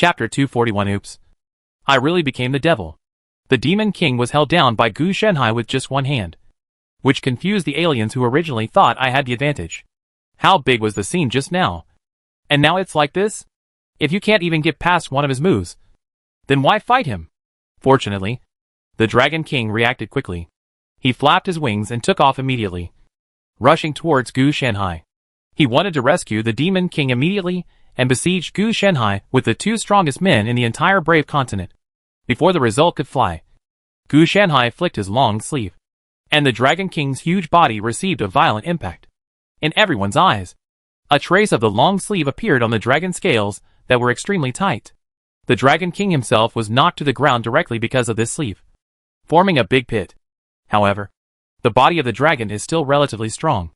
Chapter 241. Oops. I really became the devil. The Demon King was held down by Gu Shenhai with just one hand, which confused the aliens who originally thought I had the advantage. How big was the scene just now? And now it's like this? If you can't even get past one of his moves, then why fight him? Fortunately, the Dragon King reacted quickly. He flapped his wings and took off immediately, rushing towards Gu Shenhai. He wanted to rescue the Demon King immediately and besieged Gu Shenhai with the two strongest men in the entire brave continent. Before the result could fly, Gu Shenhai flicked his long sleeve, and the Dragon King's huge body received a violent impact. In everyone's eyes, a trace of the long sleeve appeared on the dragon scales that were extremely tight. The Dragon King himself was knocked to the ground directly because of this sleeve, forming a big pit. However, the body of the dragon is still relatively strong.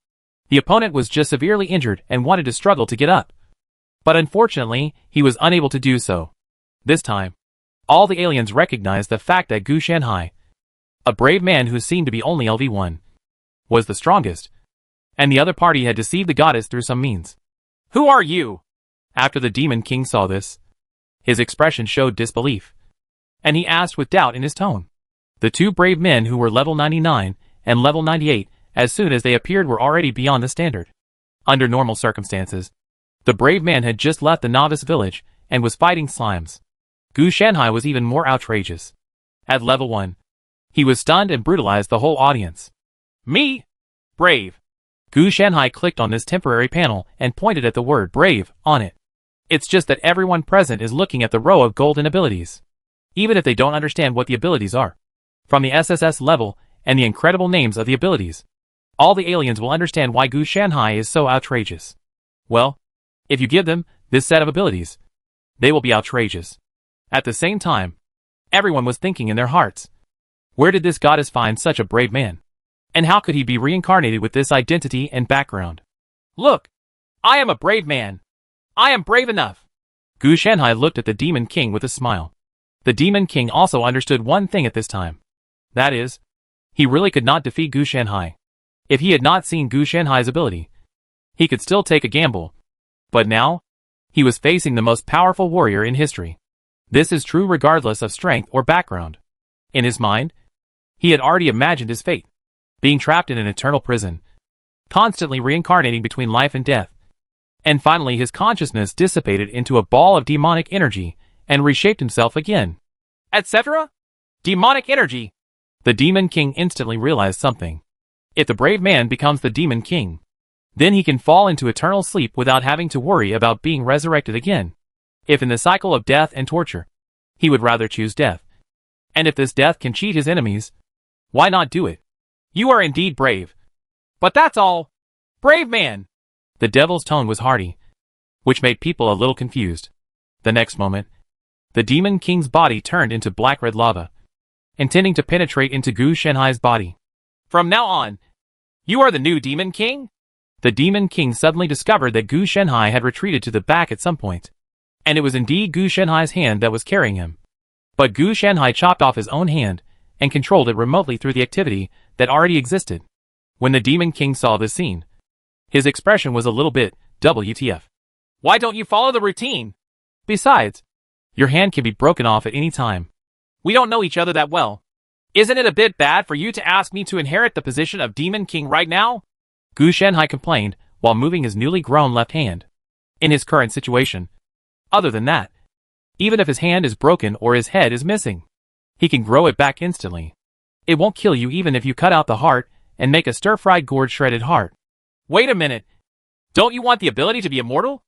The opponent was just severely injured and wanted to struggle to get up, but unfortunately, he was unable to do so. This time, all the aliens recognized the fact that Gu Shenhai, a brave man who seemed to be only LV1, was the strongest, and the other party had deceived the goddess through some means. Who are you? After the Demon King saw this, his expression showed disbelief, and he asked with doubt in his tone. The two brave men who were level 99 and level 98 as soon as they appeared were already beyond the standard. Under normal circumstances, the brave man had just left the novice village and was fighting slimes. Gu Shenhai was even more outrageous. At level 1, he was stunned and brutalized the whole audience. Me? Brave. Gu Shenhai clicked on this temporary panel and pointed at the word brave on it. It's just that everyone present is looking at the row of golden abilities, even if they don't understand what the abilities are. From the SSS level and the incredible names of the abilities, all the aliens will understand why Gu Shenhai is so outrageous. Well, if you give them this set of abilities, they will be outrageous. At the same time, everyone was thinking in their hearts, where did this goddess find such a brave man? And how could he be reincarnated with this identity and background? Look, I am a brave man. I am brave enough. Gu Shenhai looked at the Demon King with a smile. The Demon King also understood one thing at this time. That is, he really could not defeat Gu Shenhai. If he had not seen Gu Shenhai's ability, he could still take a gamble. But now, he was facing the most powerful warrior in history. This is true regardless of strength or background. In his mind, he had already imagined his fate, being trapped in an eternal prison, constantly reincarnating between life and death. And finally his consciousness dissipated into a ball of demonic energy and reshaped himself again. Etc. Demonic energy. The Demon King instantly realized something. If the brave man becomes the Demon King, then he can fall into eternal sleep without having to worry about being resurrected again. If in the cycle of death and torture, he would rather choose death. And if this death can cheat his enemies, why not do it? You are indeed brave. But that's all. Brave man. The devil's tone was hearty, which made people a little confused. The next moment, the Demon King's body turned into black-red lava, intending to penetrate into Gu Shenhai's body. From now on, you are the new Demon King? The Demon King suddenly discovered that Gu Shenhai had retreated to the back at some point, and it was indeed Gu Shenhai's hand that was carrying him. But Gu Shenhai chopped off his own hand and controlled it remotely through the activity that already existed. When the Demon King saw this scene, his expression was a little bit, WTF. Why don't you follow the routine? Besides, your hand can be broken off at any time. We don't know each other that well. Isn't it a bit bad for you to ask me to inherit the position of Demon King right now? Gu Shenhai complained while moving his newly grown left hand. In his current situation, other than that, even if his hand is broken or his head is missing, he can grow it back instantly. It won't kill you even if you cut out the heart and make a stir-fried gourd shredded heart. Wait a minute. Don't you want the ability to be immortal?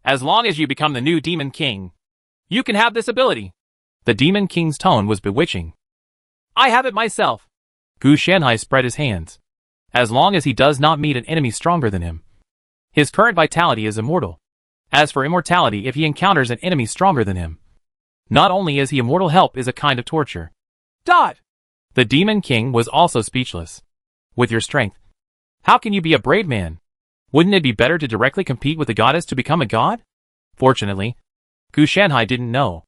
As long as you become the new Demon King, you can have this ability. The Demon King's tone was bewitching. I have it myself. Gu Shenhai spread his hands. As long as he does not meet an enemy stronger than him, his current vitality is immortal. As for immortality, if he encounters an enemy stronger than him, not only is he immortal, help is a kind of torture. Dot! The Demon King was also speechless. With your strength, how can you be a brave man? Wouldn't it be better to directly compete with the goddess to become a god? Fortunately, Gu Shenhai didn't know.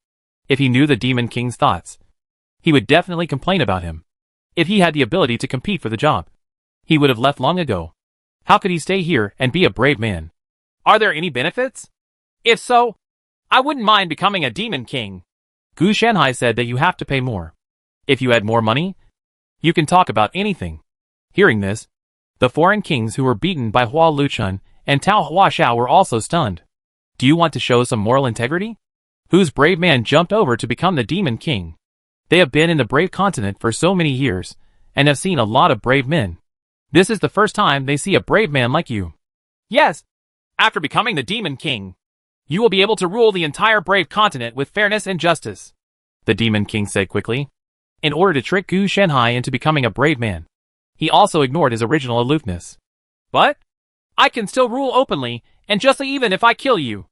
If he knew the Demon King's thoughts, he would definitely complain about him. If he had the ability to compete for the job, he would have left long ago. How could he stay here and be a brave man? Are there any benefits? If so, I wouldn't mind becoming a demon king. Gu Shanhai said that you have to pay more. If you had more money, you can talk about anything. Hearing this, the foreign kings who were beaten by Hua Luchun and Tao Huashao were also stunned. Do you want to show some moral integrity? Whose brave man jumped over to become the demon king? They have been in the brave continent for so many years, and have seen a lot of brave men. This is the first time they see a brave man like you. Yes. After becoming the demon king, you will be able to rule the entire brave continent with fairness and justice, the demon king said quickly, in order to trick Gu Shanhai into becoming a brave man. He also ignored his original aloofness. But I can still rule openly and justly even if I kill you.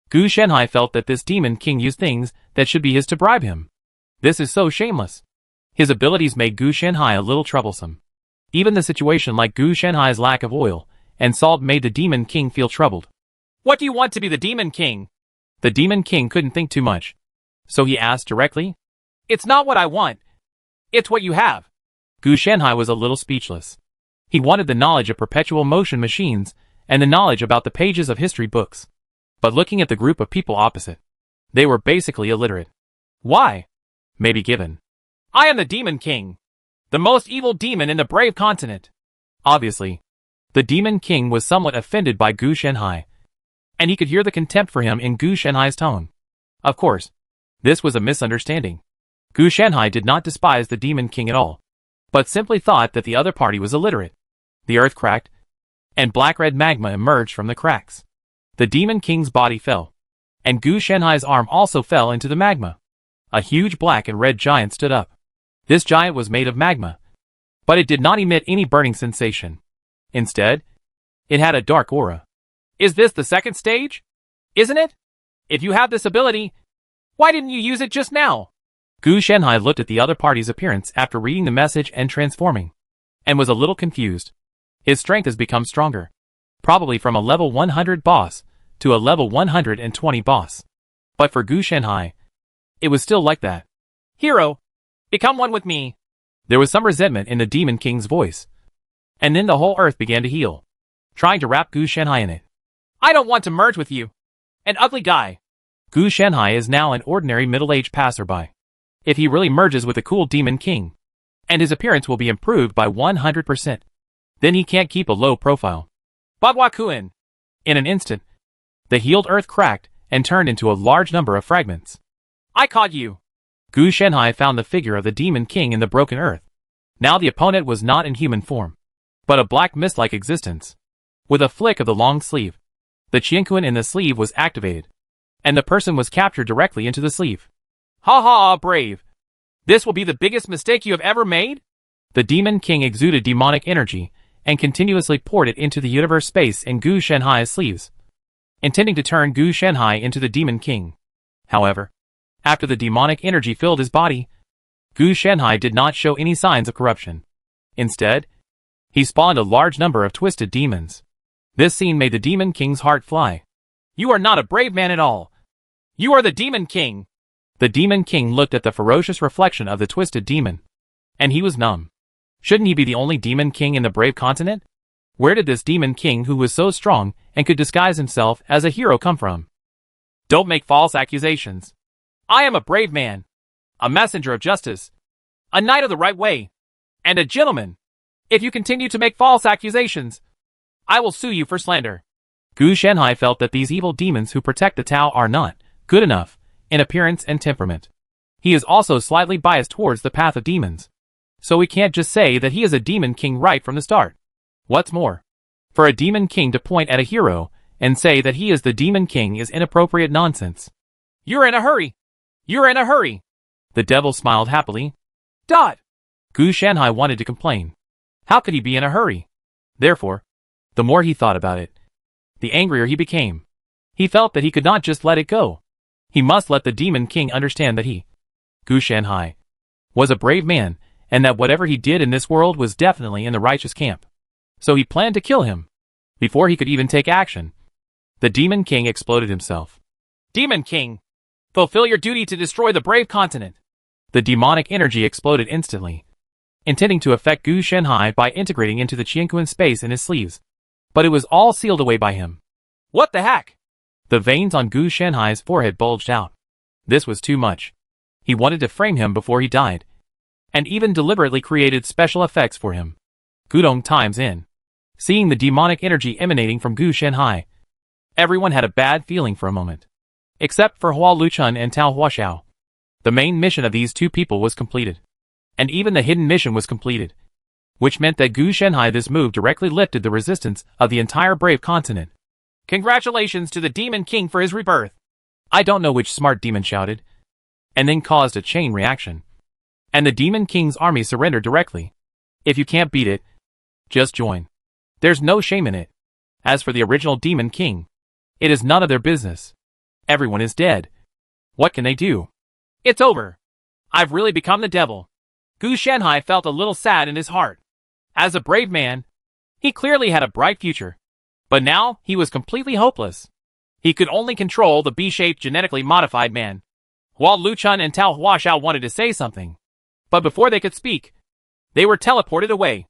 Gu Shanhai felt that this demon king used things that should be his to bribe him. This is so shameless. His abilities made Gu Shanhai a little troublesome. Even the situation like Gu Shanhai's lack of oil and salt made the demon king feel troubled. What do you want to be the demon king? The demon king couldn't think too much. So he asked directly. It's not what I want. It's what you have. Gu Shanhai was a little speechless. He wanted the knowledge of perpetual motion machines and the knowledge about the pages of history books. But looking at the group of people opposite, they were basically illiterate. Why? Maybe given. I am the demon king. The most evil demon in the brave continent. Obviously, the demon king was somewhat offended by Gu Shanhai, and he could hear the contempt for him in Gu Shanhai's tone. Of course, this was a misunderstanding. Gu Shanhai did not despise the demon king at all, but simply thought that the other party was illiterate. The earth cracked, and black-red magma emerged from the cracks. The demon king's body fell, and Gu Shanhai's arm also fell into the magma. A huge black and red giant stood up. This giant was made of magma, but it did not emit any burning sensation. Instead, it had a dark aura. Is this the second stage? Isn't it? If you have this ability, why didn't you use it just now? Gu Shanhai looked at the other party's appearance after reading the message and transforming, and was a little confused. His strength has become stronger, probably from a level 100 boss to a level 120 boss. But for Gu Shanhai, it was still like that. Hero, become one with me. There was some resentment in the demon king's voice. And then the whole earth began to heal, trying to wrap Gu Shanhai in it. I don't want to merge with you. An ugly guy. Gu Shanhai is now an ordinary middle-aged passerby. If he really merges with the cool demon king, and his appearance will be improved by 100%, then he can't keep a low profile. Bagua-kun. In an instant, the healed earth cracked and turned into a large number of fragments. I caught you. Gu Shanhai found the figure of the demon king in the broken earth. Now the opponent was not in human form, but a black mist-like existence. With a flick of the long sleeve, the Qiankun in the sleeve was activated, and the person was captured directly into the sleeve. Ha ha, brave. This will be the biggest mistake you have ever made? The demon king exuded demonic energy and continuously poured it into the universe space in Gu Shanhai's sleeves, intending to turn Gu Shanhai into the demon king. However, after the demonic energy filled his body, Gu Shanhai did not show any signs of corruption. Instead, he spawned a large number of twisted demons. This scene made the demon king's heart fly. You are not a brave man at all. You are the demon king. The demon king looked at the ferocious reflection of the twisted demon, and he was numb. Shouldn't he be the only demon king in the brave continent? Where did this demon king who was so strong and could disguise himself as a hero come from? Don't make false accusations. I am a brave man, a messenger of justice, a knight of the right way, and a gentleman. If you continue to make false accusations, I will sue you for slander. Gu Shanhai felt that these evil demons who protect the Tao are not good enough in appearance and temperament. He is also slightly biased towards the path of demons, so we can't just say that he is a demon king right from the start. What's more, for a demon king to point at a hero and say that he is the demon king is inappropriate nonsense. You're in a hurry. You're in a hurry. The devil smiled happily. Dot. Gu Shanhai wanted to complain. How could he be in a hurry? Therefore, the more he thought about it, the angrier he became. He felt that he could not just let it go. He must let the demon king understand that he, Gu Shanhai, was a brave man, and that whatever he did in this world was definitely in the righteous camp. So he planned to kill him. Before he could even take action, the demon king exploded himself. Demon king! Fulfill your duty to destroy the brave continent. The demonic energy exploded instantly, intending to affect Gu Shanhai by integrating into the Qiankun space in his sleeves. But it was all sealed away by him. What the heck? The veins on Gu Shanhai's forehead bulged out. This was too much. He wanted to frame him before he died, and even deliberately created special effects for him. Gudong times in. Seeing the demonic energy emanating from Gu Shanhai, everyone had a bad feeling for a moment. Except for Hua Luchun and Tao Huaxiao. The main mission of these two people was completed. And even the hidden mission was completed. Which meant that Gu Shanhai this move directly lifted the resistance of the entire brave continent. Congratulations to the Demon King for his rebirth. I don't know which smart demon shouted. And then caused a chain reaction. And the Demon King's army surrendered directly. If you can't beat it, just join. There's no shame in it. As for the original Demon King, it is none of their business. Everyone is dead. What can they do? It's over. I've really become the devil. Gu Shanhai felt a little sad in his heart. As a brave man, he clearly had a bright future. But now, he was completely hopeless. He could only control the B-shaped genetically modified man. Hua Luchun and Tao Huaxiao wanted to say something. But before they could speak, they were teleported away.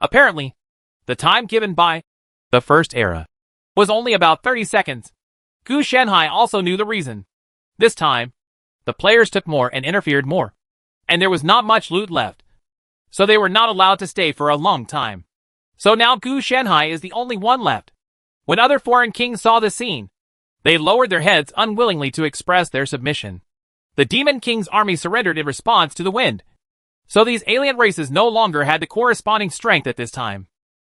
Apparently, the time given by the first era was only about 30 seconds. Gu Shanhai also knew the reason. This time, the players took more and interfered more. And there was not much loot left. So they were not allowed to stay for a long time. So now Gu Shanhai is the only one left. When other foreign kings saw the scene, they lowered their heads unwillingly to express their submission. The Demon King's army surrendered in response to the wind. So these alien races no longer had the corresponding strength at this time.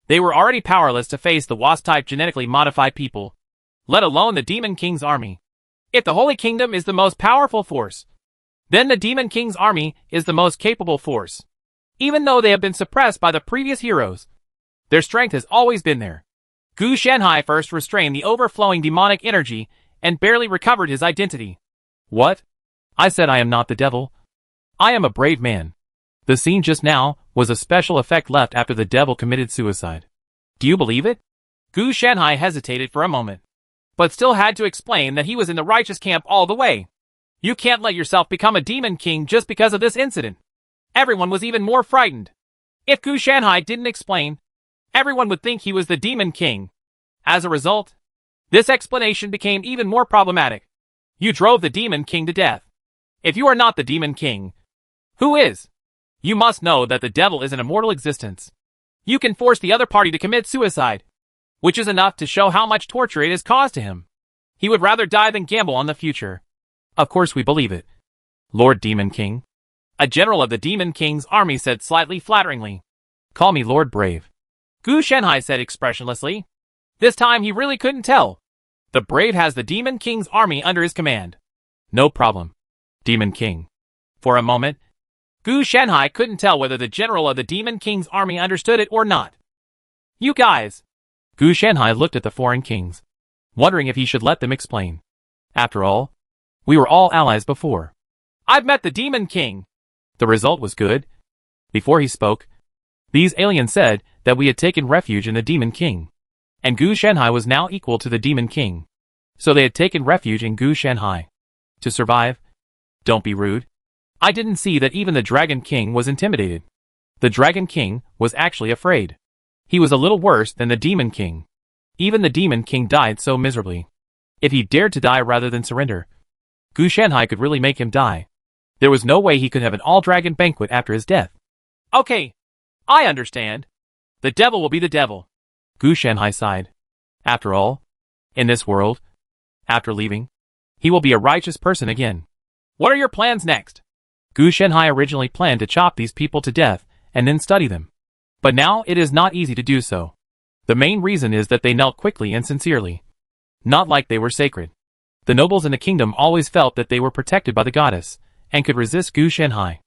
They were already powerless to face the wasp-type genetically modified people, let alone the Demon King's army. If the Holy Kingdom is the most powerful force, then the Demon King's army is the most capable force. Even though they have been suppressed by the previous heroes, their strength has always been there. Gu Shanhai first restrained the overflowing demonic energy and barely recovered his identity. What? I said I am not the devil. I am a brave man. The scene just now was a special effect left after the devil committed suicide. Do you believe it? Gu Shanhai hesitated for a moment, but still had to explain that he was in the righteous camp all the way. You can't let yourself become a demon king just because of this incident. Everyone was even more frightened. If Gu Shanhai didn't explain, everyone would think he was the demon king. As a result, this explanation became even more problematic. You drove the demon king to death. If you are not the demon king, who is? You must know that the devil is an immortal existence. You can force the other party to commit suicide, which is enough to show how much torture it has caused to him. He would rather die than gamble on the future. Of course we believe it. Lord Demon King. A general of the Demon King's army said slightly flatteringly. Call me Lord Brave. Gu Shanhai said expressionlessly. This time he really couldn't tell. The Brave has the Demon King's army under his command. No problem. Demon King. For a moment, Gu Shanhai couldn't tell whether the general of the Demon King's army understood it or not. You guys. Gu Shanhai looked at the foreign kings, wondering if he should let them explain. After all, we were all allies before. I've met the Demon King. The result was good. Before he spoke, these aliens said that we had taken refuge in the Demon King. And Gu Shanhai was now equal to the Demon King. So they had taken refuge in Gu Shanhai. To survive? Don't be rude. I didn't see that even the Dragon King was intimidated. The Dragon King was actually afraid. He was a little worse than the Demon King. Even the Demon King died so miserably. If he dared to die rather than surrender, Gu Shanhai could really make him die. There was no way he could have an all-dragon banquet after his death. Okay, I understand. The devil will be the devil. Gu Shanhai sighed. After all, in this world, after leaving, he will be a righteous person again. What are your plans next? Gu Shanhai originally planned to chop these people to death and then study them. But now it is not easy to do so. The main reason is that they knelt quickly and sincerely. Not like they were sacred. The nobles in the kingdom always felt that they were protected by the goddess, and could resist Gu Shanhai.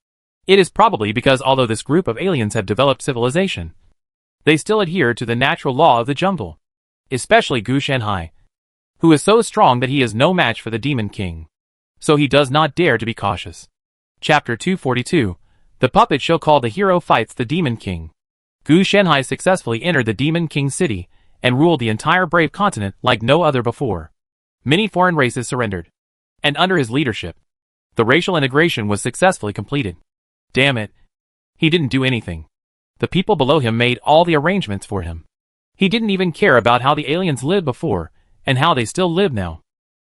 It is probably because although this group of aliens have developed civilization, they still adhere to the natural law of the jungle. Especially Gu Shanhai, who is so strong that he is no match for the Demon King. So he does not dare to be cautious. Chapter 242, The Puppet Show called The Hero Fights the Demon King. Gu Shanhai successfully entered the Demon King's city, and ruled the entire brave continent like no other before. Many foreign races surrendered. And under his leadership, the racial integration was successfully completed. Damn it. He didn't do anything. The people below him made all the arrangements for him. He didn't even care about how the aliens lived before, and how they still live now.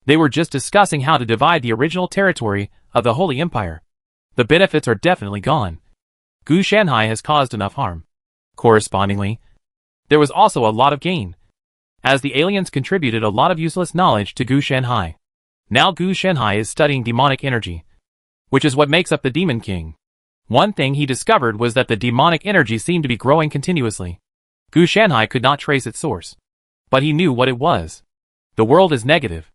They were just discussing how to divide the original territory of the Holy Empire. The benefits are definitely gone. Gu Shanhai has caused enough harm. Correspondingly, there was also a lot of gain, as the aliens contributed a lot of useless knowledge to Gu Shanhai. Now Gu Shanhai is studying demonic energy, which is what makes up the Demon King. One thing he discovered was that the demonic energy seemed to be growing continuously. Gu Shanhai could not trace its source, but he knew what it was. The world is negative,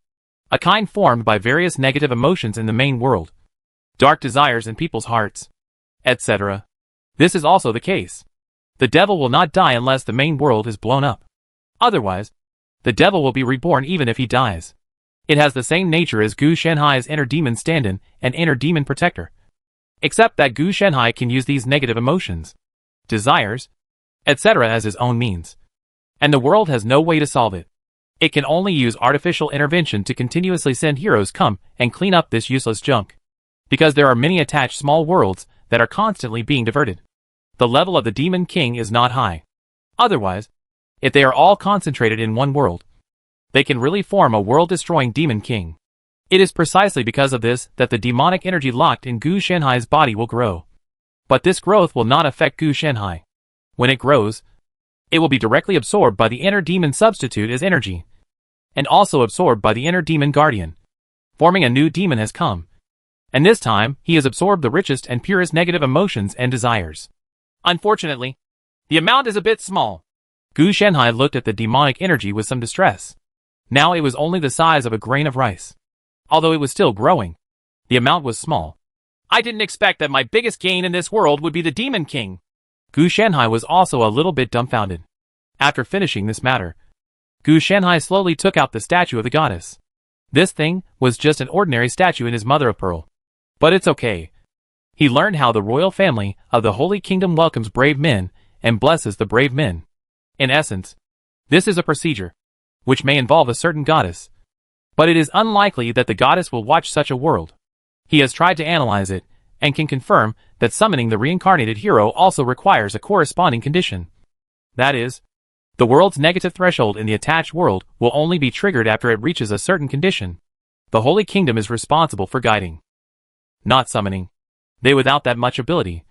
a kind formed by various negative emotions in the main world, dark desires in people's hearts, etc. This is also the case. The devil will not die unless the main world is blown up. Otherwise, the devil will be reborn even if he dies. It has the same nature as Gu Shanhai's inner demon stand-in and inner demon protector, except that Gu Shanhai can use these negative emotions, desires, etc. as his own means, and the world has no way to solve it. It can only use artificial intervention to continuously send heroes come and clean up this useless junk, because there are many attached small worlds that are constantly being diverted. The level of the Demon King is not high. Otherwise, if they are all concentrated in one world, they can really form a world-destroying Demon King. It is precisely because of this that the demonic energy locked in Gu Shanhai's body will grow. But this growth will not affect Gu Shanhai. When it grows, it will be directly absorbed by the inner demon substitute as energy, and also absorbed by the inner demon guardian. Forming a new demon has come, and this time he has absorbed the richest and purest negative emotions and desires. Unfortunately, the amount is a bit small. Gu Shanhai looked at the demonic energy with some distress. Now it was only the size of a grain of rice. Although it was still growing, the amount was small. I didn't expect that my biggest gain in this world would be the Demon King. Gu Shanhai was also a little bit dumbfounded. After finishing this matter, Gu Shanhai slowly took out the statue of the goddess. This thing was just an ordinary statue in his mother of pearl. But it's okay. He learned how the royal family of the Holy Kingdom welcomes brave men and blesses the brave men. In essence, this is a procedure, which may involve a certain goddess. But it is unlikely that the goddess will watch such a world. He has tried to analyze it, and can confirm that summoning the reincarnated hero also requires a corresponding condition. That is, the world's negative threshold in the attached world will only be triggered after it reaches a certain condition. The Holy Kingdom is responsible for guiding, not summoning. They without that much ability.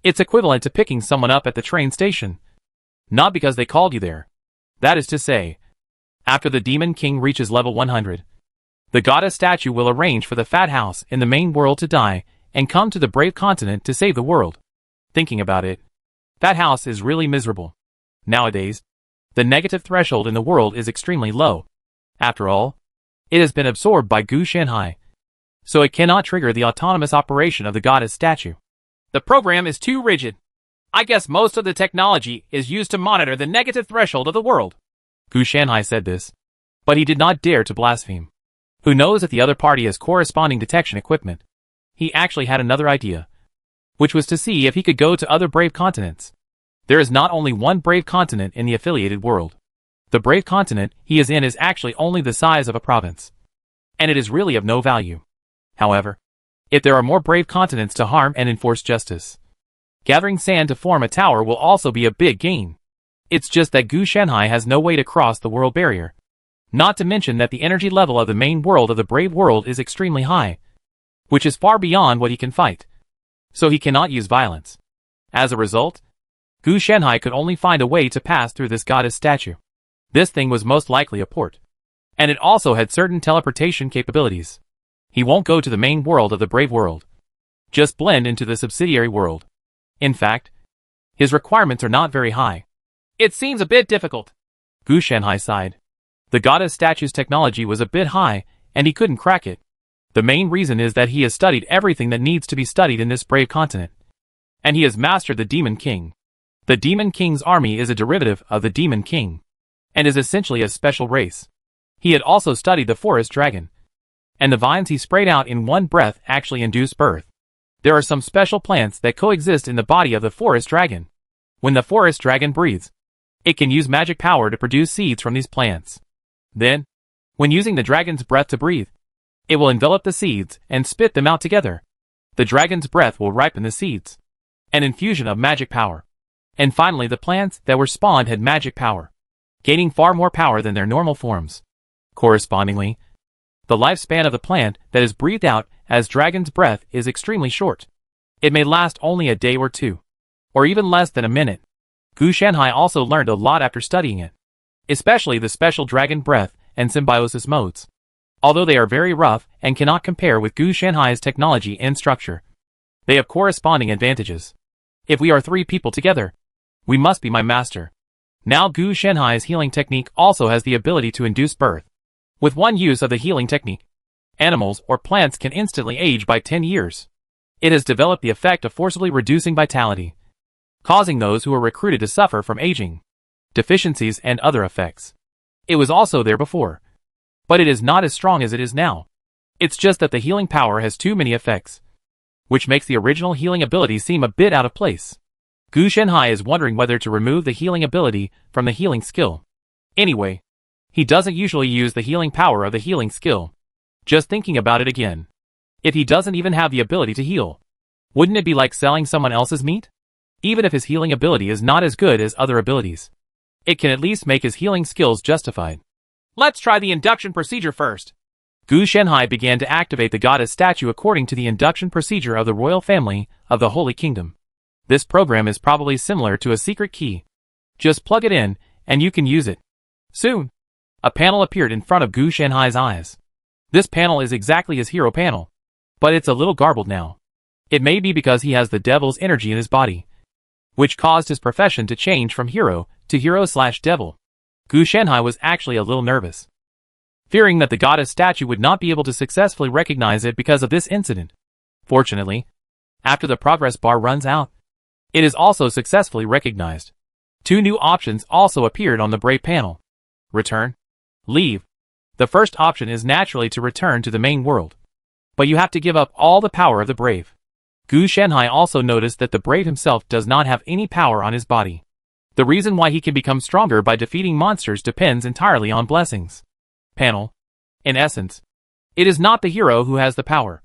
It's equivalent to picking someone up at the train station. Not because they called you there. That is to say, after the Demon King reaches level 100, the goddess statue will arrange for the fat house in the main world to die and come to the brave continent to save the world. Thinking about it, that house is really miserable. Nowadays, the negative threshold in the world is extremely low. After all, it has been absorbed by Gu Shanhai, so it cannot trigger the autonomous operation of the goddess statue. The program is too rigid. I guess most of the technology is used to monitor the negative threshold of the world. Gu Shanhai said this, but he did not dare to blaspheme. Who knows if the other party has corresponding detection equipment? He actually had another idea, which was to see if he could go to other brave continents. There is not only one brave continent in the affiliated world. The brave continent he is in is actually only the size of a province, and it is really of no value. However, if there are more brave continents to harm and enforce justice, gathering sand to form a tower will also be a big gain. It's just that Gu Shanhai has no way to cross the world barrier. Not to mention that the energy level of the main world of the brave world is extremely high, which is far beyond what he can fight. So he cannot use violence. As a result, Gu Shanhai could only find a way to pass through this goddess statue. This thing was most likely a port, and it also had certain teleportation capabilities. He won't go to the main world of the brave world. Just blend into the subsidiary world. In fact, his requirements are not very high. It seems a bit difficult. Gu Shanhai sighed. The goddess statue's technology was a bit high, and he couldn't crack it. The main reason is that he has studied everything that needs to be studied in this brave continent. And he has mastered the Demon King. The Demon King's army is a derivative of the Demon King, and is essentially a special race. He had also studied the forest dragon, and the vines he sprayed out in one breath actually induce birth. There are some special plants that coexist in the body of the forest dragon. When the forest dragon breathes, it can use magic power to produce seeds from these plants. Then, when using the dragon's breath to breathe, it will envelop the seeds and spit them out together. The dragon's breath will ripen the seeds, an infusion of magic power. And finally, the plants that were spawned had magic power, gaining far more power than their normal forms. Correspondingly, The lifespan of the plant that is breathed out as dragon's breath is extremely short. It may last only a day or two, or even less than a minute. Gu Shanhai also learned a lot after studying it, especially the special dragon breath and symbiosis modes. Although they are very rough and cannot compare with Gu Shanhai's technology and structure, they have corresponding advantages. If we are 3 people together, we must be my master. Now Gu Shanhai's healing technique also has the ability to induce birth. With one use of the healing technique, animals or plants can instantly age by 10 years. It has developed the effect of forcibly reducing vitality, causing those who are recruited to suffer from aging, deficiencies and other effects. It was also there before, but it is not as strong as it is now. It's just that the healing power has too many effects, which makes the original healing ability seem a bit out of place. Gu Shanhai is wondering whether to remove the healing ability from the healing skill. Anyway, he doesn't usually use the healing power of the healing skill. Just thinking about it again. If he doesn't even have the ability to heal, wouldn't it be like selling someone else's meat? Even if his healing ability is not as good as other abilities, it can at least make his healing skills justified. Let's try the induction procedure first. Gu Shanhai began to activate the goddess statue according to the induction procedure of the royal family of the Holy Kingdom. This program is probably similar to a secret key. Just plug it in, and you can use it. Soon, a panel appeared in front of Gu Shanhai's eyes. This panel is exactly his hero panel, but it's a little garbled now. It may be because he has the devil's energy in his body, which caused his profession to change from hero to hero/devil. Gu Shanhai was actually a little nervous, fearing that the goddess statue would not be able to successfully recognize it because of this incident. Fortunately, after the progress bar runs out, it is also successfully recognized. 2 new options also appeared on the Brave panel. Return. Leave. The first option is naturally to return to the main world, but you have to give up all the power of the Brave. Gu Shanhai also noticed that the Brave himself does not have any power on his body. The reason why he can become stronger by defeating monsters depends entirely on blessings. Panel. In essence, it is not the hero who has the power,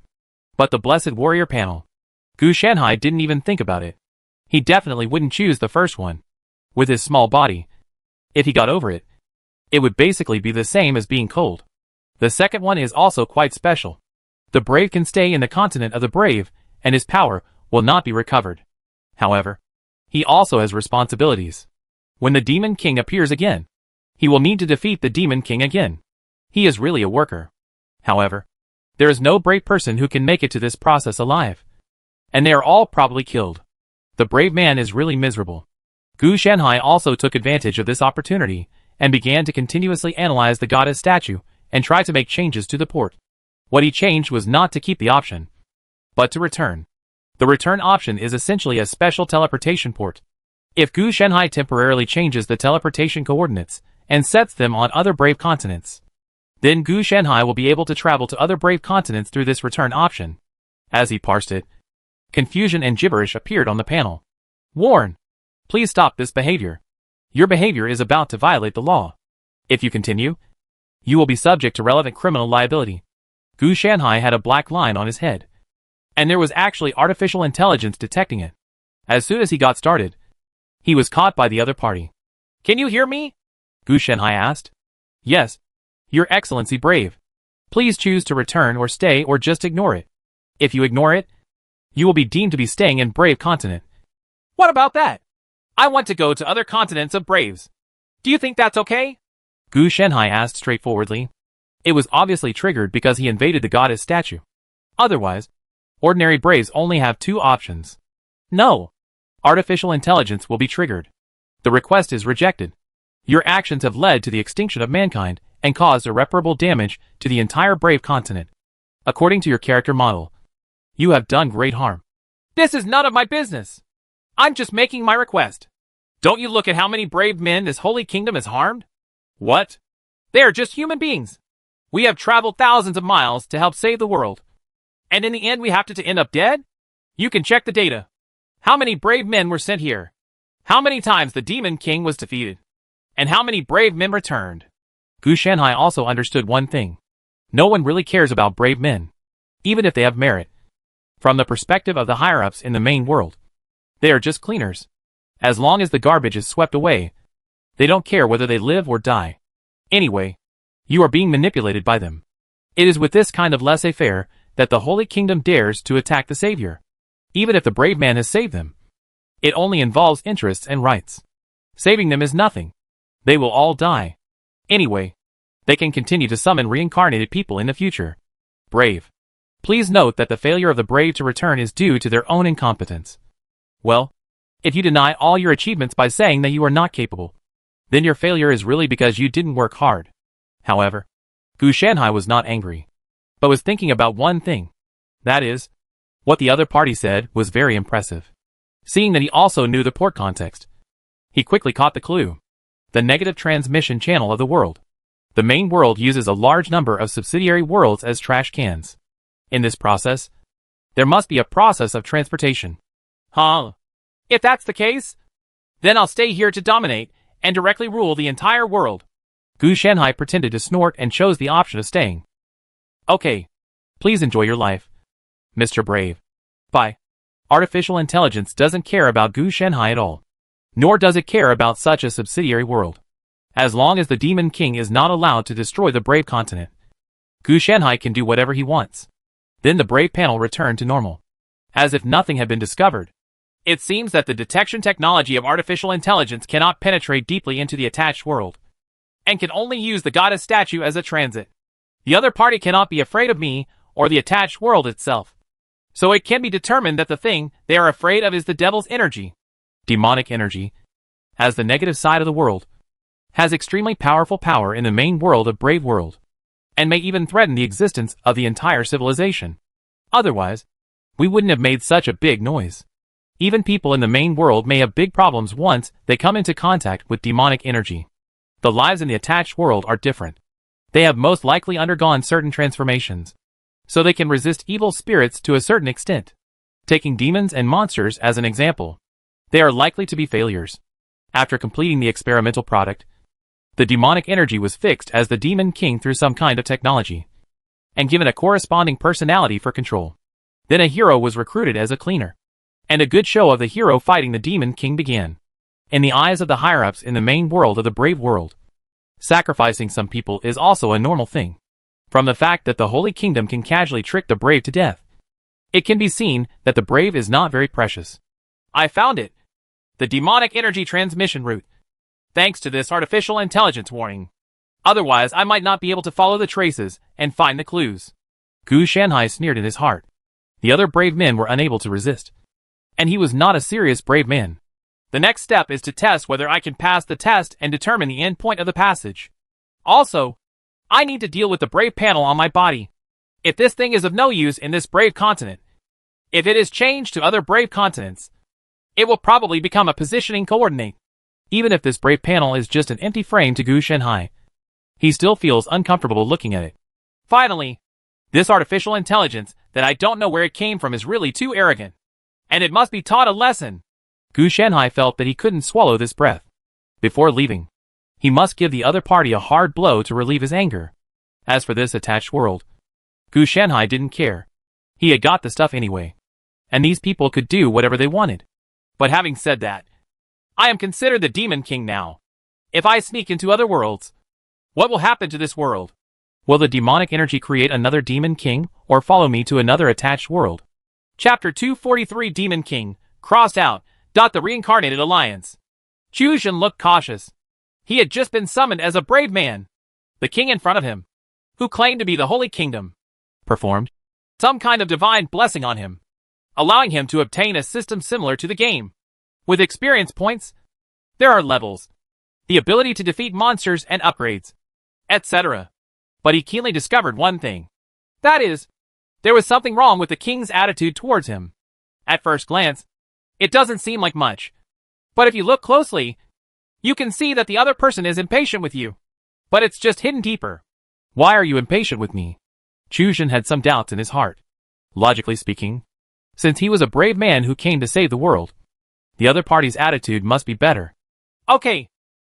but the Blessed Warrior panel. Gu Shanhai didn't even think about it. He definitely wouldn't choose the first one. With his small body, if he got over it, it would basically be the same as being cold. The second one is also quite special. The Brave can stay in the continent of the Brave, and his power will not be recovered. However, he also has responsibilities. When the Demon King appears again, he will need to defeat the Demon King again. He is really a worker. However, there is no brave person who can make it to this process alive, and they are all probably killed. The brave man is really miserable. Gu Shanhai also took advantage of this opportunity and began to continuously analyze the goddess statue and try to make changes to the port. What he changed was not to keep the option, but to return. The return option is essentially a special teleportation port. If Gu Shanhai temporarily changes the teleportation coordinates and sets them on other Brave continents, then Gu Shanhai will be able to travel to other Brave continents through this return option. As he parsed it, confusion and gibberish appeared on the panel. Warn! Please stop this behavior. Your behavior is about to violate the law. If you continue, you will be subject to relevant criminal liability. Gu Shanhai had a black line on his head, and there was actually artificial intelligence detecting it. As soon as he got started, he was caught by the other party. Can you hear me? Gu Shanhai asked. Yes, Your Excellency Brave. Please choose to return or stay or just ignore it. If you ignore it, you will be deemed to be staying in Brave continent. What about that? I want to go to other continents of Braves. Do you think that's okay? Gu Shanhai asked straightforwardly. It was obviously triggered because he invaded the goddess statue. Otherwise, ordinary Braves only have 2 options. No. Artificial intelligence will be triggered. The request is rejected. Your actions have led to the extinction of mankind and caused irreparable damage to the entire Brave continent. According to your character model, you have done great harm. This is none of my business. I'm just making my request. Don't you look at how many brave men this holy kingdom has harmed? What? They are just human beings. We have traveled thousands of miles to help save the world. And in the end we have to end up dead? You can check the data. How many brave men were sent here? How many times the Demon King was defeated? And how many brave men returned? Gu Shanhai also understood one thing. No one really cares about brave men, even if they have merit. From the perspective of the higher-ups in the main world, they are just cleaners. As long as the garbage is swept away, they don't care whether they live or die. Anyway, you are being manipulated by them. It is with this kind of laissez-faire that the Holy Kingdom dares to attack the Savior, even if the brave man has saved them. It only involves interests and rights. Saving them is nothing. They will all die. Anyway, they can continue to summon reincarnated people in the future. Brave. Please note that the failure of the brave to return is due to their own incompetence. Well, if you deny all your achievements by saying that you are not capable, then your failure is really because you didn't work hard. However, Gu Shanhai was not angry, but was thinking about one thing. That is, what the other party said was very impressive. Seeing that he also knew the port context, he quickly caught the clue. The negative transmission channel of the world. The main world uses a large number of subsidiary worlds as trash cans. In this process, there must be a process of transportation. Huh? If that's the case, then I'll stay here to dominate and directly rule the entire world. Gu Shanhai pretended to snort and chose the option of staying. Okay. Please enjoy your life, Mr. Brave. Bye. Artificial intelligence doesn't care about Gu Shanhai at all. Nor does it care about such a subsidiary world. As long as the Demon King is not allowed to destroy the Brave continent, Gu Shanhai can do whatever he wants. Then the Brave panel returned to normal, as if nothing had been discovered. It seems that the detection technology of artificial intelligence cannot penetrate deeply into the attached world, and can only use the goddess statue as a transit. The other party cannot be afraid of me or the attached world itself. So it can be determined that the thing they are afraid of is the devil's energy. Demonic energy, as the negative side of the world, has extremely powerful power in the main world of Brave World, and may even threaten the existence of the entire civilization. Otherwise, we wouldn't have made such a big noise. Even people in the main world may have big problems once they come into contact with demonic energy. The lives in the attached world are different. They have most likely undergone certain transformations, so they can resist evil spirits to a certain extent. Taking demons and monsters as an example, they are likely to be failures. After completing the experimental product, the demonic energy was fixed as the Demon King through some kind of technology, and given a corresponding personality for control. Then a hero was recruited as a cleaner, and a good show of the hero fighting the Demon King began. In the eyes of the higher-ups in the main world of the Brave World, sacrificing some people is also a normal thing. From the fact that the Holy Kingdom can casually trick the brave to death, it can be seen that the brave is not very precious. I found it. The demonic energy transmission route. Thanks to this artificial intelligence warning. Otherwise, I might not be able to follow the traces and find the clues. Gu Shanhai sneered in his heart. The other brave men were unable to resist. And he was not a serious brave man. The next step is to test whether I can pass the test and determine the end point of the passage. Also, I need to deal with the brave panel on my body. If this thing is of no use in this brave continent, if it is changed to other brave continents, it will probably become a positioning coordinate. Even if this brave panel is just an empty frame to Gu Shanhai, he still feels uncomfortable looking at it. Finally, this artificial intelligence that I don't know where it came from is really too arrogant, and it must be taught a lesson. Gu Shanhai felt that he couldn't swallow this breath. Before leaving, he must give the other party a hard blow to relieve his anger. As for this attached world, Gu Shanhai didn't care. He had got the stuff anyway, and these people could do whatever they wanted. But having said that, I am considered the Demon King now. If I sneak into other worlds, what will happen to this world? Will the demonic energy create another Demon King, or follow me to another attached world? Chapter 243 Demon King, crossed out, the Reincarnated Alliance. Chu Jin looked cautious. He had just been summoned as a brave man. The king in front of him, who claimed to be the Holy Kingdom, performed some kind of divine blessing on him, allowing him to obtain a system similar to the game. With experience points, there are levels, the ability to defeat monsters and upgrades, etc. But he keenly discovered one thing. That is, there was something wrong with the king's attitude towards him. At first glance, it doesn't seem like much. But if you look closely, you can see that the other person is impatient with you. But it's just hidden deeper. Why are you impatient with me? Chu Jin had some doubts in his heart. Logically speaking, since he was a brave man who came to save the world, the other party's attitude must be better. Okay,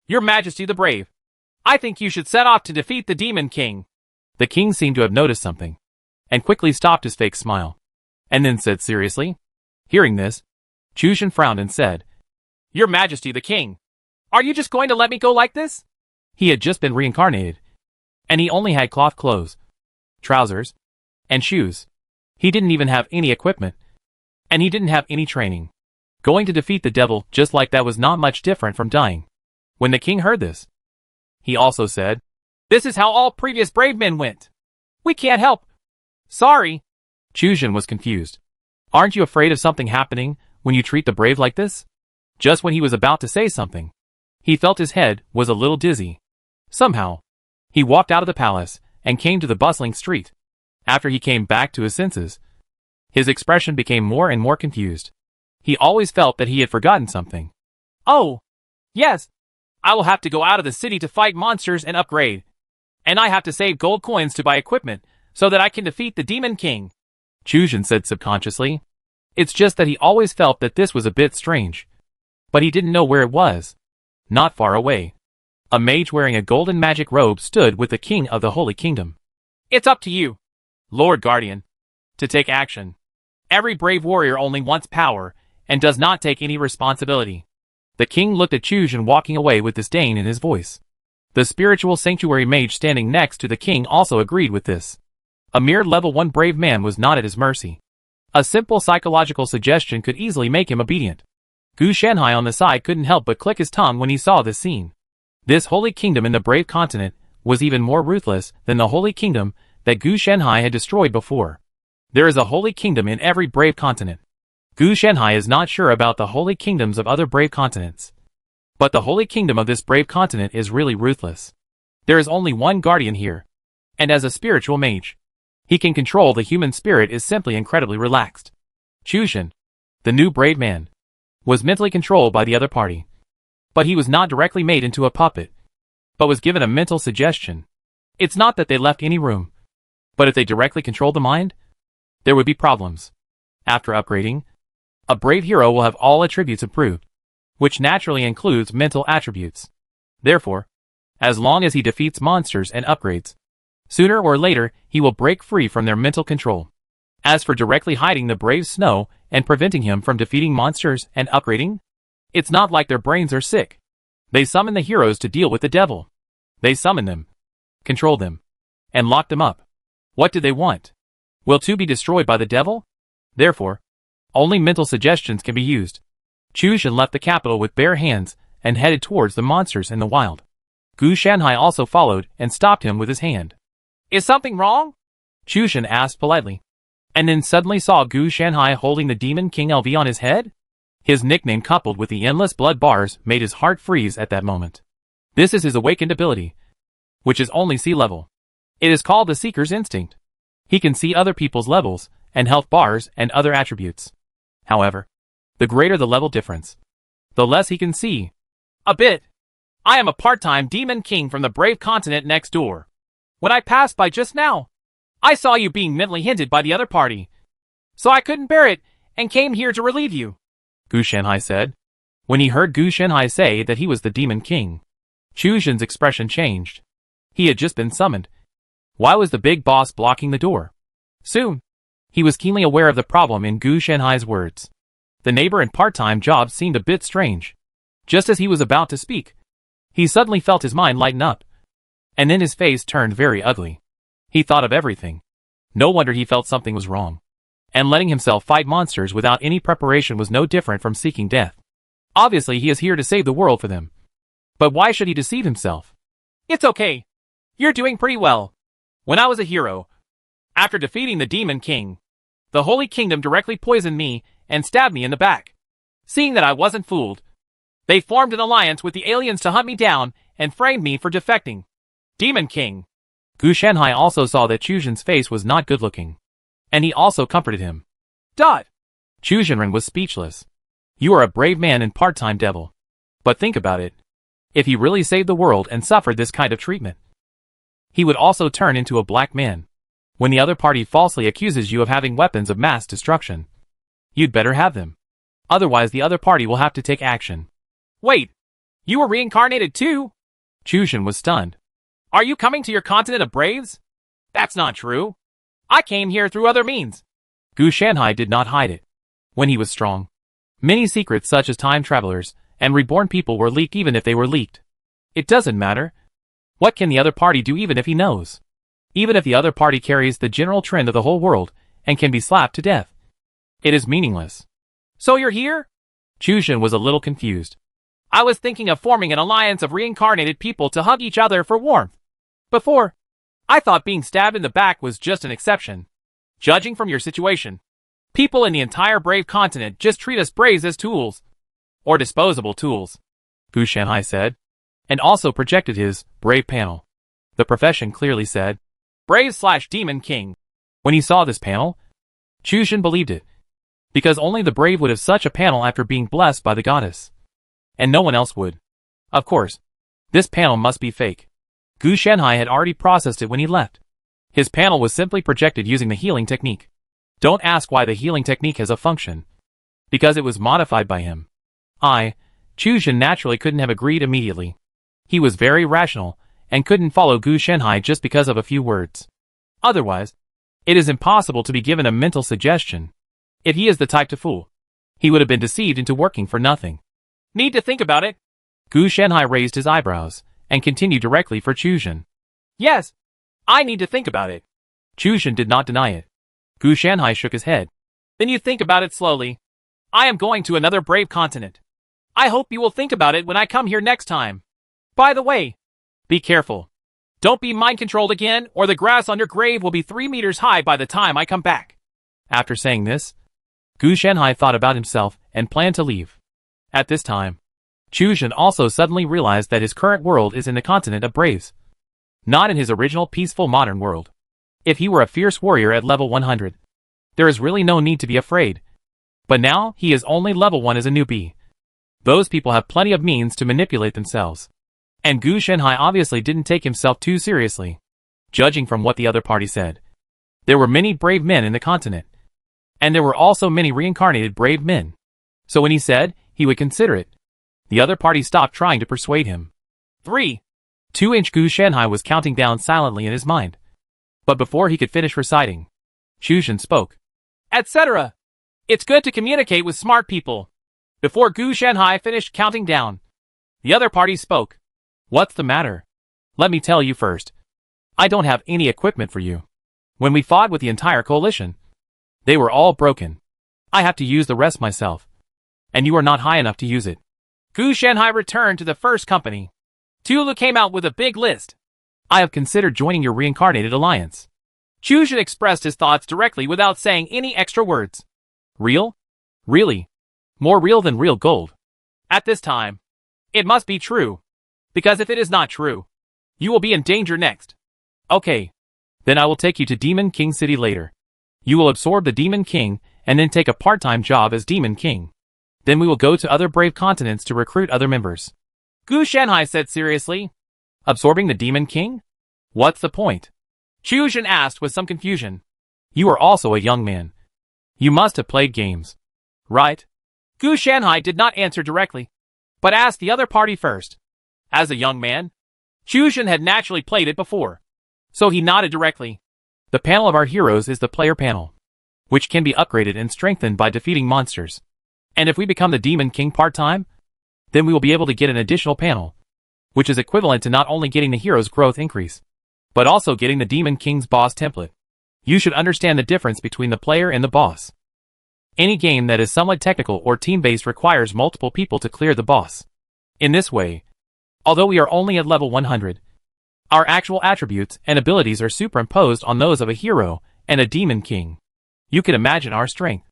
Your Majesty the Brave. I think you should set off to defeat the Demon King. The king seemed to have noticed something, and quickly stopped his fake smile, and then said seriously. Hearing this, Chu Jin frowned and said, Your Majesty the King, are you just going to let me go like this? He had just been reincarnated, and he only had cloth clothes. trousers, and shoes. He didn't even have any equipment. And he didn't have any training. Going to defeat the devil just like that was not much different from dying. When the king heard this, he also said, "This is how all previous brave men went. We can't help. Sorry." Chujin was confused. "Aren't you afraid of something happening when you treat the brave like this?" Just when he was about to say something, he felt his head was a little dizzy. Somehow, he walked out of the palace and came to the bustling street. After he came back to his senses, his expression became more and more confused. He always felt that he had forgotten something. "Oh, yes. I will have to go out of the city to fight monsters and upgrade. And I have to save gold coins to buy equipment so that I can defeat the Demon King," Chujin said subconsciously. It's just that he always felt that this was a bit strange. But he didn't know where it was. Not far away, a mage wearing a golden magic robe stood with the king of the Holy Kingdom. "It's up to you, Lord Guardian, to take action. Every brave warrior only wants power and does not take any responsibility." The king looked at Chujin walking away with disdain in his voice. The spiritual sanctuary mage standing next to the king also agreed with this. A mere level 1 brave man was not at his mercy. A simple psychological suggestion could easily make him obedient. Gu Shanhai on the side couldn't help but click his tongue when he saw this scene. This holy kingdom in the brave continent was even more ruthless than the holy kingdom that Gu Shanhai had destroyed before. There is a holy kingdom in every brave continent. Gu Shanhai is not sure about the holy kingdoms of other brave continents. But the holy kingdom of this brave continent is really ruthless. There is only one guardian here. And as a spiritual mage, he can control the human spirit is simply incredibly relaxed. Chujin, the new brave man, was mentally controlled by the other party. But he was not directly made into a puppet, but was given a mental suggestion. It's not that they left any room, but if they directly controlled the mind, there would be problems. After upgrading, a brave hero will have all attributes improved, which naturally includes mental attributes. Therefore, as long as he defeats monsters and upgrades, sooner or later he will break free from their mental control. As for directly hiding the brave's snow and preventing him from defeating monsters and upgrading, it's not like their brains are sick. They summon the heroes to deal with the devil. They summon them, control them, and lock them up. What do they want? Will two be destroyed by the devil? Therefore, only mental suggestions can be used. Chujin left the capital with bare hands and headed towards the monsters in the wild. Gu Shanhai also followed and stopped him with his hand. "Is something wrong?" Chujin asked politely. And then suddenly saw Gu Shanhai holding the Demon King LV on his head? His nickname coupled with the endless blood bars made his heart freeze at that moment. This is his awakened ability, which is only sea level. It is called the Seeker's Instinct. He can see other people's levels and health bars and other attributes. However, the greater the level difference, the less he can see. "A bit. I am a part-time Demon King from the brave continent next door. When I passed by just now, I saw you being mentally hindered by the other party. So I couldn't bear it and came here to relieve you," Gu Shanhai said. When he heard Gu Shanhai say that he was the Demon King, Chujin's expression changed. He had just been summoned. Why was the big boss blocking the door? Soon, he was keenly aware of the problem in Gu Shanhai's words. The neighbor and part-time job seemed a bit strange. Just as he was about to speak, he suddenly felt his mind lighten up. And then his face turned very ugly. He thought of everything. No wonder he felt something was wrong. And letting himself fight monsters without any preparation was no different from seeking death. Obviously he is here to save the world for them. But why should he deceive himself? "It's okay. You're doing pretty well. When I was a hero, after defeating the Demon King, the Holy Kingdom directly poisoned me and stabbed me in the back. Seeing that I wasn't fooled, they formed an alliance with the aliens to hunt me down and framed me for defecting. Demon King." Gu Shanhai also saw that Chujin's face was not good looking. And he also comforted him. Chujinren was speechless. "You are a brave man and part-time devil. But think about it. If he really saved the world and suffered this kind of treatment, he would also turn into a black man. When the other party falsely accuses you of having weapons of mass destruction, you'd better have them. Otherwise the other party will have to take action." "Wait, you were reincarnated too?" Chujin was stunned. "Are you coming to your continent of braves?" "That's not true. I came here through other means." Gu Shanhai did not hide it. When he was strong, many secrets such as time travelers and reborn people were leaked even if they were leaked. It doesn't matter. What can the other party do even if he knows? even if the other party carries the general trend of the whole world and can be slapped to death. It is meaningless. So you're here? Chuzhen was a little confused. I was thinking of forming an alliance of reincarnated people to hug each other for warmth. Before, I thought being stabbed in the back was just an exception. Judging from your situation, people in the entire Brave continent just treat us Braves as tools. Or disposable tools, Gu Shanhai said, and also projected his Brave panel. The profession clearly said, Brave/Demon King. When he saw this panel, Chuzhen believed it, because only the brave would have such a panel after being blessed by the goddess. And no one else would. Of course, this panel must be fake. Gu Shanhai had already processed it when he left. His panel was simply projected using the healing technique. Don't ask why the healing technique has a function. Because it was modified by him. Chuzhen naturally couldn't have agreed immediately. He was very rational, and couldn't follow Gu Shanhai just because of a few words. Otherwise, it is impossible to be given a mental suggestion. If he is the type to fool, he would have been deceived into working for nothing. Need to think about it. Gu Shanhai raised his eyebrows, and continued directly for Chuzhen. Yes, I need to think about it. Chuzhen did not deny it. Gu Shanhai shook his head. Then you think about it slowly. I am going to another brave continent. I hope you will think about it when I come here next time. By the way, be careful. Don't be mind-controlled again, or the grass on your grave will be 3 meters high by the time I come back. After saying this, Gu Shanhai thought about himself and planned to leave. At this time, Chuzhen also suddenly realized that his current world is in the continent of Braves. Not in his original peaceful modern world. If he were a fierce warrior at level 100, there is really no need to be afraid. But now he is only level 1 as a newbie. Those people have plenty of means to manipulate themselves. And Gu Shanhai obviously didn't take himself too seriously. Judging from what the other party said, there were many brave men in the continent. And there were also many reincarnated brave men. So when he said he would consider it, the other party stopped trying to persuade him. 3. 2-inch Gu Shanhai was counting down silently in his mind. But before he could finish reciting, Chuzhen spoke. Etc. It's good to communicate with smart people. Before Gu Shanhai finished counting down, the other party spoke. What's the matter? Let me tell you first. I don't have any equipment for you. When we fought with the entire coalition, they were all broken. I have to use the rest myself. And you are not high enough to use it. Gu Shanhai returned to the first company. Tulu came out with a big list. I have considered joining your reincarnated alliance. Chuzhen expressed his thoughts directly without saying any extra words. Real? Really? More real than real gold. At this time, it must be true. Because if it is not true, you will be in danger next. Okay. Then I will take you to Demon King City later. You will absorb the Demon King, and then take a part-time job as Demon King. Then we will go to other brave continents to recruit other members. Gu Shanhai said seriously. Absorbing the Demon King? What's the point? Chuzhen asked with some confusion. You are also a young man. You must have played games. Right? Gu Shanhai did not answer directly, but asked the other party first. As a young man, Chuzhen had naturally played it before, so he nodded directly. The panel of our heroes is the player panel, which can be upgraded and strengthened by defeating monsters. And if we become the Demon King part-time, then we will be able to get an additional panel, which is equivalent to not only getting the hero's growth increase, but also getting the Demon King's boss template. You should understand the difference between the player and the boss. Any game that is somewhat technical or team-based requires multiple people to clear the boss. In this way, although we are only at level 100, our actual attributes and abilities are superimposed on those of a hero and a Demon King. You can imagine our strength.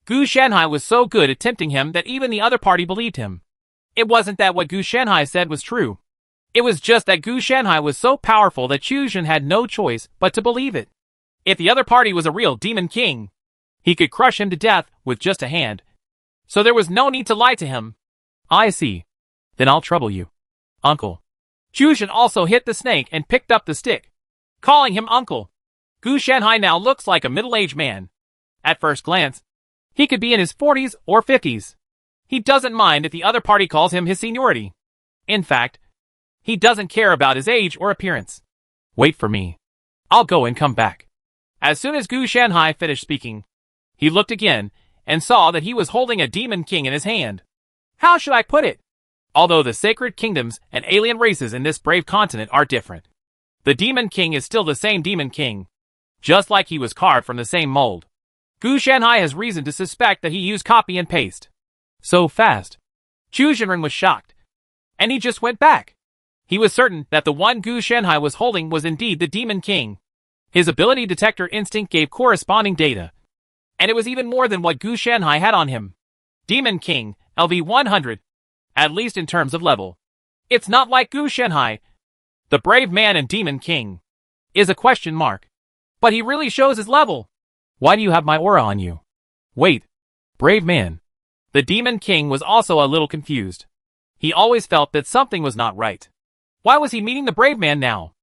Gu Shanhai was so good at tempting him that even the other party believed him. It wasn't that what Gu Shanhai said was true. It was just that Gu Shanhai was so powerful that Chuzhen had no choice but to believe it. If the other party was a real Demon King, he could crush him to death with just a hand. So there was no need to lie to him. I see. Then I'll trouble you, Uncle. Chuzhen also hit the snake and picked up the stick, calling him Uncle. Gu Shanhai now looks like a middle-aged man. At first glance, he could be in his 40s or 50s. He doesn't mind if the other party calls him his seniority. In fact, he doesn't care about his age or appearance. Wait for me. I'll go and come back. As soon as Gu Shanhai finished speaking, he looked again and saw that he was holding a Demon King in his hand. How should I put it? Although the sacred kingdoms and alien races in this brave continent are different, The Demon King is still the same Demon King, just like he was carved from the same mold. Gu Shanhai has reason to suspect that he used copy and paste. So fast. Chu Jinren was shocked, and he just went back. He was certain that the one Gu Shanhai was holding was indeed the Demon King. His ability detector instinct gave corresponding data, and it was even more than what Gu Shanhai had on him. Demon King, LV 100, at least in terms of level. It's not like Gu Shanhai. The brave man and Demon King is a question mark, but he really shows his level. Why do you have my aura on you? Wait, brave man. The Demon King was also a little confused. He always felt that something was not right. Why was he meeting the brave man now?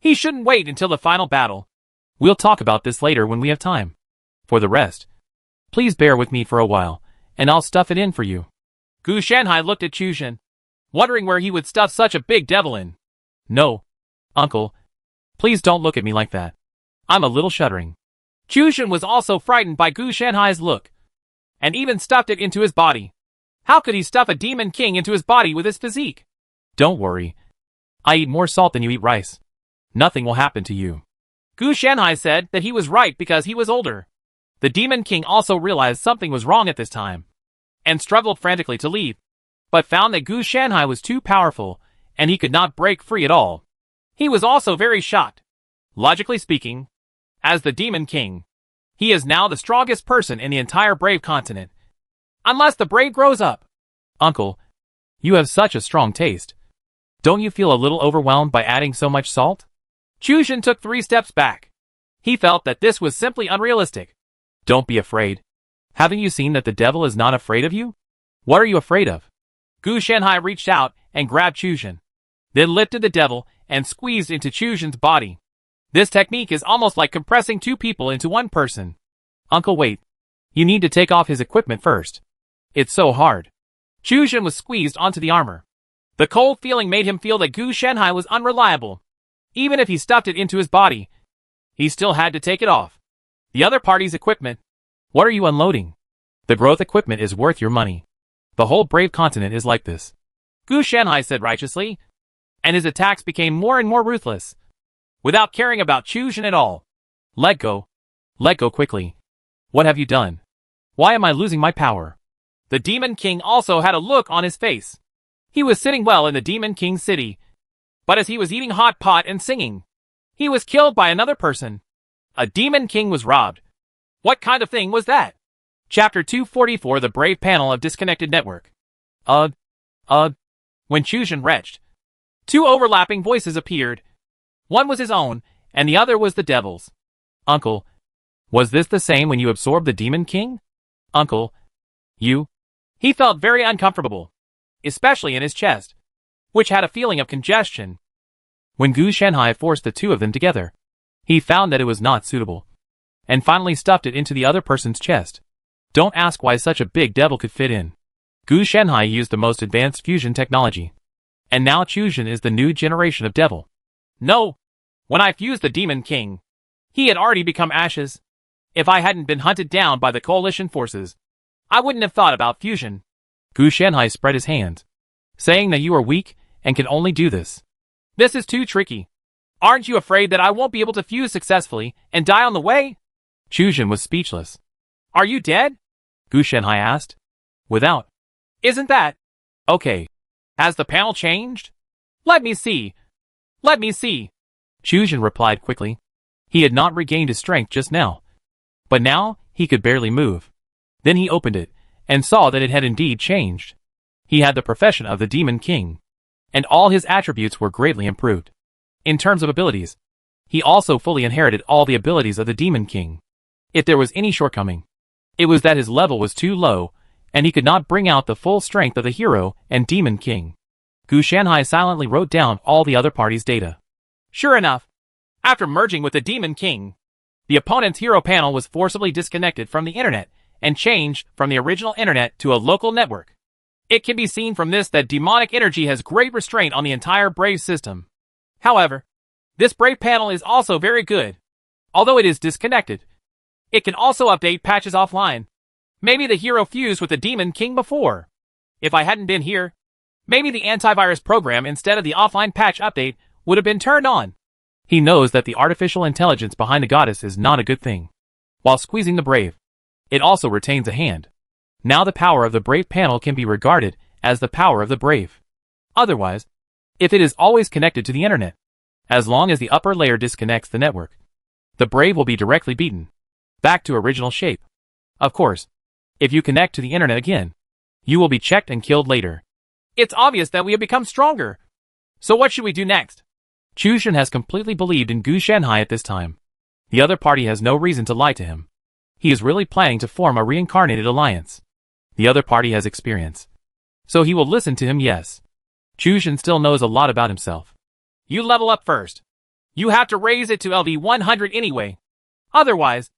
He shouldn't wait until the final battle. We'll talk about this later when we have time. For the rest, please bear with me for a while, and I'll stuff it in for you. Gu Shanhai looked at Chu Jin, wondering where he would stuff such a big devil in. No, uncle. Please don't look at me like that. I'm a little shuddering. Chu Jin was also frightened by Gu Shanhai's look, and even stuffed it into his body. How could he stuff a Demon King into his body with his physique? Don't worry. I eat more salt than you eat rice. Nothing will happen to you. Gu Shanhai said that he was right because he was older. The Demon King also realized something was wrong at this time, and struggled frantically to leave, but found that Gu Shanhai was too powerful, and he could not break free at all. He was also very shocked. Logically speaking, as the Demon King, he is now the strongest person in the entire Brave continent. Unless the Brave grows up. Uncle, you have such a strong taste. Don't you feel a little overwhelmed by adding so much salt? Chu Jin took 3 steps back. He felt that this was simply unrealistic. Don't be afraid. Haven't you seen that the devil is not afraid of you? What are you afraid of? Gu Shanhai reached out and grabbed Chu Jin, then lifted the devil and squeezed into Chu Jin's body. This technique is almost like compressing 2 people into one person. Uncle, wait. You need to take off his equipment first. It's so hard. Chu Jin was squeezed onto the armor. The cold feeling made him feel that Gu Shanhai was unreliable. Even if he stuffed it into his body, he still had to take it off. The other party's equipment. What are you unloading? The growth equipment is worth your money. The whole Brave continent is like this. Gu Shanhai said righteously, and his attacks became more and more ruthless, without caring about Chu Jin at all. Let go. Let go quickly. What have you done? Why am I losing my power? The Demon King also had a look on his face. He was sitting well in the Demon King city, but as he was eating hot pot and singing, he was killed by another person. A Demon King was robbed. What kind of thing was that? Chapter 244, The Brave Panel of Disconnected Network. When Chu Jin retched, 2 overlapping voices appeared. One was his own, and the other was the devil's. Uncle, was this the same when you absorbed the Demon King? Uncle, you? He felt very uncomfortable, especially in his chest, which had a feeling of congestion. When Gu Shanhai forced the 2 of them together, he found that it was not suitable, and finally stuffed it into the other person's chest. Don't ask why such a big devil could fit in. Gu Shanhai used the most advanced fusion technology, and now Chu Jin is the new generation of devil. No, when I fused the Demon King, he had already become ashes. If I hadn't been hunted down by the coalition forces, I wouldn't have thought about fusion. Gu Shanhai spread his hands, saying that you are weak and can only do this. This is too tricky. Aren't you afraid that I won't be able to fuse successfully and die on the way? Chu Jin was speechless. Are you dead? Gu Shanhai asked. Without. Isn't that okay? Has the panel changed? Let me see. Let me see. Chu Jin replied quickly. He had not regained his strength just now, but now he could barely move. Then he opened it and saw that it had indeed changed. He had the profession of the Demon King, and all his attributes were greatly improved. In terms of abilities, he also fully inherited all the abilities of the Demon King. If there was any shortcoming, it was that his level was too low, and he could not bring out the full strength of the hero and Demon King. Gu Shanhai silently wrote down all the other parties' data. Sure enough, after merging with the Demon King, the opponent's hero panel was forcibly disconnected from the internet and changed from the original internet to a local network. It can be seen from this that demonic energy has great restraint on the entire Brave system. However, this Brave panel is also very good. Although it is disconnected, it can also update patches offline. Maybe the hero fused with the Demon King before. If I hadn't been here, maybe the antivirus program instead of the offline patch update would have been turned on. He knows that the artificial intelligence behind the goddess is not a good thing. While squeezing the brave, it also retains a hand. Now the power of the brave panel can be regarded as the power of the brave. Otherwise, if it is always connected to the internet, as long as the upper layer disconnects the network, the brave will be directly beaten back to original shape. Of course, if you connect to the internet again, you will be checked and killed later. It's obvious that we have become stronger. So what should we do next? Chushan has completely believed in Gu Shanhai at this time. The other party has no reason to lie to him. He is really planning to form a reincarnated alliance. The other party has experience, so he will listen to him, yes. Chushan still knows a lot about himself. You level up first. You have to raise it to LV 100 anyway. Otherwise,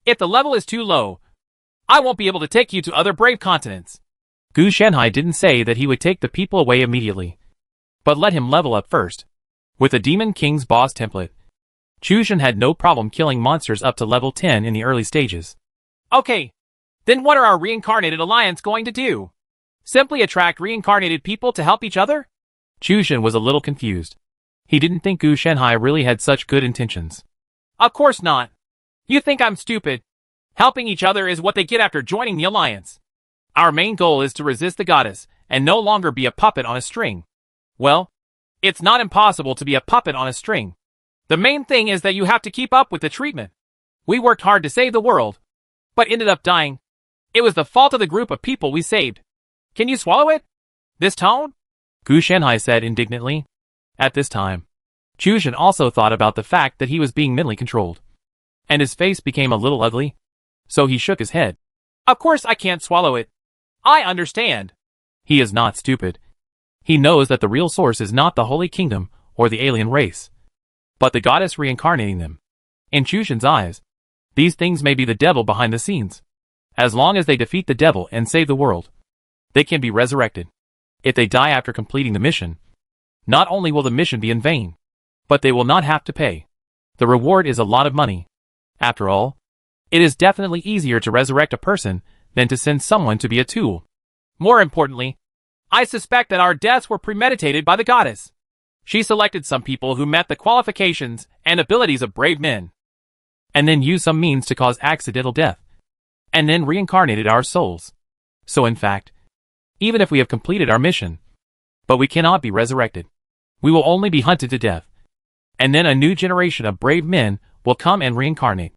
if the level is too low, I won't be able to take you to other brave continents. Gu Shanhai didn't say that he would take the people away immediately, but let him level up first. With the Demon King's boss template, Chushan had no problem killing monsters up to level 10 in the early stages. Okay, then what are our reincarnated alliance going to do? Simply attract reincarnated people to help each other? Chushan was a little confused. He didn't think Gu Shanhai really had such good intentions. Of course not. You think I'm stupid? Helping each other is what they get after joining the alliance. Our main goal is to resist the goddess and no longer be a puppet on a string. Well, it's not impossible to be a puppet on a string. The main thing is that you have to keep up with the treatment. We worked hard to save the world, but ended up dying. It was the fault of the group of people we saved. Can you swallow it? This tone? Gu Shanhai said indignantly. At this time, Chushan also thought about the fact that he was being mentally controlled, and his face became a little ugly, so he shook his head. Of course I can't swallow it. I understand. He is not stupid. He knows that the real source is not the Holy Kingdom or the alien race, but the goddess reincarnating them. In Chushan's eyes, these things may be the devil behind the scenes. As long as they defeat the devil and save the world, they can be resurrected. If they die after completing the mission, not only will the mission be in vain, but they will not have to pay. The reward is a lot of money. After all, it is definitely easier to resurrect a person than to send someone to be a tool. More importantly, I suspect that our deaths were premeditated by the goddess. She selected some people who met the qualifications and abilities of brave men, and then used some means to cause accidental death, and then reincarnated our souls. So in fact, even if we have completed our mission, but we cannot be resurrected, we will only be hunted to death, and then a new generation of brave men will come and reincarnate.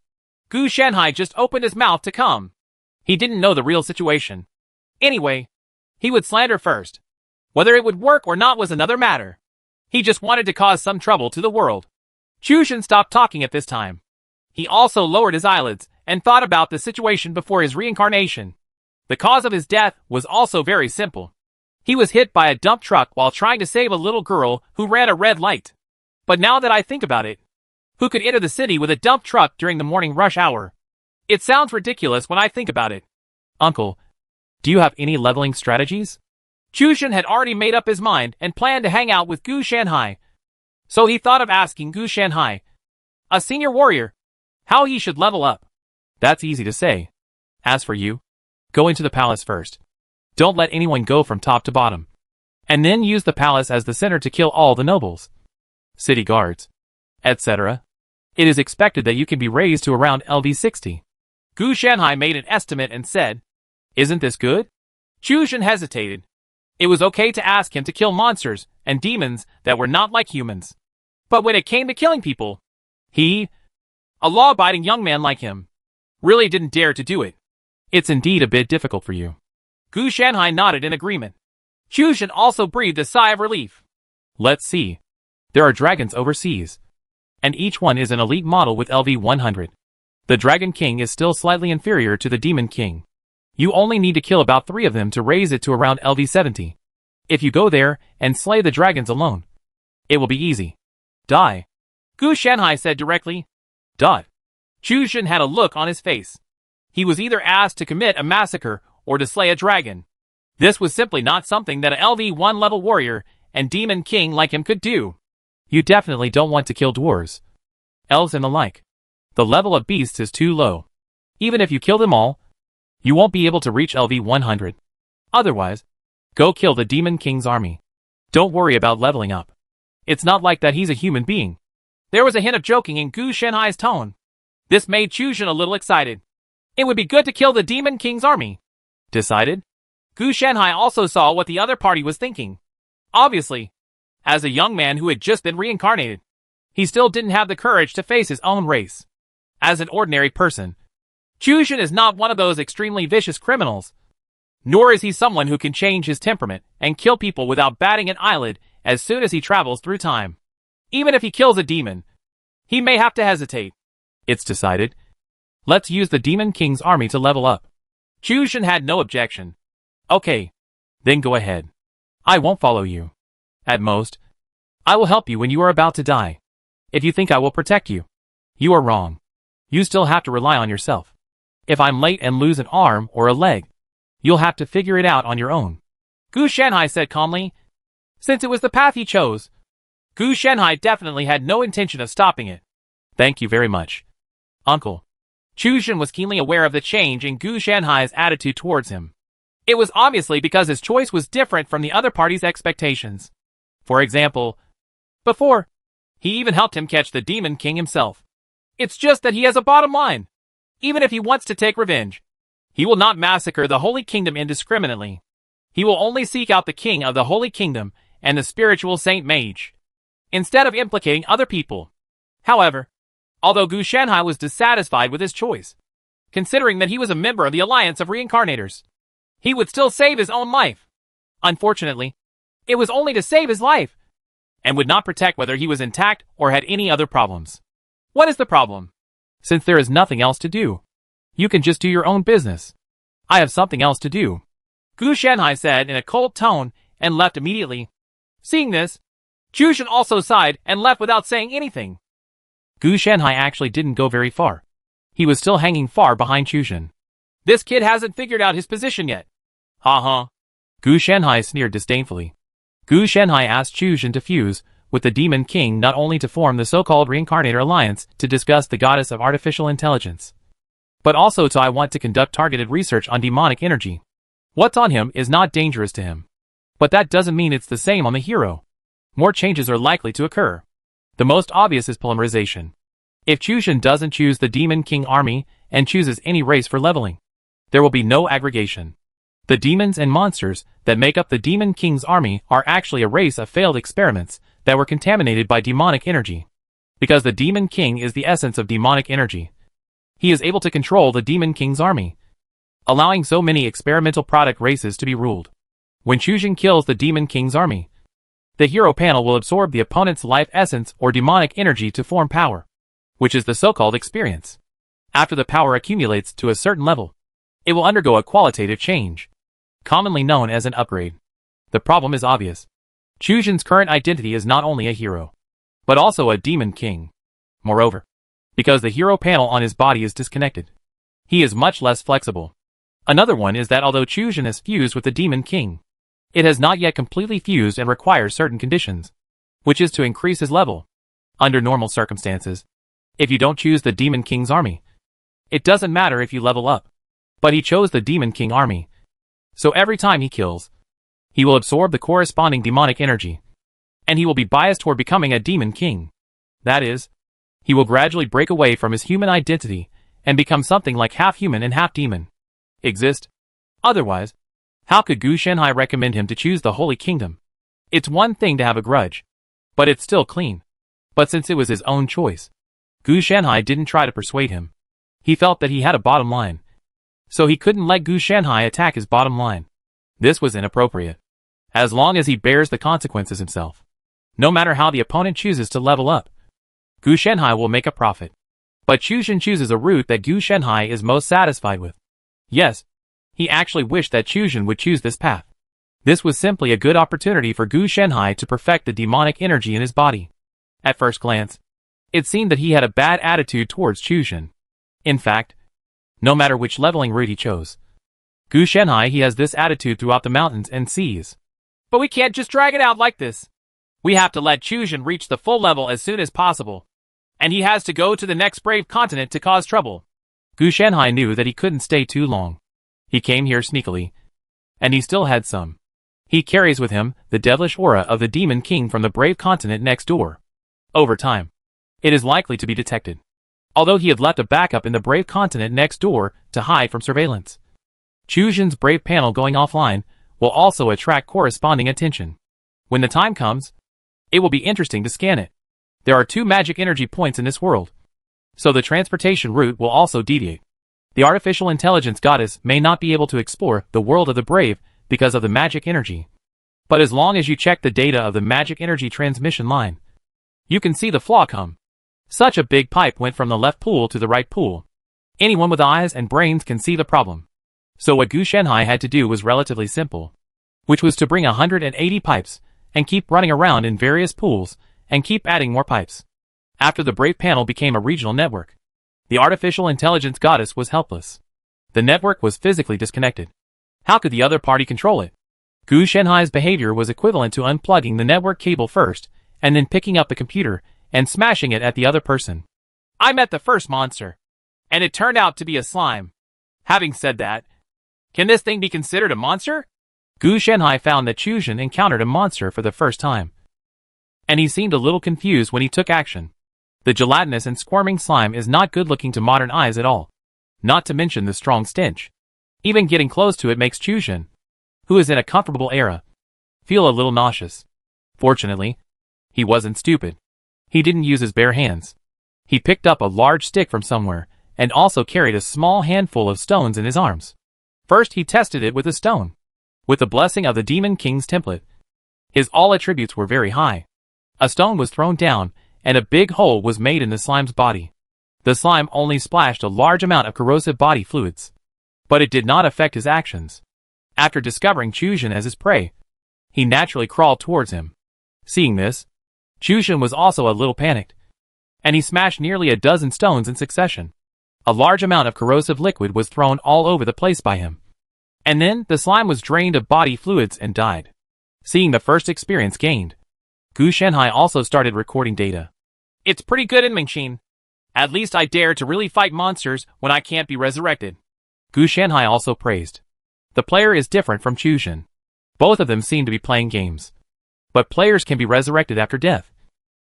Gu Shanhai just opened his mouth to come. He didn't know the real situation. Anyway, he would slander first. Whether it would work or not was another matter. He just wanted to cause some trouble to the world. Chushan stopped talking at this time. He also lowered his eyelids and thought about the situation before his reincarnation. The cause of his death was also very simple. He was hit by a dump truck while trying to save a little girl who ran a red light. But now that I think about it, who could enter the city with a dump truck during the morning rush hour? It sounds ridiculous when I think about it. Uncle, do you have any leveling strategies? Chushan had already made up his mind and planned to hang out with Gu Shanhai. So he thought of asking Gu Shanhai, a senior warrior, how he should level up. That's easy to say. As for you, go into the palace first. Don't let anyone go from top to bottom. And then use the palace as the center to kill all the nobles, city guards, etc. It is expected that you can be raised to around LV 60. Gu Shanhai made an estimate and said, Isn't this good? Chushan hesitated. It was okay to ask him to kill monsters and demons that were not like humans. But when it came to killing people, he, a law-abiding young man like him, really didn't dare to do it. It's indeed a bit difficult for you. Gu Shanhai nodded in agreement. Chushan also breathed a sigh of relief. Let's see. There are dragons overseas, and each one is an elite model with LV 100. The Dragon King is still slightly inferior to the Demon King. You only need to kill about 3 of them to raise it to around LV 70. If you go there and slay the dragons alone, it will be easy. Die. Gu Shanhai said directly. Dot. Chushan had a look on his face. He was either asked to commit a massacre or to slay a dragon. This was simply not something that a LV1 level warrior and Demon King like him could do. You definitely don't want to kill dwarves, elves and the like. The level of beasts is too low. Even if you kill them all, you won't be able to reach LV 100. Otherwise, go kill the Demon King's army. Don't worry about leveling up. It's not like that he's a human being. There was a hint of joking in Gu Shenhai's tone. This made Chuzhen a little excited. It would be good to kill the Demon King's army. Decided? Gu Shenhai also saw what the other party was thinking. Obviously, as a young man who had just been reincarnated, he still didn't have the courage to face his own race. As an ordinary person, Chuzhen is not one of those extremely vicious criminals. Nor is he someone who can change his temperament and kill people without batting an eyelid as soon as he travels through time. Even if he kills a demon, he may have to hesitate. It's decided. Let's use the Demon King's army to level up. Chuzhen had no objection. Okay. Then go ahead. I won't follow you. At most, I will help you when you are about to die. If you think I will protect you, you are wrong. You still have to rely on yourself. If I'm late and lose an arm or a leg, you'll have to figure it out on your own. Gu Shenhai said calmly. Since it was the path he chose, Gu Shenhai definitely had no intention of stopping it. Thank you very much, Uncle. Chuzhen was keenly aware of the change in Gu Shenhai's attitude towards him. It was obviously because his choice was different from the other party's expectations. For example, before, he even helped him catch the Demon King himself. It's just that he has a bottom line. Even if he wants to take revenge, he will not massacre the Holy Kingdom indiscriminately. He will only seek out the King of the Holy Kingdom and the spiritual Saint Mage, instead of implicating other people. However, although Gu Shenhai was dissatisfied with his choice, considering that he was a member of the Alliance of Reincarnators, he would still save his own life. Unfortunately, it was only to save his life, and would not protect whether he was intact or had any other problems. What is the problem? Since there is nothing else to do, you can just do your own business. I have something else to do, Gu Shenhai said in a cold tone and left immediately. Seeing this, Chuzhen also sighed and left without saying anything. Gu Shenhai actually didn't go very far. He was still hanging far behind Chuzhen. This kid hasn't figured out his position yet. Ha. Gu Shenhai sneered disdainfully. Gu Shenhai asked Chuzhen to fuse with the Demon King not only to form the so-called Reincarnator Alliance to discuss the goddess of artificial intelligence, but also to I want to conduct targeted research on demonic energy. What's on him is not dangerous to him. But that doesn't mean it's the same on the hero. More changes are likely to occur. The most obvious is polymerization. If Chuzhen doesn't choose the Demon King army and chooses any race for leveling, there will be no aggregation. The demons and monsters that make up the Demon King's army are actually a race of failed experiments that were contaminated by demonic energy. Because the Demon King is the essence of demonic energy, he is able to control the Demon King's army, allowing so many experimental product races to be ruled. When Chuzhen kills the Demon King's army, the hero panel will absorb the opponent's life essence or demonic energy to form power, which is the so-called experience. After the power accumulates to a certain level, it will undergo a qualitative change, commonly known as an upgrade. The problem is obvious. Chuzhen's current identity is not only a hero, but also a Demon King. Moreover, because the hero panel on his body is disconnected, he is much less flexible. Another one is that although Chuzhen has fused with the Demon King, it has not yet completely fused and requires certain conditions, which is to increase his level. Under normal circumstances, if you don't choose the Demon King's army, it doesn't matter if you level up. But he chose the Demon King army, so every time he kills, he will absorb the corresponding demonic energy, and he will be biased toward becoming a Demon King. That is, he will gradually break away from his human identity and become something like half human and half demon. Otherwise, how could Gu Shenhai recommend him to choose the Holy Kingdom? It's one thing to have a grudge, but it's still clean. But since it was his own choice, Gu Shenhai didn't try to persuade him. He felt that he had a bottom line, so he couldn't let Gu Shenhai attack his bottom line. This was inappropriate. As long as he bears the consequences himself, no matter how the opponent chooses to level up, Gu Shenhai will make a profit. But Chuzhen chooses a route that Gu Shenhai is most satisfied with. Yes, he actually wished that Chuzhen would choose this path. This was simply a good opportunity for Gu Shenhai to perfect the demonic energy in his body. At first glance, it seemed that he had a bad attitude towards Chuzhen. In fact, no matter which leveling route he chose, Gu Shenhai he has this attitude throughout the mountains and seas. But we can't just drag it out like this. We have to let Chuzhen reach the full level as soon as possible. And he has to go to the next brave continent to cause trouble. Gu Shenhai knew that he couldn't stay too long. He came here sneakily, and he still had some. He carries with him the devilish aura of the Demon King from the brave continent next door. Over time, it is likely to be detected. Although he had left a backup in the Brave continent next door to hide from surveillance. Chujin's Brave panel going offline will also attract corresponding attention. When the time comes, it will be interesting to scan it. There are 2 magic energy points in this world, so the transportation route will also deviate. The artificial intelligence goddess may not be able to explore the world of the Brave because of the magic energy. But as long as you check the data of the magic energy transmission line, you can see the flaw come. Such a big pipe went from the left pool to the right pool. Anyone with eyes and brains can see the problem. So what Gu Shenhai had to do was relatively simple, which was to bring 180 pipes and keep running around in various pools and keep adding more pipes. After the Brave panel became a regional network, the artificial intelligence goddess was helpless. The network was physically disconnected. How could the other party control it? Gu Shenhai's behavior was equivalent to unplugging the network cable first, and then picking up the computer and smashing it at the other person. I met the first monster, and it turned out to be a slime. Having said that, can this thing be considered a monster? Gu Shenhai found that Chujin encountered a monster for the first time, and he seemed a little confused when he took action. The gelatinous and squirming slime is not good looking to modern eyes at all, not to mention the strong stench. Even getting close to it makes Chujin, who is in a comfortable era, feel a little nauseous. Fortunately, he wasn't stupid. He didn't use his bare hands. He picked up a large stick from somewhere, and also carried a small handful of stones in his arms. First he tested it with a stone. With the blessing of the Demon King's template, his all attributes were very high. A stone was thrown down, and a big hole was made in the slime's body. The slime only splashed a large amount of corrosive body fluids, but it did not affect his actions. After discovering Chujin as his prey, he naturally crawled towards him. Seeing this, Chujin was also a little panicked, and he smashed nearly a dozen stones in succession. A large amount of corrosive liquid was thrown all over the place by him. And then the slime was drained of body fluids and died. Seeing the first experience gained, Gu Shenhai also started recording data. It's pretty good in Mingxin. At least I dare to really fight monsters when I can't be resurrected. Gu Shenhai also praised. The player is different from Chujin. Both of them seem to be playing games. But players can be resurrected after death,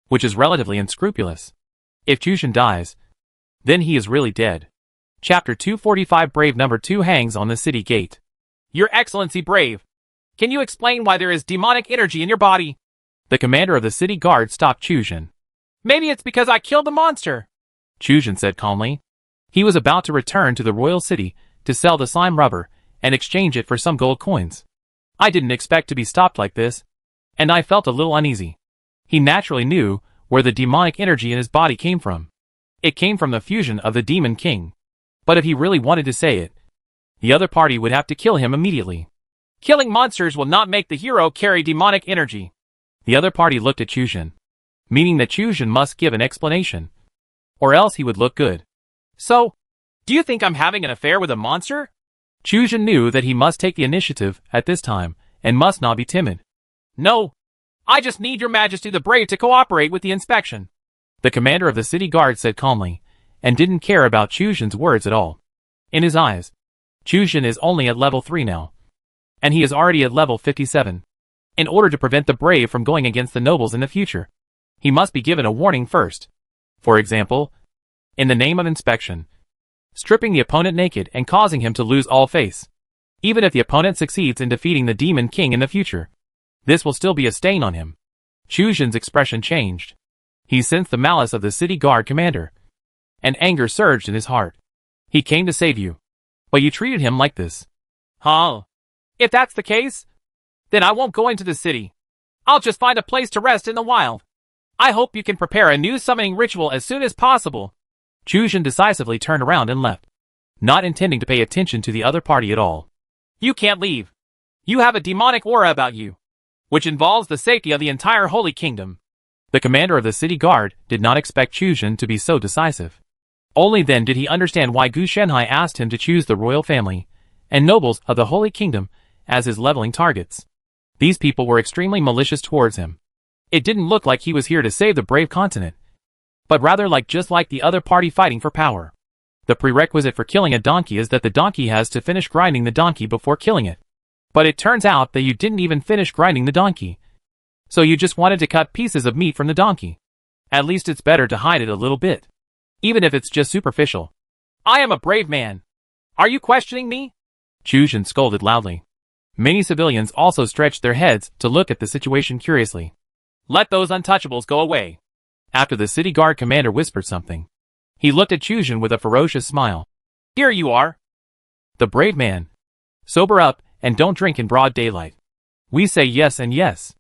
which is relatively unscrupulous. If Chujin dies, then he is really dead. Chapter 245 Brave number 2 hangs on the city gate. Your Excellency Brave, can you explain why there is demonic energy in your body? The commander of the city guard stopped Chujin. Maybe it's because I killed the monster, Chujin said calmly. He was about to return to the royal city to sell the slime rubber and exchange it for some gold coins. I didn't expect to be stopped like this, and I felt a little uneasy. He naturally knew where the demonic energy in his body came from. It came from the fusion of the Demon King. But if he really wanted to say it, the other party would have to kill him immediately. Killing monsters will not make the hero carry demonic energy. The other party looked at Chujin, meaning that Chujin must give an explanation, or else he would look good. So, do you think I'm having an affair with a monster? Chujin knew that he must take the initiative at this time, and must not be timid. No, I just need your Majesty the Brave to cooperate with the inspection. The commander of the city guard said calmly, and didn't care about Chujin's words at all. In his eyes, Chujin is only at level 3 now, and he is already at level 57. In order to prevent the Brave from going against the nobles in the future, he must be given a warning first. For example, in the name of inspection, stripping the opponent naked and causing him to lose all face. Even if the opponent succeeds in defeating the Demon King in the future, this will still be a stain on him. Chujin's expression changed. He sensed the malice of the city guard commander, and anger surged in his heart. He came to save you, but you treated him like this. Huh? If that's the case, then I won't go into the city. I'll just find a place to rest in the wild. I hope you can prepare a new summoning ritual as soon as possible. Chujin decisively turned around and left, not intending to pay attention to the other party at all. You can't leave. You have a demonic aura about you, which involves the safety of the entire Holy Kingdom. The commander of the city guard did not expect Chujin to be so decisive. Only then did he understand why Gu Shenhai asked him to choose the royal family and nobles of the Holy Kingdom as his leveling targets. These people were extremely malicious towards him. It didn't look like he was here to save the Brave continent, but rather just like the other party fighting for power. The prerequisite for killing a donkey is that the donkey has to finish grinding the donkey before killing it. But it turns out that you didn't even finish grinding the donkey. So you just wanted to cut pieces of meat from the donkey. At least it's better to hide it a little bit. Even if it's just superficial. I am a brave man. Are you questioning me? Chu Zhen scolded loudly. Many civilians also stretched their heads to look at the situation curiously. Let those untouchables go away. After the city guard commander whispered something, he looked at Chu Zhen with a ferocious smile. Here you are. The brave man. Sober up and don't drink in broad daylight. We say yes and yes.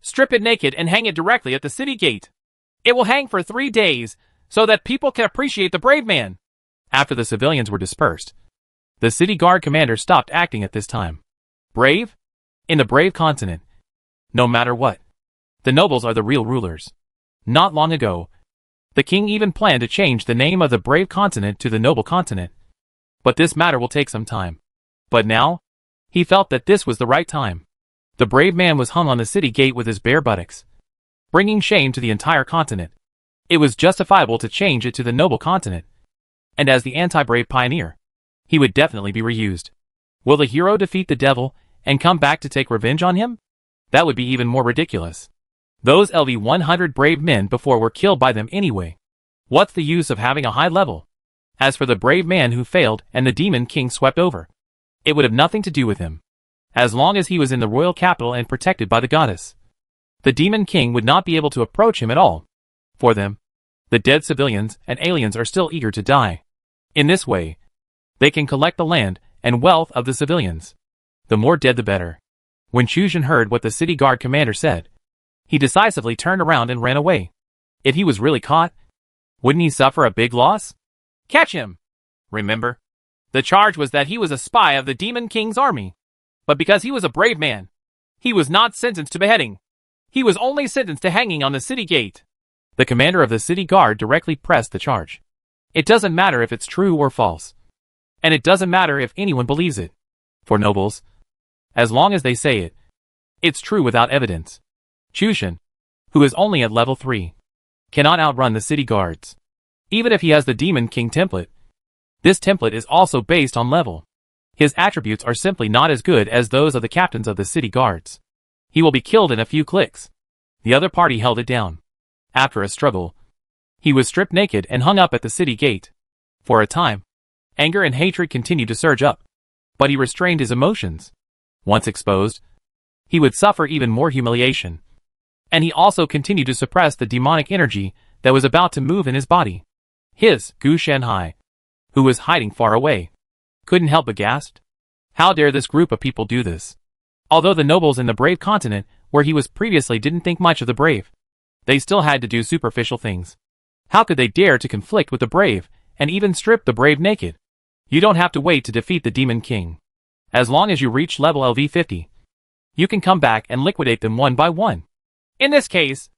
Strip it naked and hang it directly at the city gate. It will hang for 3 days, so that people can appreciate the brave man. After the civilians were dispersed, the city guard commander stopped acting at this time. Brave? In the brave continent. No matter what. The nobles are the real rulers. Not long ago, the king even planned to change the name of the brave continent to the noble continent. But this matter will take some time. But now, he felt that this was the right time. The brave man was hung on the city gate with his bare buttocks, bringing shame to the entire continent. It was justifiable to change it to the noble continent. And as the anti-brave pioneer, he would definitely be reused. Will the hero defeat the devil and come back to take revenge on him? That would be even more ridiculous. Those LV-100 brave men before were killed by them anyway. What's the use of having a high level? As for the brave man who failed and the demon king swept over, it would have nothing to do with him. As long as he was in the royal capital and protected by the goddess, the demon king would not be able to approach him at all. For them, the dead civilians and aliens are still eager to die. In this way, they can collect the land and wealth of the civilians. The more dead the better. When Chu Zhen heard what the city guard commander said, he decisively turned around and ran away. If he was really caught, wouldn't he suffer a big loss? Catch him! Remember? The charge was that he was a spy of the Demon King's army. But because he was a brave man, he was not sentenced to beheading. He was only sentenced to hanging on the city gate. The commander of the city guard directly pressed the charge. It doesn't matter if it's true or false. And it doesn't matter if anyone believes it. For nobles, as long as they say it, it's true without evidence. Chu Zhen, who is only at level 3, cannot outrun the city guards. Even if he has the Demon King template, this template is also based on level. His attributes are simply not as good as those of the captains of the city guards. He will be killed in a few clicks. The other party held it down. After a struggle, he was stripped naked and hung up at the city gate. For a time, anger and hatred continued to surge up, but he restrained his emotions. Once exposed, he would suffer even more humiliation. And he also continued to suppress the demonic energy that was about to move in his body. Gu Shanhai, who was hiding far away, couldn't help but gasp. How dare this group of people do this? Although the nobles in the brave continent, where he was previously, didn't think much of the brave, they still had to do superficial things. How could they dare to conflict with the brave, and even strip the brave naked? You don't have to wait to defeat the Demon King. As long as you reach level LV50, you can come back and liquidate them one by one. In this case,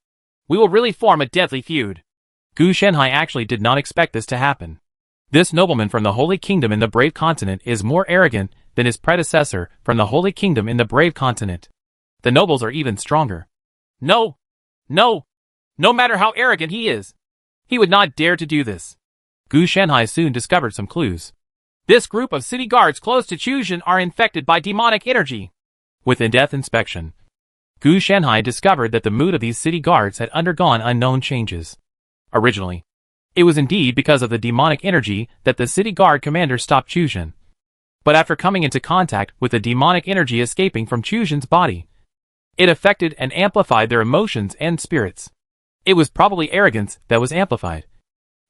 we will really form a deadly feud. Gu Shanhai actually did not expect this to happen. This nobleman from the Holy Kingdom in the Brave Continent is more arrogant than his predecessor from the Holy Kingdom in the Brave Continent. The nobles are even stronger. No matter how arrogant he is, he would not dare to do this. Gu Shanhai soon discovered some clues. This group of city guards close to Chu Zhen are infected by demonic energy. With in-depth inspection, Gu Shanhai discovered that the mood of these city guards had undergone unknown changes. Originally, it was indeed because of the demonic energy that the city guard commander stopped Chu Zhen. But after coming into contact with the demonic energy escaping from Chu Zhen's body, it affected and amplified their emotions and spirits. It was probably arrogance that was amplified,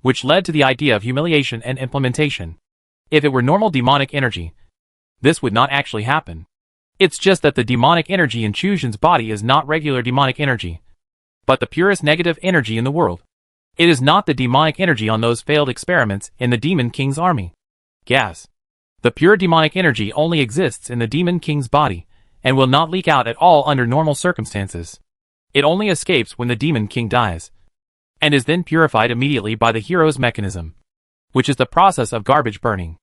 which led to the idea of humiliation and implementation. If it were normal demonic energy, this would not actually happen. It's just that the demonic energy in Chu Zhen's body is not regular demonic energy, but the purest negative energy in the world. It is not the demonic energy on those failed experiments in the Demon King's army. Gas. The pure demonic energy only exists in the Demon King's body, and will not leak out at all under normal circumstances. It only escapes when the Demon King dies, and is then purified immediately by the hero's mechanism, which is the process of garbage burning.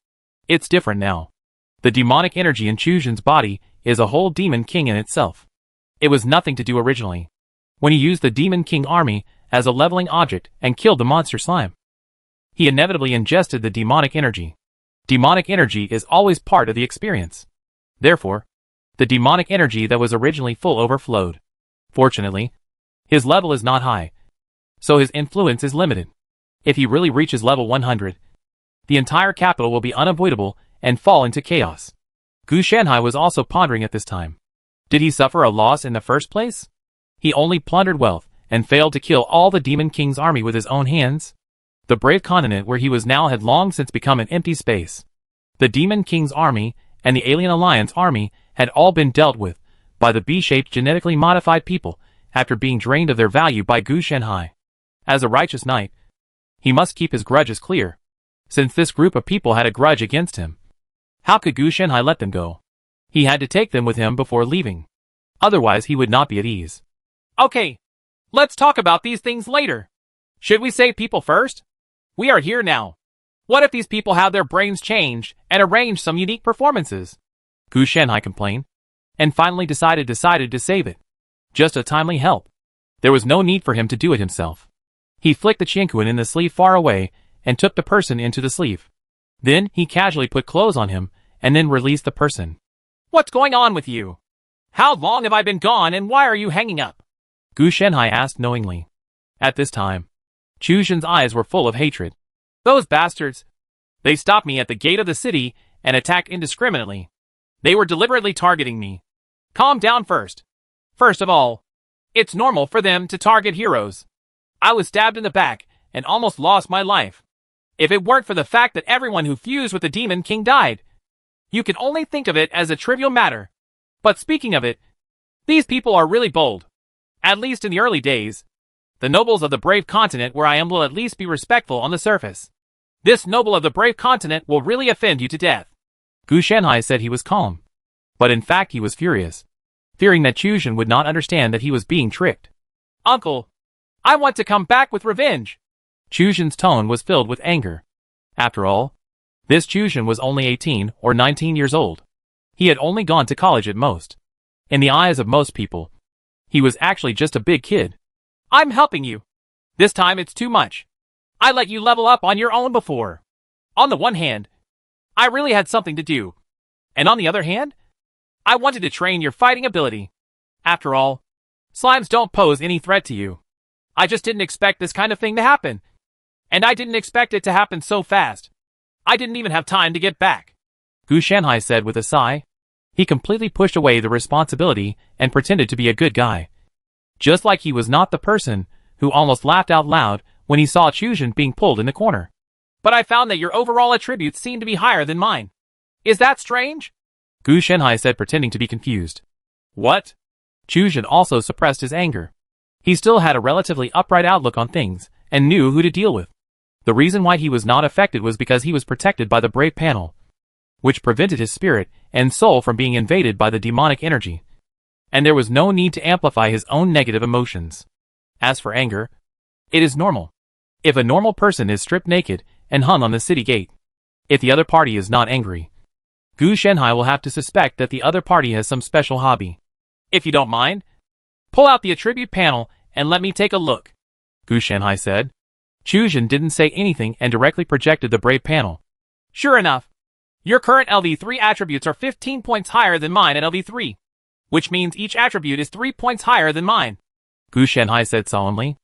It's different now. The demonic energy in Chu Zhen's body is a whole Demon King in itself. It was nothing to do originally, when he used the Demon King army as a leveling object and killed the monster slime. He inevitably ingested the demonic energy. Demonic energy is always part of the experience. Therefore, the demonic energy that was originally full overflowed. Fortunately, his level is not high, so his influence is limited. If he really reaches level 100, the entire capital will be unavoidable and fall into chaos. Gu Shanhai was also pondering at this time. Did he suffer a loss in the first place? He only plundered wealth and failed to kill all the Demon King's army with his own hands. The brave continent where he was now had long since become an empty space. The Demon King's army and the Alien Alliance army had all been dealt with by the B-shaped genetically modified people after being drained of their value by Gu Shanhai. As a righteous knight, he must keep his grudges clear, since this group of people had a grudge against him. How could Gu Shanhai let them go? He had to take them with him before leaving. Otherwise he would not be at ease. Okay, let's talk about these things later. Should we save people first? We are here now. What if these people have their brains changed and arrange some unique performances? Gu Shanhai complained, and finally decided to save it. Just a timely help. There was no need for him to do it himself. He flicked the Qianquan in the sleeve far away and took the person into the sleeve. Then he casually put clothes on him and then released the person. What's going on with you? How long have I been gone and why are you hanging up? Gu Shanhai asked knowingly. At this time, Chu Zhen's eyes were full of hatred. Those bastards. They stopped me at the gate of the city and attacked indiscriminately. They were deliberately targeting me. Calm down first. First of all, it's normal for them to target heroes. I was stabbed in the back and almost lost my life. If it weren't for the fact that everyone who fused with the Demon King died, you can only think of it as a trivial matter. But speaking of it, these people are really bold. At least in the early days. The nobles of the brave continent where I am will at least be respectful on the surface. This noble of the brave continent will really offend you to death. Gu Shanhai said he was calm. But in fact he was furious, fearing that Chu Zhen would not understand that he was being tricked. Uncle, I want to come back with revenge. Chu Zhen's tone was filled with anger. After all, this Chu Zhen was only 18 or 19 years old. He had only gone to college at most. In the eyes of most people, he was actually just a big kid. I'm helping you. This time it's too much. I let you level up on your own before. On the one hand, I really had something to do. And on the other hand, I wanted to train your fighting ability. After all, slimes don't pose any threat to you. I just didn't expect this kind of thing to happen. And I didn't expect it to happen so fast. I didn't even have time to get back. Gu Shanhai said with a sigh. He completely pushed away the responsibility and pretended to be a good guy. Just like he was not the person who almost laughed out loud when he saw Chu Zhen being pulled in the corner. But I found that your overall attributes seem to be higher than mine. Is that strange? Gu Shanhai said, pretending to be confused. What? Chu Zhen also suppressed his anger. He still had a relatively upright outlook on things and knew who to deal with. The reason why he was not affected was because he was protected by the brave panel, which prevented his spirit and soul from being invaded by the demonic energy. And there was no need to amplify his own negative emotions. As for anger, it is normal. If a normal person is stripped naked and hung on the city gate, if the other party is not angry, Gu Shanhai will have to suspect that the other party has some special hobby. If you don't mind, pull out the attribute panel and let me take a look, Gu Shanhai said. Chu Zhen didn't say anything and directly projected the brave panel. Sure enough, your current LV3 attributes are 15 points higher than mine at LV3, which means each attribute is 3 points higher than mine, Gu Shanhai said solemnly.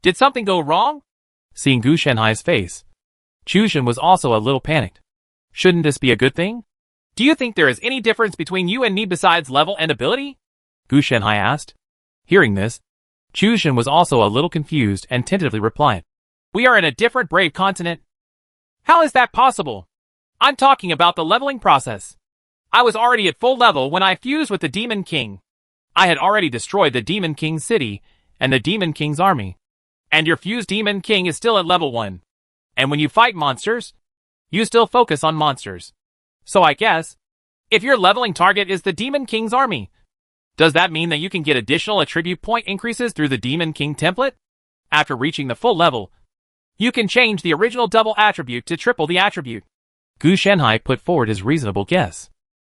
Did something go wrong? Seeing Gu Shanhai's face, Chu Zhen was also a little panicked. Shouldn't this be a good thing? Do you think there is any difference between you and me besides level and ability? Gu Shanhai asked. Hearing this, Chu Zhen was also a little confused and tentatively replied. We are in a different brave continent. How is that possible? I'm talking about the leveling process. I was already at full level when I fused with the Demon King. I had already destroyed the Demon King's city and the Demon King's army. And your fused Demon King is still at level 1. And when you fight monsters, you still focus on monsters. So I guess, if your leveling target is the Demon King's army, does that mean that you can get additional attribute point increases through the Demon King template? After reaching the full level, you can change the original double attribute to triple the attribute. Gu Shanhai put forward his reasonable guess.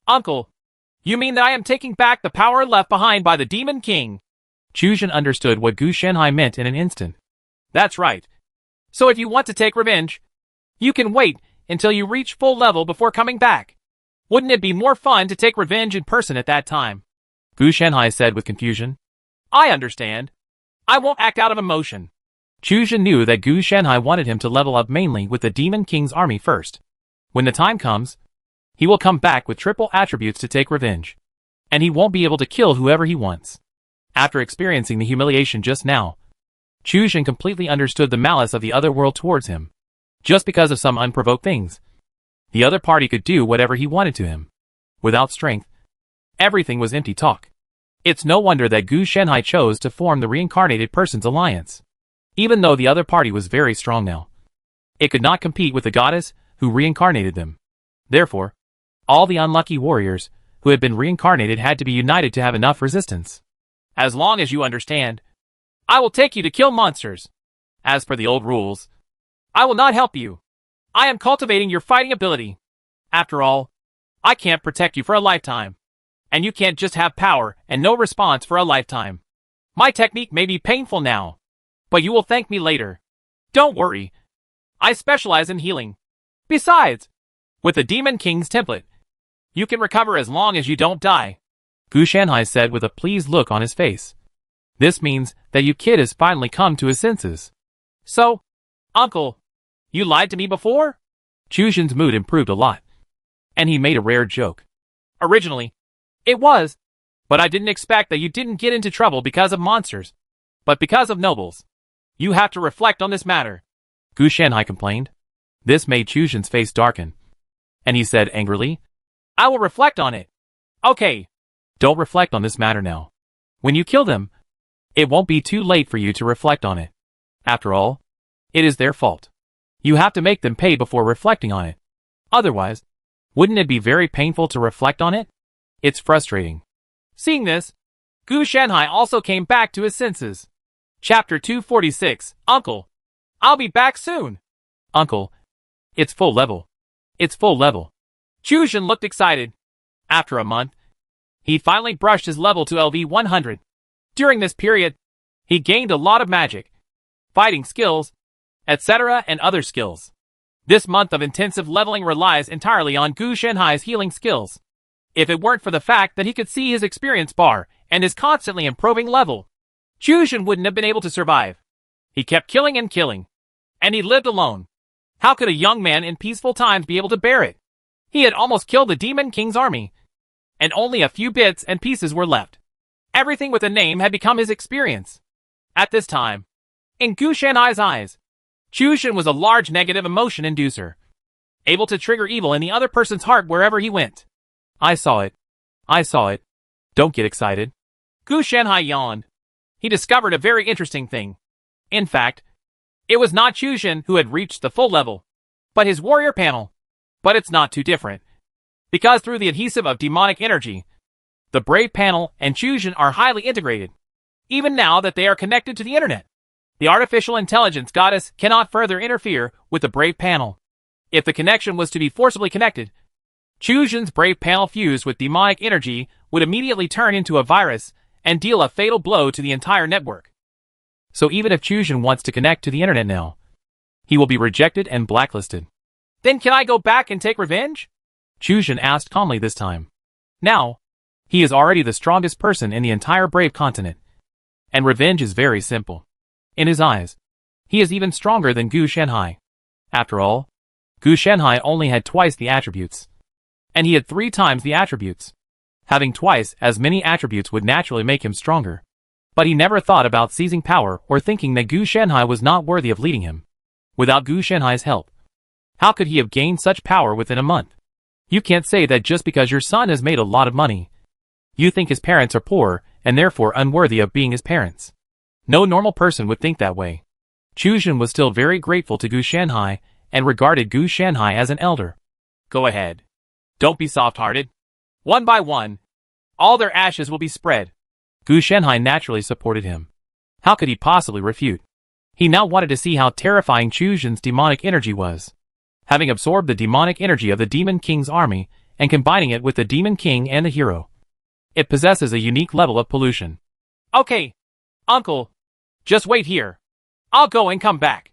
Uncle, you mean that I am taking back the power left behind by the Demon King? Chu Zhen understood what Gu Shanhai meant in an instant. That's right. So if you want to take revenge, you can wait until you reach full level before coming back. Wouldn't it be more fun to take revenge in person at that time? Gu Shanhai said with confusion. I understand. I won't act out of emotion. Chu Jin knew that Gu Shanhai wanted him to level up mainly with the Demon King's army first. When the time comes, he will come back with triple attributes to take revenge. And he won't be able to kill whoever he wants. After experiencing the humiliation just now, Chu Jin completely understood the malice of the other world towards him. Just because of some unprovoked things, the other party could do whatever he wanted to him. Without strength, everything was empty talk. It's no wonder that Gu Shanhai chose to form the reincarnated person's alliance. Even though the other party was very strong now, it could not compete with the goddess who reincarnated them. Therefore, all the unlucky warriors who had been reincarnated had to be united to have enough resistance. As long as you understand, I will take you to kill monsters. As per the old rules, I will not help you. I am cultivating your fighting ability. After all, I can't protect you for a lifetime. And you can't just have power and no response for a lifetime. My technique may be painful now, but you will thank me later. Don't worry. I specialize in healing. Besides, with the Demon King's template, you can recover as long as you don't die. Gu Shanhai said with a pleased look on his face. This means that you kid has finally come to his senses. So, uncle, you lied to me before? Chu Jin's mood improved a lot. And he made a rare joke. Originally, it was, but I didn't expect that you didn't get into trouble because of monsters, but because of nobles. You have to reflect on this matter. Gu Shanhai complained. This made Chu Jin's face darken. And he said angrily, I will reflect on it. Okay. Don't reflect on this matter now. When you kill them, it won't be too late for you to reflect on it. After all, it is their fault. You have to make them pay before reflecting on it. Otherwise, wouldn't it be very painful to reflect on it? It's frustrating. Seeing this, Gu Shanhai also came back to his senses. Chapter 246, Uncle. I'll be back soon. Uncle. It's full level. It's full level. Chu Jin looked excited. After a month, he finally brushed his level to LV 100. During this period, he gained a lot of magic, fighting skills, etc. and other skills. This month of intensive leveling relies entirely on Gu Shanhai's healing skills. If it weren't for the fact that he could see his experience bar and his constantly improving level, Chu Jin wouldn't have been able to survive. He kept killing and killing, and he lived alone. How could a young man in peaceful times be able to bear it? He had almost killed the Demon King's army, and only a few bits and pieces were left. Everything with a name had become his experience. At this time, in Gu Shanhai's eyes, Chu Jin was a large negative emotion inducer, able to trigger evil in the other person's heart wherever he went. I saw it. I saw it. Don't get excited. Gu Shanhai yawned. He discovered a very interesting thing. In fact, it was not Chu Jin who had reached the full level, but his warrior panel. But it's not too different. Because through the adhesive of demonic energy, the Brave panel and Chu Jin are highly integrated. Even now that they are connected to the internet, the artificial intelligence goddess cannot further interfere with the Brave panel. If the connection was to be forcibly connected, Chu Jin's Brave panel fused with demonic energy would immediately turn into a virus and deal a fatal blow to the entire network. So even if Chu Jin wants to connect to the internet now, he will be rejected and blacklisted. Then can I go back and take revenge? Chu Jin asked calmly this time. Now, he is already the strongest person in the entire Brave continent. And revenge is very simple. In his eyes, he is even stronger than Gu Shanhai. After all, Gu Shanhai only had twice the attributes. And he had 3 times the attributes. Having twice as many attributes would naturally make him stronger. But he never thought about seizing power or thinking that Gu Shanhai was not worthy of leading him. Without Gu Shanhai's help, how could he have gained such power within a month? You can't say that just because your son has made a lot of money, you think his parents are poor and therefore unworthy of being his parents. No normal person would think that way. Chu Jin was still very grateful to Gu Shanhai and regarded Gu Shanhai as an elder. Go ahead. Don't be soft-hearted. One by one, all their ashes will be spread. Gu Shanhai naturally supported him. How could he possibly refute? He now wanted to see how terrifying Chu Jin's demonic energy was. Having absorbed the demonic energy of the Demon King's army and combining it with the Demon King and the hero, it possesses a unique level of pollution. Okay, Uncle, just wait here. I'll go and come back.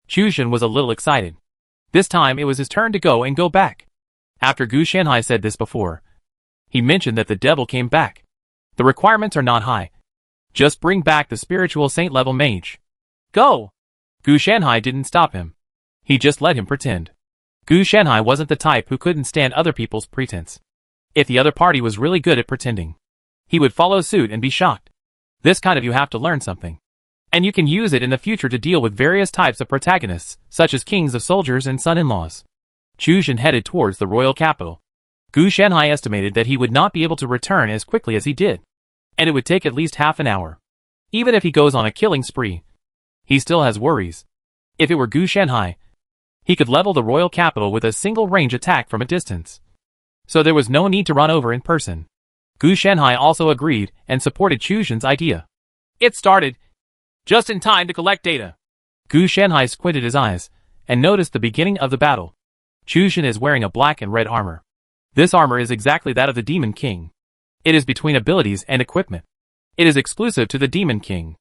Chu Jin was a little excited. This time it was his turn to go and go back. After Gu Shanhai said this before, he mentioned that the devil came back. The requirements are not high. Just bring back the spiritual saint level mage. Go! Gu Shanhai didn't stop him. He just let him pretend. Gu Shanhai wasn't the type who couldn't stand other people's pretense. If the other party was really good at pretending, he would follow suit and be shocked. This kind of you have to learn something. And you can use it in the future to deal with various types of protagonists, such as kings of soldiers and son-in-laws. Chu Jin headed towards the royal capital. Gu Shanhai estimated that he would not be able to return as quickly as he did, and it would take at least half an hour. Even if he goes on a killing spree, he still has worries. If it were Gu Shanhai, he could level the royal capital with a single range attack from a distance. So there was no need to run over in person. Gu Shanhai also agreed and supported Chu Jin's idea. It started just in time to collect data. Gu Shanhai squinted his eyes and noticed the beginning of the battle. Chu Jin is wearing a black and red armor. This armor is exactly that of the Demon King. It is between abilities and equipment. It is exclusive to the Demon King.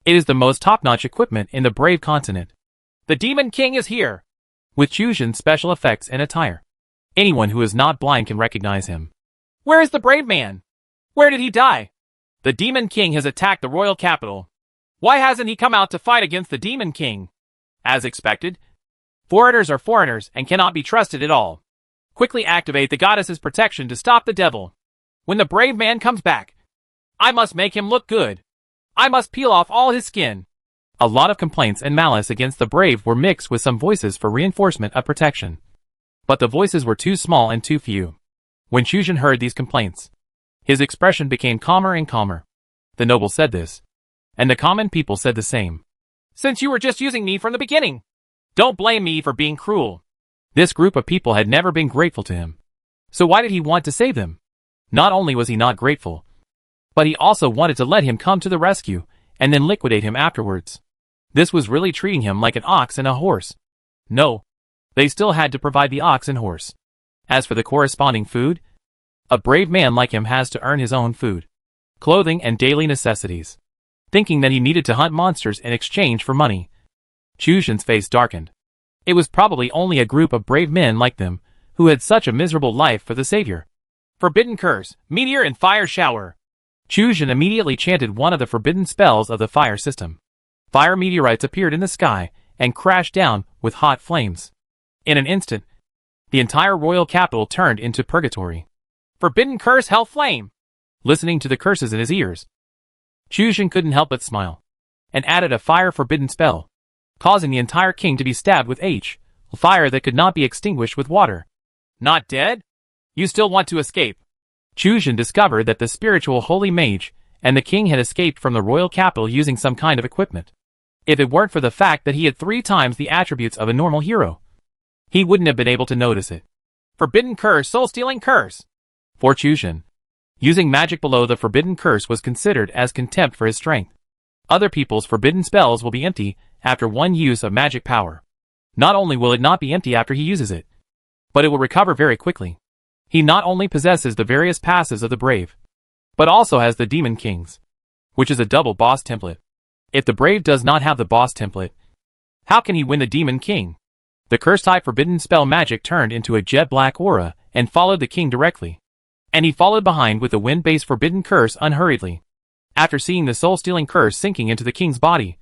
It is the most top-notch equipment in the Brave Continent. The Demon King is here. With Chu Jin's special effects and attire, anyone who is not blind can recognize him. Where is the brave man? Where did he die? The Demon King has attacked the royal capital. Why hasn't he come out to fight against the Demon King? As expected, foreigners are foreigners and cannot be trusted at all. Quickly activate the goddess's protection to stop the devil. When the brave man comes back, I must make him look good. I must peel off all his skin. A lot of complaints and malice against the brave were mixed with some voices for reinforcement of protection. But the voices were too small and too few. When Chu Jin heard these complaints, his expression became calmer and calmer. The noble said this, and the common people said the same. Since you were just using me from the beginning, don't blame me for being cruel. This group of people had never been grateful to him. So why did he want to save them? Not only was he not grateful, but he also wanted to let him come to the rescue and then liquidate him afterwards. This was really treating him like an ox and a horse. No, they still had to provide the ox and horse. As for the corresponding food, a brave man like him has to earn his own food, clothing and daily necessities. Thinking that he needed to hunt monsters in exchange for money, Chu Jin's face darkened. It was probably only a group of brave men like them who had such a miserable life for the savior. Forbidden curse, meteor and fire shower. Chu Jin immediately chanted one of the forbidden spells of the fire system. Fire meteorites appeared in the sky and crashed down with hot flames. In an instant, the entire royal capital turned into purgatory. Forbidden curse, hell flame. Listening to the curses in his ears, Chu Jin couldn't help but smile, and added a fire forbidden spell, causing the entire king to be stabbed with fire that could not be extinguished with water. Not dead? You still want to escape? Chu Jin discovered that the spiritual holy mage and the king had escaped from the royal capital using some kind of equipment. If it weren't for the fact that he had 3 times the attributes of a normal hero, he wouldn't have been able to notice it. Forbidden curse, soul-stealing curse. For Chu Jin, using magic below the forbidden curse was considered as contempt for his strength. Other people's forbidden spells will be empty after one use of magic power. Not only will it not be empty after he uses it, but it will recover very quickly. He not only possesses the various passes of the brave, but also has the Demon King's, which is a double boss template. If the brave does not have the boss template, how can he win the Demon King? The curse-type forbidden spell magic turned into a jet-black aura and followed the king directly. And he followed behind with the wind-based forbidden curse unhurriedly. After seeing the soul-stealing curse sinking into the king's body,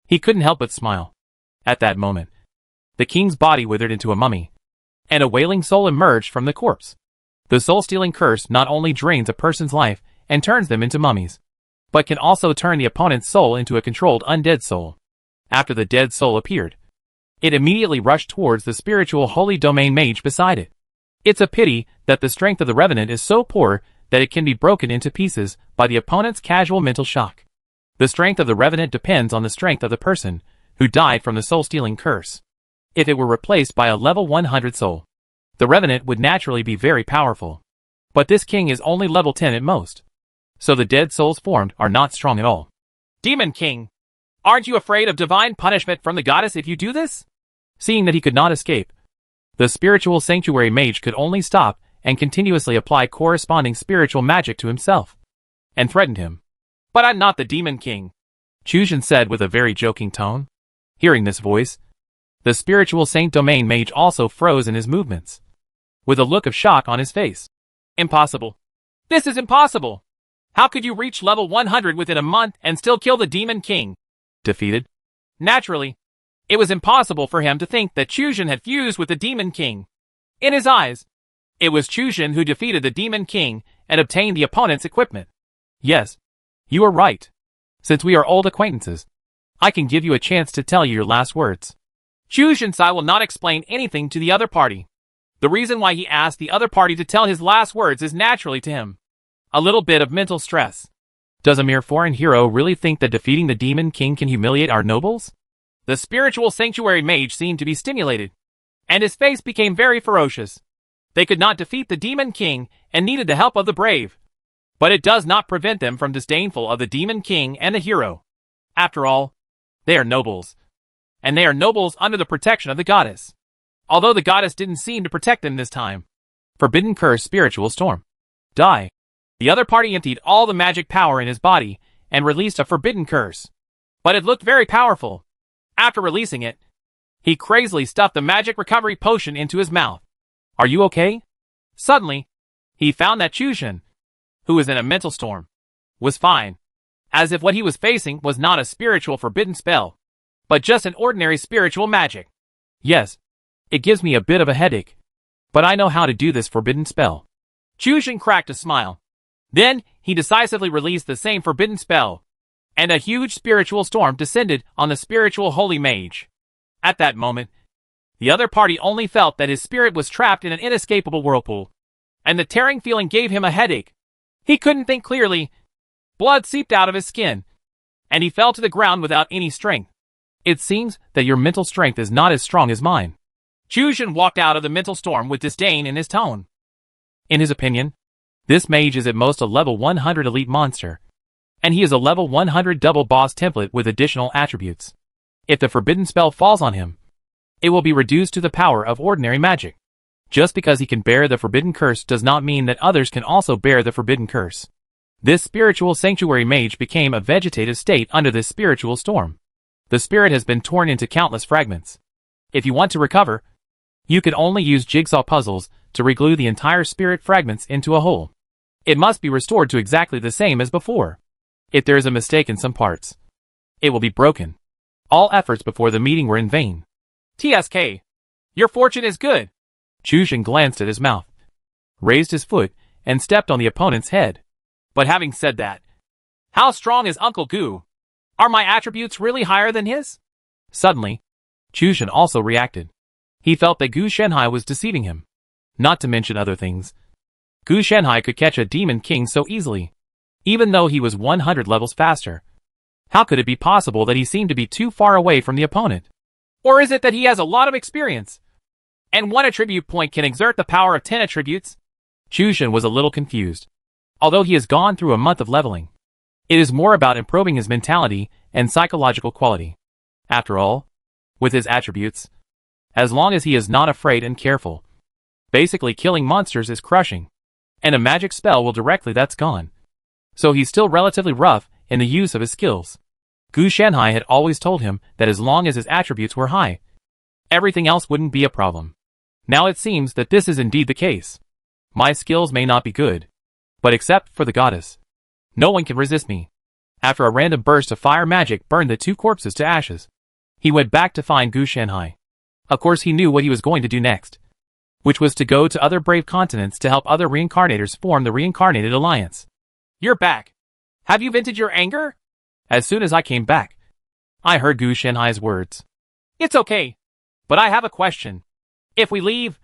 he couldn't help but smile. At that moment, the king's body withered into a mummy, and a wailing soul emerged from the corpse. The soul-stealing curse not only drains a person's life and turns them into mummies, but can also turn the opponent's soul into a controlled undead soul. After the dead soul appeared, it immediately rushed towards the spiritual holy domain mage beside it. It's a pity that the strength of the revenant is so poor that it can be broken into pieces by the opponent's casual mental shock. The strength of the revenant depends on the strength of the person who died from the soul-stealing curse. If it were replaced by a level 100 soul, the revenant would naturally be very powerful. But this king is only level 10 at most, so the dead souls formed are not strong at all. Demon King, aren't you afraid of divine punishment from the goddess if you do this? Seeing that he could not escape, the spiritual sanctuary mage could only stop and continuously apply corresponding spiritual magic to himself, and threatened him. But I'm not the Demon King, Chu Jin said with a very joking tone. Hearing this voice, the spiritual saint domain mage also froze in his movements, with a look of shock on his face. Impossible. This is impossible. How could you reach level 100 within a month and still kill the Demon King? Defeated? Naturally. It was impossible for him to think that Chuzhen had fused with the Demon King. In his eyes, it was Chuzhen who defeated the Demon King and obtained the opponent's equipment. Yes, you are right. Since we are old acquaintances, I can give you a chance to tell you your last words. Chu Shinsai will not explain anything to the other party. The reason why he asked the other party to tell his last words is naturally to him. A little bit of mental stress. Does a mere foreign hero really think that defeating the Demon King can humiliate our nobles? The spiritual sanctuary mage seemed to be stimulated, and his face became very ferocious. They could not defeat the Demon King and needed the help of the brave. But it does not prevent them from disdainful of the Demon King and the hero. After all, they are nobles. And they are nobles under the protection of the goddess. Although the goddess didn't seem to protect them this time. Forbidden Curse Spiritual Storm. Die. The other party emptied all the magic power in his body and released a forbidden curse. But it looked very powerful. After releasing it, he crazily stuffed the magic recovery potion into his mouth. Are you okay? Suddenly, he found that Chuzhen, who was in a mental storm, was fine, as if what he was facing was not a spiritual forbidden spell, but just an ordinary spiritual magic. Yes, it gives me a bit of a headache, but I know how to do this forbidden spell. Chuzhen cracked a smile. Then, he decisively released the same forbidden spell, and a huge spiritual storm descended on the spiritual holy mage. At that moment, the other party only felt that his spirit was trapped in an inescapable whirlpool, and the tearing feeling gave him a headache. He couldn't think clearly. Blood seeped out of his skin, and he fell to the ground without any strength. It seems that your mental strength is not as strong as mine. Chuzhen walked out of the mental storm with disdain in his tone. In his opinion, this mage is at most a level 100 elite monster, and he is a level 100 double boss template with additional attributes. If the forbidden spell falls on him, it will be reduced to the power of ordinary magic. Just because he can bear the forbidden curse does not mean that others can also bear the forbidden curse. This spiritual sanctuary mage became a vegetative state under this spiritual storm. The spirit has been torn into countless fragments. If you want to recover, you can only use jigsaw puzzles to reglue the entire spirit fragments into a whole. It must be restored to exactly the same as before. If there is a mistake in some parts, it will be broken. All efforts before the meeting were in vain. TSK. Your fortune is good. Chuzhen glanced at his mouth, raised his foot, and stepped on the opponent's head. But having said that, how strong is Uncle Gu? Are my attributes really higher than his? Suddenly, Chuzhen also reacted. He felt that Gu Shenhai was deceiving him. Not to mention other things. Gu Shenhai could catch a Demon King so easily, even though he was 100 levels faster. How could it be possible that he seemed to be too far away from the opponent? Or is it that he has a lot of experience, and one attribute point can exert the power of 10 attributes? Chuzhen was a little confused. Although he has gone through a month of leveling, it is more about improving his mentality and psychological quality. After all, with his attributes, as long as he is not afraid and careful, basically killing monsters is crushing, and a magic spell will directly that's gone. So he's still relatively rough in the use of his skills. Gu Shenhai had always told him that as long as his attributes were high, everything else wouldn't be a problem. Now it seems that this is indeed the case. My skills may not be good, but except for the goddess, no one can resist me. After a random burst of fire magic burned the two corpses to ashes, he went back to find Gu Shenhai. Of course he knew what he was going to do next, which was to go to other brave continents to help other reincarnators form the Reincarnated Alliance. You're back. Have you vented your anger? As soon as I came back, I heard Gu Shenhai's words. It's okay, but I have a question. If we leave,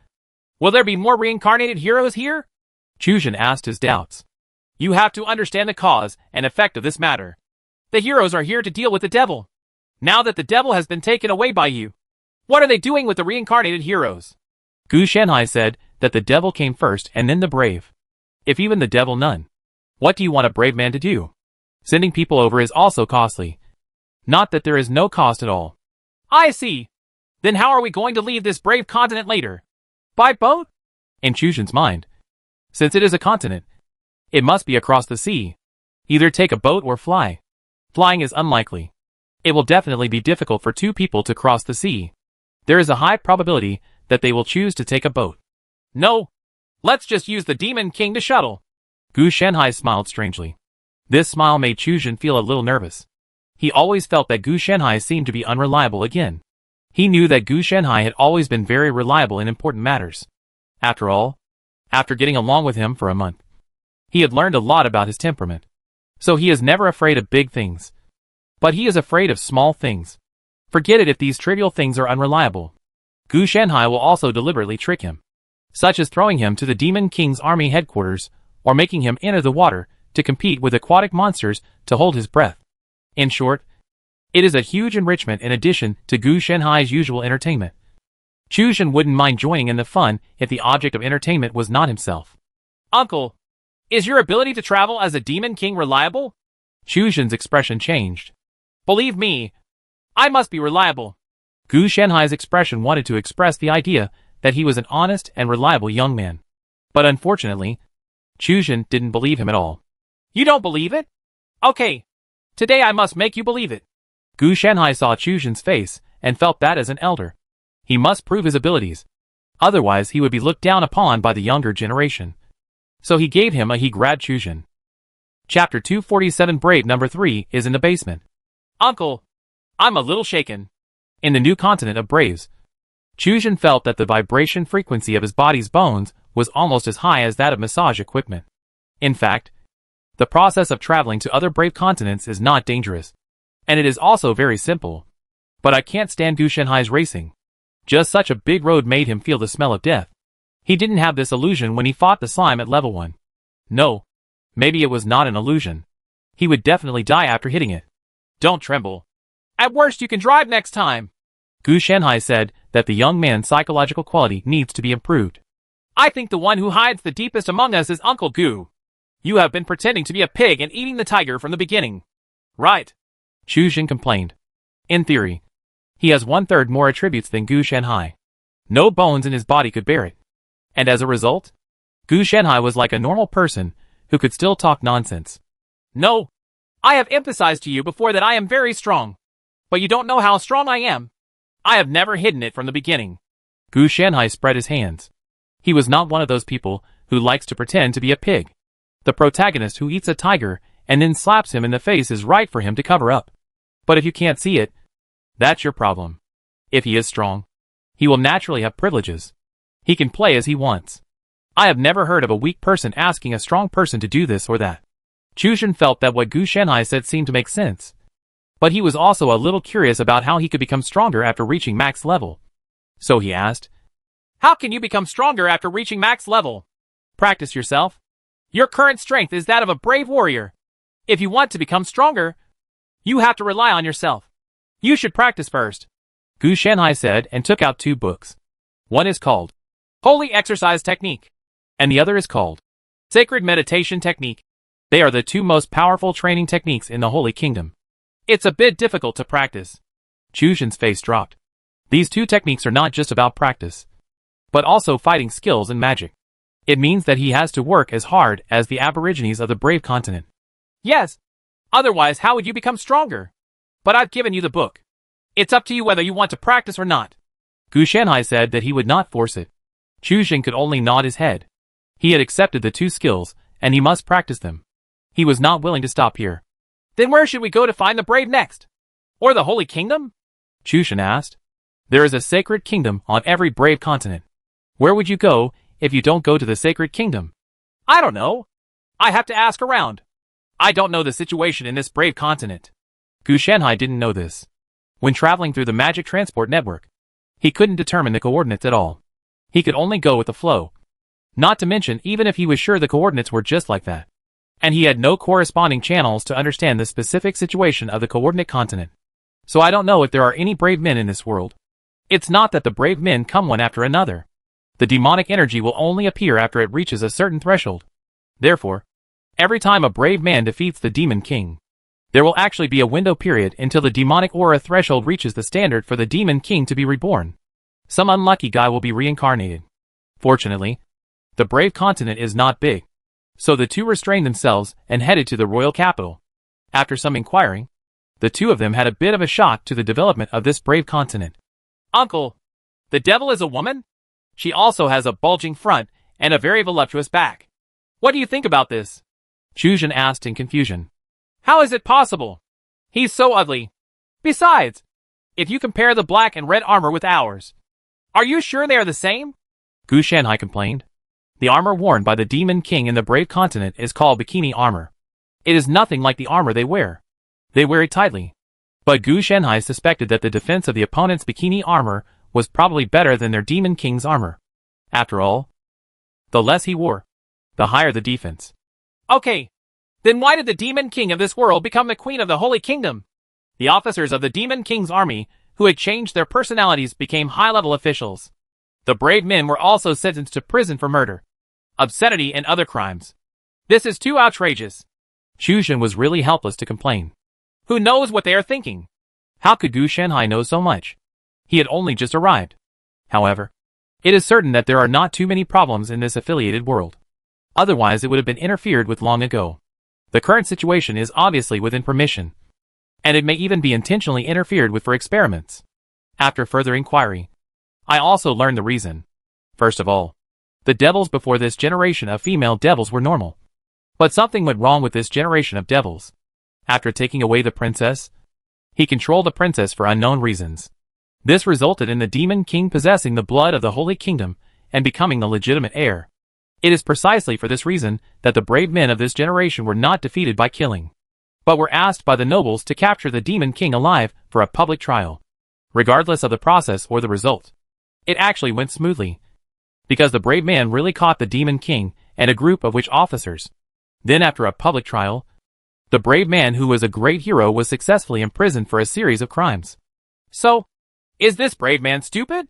will there be more reincarnated heroes here? Chuzhen asked his doubts. You have to understand the cause and effect of this matter. The heroes are here to deal with the devil. Now that the devil has been taken away by you, what are they doing with the reincarnated heroes? Gu Shenhai said that the devil came first and then the brave. If even the devil none, what do you want a brave man to do? Sending people over is also costly. Not that there is no cost at all. I see. Then how are we going to leave this brave continent later? By boat? In Chuzhen's mind, since it is a continent, it must be across the sea. Either take a boat or fly. Flying is unlikely. It will definitely be difficult for two people to cross the sea. There is a high probability that they will choose to take a boat. No. Let's just use the Demon King to shuttle. Gu Shenhai smiled strangely. This smile made Chuzhen feel a little nervous. He always felt that Gu Shenhai seemed to be unreliable again. He knew that Gu Shanhai had always been very reliable in important matters. After all, after getting along with him for a month, he had learned a lot about his temperament. So he is never afraid of big things. But he is afraid of small things. Forget it if these trivial things are unreliable. Gu Shanhai will also deliberately trick him, such as throwing him to the Demon King's army headquarters, or making him enter the water to compete with aquatic monsters to hold his breath. In short, it is a huge enrichment in addition to Gu Shanhai's usual entertainment. Chu Jin wouldn't mind joining in the fun if the object of entertainment was not himself. Uncle, is your ability to travel as a Demon King reliable? Chu Jin's expression changed. Believe me, I must be reliable. Gu Shanhai's expression wanted to express the idea that he was an honest and reliable young man. But unfortunately, Chu Jin didn't believe him at all. You don't believe it? Okay. Today I must make you believe it. Gu Shanhai saw Chu Jin's face and felt that as an elder, he must prove his abilities. Otherwise he would be looked down upon by the younger generation. So he gave him a he grabbed Chu Jin. Chapter 247 Brave number 3 is in the basement. Uncle, I'm a little shaken. In the new continent of Braves, Chu Jin felt that the vibration frequency of his body's bones was almost as high as that of massage equipment. In fact, the process of traveling to other Brave continents is not dangerous. And it is also very simple. But I can't stand Gu Shanhai's racing. Just such a big road made him feel the smell of death. He didn't have this illusion when he fought the slime at level 1. No. Maybe it was not an illusion. He would definitely die after hitting it. Don't tremble. At worst you can drive next time. Gu Shanhai said that the young man's psychological quality needs to be improved. I think the one who hides the deepest among us is Uncle Gu. You have been pretending to be a pig and eating the tiger from the beginning. Right. Chu Jin complained. In theory, he has 1/3 more attributes than Gu Shanhai. No bones in his body could bear it. And as a result, Gu Shanhai was like a normal person who could still talk nonsense. No. I have emphasized to you before that I am very strong. But you don't know how strong I am. I have never hidden it from the beginning. Gu Shanhai spread his hands. He was not one of those people who likes to pretend to be a pig. The protagonist who eats a tiger and then slaps him in the face is right for him to cover up. But if you can't see it, that's your problem. If he is strong, he will naturally have privileges. He can play as he wants. I have never heard of a weak person asking a strong person to do this or that. Chu Jin felt that what Gu Shanhai said seemed to make sense. But he was also a little curious about how he could become stronger after reaching max level. So he asked, how can you become stronger after reaching max level? Practice yourself. Your current strength is that of a brave warrior. If you want to become stronger, you have to rely on yourself. You should practice first. Gu Shanhai said and took out 2 books. One is called Holy Exercise Technique, and the other is called Sacred Meditation Technique. They are the 2 most powerful training techniques in the Holy Kingdom. It's a bit difficult to practice. Chu Jin's face dropped. These 2 techniques are not just about practice, but also fighting skills and magic. It means that he has to work as hard as the aborigines of the Brave continent. Yes. Otherwise, how would you become stronger? But I've given you the book. It's up to you whether you want to practice or not. Gu Shanhai said that he would not force it. Chu Jin could only nod his head. He had accepted the 2 skills, and he must practice them. He was not willing to stop here. Then where should we go to find the brave next? Or the Holy Kingdom? Chu Jin asked. There is a sacred kingdom on every Brave continent. Where would you go if you don't go to the sacred kingdom? I don't know. I have to ask around. I don't know the situation in this Brave continent. Gu Shanhai didn't know this. When traveling through the magic transport network, he couldn't determine the coordinates at all. He could only go with the flow. Not to mention even if he was sure the coordinates were just like that. And he had no corresponding channels to understand the specific situation of the coordinate continent. So I don't know if there are any brave men in this world. It's not that the brave men come one after another. The demonic energy will only appear after it reaches a certain threshold. Therefore, every time a brave man defeats the Demon King, there will actually be a window period until the demonic aura threshold reaches the standard for the Demon King to be reborn. Some unlucky guy will be reincarnated. Fortunately, the Brave continent is not big. So the 2 restrained themselves and headed to the royal capital. After some inquiring, the 2 of them had a bit of a shock to the development of this Brave continent. Uncle, the devil is a woman? She also has a bulging front and a very voluptuous back. What do you think about this? Chu Jin asked in confusion. How is it possible? He's so ugly. Besides, if you compare the black and red armor with ours. Are you sure they are the same? Gu Shanhai complained. The armor worn by the Demon King in the Brave Continent is called bikini armor. It is nothing like the armor they wear. They wear it tightly. But Gu Shanhai suspected that the defense of the opponent's bikini armor was probably better than their Demon King's armor. After all, the less he wore, the higher the defense. Okay. Then why did the Demon King of this world become the Queen of the Holy Kingdom? The officers of the Demon King's army, who had changed their personalities, became high-level officials. The brave men were also sentenced to prison for murder, obscenity, and other crimes. This is too outrageous. Chuzhen was really helpless to complain. Who knows what they are thinking? How could Gu Shanhai know so much? He had only just arrived. However, it is certain that there are not too many problems in this affiliated world. Otherwise it would have been interfered with long ago. The current situation is obviously within permission, and it may even be intentionally interfered with for experiments. After further inquiry, I also learned the reason. First of all, the devils before this generation of female devils were normal. But something went wrong with this generation of devils. After taking away the princess, he controlled the princess for unknown reasons. This resulted in the Demon King possessing the blood of the Holy Kingdom and becoming the legitimate heir. It is precisely for this reason that the brave men of this generation were not defeated by killing, but were asked by the nobles to capture the Demon King alive for a public trial. Regardless of the process or the result, it actually went smoothly, because the brave man really caught the Demon King and a group of witch officers. Then after a public trial, the brave man who was a great hero was successfully imprisoned for a series of crimes. So, is this brave man stupid?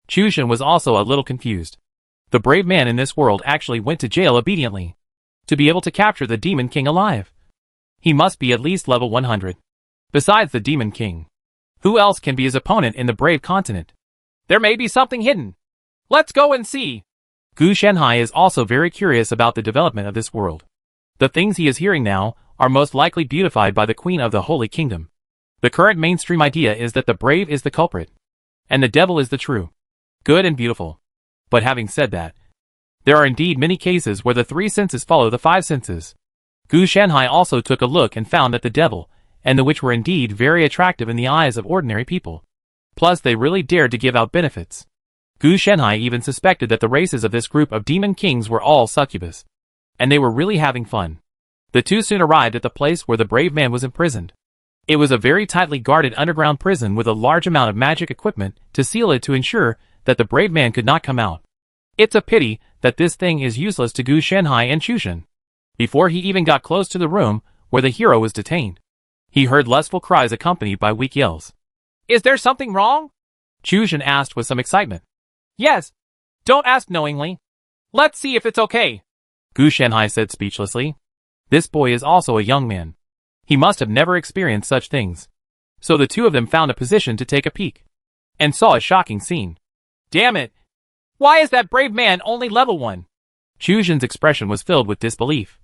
Chuzhen was also a little confused. The brave man in this world actually went to jail obediently, to be able to capture the Demon King alive. He must be at least level 100. Besides the Demon King, who else can be his opponent in the Brave Continent? There may be something hidden. Let's go and see. Gu Shanhai is also very curious about the development of this world. The things he is hearing now are most likely beautified by the Queen of the Holy Kingdom. The current mainstream idea is that the brave is the culprit, and the devil is the true, good and beautiful. But having said that, there are indeed many cases where the three senses follow the five senses. Gu Shanhai also took a look and found that the devil and the witch were indeed very attractive in the eyes of ordinary people. Plus they really dared to give out benefits. Gu Shanhai even suspected that the races of this group of demon kings were all succubus, and they were really having fun. The two soon arrived at the place where the brave man was imprisoned. It was a very tightly guarded underground prison with a large amount of magic equipment to seal it to ensure that the brave man could not come out. It's a pity that this thing is useless to Gu Shanhai and Chuzhen. Before he even got close to the room where the hero was detained, he heard lustful cries accompanied by weak yells. Is there something wrong? Chuzhen asked with some excitement. Yes. Don't ask knowingly. Let's see if it's okay. Gu Shanhai said speechlessly. This boy is also a young man. He must have never experienced such things. So the two of them found a position to take a peek, and saw a shocking scene. Damn it! Why is that brave man only level 1? Chuzhen's expression was filled with disbelief.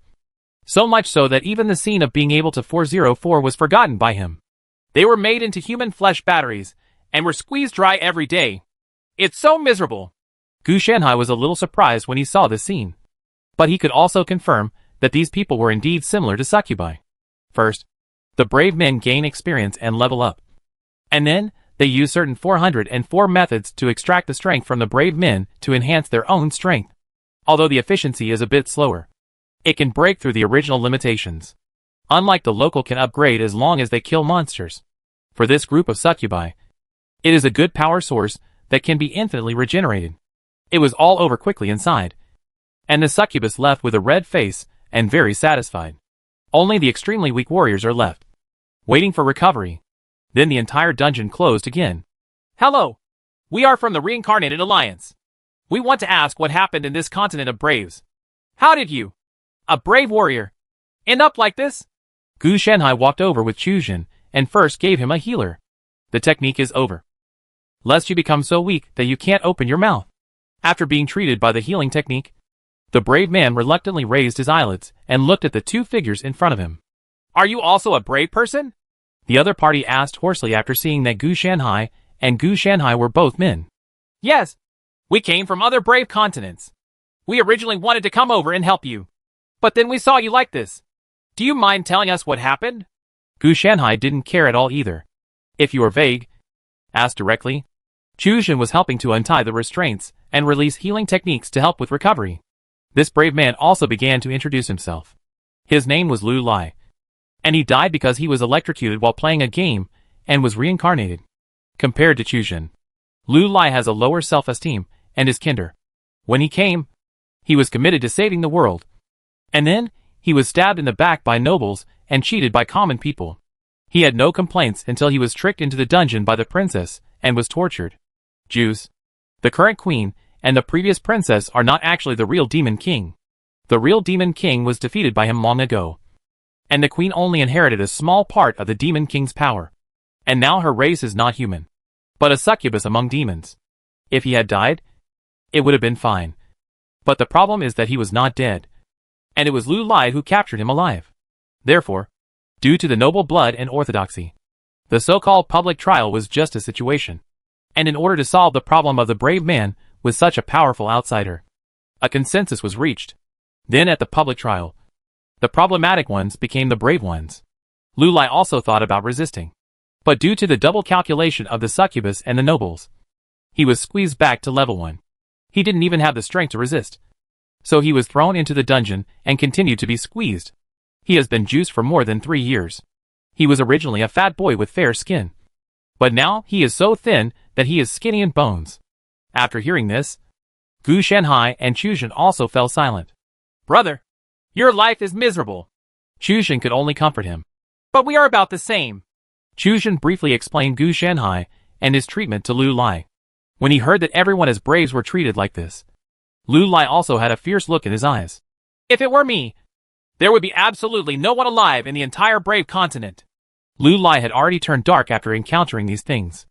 So much so that even the scene of being able to 404 was forgotten by him. They were made into human flesh batteries, and were squeezed dry every day. It's so miserable. Gu Shanhai was a little surprised when he saw this scene. But he could also confirm that these people were indeed similar to succubi. First, the brave men gain experience and level up. And then, they use certain 404 methods to extract the strength from the brave men to enhance their own strength. Although the efficiency is a bit slower, it can break through the original limitations. Unlike the local can upgrade as long as they kill monsters. For this group of succubi, it is a good power source that can be infinitely regenerated. It was all over quickly inside, and the succubus left with a red face and very satisfied. Only the extremely weak warriors are left, waiting for recovery. Then the entire dungeon closed again. Hello. We are from the Reincarnated Alliance. We want to ask what happened in this continent of braves. How did you, a brave warrior, end up like this? Gu Shanhai walked over with Chuzhen and first gave him a healer. The technique is over, lest you become so weak that you can't open your mouth. After being treated by the healing technique, the brave man reluctantly raised his eyelids and looked at the two figures in front of him. Are you also a brave person? The other party asked hoarsely after seeing that Gu Shanhai and Gu Shanhai were both men. Yes. We came from other brave continents. We originally wanted to come over and help you. But then we saw you like this. Do you mind telling us what happened? Gu Shanhai didn't care at all either. If you are vague, asked directly. Chuzhen was helping to untie the restraints and release healing techniques to help with recovery. This brave man also began to introduce himself. His name was Lu Lai, and he died because he was electrocuted while playing a game and was reincarnated. Compared to Chuzhen, Lu Lai has a lower self-esteem and is kinder. When he came, he was committed to saving the world. And then, he was stabbed in the back by nobles and cheated by common people. He had no complaints until he was tricked into the dungeon by the princess and was tortured. Jews, the current queen, and the previous princess are not actually the real Demon King. The real Demon King was defeated by him long ago. And the queen only inherited a small part of the Demon King's power. And now her race is not human, but a succubus among demons. If he had died, it would have been fine. But the problem is that he was not dead. And it was Lu Lai who captured him alive. Therefore, due to the noble blood and orthodoxy, the so-called public trial was just a situation. And in order to solve the problem of the brave man with such a powerful outsider, a consensus was reached. Then at the public trial, the problematic ones became the brave ones. Lu Lai also thought about resisting. But due to the double calculation of the succubus and the nobles, he was squeezed back to level 1. He didn't even have the strength to resist. So he was thrown into the dungeon and continued to be squeezed. He has been juiced for more than 3 years. He was originally a fat boy with fair skin. But now he is so thin that he is skinny in bones. After hearing this, Gu Shanhai and Chuzhen also fell silent. Brother, your life is miserable. Chuzhen could only comfort him. But we are about the same. Chuzhen briefly explained Gu Shanhai and his treatment to Lu Lai. When he heard that everyone as braves were treated like this, Lu Lai also had a fierce look in his eyes. If it were me, there would be absolutely no one alive in the entire brave continent. Lu Lai had already turned dark after encountering these things.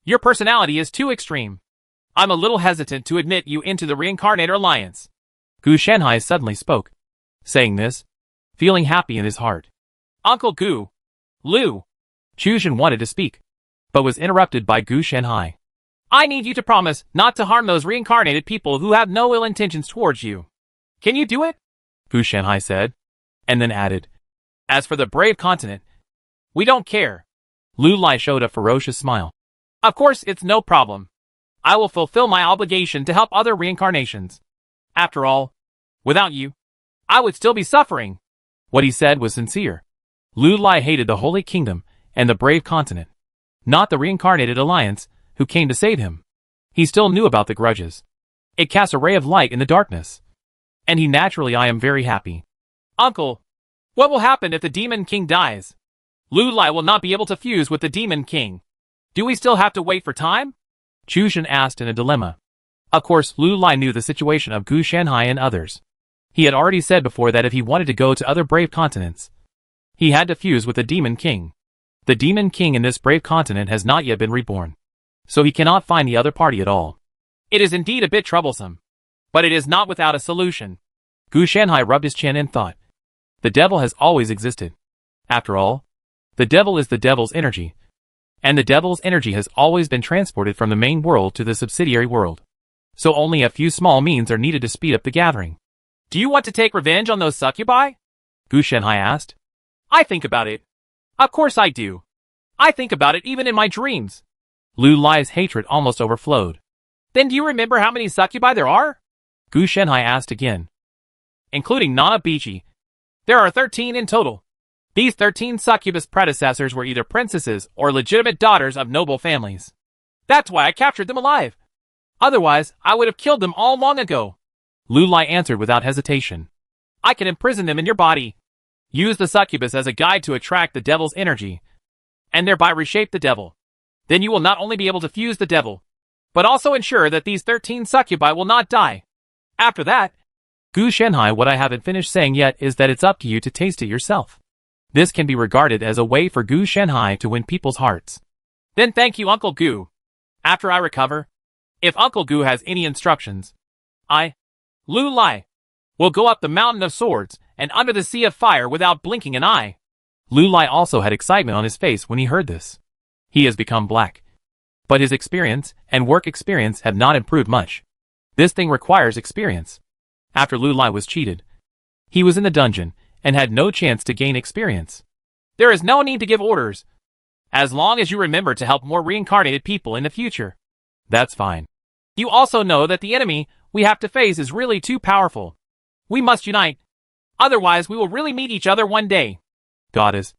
Your personality is too extreme. I'm a little hesitant to admit you into the Reincarnator Alliance. Gu Shanhai suddenly spoke, saying this, feeling happy in his heart. Uncle Gu. Lu. Chuzhen wanted to speak, but was interrupted by Gu Shanhai. I need you to promise not to harm those reincarnated people who have no ill intentions towards you. Can you do it? Gu Shanhai said, and then added, As for the brave continent, we don't care. Lu Lai showed a ferocious smile. Of course, it's no problem. I will fulfill my obligation to help other reincarnations. After all, without you, I would still be suffering. What he said was sincere. Lu Lai hated the Holy Kingdom and the brave continent, not the Reincarnated Alliance who came to save him. He still knew about the grudges. It casts a ray of light in the darkness. And he naturally I am very happy. Uncle, what will happen if the Demon King dies? Lu Lai will not be able to fuse with the Demon King. Do we still have to wait for time? Chuzhen asked in a dilemma. Of course, Lu Lai knew the situation of Gu Shanhai and others. He had already said before that if he wanted to go to other brave continents, he had to fuse with the Demon King. The Demon King in this brave continent has not yet been reborn, so he cannot find the other party at all. It is indeed a bit troublesome, but it is not without a solution. Gu Shanhai rubbed his chin and thought. The devil has always existed. After all, the devil is the devil's energy, and the devil's energy has always been transported from the main world to the subsidiary world. So only a few small means are needed to speed up the gathering. Do you want to take revenge on those succubi? Gu Shanhai asked. I think about it. Of course I do. I think about it even in my dreams. Lu Lai's hatred almost overflowed. Then do you remember how many succubi there are? Gu Shanhai asked again. Including Nana Bichi. There are 13 in total. These 13 succubus predecessors were either princesses or legitimate daughters of noble families. That's why I captured them alive. Otherwise, I would have killed them all long ago. Lu Lai answered without hesitation. I can imprison them in your body. Use the succubus as a guide to attract the devil's energy, and thereby reshape the devil. Then you will not only be able to fuse the devil, but also ensure that these 13 succubi will not die. After that, Gu Shanhai, what I haven't finished saying yet is that it's up to you to taste it yourself. This can be regarded as a way for Gu Shanhai to win people's hearts. Then thank you, Uncle Gu. After I recover, if Uncle Gu has any instructions, I, Lu Lai, will go up the mountain of swords and under the sea of fire without blinking an eye. Lu Lai also had excitement on his face when he heard this. He has become black. But his experience and work experience have not improved much. This thing requires experience. After Lu Lai was cheated, he was in the dungeon and had no chance to gain experience. There is no need to give orders. As long as you remember to help more reincarnated people in the future. That's fine. You also know that the enemy we have to face is really too powerful. We must unite. Otherwise, we will really meet each other one day. Goddess.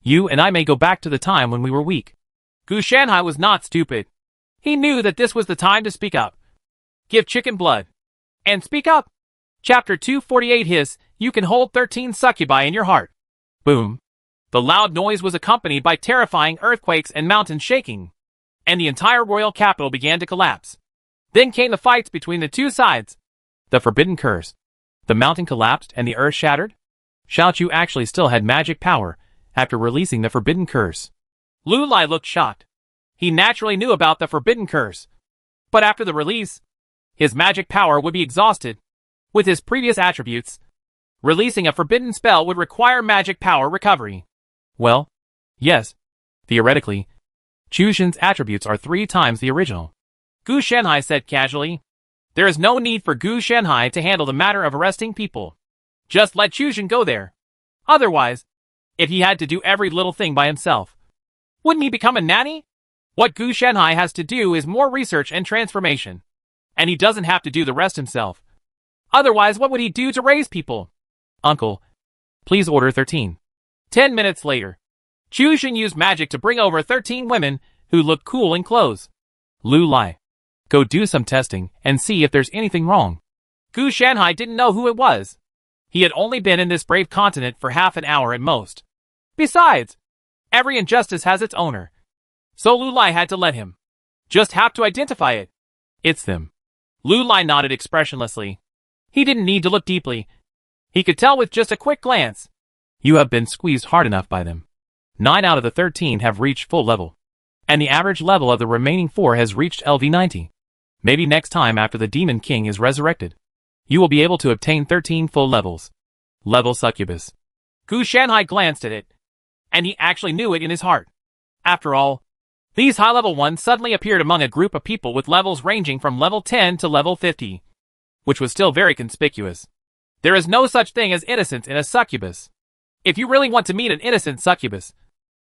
You and I may go back to the time when we were weak. Gu Shanhai was not stupid. He knew that this was the time to speak up. Give chicken blood. And speak up. Chapter 248 Hiss, you can hold 13 succubi in your heart. Boom. The loud noise was accompanied by terrifying earthquakes and mountains shaking. And the entire royal capital began to collapse. Then came the fights between the two sides. The forbidden curse. The mountain collapsed and the earth shattered? Xiao Chu actually still had magic power after releasing the forbidden curse. Lu Lai looked shocked. He naturally knew about the forbidden curse. But after the release, his magic power would be exhausted. With his previous attributes, releasing a forbidden spell would require magic power recovery. Well, yes. Theoretically, Chu Xun's attributes are 3 times the original. Gu Shanhai said casually. There is no need for Gu Shanhai to handle the matter of arresting people. Just let Chu Xun go there. Otherwise, if he had to do every little thing by himself, wouldn't he become a nanny? What Gu Shanhai has to do is more research and transformation. And he doesn't have to do the rest himself. Otherwise, what would he do to raise people? Uncle, please order 13. 10 minutes later, Chu Xun used magic to bring over 13 women who looked cool in clothes. Lu Lai, go do some testing and see if there's anything wrong. Gu Shanhai didn't know who it was. He had only been in this brave continent for half an hour at most. Besides, every injustice has its owner. So Lu Lai had to let him just have to identify it. It's them. Lu Lai nodded expressionlessly. He didn't need to look deeply. He could tell with just a quick glance. You have been squeezed hard enough by them. 9 out of the 13 have reached full level. And the average level of the remaining 4 has reached LV90. Maybe next time after the Demon King is resurrected, you will be able to obtain 13 full levels. Level Succubus. Gu Shanhai glanced at it. And he actually knew it in his heart. After all, these high-level ones suddenly appeared among a group of people with levels ranging from level 10 to level 50. Which was still very conspicuous. There is no such thing as innocence in a succubus. If you really want to meet an innocent succubus,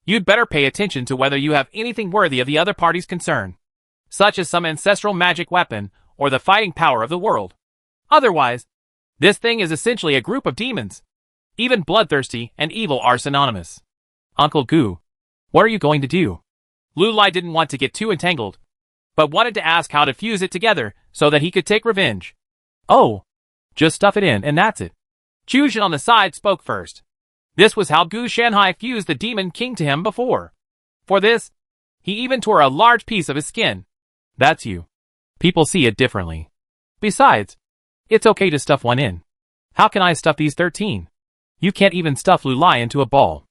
you'd better pay attention to whether you have anything worthy of the other party's concern, such as some ancestral magic weapon or the fighting power of the world. Otherwise, this thing is essentially a group of demons. Even bloodthirsty and evil are synonymous. Uncle Gu, what are you going to do? Lu Lai didn't want to get too entangled, but wanted to ask how to fuse it together so that he could take revenge. Oh, just stuff it in and that's it. Chu Xun on the side spoke first. This was how Gu Shanhai fused the Demon King to him before. For this, he even tore a large piece of his skin. That's you. People see it differently. Besides, it's okay to stuff one in. How can I stuff these 13? You can't even stuff Lu Lai into a ball.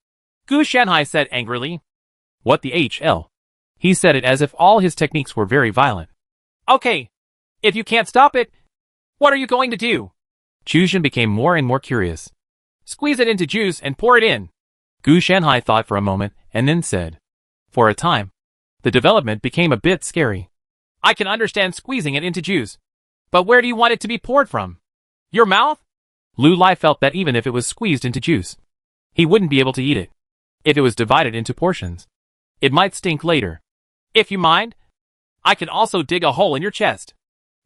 Gu Shanhai said angrily. What the HL? He said it as if all his techniques were very violent. Okay. If you can't stop it, what are you going to do? Chu Xun became more and more curious. Squeeze it into juice and pour it in. Gu Shanhai thought for a moment and then said. For a time, the development became a bit scary. I can understand squeezing it into juice. But where do you want it to be poured from? Your mouth? Lu Lai felt that even if it was squeezed into juice, he wouldn't be able to eat it. If it was divided into portions, it might stink later. If you mind, I can also dig a hole in your chest.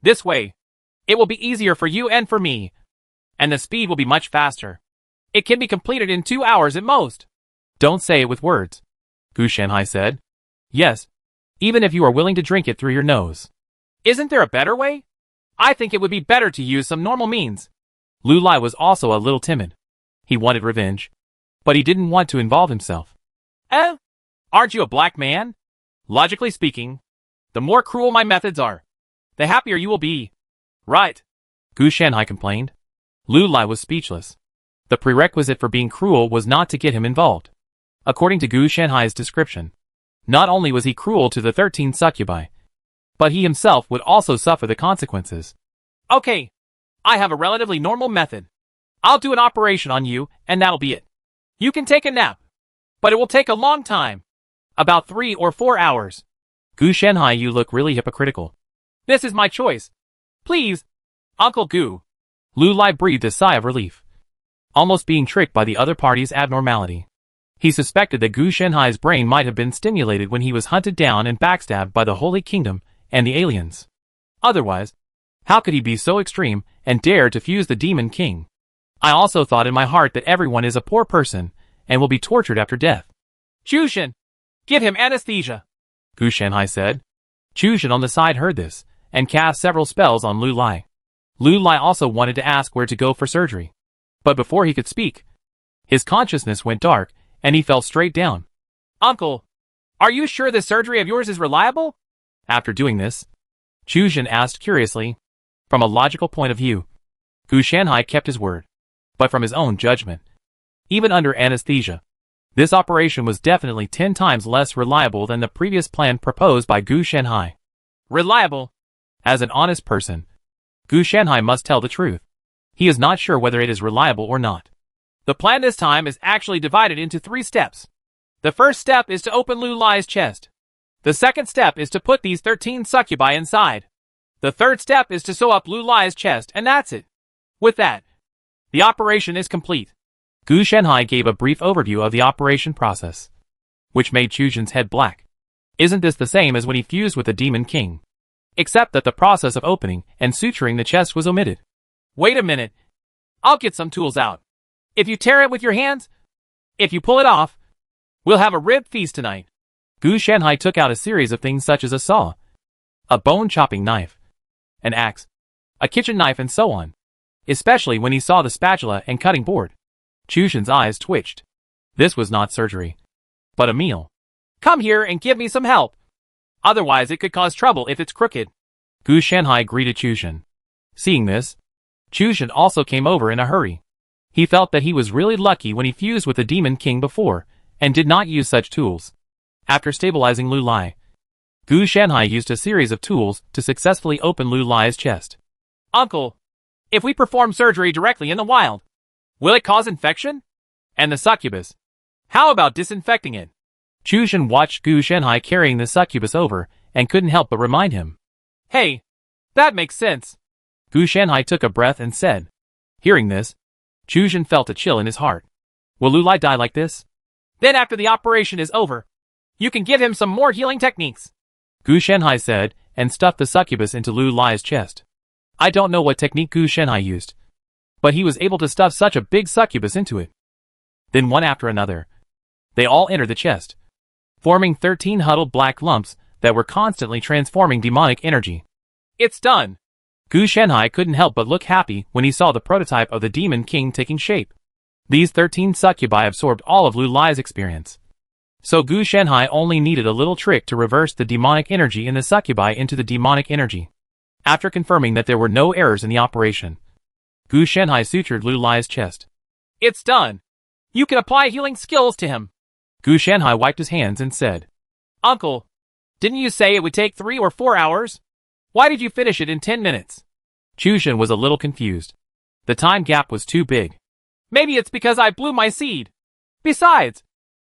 This way, it will be easier for you and for me. And the speed will be much faster. It can be completed in 2 hours at most. Don't say it with words, Gu Shanhai said. Yes, even if you are willing to drink it through your nose. Isn't there a better way? I think it would be better to use some normal means. Lu Lai was also a little timid. He wanted revenge, but he didn't want to involve himself. Aren't you a black man? Logically speaking, the more cruel my methods are, the happier you will be. Right? Gu Shanhai complained. Lu Lai was speechless. The prerequisite for being cruel was not to get him involved. According to Gu Shanhai's description, not only was he cruel to the 13 succubi, but he himself would also suffer the consequences. Okay, I have a relatively normal method. I'll do an operation on you, and that'll be it. You can take a nap, but it will take a long time. About 3 or 4 hours. Gu Shanhai, you look really hypocritical. This is my choice. Please, Uncle Gu. Lu Lai breathed a sigh of relief, almost being tricked by the other party's abnormality. He suspected that Gu Shenhai's brain might have been stimulated when he was hunted down and backstabbed by the Holy Kingdom and the aliens. Otherwise, how could he be so extreme and dare to fuse the Demon King? I also thought in my heart that everyone is a poor person and will be tortured after death. Chushan, give him anesthesia, Gu Shenhai said. Chushan on the side heard this and cast several spells on Lu Lai. Lu Lai also wanted to ask where to go for surgery. But before he could speak, his consciousness went dark and he fell straight down. Uncle, are you sure this surgery of yours is reliable? After doing this, Chushan asked curiously. From a logical point of view, Gu Shenhai kept his word. But from his own judgment, even under anesthesia, this operation was definitely 10 times less reliable than the previous plan proposed by Gu Shenhai. Reliable? As an honest person, Gu Shenhai must tell the truth. He is not sure whether it is reliable or not. The plan this time is actually divided into 3 steps. The first step is to open Lu Lai's chest. The second step is to put these 13 succubi inside. The third step is to sew up Lu Lai's chest, and that's it. With that, the operation is complete. Gu Shenhai gave a brief overview of the operation process, which made Chushan's head black. Isn't this the same as when he fused with the Demon King? Except that the process of opening and suturing the chest was omitted. Wait a minute. I'll get some tools out. If you tear it with your hands, if you pull it off, we'll have a rib feast tonight. Gu Shenhai took out a series of things such as a saw, a bone-chopping knife, an axe, a kitchen knife and so on. Especially when he saw the spatula and cutting board. Chushan's eyes twitched. This was not surgery, but a meal. Come here and give me some help. Otherwise it could cause trouble if it's crooked. Gu Shenhai greeted Chushan. Seeing this, Chushan also came over in a hurry. He felt that he was really lucky when he fused with the Demon King before, and did not use such tools. After stabilizing Lu Lai, Gu Shenhai used a series of tools to successfully open Lu Lai's chest. Uncle, if we perform surgery directly in the wild, will it cause infection? And the succubus, how about disinfecting it? Chushan watched Gu Shenhai carrying the succubus over, and couldn't help but remind him. Hey, that makes sense. Gu Shenhai took a breath and said. Hearing this, Chushan felt a chill in his heart. Will Lu Lai die like this? Then after the operation is over, you can give him some more healing techniques. Gu Shenhai said, and stuffed the succubus into Lu Lai's chest. I don't know what technique Gu Shenhai used, but he was able to stuff such a big succubus into it. Then one after another, they all entered the chest, forming 13 huddled black lumps that were constantly transforming demonic energy. It's done. Gu Shenhai couldn't help but look happy when he saw the prototype of the Demon King taking shape. These 13 succubi absorbed all of Lu Lai's experience. So Gu Shenhai only needed a little trick to reverse the demonic energy in the succubi into the demonic energy. After confirming that there were no errors in the operation, Gu Shenhai sutured Lu Lai's chest. It's done. You can apply healing skills to him. Gu Shenhai wiped his hands and said, Uncle, didn't you say it would take 3 or 4 hours? Why did you finish it in 10 minutes? Chushan was a little confused. The time gap was too big. Maybe it's because I blew my seed. Besides,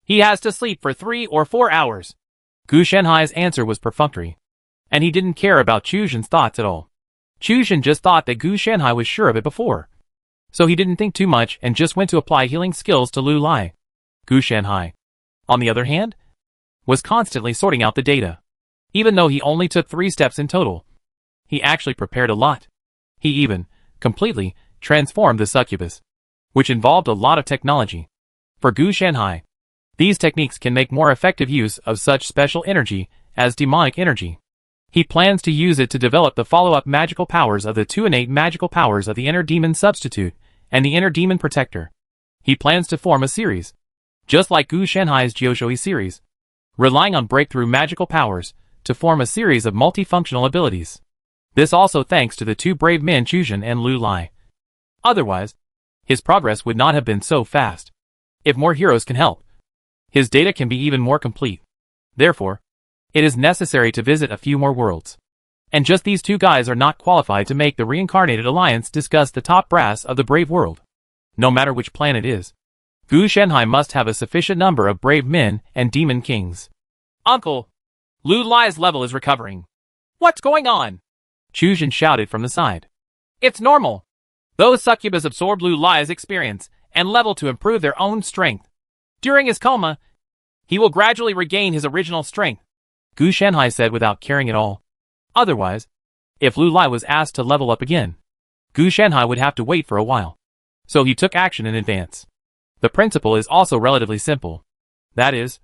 he has to sleep for 3 or 4 hours. Gu Shenhai's answer was perfunctory, and he didn't care about Chushan's thoughts at all. Chushan just thought that Gu Shenhai was sure of it before. So he didn't think too much and just went to apply healing skills to Lu Lai. Gu Shenhai, on the other hand, was constantly sorting out the data. Even though he only took 3 steps in total, he actually prepared a lot. He even, completely, transformed the succubus, which involved a lot of technology. For Gu Shenhai, these techniques can make more effective use of such special energy as demonic energy. He plans to use it to develop the follow-up magical powers of the 2 innate magical powers of the Inner Demon Substitute and the Inner Demon Protector. He plans to form a series, just like Gu Shenhai's Jiushouyi series, relying on breakthrough magical powers to form a series of multifunctional abilities. This also thanks to the 2 brave men Chushan and Lu Lai. Otherwise, his progress would not have been so fast. If more heroes can help, his data can be even more complete. Therefore, it is necessary to visit a few more worlds. And just these 2 guys are not qualified to make the reincarnated alliance discuss the top brass of the brave world. No matter which planet it is, Gu Shenhai must have a sufficient number of brave men and demon kings. Uncle, Lu Lai's level is recovering. What's going on? Chushan shouted from the side. It's normal. Those succubus absorbed Lu Lai's experience and level to improve their own strength. During his coma, he will gradually regain his original strength, Gu Shanhai said without caring at all. Otherwise, if Lu Lai was asked to level up again, Gu Shanhai would have to wait for a while. So he took action in advance. The principle is also relatively simple. That is,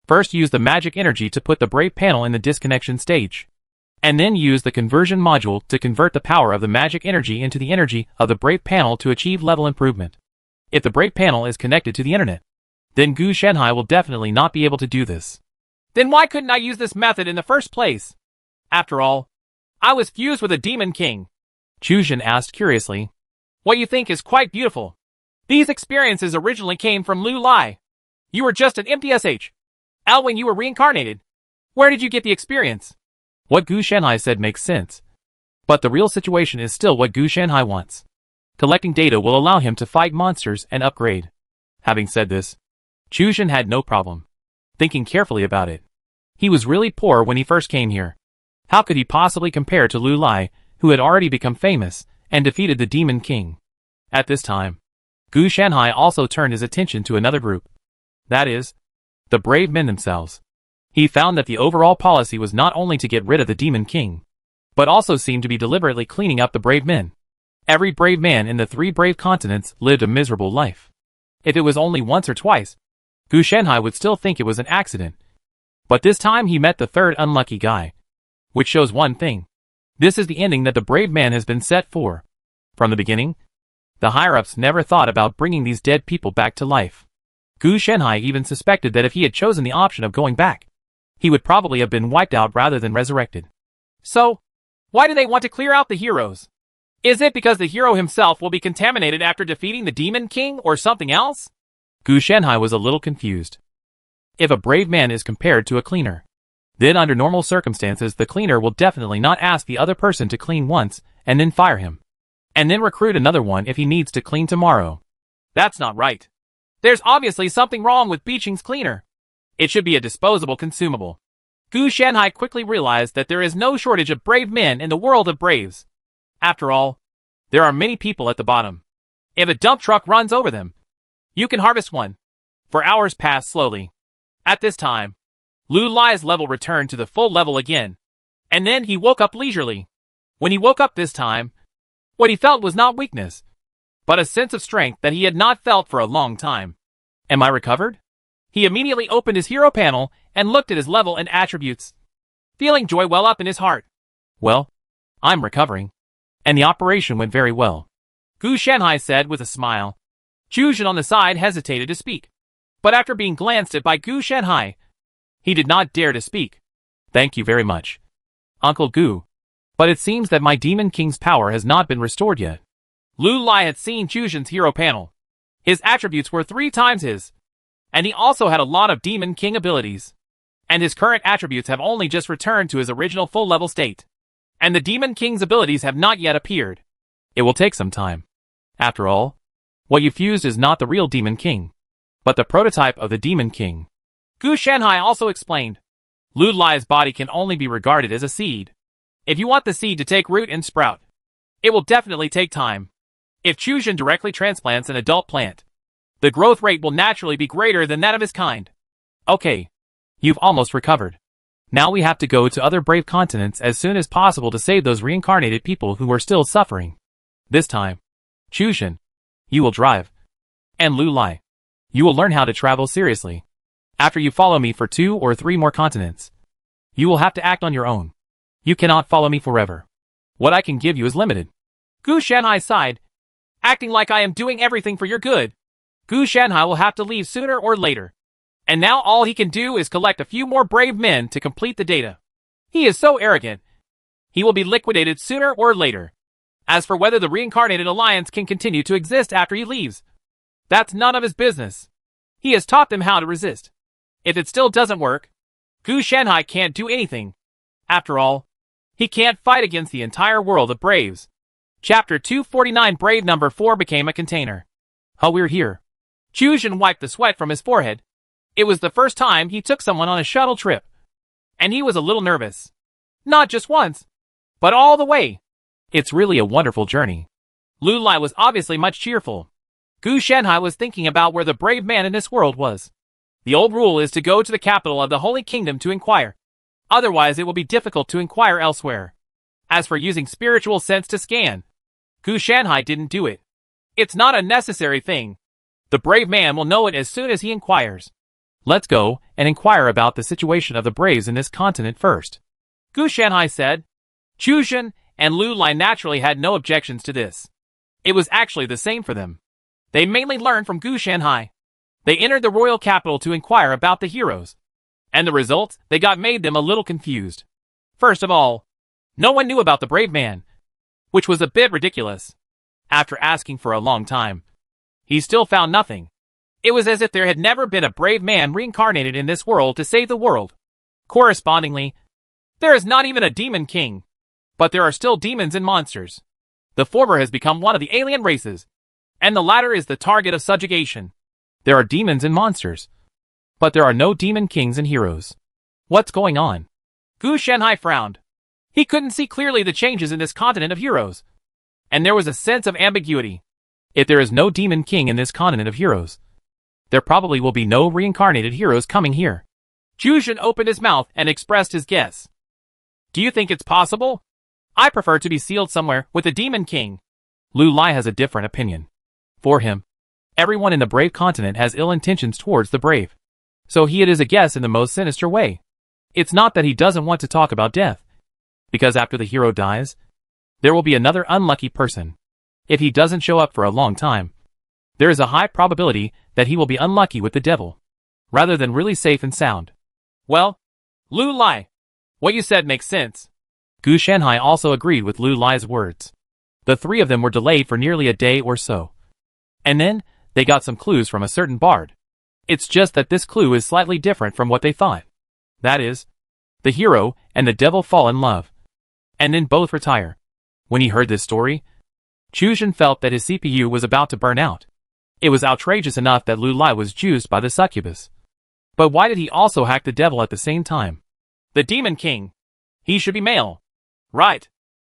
first use the magic energy to put the Brave panel in the disconnection stage, and then use the conversion module to convert the power of the magic energy into the energy of the Brave panel to achieve level improvement. If the Brave panel is connected to the internet, then Gu Shanhai will definitely not be able to do this. Then why couldn't I use this method in the first place? After all, I was fused with a Demon King. Chuzhen asked curiously. What you think is quite beautiful. These experiences originally came from Lu Lai. You were just an empty SH. When you were reincarnated. Where did you get the experience? What Gu Shanhai said makes sense. But the real situation is still what Gu Shanhai wants. Collecting data will allow him to fight monsters and upgrade. Having said this, Chuzhen had no problem thinking carefully about it. He was really poor when he first came here. How could he possibly compare to Lu Lai, who had already become famous and defeated the Demon King? At this time, Gu Shanhai also turned his attention to another group. That is, the brave men themselves. He found that the overall policy was not only to get rid of the Demon King, but also seemed to be deliberately cleaning up the brave men. Every brave man in the 3 brave continents lived a miserable life. If it was only once or twice, Gu Shanhai would still think it was an accident. But this time he met the 3rd unlucky guy. Which shows one thing. This is the ending that the brave man has been set for. From the beginning, the higher-ups never thought about bringing these dead people back to life. Gu Shanhai even suspected that if he had chosen the option of going back, he would probably have been wiped out rather than resurrected. So, why do they want to clear out the heroes? Is it because the hero himself will be contaminated after defeating the Demon King or something else? Gu Shanhai was a little confused. If a brave man is compared to a cleaner, then under normal circumstances the cleaner will definitely not ask the other person to clean once and then fire him, and then recruit another one if he needs to clean tomorrow. That's not right. There's obviously something wrong with Biqing's cleaner. It should be a disposable consumable. Gu Shanhai quickly realized that there is no shortage of brave men in the world of braves. After all, there are many people at the bottom. If a dump truck runs over them, you can harvest one. For hours passed slowly. At this time, Lu Lai's level returned to the full level again. And then he woke up leisurely. When he woke up this time, what he felt was not weakness, but a sense of strength that he had not felt for a long time. Am I recovered? He immediately opened his hero panel and looked at his level and attributes, feeling joy well up in his heart. Well, I'm recovering. And the operation went very well, Gu Shanhai said with a smile. Chuzhen on the side hesitated to speak, but after being glanced at by Gu Shanhai, he did not dare to speak. Thank you very much, Uncle Gu. But it seems that my Demon King's power has not been restored yet. Lu Lai had seen Chuzhen's hero panel. His attributes were 3 times his, and he also had a lot of Demon King abilities. And his current attributes have only just returned to his original full-level state. And the Demon King's abilities have not yet appeared. It will take some time. After all, what you fused is not the real Demon King, but the prototype of the Demon King. Gu Shanhai also explained. Lu Lai's body can only be regarded as a seed. If you want the seed to take root and sprout, it will definitely take time. If Chuzhen directly transplants an adult plant, the growth rate will naturally be greater than that of his kind. Okay, you've almost recovered. Now we have to go to other brave continents as soon as possible to save those reincarnated people who are still suffering. This time, Chuzhen, you will drive. And Lu Lai, you will learn how to travel seriously. After you follow me for 2 or 3 more continents, you will have to act on your own. You cannot follow me forever. What I can give you is limited. Gu Shanhai sighed, acting like I am doing everything for your good. Gu Shanhai will have to leave sooner or later. And now all he can do is collect a few more brave men to complete the data. He is so arrogant. He will be liquidated sooner or later. As for whether the reincarnated alliance can continue to exist after he leaves, that's none of his business. He has taught them how to resist. If it still doesn't work, Gu Shanhai can't do anything. After all, he can't fight against the entire world of braves. Chapter 249 Brave number 4 became a container. How weird here. Chuzhen wiped the sweat from his forehead. It was the first time he took someone on a shuttle trip, and he was a little nervous. Not just once, but all the way. It's really a wonderful journey. Lu Lai was obviously much cheerful. Gu Shanhai was thinking about where the brave man in this world was. The old rule is to go to the capital of the Holy Kingdom to inquire. Otherwise it will be difficult to inquire elsewhere. As for using spiritual sense to scan, Gu Shanhai didn't do it. It's not a necessary thing. The brave man will know it as soon as he inquires. Let's go and inquire about the situation of the braves in this continent first, Gu Shanhai said. Chu Zhen and Lu Lai naturally had no objections to this. It was actually the same for them. They mainly learned from Gu Shanhai. They entered the royal capital to inquire about the heroes. And the results they got made them a little confused. First of all, no one knew about the brave man, which was a bit ridiculous. After asking for a long time, he still found nothing. It was as if there had never been a brave man reincarnated in this world to save the world. Correspondingly, there is not even a demon king. But there are still demons and monsters. The former has become one of the alien races, and the latter is the target of subjugation. There are demons and monsters, but there are no demon kings and heroes. What's going on? Gu Shanhai frowned. He couldn't see clearly the changes in this continent of heroes. And there was a sense of ambiguity. If there is no demon king in this continent of heroes, there probably will be no reincarnated heroes coming here. Chu Zhen opened his mouth and expressed his guess. Do you think it's possible? I prefer to be sealed somewhere with the Demon King. Lu Lai has a different opinion. For him, everyone in the brave continent has ill intentions towards the brave. So it is a guess in the most sinister way. It's not that he doesn't want to talk about death. Because after the hero dies, there will be another unlucky person. If he doesn't show up for a long time, there is a high probability that he will be unlucky with the devil, rather than really safe and sound. Well, Lu Lai, what you said makes sense. Gu Shanhai also agreed with Lu Lai's words. The three of them were delayed for nearly a day or so. And then, they got some clues from a certain bard. It's just that this clue is slightly different from what they thought. That is, the hero and the devil fall in love. And then both retire. When he heard this story, Chu Zhen felt that his CPU was about to burn out. It was outrageous enough that Lu Lai was juiced by the succubus. But why did he also hack the devil at the same time? The Demon King. He should be male. Right.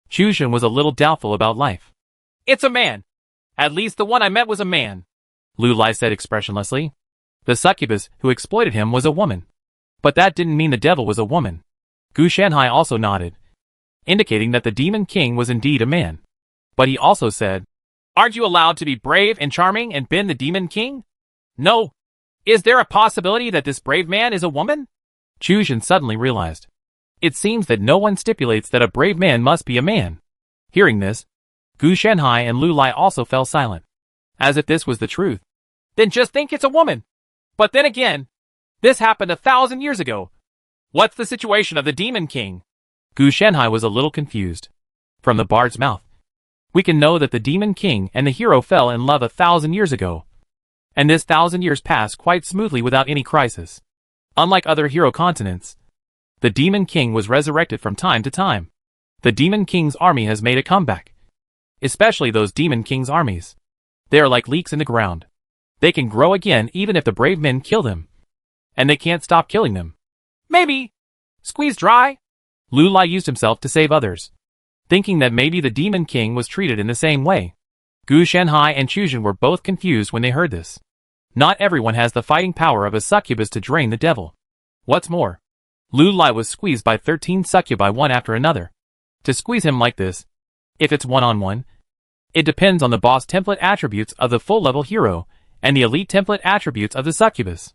Chu Zhen was a little doubtful about life. It's a man. At least the one I met was a man, Lu Lai said expressionlessly. The succubus who exploited him was a woman. But that didn't mean the devil was a woman. Gu Shanhai also nodded, indicating that the Demon King was indeed a man. But he also said, Aren't you allowed to be brave and charming and been the Demon King? No. Is there a possibility that this brave man is a woman? Chu Zhen suddenly realized. It seems that no one stipulates that a brave man must be a man. Hearing this, Gu Shanhai and Lu Lai also fell silent, as if this was the truth. Then just think it's a woman. But then again, this happened 1,000 years ago. What's the situation of the Demon King? Gu Shanhai was a little confused. From the bard's mouth, we can know that the Demon King and the hero fell in love 1,000 years ago. And this 1,000 years passed quite smoothly without any crisis. Unlike other hero continents, the Demon King was resurrected from time to time. The Demon King's army has made a comeback. Especially those Demon King's armies. They are like leeks in the ground. They can grow again even if the brave men kill them. And they can't stop killing them. Maybe. Squeeze dry? Lu Lai used himself to save others, thinking that maybe the Demon King was treated in the same way. Gu Shanhai and Chu Zhen were both confused when they heard this. Not everyone has the fighting power of a succubus to drain the devil. What's more, Lu Lai was squeezed by 13 succubi one after another. To squeeze him like this, if it's one-on-one, it depends on the boss template attributes of the full-level hero and the elite template attributes of the succubus.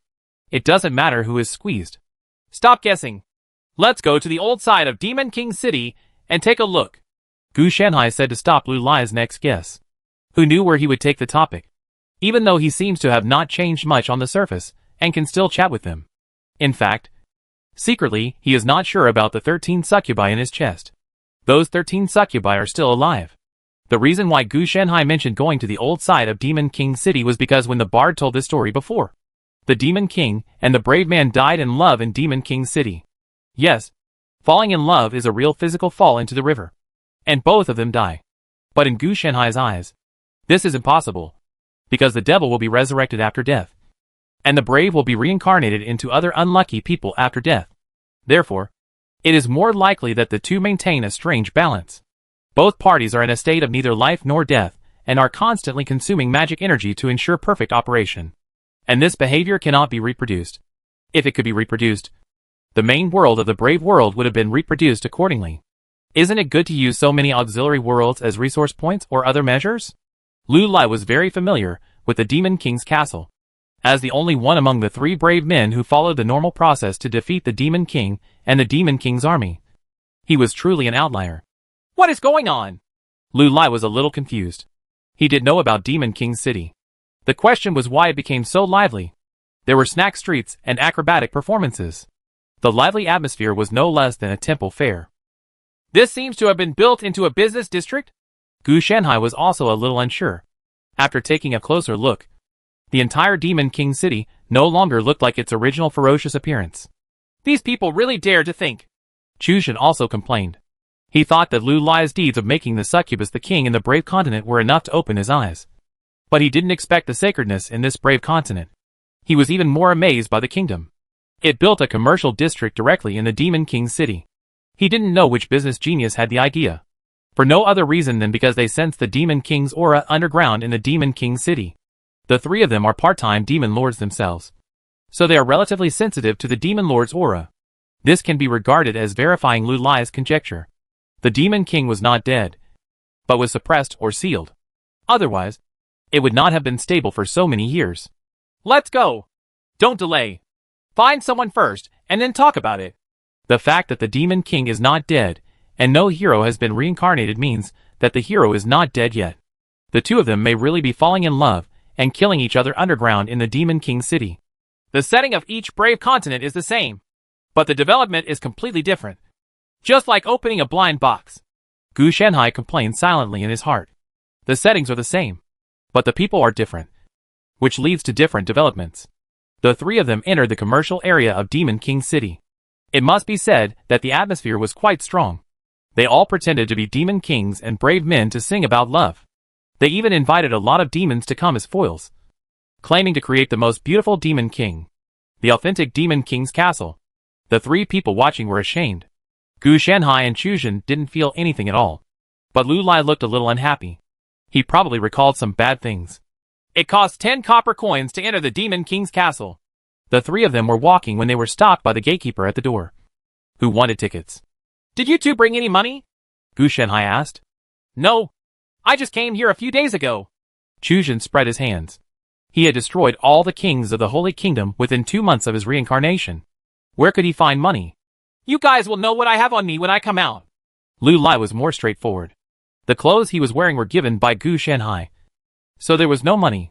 It doesn't matter who is squeezed. Stop guessing. Let's go to the old side of Demon King City and take a look. Gu Shanhai said to stop Lu Lai's next guess, who knew where he would take the topic, even though he seems to have not changed much on the surface and can still chat with them. In fact, secretly, he is not sure about the 13 succubi in his chest. Those 13 succubi are still alive. The reason why Gu Shanhai mentioned going to the old side of Demon King City was because when the bard told this story before, the Demon King and the brave man died in love in Demon King City. Yes, falling in love is a real physical fall into the river. And both of them die. But in Gu Shanhai's eyes, this is impossible, because the devil will be resurrected after death, and the brave will be reincarnated into other unlucky people after death. Therefore, it is more likely that the two maintain a strange balance. Both parties are in a state of neither life nor death, and are constantly consuming magic energy to ensure perfect operation. And this behavior cannot be reproduced. If it could be reproduced, the main world of the Brave World would have been reproduced accordingly. Isn't it good to use so many auxiliary worlds as resource points or other measures? Lu Lai was very familiar with the Demon King's castle. As the only one among the 3 brave men who followed the normal process to defeat the Demon King and the Demon King's army, he was truly an outlier. What is going on? Lu Lai was a little confused. He did know about Demon King's city. The question was why it became so lively. There were snack streets and acrobatic performances. The lively atmosphere was no less than a temple fair. This seems to have been built into a business district? Gu Shanhai was also a little unsure. After taking a closer look, the entire Demon King city no longer looked like its original ferocious appearance. These people really dare to think. Chu Shen also complained. He thought that Lu Lai's deeds of making the succubus the king in the brave continent were enough to open his eyes. But he didn't expect the sacredness in this brave continent. He was even more amazed by the kingdom. It built a commercial district directly in the Demon King city. He didn't know which business genius had the idea. For no other reason than because they sensed the Demon King's aura underground in the Demon King city. The 3 of them are part-time demon lords themselves, so they are relatively sensitive to the demon lord's aura. This can be regarded as verifying Lu Lai's conjecture. The Demon King was not dead, but was suppressed or sealed. Otherwise, it would not have been stable for so many years. Let's go. Don't delay. Find someone first, and then talk about it. The fact that the Demon King is not dead, and no hero has been reincarnated means that the hero is not dead yet. The 2 of them may really be falling in love and killing each other underground in the Demon King city. The setting of each brave continent is the same, but the development is completely different. Just like opening a blind box. Gu Shanhai complained silently in his heart. The settings are the same, but the people are different, which leads to different developments. The 3 of them entered the commercial area of Demon King city. It must be said that the atmosphere was quite strong. They all pretended to be demon kings and brave men to sing about love. They even invited a lot of demons to come as foils, claiming to create the most beautiful Demon King, the authentic Demon King's castle. The 3 people watching were ashamed. Gu Shanhai and Chu Shen didn't feel anything at all, but Lu Lai looked a little unhappy. He probably recalled some bad things. It cost 10 copper coins to enter the Demon King's castle. The 3 of them were walking when they were stopped by the gatekeeper at the door, who wanted tickets. Did you 2 bring any money? Gu Shanhai asked. No. I just came here a few days ago. Chu Shen spread his hands. He had destroyed all the kings of the Holy Kingdom within 2 months of his reincarnation. Where could he find money? You guys will know what I have on me when I come out. Lu Lai was more straightforward. The clothes he was wearing were given by Gu Shanhai, so there was no money.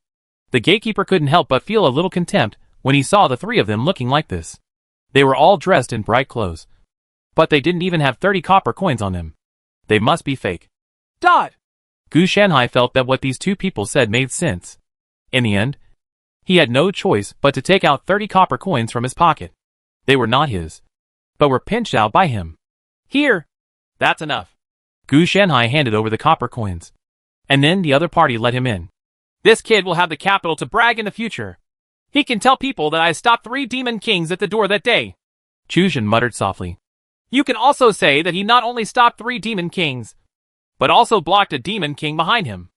The gatekeeper couldn't help but feel a little contempt when he saw the 3 of them looking like this. They were all dressed in bright clothes, but they didn't even have 30 copper coins on them. They must be fake. Dot! Gu Shanhai felt that what these 2 people said made sense. In the end, he had no choice but to take out 30 copper coins from his pocket. They were not his, but were pinched out by him. Here! That's enough. Gu Shanhai handed over the copper coins, and then the other party let him in. This kid will have the capital to brag in the future. He can tell people that I stopped 3 demon kings at the door that day. Chu Shen muttered softly. You can also say that he not only stopped 3 demon kings, but also blocked a demon king behind him.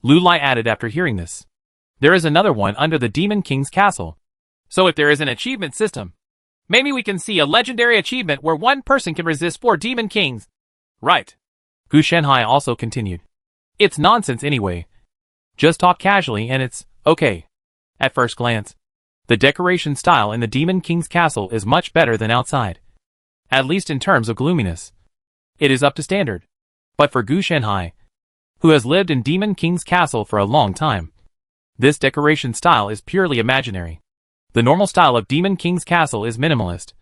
Lu Lai added after hearing this. There is another one under the Demon King's castle. So if there is an achievement system, maybe we can see a legendary achievement where 1 person can resist 4 demon kings. Right. Gu Shanhai also continued. It's nonsense anyway. Just talk casually and it's okay. At first glance, the decoration style in the Demon King's castle is much better than outside. At least in terms of gloominess. It is up to standard. But for Gu Shanhai, who has lived in Demon King's castle for a long time, this decoration style is purely imaginary. The normal style of Demon King's castle is minimalist,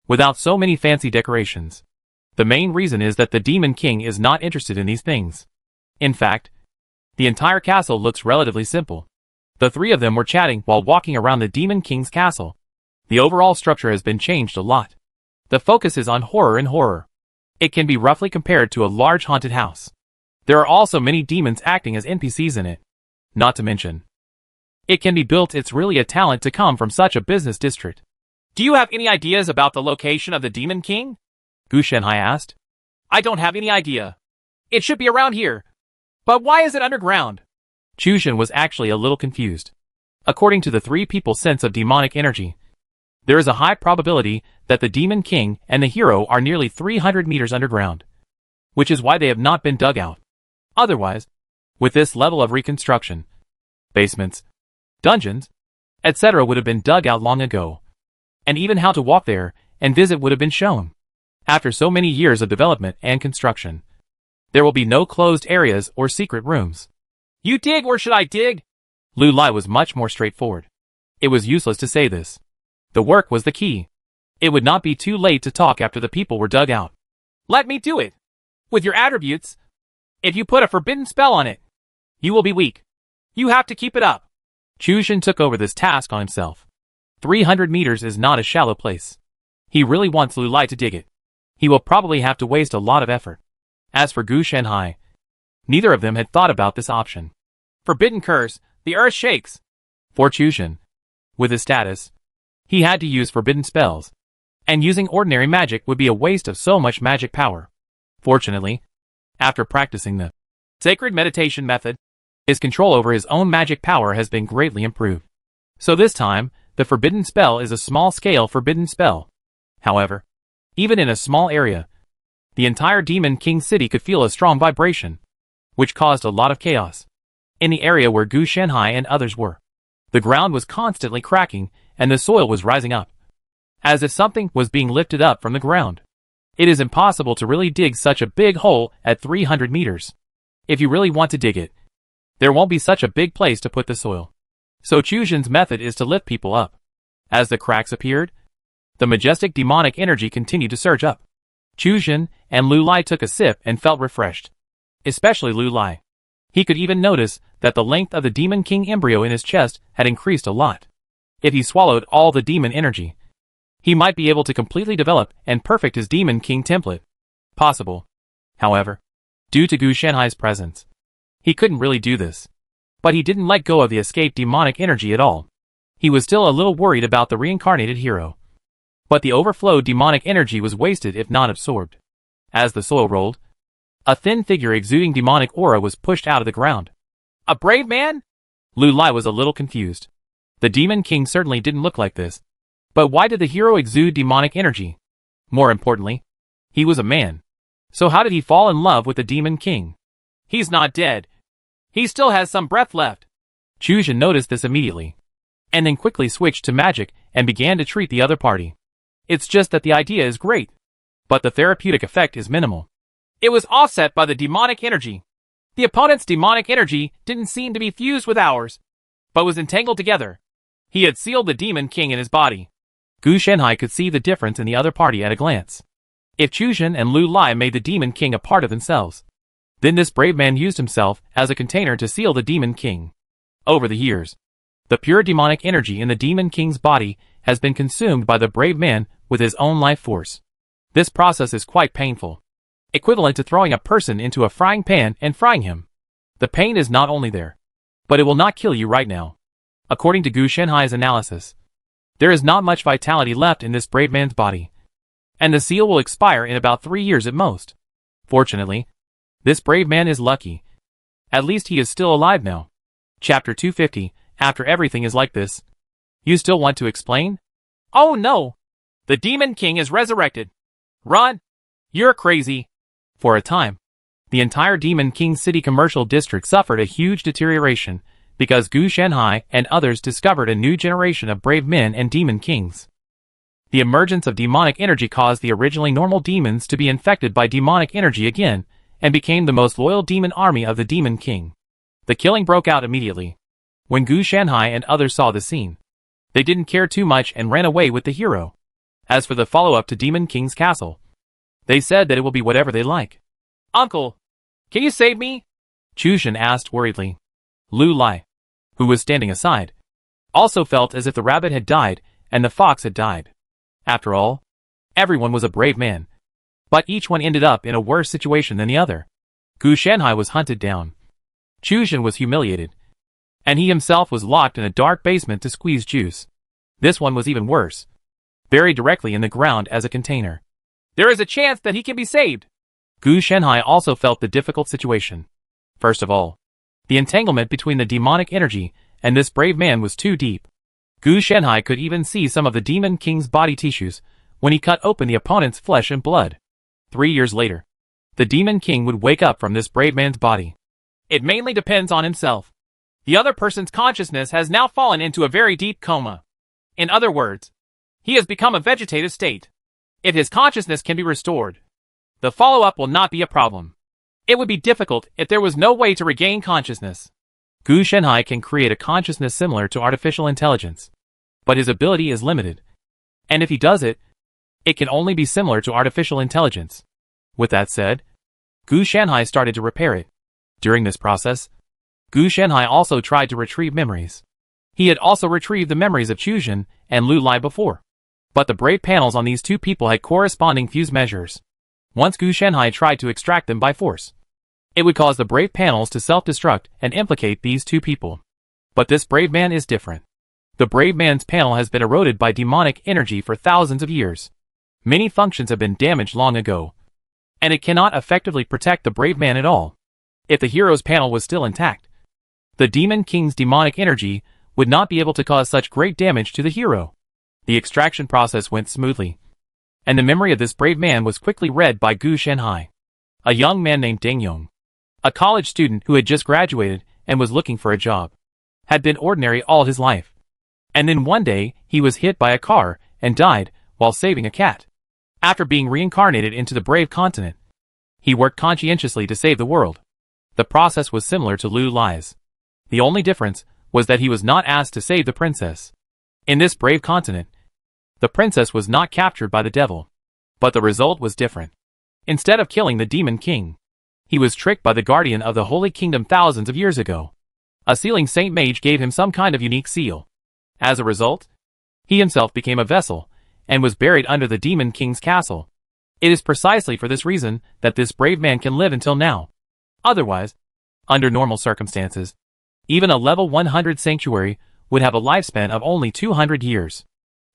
without so many fancy decorations. The main reason is that the Demon King is not interested in these things. In fact, the entire castle looks relatively simple. The 3 of them were chatting while walking around the Demon King's castle. The overall structure has been changed a lot. The focus is on horror and horror. It can be roughly compared to a large haunted house. There are also many demons acting as NPCs in it. Not to mention, it can be built. It's really a talent to come from such a business district. Do you have any ideas about the location of the Demon King? Gu Shanhai asked. I don't have any idea. It should be around here. But why is it underground? Chu Shen was actually a little confused. According to the 3 people's sense of demonic energy, There is a high probability that the Demon King and the hero are nearly 300 meters underground, which is why they have not been dug out. Otherwise, with this level of reconstruction, basements, dungeons, etc. would have been dug out long ago, and even how to walk there and visit would have been shown. After so many years of development and construction, there will be no closed areas or secret rooms. You dig or should I dig? Lu Lai was much more straightforward. It was useless to say this. The work was the key. It would not be too late to talk after the people were dug out. Let me do it. With your attributes, if you put a forbidden spell on it, you will be weak. You have to keep it up. Chuzhen took over this task on himself. 300 meters is not a shallow place. He really wants Lu Lai to dig it. He will probably have to waste a lot of effort. As for Gu Shanhai, neither of them had thought about this option. Forbidden curse, the earth shakes. For Chuzhen, with his status, he had to use forbidden spells, and using ordinary magic would be a waste of so much magic power. Fortunately, after practicing the sacred meditation method, his control over his own magic power has been greatly improved. So this time, the forbidden spell is a small-scale forbidden spell. However, even in a small area, the entire Demon King city could feel a strong vibration, which caused a lot of chaos. In the area where Gu Shanhai and others were, the ground was constantly cracking and the soil was rising up, as if something was being lifted up from the ground. It is impossible to really dig such a big hole at 300 meters. If you really want to dig it, there won't be such a big place to put the soil. So Chuzhen's method is to lift people up. As the cracks appeared, the majestic demonic energy continued to surge up. Chuzhen and Lu Lai took a sip and felt refreshed. Especially Lu Lai. He could even notice that the length of the Demon King embryo in his chest had increased a lot. If he swallowed all the demon energy, he might be able to completely develop and perfect his Demon King template. Possible. However, due to Gu Shanhai's presence, he couldn't really do this. But he didn't let go of the escaped demonic energy at all. He was still a little worried about the reincarnated hero. But the overflowed demonic energy was wasted if not absorbed. As the soil rolled, a thin figure exuding demonic aura was pushed out of the ground. A brave man? Lu Lai was a little confused. The Demon King certainly didn't look like this. But why did the hero exude demonic energy? More importantly, he was a man. So how did he fall in love with the Demon King? He's not dead. He still has some breath left. Chuzhen noticed this immediately, and then quickly switched to magic and began to treat the other party. It's just that the idea is great, but the therapeutic effect is minimal. It was offset by the demonic energy. The opponent's demonic energy didn't seem to be fused with ours, but was entangled together. He had sealed the Demon King in his body. Gu Shanhai could see the difference in the other party at a glance. If Chuzhen and Lu Lai made the Demon King a part of themselves, then this brave man used himself as a container to seal the Demon King. Over the years, the pure demonic energy in the Demon King's body has been consumed by the brave man with his own life force. This process is quite painful, equivalent to throwing a person into a frying pan and frying him. The pain is not only there, but it will not kill you right now. According to Gu Shanhai's analysis, there is not much vitality left in this brave man's body, and the seal will expire in about 3 years at most. Fortunately, this brave man is lucky. At least he is still alive now. Chapter 250, after everything is like this, you still want to explain? Oh no! The Demon King is resurrected. Run! You're crazy. For a time, the entire Demon King City commercial district suffered a huge deterioration because Gu Shanhai and others discovered a new generation of brave men and demon kings. The emergence of demonic energy caused the originally normal demons to be infected by demonic energy again and became the most loyal demon army of the Demon King. The killing broke out immediately. When Gu Shanhai and others saw the scene, they didn't care too much and ran away with the hero. As for the follow-up to Demon King's castle, they said that it will be whatever they like. Uncle, can you save me? Chuzhen asked worriedly. Lu Lai, who was standing aside, also felt as if the rabbit had died and the fox had died. After all, everyone was a brave man, but each one ended up in a worse situation than the other. Gu Shanhai was hunted down. Chuzhen was humiliated, and he himself was locked in a dark basement to squeeze juice. This one was even worse, buried directly in the ground as a container. There is a chance that he can be saved. Gu Shanhai also felt the difficult situation. First of all, the entanglement between the demonic energy and this brave man was too deep. Gu Shenhai could even see some of the Demon King's body tissues when he cut open the opponent's flesh and blood. 3 years later, the Demon King would wake up from this brave man's body. It mainly depends on himself. The other person's consciousness has now fallen into a very deep coma. In other words, he has become a vegetative state. If his consciousness can be restored, the follow-up will not be a problem. It would be difficult if there was no way to regain consciousness. Gu Shenhai can create a consciousness similar to artificial intelligence, but his ability is limited. And if he does it, it can only be similar to artificial intelligence. With that said, Gu Shenhai started to repair it. During this process, Gu Shenhai also tried to retrieve memories. He had also retrieved the memories of Chuzhen and Lu Lai before. But the brave panels on these two people had corresponding fuse measures. Once Gu Shenhai tried to extract them by force, it would cause the brave panels to self-destruct and implicate these two people. But this brave man is different. The brave man's panel has been eroded by demonic energy for thousands of years. Many functions have been damaged long ago, and it cannot effectively protect the brave man at all. If the hero's panel was still intact, the Demon King's demonic energy would not be able to cause such great damage to the hero. The extraction process went smoothly, and the memory of this brave man was quickly read by Gu Shenhai. A young man named Ding Yong, a college student who had just graduated and was looking for a job, had been ordinary all his life. And then one day, he was hit by a car and died while saving a cat. After being reincarnated into the Brave Continent, he worked conscientiously to save the world. The process was similar to Lu Lai's. The only difference was that he was not asked to save the princess. In this Brave Continent, the princess was not captured by the devil. But the result was different. Instead of killing the Demon King, he was tricked by the guardian of the Holy Kingdom thousands of years ago. A sealing saint mage gave him some kind of unique seal. As a result, he himself became a vessel, and was buried under the Demon King's castle. It is precisely for this reason that this brave man can live until now. Otherwise, under normal circumstances, even a level 100 sanctuary would have a lifespan of only 200 years.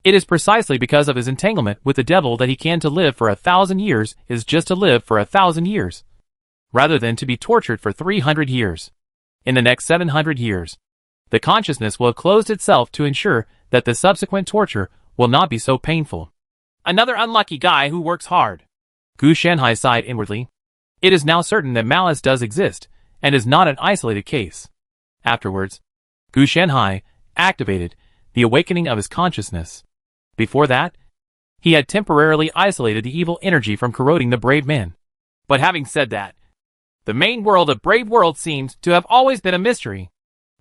It is precisely because of his entanglement with the devil that he can to live for 1,000 years is just to live for 1,000 years, rather than to be tortured for 300 years. In the next 700 years, the consciousness will have closed itself to ensure that the subsequent torture will not be so painful. Another unlucky guy who works hard. Gu Shenhai sighed inwardly. It is now certain that malice does exist, and is not an isolated case. Afterwards, Gu Shenhai activated the awakening of his consciousness. Before that, he had temporarily isolated the evil energy from corroding the brave man. But having said that, the main world of Brave World seems to have always been a mystery.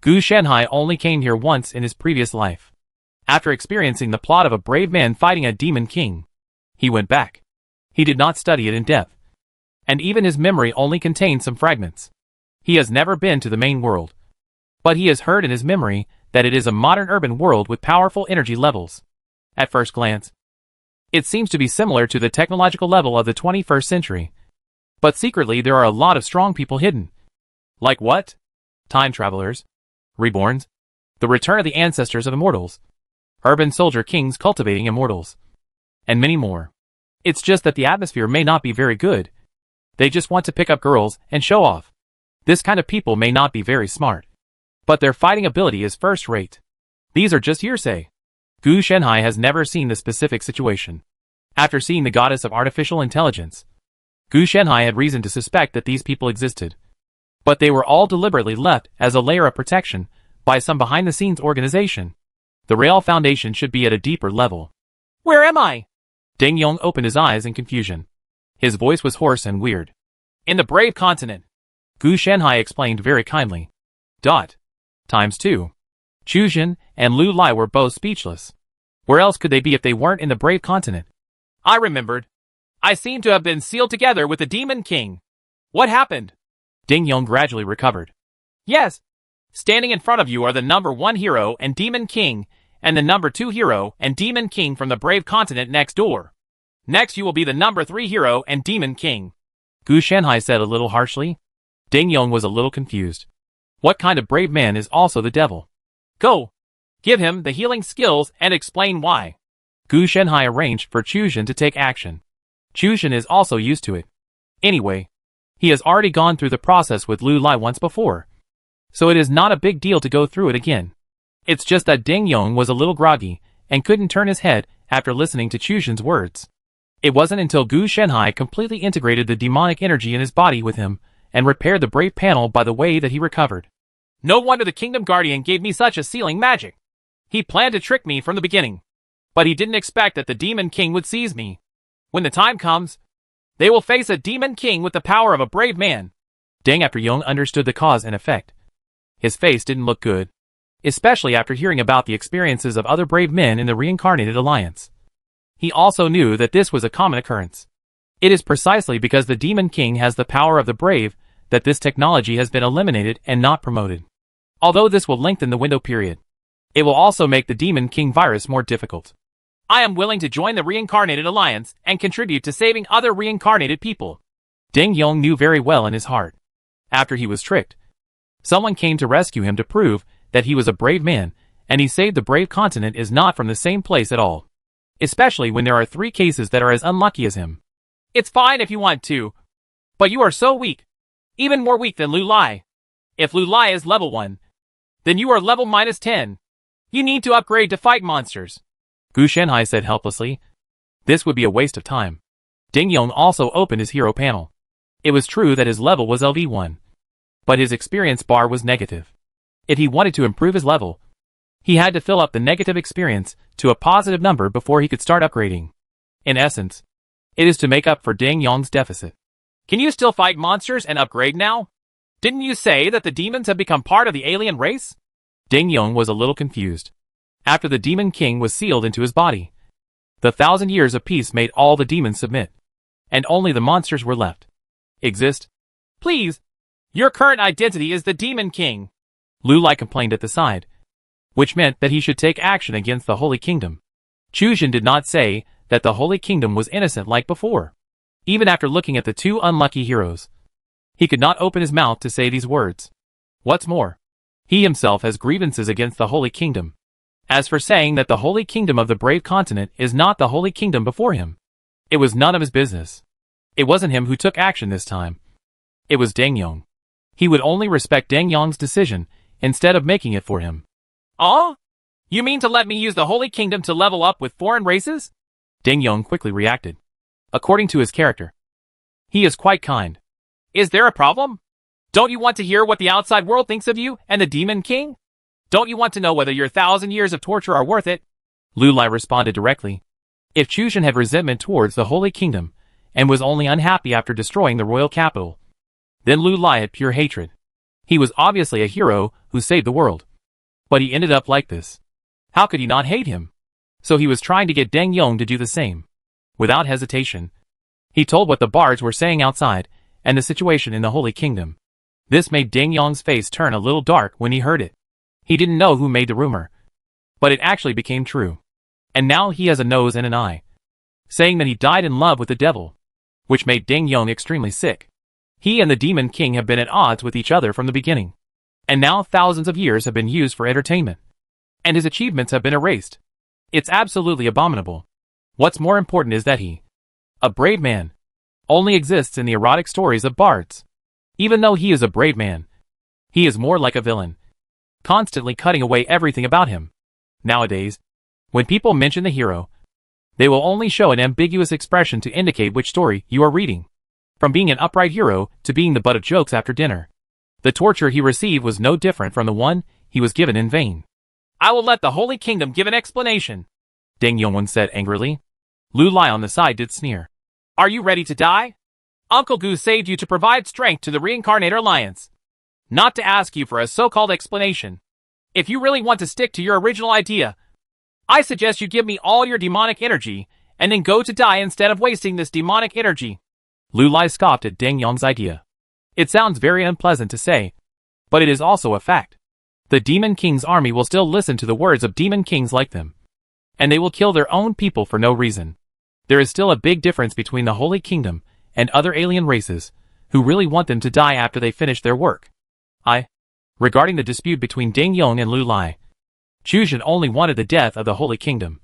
Gu Shenhai only came here once in his previous life. After experiencing the plot of a brave man fighting a demon king, he went back. He did not study it in depth, and even his memory only contained some fragments. He has never been to the main world, but he has heard in his memory that it is a modern urban world with powerful energy levels. At first glance, it seems to be similar to the technological level of the 21st century. But secretly there are a lot of strong people hidden. Like what? Time travelers, reborns, the return of the ancestors of immortals, urban soldier kings cultivating immortals, and many more. It's just that the atmosphere may not be very good. They just want to pick up girls and show off. This kind of people may not be very smart, but their fighting ability is first rate. These are just hearsay. Gu Shenhai has never seen the specific situation. After seeing the goddess of artificial intelligence, Gu Shenhai had reason to suspect that these people existed. But they were all deliberately left as a layer of protection by some behind-the-scenes organization. The Real Foundation should be at a deeper level. Where am I? Ding Yong opened his eyes in confusion. His voice was hoarse and weird. In the Brave Continent. Gu Shenhai explained very kindly. ×2. Chuzhen and Lu Lai were both speechless. Where else could they be if they weren't in the Brave Continent? I remembered. I seem to have been sealed together with the Demon King. What happened? Ding Yong gradually recovered. Yes. Standing in front of you are the number 1 hero and Demon King, and the number 2 hero and Demon King from the Brave Continent next door. Next you will be the number 3 hero and Demon King. Gu Shenhai said a little harshly. Ding Yong was a little confused. What kind of brave man is also the devil? Go. Give him the healing skills and explain why. Gu Shenhai arranged for Chuzhen to take action. Chuzhen is also used to it. Anyway, he has already gone through the process with Lu Lai once before, so it is not a big deal to go through it again. It's just that Ding Yong was a little groggy, and couldn't turn his head after listening to Chu Zhen's words. It wasn't until Gu Shenhai completely integrated the demonic energy in his body with him, and repaired the brave panel by the way that he recovered. No wonder the Kingdom Guardian gave me such a sealing magic. He planned to trick me from the beginning. But he didn't expect that the Demon King would seize me. When the time comes, they will face a Demon King with the power of a brave man. Ding after Yong understood the cause and effect. His face didn't look good, especially after hearing about the experiences of other brave men in the Reincarnated Alliance. He also knew that this was a common occurrence. It is precisely because the Demon King has the power of the brave that this technology has been eliminated and not promoted. Although this will lengthen the window period, it will also make the Demon King virus more difficult. I am willing to join the Reincarnated Alliance and contribute to saving other reincarnated people. Ding Yong knew very well in his heart. After he was tricked, someone came to rescue him to prove that he was a brave man, and he saved the brave continent is not from the same place at all. Especially when there are 3 cases that are as unlucky as him. It's fine if you want to, but you are so weak. Even more weak than Lu Lai. If Lu Lai is level 1, then you are level -10. You need to upgrade to fight monsters. Gu Shenhai said helplessly. This would be a waste of time. Ding Yong also opened his hero panel. It was true that his level was LV1. But his experience bar was negative. If he wanted to improve his level, he had to fill up the negative experience to a positive number before he could start upgrading. In essence, it is to make up for Ding Yong's deficit. Can you still fight monsters and upgrade now? Didn't you say that the demons have become part of the alien race? Ding Yong was a little confused. After the Demon King was sealed into his body, the 1,000 years of peace made all the demons submit, and only the monsters were left. Exist? Please! Your current identity is the Demon King! Lu Lai complained at the side, which meant that he should take action against the Holy Kingdom. Chu Zhen did not say that the Holy Kingdom was innocent like before. Even after looking at the 2 unlucky heroes, he could not open his mouth to say these words. What's more, he himself has grievances against the Holy Kingdom. As for saying that the Holy Kingdom of the Brave Continent is not the Holy Kingdom before him, it was none of his business. It wasn't him who took action this time. It was Ding Yong. He would only respect Ding Yong's decision instead of making it for him. Oh? You mean to let me use the Holy Kingdom to level up with foreign races? Ding Yong quickly reacted. According to his character, he is quite kind. Is there a problem? Don't you want to hear what the outside world thinks of you and the Demon King? Don't you want to know whether your 1,000 years of torture are worth it? Lu Lai responded directly. If Chu Zhen had resentment towards the Holy Kingdom, and was only unhappy after destroying the royal capital, then Lu Lai had pure hatred. He was obviously a hero who saved the world. But he ended up like this. How could he not hate him? So he was trying to get Ding Yong to do the same. Without hesitation, he told what the bards were saying outside, and the situation in the Holy Kingdom. This made Ding Yong's face turn a little dark when he heard it. He didn't know who made the rumor, but it actually became true. And now he has a nose and an eye, saying that he died in love with the devil, which made Ding Yong extremely sick. He and the Demon King have been at odds with each other from the beginning, and now thousands of years have been used for entertainment, and his achievements have been erased. It's absolutely abominable. What's more important is that he, a brave man, only exists in the erotic stories of bards. Even though he is a brave man, he is more like a villain, constantly cutting away everything about him. Nowadays, when people mention the hero, they will only show an ambiguous expression to indicate which story you are reading. From being an upright hero to being the butt of jokes after dinner. The torture he received was no different from the one he was given in vain. I will let the Holy Kingdom give an explanation, Ding Yong said angrily. Lu Lai on the side did sneer. Are you ready to die? Uncle Gu saved you to provide strength to the Reincarnator Alliance, not to ask you for a so-called explanation. If you really want to stick to your original idea, I suggest you give me all your demonic energy, and then go to die instead of wasting this demonic energy. Lu Lai scoffed at Ding Yong's idea. It sounds very unpleasant to say, but it is also a fact. The Demon King's army will still listen to the words of Demon Kings like them, and they will kill their own people for no reason. There is still a big difference between the Holy Kingdom and other alien races, who really want them to die after they finish their work. Regarding the dispute between Ding Yong and Lu Lai, Chu Zhen only wanted the death of the Holy Kingdom,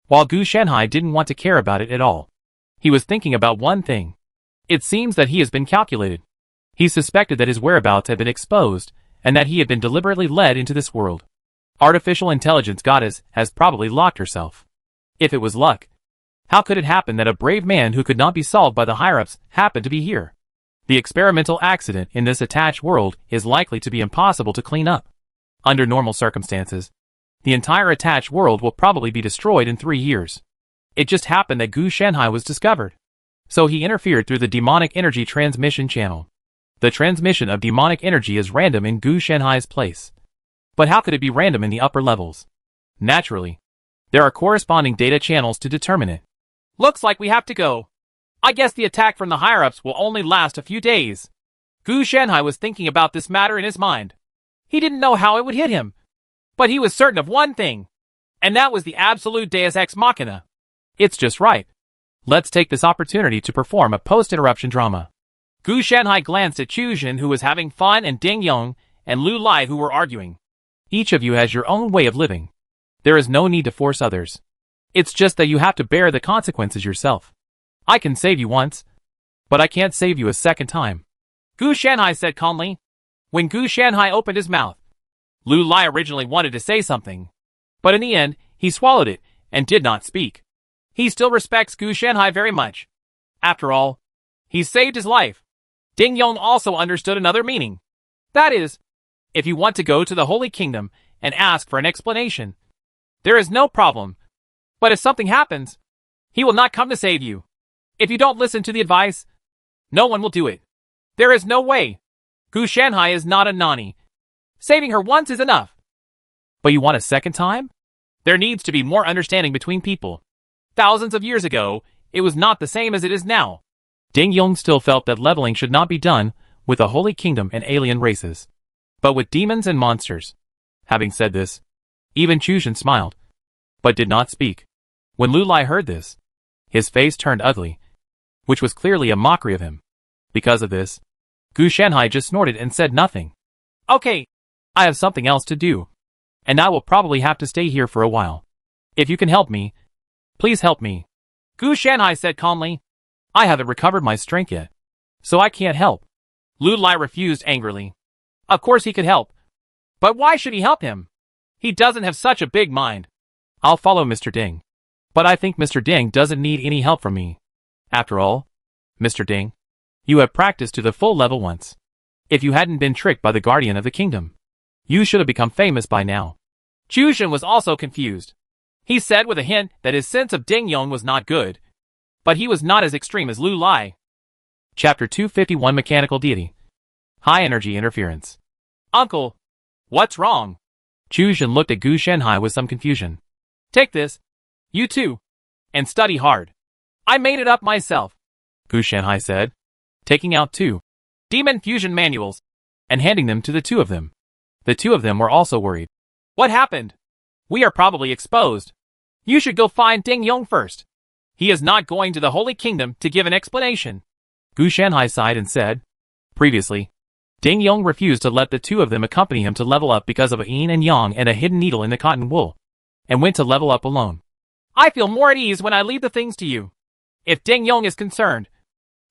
while Gu Shenhai didn't want to care about it at all. He was thinking about one thing. It seems that he has been calculated. He suspected that his whereabouts had been exposed, and that he had been deliberately led into this world. Artificial intelligence goddess has probably locked herself. If it was luck, how could it happen that a brave man who could not be solved by the higher-ups happened to be here? The experimental accident in this attached world is likely to be impossible to clean up. Under normal circumstances, the entire attached world will probably be destroyed in 3 years. It just happened that Gu Shanhai was discovered. So he interfered through the demonic energy transmission channel. The transmission of demonic energy is random in Gu Shanhai's place. But how could it be random in the upper levels? Naturally, there are corresponding data channels to determine it. Looks like we have to go. I guess the attack from the higher-ups will only last a few days. Gu Shanhai was thinking about this matter in his mind. He didn't know how it would hit him. But he was certain of one thing. And that was the absolute Deus Ex Machina. It's just right. Let's take this opportunity to perform a post-interruption drama. Gu Shanhai glanced at Chu Jin, who was having fun, and Ding Yong and Lu Lai, who were arguing. Each of you has your own way of living. There is no need to force others. It's just that you have to bear the consequences yourself. I can save you once, but I can't save you a second time. Gu Shanhai said calmly. When Gu Shanhai opened his mouth, Lu Lai originally wanted to say something, but in the end, he swallowed it and did not speak. He still respects Gu Shanhai very much. After all, he saved his life. Ding Yong also understood another meaning. That is, if you want to go to the Holy Kingdom and ask for an explanation, there is no problem. But if something happens, he will not come to save you. If you don't listen to the advice, no one will do it. There is no way. Gu Shanhai is not a Nani. Saving her once is enough. But you want a second time? There needs to be more understanding between people. Thousands of years ago, it was not the same as it is now. Ding Yong still felt that leveling should not be done with the Holy Kingdom and alien races, but with demons and monsters. Having said this, even Chu Jin smiled, but did not speak. When Lu Lai heard this, his face turned ugly, which was clearly a mockery of him. Because of this, Gu Shanhai just snorted and said nothing. Okay, I have something else to do, and I will probably have to stay here for a while. If you can help me, please help me. Gu Shanhai said calmly. I haven't recovered my strength yet, so I can't help. Lu Lai refused angrily. Of course he could help. But why should he help him? He doesn't have such a big mind. I'll follow Mr. Ding. But I think Mr. Ding doesn't need any help from me. After all, Mr. Ding, you have practiced to the full level once. If you hadn't been tricked by the Guardian of the Kingdom, you should have become famous by now. Chu Jin was also confused. He said with a hint that his sense of Ding Yong was not good. But he was not as extreme as Lu Lai. Chapter 251 Mechanical Deity. High Energy Interference. Uncle, what's wrong? Chu Jin looked at Gu Shanhai with some confusion. Take this. You too. And study hard. I made it up myself, Gu Shanhai said, taking out 2 demon fusion manuals and handing them to the 2 of them. The 2 of them were also worried. What happened? We are probably exposed. You should go find Ding Yong first. He is not going to the Holy Kingdom to give an explanation. Gu Shanhai sighed and said, previously, Ding Yong refused to let the 2 of them accompany him to level up because of a yin and yang and a hidden needle in the cotton wool, and went to level up alone. I feel more at ease when I leave the things to you. If Ding Yong is concerned,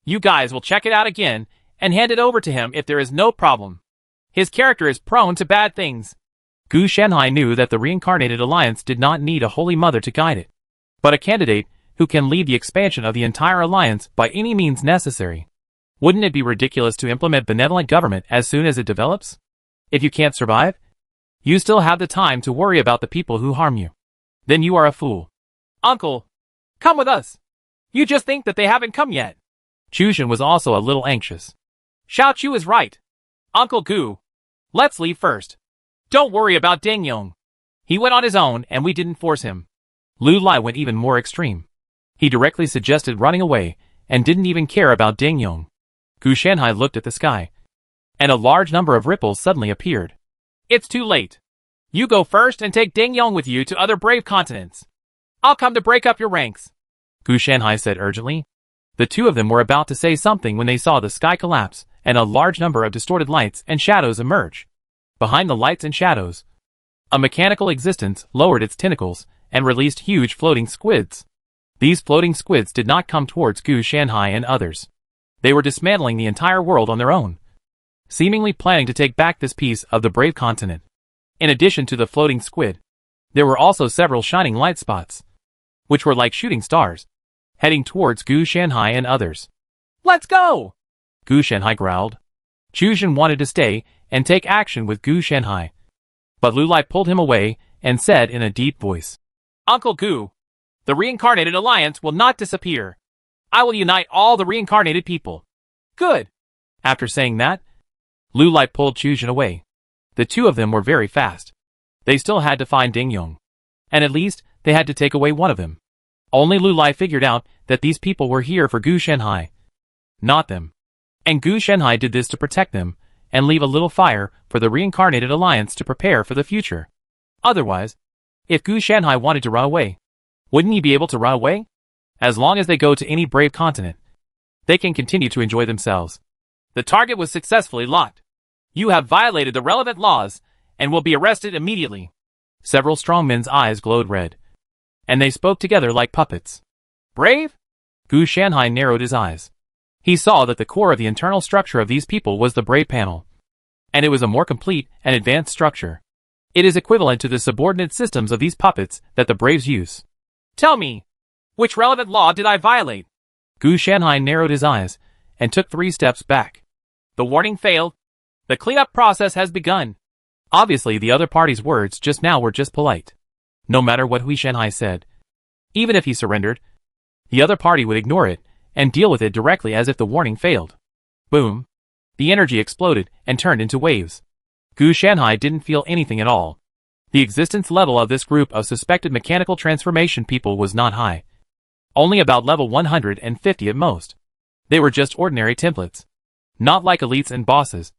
you guys will check it out again and hand it over to him if there is no problem. His character is prone to bad things. Gu Shanhai knew that the reincarnated alliance did not need a holy mother to guide it, but a candidate who can lead the expansion of the entire alliance by any means necessary. Wouldn't it be ridiculous to implement benevolent government as soon as it develops? If you can't survive, you still have the time to worry about the people who harm you. Then you are a fool. Uncle, come with us. You just think that they haven't come yet. Chu Jin was also a little anxious. Xiao Chu is right. Uncle Gu, let's leave first. Don't worry about Ding Yong. He went on his own and we didn't force him. Lu Lai went even more extreme. He directly suggested running away and didn't even care about Ding Yong. Gu Shanhai looked at the sky, and a large number of ripples suddenly appeared. It's too late. You go first and take Ding Yong with you to other brave continents. I'll come to break up your ranks, Gu Shanhai said urgently. The 2 of them were about to say something when they saw the sky collapse and a large number of distorted lights and shadows emerge. Behind the lights and shadows, a mechanical existence lowered its tentacles and released huge floating squids. These floating squids did not come towards Gu Shanhai and others. They were dismantling the entire world on their own, seemingly planning to take back this piece of the brave continent. In addition to the floating squid, there were also several shining light spots, which were like shooting stars, heading towards Gu Shanhai and others. Let's go! Gu Shanhai growled. Chuzhen wanted to stay and take action with Gu Shanhai, but Lu Lai pulled him away and said in a deep voice, Uncle Gu, the Reincarnated Alliance will not disappear. I will unite all the reincarnated people. Good. After saying that, Lu Lai pulled Chuzhen away. The two of them were very fast. They still had to find Ding Yong, and at least they had to take away one of them. Only Lu Lai figured out that these people were here for Gu Shanhai, not them. And Gu Shanhai did this to protect them and leave a little fire for the Reincarnated Alliance to prepare for the future. Otherwise, if Gu Shanhai wanted to run away, wouldn't he be able to run away? As long as they go to any brave continent, they can continue to enjoy themselves. The target was successfully locked. You have violated the relevant laws and will be arrested immediately. Several strongmen's eyes glowed red, and they spoke together like puppets. Brave? Gu Shanhai narrowed his eyes. He saw that the core of the internal structure of these people was the Brave panel, and it was a more complete and advanced structure. It is equivalent to the subordinate systems of these puppets that the Braves use. Tell me, which relevant law did I violate? Gu Shanhai narrowed his eyes and took 3 steps back. The warning failed. The cleanup process has begun. Obviously, the other party's words just now were just polite. No matter what Gu Shanhai said, even if he surrendered, the other party would ignore it and deal with it directly as if the warning failed. Boom. The energy exploded and turned into waves. Gu Shanhai didn't feel anything at all. The existence level of this group of suspected mechanical transformation people was not high. Only about level 150 at most. They were just ordinary templates, not like elites and bosses.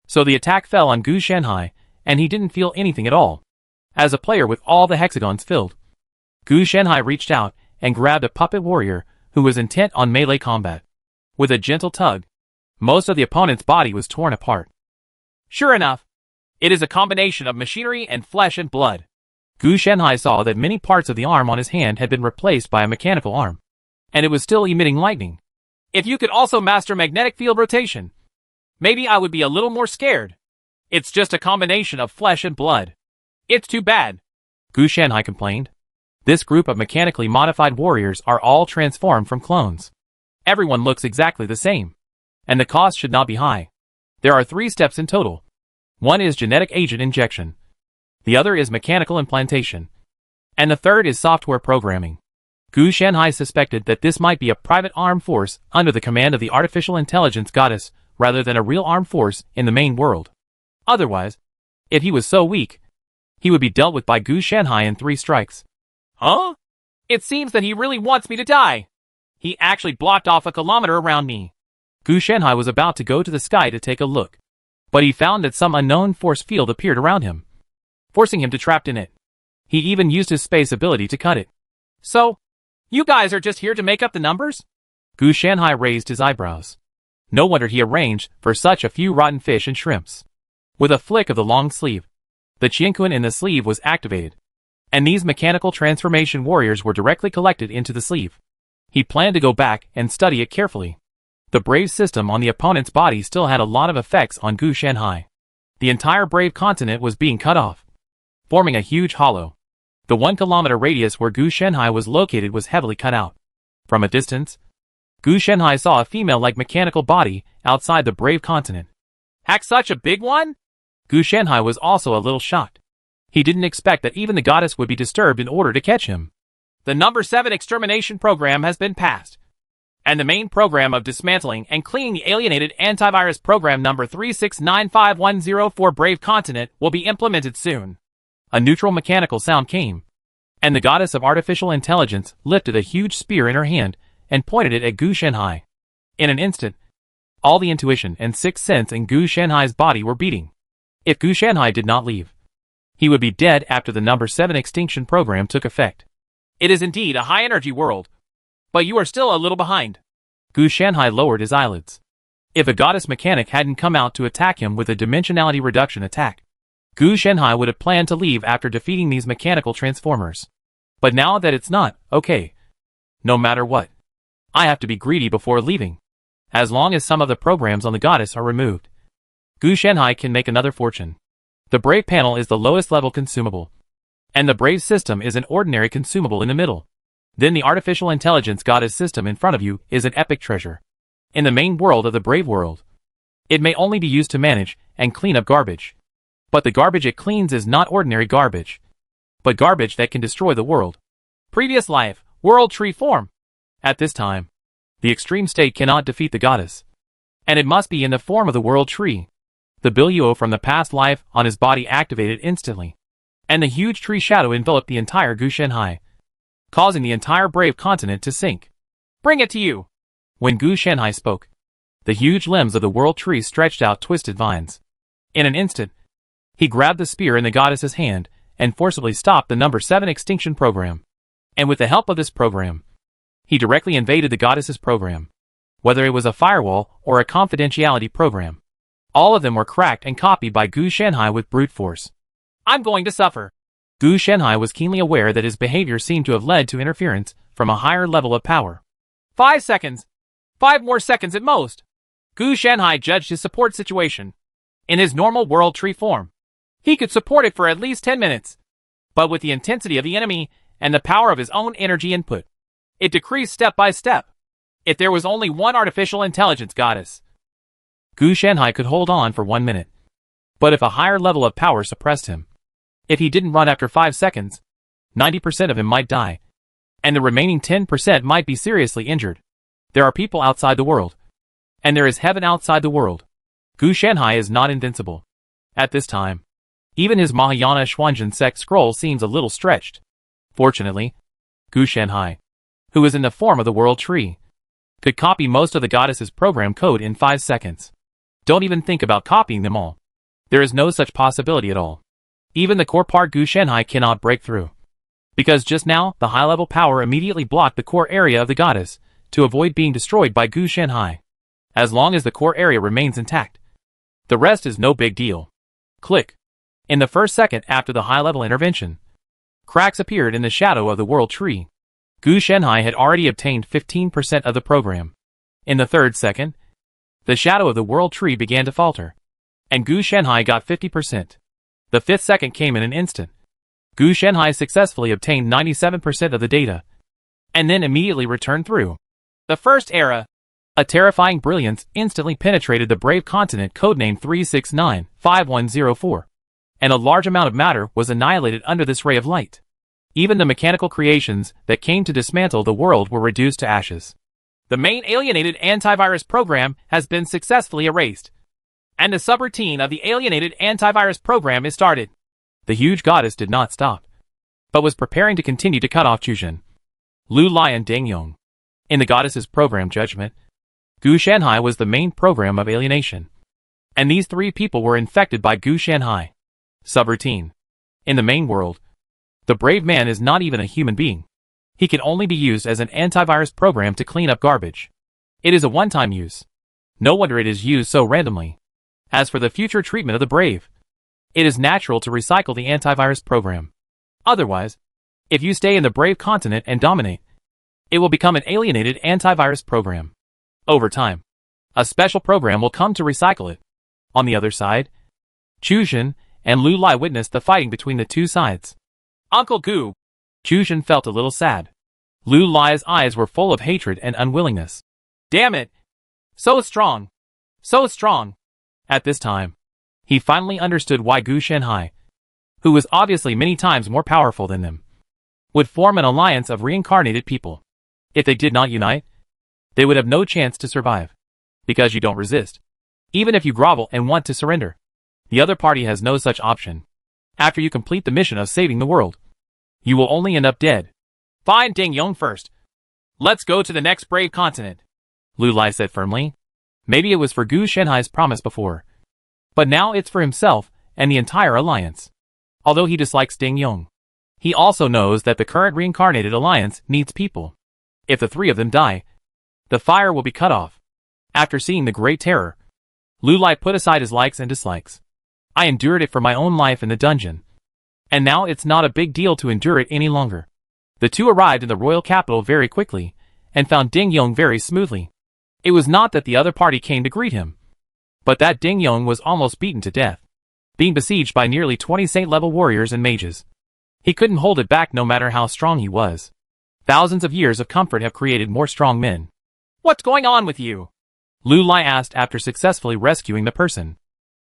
So the attack fell on Gu Shanhai, and he didn't feel anything at all. As a player with all the hexagons filled, Gu Shanhai reached out and grabbed a puppet warrior who was intent on melee combat. With a gentle tug, most of the opponent's body was torn apart. Sure enough, it is a combination of machinery and flesh and blood. Gu Shanhai saw that many parts of the arm on his hand had been replaced by a mechanical arm, and it was still emitting lightning. If you could also master magnetic field rotation, maybe I would be a little more scared. It's just a combination of flesh and blood. It's too bad, Gu Shanhai complained. This group of mechanically modified warriors are all transformed from clones. Everyone looks exactly the same, and the cost should not be high. There are 3 steps in total. One is genetic agent injection. The other is mechanical implantation. And the third is software programming. Gu Shanhai suspected that this might be a private armed force under the command of the artificial intelligence goddess rather than a real armed force in the main world. Otherwise, if he was so weak, he would be dealt with by Gu Shanhai in 3 strikes. Huh? It seems that he really wants me to die. He actually blocked off a kilometer around me. Gu Shanhai was about to go to the sky to take a look, but he found that some unknown force field appeared around him, forcing him to trapped in it. He even used his space ability to cut it. So, you guys are just here to make up the numbers? Gu Shanhai raised his eyebrows. No wonder he arranged for such a few rotten fish and shrimps. With a flick of the long sleeve, the Qiankun in the sleeve was activated, and these mechanical transformation warriors were directly collected into the sleeve. He planned to go back and study it carefully. The Brave system on the opponent's body still had a lot of effects on Gu Shanhai. The entire Brave continent was being cut off, forming a huge hollow. The 1 kilometer radius where Gu Shanhai was located was heavily cut out. From a distance, Gu Shanhai saw a female-like mechanical body outside the Brave continent. Heck, such a big one? Gu Shanhai was also a little shocked. He didn't expect that even the goddess would be disturbed in order to catch him. The number 7 extermination program has been passed, and the main program of dismantling and cleaning the alienated antivirus program number 3695104 for Brave Continent will be implemented soon. A neutral mechanical sound came, and the goddess of artificial intelligence lifted a huge spear in her hand and pointed it at Gu Shanhai. In an instant, all the intuition and 6th sense in Gu Shanhai's body were beating. If Gu Shanhai did not leave, he would be dead after the number 7 extinction program took effect. It is indeed a high-energy world, but you are still a little behind. Gu Shanhai lowered his eyelids. If a goddess mechanic hadn't come out to attack him with a dimensionality reduction attack, Gu Shanhai would have planned to leave after defeating these mechanical transformers. But now that it's not, okay. No matter what, I have to be greedy before leaving. As long as some of the programs on the goddess are removed, Gu Shanhai can make another fortune. The Brave panel is the lowest level consumable. And the Brave system is an ordinary consumable in the middle. Then the artificial intelligence goddess system in front of you is an epic treasure. In the main world of the Brave world, it may only be used to manage and clean up garbage. But the garbage it cleans is not ordinary garbage, but garbage that can destroy the world. Previous life, world tree form. At this time, the extreme state cannot defeat the goddess, and it must be in the form of the world tree. The Billio from the past life on his body activated instantly, and the huge tree shadow enveloped the entire Gushenhai, causing the entire Brave continent to sink. Bring it to you. When Gushenhai spoke, the huge limbs of the world tree stretched out twisted vines. In an instant, he grabbed the spear in the goddess's hand and forcibly stopped the number 7 extinction program. And with the help of this program, he directly invaded the goddess's program. Whether it was a firewall or a confidentiality program, all of them were cracked and copied by Gushenhai with brute force. I'm going to suffer. Gushenhai was keenly aware that his behavior seemed to have led to interference from a higher level of power. 5 seconds. 5 more seconds at most. Gushenhai judged his support situation. In his normal world tree form, he could support it for at least 10 minutes. But with the intensity of the enemy and the power of his own energy input, it decreased step by step. If there was only one artificial intelligence goddess, Gushenhai could hold on for 1 minute. But if a higher level of power suppressed him, if he didn't run after 5 seconds, 90% of him might die, and the remaining 10% might be seriously injured. There are people outside the world, and there is heaven outside the world. Gushenhai is not invincible. At this time, even his Mahayana Xuanzhen sect scroll seems a little stretched. Fortunately, Gushenhai, who is in the form of the world tree, could copy most of the goddess's program code in 5 seconds. Don't even think about copying them all. There is no such possibility at all. Even the core part Gushenhai cannot break through. Because just now, the high-level power immediately blocked the core area of the goddess to avoid being destroyed by Gushenhai. As long as the core area remains intact, the rest is no big deal. Click. In the first second after the high-level intervention, cracks appeared in the shadow of the world tree. Gushenhai had already obtained 15% of the program. In the third second, the shadow of the world tree began to falter, and Gushenhai got 50%. The fifth second came in an instant. Gushenhai successfully obtained 97% of the data, and then immediately returned through. The first era. A terrifying brilliance instantly penetrated the Brave continent codenamed 3695104, and a large amount of matter was annihilated under this ray of light. Even the mechanical creations that came to dismantle the world were reduced to ashes. The main alienated antivirus program has been successfully erased, and the subroutine of the alienated antivirus program is started. The huge goddess did not stop, but was preparing to continue to cut off Chuzhen, Lu Lai and Deng Yong. In the goddess's program judgment, Gushenhai was the main program of alienation, and these 3 people were infected by Gushenhai. Subroutine. In the main world, the brave man is not even a human being. He can only be used as an antivirus program to clean up garbage. It is a one-time use. No wonder it is used so randomly. As for the future treatment of the brave, it is natural to recycle the antivirus program. Otherwise, if you stay in the Brave continent and dominate, it will become an alienated antivirus program. Over time, a special program will come to recycle it. On the other side, Chuzhen and Lu Lai witnessed the fighting between the two sides. Uncle Gu. Chuzhen felt a little sad. Lu Lai's eyes were full of hatred and unwillingness. Damn it! So strong! So strong! At this time, he finally understood why Gushenhai, who was obviously many times more powerful than them, would form an alliance of reincarnated people. If they did not unite, they would have no chance to survive. Because you don't resist. Even if you grovel and want to surrender, the other party has no such option. After you complete the mission of saving the world, you will only end up dead. Find Deng Yong first. Let's go to the next Brave continent, Lu Lai said firmly. Maybe it was for Gushenhai's promise before, but now it's for himself and the entire alliance. Although he dislikes Deng Yong, he also knows that the current reincarnated alliance needs people. If the 3 of them die, the fire will be cut off. After seeing the great terror, Lu Lai put aside his likes and dislikes. I endured it for my own life in the dungeon, and now it's not a big deal to endure it any longer. The 2 arrived in the royal capital very quickly, and found Deng Yong very smoothly. It was not that the other party came to greet him, but that Deng Yong was almost beaten to death. being besieged by nearly 20 saint-level warriors and mages. He couldn't hold it back no matter how strong he was. Thousands of years of comfort have created more strong men. What's going on with you? Lu Lai asked after successfully rescuing the person.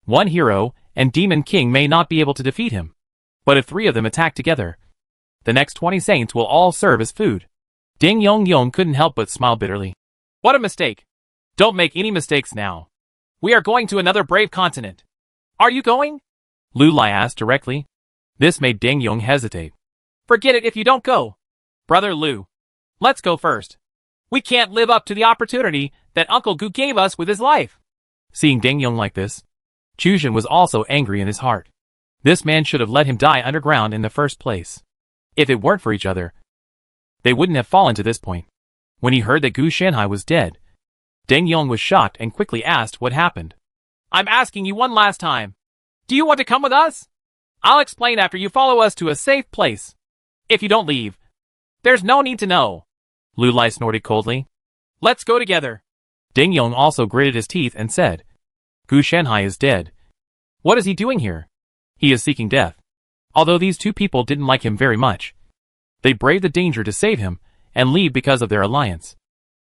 One hero and Demon King may not be able to defeat him. But if 3 of them attack together, the next 20 saints will all serve as food. Ding Yong couldn't help but smile bitterly. What a mistake. Don't make any mistakes now. We are going to another brave continent. Are you going? Lu Lai asked directly. This made Ding Yong hesitate. Forget it if you don't go. Brother Lu. Let's go first. We can't live up to the opportunity that Uncle Gu gave us with his life. Seeing Ding Yong like this, Chu Jun was also angry in his heart. This man should have let him die underground in the first place. If it weren't for each other, they wouldn't have fallen to this point. When he heard that Gu Shanhai was dead, Ding Yong was shocked and quickly asked what happened. I'm asking you one last time. Do you want to come with us? I'll explain after you follow us to a safe place. If you don't leave, there's no need to know. Lu Lai snorted coldly. Let's go together. Ding Yong also gritted his teeth and said, Gu Shanhai is dead. What is he doing here? He is seeking death. Although these 2 people didn't like him very much, they braved the danger to save him and leave because of their alliance.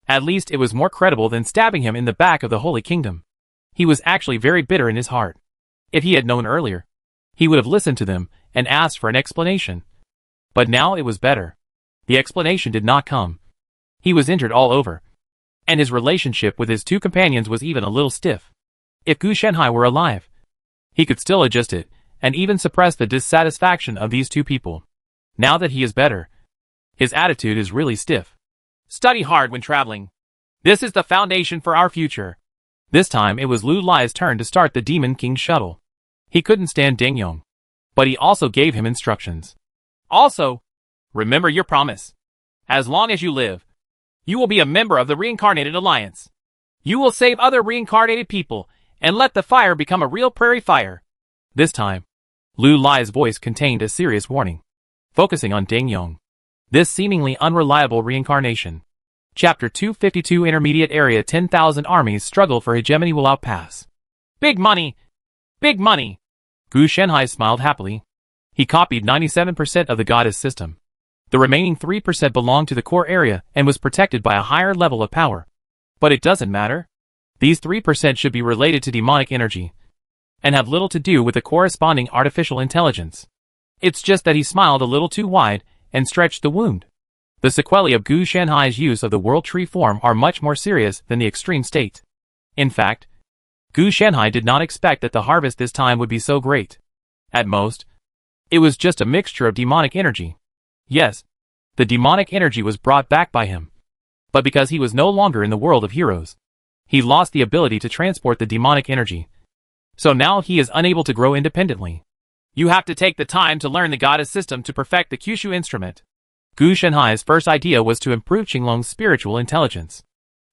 At least it was more credible than stabbing him in the back of the Holy Kingdom. He was actually very bitter in his heart. If he had known earlier, he would have listened to them and asked for an explanation. But now it was better. The explanation did not come. He was injured all over, and his relationship with his 2 companions was even a little stiff. If Gu Shanhai were alive, he could still adjust it and even suppress the dissatisfaction of these 2 people. Now that he is better, his attitude is really stiff. Study hard when traveling. This is the foundation for our future. This time it was Lu Lai's turn to start the Demon King's shuttle. He couldn't stand Ding Yong, but he also gave him instructions. Also, remember your promise. As long as you live, you will be a member of the Reincarnated Alliance. You will save other reincarnated people and let the fire become a real prairie fire. This time, Lu Lai's voice contained a serious warning, focusing on Ding Yong, this seemingly unreliable reincarnation. Chapter 252 Intermediate Area 10,000 armies struggle for hegemony will outpass. Big money! Big money! Gu Shanhai smiled happily. He copied 97% of the goddess system. The remaining 3% belonged to the core area and was protected by a higher level of power. But it doesn't matter. These 3% should be related to demonic energy and have little to do with the corresponding artificial intelligence. It's just that he smiled a little too wide and stretched the wound. The sequelae of Gu Shanhai's use of the World Tree form are much more serious than the extreme state. In fact, Gu Shanhai did not expect that the harvest this time would be so great. At most, it was just a mixture of demonic energy. Yes, the demonic energy was brought back by him. But because he was no longer in the world of heroes, he lost the ability to transport the demonic energy. So now he is unable to grow independently. You have to take the time to learn the goddess system to perfect the Kyushu instrument. Gu Shanhai's first idea was to improve Qinglong's spiritual intelligence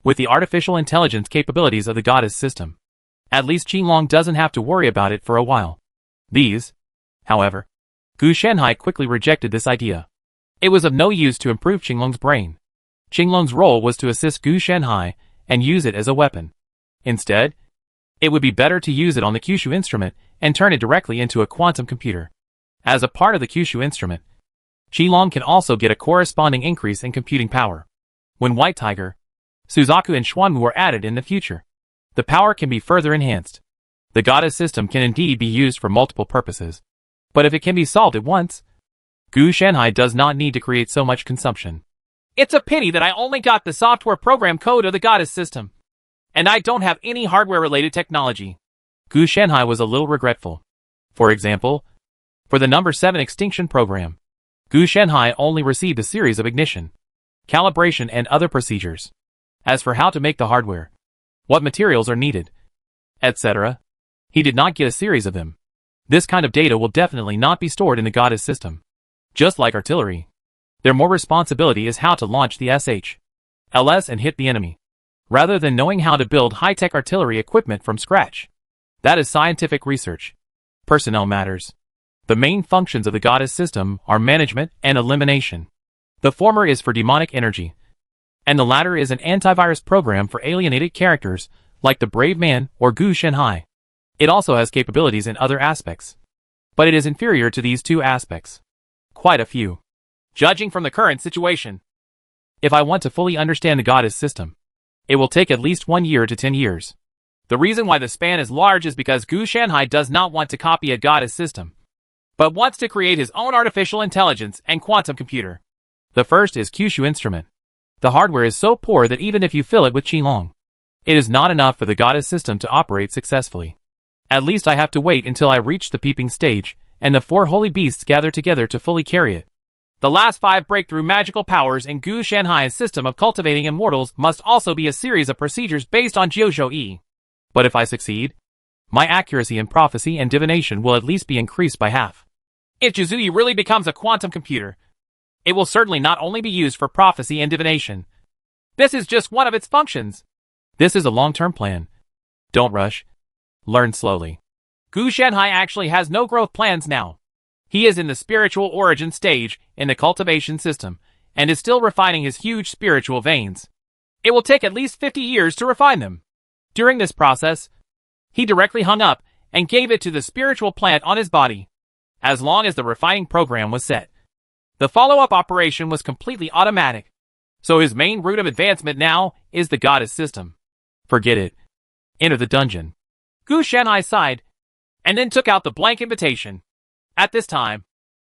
with the artificial intelligence capabilities of the goddess system. At least Qinglong doesn't have to worry about it for a while. However, Gu Shanhai quickly rejected this idea. It was of no use to improve Qinglong's brain. Qinglong's role was to assist Gu Shanhai and use it as a weapon. Instead, it would be better to use it on the Kyushu instrument and turn it directly into a quantum computer. As a part of the Kyushu instrument, Qinglong can also get a corresponding increase in computing power. When White Tiger, Suzaku and Xuanwu were added in the future, the power can be further enhanced. The goddess system can indeed be used for multiple purposes. But if it can be solved at once, Gu Shanhai does not need to create so much consumption. It's a pity that I only got the software program code of the goddess system, and I don't have any hardware-related technology. Gu Shanhai was a little regretful. For example, for the number 7 extinction program, Gu Shanhai only received a series of ignition, calibration and other procedures. As for how to make the hardware, what materials are needed, etc., he did not get a series of them. This kind of data will definitely not be stored in the goddess system. Just like artillery, their more responsibility is how to launch the SH-LS and hit the enemy, rather than knowing how to build high-tech artillery equipment from scratch. That is scientific research. Personnel matters. The main functions of the goddess system are management and elimination. The former is for demonic energy, and the latter is an antivirus program for alienated characters like the Brave Man or Gu Shanhai. It also has capabilities in other aspects. But it is inferior to these two aspects. Quite a few. Judging from the current situation, if I want to fully understand the goddess system, it will take at least 1 year to 10 years. The reason why the span is large is because Gu Shanhai does not want to copy a goddess system, but wants to create his own artificial intelligence and quantum computer. The first is Kyushu Instrument. The hardware is so poor that even if you fill it with Qilong, it is not enough for the goddess system to operate successfully. At least I have to wait until I reach the peeping stage, and the 4 holy beasts gather together to fully carry it. The last 5 breakthrough magical powers in Gu Shanhai's system of cultivating immortals must also be a series of procedures based on Jiuzhou. But if I succeed, my accuracy in prophecy and divination will at least be increased by half. If Jiuzhou really becomes a quantum computer, it will certainly not only be used for prophecy and divination. This is just one of its functions. This is a long-term plan. Don't rush. Learn slowly. Gu Shanhai actually has no growth plans now. He is in the spiritual origin stage in the cultivation system, and is still refining his huge spiritual veins. It will take at least 50 years to refine them. During this process, he directly hung up and gave it to the spiritual plant on his body. As long as the refining program was set, the follow-up operation was completely automatic. So his main route of advancement now is the goddess system. Forget it. Enter the dungeon. Gu Shanhai sighed, and then took out the blank invitation. At this time,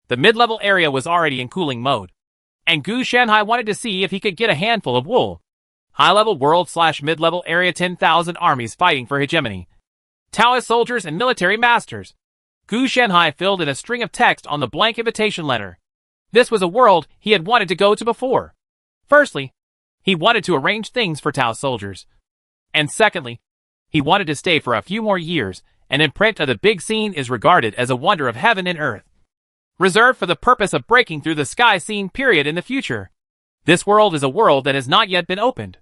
the mid-level area was already in cooling mode, and Gu Shanhai wanted to see if he could get a handful of wool. High-level world/mid-level area 10,000 armies fighting for hegemony. Taoist soldiers and military masters. Gu Shanhai filled in a string of text on the blank invitation letter. This was a world he had wanted to go to before. Firstly, he wanted to arrange things for Tao soldiers. And secondly, he wanted to stay for a few more years, and imprint of the big scene is regarded as a wonder of heaven and earth, reserved for the purpose of breaking through the sky scene period in the future. This world is a world that has not yet been opened.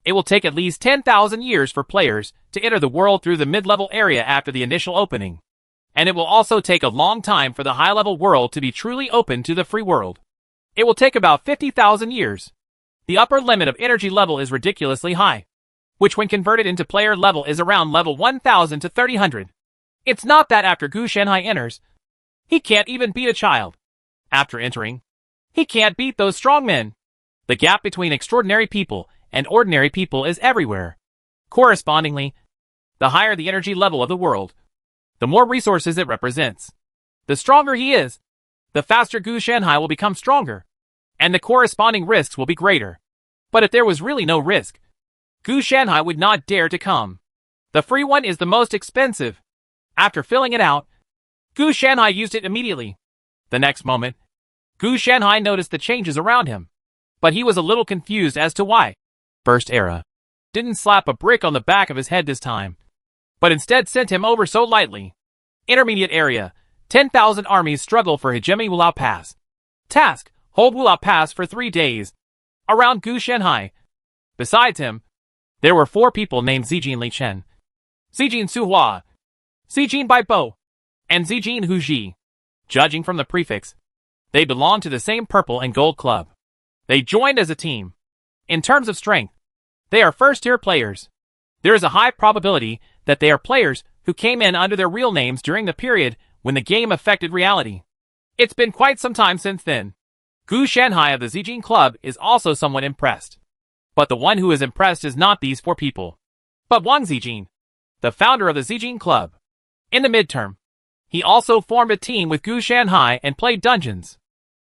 It will take at least 10,000 years for players to enter the world through the mid-level area after the initial opening. And it will also take a long time for the high-level world to be truly open to the free world. It will take about 50,000 years. The upper limit of energy level is ridiculously high, which when converted into player level is around level 1000 to 3000. It's not that after Gu Shanhai enters, he can't even beat a child. After entering, he can't beat those strong men. The gap between extraordinary people and ordinary people is everywhere. Correspondingly, the higher the energy level of the world, the more resources it represents. The stronger he is, the faster Gu Shanhai will become stronger, and the corresponding risks will be greater. But if there was really no risk, Gu Shanhai would not dare to come. The free one is the most expensive. After filling it out, Gu Shanhai used it immediately. The next moment, Gu Shanhai noticed the changes around him, but he was a little confused as to why. First era didn't slap a brick on the back of his head this time, but instead sent him over so lightly. Intermediate area, 10,000 armies struggle for hegemony Wulao Pass. Task, hold Wulao Pass for 3 days. Around Gu Shanhai. Besides him, there were 4 people named Zijin Li Chen, Zijin Su Hua, Zijin Bai Bo, and Zijin Hu Ji. Judging from the prefix, they belonged to the same purple and gold club. They joined as a team. In terms of strength, they are first-tier players. There is a high probability that they are players who came in under their real names during the period when the game affected reality. It's been quite some time since then. Gu Shanhai of the Zijin Club is also somewhat impressed. But the one who is impressed is not these 4 people, but Wang Zijin, the founder of the Zijin Club. In the midterm, he also formed a team with Gu Shanhai and played dungeons.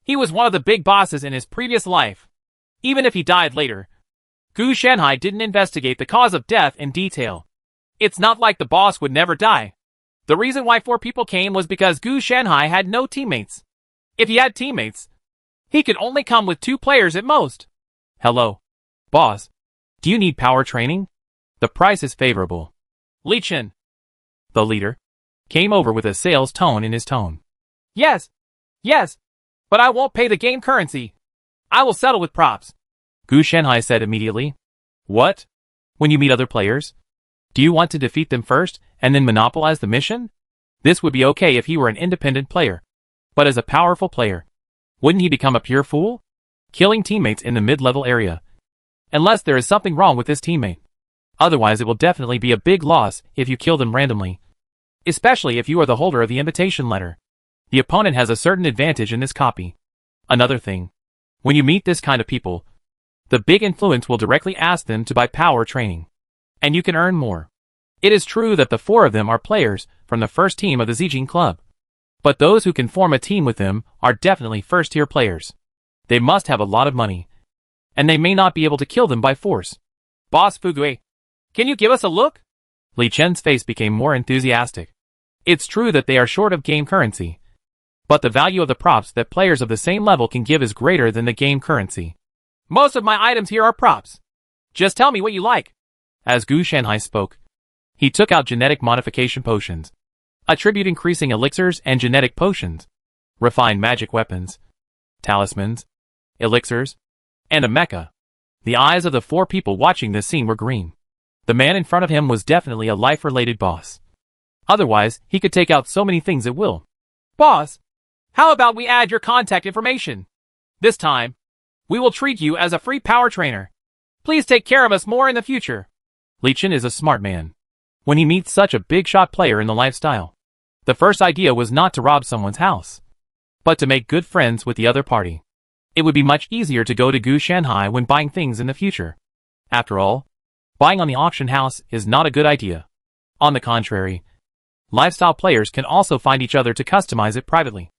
He was one of the big bosses in his previous life. Even if he died later, Gu Shanhai didn't investigate the cause of death in detail. It's not like the boss would never die. The reason why 4 people came was because Gu Shanhai had no teammates. If he had teammates, he could only come with 2 players at most. Hello, boss. Do you need power training? The price is favorable. Li Chen, the leader, came over with a sales tone in his tone. Yes, but I won't pay the game currency. I will settle with props. Gu Shanhai said immediately. What? When you meet other players? Do you want to defeat them first and then monopolize the mission? This would be okay if he were an independent player. But as a powerful player, wouldn't he become a pure fool? Killing teammates in the mid-level area. Unless there is something wrong with this teammate. Otherwise it will definitely be a big loss if you kill them randomly. especially if you are the holder of the invitation letter. The opponent has a certain advantage in this copy. Another thing, when you meet this kind of people, the big influence will directly ask them to buy power training, and you can earn more. It is true that the 4 of them are players from the first team of the Zijin Club, but those who can form a team with them are definitely first-tier players. They must have a lot of money, and they may not be able to kill them by force. Boss Fugui, can you give us a look? Li Chen's face became more enthusiastic. It's true that they are short of game currency, but the value of the props that players of the same level can give is greater than the game currency. Most of my items here are props. Just tell me what you like. As Gu Shanhai spoke, he took out genetic modification potions, attribute increasing elixirs and genetic potions, refined magic weapons, talismans, elixirs, and a mecha. The eyes of the 4 people watching this scene were green. The man in front of him was definitely a life-related boss. Otherwise, he could take out so many things at will. Boss, how about we add your contact information? This time, we will treat you as a free power trainer. Please take care of us more in the future. Li Chen is a smart man. When he meets such a big-shot player in the lifestyle, the first idea was not to rob someone's house, but to make good friends with the other party. It would be much easier to go to Gu Shanhai when buying things in the future. After all, buying on the auction house is not a good idea. On the contrary, lifestyle players can also find each other to customize it privately,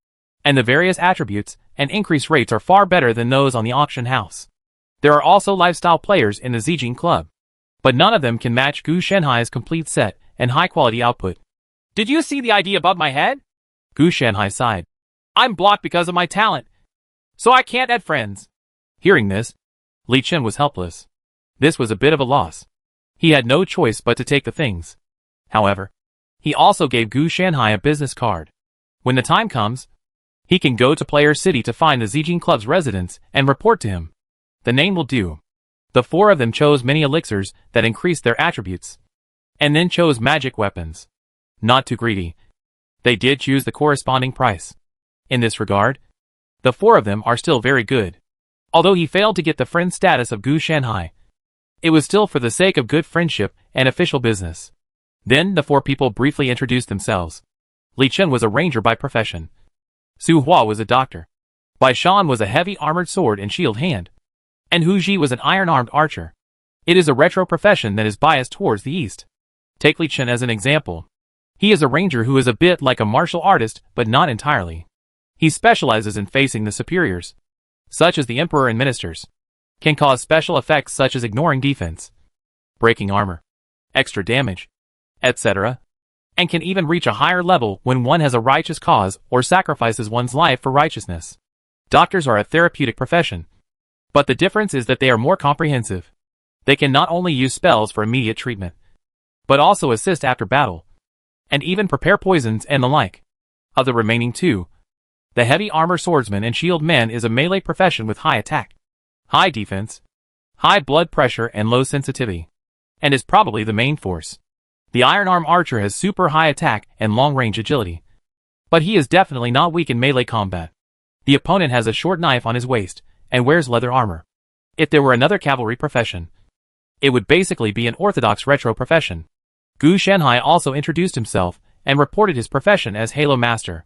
and the various attributes and increase rates are far better than those on the auction house. There are also lifestyle players in the Zijin Club, but none of them can match Gu Shanhai's complete set and high-quality output. Did you see the idea above my head? Gu Shanhai sighed. I'm blocked because of my talent, so I can't add friends. Hearing this, Li Chen was helpless. This was a bit of a loss. He had no choice but to take the things. However, he also gave Gu Shanhai a business card. When the time comes, he can go to Player City to find the Zijin Club's residence and report to him. The name will do. The 4 of them chose many elixirs that increased their attributes, and then chose magic weapons. Not too greedy, they did choose the corresponding price. In this regard, the 4 of them are still very good. Although he failed to get the friend status of Gu Shanhai, it was still for the sake of good friendship and official business. Then the 4 people briefly introduced themselves. Li Chen was a ranger by profession. Su Hua was a doctor. Bai Shan was a heavy armored sword and shield hand. And Hu Ji was an iron-armed archer. It is a retro profession that is biased towards the east. Take Li Chen as an example. He is a ranger who is a bit like a martial artist, but not entirely. He specializes in facing the superiors, such as the emperor and ministers, can cause special effects such as ignoring defense, breaking armor, extra damage, etc., and can even reach a higher level when one has a righteous cause or sacrifices one's life for righteousness. Doctors are a therapeutic profession, but the difference is that they are more comprehensive. They can not only use spells for immediate treatment, but also assist after battle, and even prepare poisons and the like. Of the remaining 2, the heavy armor swordsman and shield man is a melee profession with high attack, high defense, high blood pressure and low sensitivity, and is probably the main force. The iron-arm archer has super high attack and long-range agility, but he is definitely not weak in melee combat. The opponent has a short knife on his waist and wears leather armor. If there were another cavalry profession, it would basically be an orthodox retro profession. Gu Shanhai also introduced himself and reported his profession as Halo Master.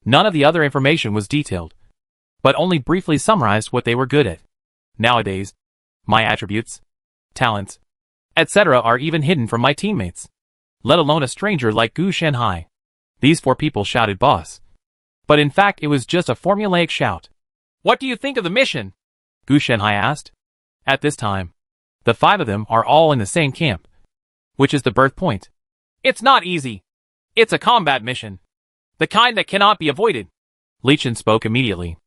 None of the other information was detailed, but only briefly summarized what they were good at. Nowadays, my attributes, talents, etc. are even hidden from my teammates, let alone a stranger like Gu Shanhai. These 4 people shouted boss. But in fact it was just a formulaic shout. What do you think of the mission? Gu Shanhai asked. At this time, the 5 of them are all in the same camp, which is the birth point. It's not easy. It's a combat mission, the kind that cannot be avoided. Li Chen spoke immediately.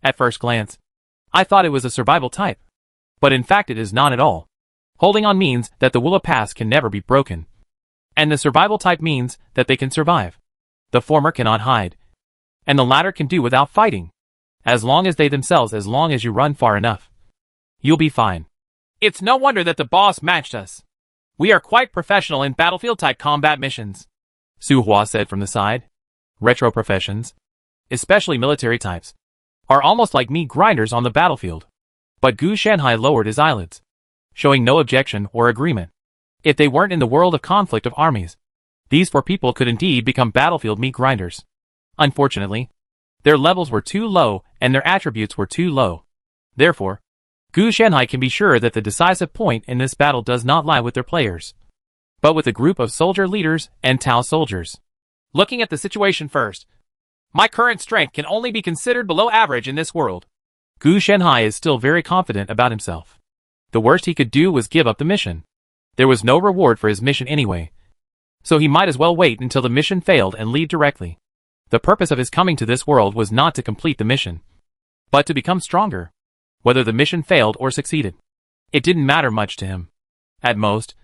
At first glance, I thought it was a survival type, but in fact it is not at all. Holding on means that the Willa Pass can never be broken, and the survival type means that they can survive. The former cannot hide, and the latter can do without fighting. As long as you run far enough, you'll be fine. It's no wonder that the boss matched us. We are quite professional in battlefield-type combat missions, Su Hua said from the side. Retro professions, especially military types, are almost like meat grinders on the battlefield. But Gu Shanhai lowered his eyelids, showing no objection or agreement. If they weren't in the world of conflict of armies, These 4 people could indeed become battlefield meat grinders. Unfortunately, their levels were too low and their attributes were too low. Therefore, Gu Shanhai can be sure that the decisive point in this battle does not lie with their players, but with a group of soldier leaders and Tao soldiers. Looking at the situation first, my current strength can only be considered below average in this world. Gu Shanhai is still very confident about himself. The worst he could do was give up the mission. There was no reward for his mission anyway, so he might as well wait until the mission failed and leave directly. The purpose of his coming to this world was not to complete the mission, but to become stronger. Whether the mission failed or succeeded, it didn't matter much to him. At most,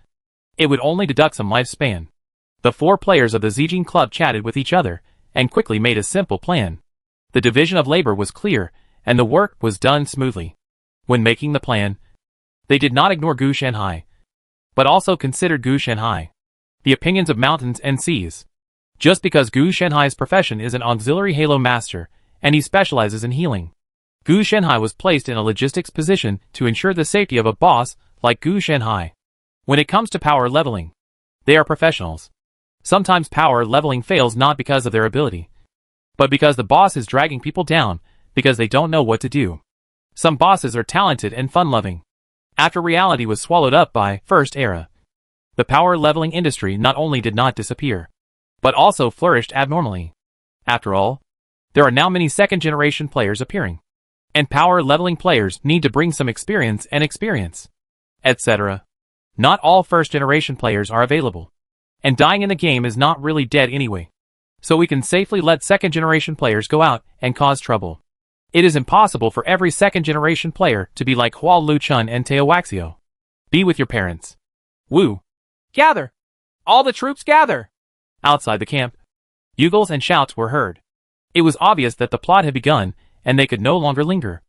it would only deduct some lifespan. The 4 players of the Zijin Club chatted with each other and quickly made a simple plan. The division of labor was clear and the work was done smoothly. When making the plan, they did not ignore Gu Shanhai, but also considered Gu Shanhai, the opinions of mountains and seas. Just because Gu Shanhai's profession is an auxiliary Halo master and he specializes in healing, Gu Shanhai was placed in a logistics position to ensure the safety of a boss like Gu Shanhai. When it comes to power leveling, they are professionals. Sometimes power leveling fails not because of their ability, but because the boss is dragging people down because they don't know what to do. Some bosses are talented and fun-loving. After reality was swallowed up by First Era, the power leveling industry not only did not disappear, but also flourished abnormally. After all, there are now many second-generation players appearing, and power leveling players need to bring some experience, etc. Not all first-generation players are available, and dying in the game is not really dead anyway, so we can safely let second-generation players go out and cause trouble. It is impossible for every second-generation player to be like Hua Luchun and Teowaxio. Be with your parents. Woo! Gather! All the troops gather! Outside the camp, bugles and shouts were heard. It was obvious that the plot had begun, and they could no longer linger.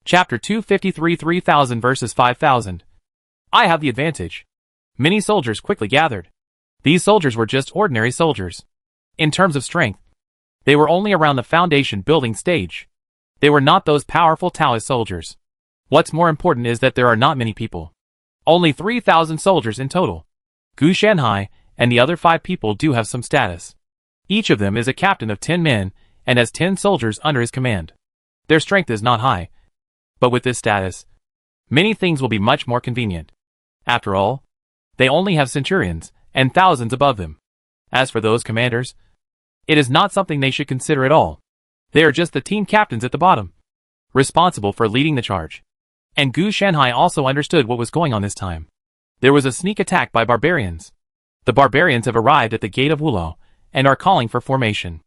Chapter 253 3000 versus 5000. I have the advantage. Many soldiers quickly gathered. These soldiers were just ordinary soldiers. In terms of strength, they were only around the foundation building stage. They were not those powerful Taoist soldiers. What's more important is that there are not many people. Only 3,000 soldiers in total. Gu Shanhai and the other 5 people do have some status. Each of them is a captain of 10 men and has 10 soldiers under his command. Their strength is not high, but with this status, many things will be much more convenient. After all, they only have centurions and thousands above them. As for those commanders, it is not something they should consider at all. They are just the team captains at the bottom, responsible for leading the charge. And Gu Shanhai also understood what was going on this time. There was a sneak attack by barbarians. The barbarians have arrived at the gate of Wulo and are calling for formation.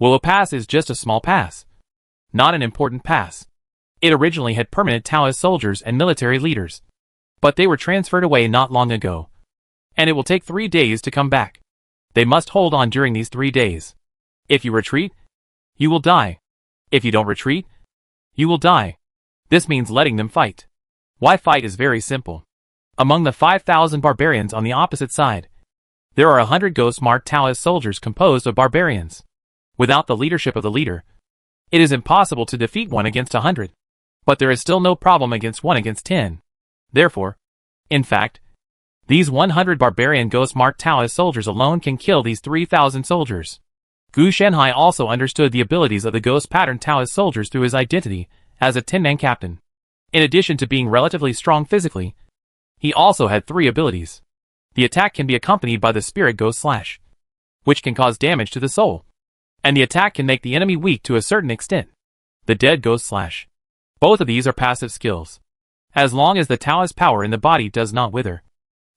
Wulo Pass is just a small pass, not an important pass. It originally had permanent Taoist soldiers and military leaders, but they were transferred away not long ago, and it will take 3 days to come back. They must hold on during these 3 days. If you retreat, you will die. If you don't retreat, you will die. This means letting them fight. Why fight is very simple. Among the 5,000 barbarians on the opposite side, there are 100 ghost-marked Taoist soldiers composed of barbarians. Without the leadership of the leader, it is impossible to defeat 1 against 100. But there is still no problem against 1 against 10. Therefore, in fact, these 100 barbarian ghost-marked Taoist soldiers alone can kill these 3,000 soldiers. Gu Shanhai also understood the abilities of the ghost-pattern Taoist soldiers through his identity as a 10-man captain. In addition to being relatively strong physically, he also had 3 abilities. The attack can be accompanied by the Spirit Ghost Slash, which can cause damage to the soul, and the attack can make the enemy weak to a certain extent. The Dead Ghost Slash. Both of these are passive skills. As long as the Taoist power in the body does not wither,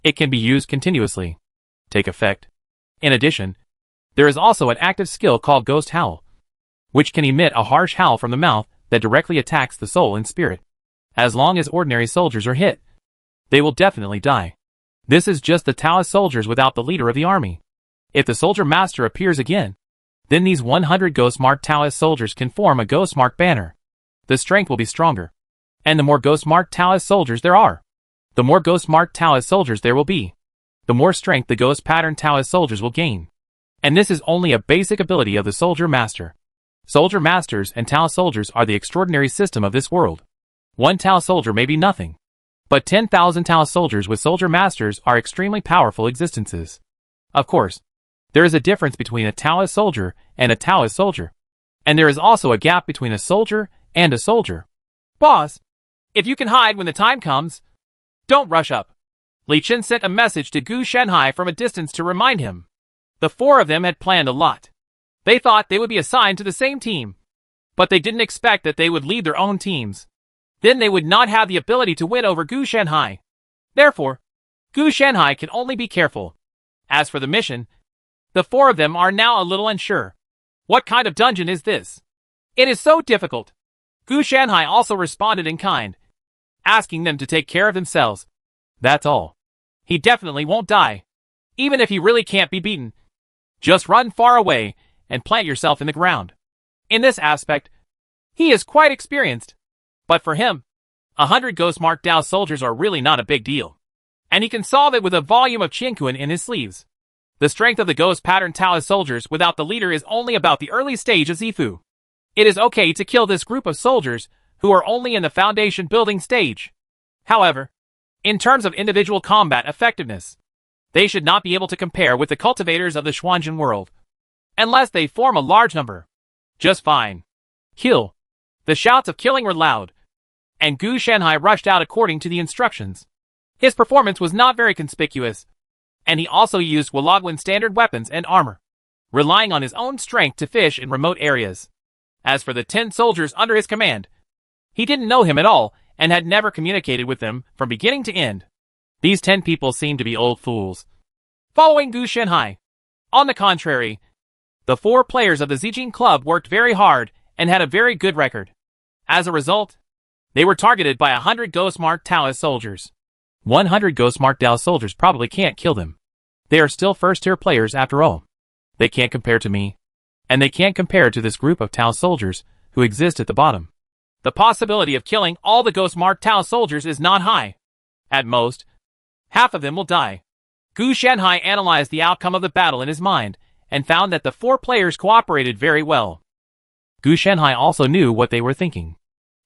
it can be used continuously. Take effect. In addition, there is also an active skill called Ghost Howl, which can emit a harsh howl from the mouth that directly attacks the soul and spirit. As long as ordinary soldiers are hit, they will definitely die. This is just the Taoist soldiers without the leader of the army. If the soldier master appears again, then these 100 ghost-marked Taoist soldiers can form a ghost-marked banner. The strength will be stronger. And the more ghost-marked Taoist soldiers there are, the more ghost-marked Taoist soldiers there will be, the more strength the ghost-pattern Taoist soldiers will gain. And this is only a basic ability of the soldier master. Soldier masters and Tao soldiers are the extraordinary system of this world. 1 Tao soldier may be nothing, but 10,000 Tao soldiers with soldier masters are extremely powerful existences. Of course, There is a difference between a Taoist soldier and a Taoist soldier. And there is also a gap between a soldier and a soldier. Boss, if you can hide when the time comes, don't rush up. Li Chen sent a message to Gu Shanhai from a distance to remind him. The four of them had planned a lot. They thought they would be assigned to the same team, but they didn't expect that they would lead their own teams. Then they would not have the ability to win over Gu Shanhai. Therefore, Gu Shanhai can only be careful. As for the mission, the four of them are now a little unsure. What kind of dungeon is this? It is so difficult. Gu Shanhai also responded in kind, asking them to take care of themselves. That's all. He definitely won't die. Even if he really can't be beaten. Just run far away and plant yourself in the ground. In this aspect, he is quite experienced. But for him, 100 Ghost Mark Dao soldiers are really not a big deal. And he can solve it with a volume of Qianquan in his sleeves. The strength of the Ghost Pattern Taoist soldiers without the leader is only about the early stage of Zifu. It is okay to kill this group of soldiers who are only in the foundation building stage. However, in terms of individual combat effectiveness, they should not be able to compare with the cultivators of the Xuanzhen world. Unless they form a large number. Just fine. Kill. The shouts of killing were loud, and Gu Shanhai rushed out according to the instructions. His performance was not very conspicuous, and he also used Wulogwin standard weapons and armor, relying on his own strength to fish in remote areas. As for the 10 soldiers under his command, he didn't know him at all and had never communicated with them from beginning to end. These 10 people seemed to be old fools. Following Gu Shanhai. On the contrary, the 4 players of the Zijin Club worked very hard and had a very good record. As a result, they were targeted by 100 Ghost Mark Taoist soldiers. 100 Ghost Mark Dao soldiers probably can't kill them. They are still first-tier players after all. They can't compare to me. And they can't compare to this group of Tao soldiers who exist at the bottom. The possibility of killing all the Ghost Mark Tao soldiers is not high. At most, half of them will die. Gu Shanhai analyzed the outcome of the battle in his mind and found that the 4 players cooperated very well. Gu Shanhai also knew what they were thinking.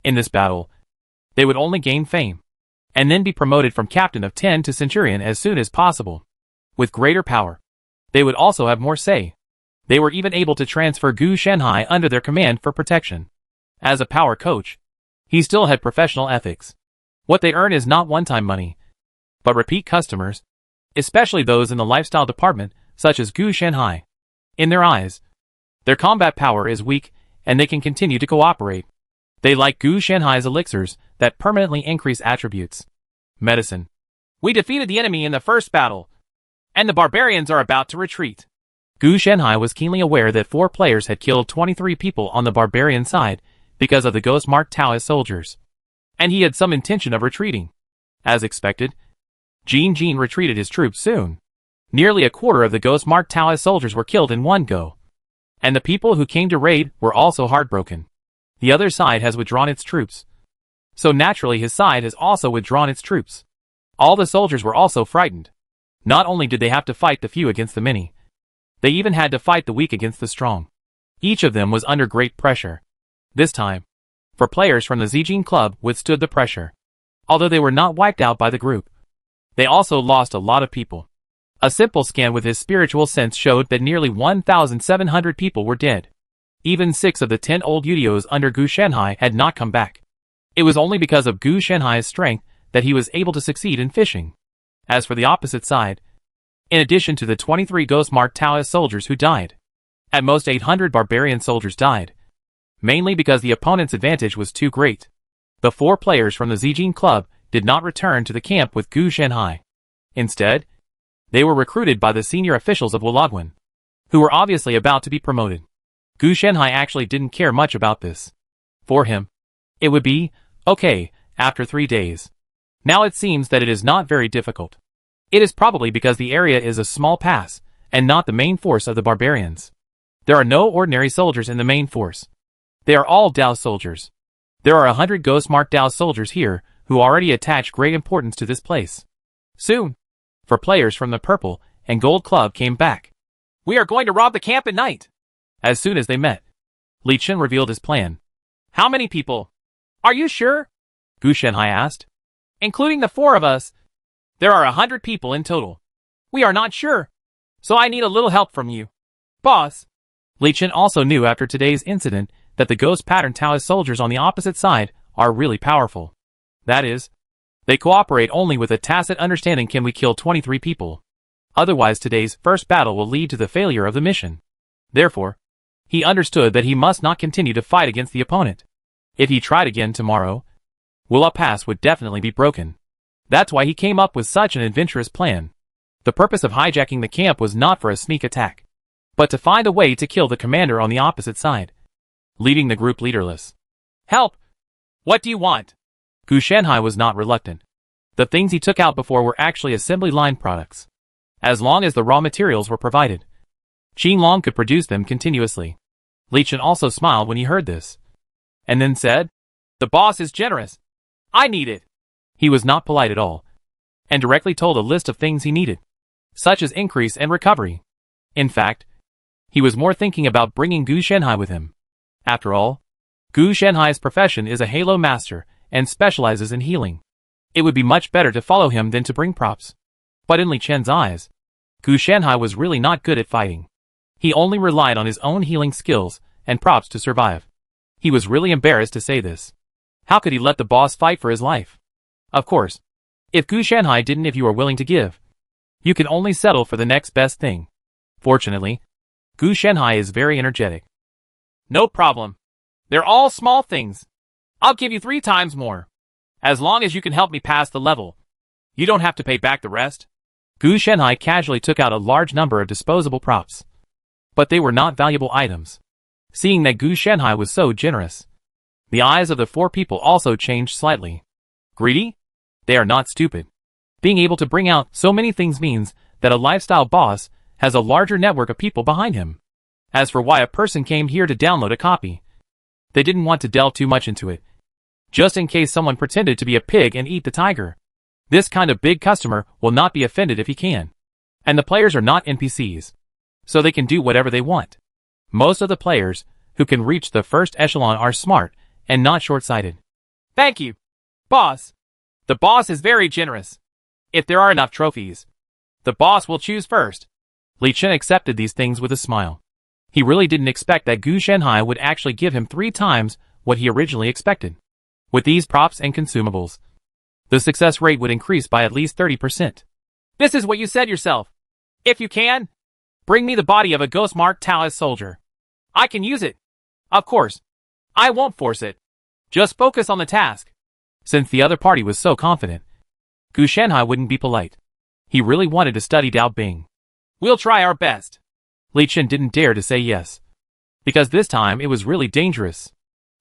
In this battle, they would only gain fame, and then be promoted from captain of 10 to centurion as soon as possible. With greater power, they would also have more say. They were even able to transfer Gu Shanhai under their command for protection. As a power coach, he still had professional ethics. What they earn is not one-time money, but repeat customers, especially those in the lifestyle department, such as Gu Shanhai. In their eyes, their combat power is weak, and they can continue to cooperate. They like Gu Shanhai's elixirs that permanently increase attributes. Medicine. We defeated the enemy in the first battle, and the barbarians are about to retreat. Gu Shanhai was keenly aware that 4 players had killed 23 people on the barbarian side because of the Ghost Mark Taoist soldiers, and he had some intention of retreating. As expected, Jin retreated his troops soon. Nearly a quarter of the Ghost Mark Taoist soldiers were killed in one go, and the people who came to raid were also heartbroken. The other side has withdrawn its troops, so naturally his side has also withdrawn its troops. All the soldiers were also frightened. Not only did they have to fight the few against the many, they even had to fight the weak against the strong. Each of them was under great pressure. This time, for players from the Zijin Club withstood the pressure. Although they were not wiped out by the group, they also lost a lot of people. A simple scan with his spiritual sense showed that nearly 1,700 people were dead. Even 6 of the 10 old Yudios under Gu Shanhai had not come back. It was only because of Gu Shanhai's strength that he was able to succeed in fishing. As for the opposite side, in addition to the 23 Ghost Mark Taoist soldiers who died, at most 800 barbarian soldiers died, mainly because the opponent's advantage was too great. The 4 players from the Zijin Club did not return to the camp with Gu Shanhai. Instead, they were recruited by the senior officials of Wulogwin, who were obviously about to be promoted. Gu Shanhai actually didn't care much about this. For him, it would be okay after 3 days. Now it seems that it is not very difficult. It is probably because the area is a small pass, and not the main force of the barbarians. There are no ordinary soldiers in the main force. They are all Dao soldiers. There are 100 Ghost Mark Dao soldiers here who already attach great importance to this place. Soon, 4 players from the Purple and Gold Club came back. We are going to rob the camp at night. As soon as they met, Li Chen revealed his plan. How many people? Are you sure? Gu Shanhai asked. Including the 4 of us, there are 100 people in total. We are not sure. So I need a little help from you. Boss. Li Chen also knew after today's incident that the ghost pattern Taoist soldiers on the opposite side are really powerful. That is, they cooperate only with a tacit understanding can we kill 23 people. Otherwise today's first battle will lead to the failure of the mission. Therefore, he understood that he must not continue to fight against the opponent. If he tried again tomorrow, Wula Pass would definitely be broken. That's why he came up with such an adventurous plan. The purpose of hijacking the camp was not for a sneak attack, but to find a way to kill the commander on the opposite side, leaving the group leaderless. Help! What do you want? Gu Shanhai was not reluctant. The things he took out before were actually assembly line products. As long as the raw materials were provided, Qinglong could produce them continuously. Li Chen also smiled when he heard this, and then said, "The boss is generous. I need it." He was not polite at all, and directly told a list of things he needed, such as increase and recovery. In fact, he was more thinking about bringing Gu Shanhai with him. After all, Gu Shanhai's profession is a Halo master and specializes in healing. It would be much better to follow him than to bring props. But in Li Chen's eyes, Gu Shanhai was really not good at fighting. He only relied on his own healing skills and props to survive. He was really embarrassed to say this. How could he let the boss fight for his life? Of course, if Gu Shanhai didn't, if you are willing to give, you can only settle for the next best thing. Fortunately, Gu Shanhai is very energetic. No problem. They're all small things. I'll give you 3 times more. As long as you can help me pass the level. You don't have to pay back the rest. Gu Shanhai casually took out a large number of disposable props. But they were not valuable items. Seeing that Gu Shanhai was so generous, the eyes of the 4 people also changed slightly. Greedy? They are not stupid. Being able to bring out so many things means that a lifestyle boss has a larger network of people behind him. As for why a person came here to download a copy, they didn't want to delve too much into it, just in case someone pretended to be a pig and eat the tiger. This kind of big customer will not be offended if he can. And the players are not NPCs, so they can do whatever they want. Most of the players who can reach the first echelon are smart and not short-sighted. Thank you, boss. The boss is very generous. If there are enough trophies, the boss will choose first. Li Chen accepted these things with a smile. He really didn't expect that Gu Shanhai would actually give him 3 times what he originally expected. With these props and consumables, the success rate would increase by at least 30%. This is what you said yourself. If you can, bring me the body of a ghost-marked Taoist soldier. I can use it. Of course, I won't force it. Just focus on the task. Since the other party was so confident, Gu Shanhai wouldn't be polite. He really wanted to study Dao Bing. We'll try our best. Li Chen didn't dare to say yes, because this time it was really dangerous.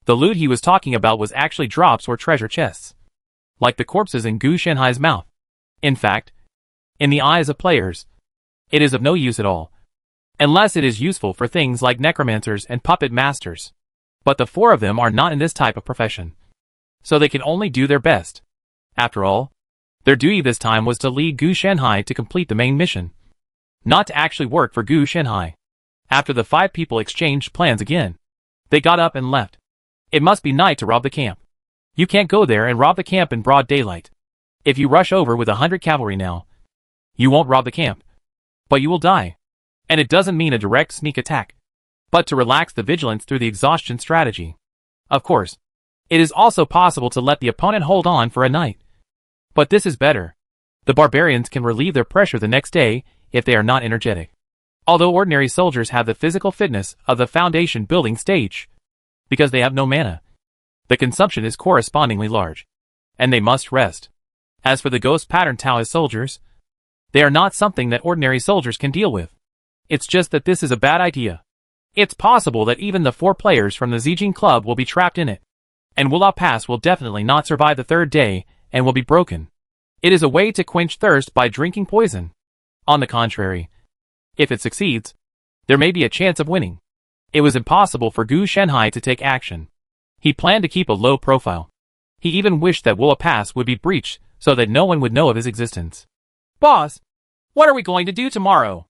The loot he was talking about was actually drops or treasure chests, like the corpses in Gu Shanhai's mouth. In fact, in the eyes of players, it is of no use at all, unless it is useful for things like necromancers and puppet masters. But the 4 of them are not in this type of profession, so they can only do their best. After all, their duty this time was to lead Gu Shanhai to complete the main mission, not to actually work for Gu Shanhai. After the 5 people exchanged plans again, they got up and left. It must be night to rob the camp. You can't go there and rob the camp in broad daylight. If you rush over with 100 cavalry now, you won't rob the camp, but you will die. And it doesn't mean a direct sneak attack, but to relax the vigilance through the exhaustion strategy. Of course, it is also possible to let the opponent hold on for a night. But this is better. The barbarians can relieve their pressure the next day if they are not energetic. Although ordinary soldiers have the physical fitness of the foundation building stage, because they have no mana, the consumption is correspondingly large, and they must rest. As for the ghost pattern Taoist soldiers, they are not something that ordinary soldiers can deal with. It's just that this is a bad idea. It's possible that even the 4 players from the Zijing Club will be trapped in it, and Wula Pass will definitely not survive the 3rd day and will be broken. It is a way to quench thirst by drinking poison. On the contrary, if it succeeds, there may be a chance of winning. It was impossible for Gu Shanhai to take action. He planned to keep a low profile. He even wished that Wula Pass would be breached so that no one would know of his existence. Boss, what are we going to do tomorrow?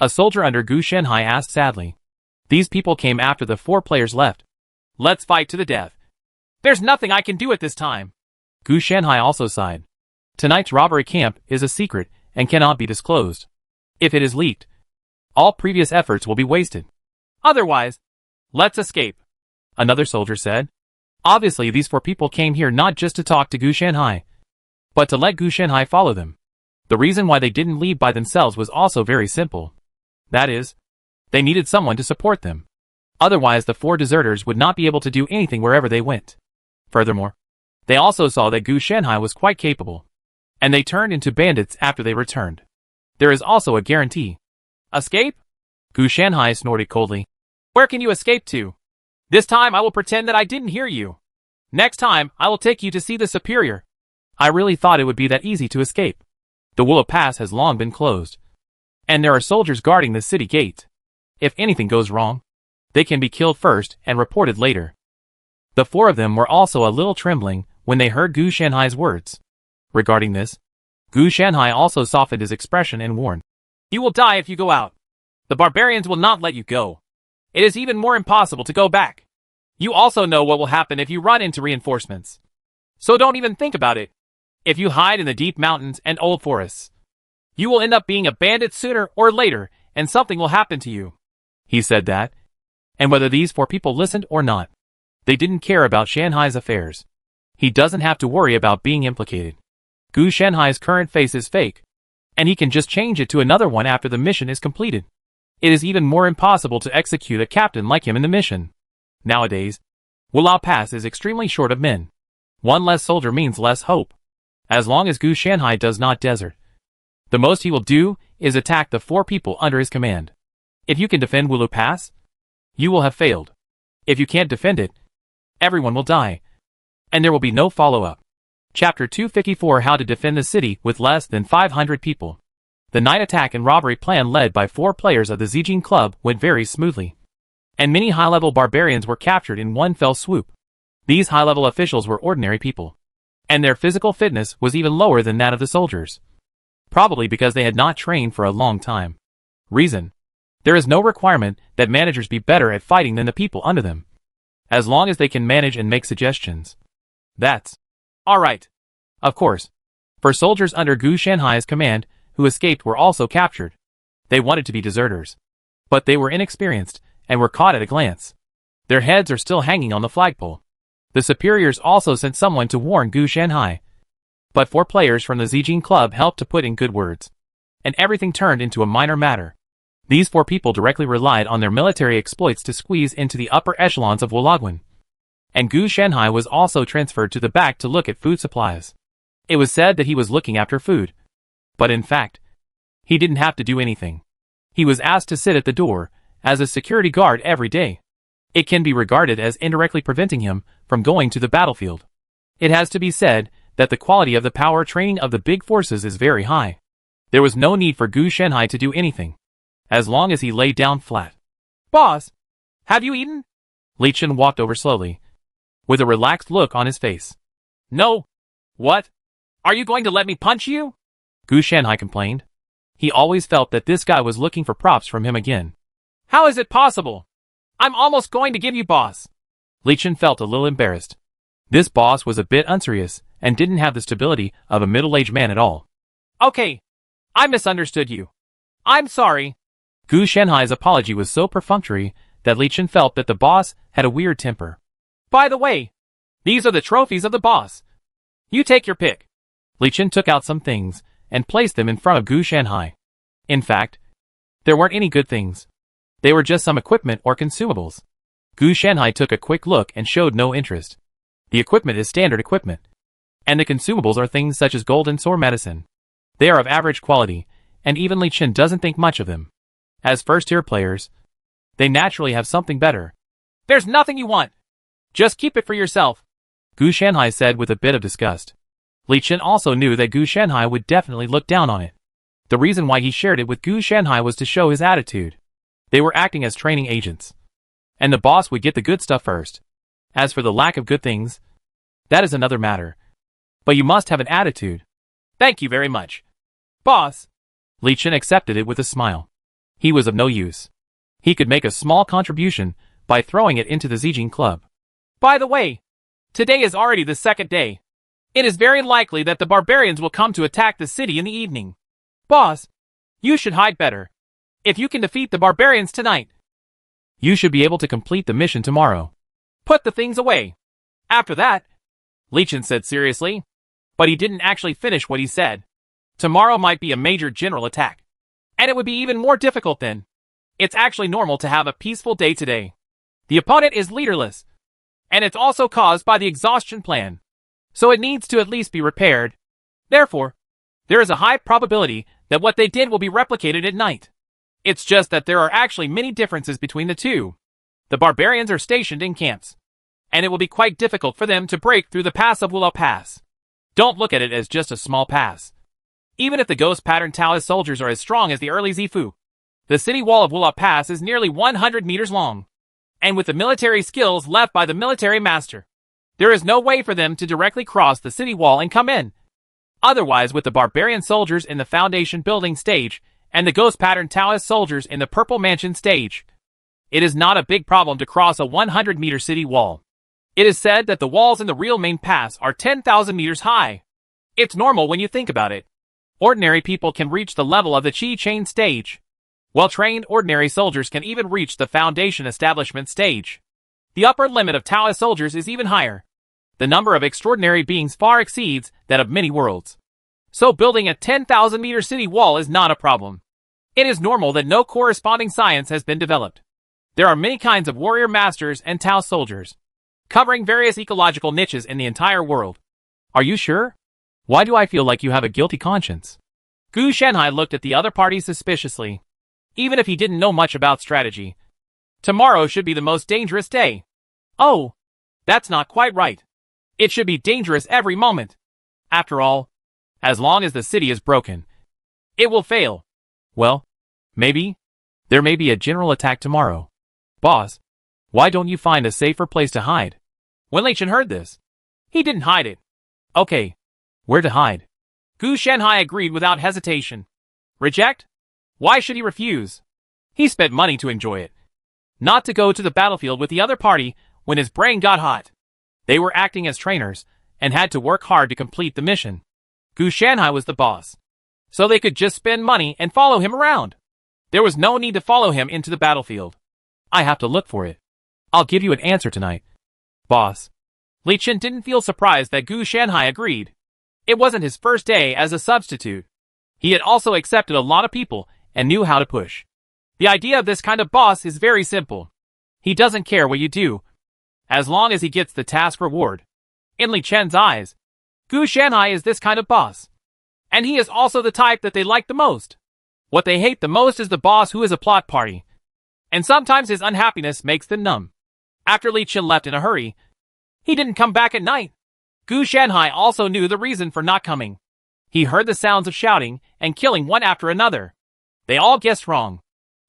A soldier under Gu Shanhai asked sadly. These people came after the 4 players left. Let's fight to the death. There's nothing I can do at this time. Gu Shanhai also sighed. Tonight's robbery camp is a secret and cannot be disclosed. If it is leaked, All previous efforts will be wasted. Otherwise, let's escape. Another soldier said. Obviously these 4 people came here not just to talk to Gu Shanhai, but to let Gu Shanhai follow them. The reason why they didn't leave by themselves was also very simple. That is, they needed someone to support them. Otherwise the 4 deserters would not be able to do anything wherever they went. Furthermore, they also saw that Gu Shanhai was quite capable, and they turned into bandits after they returned. There is also a guarantee. Escape? Gu Shanhai snorted coldly. Where can you escape to? This time I will pretend that I didn't hear you. Next time, I will take you to see the superior. I really thought it would be that easy to escape. The Willow Pass has long been closed, and there are soldiers guarding the city gate. If anything goes wrong, they can be killed first and reported later. The 4 of them were also a little trembling when they heard Gu Shanhai's words. Regarding this, Gu Shanhai also softened his expression and warned. You will die if you go out. The barbarians will not let you go. It is even more impossible to go back. You also know what will happen if you run into reinforcements. So don't even think about it. If you hide in the deep mountains and old forests, you will end up being a bandit sooner or later, and something will happen to you. He said that, and whether these 4 people listened or not, they didn't care about Shanhai's affairs. He doesn't have to worry about being implicated. Gu Shanhai's current face is fake, and he can just change it to another one after the mission is completed. It is even more impossible to execute a captain like him in the mission. Nowadays, Willow Pass is extremely short of men. 1 less soldier means less hope. As long as Gu Shanhai does not desert, the most he will do is attack the 4 people under his command. If you can defend Willow Pass, you will have failed. If you can't defend it, everyone will die, and there will be no follow-up. Chapter 254: How to defend the city with less than 500 people. The night attack and robbery plan led by 4 players of the Zijin Club went very smoothly, and many high-level barbarians were captured in one fell swoop. These high-level officials were ordinary people, and their physical fitness was even lower than that of the soldiers, probably because they had not trained for a long time. Reason: there is no requirement that managers be better at fighting than the people under them, as long as they can manage and make suggestions. That's alright. Of course, for soldiers under Gu Shanhai's command who escaped were also captured. They wanted to be deserters, but they were inexperienced and were caught at a glance. Their heads are still hanging on the flagpole. The superiors also sent someone to warn Gu Shanhai, but 4 players from the Zijin Club helped to put in good words, and everything turned into a minor matter. These 4 people directly relied on their military exploits to squeeze into the upper echelons of Wulagwan, and Gu Shanhai was also transferred to the back to look at food supplies. It was said that he was looking after food, but in fact, he didn't have to do anything. He was asked to sit at the door as a security guard every day. It can be regarded as indirectly preventing him from going to the battlefield. It has to be said that the quality of the power training of the big forces is very high. There was no need for Gu Shanhai to do anything, as long as he lay down flat. Boss, have you eaten? Li Chen walked over slowly, with a relaxed look on his face. No. What? Are you going to let me punch you? Gu Shanhai complained. He always felt that this guy was looking for props from him again. How is it possible? I'm almost going to give you boss. Li Chen felt a little embarrassed. This boss was a bit unserious and didn't have the stability of a middle-aged man at all. Okay. I misunderstood you. I'm sorry. Gu Shanhai's apology was so perfunctory that Li Chen felt that the boss had a weird temper. By the way, these are the trophies of the boss. You take your pick. Li Chen took out some things and placed them in front of Gu Shanhai. In fact, there weren't any good things. They were just some equipment or consumables. Gu Shanhai took a quick look and showed no interest. The equipment is standard equipment, and the consumables are things such as gold and sword medicine. They are of average quality, and even Li Chen doesn't think much of them. As first-tier players, they naturally have something better. There's nothing you want. Just keep it for yourself, Gu Shanhai said with a bit of disgust. Li Chen also knew that Gu Shanhai would definitely look down on it. The reason why he shared it with Gu Shanhai was to show his attitude. They were acting as training agents, and the boss would get the good stuff first. As for the lack of good things, that is another matter. But you must have an attitude. Thank you very much, boss. Li Chen accepted it with a smile. He was of no use. He could make a small contribution by throwing it into the Zijin Club. By the way, today is already the 2nd day. It is very likely that the barbarians will come to attack the city in the evening. Boss, you should hide better. If you can defeat the barbarians tonight, you should be able to complete the mission tomorrow. Put the things away. After that, Li Chen said seriously, but he didn't actually finish what he said. Tomorrow might be a major general attack. And it would be even more difficult then. It's actually normal to have a peaceful day today. The opponent is leaderless. And it's also caused by the exhaustion plan. So it needs to at least be repaired. Therefore, there is a high probability that what they did will be replicated at night. It's just that there are actually many differences between the two. The barbarians are stationed in camps. And it will be quite difficult for them to break through the pass of Wulao Pass. Don't look at it as just a small pass. Even if the ghost pattern Taoist soldiers are as strong as the early Zifu, the city wall of Wulao Pass is nearly 100 meters long. And with the military skills left by the military master, there is no way for them to directly cross the city wall and come in. Otherwise, with the barbarian soldiers in the foundation building stage and the ghost pattern Taoist soldiers in the purple mansion stage, it is not a big problem to cross a 100-meter city wall. It is said that the walls in the real main pass are 10,000 meters high. It's normal when you think about it. Ordinary people can reach the level of the Qi Chain stage. Well-trained ordinary soldiers can even reach the foundation establishment stage. The upper limit of Taoist soldiers is even higher. The number of extraordinary beings far exceeds that of many worlds. So building a 10,000-meter city wall is not a problem. It is normal that no corresponding science has been developed. There are many kinds of warrior masters and Tao soldiers, covering various ecological niches in the entire world. Are you sure? Why do I feel like you have a guilty conscience? Gu Shanhai looked at the other party suspiciously. Even if he didn't know much about strategy, tomorrow should be the most dangerous day. Oh, that's not quite right. It should be dangerous every moment. After all, as long as the city is broken, it will fail. Well, maybe. There may be a general attack tomorrow. Boss, why don't you find a safer place to hide? When Li Chen heard this, he didn't hide it. Okay, where to hide? Gu Shanhai agreed without hesitation. Reject? Why should he refuse? He spent money to enjoy it. Not to go to the battlefield with the other party when his brain got hot. They were acting as trainers and had to work hard to complete the mission. Gu Shanhai was the boss, so they could just spend money and follow him around. There was no need to follow him into the battlefield. I have to look for it. I'll give you an answer tonight. Boss. Li Chen didn't feel surprised that Gu Shanhai agreed. It wasn't his first day as a substitute. He had also accepted a lot of people and knew how to push. The idea of this kind of boss is very simple. He doesn't care what you do, as long as he gets the task reward. In Li Chen's eyes, Gu Shanhai is this kind of boss. And he is also the type that they like the most. What they hate the most is the boss who is a plot party. And sometimes his unhappiness makes them numb. After Li Chen left in a hurry, he didn't come back at night. Gu Shanhai also knew the reason for not coming. He heard the sounds of shouting and killing one after another. They all guessed wrong.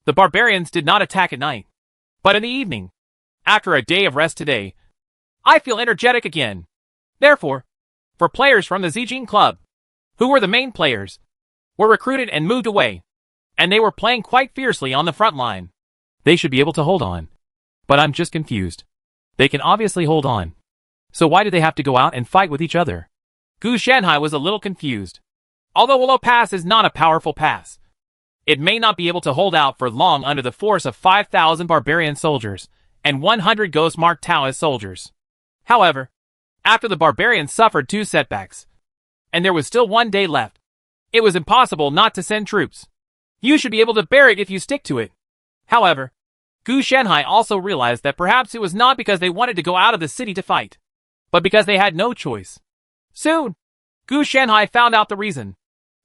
The barbarians did not attack at night, but in the evening. After a day of rest today, I feel energetic again. Therefore, for players from the Zijing Club, who were the main players, were recruited and moved away, and they were playing quite fiercely on the front line. They should be able to hold on. But I'm just confused. They can obviously hold on. So why do they have to go out and fight with each other? Gu Shanhai was a little confused. Although Wulao Pass is not a powerful pass, it may not be able to hold out for long under the force of 5,000 barbarian soldiers and 100 ghost-marked Taoist soldiers. However, after the barbarians suffered 2 setbacks, and there was still 1 day left, it was impossible not to send troops. You should be able to bear it if you stick to it. However, Gu Shanhai also realized that perhaps it was not because they wanted to go out of the city to fight, but because they had no choice. Soon, Gu Shanhai found out the reason.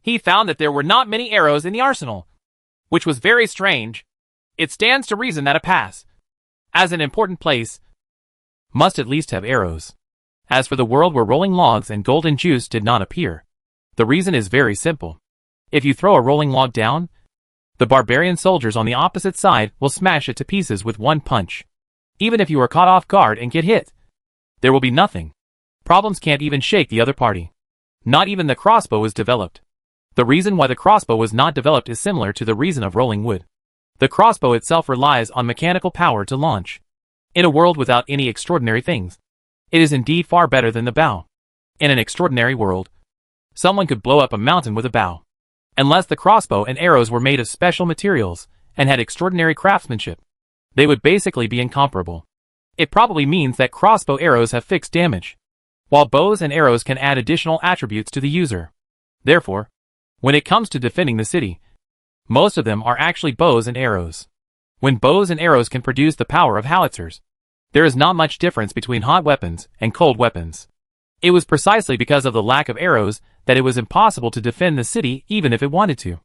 He found that there were not many arrows in the arsenal, which was very strange. It stands to reason that a pass, as an important place, must at least have arrows. As for the world where rolling logs and golden juice did not appear, the reason is very simple. If you throw a rolling log down, the barbarian soldiers on the opposite side will smash it to pieces with 1 punch. Even if you are caught off guard and get hit, there will be nothing. Problems can't even shake the other party. Not even the crossbow was developed. The reason why the crossbow was not developed is similar to the reason of rolling wood. The crossbow itself relies on mechanical power to launch. In a world without any extraordinary things, it is indeed far better than the bow. In an extraordinary world, someone could blow up a mountain with a bow. Unless the crossbow and arrows were made of special materials, and had extraordinary craftsmanship. They would basically be incomparable. It probably means that crossbow arrows have fixed damage, while bows and arrows can add additional attributes to the user. Therefore, when it comes to defending the city, most of them are actually bows and arrows. When bows and arrows can produce the power of howitzers, there is not much difference between hot weapons and cold weapons. It was precisely because of the lack of arrows that it was impossible to defend the city even if it wanted to.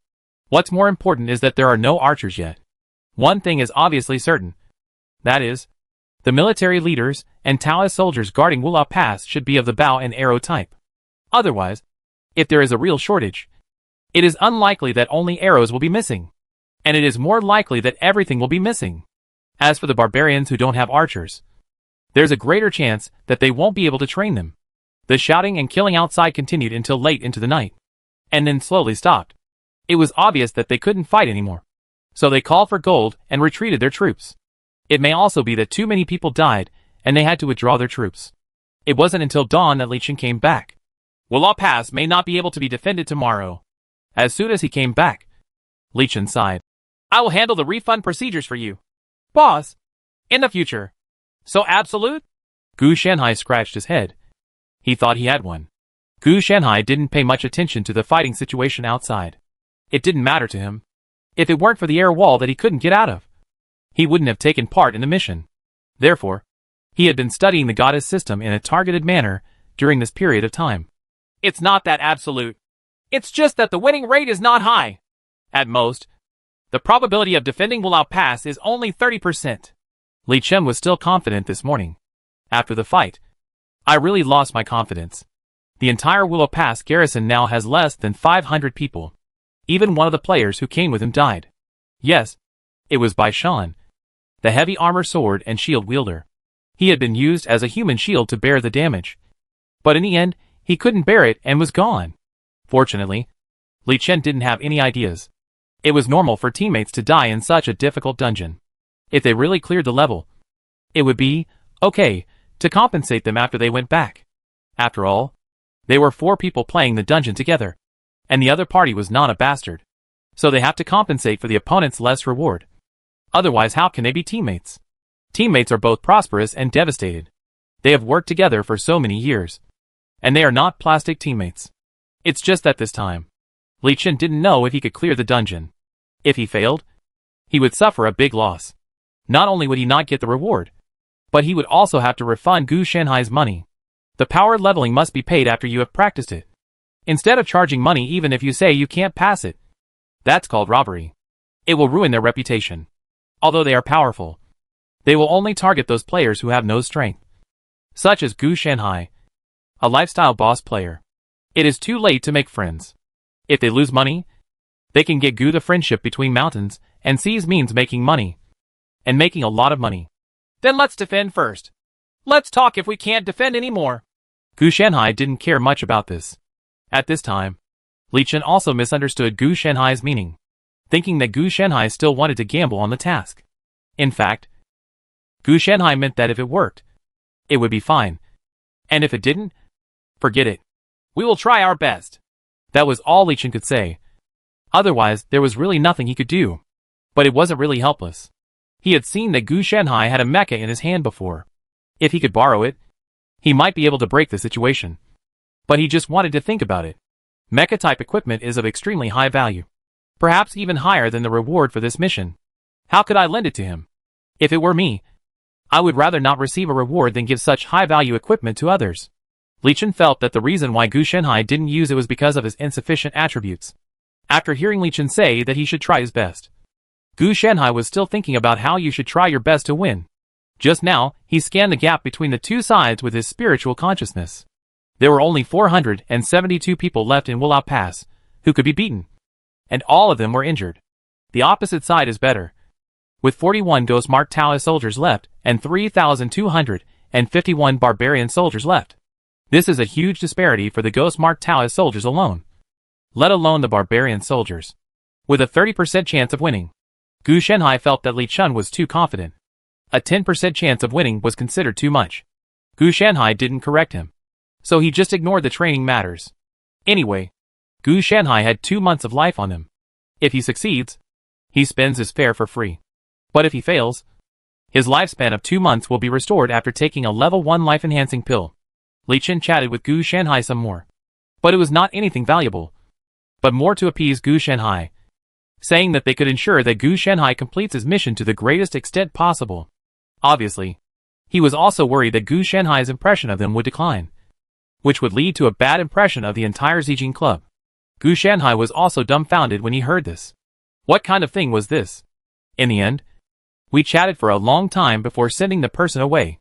What's more important is that there are no archers yet. One thing is obviously certain. That is, the military leaders and Taoist soldiers guarding Wulao Pass should be of the bow and arrow type. Otherwise, if there is a real shortage, it is unlikely that only arrows will be missing, and it is more likely that everything will be missing. As for the barbarians who don't have archers, there's a greater chance that they won't be able to train them. The shouting and killing outside continued until late into the night, and then slowly stopped. It was obvious that they couldn't fight anymore, so they called for gold and retreated their troops. It may also be that too many people died, and they had to withdraw their troops. It wasn't until dawn that Li Chen came back. Wulao Pass may not be able to be defended tomorrow. As soon as he came back, Li Chen sighed. I will handle the refund procedures for you, boss, in the future. So absolute? Gu Shanhai scratched his head. He thought he had one. Gu Shanhai didn't pay much attention to the fighting situation outside. It didn't matter to him. If it weren't for the air wall that he couldn't get out of, he wouldn't have taken part in the mission. Therefore, he had been studying the goddess system in a targeted manner during this period of time. It's not that absolute. It's just that the winning rate is not high. At most, the probability of defending Wulao Pass is only 30%. Li Chen was still confident this morning. After the fight, I really lost my confidence. The entire Wulao Pass garrison now has less than 500 people. Even one of the players who came with him died. Yes, it was Bai Shan, the heavy armor sword and shield wielder. He had been used as a human shield to bear the damage. But in the end, he couldn't bear it and was gone. Fortunately, Li Chen didn't have any ideas. It was normal for teammates to die in such a difficult dungeon. If they really cleared the level, it would be okay to compensate them after they went back. After all, they were 4 people playing the dungeon together, and the other party was not a bastard. So they have to compensate for the opponent's less reward. Otherwise, how can they be teammates? Teammates are both prosperous and devastated. They have worked together for so many years, and they are not plastic teammates. It's just that this time, Li Chen didn't know if he could clear the dungeon. If he failed, he would suffer a big loss. Not only would he not get the reward, but he would also have to refund Gu Shanhai's money. The power leveling must be paid after you have practiced it, instead of charging money even if you say you can't pass it. That's called robbery. It will ruin their reputation. Although they are powerful, they will only target those players who have no strength, such as Gu Shanhai, a lifestyle boss player. It is too late to make friends. If they lose money, they can get Gu. The friendship between mountains and seas means making money, and making a lot of money. Then let's defend first. Let's talk if we can't defend anymore. Gu Shanhai didn't care much about this. At this time, Li Chen also misunderstood Gu Shanhai's meaning, thinking that Gu Shanhai still wanted to gamble on the task. In fact, Gu Shanhai meant that if it worked, it would be fine. And if it didn't, forget it. We will try our best. That was all Li Chen could say. Otherwise, there was really nothing he could do. But it wasn't really helpless. He had seen that Gu Shanhai had a mecha in his hand before. If he could borrow it, he might be able to break the situation. But he just wanted to think about it. Mecha-type equipment is of extremely high value. Perhaps even higher than the reward for this mission. How could I lend it to him? If it were me, I would rather not receive a reward than give such high-value equipment to others. Li Chen felt that the reason why Gu Shanhai didn't use it was because of his insufficient attributes. After hearing Li Chen say that he should try his best, Gu Shanhai was still thinking about how you should try your best to win. Just now, he scanned the gap between the two sides with his spiritual consciousness. There were only 472 people left in Wulao Pass who could be beaten, and all of them were injured. The opposite side is better, with 41 ghost-marked Taoist soldiers left and 3,251 barbarian soldiers left. This is a huge disparity for the ghost-marked Taoist soldiers alone, let alone the barbarian soldiers. With a 30% chance of winning, Gu Shanhai felt that Li Chen was too confident. A 10% chance of winning was considered too much. Gu Shanhai didn't correct him, so he just ignored the training matters. Anyway, Gu Shanhai had 2 months of life on him. If he succeeds, He spends his fare for free. But if he fails, his lifespan of 2 months will be restored after taking a level 1 life-enhancing pill. Li Chen chatted with Gu Shanhai some more. But it was not anything valuable, but more to appease Gu Shanhai, saying that they could ensure that Gu Shanhai completes his mission to the greatest extent possible. Obviously, he was also worried that Gu Shanhai's impression of them would decline, which would lead to a bad impression of the entire Zijin Club. Gu Shanhai was also dumbfounded when he heard this. What kind of thing was this? In the end, we chatted for a long time before sending the person away.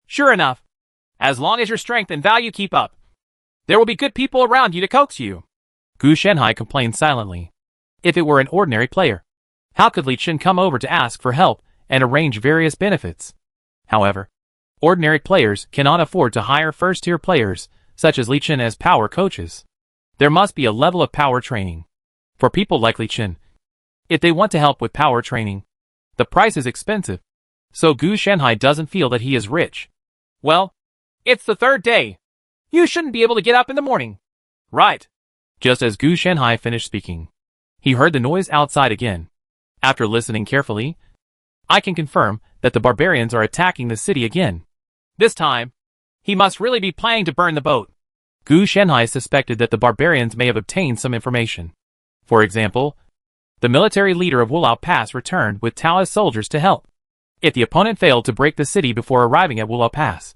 Sure enough. As long as your strength and value keep up, there will be good people around you to coax you. Gu Shanhai complained silently. If it were an ordinary player, how could Li Chen come over to ask for help and arrange various benefits? However, ordinary players cannot afford to hire first-tier players, such as Li Chen, as power coaches. There must be a level of power training. For people like Li Chen, if they want to help with power training, the price is expensive. So Gu Shanhai doesn't feel that he is rich. Well, it's the 3rd day. You shouldn't be able to get up in the morning. Right. Just as Gu Shanhai finished speaking, he heard the noise outside again. After listening carefully, I can confirm that the barbarians are attacking the city again. This time, he must really be planning to burn the boat. Gu Shanhai suspected that the barbarians may have obtained some information. For example, the military leader of Wulao Pass returned with Taoist soldiers to help. If the opponent failed to break the city before arriving at Wulao Pass,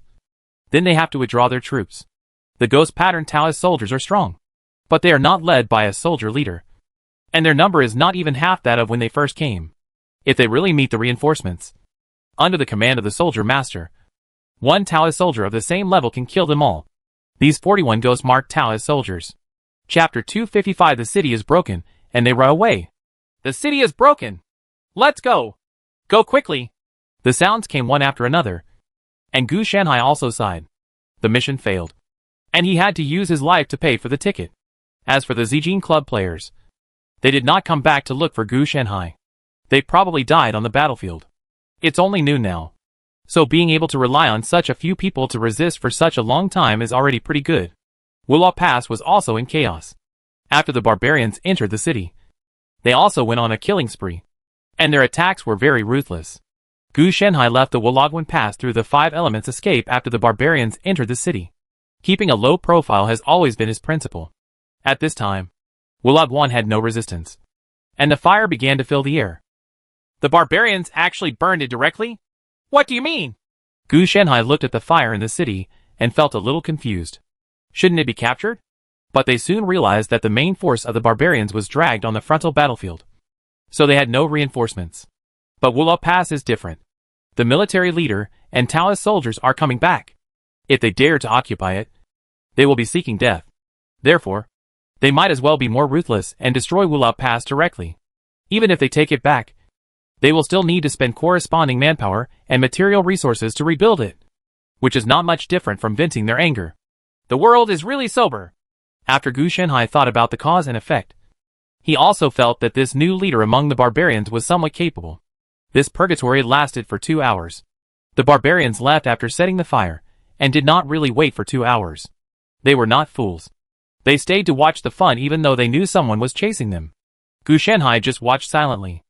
then they have to withdraw their troops. The ghost pattern Taoist soldiers are strong, but they are not led by a soldier leader, and their number is not even half that of when they first came. If they really meet the reinforcements, under the command of the soldier master, one Taoist soldier of the same level can kill them all. These 41 ghost-marked Taoist soldiers. Chapter 255. The city is broken, and they run away. The city is broken. Let's go. Go quickly. The sounds came one after another, and Gu Shanhai also sighed. The mission failed, and he had to use his life to pay for the ticket. As for the Zijin Club players, they did not come back to look for Gu Shanhai. They probably died on the battlefield. It's only noon now, so being able to rely on such a few people to resist for such a long time is already pretty good. Wulao Pass was also in chaos. After the barbarians entered the city, they also went on a killing spree, and their attacks were very ruthless. Gu Shanhai left the Wulagwan Pass through the 5 elements escape after the barbarians entered the city. Keeping a low profile has always been his principle. At this time, Wulagwan had no resistance, and the fire began to fill the air. The barbarians actually burned it directly? What do you mean? Gu Shanhai looked at the fire in the city and felt a little confused. Shouldn't it be captured? But they soon realized that the main force of the barbarians was dragged on the frontal battlefield, so they had no reinforcements. But Wulao Pass is different. The military leader and Taoist soldiers are coming back. If they dare to occupy it, they will be seeking death. Therefore, they might as well be more ruthless and destroy Wulao Pass directly. Even if they take it back, they will still need to spend corresponding manpower and material resources to rebuild it, which is not much different from venting their anger. The world is really sober. After Gu Shanhai thought about the cause and effect, he also felt that this new leader among the barbarians was somewhat capable. This purgatory lasted for 2 hours. The barbarians left after setting the fire, and did not really wait for 2 hours. They were not fools. They stayed to watch the fun even though they knew someone was chasing them. Gu Shanhai just watched silently.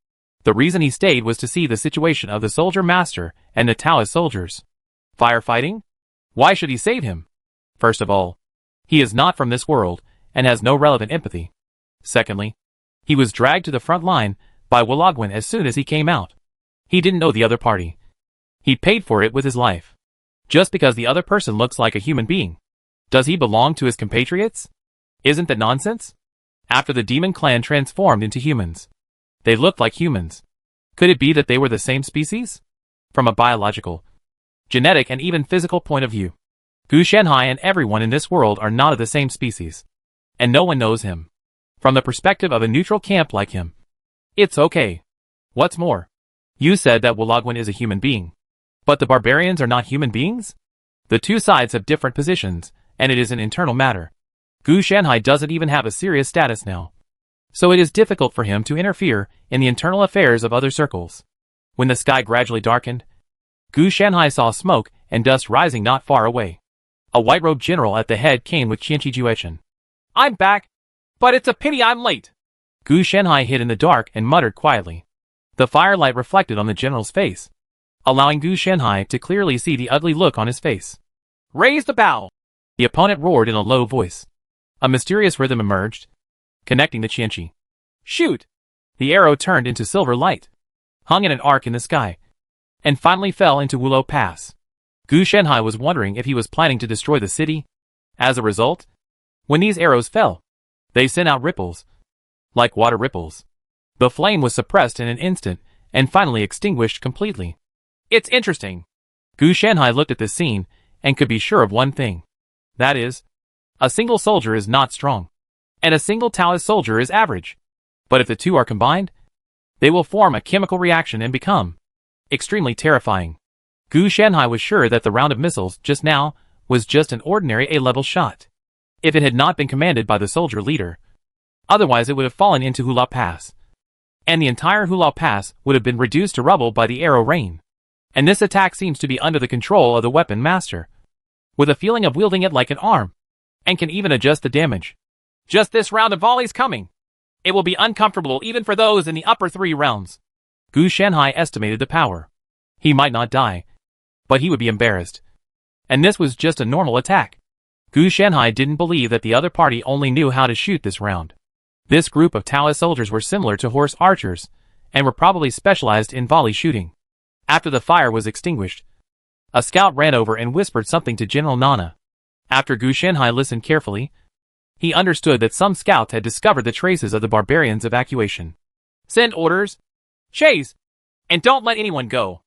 The reason he stayed was to see the situation of the soldier master and the Taoist soldiers. Firefighting? Why should he save him? First of all, he is not from this world, and has no relevant empathy. Secondly, he was dragged to the front line by Wulagwan as soon as he came out. He didn't know the other party. He paid for it with his life. Just because the other person looks like a human being, does he belong to his compatriots? Isn't that nonsense? After the demon clan transformed into humans, they looked like humans. Could it be that they were the same species? From a biological, genetic and even physical point of view, Gu Shanhai and everyone in this world are not of the same species, and no one knows him. From the perspective of a neutral camp like him, it's okay. What's more, you said that Wulagwan is a human being, but the barbarians are not human beings? The two sides have different positions, and it is an internal matter. Gu Shanhai doesn't even have a serious status now, so it is difficult for him to interfere in the internal affairs of other circles. When the sky gradually darkened, Gu Shanhai saw smoke and dust rising not far away. A white-robed general at the head came with Qianqi Juechen. I'm back, but it's a pity I'm late. Gu Shanhai hid in the dark and muttered quietly. The firelight reflected on the general's face, allowing Gu Shanhai to clearly see the ugly look on his face. Raise the bow! The opponent roared in a low voice. A mysterious rhythm emerged, connecting the Qianqi. Shoot! The arrow turned into silver light, hung in an arc in the sky, and finally fell into Wulo Pass. Gu Shanhai was wondering if he was planning to destroy the city. As a result, when these arrows fell, they sent out ripples, like water ripples. The flame was suppressed in an instant, and finally extinguished completely. It's interesting. Gu Shanhai looked at this scene, and could be sure of one thing. That is, a single soldier is not strong, and a single Taoist soldier is average. But if the two are combined, they will form a chemical reaction and become extremely terrifying. Gu Shanhai was sure that the round of missiles just now was just an ordinary A-level shot, if it had not been commanded by the soldier leader. Otherwise it would have fallen into Hula Pass, and the entire Hula Pass would have been reduced to rubble by the arrow rain. And this attack seems to be under the control of the weapon master, with a feeling of wielding it like an arm, and can even adjust the damage. Just this round of volleys coming. It will be uncomfortable even for those in the upper 3 realms. Gu Shanhai estimated the power. He might not die, but he would be embarrassed. And this was just a normal attack. Gu Shanhai didn't believe that the other party only knew how to shoot this round. This group of Taoist soldiers were similar to horse archers, and were probably specialized in volley shooting. After the fire was extinguished, a scout ran over and whispered something to General Nana. After Gu Shanhai listened carefully, he understood that some scouts had discovered the traces of the barbarians' evacuation. Send orders. Chase! And don't let anyone go.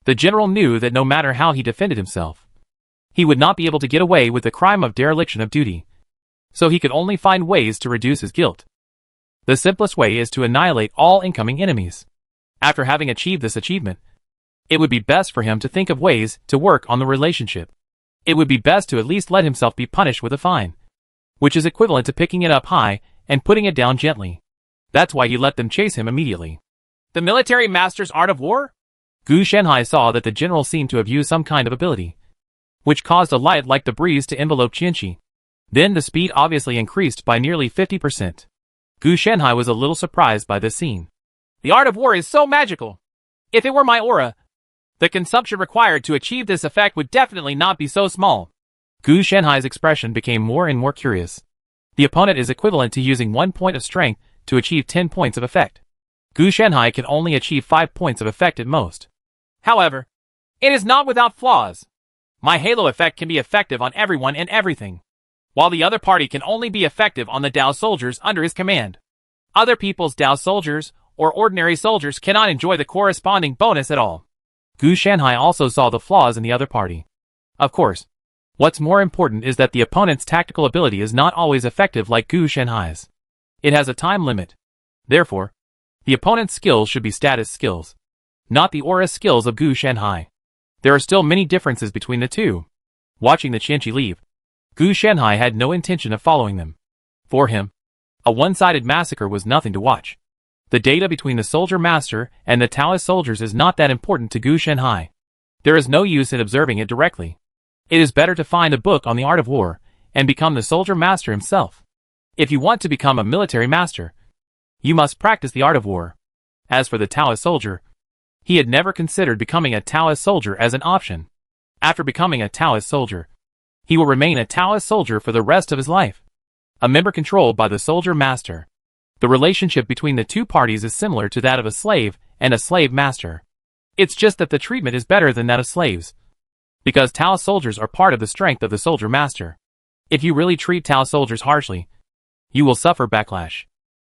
The general knew that no matter how he defended himself, he would not be able to get away with the crime of dereliction of duty. So he could only find ways to reduce his guilt. The simplest way is to annihilate all incoming enemies. After having achieved this achievement, it would be best for him to think of ways to work on the relationship. It would be best to at least let himself be punished with a fine, which is equivalent to picking it up high and putting it down gently. That's why he let them chase him immediately. The military master's art of war? Gu Shanhai saw that the general seemed to have used some kind of ability, which caused a light like the breeze to envelope Qianqi. Then the speed obviously increased by nearly 50%. Gu Shanhai was a little surprised by this scene. The art of war is so magical. If it were my aura, the consumption required to achieve this effect would definitely not be so small. Gu Shanhai's expression became more and more curious. The opponent is equivalent to using 1 point of strength to achieve 10 points of effect. Gu Shanhai can only achieve 5 points of effect at most. However, it is not without flaws. My halo effect can be effective on everyone and everything, while the other party can only be effective on the Dao soldiers under his command. Other people's Dao soldiers or ordinary soldiers cannot enjoy the corresponding bonus at all. Gu Shanhai also saw the flaws in the other party. Of course, what's more important is that the opponent's tactical ability is not always effective like Gu Shanhai's. It has a time limit. Therefore, the opponent's skills should be status skills, not the aura skills of Gu Shanhai. There are still many differences between the two. Watching the Qianqi leave, Gu Shanhai had no intention of following them. For him, a one-sided massacre was nothing to watch. The data between the soldier master and the Taoist soldiers is not that important to Gu Shanhai. There is no use in observing it directly. It is better to find a book on the art of war and become the soldier master himself. If you want to become a military master, you must practice the art of war. As for the Taoist soldier, he had never considered becoming a Taoist soldier as an option. After becoming a Taoist soldier, he will remain a Taoist soldier for the rest of his life, a member controlled by the soldier master. The relationship between the two parties is similar to that of a slave and a slave master. It's just that the treatment is better than that of slaves, because Taoist soldiers are part of the strength of the soldier master. If you really treat Taoist soldiers harshly, you will suffer backlash.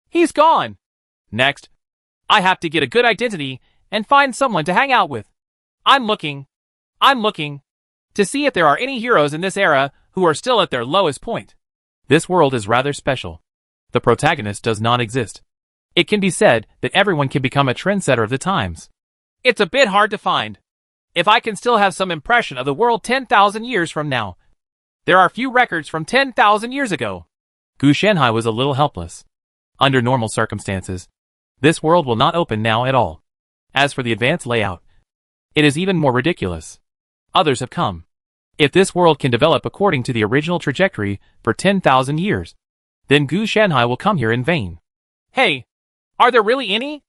He's gone! Next, I have to get a good identity and find someone to hang out with. I'm looking to see if there are any heroes in this era who are still at their lowest point. This world is rather special. The protagonist does not exist. It can be said that everyone can become a trendsetter of the times. It's a bit hard to find. If I can still have some impression of the world 10,000 years from now. There are few records from 10,000 years ago. Gu Shanhai was a little helpless. Under normal circumstances, this world will not open now at all. As for the advanced layout, it is even more ridiculous. Others have come. If this world can develop according to the original trajectory for 10,000 years, then Gu Shanhai will come here in vain. Hey, are there really any?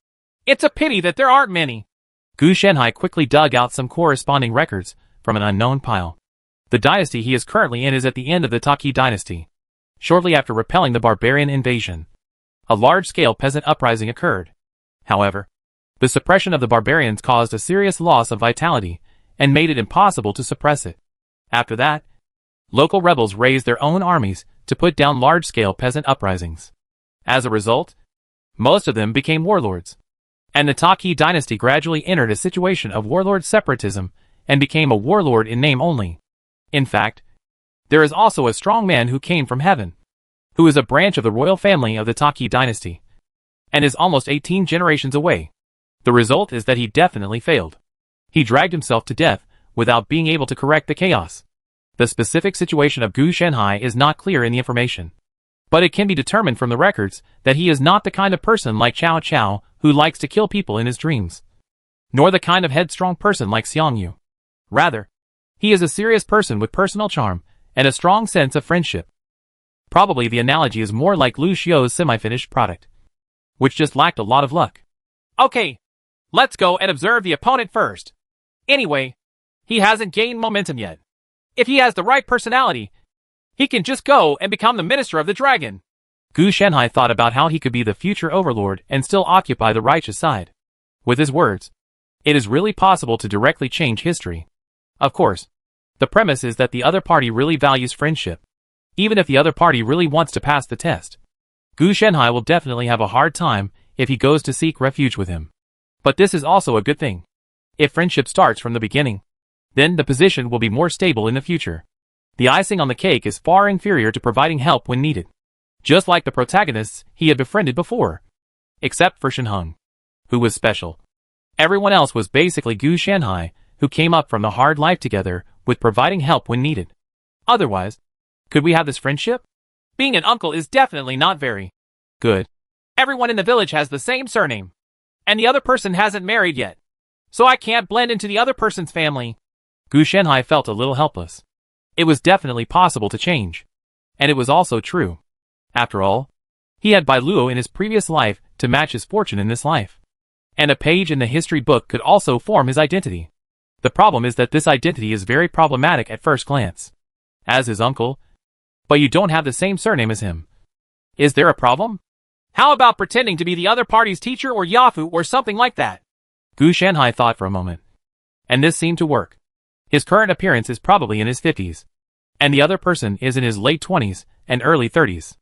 It's a pity that there aren't many. Gu Shenhai quickly dug out some corresponding records from an unknown pile. The dynasty he is currently in is at the end of the Taki dynasty. Shortly after repelling the barbarian invasion, a large-scale peasant uprising occurred. However, the suppression of the barbarians caused a serious loss of vitality and made it impossible to suppress it. After that, local rebels raised their own armies to put down large-scale peasant uprisings. As a result, most of them became warlords, and the Taki dynasty gradually entered a situation of warlord separatism and became a warlord in name only. In fact, there is also a strong man who came from heaven, who is a branch of the royal family of the Taki dynasty, and is almost 18 generations away. The result is that he definitely failed. He dragged himself to death without being able to correct the chaos. The specific situation of Gu Shenhai is not clear in the information, but it can be determined from the records that he is not the kind of person like Cao Cao who likes to kill people in his dreams, nor the kind of headstrong person like Xiang Yu. Rather, he is a serious person with personal charm and a strong sense of friendship. Probably the analogy is more like Lu Xiu's semi-finished product, which just lacked a lot of luck. Okay, let's go and observe the opponent first. Anyway, he hasn't gained momentum yet. If he has the right personality, he can just go and become the Minister of the Dragon. Gu Shenhai thought about how he could be the future overlord and still occupy the righteous side. With his words, it is really possible to directly change history. Of course, the premise is that the other party really values friendship. Even if the other party really wants to pass the test, Gu Shenhai will definitely have a hard time if he goes to seek refuge with him. But this is also a good thing. If friendship starts from the beginning, then the position will be more stable in the future. The icing on the cake is far inferior to providing help when needed. Just like the protagonists he had befriended before. Except for Shenheng, who was special. Everyone else was basically Gu Shenhai, who came up from the hard life together with providing help when needed. Otherwise, could we have this friendship? Being an uncle is definitely not very good. Everyone in the village has the same surname, and the other person hasn't married yet, so I can't blend into the other person's family. Gu Shenhai felt a little helpless. It was definitely possible to change. And it was also true. After all, he had Bai Luo in his previous life to match his fortune in this life. And a page in the history book could also form his identity. The problem is that this identity is very problematic at first glance. As his uncle, but you don't have the same surname as him. Is there a problem? How about pretending to be the other party's teacher or Yafu or something like that? Gu Shenhai thought for a moment. And this seemed to work. His current appearance is probably in his 50s. And the other person is in his late 20s and early 30s.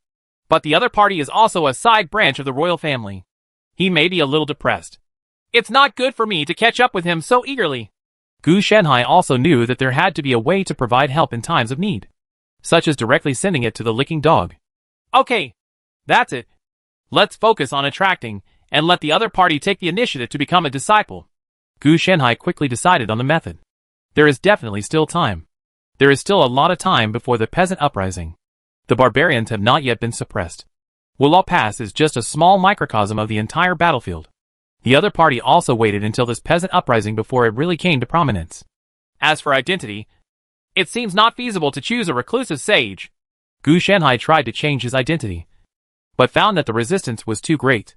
But the other party is also a side branch of the royal family. He may be a little depressed. It's not good for me to catch up with him so eagerly. Gu Shenhai also knew that there had to be a way to provide help in times of need, such as directly sending it to the licking dog. Okay, that's it. Let's focus on attracting and let the other party take the initiative to become a disciple. Gu Shenhai quickly decided on the method. There is definitely still time. There is still a lot of time before the peasant uprising. The barbarians have not yet been suppressed. Wulao Pass is just a small microcosm of the entire battlefield. The other party also waited until this peasant uprising before it really came to prominence. As for identity, it seems not feasible to choose a reclusive sage. Gu Shenhai tried to change his identity, but found that the resistance was too great.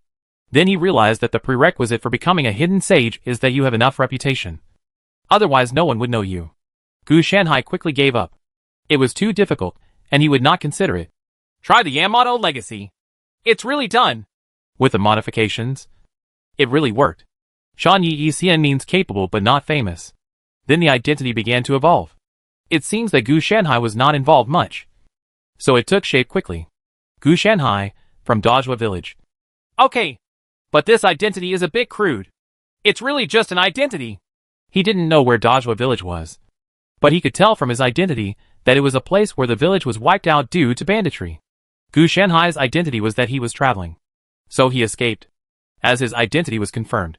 Then he realized that the prerequisite for becoming a hidden sage is that you have enough reputation. Otherwise no one would know you. Gu Shenhai quickly gave up. It was too difficult, and he would not consider it. Try the Yamato legacy. It's really done. With the modifications, it really worked. Shan Yi Xian means capable but not famous. Then the identity began to evolve. It seems that Gu Shenhai was not involved much, so it took shape quickly. Gu Shenhai, from Dajua village. Okay, but this identity is a bit crude. It's really just an identity. He didn't know where Dajua village was, but he could tell from his identity that it was a place where the village was wiped out due to banditry. Gu Shenhai's identity was that he was traveling, so he escaped, as his identity was confirmed.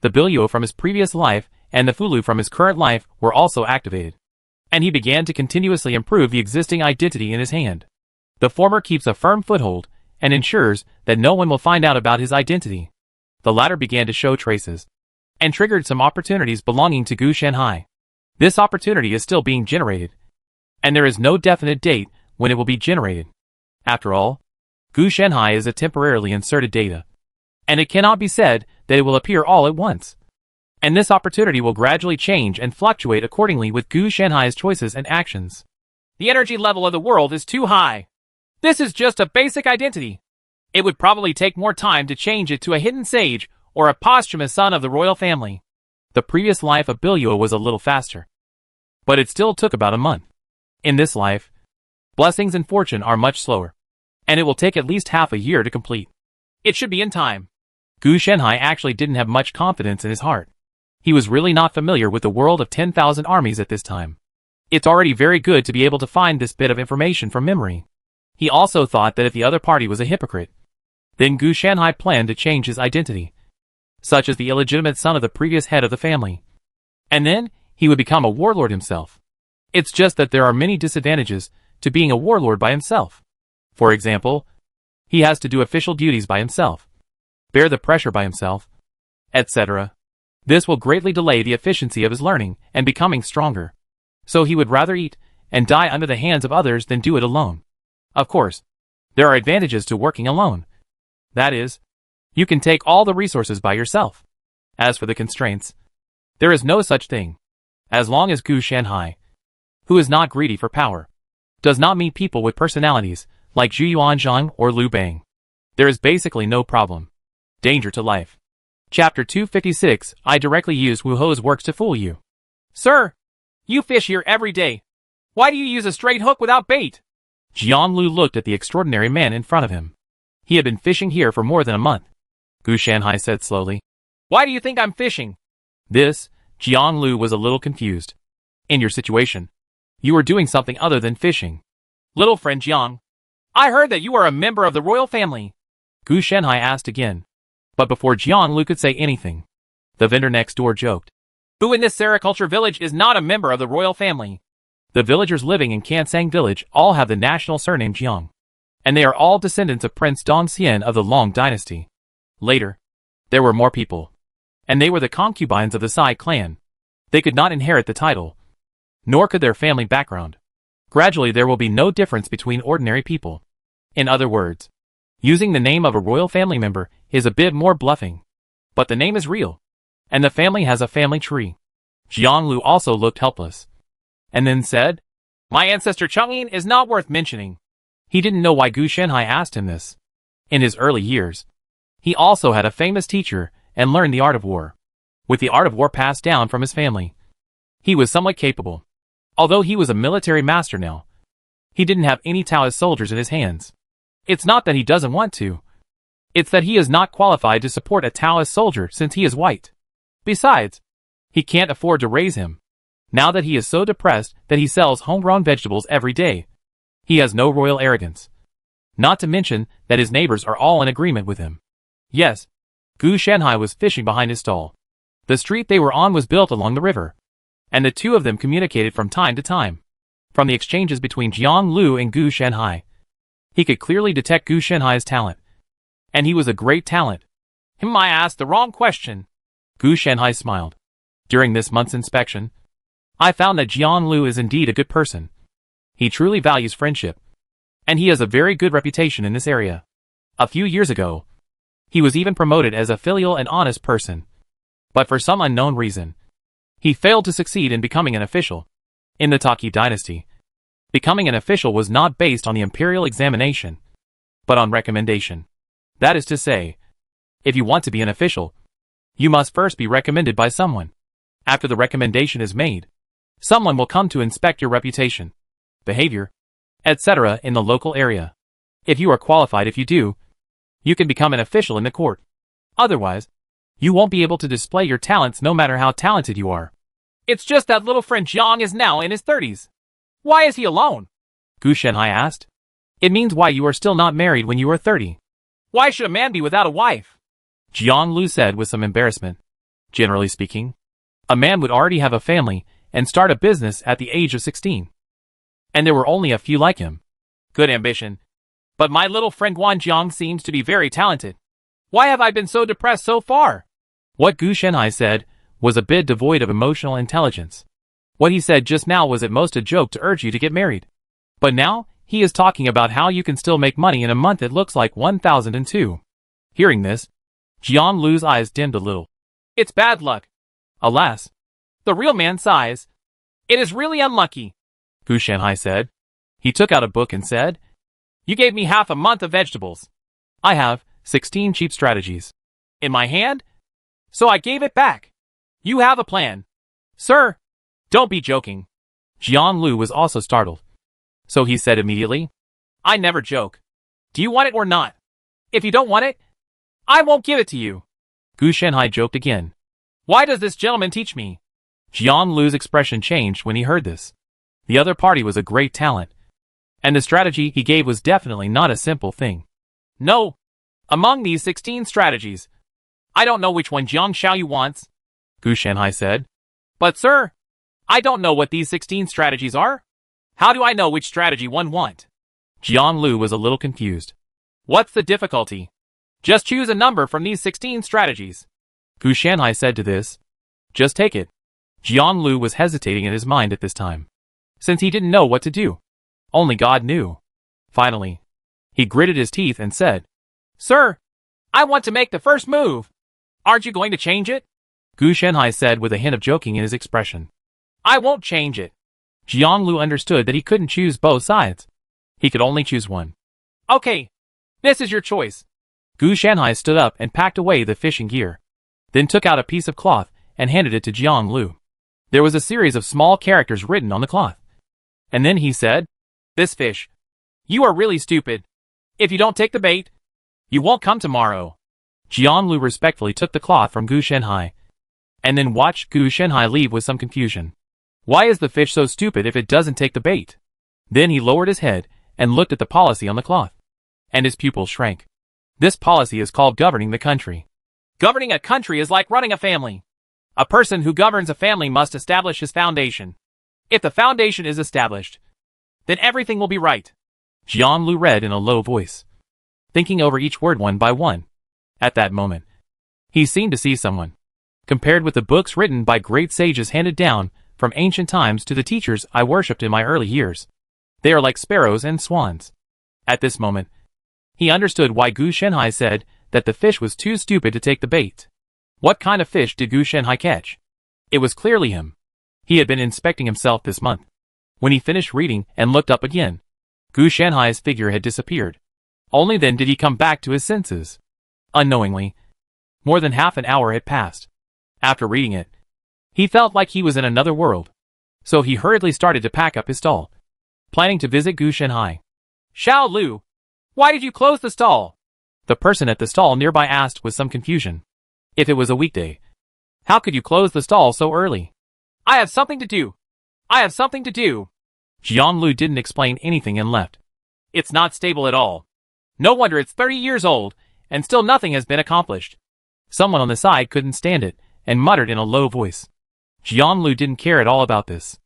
The Biluo from his previous life and the Fulu from his current life were also activated, and he began to continuously improve the existing identity in his hand. The former keeps a firm foothold and ensures that no one will find out about his identity. The latter began to show traces, and triggered some opportunities belonging to Gu Shenhai. This opportunity is still being generated, and there is no definite date when it will be generated. After all, Gu Shenhai is a temporarily inserted data, and it cannot be said that it will appear all at once. And this opportunity will gradually change and fluctuate accordingly with Gu Shanhai's choices and actions. The energy level of the world is too high. This is just a basic identity. It would probably take more time to change it to a hidden sage or a posthumous son of the royal family. The previous life of Billua was a little faster, but it still took about a month. In this life, blessings and fortune are much slower, and it will take at least half a year to complete. It should be in time. Gu Shanhai actually didn't have much confidence in his heart. He was really not familiar with the world of 10,000 armies at this time. It's already very good to be able to find this bit of information from memory. He also thought that if the other party was a hypocrite, then Gu Shanhai planned to change his identity, such as the illegitimate son of the previous head of the family. And then, he would become a warlord himself. It's just that there are many disadvantages to being a warlord by himself. For example, he has to do official duties by himself, bear the pressure by himself, etc. This will greatly delay the efficiency of his learning and becoming stronger. So he would rather eat and die under the hands of others than do it alone. Of course, there are advantages to working alone. That is, you can take all the resources by yourself. As for the constraints, there is no such thing. As long as Gu Shanhai, who is not greedy for power, does not meet people with personalities like Zhu Yuanzhang or Liu Bang, there is basically no problem. Danger to life. Chapter 256. I directly used Wu Ho's works to fool you. Sir, you fish here every day. Why do you use a straight hook without bait? Jiang Lu looked at the extraordinary man in front of him. He had been fishing here for more than a month. Gu Shanhai said slowly. Why do you think I'm fishing? Jiang Lu was a little confused. In your situation, you were doing something other than fishing. Little friend Jiang, I heard that you are a member of the royal family. Gu Shanhai asked again. But before Jiang Lu could say anything, the vendor next door joked. Who in this sericulture village is not a member of the royal family? The villagers living in Kansang village all have the national surname Jiang, and they are all descendants of Prince Dong Xian of the Long dynasty. Later, there were more people, and they were the concubines of the Sai clan. They could not inherit the title, nor could their family background. Gradually there will be no difference between ordinary people. In other words, using the name of a royal family member is a bit more bluffing. But the name is real, and the family has a family tree. Jiang Lu also looked helpless, and then said, My ancestor Changyin is not worth mentioning. He didn't know why Gu Shanhai asked him this. In his early years, he also had a famous teacher and learned the art of war. With the art of war passed down from his family, he was somewhat capable. Although he was a military master now, he didn't have any Taoist soldiers in his hands. It's not that he doesn't want to. It's that he is not qualified to support a Taoist soldier since he is white. Besides, he can't afford to raise him. Now that he is so depressed that he sells homegrown vegetables every day, he has no royal arrogance. Not to mention that his neighbors are all in agreement with him. Yes, Gu Shanhai was fishing behind his stall. The street they were on was built along the river, and the two of them communicated from time to time. From the exchanges between Jiang Lu and Gu Shanhai, he could clearly detect Gu Shanhai's talent. And he was a great talent. I asked the wrong question. Gu Shanhai smiled. During this month's inspection, I found that Jiang Lu is indeed a good person. He truly values friendship, and he has a very good reputation in this area. A few years ago, he was even promoted as a filial and honest person. But for some unknown reason, he failed to succeed in becoming an official. In the Taki dynasty, becoming an official was not based on the imperial examination, but on recommendation. That is to say, if you want to be an official, you must first be recommended by someone. After the recommendation is made, someone will come to inspect your reputation, behavior, etc. in the local area. If you are qualified, if you do, you can become an official in the court. Otherwise, you won't be able to display your talents no matter how talented you are. It's just that little friend Jiang is now in his 30s. Why is he alone? Gu Shanhai asked. It means why you are still not married when you are 30. Why should a man be without a wife? Jiang Lu said with some embarrassment. Generally speaking, a man would already have a family and start a business at the age of 16. And there were only a few like him. Good ambition. But my little friend Guan Jiang seems to be very talented. Why have I been so depressed so far? What Gu Shanhai said was a bit devoid of emotional intelligence. What he said just now was at most a joke to urge you to get married. But now, he is talking about how you can still make money in a month. It looks like 1002. Hearing this, Jian Lu's eyes dimmed a little. It's bad luck. Alas, The real man sighs. It is really unlucky. Gu Shanhai said. He took out a book and said, You gave me half a month of vegetables. I have 16 cheap strategies In my hand? So I gave it back. You have a plan. Sir, don't be joking. Jian Lu was also startled. So he said immediately, I never joke. Do you want it or not? If you don't want it, I won't give it to you. Gu Shanhai joked again. Why does this gentleman teach me? Jian Lu's expression changed when he heard this. The other party was a great talent, and the strategy he gave was definitely not a simple thing. No. Among these 16 strategies, I don't know which one Jiang Xiaoyu wants, Gu Shanhai said. But sir, I don't know what these 16 strategies are. How do I know which strategy one want? Jian Lu was a little confused. What's the difficulty? Just choose a number from these 16 strategies. Gu Shanhai said to this. Just take it. Jian Lu was hesitating in his mind at this time, since he didn't know what to do. Only God knew. Finally, he gritted his teeth and said, Sir, I want to make the first move. Aren't you going to change it? Gu Shanhai said with a hint of joking in his expression. I won't change it. Jian Lu understood that he couldn't choose both sides. He could only choose one. Okay, this is your choice. Gu Shanhai stood up and packed away the fishing gear, then took out a piece of cloth and handed it to Jian Lu. There was a series of small characters written on the cloth. And then he said, This fish. You are really stupid. If you don't take the bait, you won't come tomorrow. Jian Lu respectfully took the cloth from Gu Shanhai, and then watched Gu Shanhai leave with some confusion. Why is the fish so stupid if it doesn't take the bait? Then he lowered his head and looked at the policy on the cloth, and his pupils shrank. This policy is called governing the country. Governing a country is like running a family. A person who governs a family must establish his foundation. If the foundation is established, then everything will be right. Jian Lu read in a low voice, thinking over each word one by one. At that moment, he seemed to see someone. Compared with the books written by great sages handed down from ancient times to the teachers I worshipped in my early years, they are like sparrows and swans. At this moment, he understood why Gu Shanhai said that the fish was too stupid to take the bait. What kind of fish did Gu Shanhai catch? It was clearly him. He had been inspecting himself this month. When he finished reading and looked up again, Gu Shanhai's figure had disappeared. Only then did he come back to his senses. Unknowingly, more than half an hour had passed. After reading it, he felt like he was in another world. So he hurriedly started to pack up his stall, planning to visit Gu Shanhai. Xiao Lu, why did you close the stall? The person at the stall nearby asked with some confusion. If it was a weekday, how could you close the stall so early? I have something to do. I have something to do. Jian Lu didn't explain anything and left. It's not stable at all. No wonder it's 30 years old, and still nothing has been accomplished. Someone on the side couldn't stand it, and muttered in a low voice. Jian Lu didn't care at all about this.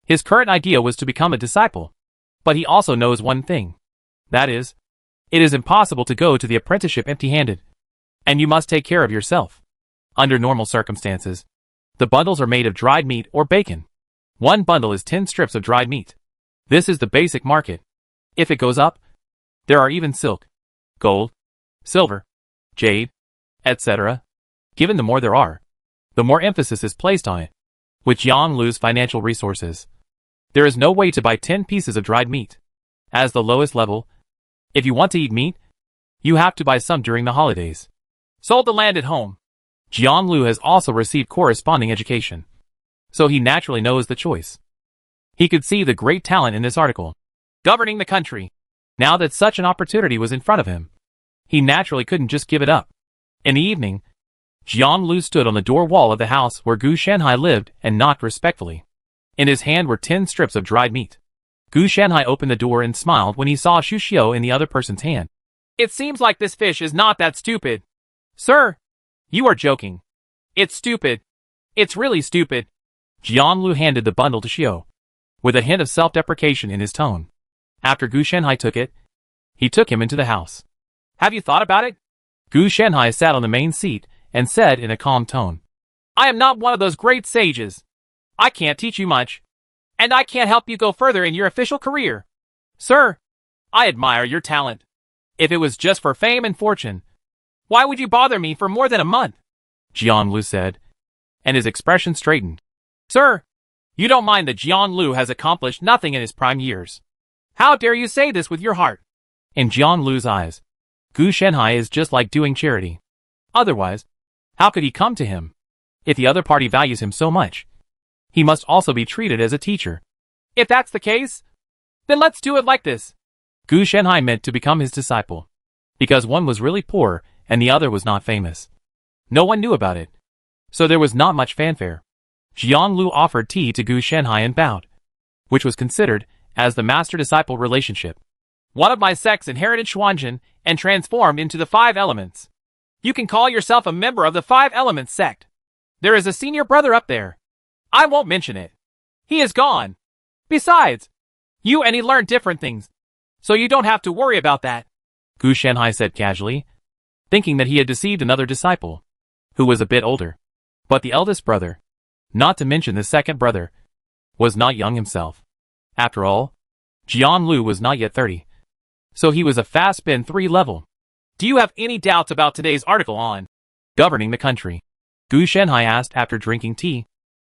His current idea was to become a disciple. But he also knows one thing. That is, it is impossible to go to the apprenticeship empty-handed. And you must take care of yourself. Under normal circumstances, the bundles are made of dried meat or bacon. One bundle is 10 strips of dried meat. This is the basic market. If it goes up, there are even silk, gold, silver, jade, etc. Given the more there are, the more emphasis is placed on it. With Jian Lu's financial resources, there is no way to buy 10 pieces of dried meat. As the lowest level, if you want to eat meat, you have to buy some during the holidays. Sold the land at home. Jian Lu has also received corresponding education, so he naturally knows the choice. He could see the great talent in this article. Governing the country. Now that such an opportunity was in front of him, he naturally couldn't just give it up. In the evening, Jian Lu stood on the door wall of the house where Gu Shanhai lived and knocked respectfully. In his hand were 10 strips of dried meat. Gu Shanhai opened the door and smiled when he saw Shu Xiu in the other person's hand. It seems like this fish is not that stupid. Sir, you are joking. It's stupid. It's really stupid. Jian Lu handed the bundle to Xiu, with a hint of self-deprecation in his tone. After Gu Shanhai took it, he took him into the house. Have you thought about it? Gu Shanhai sat on the main seat and said in a calm tone. I am not one of those great sages. I can't teach you much. And I can't help you go further in your official career. Sir, I admire your talent. If it was just for fame and fortune, Why would you bother me for more than a month? Jiang Lu said, and his expression straightened. Sir, you don't mind that Jiang Lu has accomplished nothing in his prime years. How dare you say this with your heart? In Jiang Lu's eyes, Gu Shenhai is just like doing charity. Otherwise, how could he come to him? If the other party values him so much, he must also be treated as a teacher. If that's the case, then let's do it like this. Gu Shenhai meant to become his disciple, because one was really poor and the other was not famous. No one knew about it, so there was not much fanfare. Jiang Lu offered tea to Gu Shenhai and bowed, which was considered as the master-disciple relationship. One of my sects inherited Xuanzhen and transformed into the 5 elements. You can call yourself a member of the 5 elements sect. There is a senior brother up there. I won't mention it. He is gone. Besides, you and he learned different things, so you don't have to worry about that. Gu Shenhai said casually, thinking that he had deceived another disciple, who was a bit older. But the eldest brother, not to mention the second brother, was not young himself. After all, Jiang Lu was not yet 30, so he was a fast spin 3 level. Do you have any doubts about today's article on governing the country? Gu Shenhai asked after drinking tea.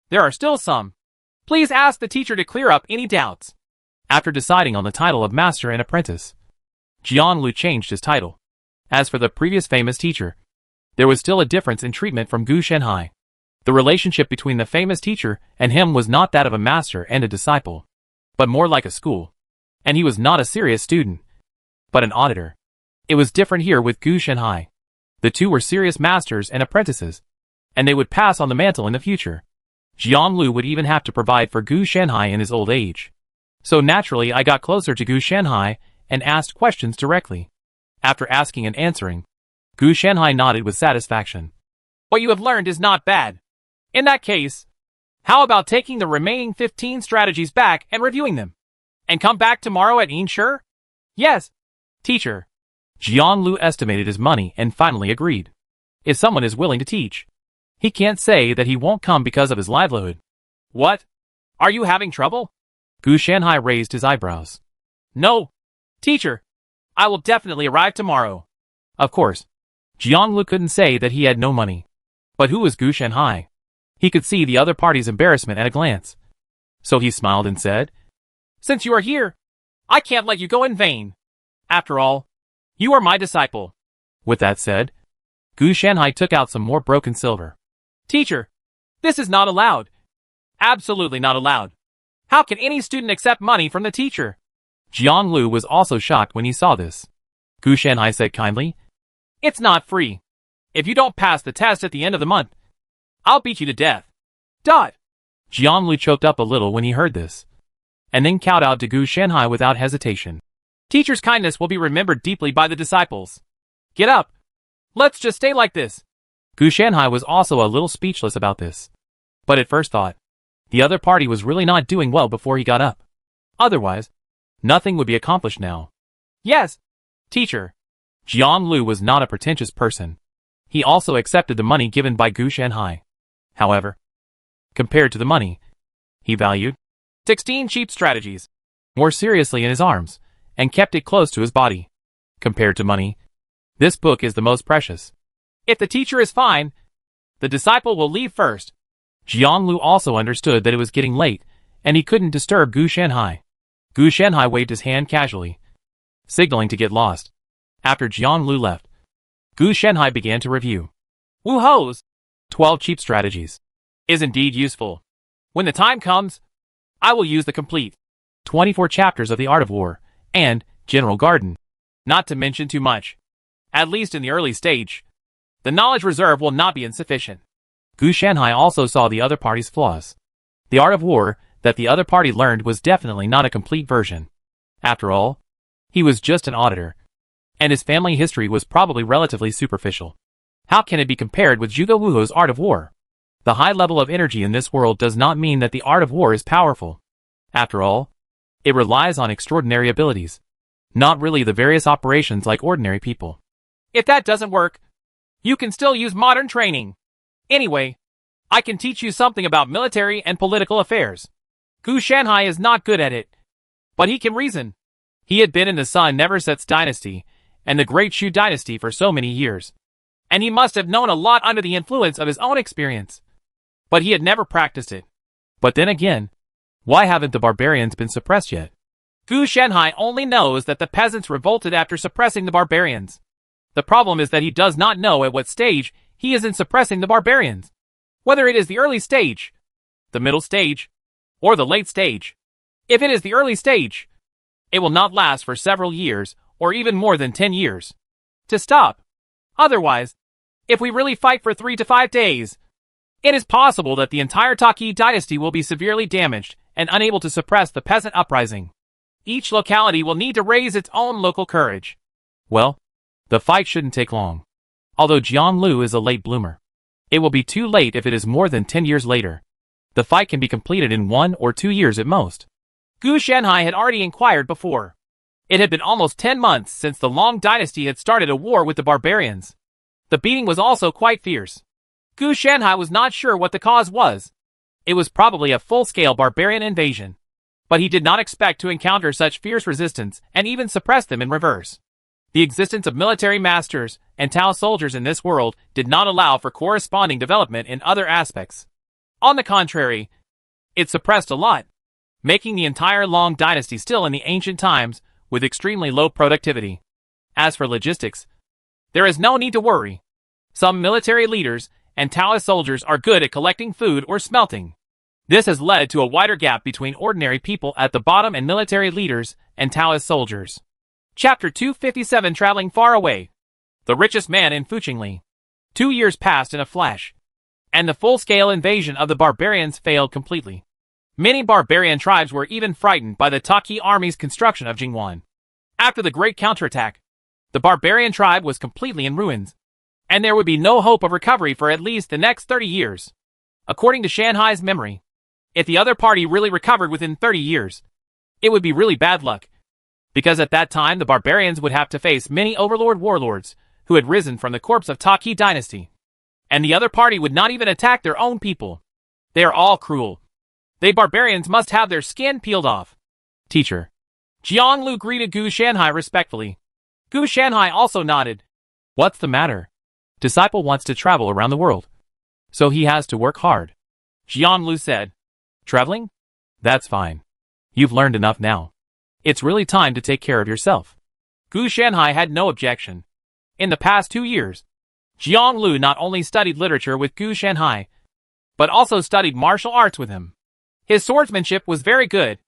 There are still some. Please ask the teacher to clear up any doubts. After deciding on the title of master and apprentice, Jiang Lu changed his title. As for the previous famous teacher, there was still a difference in treatment from Gu Shenhai. The relationship between the famous teacher and him was not that of a master and a disciple, but more like a school. And he was not a serious student, but an auditor. It was different here with Gu Shenhai. The two were serious masters and apprentices, and they would pass on the mantle in the future. Jiang Lu would even have to provide for Gu Shenhai in his old age. So naturally I got closer to Gu Shenhai and asked questions directly. After asking and answering, Gu Shenhai nodded with satisfaction. What you have learned is not bad. In that case, how about taking the remaining 15 strategies back and reviewing them? And come back tomorrow at Yinshi? Yes, teacher. Jiang Lu estimated his money and finally agreed. If someone is willing to teach, he can't say that he won't come because of his livelihood. What? Are you having trouble? Gu Shenhai raised his eyebrows. No, teacher. I will definitely arrive tomorrow. Of course, Jiang Lu couldn't say that he had no money. But who was Gu Shenhai? He could see the other party's embarrassment at a glance. So he smiled and said, Since you are here, I can't let you go in vain. After all, you are my disciple. With that said, Gu Shenhai took out some more broken silver. Teacher, this is not allowed. Absolutely not allowed. How can any student accept money from the teacher? Jiang Lu was also shocked when he saw this. Gu Shenhai said kindly, It's not free. If you don't pass the test at the end of the month, I'll beat you to death. Dot. Jiang Lu choked up a little when he heard this, and then kowtowed to Gu Shenhai without hesitation. Teacher's kindness will be remembered deeply by the disciples. Get up. Let's just stay like this. Gu Shenhai was also a little speechless about this, but at first thought, the other party was really not doing well before he got up. Otherwise, nothing would be accomplished now. Yes, teacher. Jiang Lu was not a pretentious person. He also accepted the money given by Gu Shenhai. However, compared to the money, he valued 16 cheap strategies more seriously in his arms and kept it close to his body. Compared to money, this book is the most precious. If the teacher is fine, the disciple will leave first. Jiang Lu also understood that it was getting late, and he couldn't disturb Gu Shenhai. Gu Shenhai waved his hand casually, signaling to get lost. After Jiang Lu left, Gu Shenhai began to review. Wu Ho's 12 cheap strategies is indeed useful. When the time comes, I will use the complete 24 chapters of the Art of War and General Garden. Not to mention too much. At least in the early stage, the knowledge reserve will not be insufficient. Gu Shenhai also saw the other party's flaws. The Art of War that the other party learned was definitely not a complete version. After all, he was just an auditor, and his family history was probably relatively superficial. How can it be compared with Zhuge Wu's Art of War? The high level of energy in this world does not mean that the Art of War is powerful. After all, it relies on extraordinary abilities, not really the various operations like ordinary people. If that doesn't work, you can still use modern training. Anyway, I can teach you something about military and political affairs. Gu Shenhai is not good at it, but he can reason. He had been in the Sun Never Sets dynasty and the Great Shu dynasty for so many years. and he must have known a lot under the influence of his own experience. But he had never practiced it. But then again, why haven't the barbarians been suppressed yet? Gu Shanhai only knows that the peasants revolted after suppressing the barbarians. The problem is that he does not know at what stage he is in suppressing the barbarians. Whether it is the early stage, the middle stage, or the late stage. If it is the early stage, it will not last for several years, or even more than 10 years. To stop. Otherwise, if we really fight for 3 to 5 days, it is possible that the entire Taki dynasty will be severely damaged and unable to suppress the peasant uprising. Each locality will need to raise its own local courage. Well, the fight shouldn't take long. Although Jiang Lu is a late bloomer, it will be too late if it is more than 10 years later. The fight can be completed in 1 or 2 years at most. Gu Shanhai had already inquired before. It had been almost 10 months since the Long dynasty had started a war with the barbarians. The beating was also quite fierce. Gu Shanhai was not sure what the cause was. It was probably a full-scale barbarian invasion. But he did not expect to encounter such fierce resistance and even suppress them in reverse. The existence of military masters and Tao soldiers in this world did not allow for corresponding development in other aspects. On the contrary, it suppressed a lot, making the entire Long dynasty still in the ancient times with extremely low productivity. As for logistics, there is no need to worry. Some military leaders and Taoist soldiers are good at collecting food or smelting. This has led to a wider gap between ordinary people at the bottom and military leaders and Taoist soldiers. Chapter 257 Traveling Far Away. The richest man in Fuqingli. 2 years passed in a flash, and the full-scale invasion of the barbarians failed completely. Many barbarian tribes were even frightened by the Taki army's construction of Jingwan. After the great counterattack, the barbarian tribe was completely in ruins, and there would be no hope of recovery for at least the next 30 years. According to Shanhai's memory, if the other party really recovered within 30 years, it would be really bad luck, because at that time the barbarians would have to face many overlord warlords who had risen from the corpse of Taki dynasty, and the other party would not even attack their own people. They are all cruel. They barbarians must have their skin peeled off. Teacher. Jiang Lu greeted Gu Shanhai respectfully. Gu Shanhai also nodded. What's the matter? Disciple wants to travel around the world, so he has to work hard. Jiang Lu said. Traveling? That's fine. You've learned enough now. It's really time to take care of yourself. Gu Shanhai had no objection. In the past 2 years, Jiang Lu not only studied literature with Gu Shanhai, but also studied martial arts with him. His swordsmanship was very good.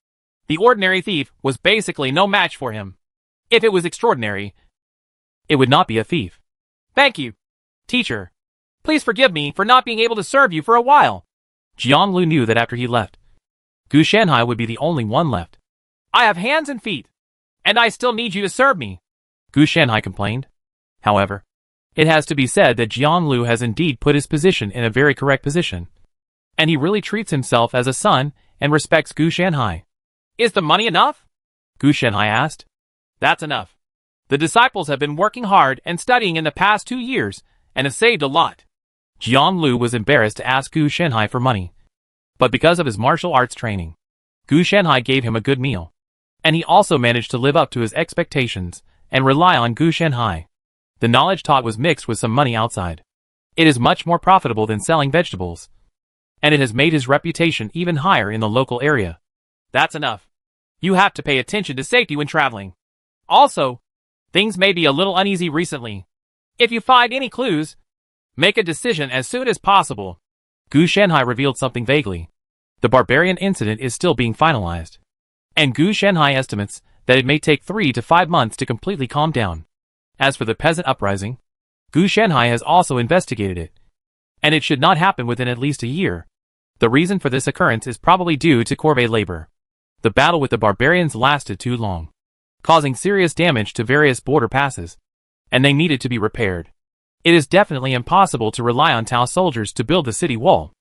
The ordinary thief was basically no match for him. If it was extraordinary, it would not be a thief. Thank you, teacher. Please forgive me for not being able to serve you for a while. Jiang Lu knew that after he left, Gu Shanhai would be the only one left. I have hands and feet, and I still need you to serve me, Gu Shanhai complained. However, it has to be said that Jiang Lu has indeed put his position in a very correct position, and he really treats himself as a son and respects Gu Shanhai. Is the money enough? Gu Shanhai asked. That's enough. The disciples have been working hard and studying in the past 2 years, and have saved a lot. Jiang Lu was embarrassed to ask Gu Shanhai for money, but because of his martial arts training, Gu Shanhai gave him a good meal, and he also managed to live up to his expectations and rely on Gu Shanhai. The knowledge taught was mixed with some money outside. It is much more profitable than selling vegetables, and it has made his reputation even higher in the local area. That's enough. You have to pay attention to safety when traveling. Also, things may be a little uneasy recently. If you find any clues, make a decision as soon as possible. Gu Shanhai revealed something vaguely. The barbarian incident is still being finalized, and Gu Shanhai estimates that it may take 3 to 5 months to completely calm down. As for the peasant uprising, Gu Shanhai has also investigated it, and it should not happen within at least a year. The reason for this occurrence is probably due to corvée labor. The battle with the barbarians lasted too long, causing serious damage to various border passes, and they needed to be repaired. It is definitely impossible to rely on Tao soldiers to build the city wall.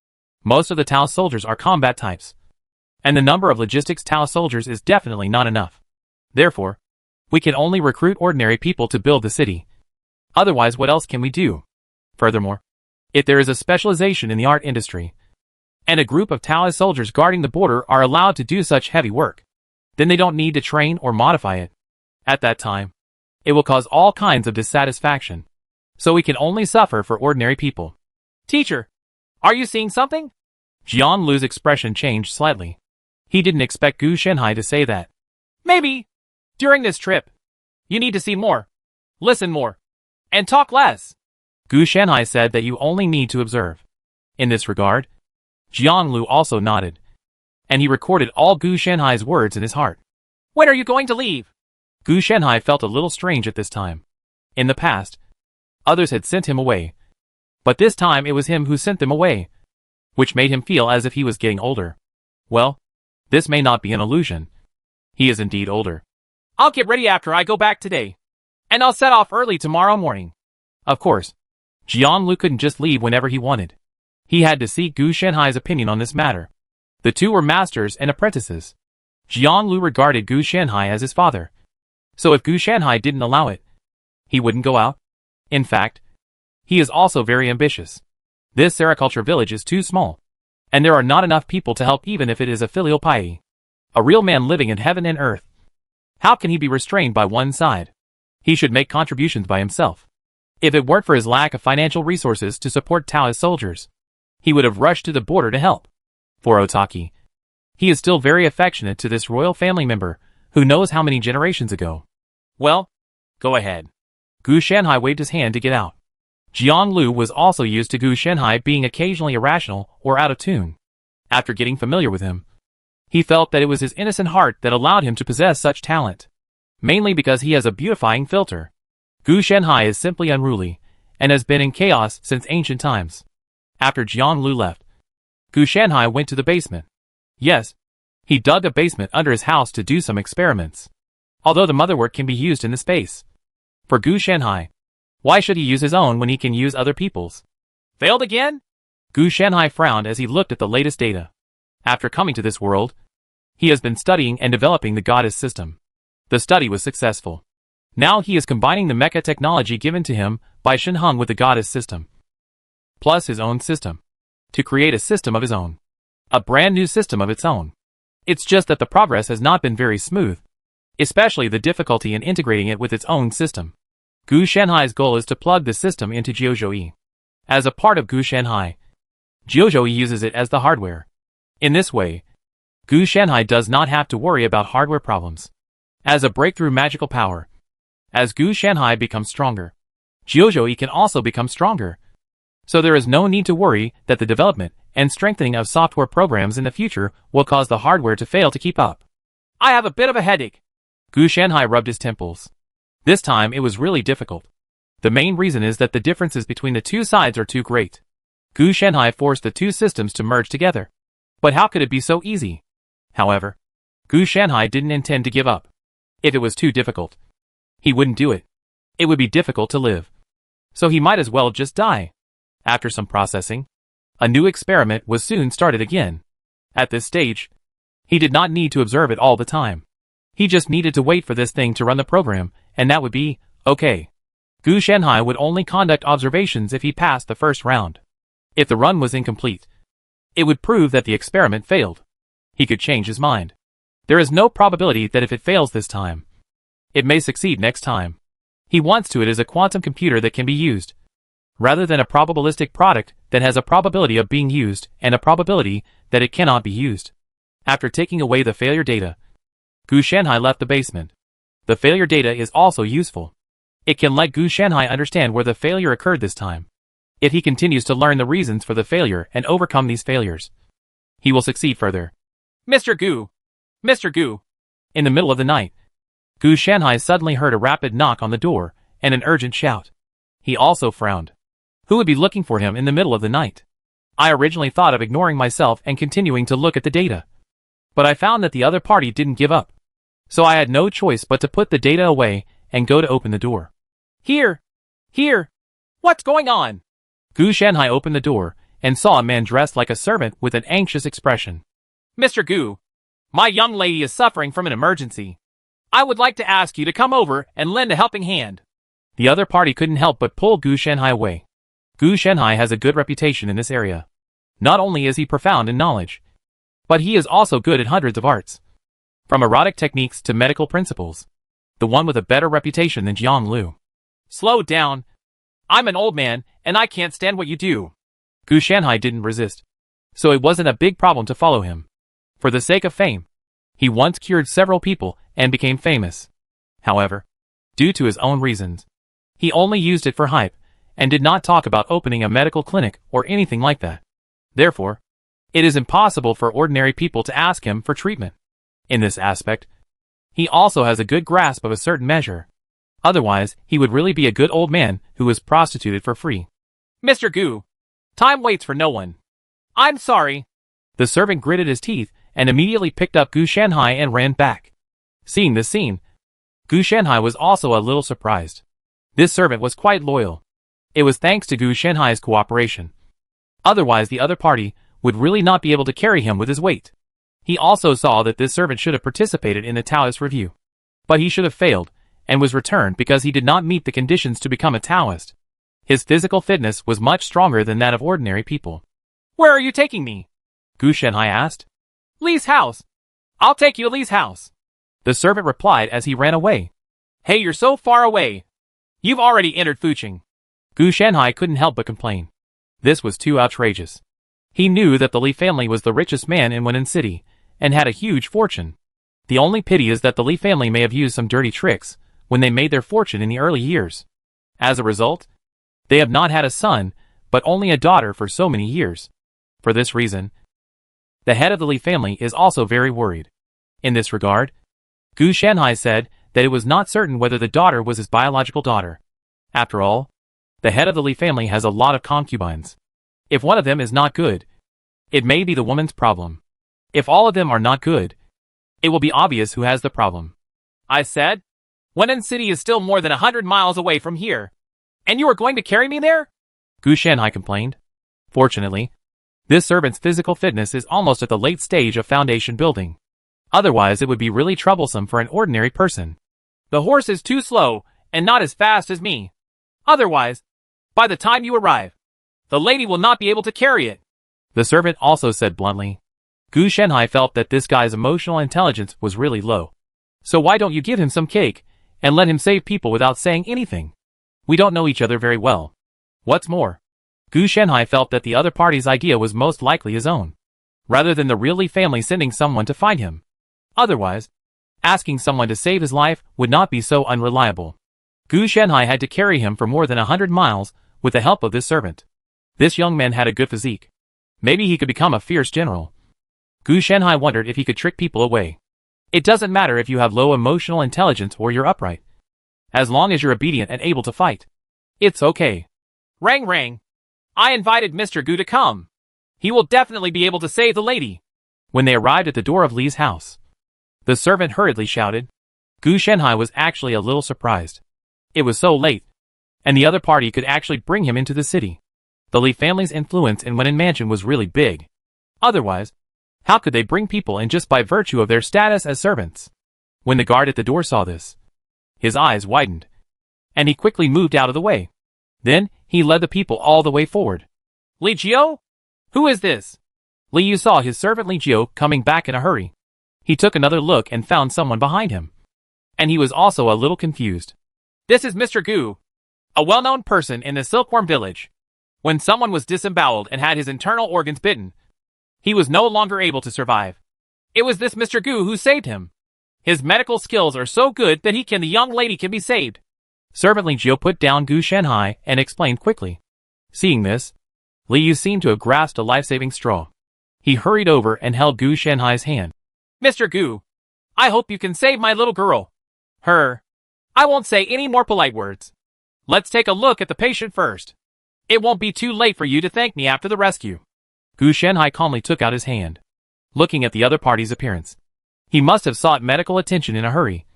Most of the Tao soldiers are combat types, and the number of logistics Tao soldiers is definitely not enough. Therefore, we can only recruit ordinary people to build the city. Otherwise, what else can we do? Furthermore, if there is a specialization in the art industry, and a group of Taoist soldiers guarding the border are allowed to do such heavy work, then they don't need to train or modify it. At that time, it will cause all kinds of dissatisfaction. so we can only suffer for ordinary people. Teacher, are you seeing something? Jiang Lu's expression changed slightly. He didn't expect Gu Shenhai to say that. Maybe. During this trip, you need to see more, listen more, and talk less. Gu Shenhai said that you only need to observe. In this regard, Jiang Lu also nodded, and he recorded all Gu Shenhai's words in his heart. When are you going to leave? Gu Shenhai felt a little strange at this time. In the past, others had sent him away, but this time it was him who sent them away, which made him feel as if he was getting older. Well, this may not be an illusion. He is indeed older. I'll get ready after I go back today, and I'll set off early tomorrow morning. Of course, Jiang Lu couldn't just leave whenever he wanted. He had to seek Gu Shenhai's opinion on this matter. The two were masters and apprentices. Jiang Lu regarded Gu Shenhai as his father. So if Gu Shenhai didn't allow it, he wouldn't go out. In fact, he is also very ambitious. This sericulture village is too small, and there are not enough people to help even if it is a filial piety. A real man living in heaven and earth. How can he be restrained by one side? He should make contributions by himself. If it weren't for his lack of financial resources to support Taoist soldiers, he would have rushed to the border to help. For Otaki, he is still very affectionate to this royal family member, who knows how many generations ago. Well, go ahead. Gu Shenhai waved his hand to get out. Jiang Lu was also used to Gu Shenhai being occasionally irrational or out of tune. After getting familiar with him, he felt that it was his innocent heart that allowed him to possess such talent. Mainly because he has a beautifying filter. Gu Shenhai is simply unruly, and has been in chaos since ancient times. After Jiang Lu left, Gu Shenhai went to the basement. Yes, he dug a basement under his house to do some experiments. Although the motherwork can be used in the space. For Gu Shenhai, why should he use his own when he can use other people's? Failed again? Gu Shenhai frowned as he looked at the latest data. After coming to this world, he has been studying and developing the goddess system. The study was successful. Now he is combining the mecha technology given to him by Shen Hung with the goddess system, plus his own system, to create a system of his own. A brand new system of its own. It's just that the progress has not been very smooth, especially the difficulty in integrating it with its own system. Gu Shenhai's goal is to plug the system into Jiuzhou. As a part of Gu Shenhai, Jiuzhou uses it as the hardware. In this way, Gu Shenhai does not have to worry about hardware problems. As a breakthrough magical power, as Gu Shenhai becomes stronger, Jiuzhou can also become stronger. So there is no need to worry that the development and strengthening of software programs in the future will cause the hardware to fail to keep up. I have a bit of a headache. Gu Shenhai rubbed his temples. This time it was really difficult. The main reason is that the differences between the two sides are too great. Gu Shenhai forced the two systems to merge together. But how could it be so easy? However, Gu Shenhai didn't intend to give up. If it was too difficult, he wouldn't do it. It would be difficult to live. So he might as well just die. After some processing, a new experiment was soon started again. At this stage, he did not need to observe it all the time. He just needed to wait for this thing to run the program, and that would be okay. Gu Shenhai would only conduct observations if he passed the first round. If the run was incomplete, it would prove that the experiment failed. He could change his mind. There is no probability that if it fails this time, it may succeed next time. He wants to it as a quantum computer that can be used, rather than a probabilistic product that has a probability of being used and a probability that it cannot be used. After taking away the failure data, Gu Shenhai left the basement. The failure data is also useful. It can let Gu Shenhai understand where the failure occurred this time. If he continues to learn the reasons for the failure and overcome these failures, he will succeed further. Mr. Gu! Mr. Gu! In the middle of the night, Gu Shenhai suddenly heard a rapid knock on the door and an urgent shout. He also frowned. Who would be looking for him in the middle of the night? I originally thought of ignoring myself and continuing to look at the data. But I found that the other party didn't give up. So I had no choice but to put the data away and go to open the door. Here! Here! What's going on? Gu Shenhai opened the door and saw a man dressed like a servant with an anxious expression. Mr. Gu, my young lady is suffering from an emergency. I would like to ask you to come over and lend a helping hand. The other party couldn't help but pull Gu Shenhai away. Gu Shenhai has a good reputation in this area. Not only is he profound in knowledge, but he is also good at hundreds of arts. From erotic techniques to medical principles. The one with a better reputation than Jiang Lu. Slow down. I'm an old man, and I can't stand what you do. Gu Shanhai didn't resist, so it wasn't a big problem to follow him. For the sake of fame, he once cured several people and became famous. However, due to his own reasons, he only used it for hype and did not talk about opening a medical clinic or anything like that. Therefore, it is impossible for ordinary people to ask him for treatment. In this aspect, he also has a good grasp of a certain measure. Otherwise, he would really be a good old man who was prostituted for free. Mr. Gu, time waits for no one. I'm sorry. The servant gritted his teeth and immediately picked up Gu Shanhai and ran back. Seeing this scene, Gu Shanhai was also a little surprised. This servant was quite loyal. It was thanks to Gu Shanhai's cooperation. Otherwise, the other party would really not be able to carry him with his weight. He also saw that this servant should have participated in the Taoist review. But he should have failed, and was returned because he did not meet the conditions to become a Taoist. His physical fitness was much stronger than that of ordinary people. Where are you taking me? Gu Shanhai asked. Li's house. I'll take you to Li's house. The servant replied as he ran away. Hey, you're so far away. You've already entered Fucheng. Gu Shanhai couldn't help but complain. This was too outrageous. He knew that the Li family was the richest man in Wenan City, and had a huge fortune. The only pity is that the Li family may have used some dirty tricks when they made their fortune in the early years. As a result, they have not had a son, but only a daughter for so many years. For this reason, the head of the Li family is also very worried. In this regard, Gu Shanhai said that it was not certain whether the daughter was his biological daughter. After all, the head of the Li family has a lot of concubines. If one of them is not good, it may be the woman's problem. If all of them are not good, it will be obvious who has the problem. I said, Wenan City is still more than 100 miles away from here. And you are going to carry me there? Gu Shanhai complained. Fortunately, this servant's physical fitness is almost at the late stage of foundation building. Otherwise, it would be really troublesome for an ordinary person. The horse is too slow, and not as fast as me. Otherwise, by the time you arrive, the lady will not be able to carry it. The servant also said bluntly. Gu Shanhai felt that this guy's emotional intelligence was really low. So why don't you give him some cake, and let him save people without saying anything? We don't know each other very well. What's more, Gu Shanhai felt that the other party's idea was most likely his own, rather than the real Li family sending someone to find him. Otherwise, asking someone to save his life would not be so unreliable. Gu Shanhai had to carry him for more than 100 miles with the help of this servant. This young man had a good physique. Maybe he could become a fierce general. Gu Shanhai wondered if he could trick people away. It doesn't matter if you have low emotional intelligence or you're upright. As long as you're obedient and able to fight, it's okay. Rang rang. I invited Mr. Gu to come. He will definitely be able to save the lady. When they arrived at the door of Li's house, the servant hurriedly shouted. Gu Shanhai was actually a little surprised. It was so late, and the other party could actually bring him into the city. The Li family's influence in Wenan Mansion was really big. Otherwise, how could they bring people in just by virtue of their status as servants? When the guard at the door saw this, his eyes widened, and he quickly moved out of the way. Then, he led the people all the way forward. Li Jiao? Who is this? Li Yu saw his servant Li Jiao coming back in a hurry. He took another look and found someone behind him. And he was also a little confused. This is Mr. Gu, a well-known person in the Silkworm village. When someone was disemboweled and had his internal organs bitten, he was no longer able to survive. It was this Mr. Gu who saved him. His medical skills are so good that the young lady can be saved. Servant Li Jiao put down Gu Shanhai and explained quickly. Seeing this, Li Yu seemed to have grasped a life-saving straw. He hurried over and held Gu Shanhai's hand. Mr. Gu, I hope you can save my little girl. I won't say any more polite words. Let's take a look at the patient first. It won't be too late for you to thank me after the rescue. Gu Shanhai calmly took out his hand, looking at the other party's appearance. He must have sought medical attention in a hurry.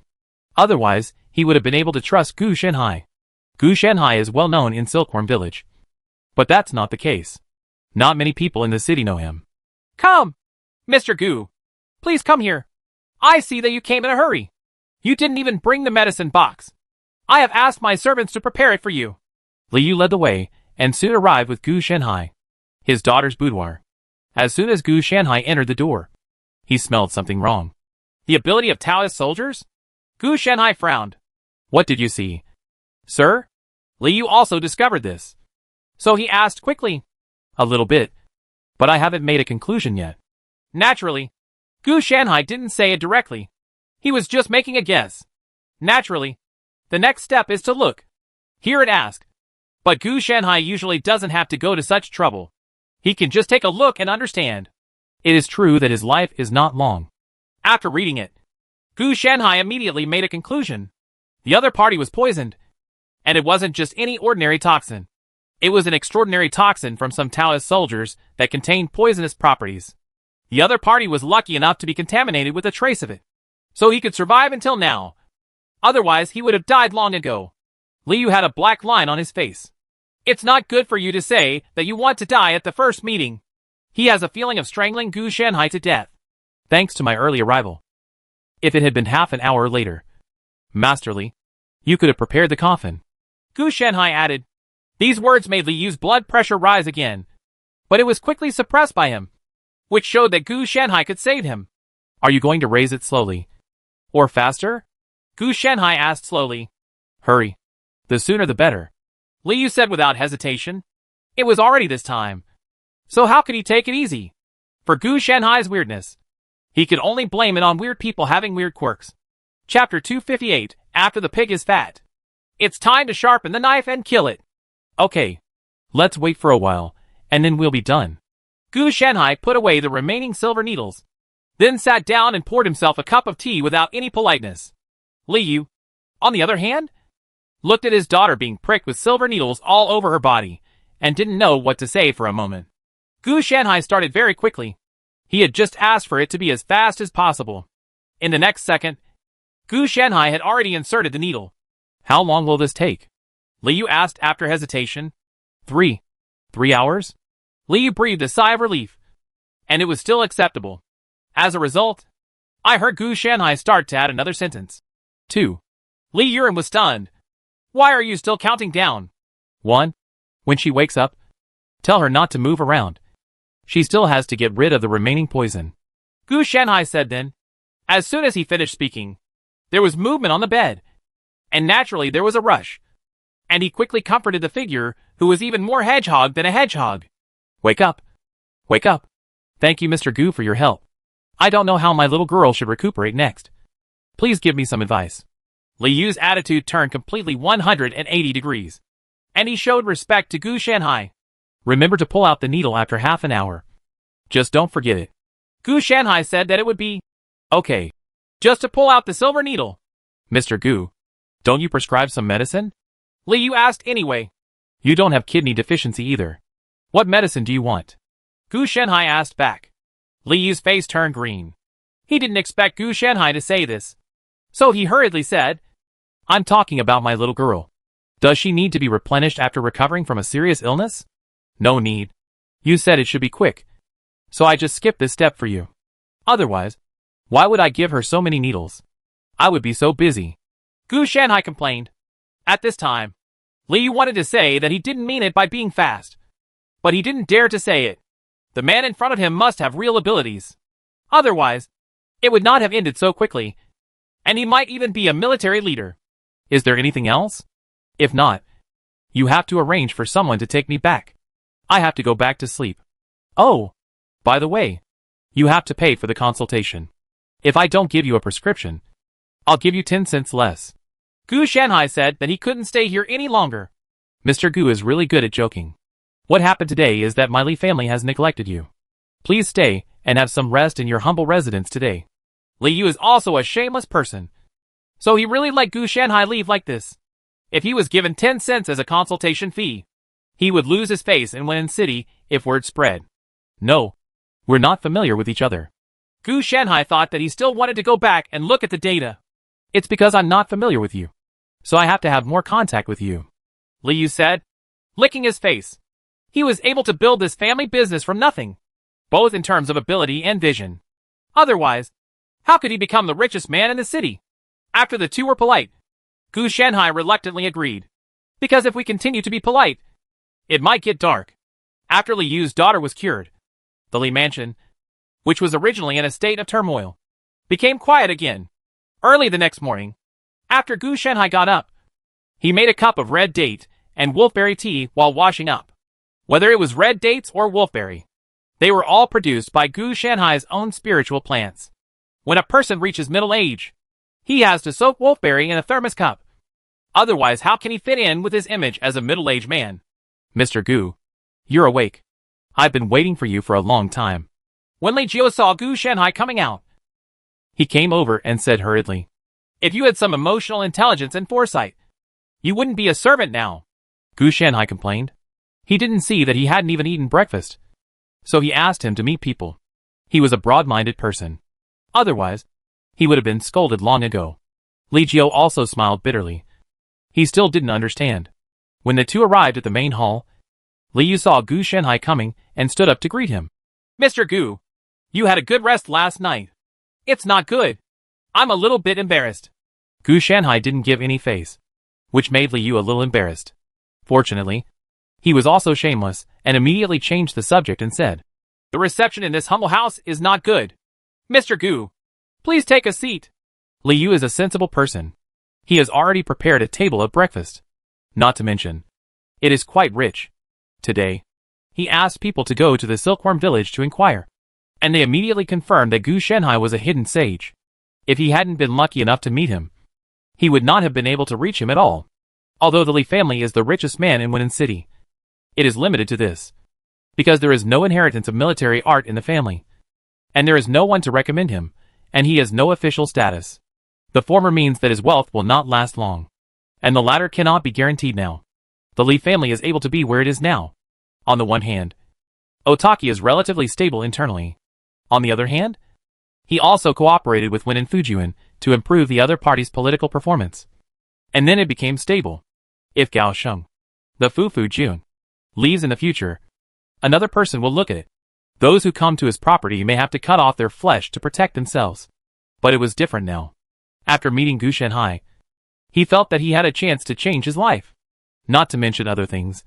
Otherwise, he would have been able to trust Gu Shanhai. Gu Shanhai is well known in Silkworm Village. But that's not the case. Not many people in the city know him. Come! Mr. Gu, please come here. I see that you came in a hurry. You didn't even bring the medicine box. I have asked my servants to prepare it for you. Li Yu led the way, and soon arrived with Gu Shanhai, his daughter's boudoir. As soon as Gu Shanhai entered the door, he smelled something wrong. The ability of Taoist soldiers? Gu Shanhai frowned. What did you see? Sir? Li Yu also discovered this. So he asked quickly. A little bit. But I haven't made a conclusion yet. Naturally, Gu Shanhai didn't say it directly. He was just making a guess. Naturally, the next step is to look, hear and ask. But Gu Shanhai usually doesn't have to go to such trouble. He can just take a look and understand. It is true that his life is not long. After reading it, Gu Shanhai immediately made a conclusion. The other party was poisoned. And it wasn't just any ordinary toxin. It was an extraordinary toxin from some Taoist soldiers that contained poisonous properties. The other party was lucky enough to be contaminated with a trace of it. So he could survive until now. Otherwise, he would have died long ago. Li Yu had a black line on his face. It's not good for you to say that you want to die at the first meeting. He has a feeling of strangling Gu Shanhai to death. Thanks to my early arrival. If it had been half an hour later, Master Li, you could have prepared the coffin. Gu Shanhai added. These words made Li Yu's blood pressure rise again. But it was quickly suppressed by him, which showed that Gu Shanhai could save him. Are you going to raise it slowly? Or faster? Gu Shanhai asked slowly. Hurry. The sooner the better. Li Yu said without hesitation. It was already this time. So how could he take it easy? For Gu Shanhai's weirdness, he could only blame it on weird people having weird quirks. Chapter 258, After the Pig is Fat. It's time to sharpen the knife and kill it. Okay. Let's wait for a while, and then we'll be done. Gu Shanhai put away the remaining silver needles, then sat down and poured himself a cup of tea without any politeness. Li Yu, on the other hand, looked at his daughter being pricked with silver needles all over her body, and didn't know what to say for a moment. Gu Shanhai started very quickly. He had just asked for it to be as fast as possible. In the next second, Gu Shanhai had already inserted the needle. How long will this take? Li Yu asked after hesitation. 3 hours? Li Yu breathed a sigh of relief. And it was still acceptable. As a result, I heard Gu Shanhai start to add another sentence. 2. Li Yuren was stunned. Why are you still counting down? 1. When she wakes up, tell her not to move around. She still has to get rid of the remaining poison. Gu Shanhai said then. As soon as he finished speaking, there was movement on the bed. And naturally there was a rush. And he quickly comforted the figure, who was even more hedgehog than a hedgehog. Wake up. Wake up. Thank you, Mr. Gu, for your help. I don't know how my little girl should recuperate next. Please give me some advice. Li Yu's attitude turned completely 180 degrees. And he showed respect to Gu Shanhai. Remember to pull out the needle after half an hour. Just don't forget it. Gu Shanhai said that it would be okay. Just to pull out the silver needle. Mr. Gu, don't you prescribe some medicine? Li Yu asked anyway. You don't have kidney deficiency either. What medicine do you want? Gu Shanhai asked back. Li Yu's face turned green. He didn't expect Gu Shanhai to say this. So he hurriedly said, I'm talking about my little girl. Does she need to be replenished after recovering from a serious illness? No need. You said it should be quick. So I just skipped this step for you. Otherwise, why would I give her so many needles? I would be so busy. Gu Shanhai complained. At this time, Li Yu wanted to say that he didn't mean it by being fast. But he didn't dare to say it. The man in front of him must have real abilities. Otherwise, it would not have ended so quickly. And he might even be a military leader. Is there anything else? If not, you have to arrange for someone to take me back. I have to go back to sleep. Oh, by the way, you have to pay for the consultation. If I don't give you a prescription, I'll give you 10 cents less. Gu Shanhai said that he couldn't stay here any longer. Mr. Gu is really good at joking. What happened today is that my Li family has neglected you. Please stay and have some rest in your humble residence today. Li Yu is also a shameless person. So he really let Gu Shanhai leave like this. If he was given 10 cents as a consultation fee, he would lose his face in Wen City if word spread. No, we're not familiar with each other. Gu Shanhai thought that he still wanted to go back and look at the data. It's because I'm not familiar with you. So I have to have more contact with you. Li Yu said, licking his face. He was able to build this family business from nothing, both in terms of ability and vision. Otherwise, how could he become the richest man in the city? After the two were polite, Gu Shanhai reluctantly agreed. Because if we continue to be polite, it might get dark. After Li Yu's daughter was cured, the Li mansion, which was originally in a state of turmoil, became quiet again. Early the next morning, after Gu Shanhai got up, he made a cup of red date and wolfberry tea while washing up. Whether it was red dates or wolfberry, they were all produced by Gu Shanhai's own spiritual plants. When a person reaches middle age, he has to soak wolfberry in a thermos cup. Otherwise, how can he fit in with his image as a middle-aged man? Mr. Gu, you're awake. I've been waiting for you for a long time. When Li Jiu saw Gu Shanhai coming out, he came over and said hurriedly, "If you had some emotional intelligence and foresight, you wouldn't be a servant now." Gu Shanhai complained. He didn't see that he hadn't even eaten breakfast. So he asked him to meet people. He was a broad-minded person. Otherwise, he would have been scolded long ago. Li Jiu also smiled bitterly. He still didn't understand. When the two arrived at the main hall, Li Yu saw Gu Shanhai coming and stood up to greet him. "Mr. Gu, you had a good rest last night." "It's not good. I'm a little bit embarrassed." Gu Shanhai didn't give any face, which made Li Yu a little embarrassed. Fortunately, he was also shameless and immediately changed the subject and said, "The reception in this humble house is not good. Mr. Gu, please take a seat." Li Yu is a sensible person. He has already prepared a table of breakfast. Not to mention, it is quite rich. Today, he asked people to go to the Silkworm village to inquire, and they immediately confirmed that Gu Shanhai was a hidden sage. If he hadn't been lucky enough to meet him, he would not have been able to reach him at all. Although the Li family is the richest man in Wenan City, it is limited to this, because there is no inheritance of military art in the family, and there is no one to recommend him, and he has no official status. The former means that his wealth will not last long, and the latter cannot be guaranteed now. The Li family is able to be where it is now. On the one hand, Otaki is relatively stable internally. On the other hand, he also cooperated with Wenan Fujuan to improve the other party's political performance. And then it became stable. If Gao Sheng, the Fufu Jun, leaves in the future, another person will look at it. Those who come to his property may have to cut off their flesh to protect themselves. But it was different now. After meeting Gu Shanhai, he felt that he had a chance to change his life. Not to mention other things.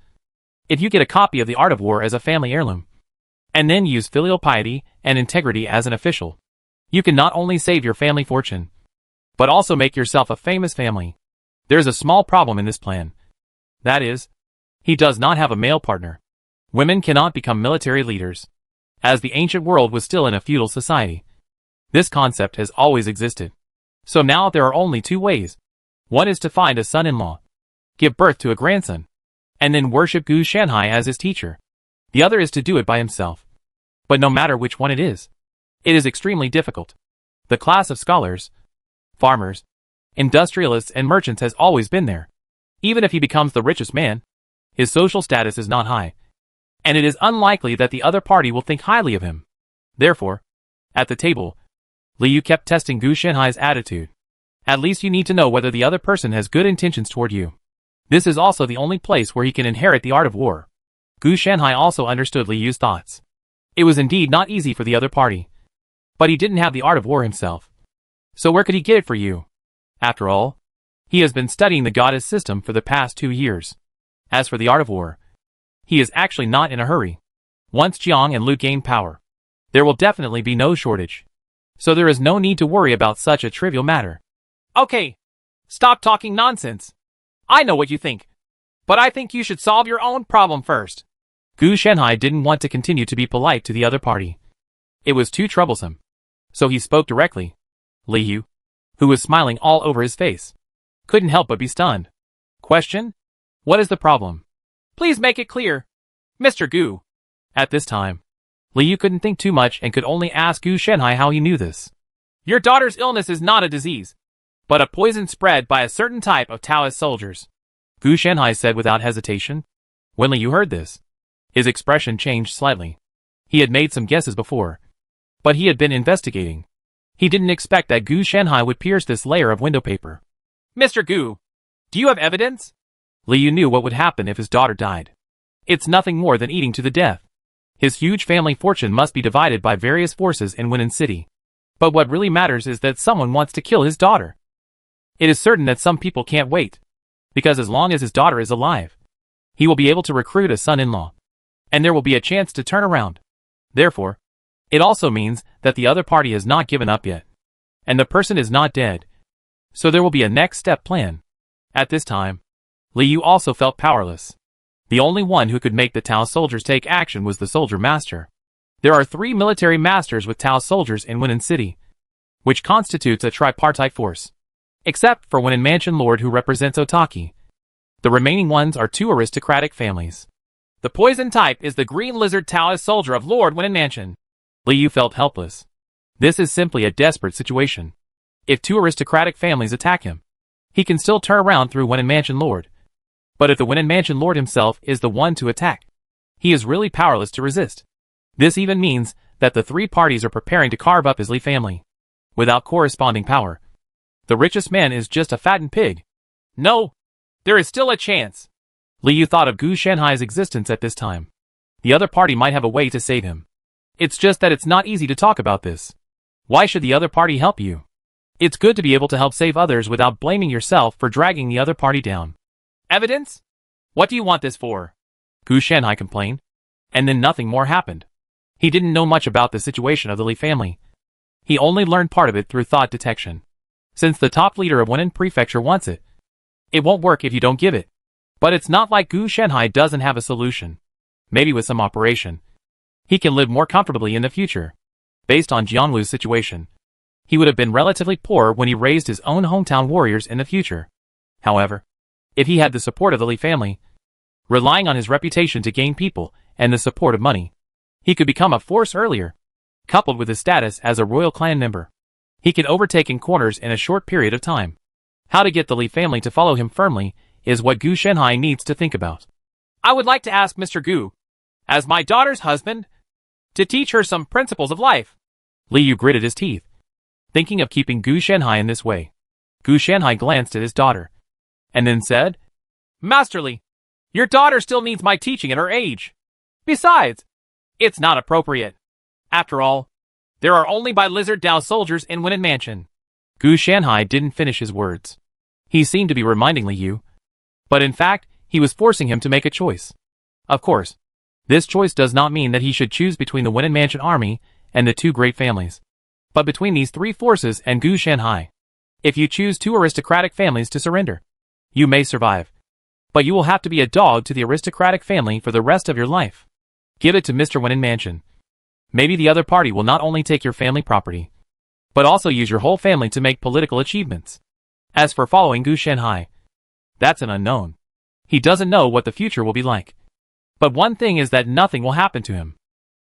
If you get a copy of The Art of War as a family heirloom, and then use filial piety and integrity as an official, you can not only save your family fortune, but also make yourself a famous family. There's a small problem in this plan. That is, he does not have a male partner. Women cannot become military leaders, as the ancient world was still in a feudal society. This concept has always existed. So now there are only two ways. One is to find a son-in-law, give birth to a grandson, and then worship Gu Shanhai as his teacher. The other is to do it by himself. But no matter which one it is extremely difficult. The class of scholars, farmers, industrialists and merchants has always been there. Even if he becomes the richest man, his social status is not high, and it is unlikely that the other party will think highly of him. Therefore, at the table, Li Yu kept testing Gu Shanhai's attitude. At least you need to know whether the other person has good intentions toward you. This is also the only place where he can inherit the art of war. Gu Shanhai also understood Li Yu's thoughts. It was indeed not easy for the other party. But he didn't have the art of war himself. So where could he get it for you? After all, he has been studying the goddess system for the past 2 years. As for the art of war, he is actually not in a hurry. Once Jiang and Lu gain power, there will definitely be no shortage. So there is no need to worry about such a trivial matter. Okay, stop talking nonsense. I know what you think, but I think you should solve your own problem first. Gu Shanhai didn't want to continue to be polite to the other party. It was too troublesome. So he spoke directly. Li Yu, who was smiling all over his face, couldn't help but be stunned. Question? What is the problem? Please make it clear, Mr. Gu. At this time, Li Yu couldn't think too much and could only ask Gu Shanhai how he knew this. Your daughter's illness is not a disease, but a poison spread by a certain type of Taoist soldiers, Gu Shanhai said without hesitation. When Li Yu heard this, his expression changed slightly. He had made some guesses before, but he had been investigating. He didn't expect that Gu Shanhai would pierce this layer of window paper. Mr. Gu, do you have evidence? Li Yu knew what would happen if his daughter died. It's nothing more than eating to the death. His huge family fortune must be divided by various forces in Wenan City. But what really matters is that someone wants to kill his daughter. It is certain that some people can't wait, because as long as his daughter is alive, he will be able to recruit a son-in-law, and there will be a chance to turn around. Therefore, it also means that the other party has not given up yet, and the person is not dead. So there will be a next step plan. At this time, Li Yu also felt powerless. The only one who could make the Tao soldiers take action was the soldier master. There are 3 military masters with Tao soldiers in Wenan City, which constitutes a tripartite force. Except for Wenan Mansion Lord who represents Otaki. The remaining ones are 2 aristocratic families. The poison type is the green lizard Taoist soldier of Lord Wenan Mansion. Li Yu felt helpless. This is simply a desperate situation. If 2 aristocratic families attack him, he can still turn around through Wenan Mansion Lord. But if the Wenan Mansion Lord himself is the one to attack, he is really powerless to resist. This even means that the 3 parties are preparing to carve up his Li family. Without corresponding power, the richest man is just a fattened pig. No, there is still a chance. Li Yu thought of Gu Shanhai's existence at this time. The other party might have a way to save him. It's just that it's not easy to talk about this. Why should the other party help you? It's good to be able to help save others without blaming yourself for dragging the other party down. Evidence? What do you want this for? Gu Shanhai complained. And then nothing more happened. He didn't know much about the situation of the Li family. He only learned part of it through thought detection. Since the top leader of Wenan Prefecture wants it, it won't work if you don't give it. But it's not like Gu Shanhai doesn't have a solution. Maybe with some operation, he can live more comfortably in the future. Based on Jianglu's situation, he would have been relatively poor when he raised his own hometown warriors in the future. However, if he had the support of the Li family, relying on his reputation to gain people and the support of money, he could become a force earlier. Coupled with his status as a royal clan member, he could overtake in corners in a short period of time. How to get the Li family to follow him firmly is what Gu Shanhai needs to think about. I would like to ask Mr. Gu, as my daughter's husband, to teach her some principles of life. Li Yu gritted his teeth, thinking of keeping Gu Shanhai in this way. Gu Shanhai glanced at his daughter, and then said, Master Li, your daughter still needs my teaching at her age. Besides, it's not appropriate. After all, there are only by Lizard Dao soldiers in Wenan Mansion. Gu Shanhai didn't finish his words. He seemed to be reminding Li Yu, but in fact, he was forcing him to make a choice. Of course, this choice does not mean that he should choose between the Wenan Mansion army and the 2 great families, but between these 3 forces and Gu Shanhai. If you choose 2 aristocratic families to surrender, you may survive, but you will have to be a dog to the aristocratic family for the rest of your life. Give it to Mr. Wenan Mansion. Maybe the other party will not only take your family property, but also use your whole family to make political achievements. As for following Gu Shanhai, that's an unknown. He doesn't know what the future will be like. But one thing is that nothing will happen to him.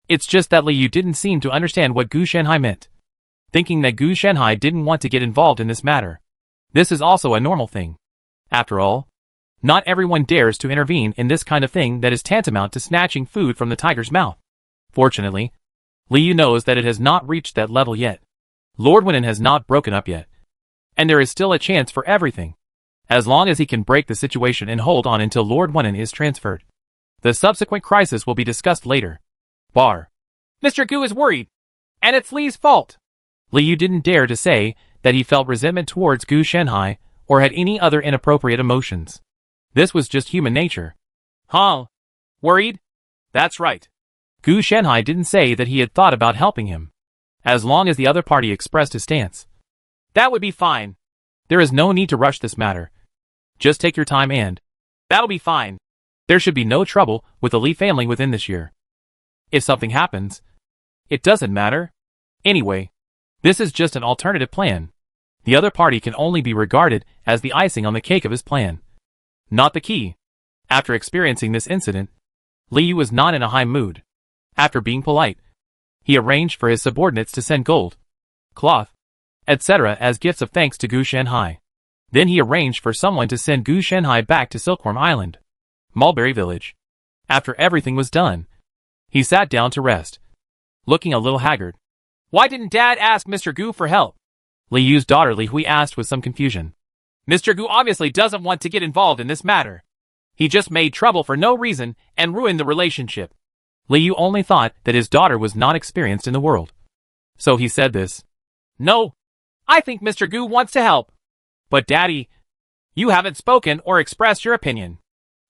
It's just that Li Yu didn't seem to understand what Gu Shanhai meant, thinking that Gu Shanhai didn't want to get involved in this matter. This is also a normal thing. After all, not everyone dares to intervene in this kind of thing that is tantamount to snatching food from the tiger's mouth. Fortunately, Li Yu knows that it has not reached that level yet. Lord Wenan has not broken up yet. And there is still a chance for everything, as long as he can break the situation and hold on until Lord Wenan is transferred. The subsequent crisis will be discussed later. Bar. Mr. Gu is worried, and it's Li's fault. Li Yu didn't dare to say that he felt resentment towards Gu Shanhai or had any other inappropriate emotions. This was just human nature. Huh? Worried? That's right. Gu Shanhai didn't say that he had thought about helping him, as long as the other party expressed his stance. That would be fine. There is no need to rush this matter. Just take your time and that'll be fine. There should be no trouble with the Li family within this year. If something happens, it doesn't matter. Anyway, this is just an alternative plan. The other party can only be regarded as the icing on the cake of his plan, not the key. After experiencing this incident, Li Yu was not in a high mood. After being polite, he arranged for his subordinates to send gold, cloth, etc. as gifts of thanks to Gu Shanhai. Then he arranged for someone to send Gu Shanhai back to Silkworm Island, Mulberry Village. After everything was done, he sat down to rest, looking a little haggard. Why didn't Dad ask Mr. Gu for help? Li Yu's daughter Li Hui asked with some confusion. Mr. Gu obviously doesn't want to get involved in this matter. He just made trouble for no reason and ruined the relationship. Li Yu only thought that his daughter was not experienced in the world, so he said this. No, I think Mr. Gu wants to help. But Daddy, you haven't spoken or expressed your opinion.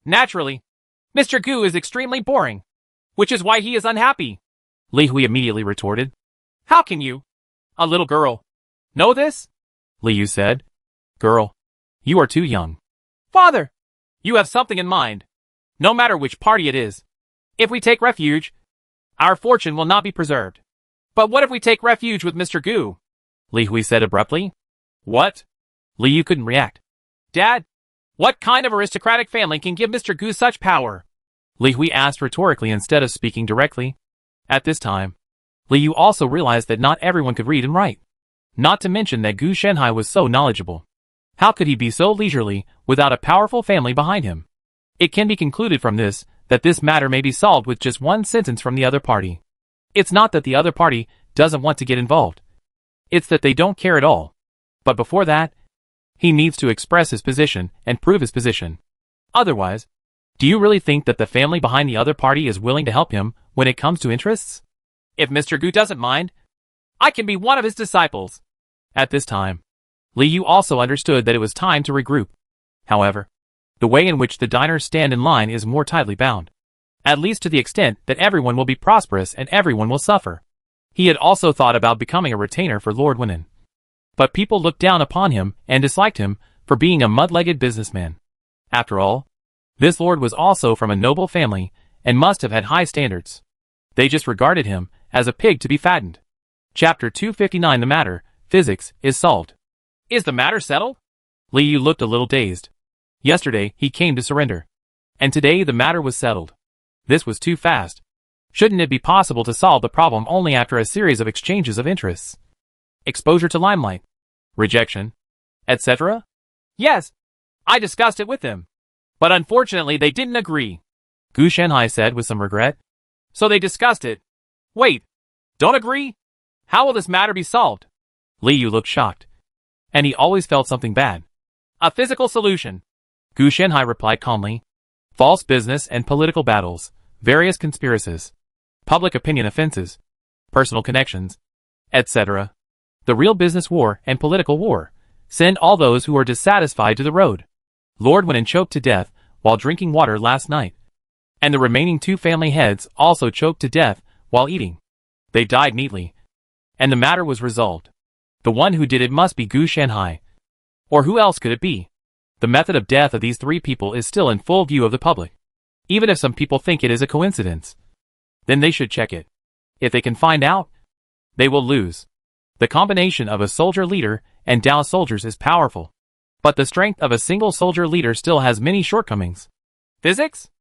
Naturally, Mr. Gu is extremely boring, which is why he is unhappy. Li Hui immediately retorted. How can you, a little girl, know this? Li Yu said. Girl, you are too young. Father, You have something in mind. No matter which party it is. If we take refuge, our fortune will not be preserved. But what if we take refuge with Mr. Gu? Li Hui said abruptly. What? Li Yu couldn't react. Dad, what kind of aristocratic family can give Mr. Gu such power? Li Hui asked rhetorically instead of speaking directly. At this time, Li Yu also realized that not everyone could read and write. Not to mention that Gu Shenhai was so knowledgeable. How could he be so leisurely without a powerful family behind him? It can be concluded from this that this matter may be solved with just one sentence from the other party. It's not that the other party doesn't want to get involved. It's that they don't care at all. But before that, he needs to express his position and prove his position. Otherwise, do you really think that the family behind the other party is willing to help him when it comes to interests? If Mr. Gu doesn't mind, I can be one of his disciples. At this time, Li Yu also understood that it was time to regroup. However, the way in which the diners stand in line is more tightly bound. At least to the extent that everyone will be prosperous and everyone will suffer. He had also thought about becoming a retainer for Lord Winnan. But people looked down upon him and disliked him for being a mud-legged businessman. After all, this lord was also from a noble family and must have had high standards. They just regarded him as a pig to be fattened. Chapter 259. The matter, physics, is solved. Is the matter settled? Li Yu looked a little dazed. Yesterday, he came to surrender. And today the matter was settled. This was too fast. Shouldn't it be possible to solve the problem only after a series of exchanges of interests? Exposure to limelight, rejection, etc.? Yes, I discussed it with them. But unfortunately they didn't agree. Gu Shenhai said with some regret. So they discussed it. Wait, don't agree? How will this matter be solved? Li Yu looked shocked. And he always felt something bad. A physical solution. Gu Shenhai replied calmly. False business and political battles, various conspiracies, public opinion offenses, personal connections, etc. The real business war and political war. Send all those who are dissatisfied to the road. Lord Winnan choked to death while drinking water last night. And the remaining two family heads also choked to death while eating. They died neatly. And the matter was resolved. The one who did it must be Gu Shenhai. Or who else could it be? The method of death of these three people is still in full view of the public. Even if some people think it is a coincidence, then they should check it. If they can find out, they will lose. The combination of a soldier leader and Dao soldiers is powerful. But the strength of a single soldier leader still has many shortcomings. Physics?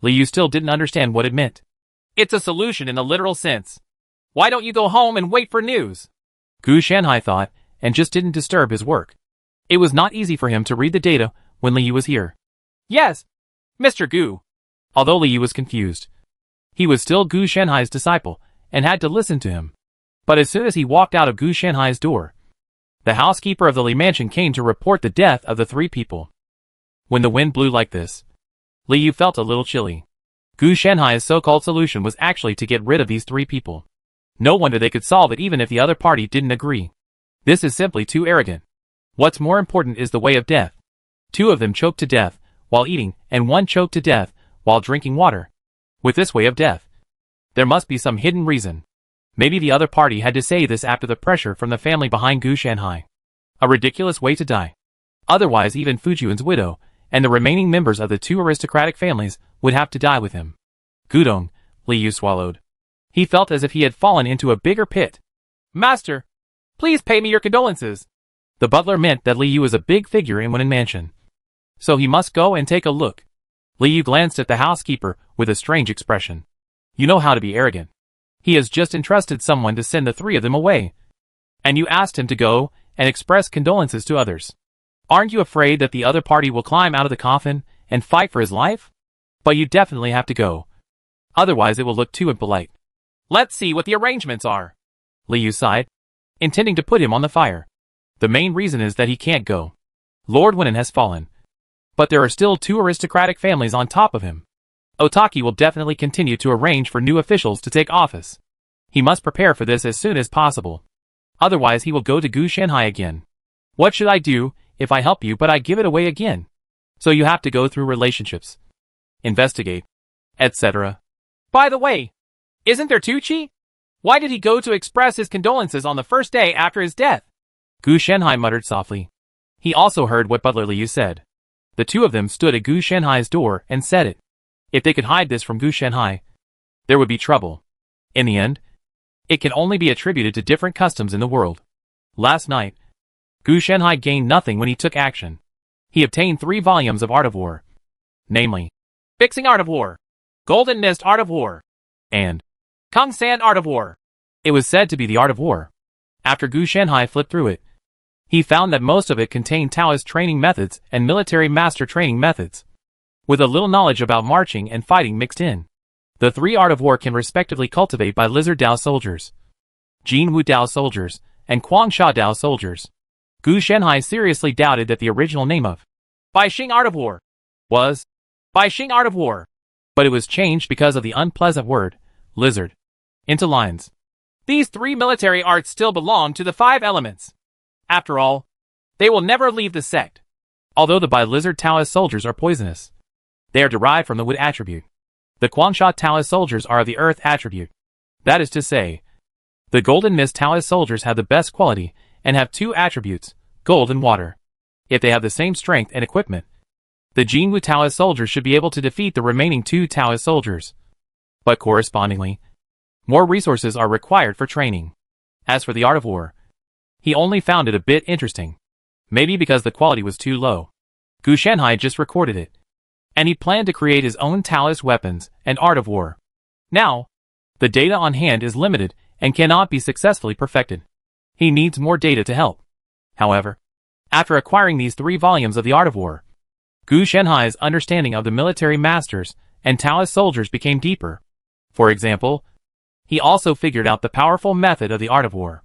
Li Yu still didn't understand what it meant. It's a solution in the literal sense. Why don't you go home and wait for news? Gu Shenhai thought, and just didn't disturb his work. It was not easy for him to read the data when Li Yu was here. Yes, Mr. Gu. Although Li Yu was confused, he was still Gu Shenhai's disciple and had to listen to him. But as soon as he walked out of Gu Shenhai's door, the housekeeper of the Li mansion came to report the death of the three people. When the wind blew like this, Li Yu felt a little chilly. Gu Shenhai's so-called solution was actually to get rid of these three people. No wonder they could solve it even if the other party didn't agree. This is simply too arrogant. What's more important is the way of death. Two of them choked to death while eating, and one choked to death while drinking water. With this way of death, there must be some hidden reason. Maybe the other party had to say this after the pressure from the family behind Gu Shenhai. A ridiculous way to die. Otherwise even Fujiyuan's widow and the remaining members of the two aristocratic families would have to die with him. Gudong, Li Yu swallowed. He felt as if he had fallen into a bigger pit. Master, please pay me your condolences. The butler meant that Li Yu was a big figure in Winnan Mansion. So he must go and take a look. Li Yu glanced at the housekeeper with a strange expression. You know how to be arrogant. He has just entrusted someone to send the three of them away. And you asked him to go and express condolences to others. Aren't you afraid that the other party will climb out of the coffin and fight for his life? But you definitely have to go. Otherwise it will look too impolite. Let's see what the arrangements are. Li Yu sighed, intending to put him on the fire. The main reason is that he can't go. Lord Winnan has fallen. But there are still two aristocratic families on top of him. Otaki will definitely continue to arrange for new officials to take office. He must prepare for this as soon as possible. Otherwise he will go to Gu Shenhai again. What should I do if I help you but I give it away again? So you have to go through relationships, investigate, etc. By the way, isn't there Tucci? Why did he go to express his condolences on the first day after his death? Gu Shenhai muttered softly. He also heard what Butler Li Yu said. The two of them stood at Gu Shanhai's door and said it. If they could hide this from Gu Shanhai, there would be trouble. In the end, it can only be attributed to different customs in the world. Last night, Gu Shanhai gained nothing when he took action. He obtained 3 volumes of Art of War, namely, Fixing Art of War, Golden Mist Art of War, and Kung San Art of War. It was said to be the Art of War. After Gu Shanhai flipped through it, he found that most of it contained Taoist training methods and military master training methods, with a little knowledge about marching and fighting mixed in. The 3 Art of War can respectively cultivate by Lizard Dao soldiers, Jin Wu Dao soldiers, and Guangsha Dao soldiers. Gu Shanhai seriously doubted that the original name of Bai Xing Art of War was Bai Xing Art of War, but it was changed because of the unpleasant word, lizard, into lines. These 3 military arts still belong to the 5 elements. After all, they will never leave the sect. Although the Bi-Lizard Taoist soldiers are poisonous, they are derived from the wood attribute. The Guangsha Taoist soldiers are of the earth attribute. That is to say, the Golden Mist Taoist soldiers have the best quality and have 2 attributes, gold and water. If they have the same strength and equipment, the Jinwu Taoist soldiers should be able to defeat the remaining 2 Taoist soldiers. But correspondingly, more resources are required for training. As for the Art of War, he only found it a bit interesting. Maybe because the quality was too low. Gu Shanhai just recorded it, and he planned to create his own Taoist weapons and Art of War. Now, the data on hand is limited and cannot be successfully perfected. He needs more data to help. However, after acquiring these 3 volumes of the Art of War, Gu Shanhai's understanding of the military masters and Taoist soldiers became deeper. For example, he also figured out the powerful method of the Art of War.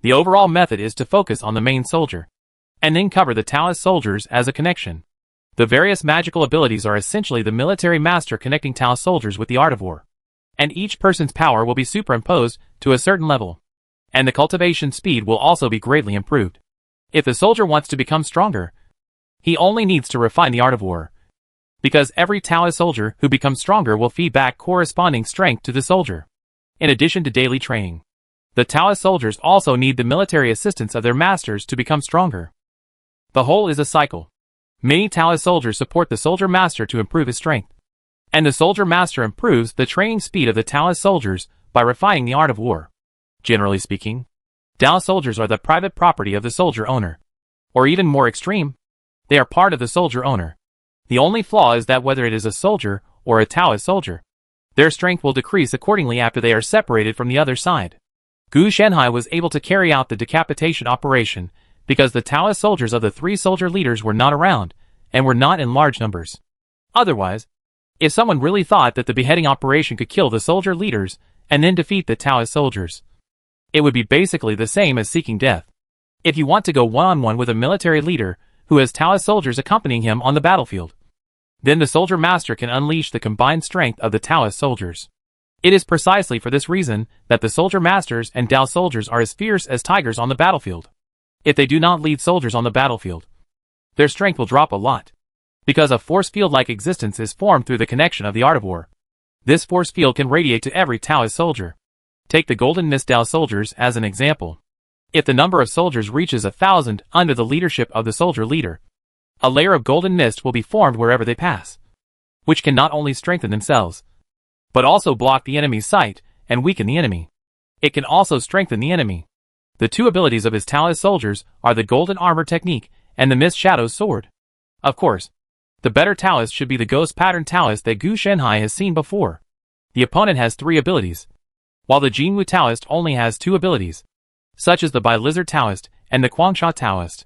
The overall method is to focus on the main soldier, and then cover the Taoist soldiers as a connection. The various magical abilities are essentially the military master connecting Taoist soldiers with the Art of War, and each person's power will be superimposed to a certain level, and the cultivation speed will also be greatly improved. If the soldier wants to become stronger, he only needs to refine the Art of War, because every Taoist soldier who becomes stronger will feed back corresponding strength to the soldier. In addition to daily training, the Taoist soldiers also need the military assistance of their masters to become stronger. The whole is a cycle. Many Taoist soldiers support the soldier master to improve his strength, and the soldier master improves the training speed of the Taoist soldiers by refining the Art of War. Generally speaking, Dao soldiers are the private property of the soldier owner. Or even more extreme, they are part of the soldier owner. The only flaw is that whether it is a soldier or a Taoist soldier, their strength will decrease accordingly after they are separated from the other side. Gu Shanhai was able to carry out the decapitation operation because the Taoist soldiers of the 3 soldier leaders were not around and were not in large numbers. Otherwise, if someone really thought that the beheading operation could kill the soldier leaders and then defeat the Taoist soldiers, it would be basically the same as seeking death. If you want to go one-on-one with a military leader who has Taoist soldiers accompanying him on the battlefield, then the soldier master can unleash the combined strength of the Taoist soldiers. It is precisely for this reason that the soldier masters and Dao soldiers are as fierce as tigers on the battlefield. If they do not lead soldiers on the battlefield, their strength will drop a lot, because a force field-like existence is formed through the connection of the Art of War. This force field can radiate to every Taoist soldier. Take the Golden Mist Dao soldiers as an example. If the number of soldiers reaches 1,000 under the leadership of the soldier leader, a layer of golden mist will be formed wherever they pass, which can not only strengthen themselves, but also block the enemy's sight and weaken the enemy. It can also strengthen the enemy. The 2 abilities of his Taoist soldiers are the Golden Armor Technique and the Mist Shadow's Sword. Of course, the better Taoist should be the Ghost Pattern Taoist that Gu Shanhai has seen before. The opponent has 3 abilities, while the Jinwu Taoist only has 2 abilities, such as the Bi-Lizard Taoist and the Guangsha Taoist.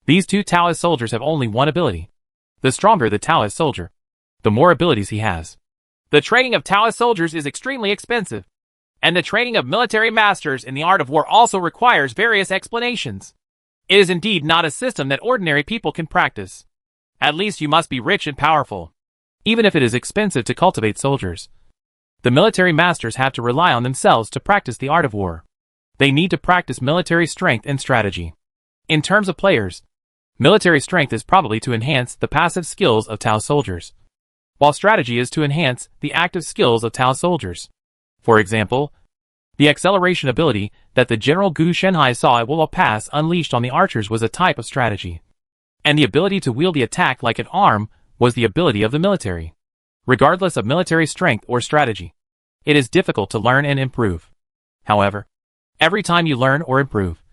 These 2 Taoist soldiers have only 1 ability. The stronger the Taoist soldier, the more abilities he has. The training of Taoist soldiers is extremely expensive, and the training of military masters in the Art of War also requires various explanations. It is indeed not a system that ordinary people can practice. At least you must be rich and powerful. Even if it is expensive to cultivate soldiers, the military masters have to rely on themselves to practice the Art of War. They need to practice military strength and strategy. In terms of players, military strength is probably to enhance the passive skills of Tao soldiers, while strategy is to enhance the active skills of Tao soldiers. For example, the acceleration ability that the General Gu Shanhai saw at Wolpa Pass unleashed on the archers was a type of strategy. And the ability to wield the attack like an arm was the ability of the military. Regardless of military strength or strategy, it is difficult to learn and improve. However, every time you learn or improve,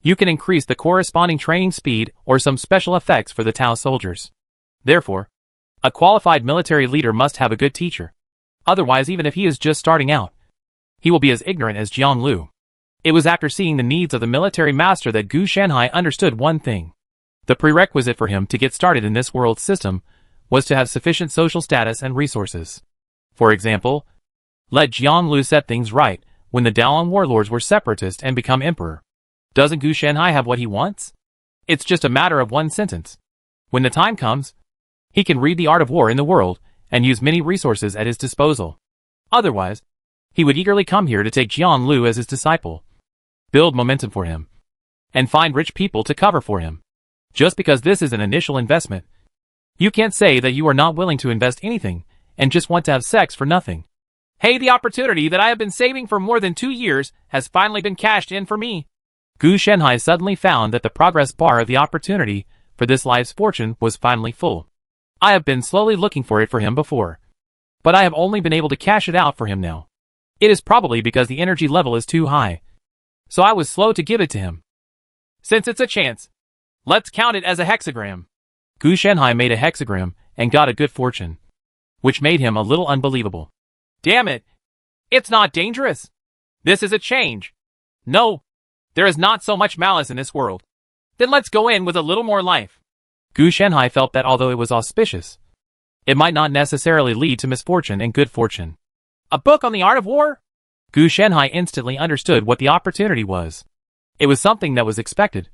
you can increase the corresponding training speed or some special effects for the Tao soldiers. Therefore, a qualified military leader must have a good teacher. Otherwise, even if he is just starting out, he will be as ignorant as Jiang Lu. It was after seeing the needs of the military master that Gu Shanhai understood one thing. The prerequisite for him to get started in this world system was to have sufficient social status and resources. For example, let Jiang Lu set things right when the Daolan warlords were separatist and become emperor. Doesn't Gu Shanhai have what he wants? It's just a matter of one sentence. When the time comes, he can read the art of war in the world and use many resources at his disposal. Otherwise, he would eagerly come here to take Jiang Lu as his disciple, build momentum for him, and find rich people to cover for him. Just because this is an initial investment, you can't say that you are not willing to invest anything and just want to have sex for nothing. Hey, the opportunity that I have been saving for more than 2 years has finally been cashed in for me. Gu Shanhai suddenly found that the progress bar of the opportunity for this life's fortune was finally full. I have been slowly looking for it for him before, but I have only been able to cash it out for him now. It is probably because the energy level is too high, so I was slow to give it to him. Since it's a chance, let's count it as a hexagram. Gu Shanhai made a hexagram and got a good fortune, which made him a little unbelievable. Damn it! It's not dangerous. This is a change. No, there is not so much malice in this world. Then let's go in with a little more life. Gu Shanhai felt that although it was auspicious, it might not necessarily lead to misfortune and good fortune. A book on the art of war? Gu Shanhai instantly understood what the opportunity was. It was something that was expected.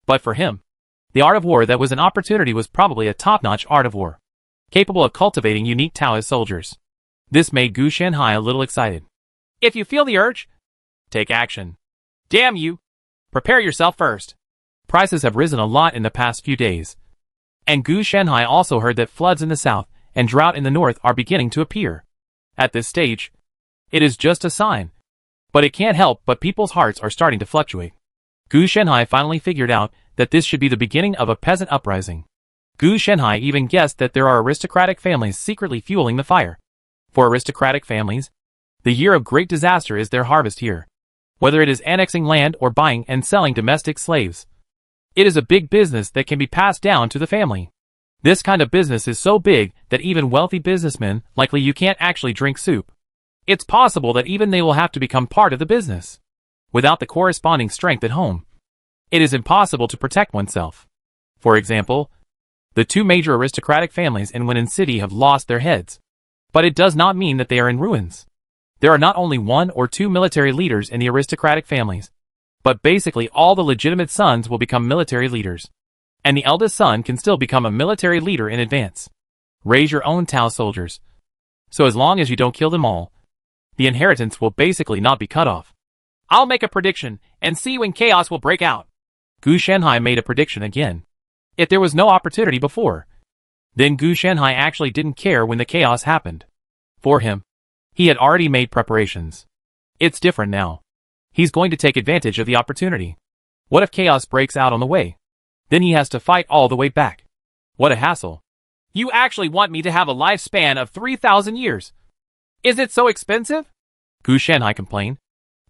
But for him, the art of war that was an opportunity was probably a top-notch art of war, capable of cultivating unique Taoist soldiers. This made Gu Shanhai a little excited. If you feel the urge, take action. Damn you! Prepare yourself first. Prices have risen a lot in the past few days. And Gu Shanhai also heard that floods in the south and drought in the north are beginning to appear. At this stage, it is just a sign. But it can't help but people's hearts are starting to fluctuate. Gu Shanhai finally figured out that this should be the beginning of a peasant uprising. Gu Shanhai even guessed that there are aristocratic families secretly fueling the fire. For aristocratic families, the year of great disaster is their harvest year. Whether it is annexing land or buying and selling domestic slaves, it is a big business that can be passed down to the family. This kind of business is so big that even wealthy businessmen likely you can't actually drink soup. It's possible that even they will have to become part of the business. Without the corresponding strength at home, it is impossible to protect oneself. For example, the two major aristocratic families in Wenan City have lost their heads. But it does not mean that they are in ruins. There are not only 1 or 2 military leaders in the aristocratic families, but basically all the legitimate sons will become military leaders. And the eldest son can still become a military leader in advance. Raise your own Tao soldiers. So as long as you don't kill them all, the inheritance will basically not be cut off. I'll make a prediction and see when chaos will break out. Gu Shanhai made a prediction again. If there was no opportunity before, then Gu Shanhai actually didn't care when the chaos happened. For him, he had already made preparations. It's different now. He's going to take advantage of the opportunity. What if chaos breaks out on the way? Then he has to fight all the way back. What a hassle. You actually want me to have a lifespan of 3,000 years? Is it so expensive? Gu Shanhai complained.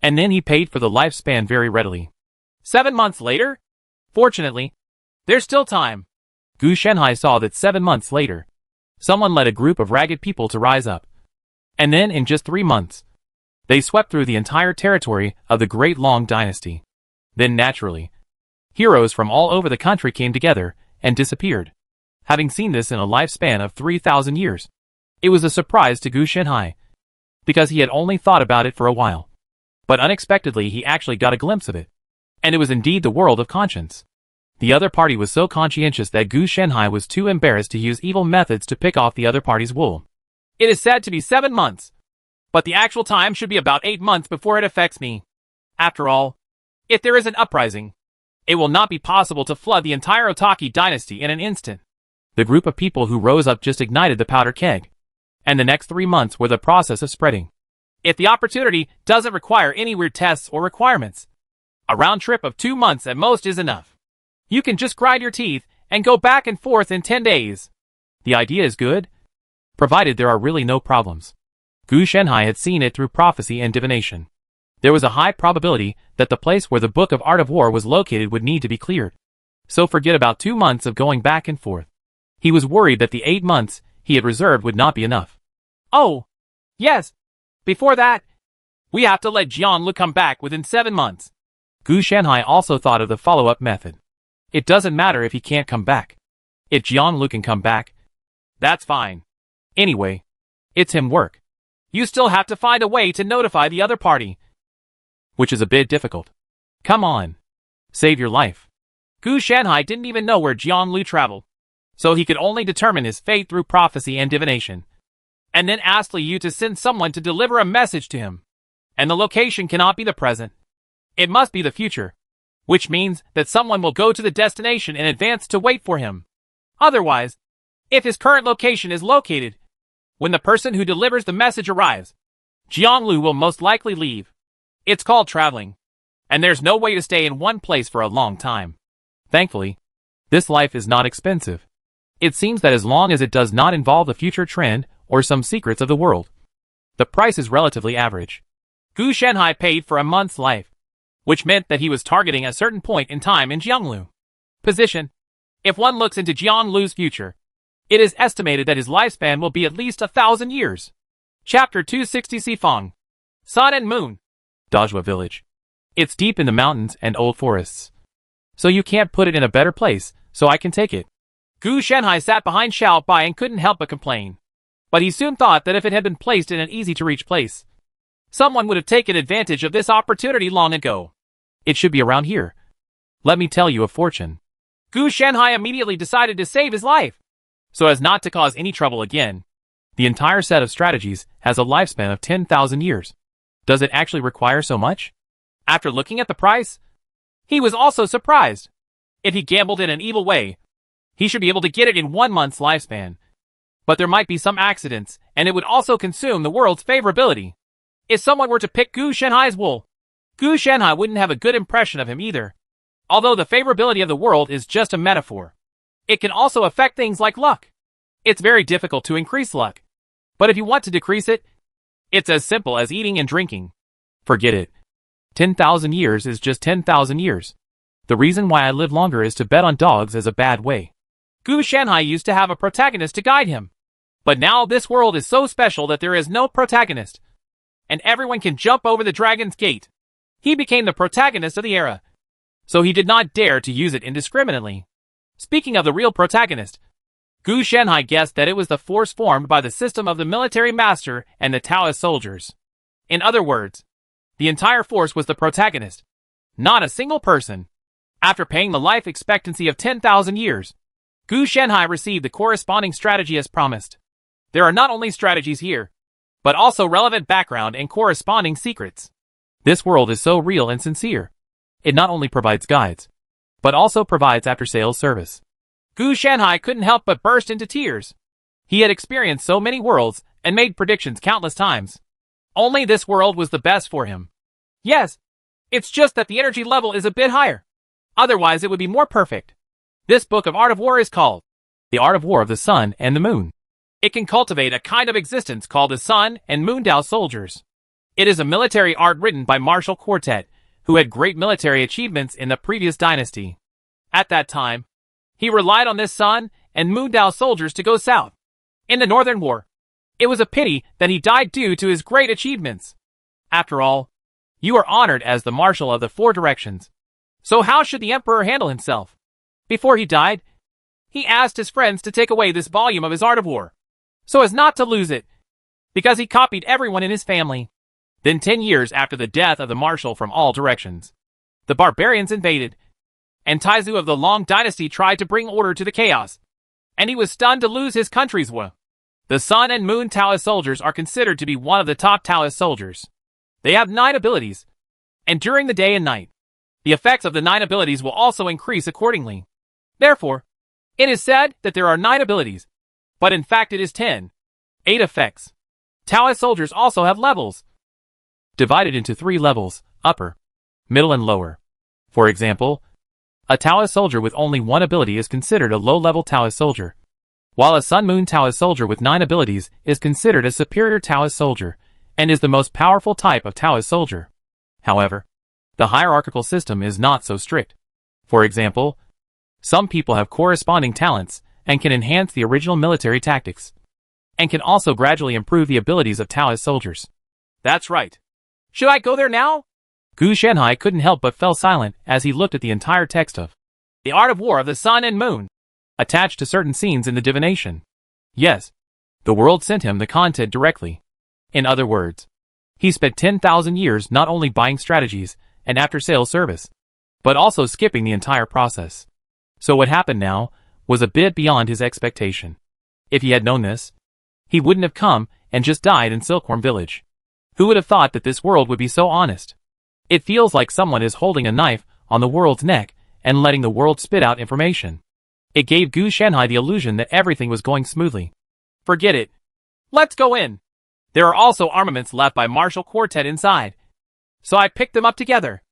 And then he paid for the lifespan very readily. 7 months later? Fortunately, there's still time. Gu Shanhai saw that 7 months later, someone led a group of ragged people to rise up. And then in just 3 months, they swept through the entire territory of the Great Long Dynasty. Then naturally, heroes from all over the country came together and disappeared. Having seen this in a lifespan of 3,000 years, it was a surprise to Gu Shanhai, because he had only thought about it for a while. But unexpectedly he actually got a glimpse of it. And it was indeed the world of conscience. The other party was so conscientious that Gu Shanhai was too embarrassed to use evil methods to pick off the other party's wool. It is said to be 7 months, but the actual time should be about 8 months before it affects me. After all, if there is an uprising, it will not be possible to flood the entire Otaki dynasty in an instant. The group of people who rose up just ignited the powder keg. And the next 3 months were the process of spreading. If the opportunity doesn't require any weird tests or requirements, a round trip of 2 months at most is enough. You can just grind your teeth and go back and forth in 10 days. The idea is good, provided there are really no problems. Gu Shenhai had seen it through prophecy and divination. There was a high probability that the place where the Book of Art of War was located would need to be cleared. So forget about 2 months of going back and forth. He was worried that the 8 months he had reserved would not be enough. Oh, yes. Before that, we have to let Jianlu come back within 7 months. Gu Shenhai also thought of the follow-up method. It doesn't matter if he can't come back. If Jianlu can come back, that's fine. Anyway, it's him work. You still have to find a way to notify the other party, which is a bit difficult. Come on. Save your life. Gu Shenhai didn't even know where Jianlu traveled, so he could only determine his fate through prophecy and divination. And then asked Li Yu to send someone to deliver a message to him. And the location cannot be the present. It must be the future, which means that someone will go to the destination in advance to wait for him. Otherwise, if his current location is located, when the person who delivers the message arrives, Jianlu will most likely leave. It's called traveling, and there's no way to stay in one place for a long time. Thankfully, this life is not expensive. It seems that as long as it does not involve the future trend or some secrets of the world, the price is relatively average. Gu Shenhai paid for a month's life, which meant that he was targeting a certain point in time in Jianglu. Position. If one looks into Jianglu's future, it is estimated that his lifespan will be at least 1,000 years. Chapter 260 Sifang. Sun and Moon. Dajua Village. It's deep in the mountains and old forests. So you can't put it in a better place, so I can take it. Gu Shenhai sat behind Xiao Bai and couldn't help but complain. But he soon thought that if it had been placed in an easy-to-reach place, someone would have taken advantage of this opportunity long ago. It should be around here. Let me tell you a fortune. Gu Shenhai immediately decided to save his life, so as not to cause any trouble again. The entire set of strategies has a lifespan of 10,000 years. Does it actually require so much? After looking at the price, he was also surprised. If he gambled in an evil way, he should be able to get it in 1 month's lifespan. But there might be some accidents, and it would also consume the world's favorability. If someone were to pick Gu Shenhai's wool, Gu Shenhai wouldn't have a good impression of him either. Although the favorability of the world is just a metaphor, it can also affect things like luck. It's very difficult to increase luck. But if you want to decrease it, it's as simple as eating and drinking. Forget it. 10,000 years is just 10,000 years. The reason why I live longer is to bet on dogs as a bad way. Gu Shenhai used to have a protagonist to guide him. But now this world is so special that there is no protagonist, and everyone can jump over the Dragon's Gate. He became the protagonist of the era, so he did not dare to use it indiscriminately. Speaking of the real protagonist, Gu Shenhai guessed that it was the force formed by the system of the military master and the Taoist soldiers. In other words, the entire force was the protagonist, not a single person. After paying the life expectancy of 10,000 years, Gu Shenhai received the corresponding strategy as promised. There are not only strategies here, but also relevant background and corresponding secrets. This world is so real and sincere. It not only provides guides, but also provides after-sales service. Gu Shenhai couldn't help but burst into tears. He had experienced so many worlds and made predictions countless times. Only this world was the best for him. Yes, it's just that the energy level is a bit higher. Otherwise it would be more perfect. This book of Art of War is called The Art of War of the Sun and the Moon. It can cultivate a kind of existence called the Sun and Moon Dao soldiers. It is a military art written by Marshal Quartet, who had great military achievements in the previous dynasty. At that time, he relied on this Sun and Moon Dao soldiers to go south. In the Northern War, it was a pity that he died due to his great achievements. After all, you are honored as the Marshal of the Four Directions. So how should the Emperor handle himself? Before he died, he asked his friends to take away this volume of his Art of War, so as not to lose it, because he copied everyone in his family. Then 10 years after the death of the Marshal from all directions, the barbarians invaded, and Taizu of the Long Dynasty tried to bring order to the chaos, and he was stunned to lose his country's war. The Sun and Moon Taoist soldiers are considered to be one of the top Taoist soldiers. They have 9 abilities, and during the day and night, the effects of the 9 abilities will also increase accordingly. Therefore, it is said that there are 9 abilities, but in fact it is 10. 8 effects. Taoist soldiers also have levels, divided into 3 levels, upper, middle and lower. For example, A Taoist soldier with only one ability is considered a low-level Taoist soldier, while a Sun Moon Taoist soldier with 9 abilities is considered a superior Taoist soldier, and is the most powerful type of Taoist soldier. However, the hierarchical system is not so strict. For example, some people have corresponding talents and can enhance the original military tactics, and can also gradually improve the abilities of Taoist soldiers. That's right. Should I go there now? Gu Shanhai couldn't help but fell silent as he looked at the entire text of The Art of War of the Sun and Moon, attached to certain scenes in the divination. Yes, the world sent him the content directly. In other words, he spent 10,000 years not only buying strategies and after-sales service, but also skipping the entire process. So what happened now was a bit beyond his expectation. If he had known this, he wouldn't have come and just died in Silkworm Village. Who would have thought that this world would be so honest? It feels like someone is holding a knife on the world's neck and letting the world spit out information. It gave Gu Shanhai the illusion that everything was going smoothly. Forget it. Let's go in. There are also armaments left by Martial Quartet inside, so I picked them up together.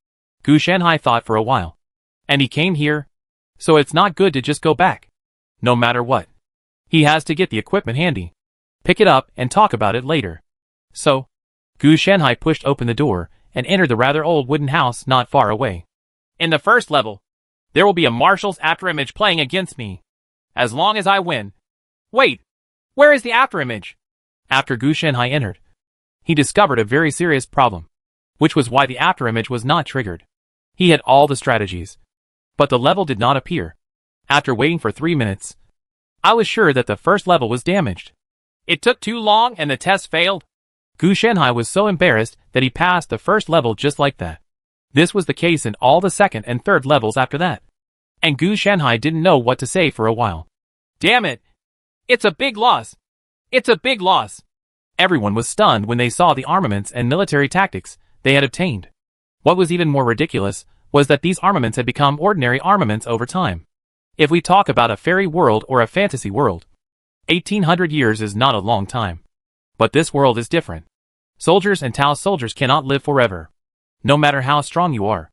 Gu Shanhai thought for a while. And he came here, so it's not good to just go back. No matter what, he has to get the equipment handy, pick it up and talk about it later. So, Gu Shanhai pushed open the door and entered the rather old wooden house not far away. In the first level, there will be a Marshal's afterimage playing against me. As long as I win. Wait, where is the afterimage? After Gu Shanhai entered, he discovered a very serious problem, which was why the afterimage was not triggered. He had all the strategies, but the level did not appear. After waiting for 3 minutes, I was sure that the first level was damaged. It took too long and the test failed. Gu Shanhai was so embarrassed that he passed the first level just like that. This was the case in all the second and third levels after that. And Gu Shanhai didn't know what to say for a while. Damn it! It's a big loss! It's a big loss! Everyone was stunned when they saw the armaments and military tactics they had obtained. What was even more ridiculous was that these armaments had become ordinary armaments over time. If we talk about a fairy world or a fantasy world, 1800 years is not a long time. But this world is different. Soldiers and Taoist soldiers cannot live forever. No matter how strong you are,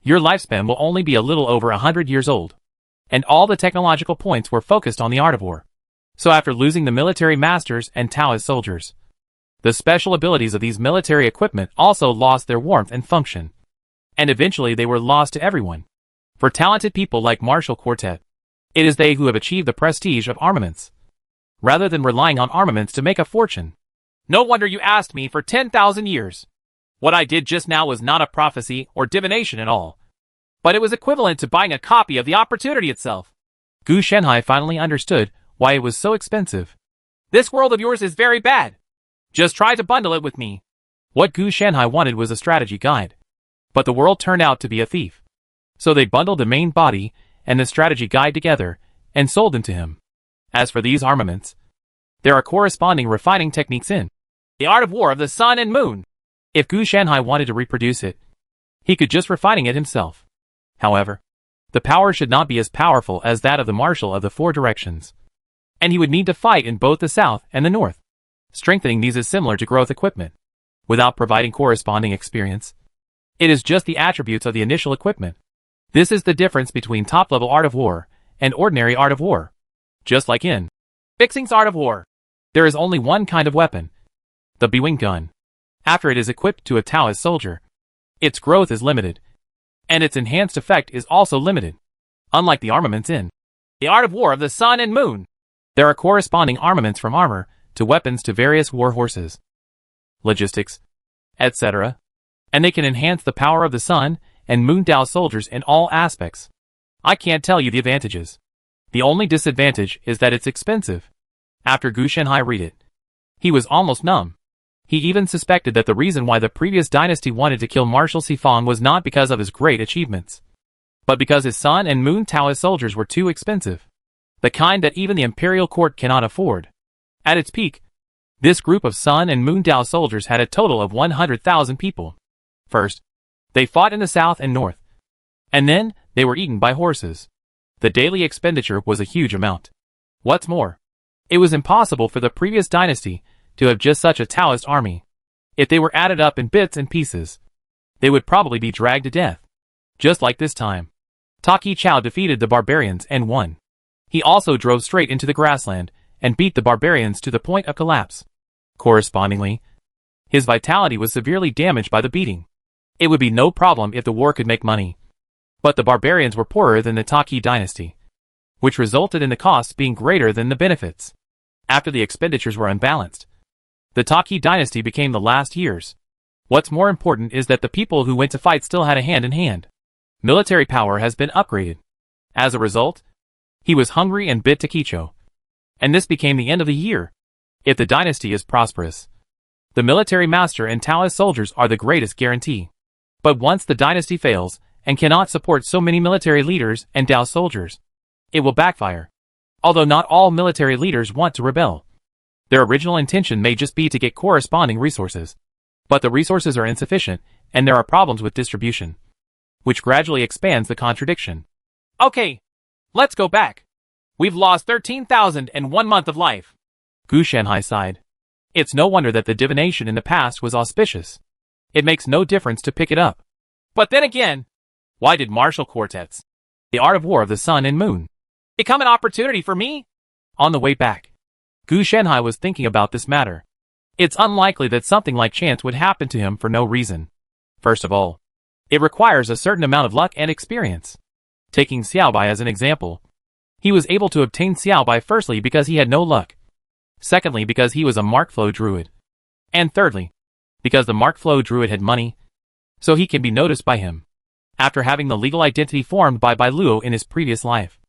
your lifespan will only be a little over 100 years old. And all the technological points were focused on the art of war. So after losing the military masters and Taoist soldiers, the special abilities of these military equipment also lost their warmth and function. And eventually they were lost to everyone. For talented people like Martial Quartet, it is they who have achieved the prestige of armaments, rather than relying on armaments to make a fortune. No wonder you asked me for 10,000 years. What I did just now was not a prophecy or divination at all, but it was equivalent to buying a copy of the opportunity itself. Gu Shanhai finally understood why it was so expensive. This world of yours is very bad. Just try to bundle it with me. What Gu Shanhai wanted was a strategy guide, but the world turned out to be a thief. So they bundled the main body and the strategy guide together and sold them to him. As for these armaments, there are corresponding refining techniques in The Art of War of the Sun and Moon. If Gu Shanhai wanted to reproduce it, he could just refining it himself. However, the power should not be as powerful as that of the Marshal of the Four Directions. And he would need to fight in both the south and the north. Strengthening these is similar to growth equipment, without providing corresponding experience. It is just the attributes of the initial equipment. This is the difference between top-level Art of War and ordinary Art of War. Just like in Bixing's Art of War, there is only one kind of weapon, the B-Wing gun. After it is equipped to a Taoist soldier, its growth is limited, and its enhanced effect is also limited. Unlike the armaments in The Art of War of the Sun and Moon, there are corresponding armaments from armor to weapons to various war horses, logistics, etc., and they can enhance the power of the Sun and Moon Dao soldiers in all aspects. I can't tell you the advantages. The only disadvantage is that it's expensive. After Gu Shanhai read it, he was almost numb. He even suspected that the reason why the previous dynasty wanted to kill Marshal Sifong was not because of his great achievements, but because his Sun and Moon Taoist soldiers were too expensive. The kind that even the imperial court cannot afford. At its peak, this group of Sun and Moon Dao soldiers had a total of 100,000 people. First, they fought in the south and north, and then they were eaten by horses. The daily expenditure was a huge amount. What's more, it was impossible for the previous dynasty to have just such a Taoist army. If they were added up in bits and pieces, they would probably be dragged to death. Just like this time, Taki Chao defeated the barbarians and won. He also drove straight into the grassland and beat the barbarians to the point of collapse. Correspondingly, his vitality was severely damaged by the beating. It would be no problem if the war could make money. But the barbarians were poorer than the Taki dynasty, which resulted in the costs being greater than the benefits. After the expenditures were unbalanced, the Taki dynasty became the last years. What's more important is that the people who went to fight still had a hand in hand. Military power has been upgraded. As a result, he was hungry and bit Takicho. And this became the end of the year. If the dynasty is prosperous, the military master and Taoist soldiers are the greatest guarantee. But once the dynasty fails, and cannot support so many military leaders and Tao soldiers, it will backfire. Although not all military leaders want to rebel. Their original intention may just be to get corresponding resources. But the resources are insufficient, and there are problems with distribution, which gradually expands the contradiction. Okay, let's go back. We've lost 13,000 and 1 month of life. Gu Shanhai sighed. It's no wonder that the divination in the past was auspicious. It makes no difference to pick it up. But then again, why did martial quartets, the art of war of the sun and moon, become an opportunity for me? On the way back, Gu Shanhai was thinking about this matter. It's unlikely that something like chance would happen to him for no reason. First of all, it requires a certain amount of luck and experience. Taking Xiaobai as an example, he was able to obtain Xiaobai firstly because he had no luck. Secondly, because he was a Mark Flow druid. And thirdly, because the Mark Flow druid had money, so he can be noticed by him. After having the legal identity formed by Bai Luo in his previous life,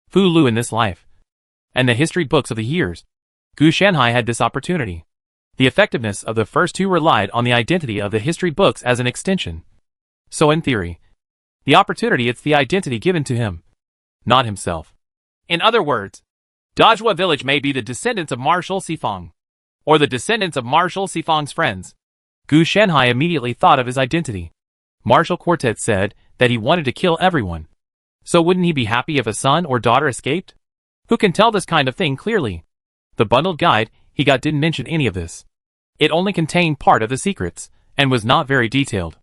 Fu Lu in this life, and the history books of the years, Gu Shanhai had this opportunity. The effectiveness of the first two relied on the identity of the history books as an extension. So in theory, the opportunity it's the identity given to him, not himself. In other words, Dajua village may be the descendants of Marshal Sifang, or the descendants of Marshal Sifang's friends. Gu Shanhai immediately thought of his identity. Martial Quartet said that he wanted to kill everyone. So wouldn't he be happy if a son or daughter escaped? Who can tell this kind of thing clearly? The bundled guide he got didn't mention any of this. It only contained part of the secrets, and was not very detailed.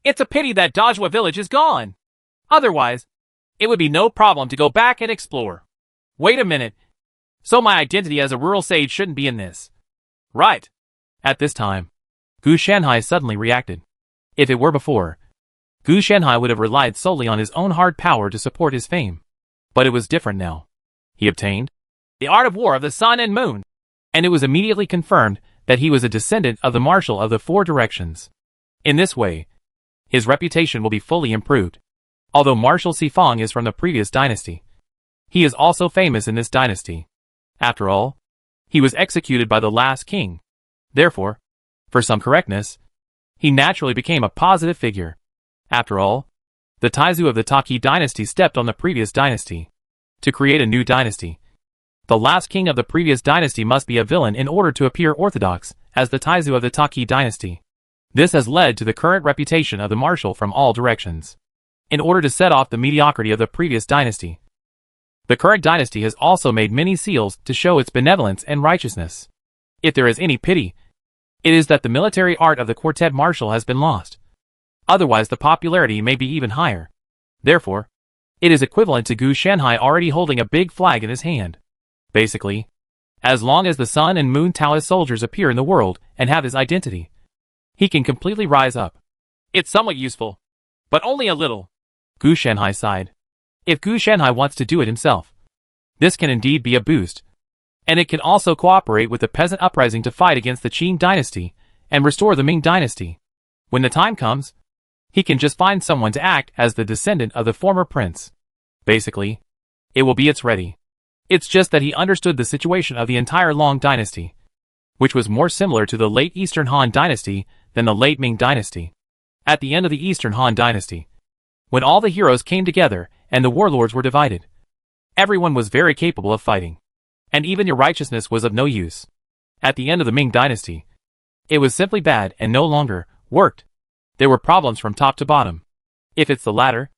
It's a pity that Dajua village is gone. Otherwise, it would be no problem to go back and explore. Wait a minute. So my identity as a rural sage shouldn't be in this. Right. At this time, Gu Shanhai suddenly reacted. If it were before, Gu Shanhai would have relied solely on his own hard power to support his fame. But it was different now. He obtained the art of war of the sun and moon, and it was immediately confirmed that he was a descendant of the Marshal of the Four Directions. In this way, his reputation will be fully improved. Although Marshal Sifang is from the previous dynasty, he is also famous in this dynasty. After all, he was executed by the last king. Therefore, for some correctness, he naturally became a positive figure. After all, the Taizu of the Taki dynasty stepped on the previous dynasty to create a new dynasty. The last king of the previous dynasty must be a villain in order to appear orthodox as the Taizu of the Taki dynasty. This has led to the current reputation of the Marshal from all directions. In order to set off the mediocrity of the previous dynasty, the current dynasty has also made many seals to show its benevolence and righteousness. If there is any pity, it is that the military art of the Quartet Marshal has been lost. Otherwise the popularity may be even higher. Therefore, it is equivalent to Gu Shanhai already holding a big flag in his hand. Basically, as long as the Sun and Moon Taoist soldiers appear in the world and have his identity, he can completely rise up. It's somewhat useful, but only a little. Gu Shanhai sighed. If Gu Shanhai wants to do it himself, this can indeed be a boost. And it can also cooperate with the peasant uprising to fight against the Qing dynasty and restore the Ming dynasty. When the time comes, he can just find someone to act as the descendant of the former prince. Basically, it will be its ready. It's just that he understood the situation of the entire Long dynasty, which was more similar to the late Eastern Han dynasty than the late Ming dynasty. At the end of the Eastern Han dynasty, when all the heroes came together and the warlords were divided, everyone was very capable of fighting, and even your righteousness was of no use. At the end of the Ming dynasty, it was simply bad and no longer worked. There were problems from top to bottom. If it's the latter,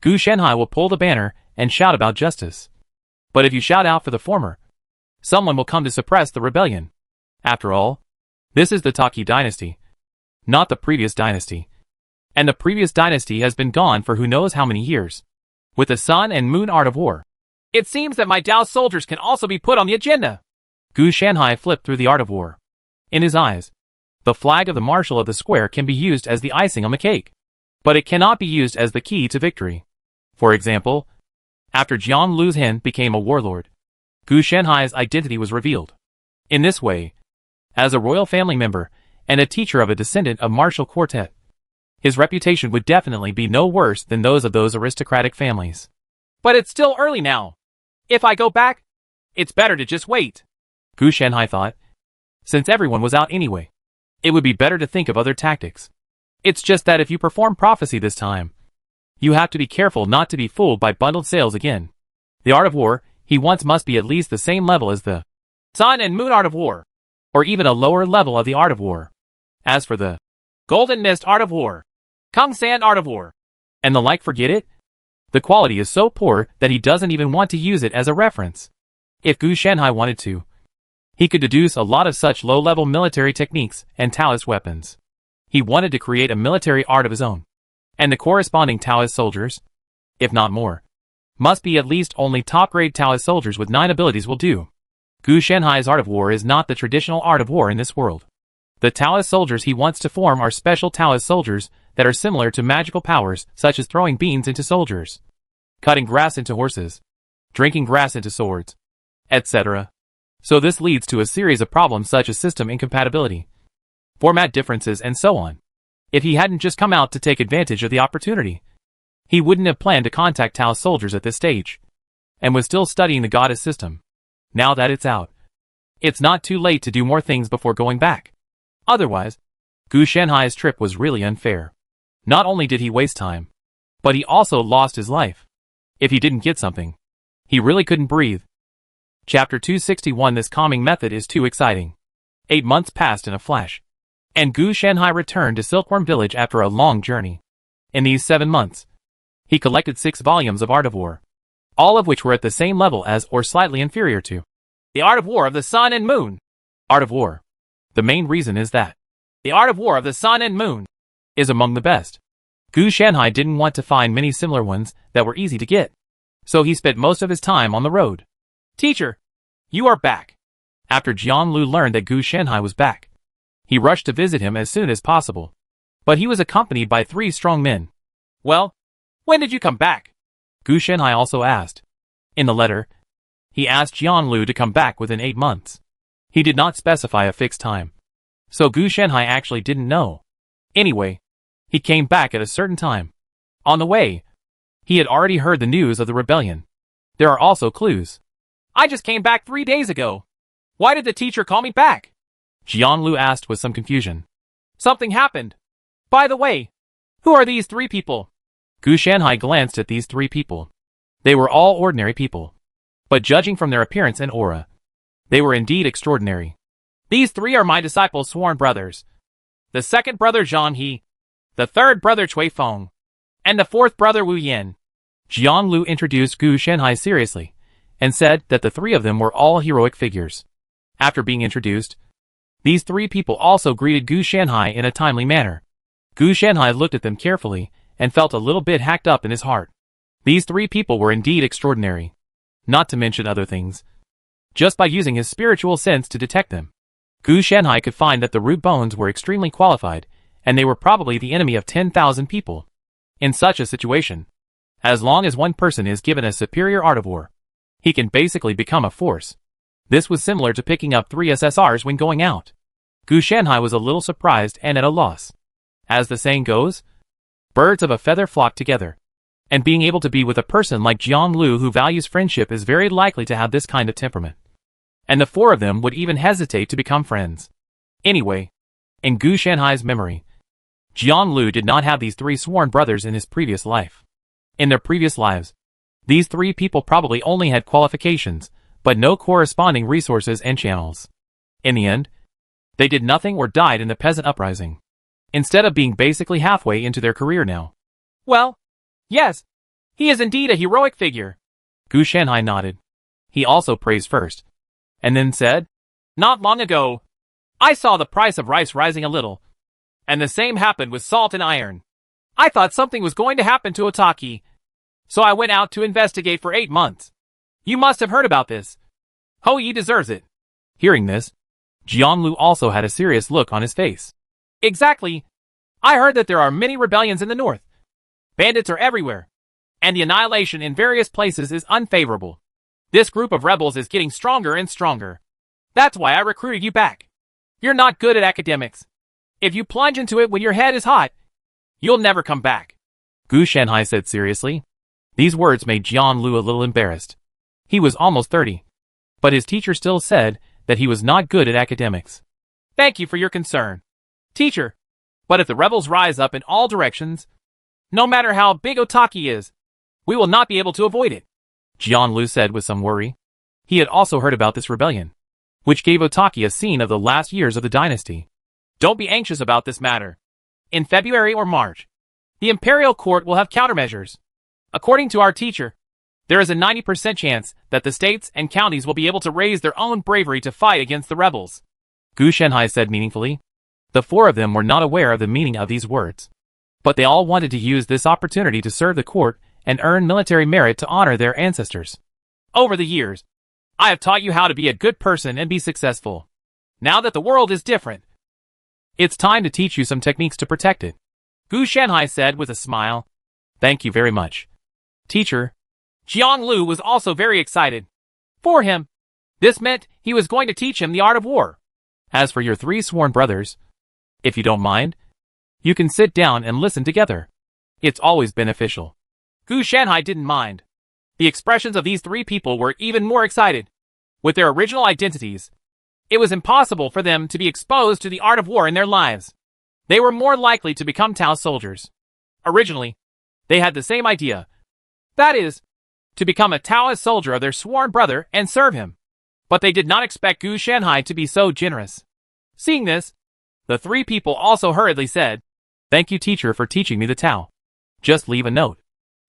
Gu Shanhai will pull the banner and shout about justice. But if you shout out for the former, someone will come to suppress the rebellion. After all, this is the Taki dynasty, not the previous dynasty. And the previous dynasty has been gone for who knows how many years. with the Sun and Moon art of war. It seems that my Tao soldiers can also be put on the agenda. Gu Shanhai flipped through the art of war. In his eyes, the flag of the Marshal of the Square can be used as the icing on the cake, but it cannot be used as the key to victory. For example, after Jiang Lu's Hen became a warlord, Gu Shanhai's identity was revealed. In this way, as a royal family member and a teacher of a descendant of Marshal Quartet, his reputation would definitely be no worse than those of those aristocratic families. But it's still early now. If I go back, it's better to just wait. Gu Shanhai thought. Since everyone was out anyway, it would be better to think of other tactics. It's just that if you perform prophecy this time, you have to be careful not to be fooled by bundled sales again. The art of war he wants must be at least the same level as the Sun and Moon art of war, or even a lower level of the art of war. As for the Golden Mist art of war, Kung San art of war, and the like, forget it. The quality is so poor that he doesn't even want to use it as a reference. If Gu Shanhai wanted to, he could deduce a lot of such low-level military techniques and Taoist weapons. He wanted to create a military art of his own, and the corresponding Taoist soldiers, if not more, must be at least only top-grade Taoist soldiers with 9 abilities will do. Gu Shanhai's art of war is not the traditional art of war in this world. The Taoist soldiers he wants to form are special Taoist soldiers that are similar to magical powers such as throwing beans into soldiers, cutting grass into horses, drinking grass into swords, etc. So this leads to a series of problems such as system incompatibility, format differences, and so on. If he hadn't just come out to take advantage of the opportunity, he wouldn't have planned to contact Taoist soldiers at this stage, and was still studying the goddess system. Now that it's out, it's not too late to do more things before going back. Otherwise, Gu Shanhai's trip was really unfair. Not only did he waste time, but he also lost his life. If he didn't get something, he really couldn't breathe. Chapter 261. This calming method is too exciting. 8 months passed in a flash, and Gu Shanhai returned to Silkworm Village after a long journey. In these 7 months, he collected 6 volumes of Art of War, all of which were at the same level as or slightly inferior to the Art of War of the Sun and Moon. Art of War. The main reason is that the Art of War of the Sun and Moon is among the best. Gu Shanhai didn't want to find many similar ones that were easy to get, so he spent most of his time on the road. Teacher, you are back. After Jiang Lu learned that Gu Shanhai was back, he rushed to visit him as soon as possible. But he was accompanied by 3 strong men. Well, when did you come back? Gu Shanhai also asked. In the letter, he asked Jiang Lu to come back within 8 months. He did not specify a fixed time, so Gu Shanhai actually didn't know. Anyway, he came back at a certain time. On the way, he had already heard the news of the rebellion. There are also clues. I just came back 3 days ago. Why did the teacher call me back? Jiang Lu asked with some confusion. Something happened. By the way, who are these 3 people? Gu Shanhai glanced at these 3 people. They were all ordinary people, but judging from their appearance and aura, they were indeed extraordinary. These 3 are my disciples' sworn brothers. The second brother Zhang He, the third brother Cui Feng, and the fourth brother Wu Yin. Jiang Lu introduced Gu Shanhai seriously, and said that the 3 of them were all heroic figures. After being introduced, these 3 people also greeted Gu Shanhai in a timely manner. Gu Shanhai looked at them carefully, and felt a little bit hacked up in his heart. These 3 people were indeed extraordinary, not to mention other things. Just by using his spiritual sense to detect them, Gu Shanhai could find that the root bones were extremely qualified, and they were probably the enemy of 10,000 people. In such a situation, as long as one person is given a superior art of war, he can basically become a force. This was similar to picking up 3 SSRs when going out. Gu Shanhai was a little surprised and at a loss. As the saying goes, birds of a feather flock together. And being able to be with a person like Jiang Lu who values friendship is very likely to have this kind of temperament. And the 4 of them would even hesitate to become friends. Anyway, in Gu Shanhai's memory, Jiang Lu did not have these 3 sworn brothers in his previous life. In their previous lives, these 3 people probably only had qualifications, but no corresponding resources and channels. In the end, they did nothing or died in the peasant uprising, instead of being basically halfway into their career now. Well, yes, he is indeed a heroic figure. Gu Shanhai nodded. He also praised first, and then said, Not long ago, I saw the price of rice rising a little, and the same happened with salt and iron. I thought something was going to happen to Otaki, So I went out to investigate for 8 months. You must have heard about this. Hou Yi deserves it. Hearing this, Jianglu also had a serious look on his face. Exactly. I heard that there are many rebellions in the north. Bandits are everywhere. And the annihilation in various places is unfavorable. This group of rebels is getting stronger and stronger. That's why I recruited you back. You're not good at academics. If you plunge into it when your head is hot, you'll never come back. Gu Shanhai said seriously. These words made Jianglu a little embarrassed. He was almost 30. But his teacher still said that he was not good at academics. Thank you for your concern, teacher. But if the rebels rise up in all directions, no matter how big Otaki is, we will not be able to avoid it, Jianglu said with some worry. He had also heard about this rebellion, which gave Otaki a scene of the last years of the dynasty. Don't be anxious about this matter. In February or March, the imperial court will have countermeasures. According to our teacher, there is a 90% chance that the states and counties will be able to raise their own bravery to fight against the rebels, Gu Shanhai said meaningfully. The four of them were not aware of the meaning of these words, but they all wanted to use this opportunity to serve the court and earn military merit to honor their ancestors. Over the years, I have taught you how to be a good person and be successful. Now that the world is different, it's time to teach you some techniques to protect it, Gu Shanhai said with a smile. Thank you very much, teacher. Jianglu was also very excited. For him, this meant he was going to teach him the art of war. As for your 3 sworn brothers, if you don't mind, you can sit down and listen together. It's always beneficial. Gu Shanhai didn't mind. The expressions of these 3 people were even more excited. With their original identities, it was impossible for them to be exposed to the art of war in their lives. They were more likely to become Tao soldiers. Originally, they had the same idea. That is, to become a Taoist soldier of their sworn brother and serve him. But they did not expect Gu Shanhai to be so generous. Seeing this, the 3 people also hurriedly said, Thank you, teacher, for teaching me the Tao. Just leave a note.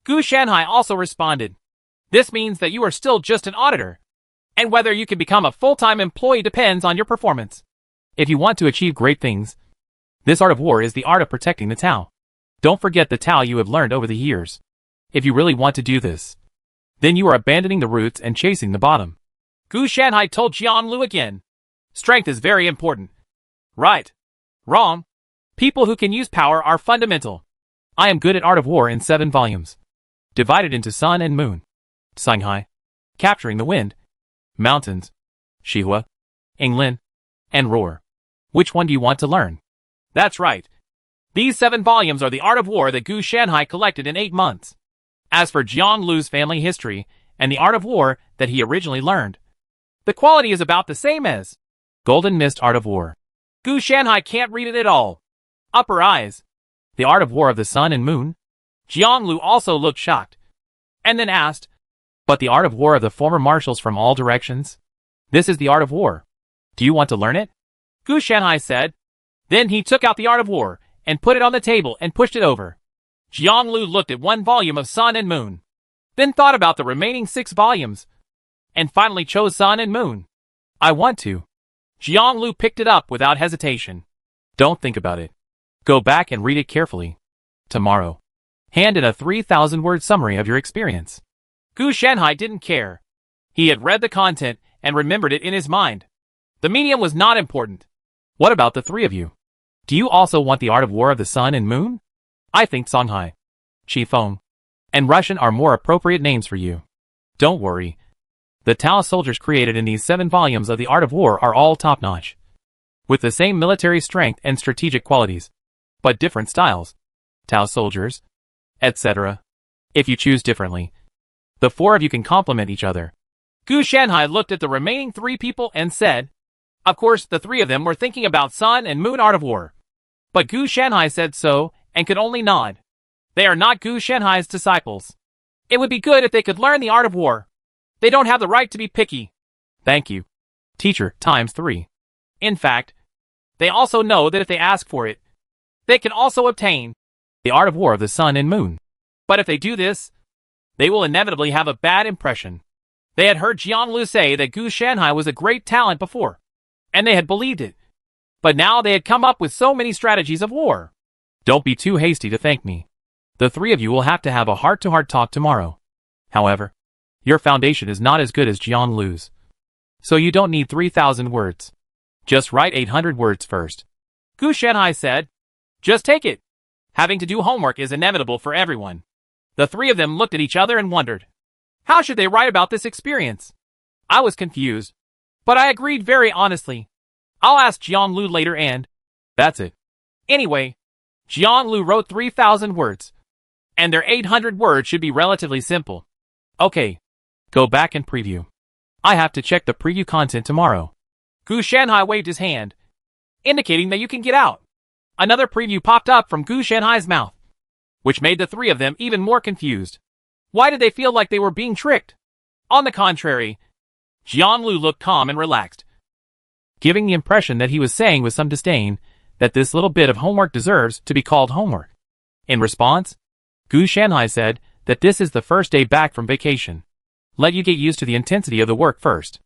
Gu Shanhai also responded, This means that you are still just an auditor, and whether you can become a full-time employee depends on your performance. If you want to achieve great things, this art of war is the art of protecting the Tao. Don't forget the Tao you have learned over the years. If you really want to do this, then you are abandoning the roots and chasing the bottom. Gu Shanhai told Jianglu again. Strength is very important. Right. Wrong. People who can use power are fundamental. I am good at art of war in 7 volumes, divided into sun and moon, Sanghai, capturing the wind, mountains, Shihua, Englin, and roar. Which one do you want to learn? That's right. These 7 volumes are the art of war that Gu Shanhai collected in 8 months. As for Jianglu's family history and the art of war that he originally learned, the quality is about the same as Golden Mist Art of War. Gu Shanhai can't read it at all. Upper eyes. The art of war of the sun and moon? Jianglu also looked shocked, and then asked, But the art of war of the former marshals from all directions? This is the art of war. Do you want to learn it? Gu Shanhai said. Then he took out the art of war and put it on the table and pushed it over. Jianglu looked at 1 volume of Sun and Moon, then thought about the remaining 6 volumes, and finally chose Sun and Moon. I want to. Jianglu picked it up without hesitation. Don't think about it. Go back and read it carefully. Tomorrow, hand in a 3,000-word summary of your experience. Gu Shanhai didn't care. He had read the content and remembered it in his mind. The medium was not important. What about the 3 of you? Do you also want the art of war of the sun and moon? I think Songhai, Qifeng, and Russian are more appropriate names for you. Don't worry. The Tao soldiers created in these 7 volumes of the art of war are all top-notch, with the same military strength and strategic qualities, but different styles, Tao soldiers, etc. If you choose differently, the 4 of you can complement each other. Gu Shanhai looked at the remaining 3 people and said, Of course, the 3 of them were thinking about Sun and Moon art of war. But Gu Shanhai said so and could only nod. They are not Gu Shanhai's disciples. It would be good if they could learn the art of war. They don't have the right to be picky. Thank you, teacher, times 3. In fact, they also know that if they ask for it, they can also obtain the art of war of the sun and moon. But if they do this, they will inevitably have a bad impression. They had heard Jianglu say that Gu Shanhai was a great talent before, and they had believed it. But now they had come up with so many strategies of war. Don't be too hasty to thank me. The three of you will have to have a heart-to-heart talk tomorrow. However, your foundation is not as good as Jiang Lu's. So you don't need 3,000 words. Just write 800 words first. Gu Shanhai said. Just take it. Having to do homework is inevitable for everyone. The three of them looked at each other and wondered. How should they write about this experience? I was confused. But I agreed very honestly. I'll ask Jiang Lu later and... That's it. Anyway, Jiang Lu wrote 3,000 words. And their 800 words should be relatively simple. Okay. Go back and preview. I have to check the preview content tomorrow. Gu Shanhai waved his hand, indicating that you can get out. Another preview popped up from Gu Shanhai's mouth, which made the three of them even more confused. Why did they feel like they were being tricked? On the contrary, Jiang Lu looked calm and relaxed, giving the impression that he was saying with some disdain that this little bit of homework deserves to be called homework. In response, Gu Shanhai said that this is the first day back from vacation. Let you get used to the intensity of the work first.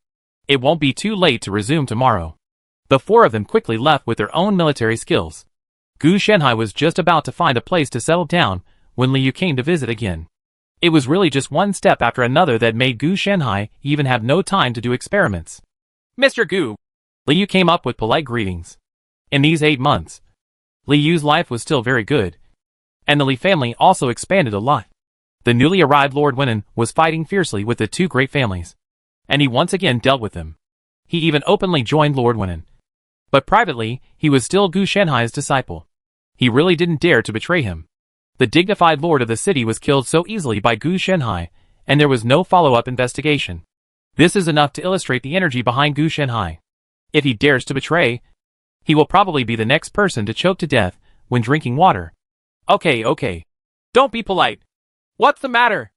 It won't be too late to resume tomorrow. The four of them quickly left with their own military skills. Gu Shanhai was just about to find a place to settle down when Li Yu came to visit again. It was really just one step after another that made Gu Shanhai even have no time to do experiments. Mr. Gu. Li Yu came up with polite greetings. In these 8 months, Li Yu's life was still very good. And the Li family also expanded a lot. The newly arrived Lord Wenan was fighting fiercely with the two great families. And he once again dealt with them. He even openly joined Lord Wenan. But privately, he was still Gu Shanhai's disciple. He really didn't dare to betray him. The dignified lord of the city was killed so easily by Gu Shanhai, and there was no follow-up investigation. This is enough to illustrate the energy behind Gu Shanhai. If he dares to betray, he will probably be the next person to choke to death when drinking water. Okay. Don't be polite. What's the matter?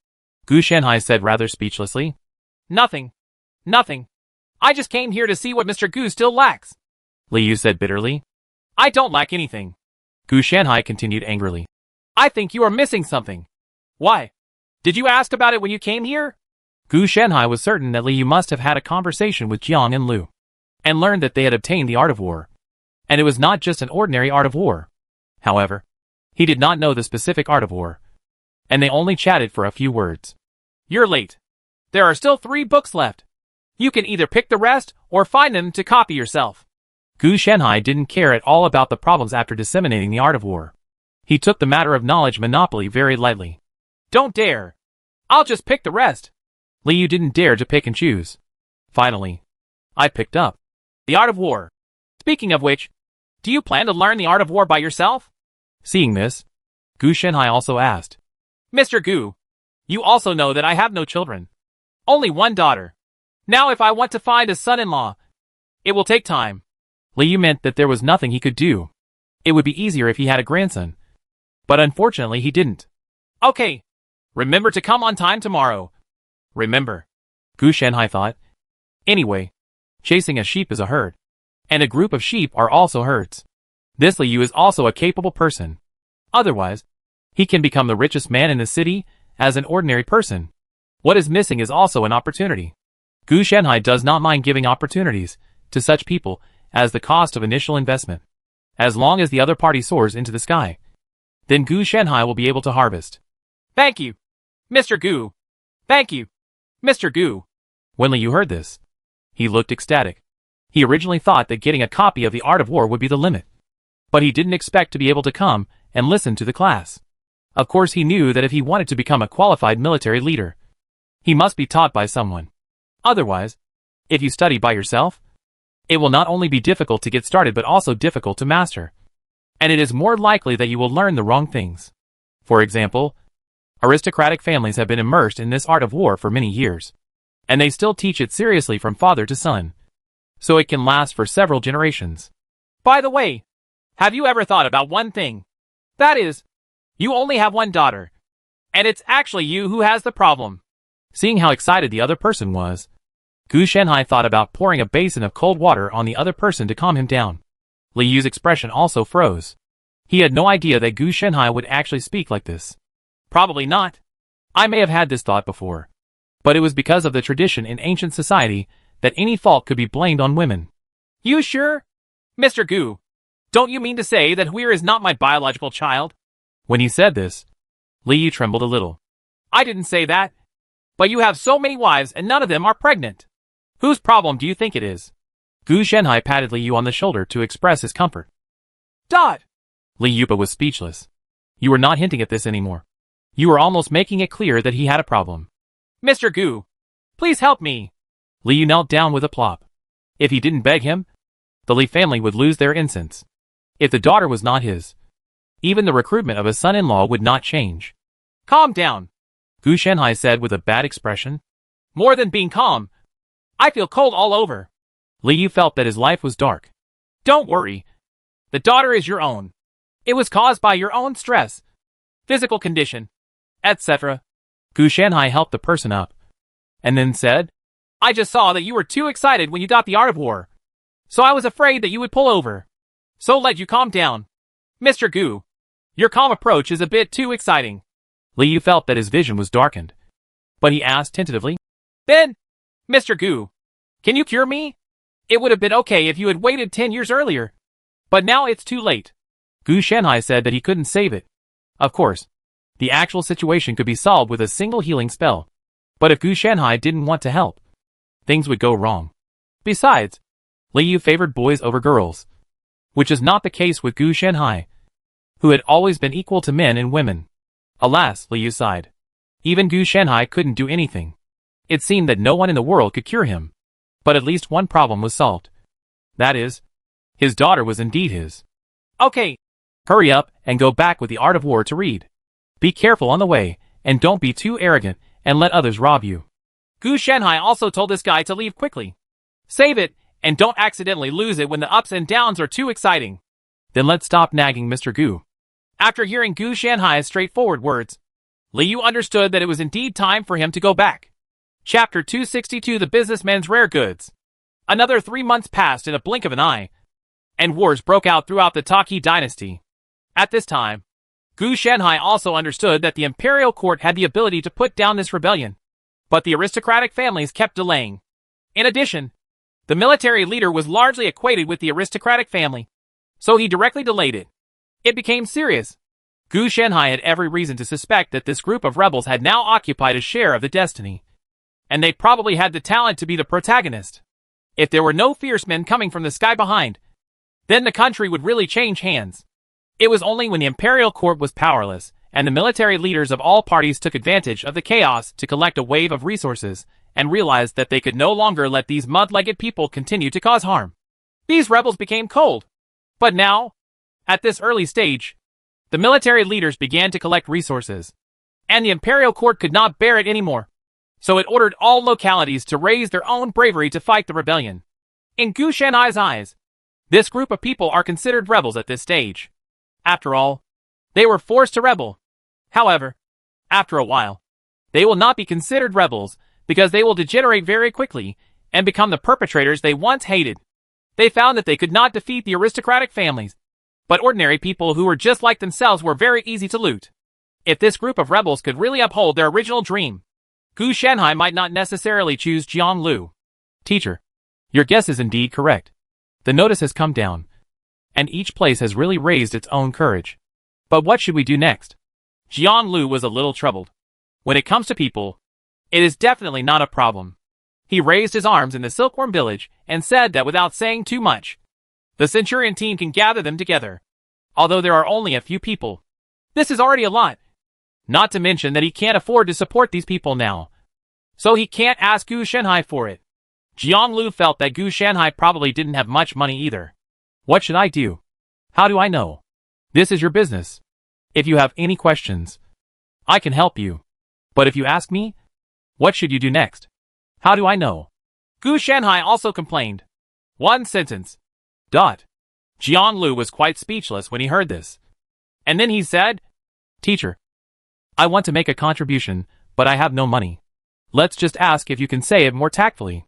Gu Shanhai said rather speechlessly. Nothing. I just came here to see what Mr. Gu still lacks. Li Yu said bitterly. I don't lack anything. Gu Shanhai continued angrily. I think you are missing something. Why? Did you ask about it when you came here? Gu Shanhai was certain that Li Yu must have had a conversation with Jiang and Lu, and learned that they had obtained the art of war. And it was not just an ordinary art of war. However, he did not know the specific art of war. And they only chatted for a few words. You're late. There are still 3 books left. You can either pick the rest or find them to copy yourself. Gu Shanhai didn't care at all about the problems after disseminating the art of war. He took the matter of knowledge monopoly very lightly. Don't dare. I'll just pick the rest. Li Yu didn't dare to pick and choose. Finally, I picked up the art of war. Speaking of which, do you plan to learn the art of war by yourself? Seeing this, Gu Shanhai also asked. Mr. Gu, you also know that I have no children. Only one daughter. Now if I want to find a son-in-law, it will take time. Li Yu meant that there was nothing he could do. It would be easier if he had a grandson. But unfortunately he didn't. Okay. Remember to come on time tomorrow. Remember. Gu Shanhai thought. Anyway, chasing a sheep is a herd. And a group of sheep are also herds. This Li Yu is also a capable person. Otherwise, he can become the richest man in the city as an ordinary person. What is missing is also an opportunity. Gu Shanhai does not mind giving opportunities to such people as the cost of initial investment. As long as the other party soars into the sky, then Gu Shanhai will be able to harvest. Thank you, Mr. Gu. Thank you, Mr. Gu. When Li Yu heard this, he looked ecstatic. He originally thought that getting a copy of the Art of War would be the limit. But he didn't expect to be able to come and listen to the class. Of course he knew that if he wanted to become a qualified military leader, he must be taught by someone. Otherwise, if you study by yourself, it will not only be difficult to get started but also difficult to master. And it is more likely that you will learn the wrong things. For example, aristocratic families have been immersed in this art of war for many years, and they still teach it seriously from father to son. So it can last for several generations. By the way, have you ever thought about one thing? That is, you only have one daughter. And it's actually you who has the problem. Seeing how excited the other person was, Gu Shanhai thought about pouring a basin of cold water on the other person to calm him down. Li Yu's expression also froze. He had no idea that Gu Shanhai would actually speak like this. Probably not. I may have had this thought before. But it was because of the tradition in ancient society that any fault could be blamed on women. You sure? Mr. Gu, don't you mean to say that Huir is not my biological child? When he said this, Li Yu trembled a little. I didn't say that. But you have so many wives and none of them are pregnant. Whose problem do you think it is? Gu Shenhai patted Li Yu on the shoulder to express his comfort. Dot! Li Yupa was speechless. You were not hinting at this anymore. You were almost making it clear that he had a problem. Mr. Gu, please help me. Li Yu knelt down with a plop. If he didn't beg him, the Li family would lose their innocence. If the daughter was not his, even the recruitment of a son-in-law would not change. Calm down, Gu Shenhai said with a bad expression. More than being calm, I feel cold all over. Li Yu felt that his life was dark. Don't worry. The daughter is your own. It was caused by your own stress, physical condition, etc. Gu Shenhai helped the person up, and then said, I just saw that you were too excited when you got the Art of War. So I was afraid that you would pull over. So let you calm down. Mr. Gu, your calm approach is a bit too exciting. Li Yu felt that his vision was darkened. But he asked tentatively, Then, Mr. Gu, can you cure me? It would have been okay if you had waited 10 years earlier. But now it's too late. Gu Shenhai said that he couldn't save it. Of course, the actual situation could be solved with a single healing spell. But if Gu Shenhai didn't want to help, things would go wrong. Besides, Li Yu favored boys over girls, which is not the case with Gu Shenhai, who had always been equal to men and women. Alas, Li Yu sighed. Even Gu Shenhai couldn't do anything. It seemed that no one in the world could cure him. But at least one problem was solved. That is, his daughter was indeed his. Okay. Hurry up and go back with the Art of War to read. Be careful on the way, and don't be too arrogant and let others rob you. Gu Shenhai also told this guy to leave quickly. Save it, and don't accidentally lose it when the ups and downs are too exciting. Then let's stop nagging Mr. Gu. After hearing Gu Shenhai's straightforward words, Li Yu understood that it was indeed time for him to go back. Chapter 262 The Businessman's Rare Goods. Another 3 months passed in a blink of an eye, and wars broke out throughout the Taki dynasty. At this time, Gu Shenhai also understood that the imperial court had the ability to put down this rebellion, but the aristocratic families kept delaying. In addition, the military leader was largely equated with the aristocratic family, so he directly delayed it. It became serious. Gu Shenhai had every reason to suspect that this group of rebels had now occupied a share of the destiny, and they probably had the talent to be the protagonist. If there were no fierce men coming from the sky behind, then the country would really change hands. It was only when the imperial court was powerless, and the military leaders of all parties took advantage of the chaos to collect a wave of resources, and realized that they could no longer let these mud-legged people continue to cause harm. These rebels became cold. But now, at this early stage, the military leaders began to collect resources, and the imperial court could not bear it anymore. So it ordered all localities to raise their own bravery to fight the rebellion. In Gu Shenhai's eyes, this group of people are considered rebels at this stage. After all, they were forced to rebel. However, after a while, they will not be considered rebels because they will degenerate very quickly and become the perpetrators they once hated. They found that they could not defeat the aristocratic families, but ordinary people who were just like themselves were very easy to loot. If this group of rebels could really uphold their original dream, Gu Shenhai might not necessarily choose Jiang Lu. Teacher, your guess is indeed correct. The notice has come down, and each place has really raised its own courage. But what should we do next? Jiang Lu was a little troubled. When it comes to people, it is definitely not a problem. He raised his arms in the Silkworm village and said that without saying too much, the Centurion team can gather them together. Although there are only a few people, this is already a lot. Not to mention that he can't afford to support these people now, so he can't ask Gu Shenhai for it. Jiang Lu felt that Gu Shenhai probably didn't have much money either. What should I do? How do I know? This is your business. If you have any questions, I can help you. But if you ask me, what should you do next? How do I know? Gu Shenhai also complained. One sentence. Dot. Jiang Lu was quite speechless when he heard this. And then he said, Teacher, I want to make a contribution, but I have no money. Let's just ask if you can say it more tactfully.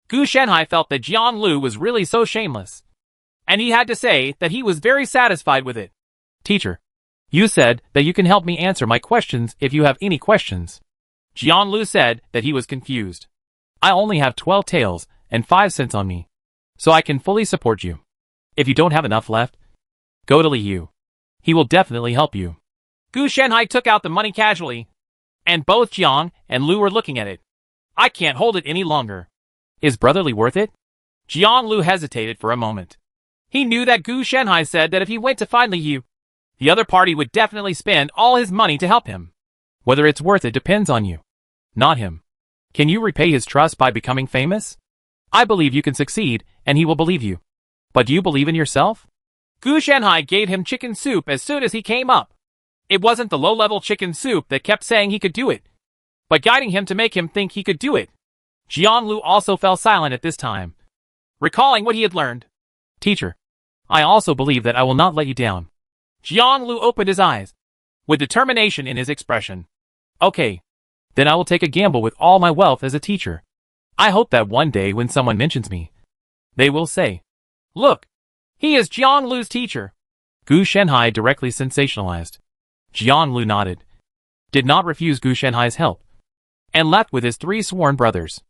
Gu Shenhai felt that Jiang Lu was really so shameless, and he had to say that he was very satisfied with it. Teacher, you said that you can help me answer my questions if you have any questions. Jiang Lu said that he was confused. I only have 12 taels and 5 cents on me, so I can fully support you. If you don't have enough left, go to Li Yu. He will definitely help you. Gu Shanhai took out the money casually, and both Jiang and Lu were looking at it. I can't hold it any longer. Is brotherly worth it? Jiang Lu hesitated for a moment. He knew that Gu Shanhai said that if he went to find Li Yu, the other party would definitely spend all his money to help him. Whether it's worth it depends on you, not him. Can you repay his trust by becoming famous? I believe you can succeed, and he will believe you. But do you believe in yourself? Gu Shanhai gave him chicken soup as soon as he came up. It wasn't the low-level chicken soup that kept saying he could do it, but guiding him to make him think he could do it. Jiang Lu also fell silent at this time, recalling what he had learned. Teacher, I also believe that I will not let you down. Jiang Lu opened his eyes, with determination in his expression. Okay, then I will take a gamble with all my wealth as a teacher. I hope that one day when someone mentions me, they will say, "Look, he is Jiang Lu's teacher." Gu Shanhai directly sensationalized. Jiang Lu nodded, did not refuse Gu Shanhai's help, and left with his 3 sworn brothers.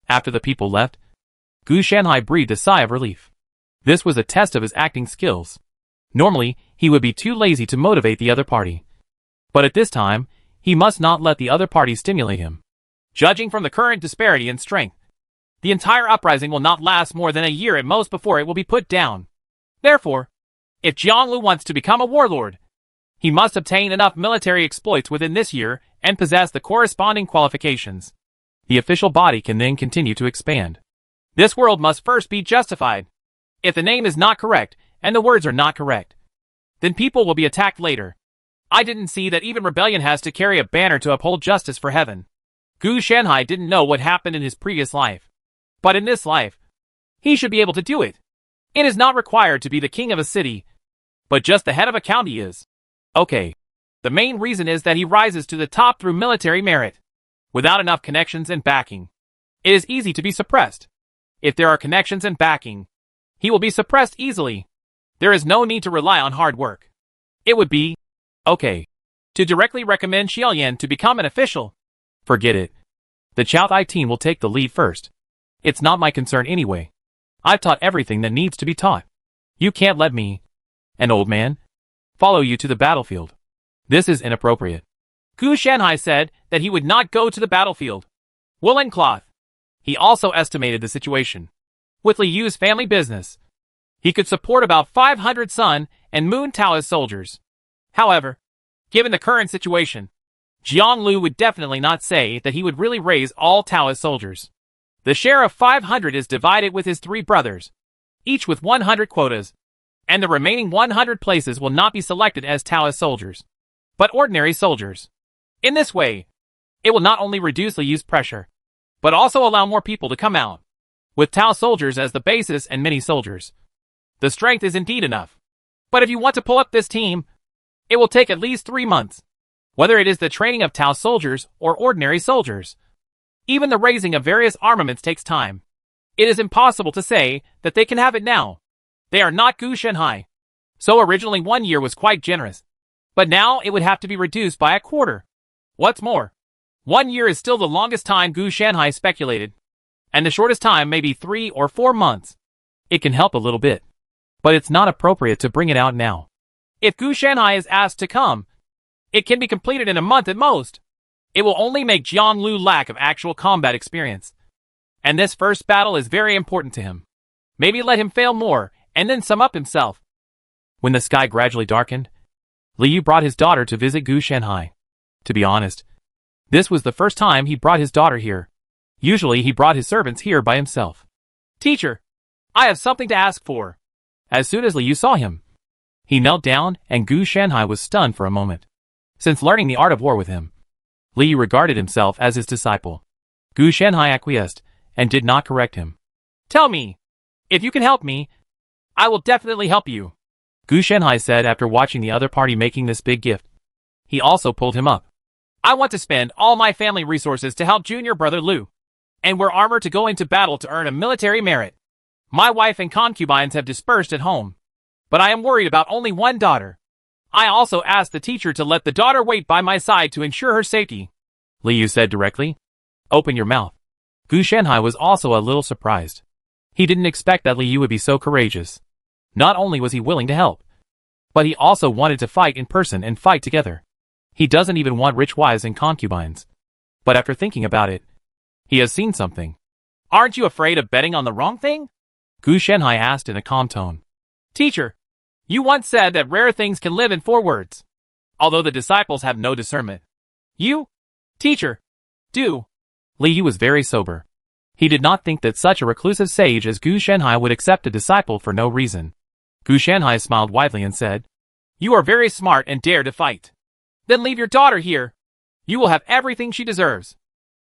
After the people left, Gu Shanhai breathed a sigh of relief. This was a test of his acting skills. Normally, he would be too lazy to motivate the other party. But at this time, he must not let the other party stimulate him. Judging from the current disparity in strength, the entire uprising will not last more than a year at most before it will be put down. Therefore, if Jiang Lu wants to become a warlord, he must obtain enough military exploits within this year and possess the corresponding qualifications. The official body can then continue to expand. This world must first be justified. If the name is not correct, and the words are not correct, then people will be attacked later. I didn't see that even rebellion has to carry a banner to uphold justice for heaven. Gu Shanhai didn't know what happened in his previous life. But in this life, he should be able to do it. It is not required to be the king of a city, but just the head of a county is. Okay. The main reason is that he rises to the top through military merit. Without enough connections and backing, it is easy to be suppressed. If there are connections and backing, he will be suppressed easily. There is no need to rely on hard work. It would be okay to directly recommend Xiaoyan to become an official. Forget it. The Chow Tai team will take the lead first. It's not my concern anyway. I've taught everything that needs to be taught. You can't let me, an old man, follow you to the battlefield. This is inappropriate. Gu Shanhai said that he would not go to the battlefield. Woolen cloth. He also estimated the situation. With Li Yu's family business, he could support about 500 Sun and Moon Taoist soldiers. However, given the current situation, Jiang Lu would definitely not say that he would really raise all Taoist soldiers. The share of 500 is divided with his 3 brothers, each with 100 quotas, and the remaining 100 places will not be selected as Taoist soldiers, but ordinary soldiers. In this way, it will not only reduce Li Yu's pressure, but also allow more people to come out. With Tao soldiers as the basis and many soldiers, the strength is indeed enough. But if you want to pull up this team, it will take at least 3 months. Whether it is the training of Tao soldiers or ordinary soldiers, even the raising of various armaments takes time. It is impossible to say that they can have it now. They are not Gu Shanhai. So originally 1 year was quite generous, but now it would have to be reduced by a quarter. What's more, 1 year is still the longest time Gu Shanhai speculated, and the shortest time may be 3 or 4 months. It can help a little bit, but it's not appropriate to bring it out now. If Gu Shanhai is asked to come, it can be completed in a month at most. It will only make Jiang Lu lack of actual combat experience, and this first battle is very important to him. Maybe let him fail more, and then sum up himself. When the sky gradually darkened, Li Yu brought his daughter to visit Gu Shanhai. To be honest, this was the first time he brought his daughter here. Usually he brought his servants here by himself. Teacher, I have something to ask for. As soon as Li Yu saw him, he knelt down and Gu Shanhai was stunned for a moment. Since learning the art of war with him, Li Yu regarded himself as his disciple. Gu Shanhai acquiesced and did not correct him. Tell me, if you can help me, I will definitely help you, Gu Shanhai said after watching the other party making this big gift. He also pulled him up. I want to spend all my family resources to help junior brother Lu, and wear armor to go into battle to earn a military merit. My wife and concubines have dispersed at home, but I am worried about only one daughter. I also asked the teacher to let the daughter wait by my side to ensure her safety, Li Yu said directly. Open your mouth. Gu Shanhai was also a little surprised. He didn't expect that Li Yu would be so courageous. Not only was he willing to help, but he also wanted to fight in person and fight together. He doesn't even want rich wives and concubines. But after thinking about it, he has seen something. Aren't you afraid of betting on the wrong thing? Gu Shenhai asked in a calm tone. Teacher, you once said that rare things can live in 4 words. Although the disciples have no discernment. You, teacher, do. Li Yu was very sober. He did not think that such a reclusive sage as Gu Shenhai would accept a disciple for no reason. Gu Shenhai smiled widely and said, You are very smart and dare to fight. Then leave your daughter here. You will have everything she deserves.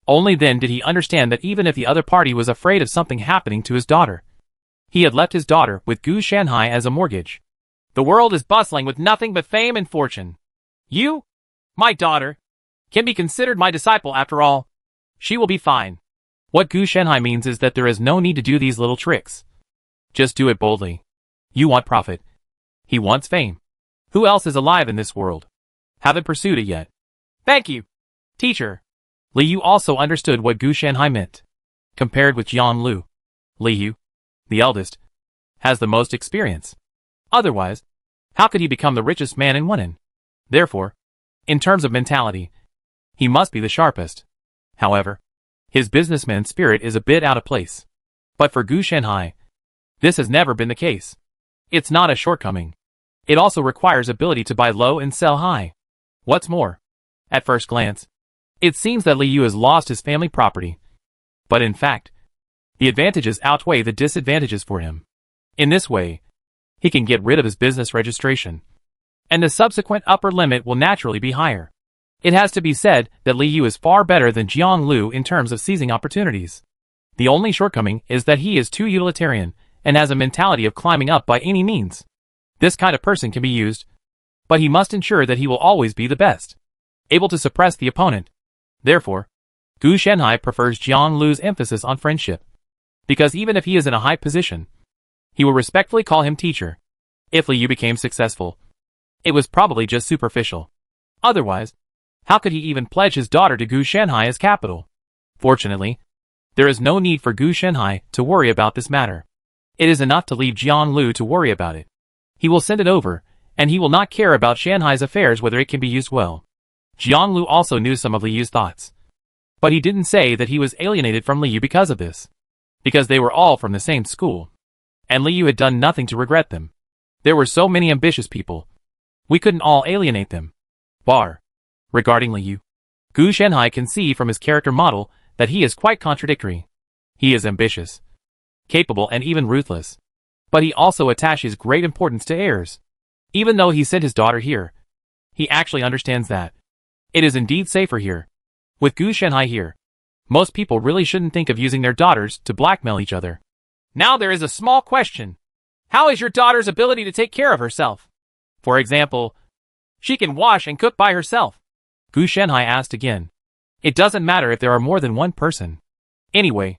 Only then did he understand that even if the other party was afraid of something happening to his daughter, he had left his daughter with Gu Shenhai as a mortgage. The world is bustling with nothing but fame and fortune. You, my daughter, can be considered my disciple after all. She will be fine. What Gu Shenhai means is that there is no need to do these little tricks. Just do it boldly. You want profit. He wants fame. Who else is alive in this world? Haven't pursued it yet. Thank you, teacher. Li Yu also understood what Gu Shenhai meant. Compared with Jiang Lu, Li Yu, the eldest, has the most experience. Otherwise, how could he become the richest man in Wenan? Therefore, in terms of mentality, he must be the sharpest. However, his businessman spirit is a bit out of place. But for Gu Shenhai, this has never been the case. It's not a shortcoming. It also requires ability to buy low and sell high. What's more, at first glance, it seems that Li Yu has lost his family property. But in fact, the advantages outweigh the disadvantages for him. In this way, he can get rid of his business registration, and the subsequent upper limit will naturally be higher. It has to be said that Li Yu is far better than Jiang Lu in terms of seizing opportunities. The only shortcoming is that he is too utilitarian and has a mentality of climbing up by any means. This kind of person can be used, but he must ensure that he will always be the best, able to suppress the opponent. Therefore, Gu Shenhai prefers Jiang Lu's emphasis on friendship, because even if he is in a high position, he will respectfully call him teacher. If Li Yu became successful, it was probably just superficial. Otherwise, how could he even pledge his daughter to Gu Shenhai as capital? Fortunately, there is no need for Gu Shenhai to worry about this matter. It is enough to leave Jiang Lu to worry about it. He will send it over, and he will not care about Shanhai's affairs whether it can be used well. Jiang Lu also knew some of Li Yu's thoughts. But he didn't say that he was alienated from Li Yu because of this. Because they were all from the same school. And Li Yu had done nothing to regret them. There were so many ambitious people. We couldn't all alienate them. Regarding Li Yu, Gu Shenhai can see from his character model that he is quite contradictory. He is ambitious, capable and even ruthless. But he also attaches great importance to heirs. Even though he sent his daughter here, he actually understands that it is indeed safer here. With Gu Shenhai here, most people really shouldn't think of using their daughters to blackmail each other. Now there is a small question. How is your daughter's ability to take care of herself? For example, she can wash and cook by herself. Gu Shenhai asked again. It doesn't matter if there are more than one person. Anyway,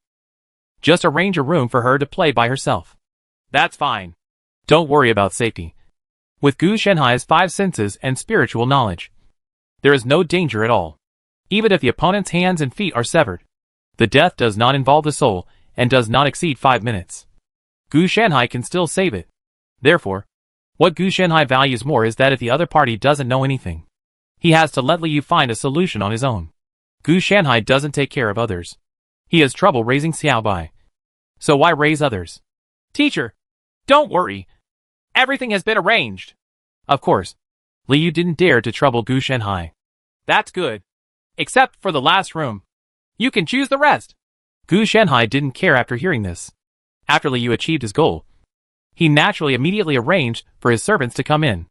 just arrange a room for her to play by herself. That's fine. Don't worry about safety. With Gu Shenhai's 5 senses and spiritual knowledge, there is no danger at all. Even if the opponent's hands and feet are severed, the death does not involve the soul and does not exceed 5 minutes. Gu Shenhai can still save it. Therefore, what Gu Shenhai values more is that if the other party doesn't know anything, he has to let Li Yu find a solution on his own. Gu Shenhai doesn't take care of others. He has trouble raising Xiao Bai. So why raise others? Teacher, don't worry. Everything has been arranged. Of course, Li Yu didn't dare to trouble Gu Shenhai. That's good. Except for the last room. You can choose the rest. Gu Shenhai didn't care after hearing this. After Li Yu achieved his goal, he naturally immediately arranged for his servants to come in.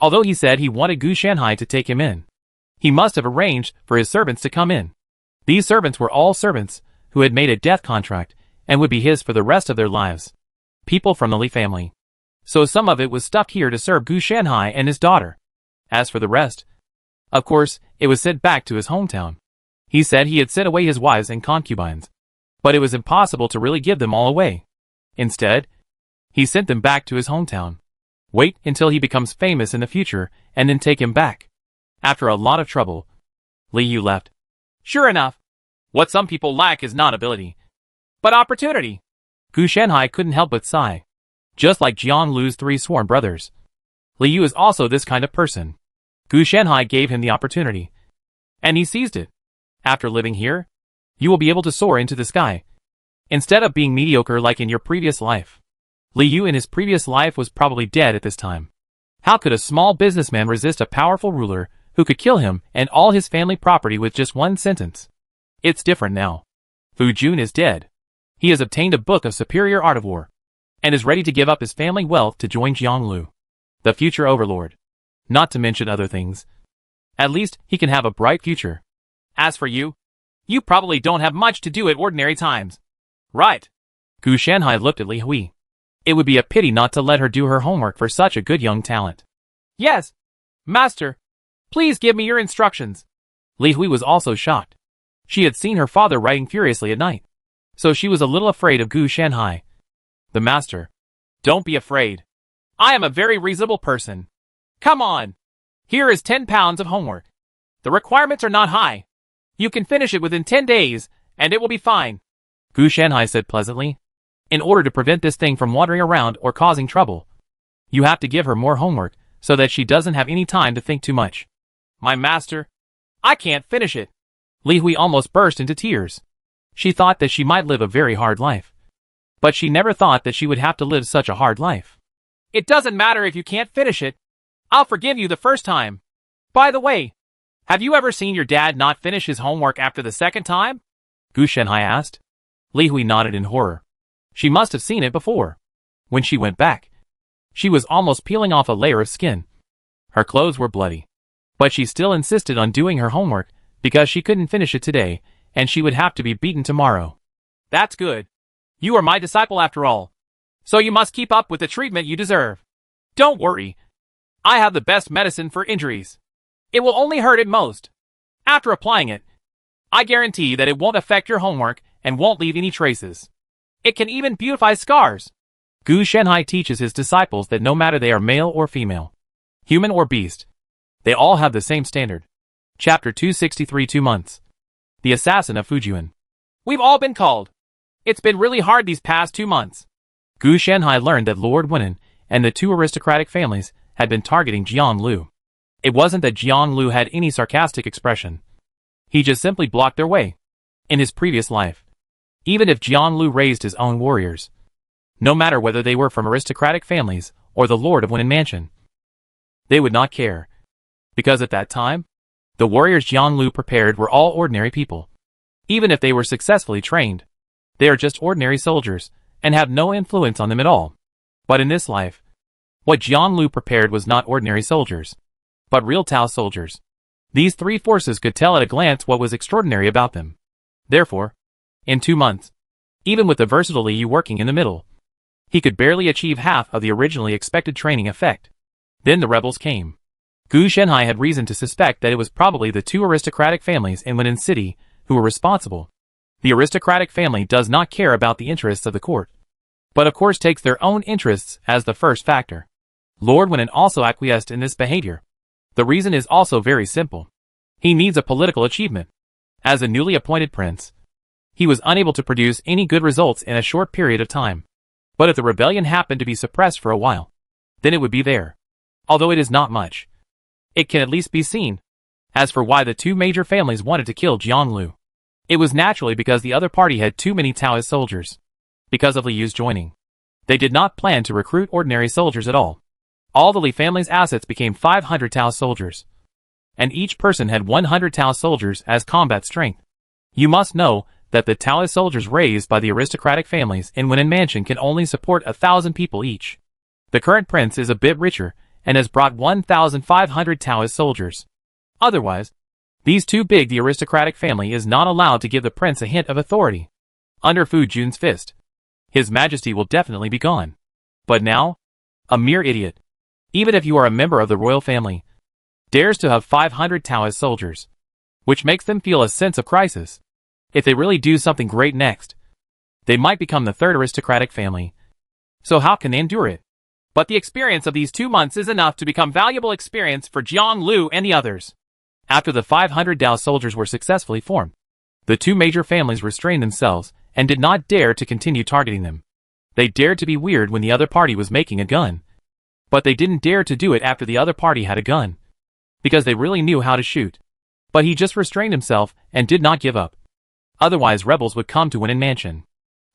Although he said he wanted Gu Shenhai to take him in, he must have arranged for his servants to come in. These servants were all servants who had made a death contract and would be his for the rest of their lives. People from the Li family. So some of it was stuffed here to serve Gu Shenhai and his daughter. As for the rest, of course, it was sent back to his hometown. He said he had sent away his wives and concubines, but it was impossible to really give them all away. Instead, he sent them back to his hometown. Wait until he becomes famous in the future and then take him back. After a lot of trouble, Li Yu left. Sure enough, what some people lack is not ability, but opportunity. Gu Shenhai couldn't help but sigh. Just like Jiang Lu's 3 sworn brothers, Li Yu is also this kind of person. Gu Shanhai gave him the opportunity, and he seized it. After living here, you will be able to soar into the sky, instead of being mediocre like in your previous life. Li Yu in his previous life was probably dead at this time. How could a small businessman resist a powerful ruler who could kill him and all his family property with just one sentence? It's different now. Fu Jun is dead. He has obtained a book of superior art of war, and is ready to give up his family wealth to join Jianglu, the future overlord. Not to mention other things. At least he can have a bright future. As for you, you probably don't have much to do at ordinary times. Right. Gu Shanhai looked at Li Hui. It would be a pity not to let her do her homework for such a good young talent. Yes. Master, please give me your instructions. Li Hui was also shocked. She had seen her father writing furiously at night, so she was a little afraid of Gu Shanhai. The master. Don't be afraid. I am a very reasonable person. Come on. Here is 10 pounds of homework. The requirements are not high. You can finish it within 10 days, and it will be fine. Gu Shanhai said pleasantly. In order to prevent this thing from wandering around or causing trouble, you have to give her more homework so that she doesn't have any time to think too much. My master, I can't finish it. Li Hui almost burst into tears. She thought that she might live a very hard life, but she never thought that she would have to live such a hard life. It doesn't matter if you can't finish it. I'll forgive you the first time. By the way, have you ever seen your dad not finish his homework after the second time? Gu Shanhai asked. Li Hui nodded in horror. She must have seen it before. When she went back, she was almost peeling off a layer of skin. Her clothes were bloody, but she still insisted on doing her homework because she couldn't finish it today, and she would have to be beaten tomorrow. That's good. You are my disciple after all, so you must keep up with the treatment you deserve. Don't worry. I have the best medicine for injuries. It will only hurt at most. After applying it, I guarantee that it won't affect your homework and won't leave any traces. It can even beautify scars. Gu Shanhai teaches his disciples that no matter they are male or female, human or beast, they all have the same standard. Chapter 263 2 months. The assassin of Fujian. We've all been called. It's been really hard these past 2 months. Gu Shanhai learned that Lord Wenin and the two aristocratic families had been targeting Jiang Lu. It wasn't that Jiang Lu had any sarcastic expression. He just simply blocked their way. In his previous life, even if Jiang Lu raised his own warriors, no matter whether they were from aristocratic families or the Lord of Wenin Mansion, they would not care. Because at that time, the warriors Jiang Lu prepared were all ordinary people. Even if they were successfully trained, they are just ordinary soldiers and have no influence on them at all. But in this life, what Jiang Lu prepared was not ordinary soldiers, but real Tao soldiers. These three forces could tell at a glance what was extraordinary about them. Therefore, in 2 months, even with the versatile Li Yu working in the middle, he could barely achieve half of the originally expected training effect. Then the rebels came. Gu Shanhai had reason to suspect that it was probably the two aristocratic families in Wenin City who were responsible. The aristocratic family does not care about the interests of the court, but of course takes their own interests as the first factor. Lord Wenin also acquiesced in this behavior. The reason is also very simple. He needs a political achievement. As a newly appointed prince, he was unable to produce any good results in a short period of time. But if the rebellion happened to be suppressed for a while, then it would be there. Although it is not much, it can at least be seen. As for why the two major families wanted to kill Jiang Lu, it was naturally because the other party had too many Taoist soldiers. Because of Li Yu's joining, they did not plan to recruit ordinary soldiers at all. All the Li family's assets became 500 Tao soldiers, and each person had 100 Tao soldiers as combat strength. You must know that the Taoist soldiers raised by the aristocratic families in Wenin Mansion can only support 1,000 people each. The current prince is a bit richer and has brought 1,500 Taoist soldiers. Otherwise, these too big the aristocratic family is not allowed to give the prince a hint of authority. Under Fu Jun's fist, His Majesty will definitely be gone. But now, a mere idiot, even if you are a member of the royal family, dares to have 500 Taoist soldiers, which makes them feel a sense of crisis. If they really do something great next, they might become the third aristocratic family. So how can they endure it? But the experience of these 2 months is enough to become valuable experience for Jiang Lu and the others. After the 500 Tao soldiers were successfully formed, the two major families restrained themselves and did not dare to continue targeting them. They dared to be weird when the other party was making a gun, but they didn't dare to do it after the other party had a gun. because they really knew how to shoot. But he just restrained himself and did not give up. Otherwise rebels would come to Wenan Mansion.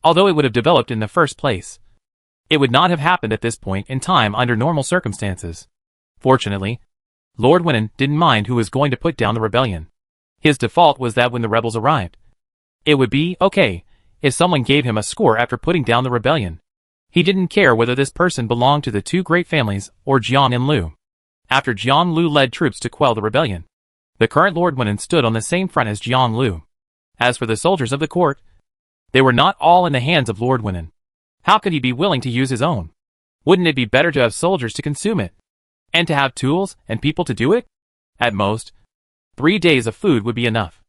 Although it would have developed in the first place, it would not have happened at this point in time under normal circumstances. Fortunately, Lord Wenan didn't mind who was going to put down the rebellion. His default was that when the rebels arrived, it would be okay if someone gave him a score after putting down the rebellion. He didn't care whether this person belonged to the two great families or Jiang and Lu. After Jiang Lu led troops to quell the rebellion, the current Lord Wenan stood on the same front as Jiang Lu. As for the soldiers of the court, they were not all in the hands of Lord Wenan. How could he be willing to use his own? Wouldn't it be better to have soldiers to consume it? And to have tools and people to do it? At most, 3 days of food would be enough.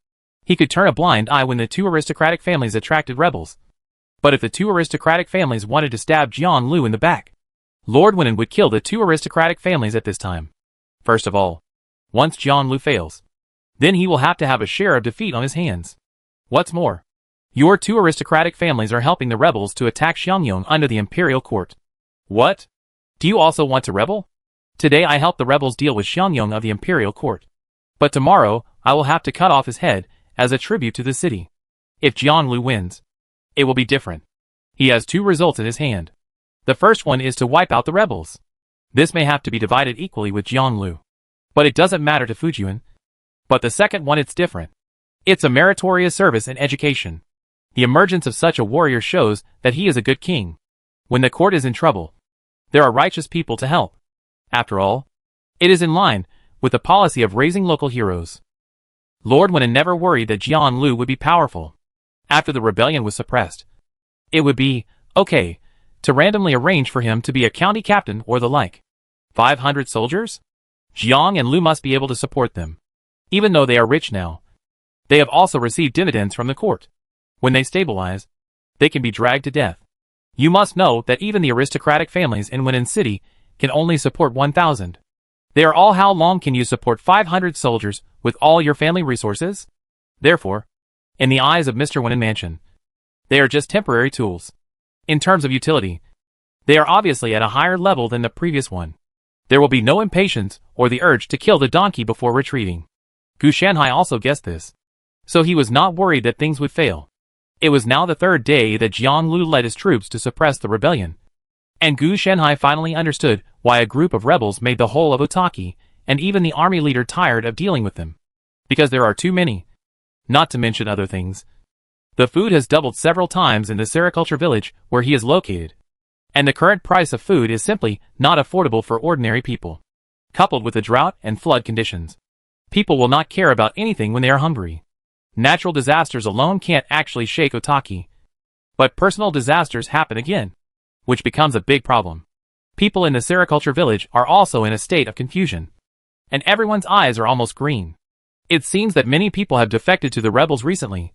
He could turn a blind eye when the two aristocratic families attracted rebels. But if the two aristocratic families wanted to stab Jiang Lu in the back, Lord Wenan would kill the two aristocratic families at this time. First of all, once Jiang Lu fails, then he will have to have a share of defeat on his hands. What's more, your two aristocratic families are helping the rebels to attack Xiangyong under the imperial court. What? Do you also want to rebel? Today I helped the rebels deal with Xiangyong of the imperial court. But tomorrow, I will have to cut off his head as a tribute to the city. If Jiang Lu wins, it will be different. He has two results in his hand. The first one is to wipe out the rebels. This may have to be divided equally with Jiang Lu. But it doesn't matter to Fujian. But the second one, it's different. It's a meritorious service and education. The emergence of such a warrior shows that he is a good king. When the court is in trouble, there are righteous people to help. After all, it is in line with the policy of raising local heroes. Lord Wenan never worried that Jiang Lu would be powerful. After the rebellion was suppressed, it would be okay to randomly arrange for him to be a county captain or the like. 500 soldiers? Jiang and Lu must be able to support them. Even though they are rich now, they have also received dividends from the court. When they stabilize, they can be dragged to death. You must know that even the aristocratic families in Wenan City can only support 1,000. They are all. How long can you support 500 soldiers with all your family resources? Therefore, in the eyes of Mr. Wenan Mansion, they are just temporary tools. In terms of utility, they are obviously at a higher level than the previous one. There will be no impatience or the urge to kill the donkey before retreating. Gu Shanhai also guessed this, so he was not worried that things would fail. It was now the third day that Jiang Lu led his troops to suppress the rebellion. And Gu Shanhai finally understood why a group of rebels made the whole of Otaki, and even the army leader, tired of dealing with them. Because there are too many. Not to mention other things. The food has doubled several times in the sericulture village where he is located. And the current price of food is simply not affordable for ordinary people. Coupled with the drought and flood conditions, people will not care about anything when they are hungry. Natural disasters alone can't actually shake Otaki. But personal disasters happen again, which becomes a big problem. People in the sericulture village are also in a state of confusion. And everyone's eyes are almost green. It seems that many people have defected to the rebels recently.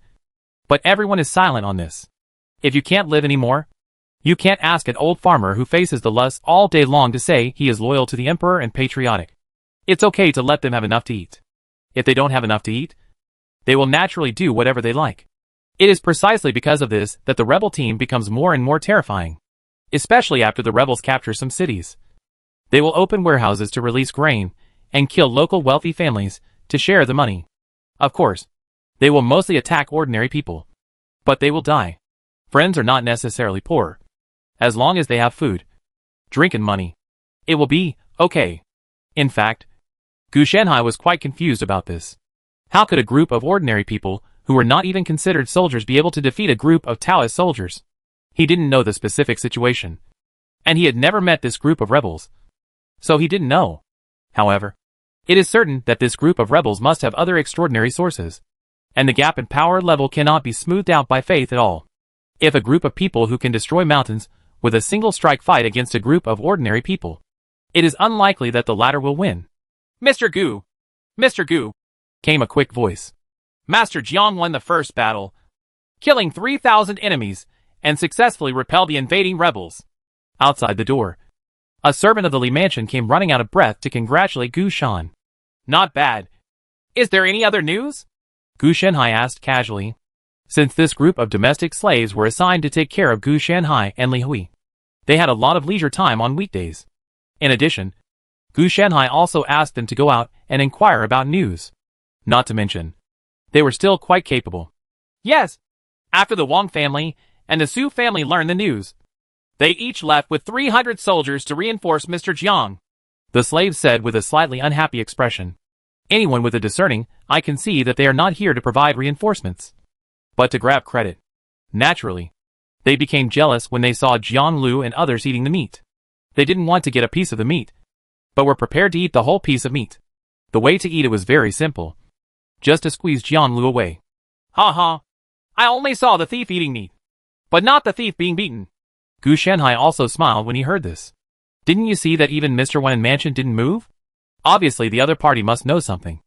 But everyone is silent on this. If you can't live anymore, you can't ask an old farmer who faces the lust all day long to say he is loyal to the emperor and patriotic. It's okay to let them have enough to eat. If they don't have enough to eat, they will naturally do whatever they like. It is precisely because of this that the rebel team becomes more and more terrifying. Especially after the rebels capture some cities. They will open warehouses to release grain, and kill local wealthy families to share the money. Of course, they will mostly attack ordinary people. But they will die. Friends are not necessarily poor. As long as they have food, drink and money, it will be okay. In fact, Gu Shanhai was quite confused about this. How could a group of ordinary people, who were not even considered soldiers, be able to defeat a group of Taoist soldiers? He didn't know the specific situation. And he had never met this group of rebels. So he didn't know. However, it is certain that this group of rebels must have other extraordinary sources. And the gap in power level cannot be smoothed out by faith at all. If a group of people who can destroy mountains with a single strike fight against a group of ordinary people, it is unlikely that the latter will win. Mr. Gu! Mr. Gu! Came a quick voice. Master Jiang won the first battle, killing 3,000 enemies, and successfully repelled the invading rebels. Outside the door, a servant of the Li Mansion came running out of breath to congratulate Gu Shan. Not bad. Is there any other news? Gu Shanhai asked casually, since this group of domestic slaves were assigned to take care of Gu Shanhai and Li Hui. They had a lot of leisure time on weekdays. In addition, Gu Shanhai also asked them to go out and inquire about news. Not to mention, they were still quite capable. Yes. After the Wang family and the Su family learned the news, they each left with 300 soldiers to reinforce Mr. Jiang. The slave said with a slightly unhappy expression. Anyone with a discerning eye can see that they are not here to provide reinforcements, but to grab credit. Naturally, they became jealous when they saw Jiang Lu and others eating the meat. They didn't want to get a piece of the meat, but were prepared to eat the whole piece of meat. The way to eat it was very simple. Just to squeeze Jiang Lu away. Ha ha. I only saw the thief eating meat, but not the thief being beaten. Gu Shanhai also smiled when he heard this. Didn't you see that even Mr. Wen Mansion didn't move? Obviously the other party must know something.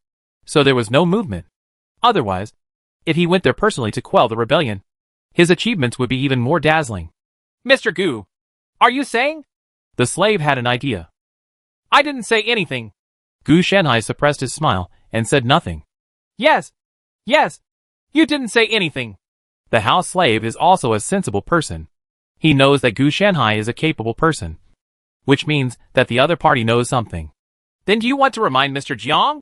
So there was no movement. Otherwise, if he went there personally to quell the rebellion, his achievements would be even more dazzling. Mr. Gu, are you saying? The slave had an idea. I didn't say anything. Gu Shanhai suppressed his smile and said nothing. Yes. Yes. You didn't say anything. The house slave is also a sensible person. He knows that Gu Shanhai is a capable person, which means that the other party knows something. Then do you want to remind Mr. Jiang?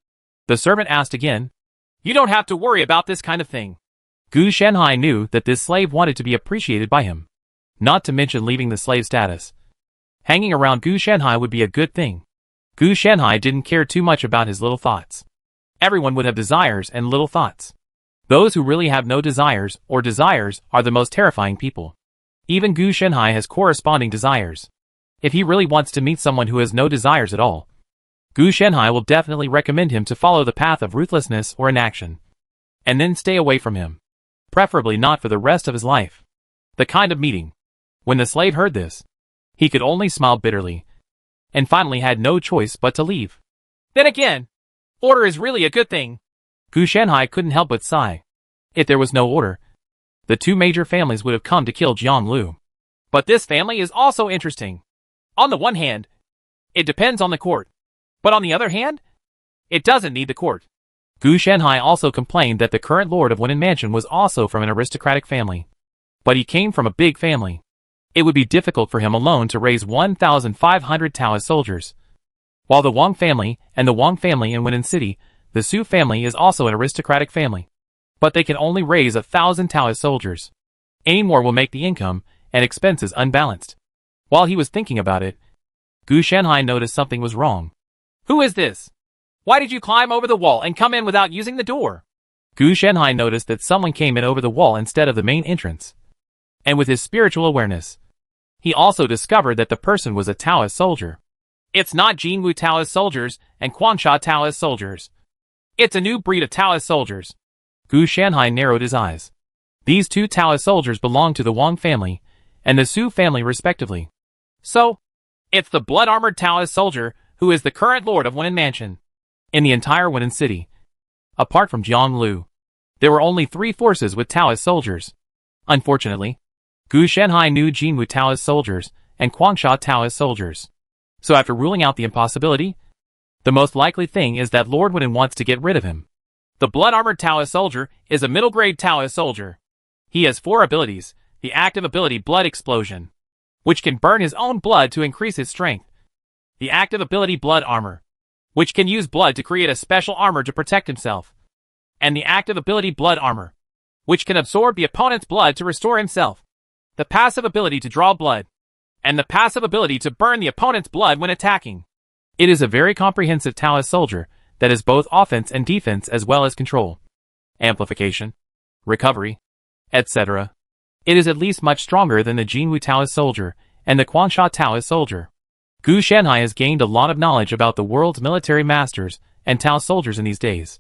The servant asked again. You don't have to worry about this kind of thing. Gu Shanhai knew that this slave wanted to be appreciated by him. Not to mention leaving the slave status. Hanging around Gu Shanhai would be a good thing. Gu Shanhai didn't care too much about his little thoughts. Everyone would have desires and little thoughts. Those who really have no desires or desires are the most terrifying people. Even Gu Shanhai has corresponding desires. If he really wants to meet someone who has no desires at all, Gu Shanhai will definitely recommend him to follow the path of ruthlessness or inaction, and then stay away from him. Preferably not for the rest of his life. The kind of meeting. When the slave heard this, he could only smile bitterly, and finally had no choice but to leave. Then again, order is really a good thing. Gu Shanhai couldn't help but sigh. If there was no order, the two major families would have come to kill Jiang Lu. But this family is also interesting. On the one hand, it depends on the court. But on the other hand, it doesn't need the court. Gu Shanhai also complained that the current lord of Wenan Mansion was also from an aristocratic family. But he came from a big family. It would be difficult for him alone to raise 1,500 Taoist soldiers. While the Wang family and the Wang family in Wenan City, the Su family is also an aristocratic family. But they can only raise 1,000 Taoist soldiers. Any more will make the income and expenses unbalanced. While he was thinking about it, Gu Shanhai noticed something was wrong. Who is this? Why did you climb over the wall and come in without using the door? Gu Shanhai noticed that someone came in over the wall instead of the main entrance. And with his spiritual awareness, he also discovered that the person was a Taoist soldier. It's not Jinwu Taoist soldiers and Quansha Taoist soldiers. It's a new breed of Taoist soldiers. Gu Shanhai narrowed his eyes. These two Taoist soldiers belong to the Wang family and the Su family respectively. So, it's the blood-armored Taoist soldier who is the current lord of Wenan Mansion. In the entire Wenan City, apart from Jiang Lu, there were only 3 forces with Taoist soldiers. Unfortunately, Gu Shanhai knew Jinwu Taoist soldiers and Quansha Taoist soldiers. So after ruling out the impossibility, the most likely thing is that Lord Wenan wants to get rid of him. The blood-armored Taoist soldier is a middle-grade Taoist soldier. He has 4 abilities. The active ability Blood Explosion, which can burn his own blood to increase his strength. The active ability Blood Armor, which can use blood to create a special armor to protect himself. And the active ability Blood Armor, which can absorb the opponent's blood to restore himself. The passive ability to draw blood, and the passive ability to burn the opponent's blood when attacking. It is a very comprehensive Taoist soldier that is both offense and defense as well as control, amplification, recovery, etc. It is at least much stronger than the Jinwu Taoist soldier and the Quansha Taoist soldier. Gu Shanhai has gained a lot of knowledge about the world's military masters and Taoist soldiers in these days.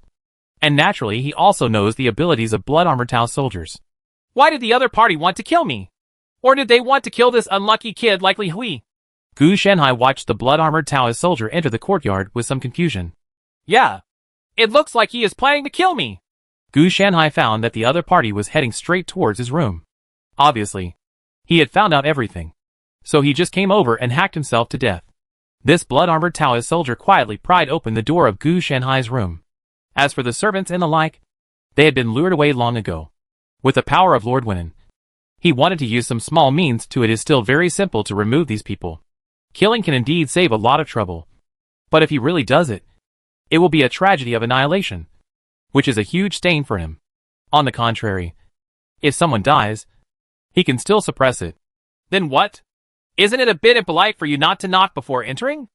And naturally he also knows the abilities of blood-armored Taoist soldiers. Why did the other party want to kill me? Or did they want to kill this unlucky kid like Li Hui? Gu Shanhai watched the blood-armored Taoist soldier enter the courtyard with some confusion. Yeah. It looks like he is planning to kill me. Gu Shanhai found that the other party was heading straight towards his room. Obviously, he had found out everything. So he just came over and hacked himself to death. This blood-armored Taoist soldier quietly pried open the door of Gu Shanhai's room. As for the servants and the like, they had been lured away long ago. With the power of Lord Wenan, he wanted to use some small means to it is still very simple to remove these people. Killing can indeed save a lot of trouble. But if he really does it, it will be a tragedy of annihilation, which is a huge stain for him. On the contrary, if someone dies, he can still suppress it. Then what? Isn't it a bit impolite for you not to knock before entering?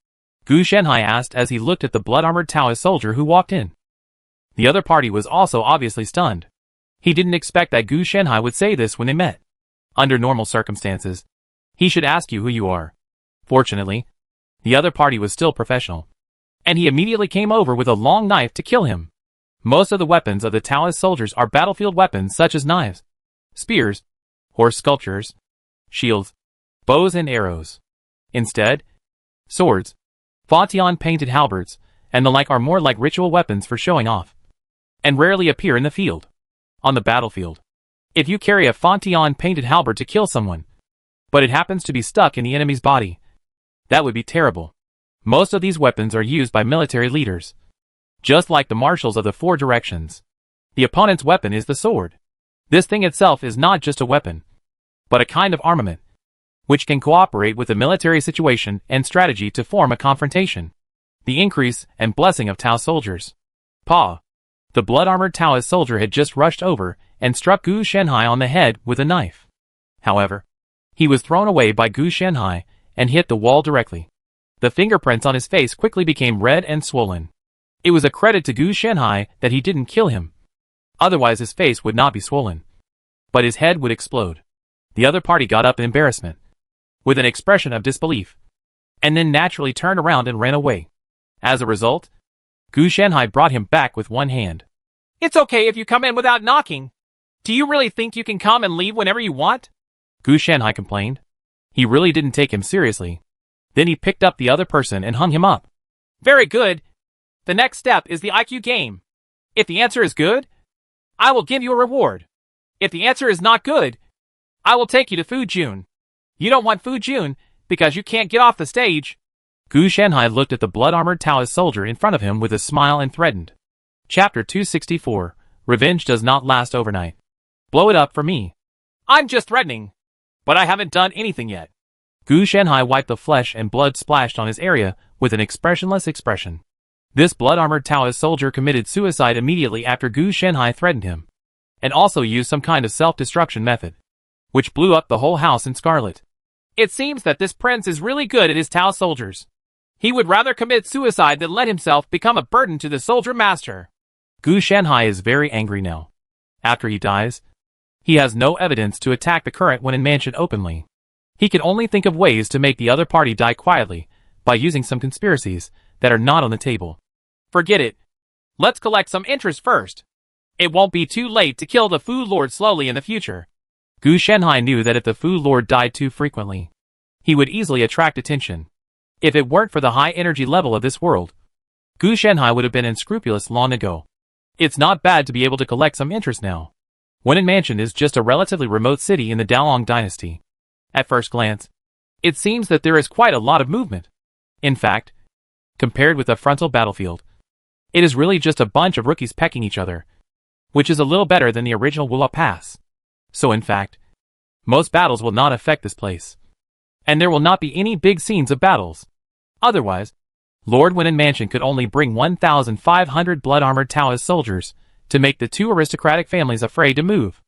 Gu Shenhai asked as he looked at the blood-armored Taoist soldier who walked in. The other party was also obviously stunned. He didn't expect that Gu Shenhai would say this when they met. Under normal circumstances, he should ask you who you are. Fortunately, the other party was still professional, and he immediately came over with a long knife to kill him. Most of the weapons of the Taoist soldiers are battlefield weapons such as knives, spears, horse sculptures, shields, bows and arrows. Instead, swords, Fontian-painted halberds, and the like are more like ritual weapons for showing off, and rarely appear in the field. On the battlefield, if you carry a Fontian-painted halberd to kill someone, but it happens to be stuck in the enemy's body, that would be terrible. Most of these weapons are used by military leaders, just like the marshals of the four directions. The opponent's weapon is the sword. This thing itself is not just a weapon, but a kind of armament, which can cooperate with the military situation and strategy to form a confrontation. The increase and blessing of Tao soldiers. Pa. The blood-armored Taoist soldier had just rushed over and struck Gu Shenhai on the head with a knife. However, he was thrown away by Gu Shenhai and hit the wall directly. The fingerprints on his face quickly became red and swollen. It was a credit to Gu Shenhai that he didn't kill him. Otherwise his face would not be swollen, but his head would explode. The other party got up in embarrassment, with an expression of disbelief, and then naturally turned around and ran away. As a result, Gu Shenhai brought him back with one hand. It's okay if you come in without knocking. Do you really think you can come and leave whenever you want? Gu Shenhai complained. He really didn't take him seriously. Then he picked up the other person and hung him up. Very good. The next step is the IQ game. If the answer is good, I will give you a reward. If the answer is not good, I will take you to Fu Jun. You don't want Fu Jun because you can't get off the stage. Gu Shenhai looked at the blood-armored Taoist soldier in front of him with a smile and threatened. Chapter 264. Revenge does not last overnight. Blow it up for me. I'm just threatening, but I haven't done anything yet. Gu Shenhai wiped the flesh and blood splashed on his area with an expressionless expression. This blood-armored Taoist soldier committed suicide immediately after Gu Shenhai threatened him, and also used some kind of self-destruction method, which blew up the whole house in scarlet. It seems that this prince is really good at his Tao soldiers. He would rather commit suicide than let himself become a burden to the soldier master. Gu Shenhai is very angry now. After he dies, he has no evidence to attack the current Wen mansion openly. He can only think of ways to make the other party die quietly by using some conspiracies that are not on the table. Forget it. Let's collect some interest first. It won't be too late to kill the Fu Lord slowly in the future. Gu Shenhai knew that if the Fu Lord died too frequently, he would easily attract attention. If it weren't for the high energy level of this world, Gu Shenhai would have been unscrupulous long ago. It's not bad to be able to collect some interest now. Wen Mansion is just a relatively remote city in the Dalong dynasty. At first glance, it seems that there is quite a lot of movement. In fact, compared with the frontal battlefield, it is really just a bunch of rookies pecking each other, which is a little better than the original Wula Pass. So in fact, most battles will not affect this place, and there will not be any big scenes of battles. Otherwise, Lord Wen Mansion could only bring 1,500 blood-armored Taoist soldiers to make the two aristocratic families afraid to move.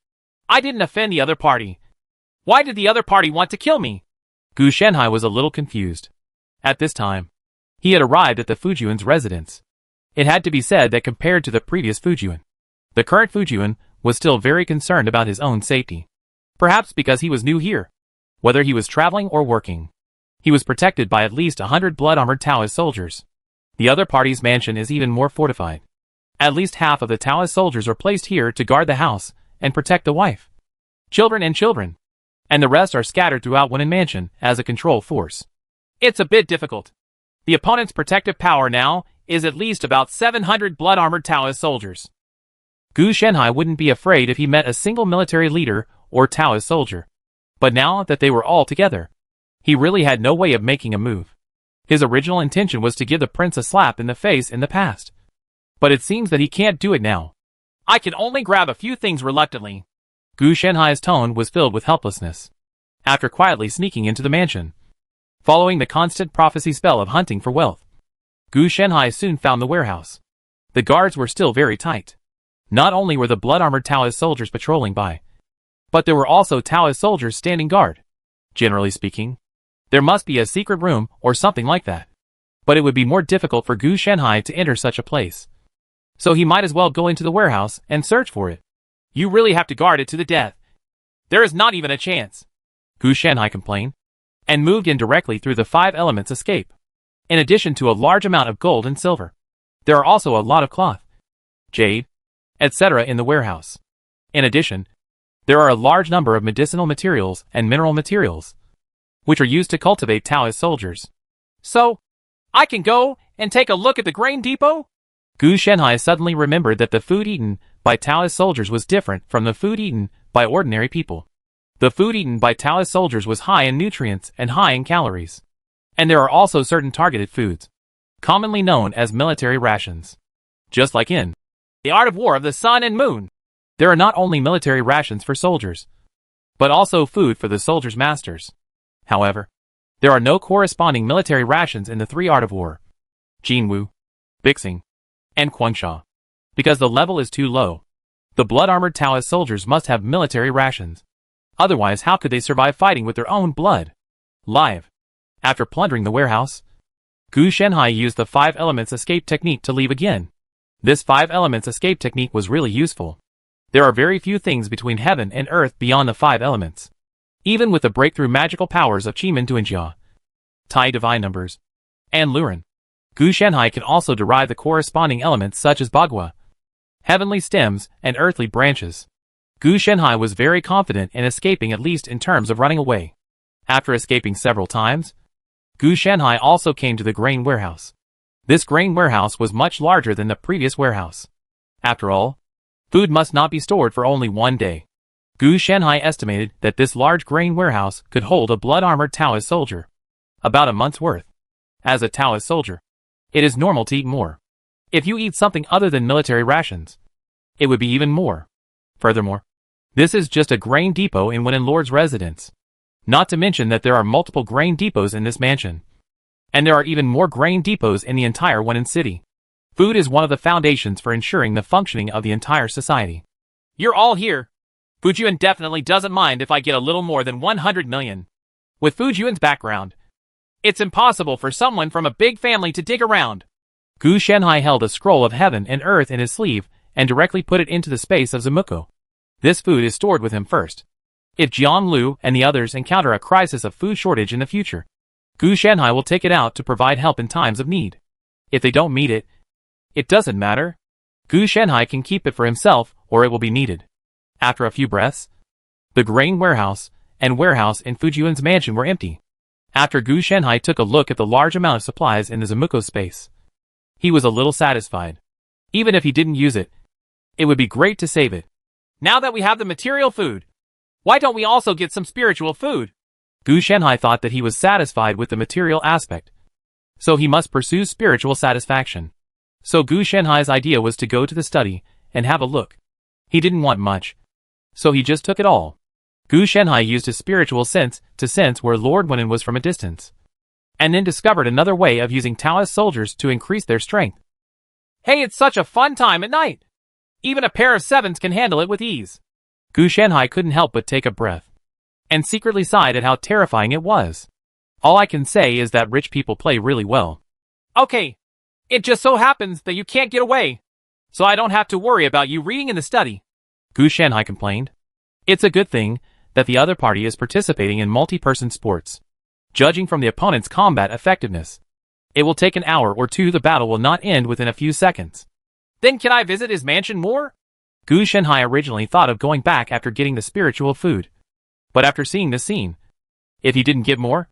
I didn't offend the other party. Why did the other party want to kill me? Gu Shenhai was a little confused. At this time, he had arrived at the Fujuan's residence. It had to be said that compared to the previous Fujuan, the current Fujuan was still very concerned about his own safety. Perhaps because he was new here. Whether he was traveling or working, he was protected by at least 100 blood-armored Taoist soldiers. The other party's mansion is even more fortified. At least half of the Taoist soldiers are placed here to guard the house and protect the wife, children, and the rest are scattered throughout Wen Mansion as a control force. It's a bit difficult. The opponent's protective power now is at least about 700 blood-armored Taoist soldiers. Gu Shenhai wouldn't be afraid if he met a single military leader or Taoist soldier. But now that they were all together, he really had no way of making a move. His original intention was to give the prince a slap in the face in the past. But it seems that he can't do it now. I can only grab a few things reluctantly. Gu Shenhai's tone was filled with helplessness. After quietly sneaking into the mansion, following the constant prophecy spell of hunting for wealth, Gu Shenhai soon found the warehouse. The guards were still very tight. Not only were the blood-armored Taoist soldiers patrolling by, but there were also Taoist soldiers standing guard. Generally speaking, there must be a secret room or something like that. But it would be more difficult for Gu Shenhai to enter such a place. So he might as well go into the warehouse and search for it. You really have to guard it to the death. There is not even a chance, Gu Shenhai complained, and moved in directly through the 5 elements escape. In addition to a large amount of gold and silver, there are also a lot of cloth, jade, etc. in the warehouse. In addition, there are a large number of medicinal materials and mineral materials, which are used to cultivate Taoist soldiers. So, I can go and take a look at the grain depot? Gu Shenhai suddenly remembered that the food eaten by Taoist soldiers was different from the food eaten by ordinary people. The food eaten by Taoist soldiers was high in nutrients and high in calories. And there are also certain targeted foods, commonly known as military rations. Just like in The Art of War of the Sun and Moon, there are not only military rations for soldiers, but also food for the soldiers' masters. However, there are no corresponding military rations in the 3 Art of War, Jinwu, Bixing, and Guangsha, because the level is too low. The blood-armored Taoist soldiers must have military rations. Otherwise, how could they survive fighting with their own blood? Live. After plundering the warehouse, Gu Shenhai used the 5 elements escape technique to leave again. This 5 elements escape technique was really useful. There are very few things between heaven and earth beyond the 5 elements. Even with the breakthrough magical powers of Qi Men Duanjia, Tai divine numbers, and Luren, Gu Shenhai can also derive the corresponding elements such as Bagua, heavenly stems, and earthly branches. Gu Shenhai was very confident in escaping, at least in terms of running away. After escaping several times, Gu Shenhai also came to the grain warehouse. This grain warehouse was much larger than the previous warehouse. After all, food must not be stored for only 1 day. Gu Shenhai estimated that this large grain warehouse could hold a blood-armored Taoist soldier. About a month's worth. As a Taoist soldier, it is normal to eat more. If you eat something other than military rations, it would be even more. Furthermore, this is just a grain depot in Wan'an Lord's residence. Not to mention that there are multiple grain depots in this mansion. And there are even more grain depots in the entire Wan'an city. Food is one of the foundations for ensuring the functioning of the entire society. You're all here. Fujiyuan definitely doesn't mind if I get a little more than 100 million. With Fujiyuan's background, it's impossible for someone from a big family to dig around. Gu Shenhai held a scroll of heaven and earth in his sleeve and directly put it into the space of Zamuko. This food is stored with him first. If Jiang Lu and the others encounter a crisis of food shortage in the future, Gu Shenhai will take it out to provide help in times of need. If they don't meet it, it doesn't matter. Gu Shenhai can keep it for himself or it will be needed. After a few breaths, the grain warehouse and warehouse in Fujiyuan's mansion were empty. After Gu Shenhai took a look at the large amount of supplies in the Zamuko space, he was a little satisfied. Even if he didn't use it, it would be great to save it. Now that we have the material food, why don't we also get some spiritual food? Gu Shenhai thought that he was satisfied with the material aspect, so he must pursue spiritual satisfaction. So Gu Shenhai's idea was to go to the study and have a look. He didn't want much, so he just took it all. Gu Shenhai used his spiritual sense to sense where Lord Wan'an was from a distance, and then discovered another way of using Taoist soldiers to increase their strength. Hey, it's such a fun time at night! Even a pair of 7s can handle it with ease. Gu Shenhai couldn't help but take a breath, and secretly sighed at how terrifying it was. All I can say is that rich people play really well. Okay, it just so happens that you can't get away, so I don't have to worry about you reading in the study. Gu Shenhai complained. It's a good thing that the other party is participating in multi-person sports. Judging from the opponent's combat effectiveness, it will take an hour or two. The battle will not end within a few seconds. Then can I visit his mansion more? Gu Shenhai originally thought of going back after getting the spiritual food. But after seeing this scene, if he didn't get more,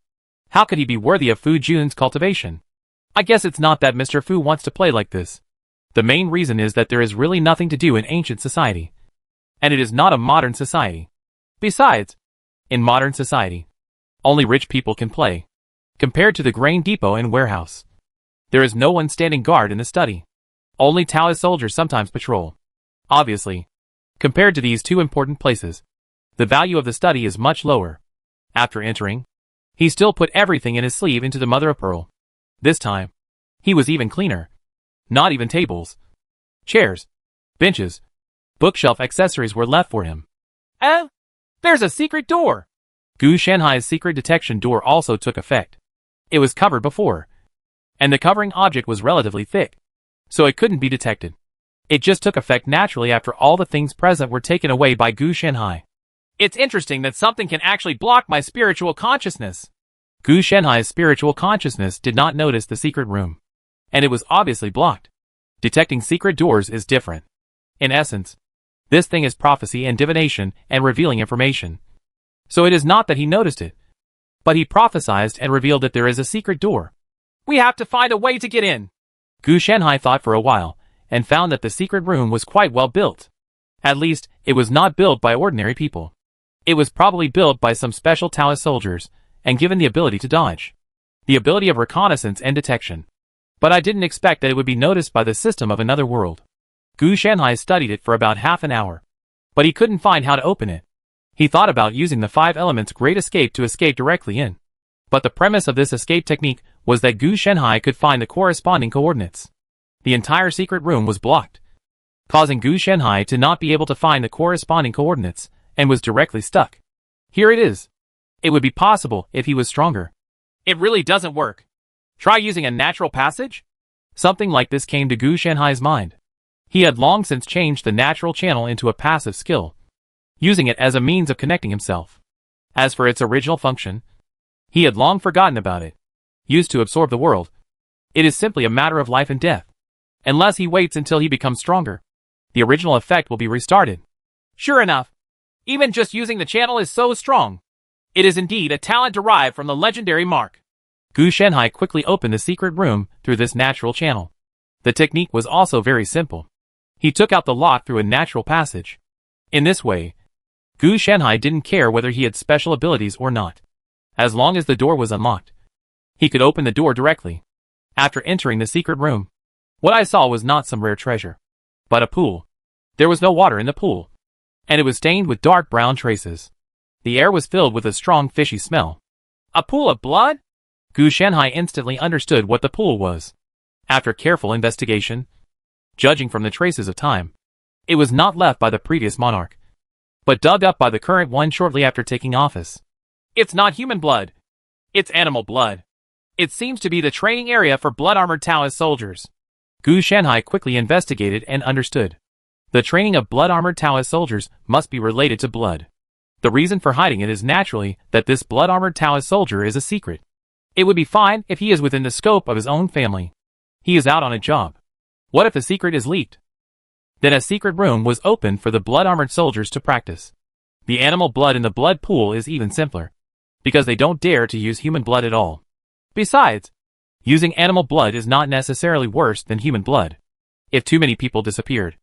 how could he be worthy of Fu Jun's cultivation? I guess it's not that Mr. Fu wants to play like this. The main reason is that there is really nothing to do in ancient society. And it is not a modern society. Besides, in modern society, only rich people can play. Compared to the grain depot and warehouse, there is no one standing guard in the study. Only Taoist soldiers sometimes patrol. Obviously, compared to these two important places, the value of the study is much lower. After entering, he still put everything in his sleeve into the mother of pearl. This time, He was even cleaner. Not even tables, chairs, benches, bookshelf accessories were left for him. There's a secret door. Gu Shanhai's secret detection door also took effect. It was covered before, and the covering object was relatively thick, so it couldn't be detected. It just took effect naturally after all the things present were taken away by Gu Shanhai. It's interesting that something can actually block my spiritual consciousness. Gu Shanhai's spiritual consciousness did not notice the secret room, and it was obviously blocked. Detecting secret doors is different. In essence, this thing is prophecy and divination and revealing information. So it is not that he noticed it, but he prophesied and revealed that there is a secret door. We have to find a way to get in. Gu Shanhai thought for a while, and found that the secret room was quite well built. At least, it was not built by ordinary people. It was probably built by some special Taoist soldiers, and given the ability to dodge. The ability of reconnaissance and detection. But I didn't expect that it would be noticed by the system of another world. Gu Shanhai studied it for about half an hour. But he couldn't find how to open it. He thought about using the 5 elements Great Escape to escape directly in. But the premise of this escape technique was that Gu Shanhai could find the corresponding coordinates. The entire secret room was blocked, causing Gu Shanhai to not be able to find the corresponding coordinates, and was directly stuck. Here it is. It would be possible if he was stronger. It really doesn't work. Try using a natural passage? Something like this came to Gu Shanhai's mind. He had long since changed the natural channel into a passive skill, using it as a means of connecting himself. As for its original function, he had long forgotten about it. Used to absorb the world, it is simply a matter of life and death. Unless he waits until he becomes stronger, the original effect will be restarted. Sure enough, even just using the channel is so strong. It is indeed a talent derived from the legendary mark. Gu Shanhai quickly opened the secret room through this natural channel. The technique was also very simple. He took out the lock through a natural passage. In this way, Gu Shanhai didn't care whether he had special abilities or not. As long as the door was unlocked, he could open the door directly. After entering the secret room, what I saw was not some rare treasure, but a pool. There was no water in the pool, and it was stained with dark brown traces. The air was filled with a strong fishy smell. A pool of blood? Gu Shanhai instantly understood what the pool was. After careful investigation, judging from the traces of time, it was not left by the previous monarch, but dug up by the current one shortly after taking office. It's not human blood. It's animal blood. It seems to be the training area for blood-armored Taoist soldiers. Gu Shanhai quickly investigated and understood. The training of blood-armored Taoist soldiers must be related to blood. The reason for hiding it is naturally that this blood-armored Taoist soldier is a secret. It would be fine if he is within the scope of his own family. He is out on a job. What if the secret is leaked? Then a secret room was opened for the blood-armored soldiers to practice. The animal blood in the blood pool is even simpler, because they don't dare to use human blood at all. Besides, using animal blood is not necessarily worse than human blood. If too many people disappeared,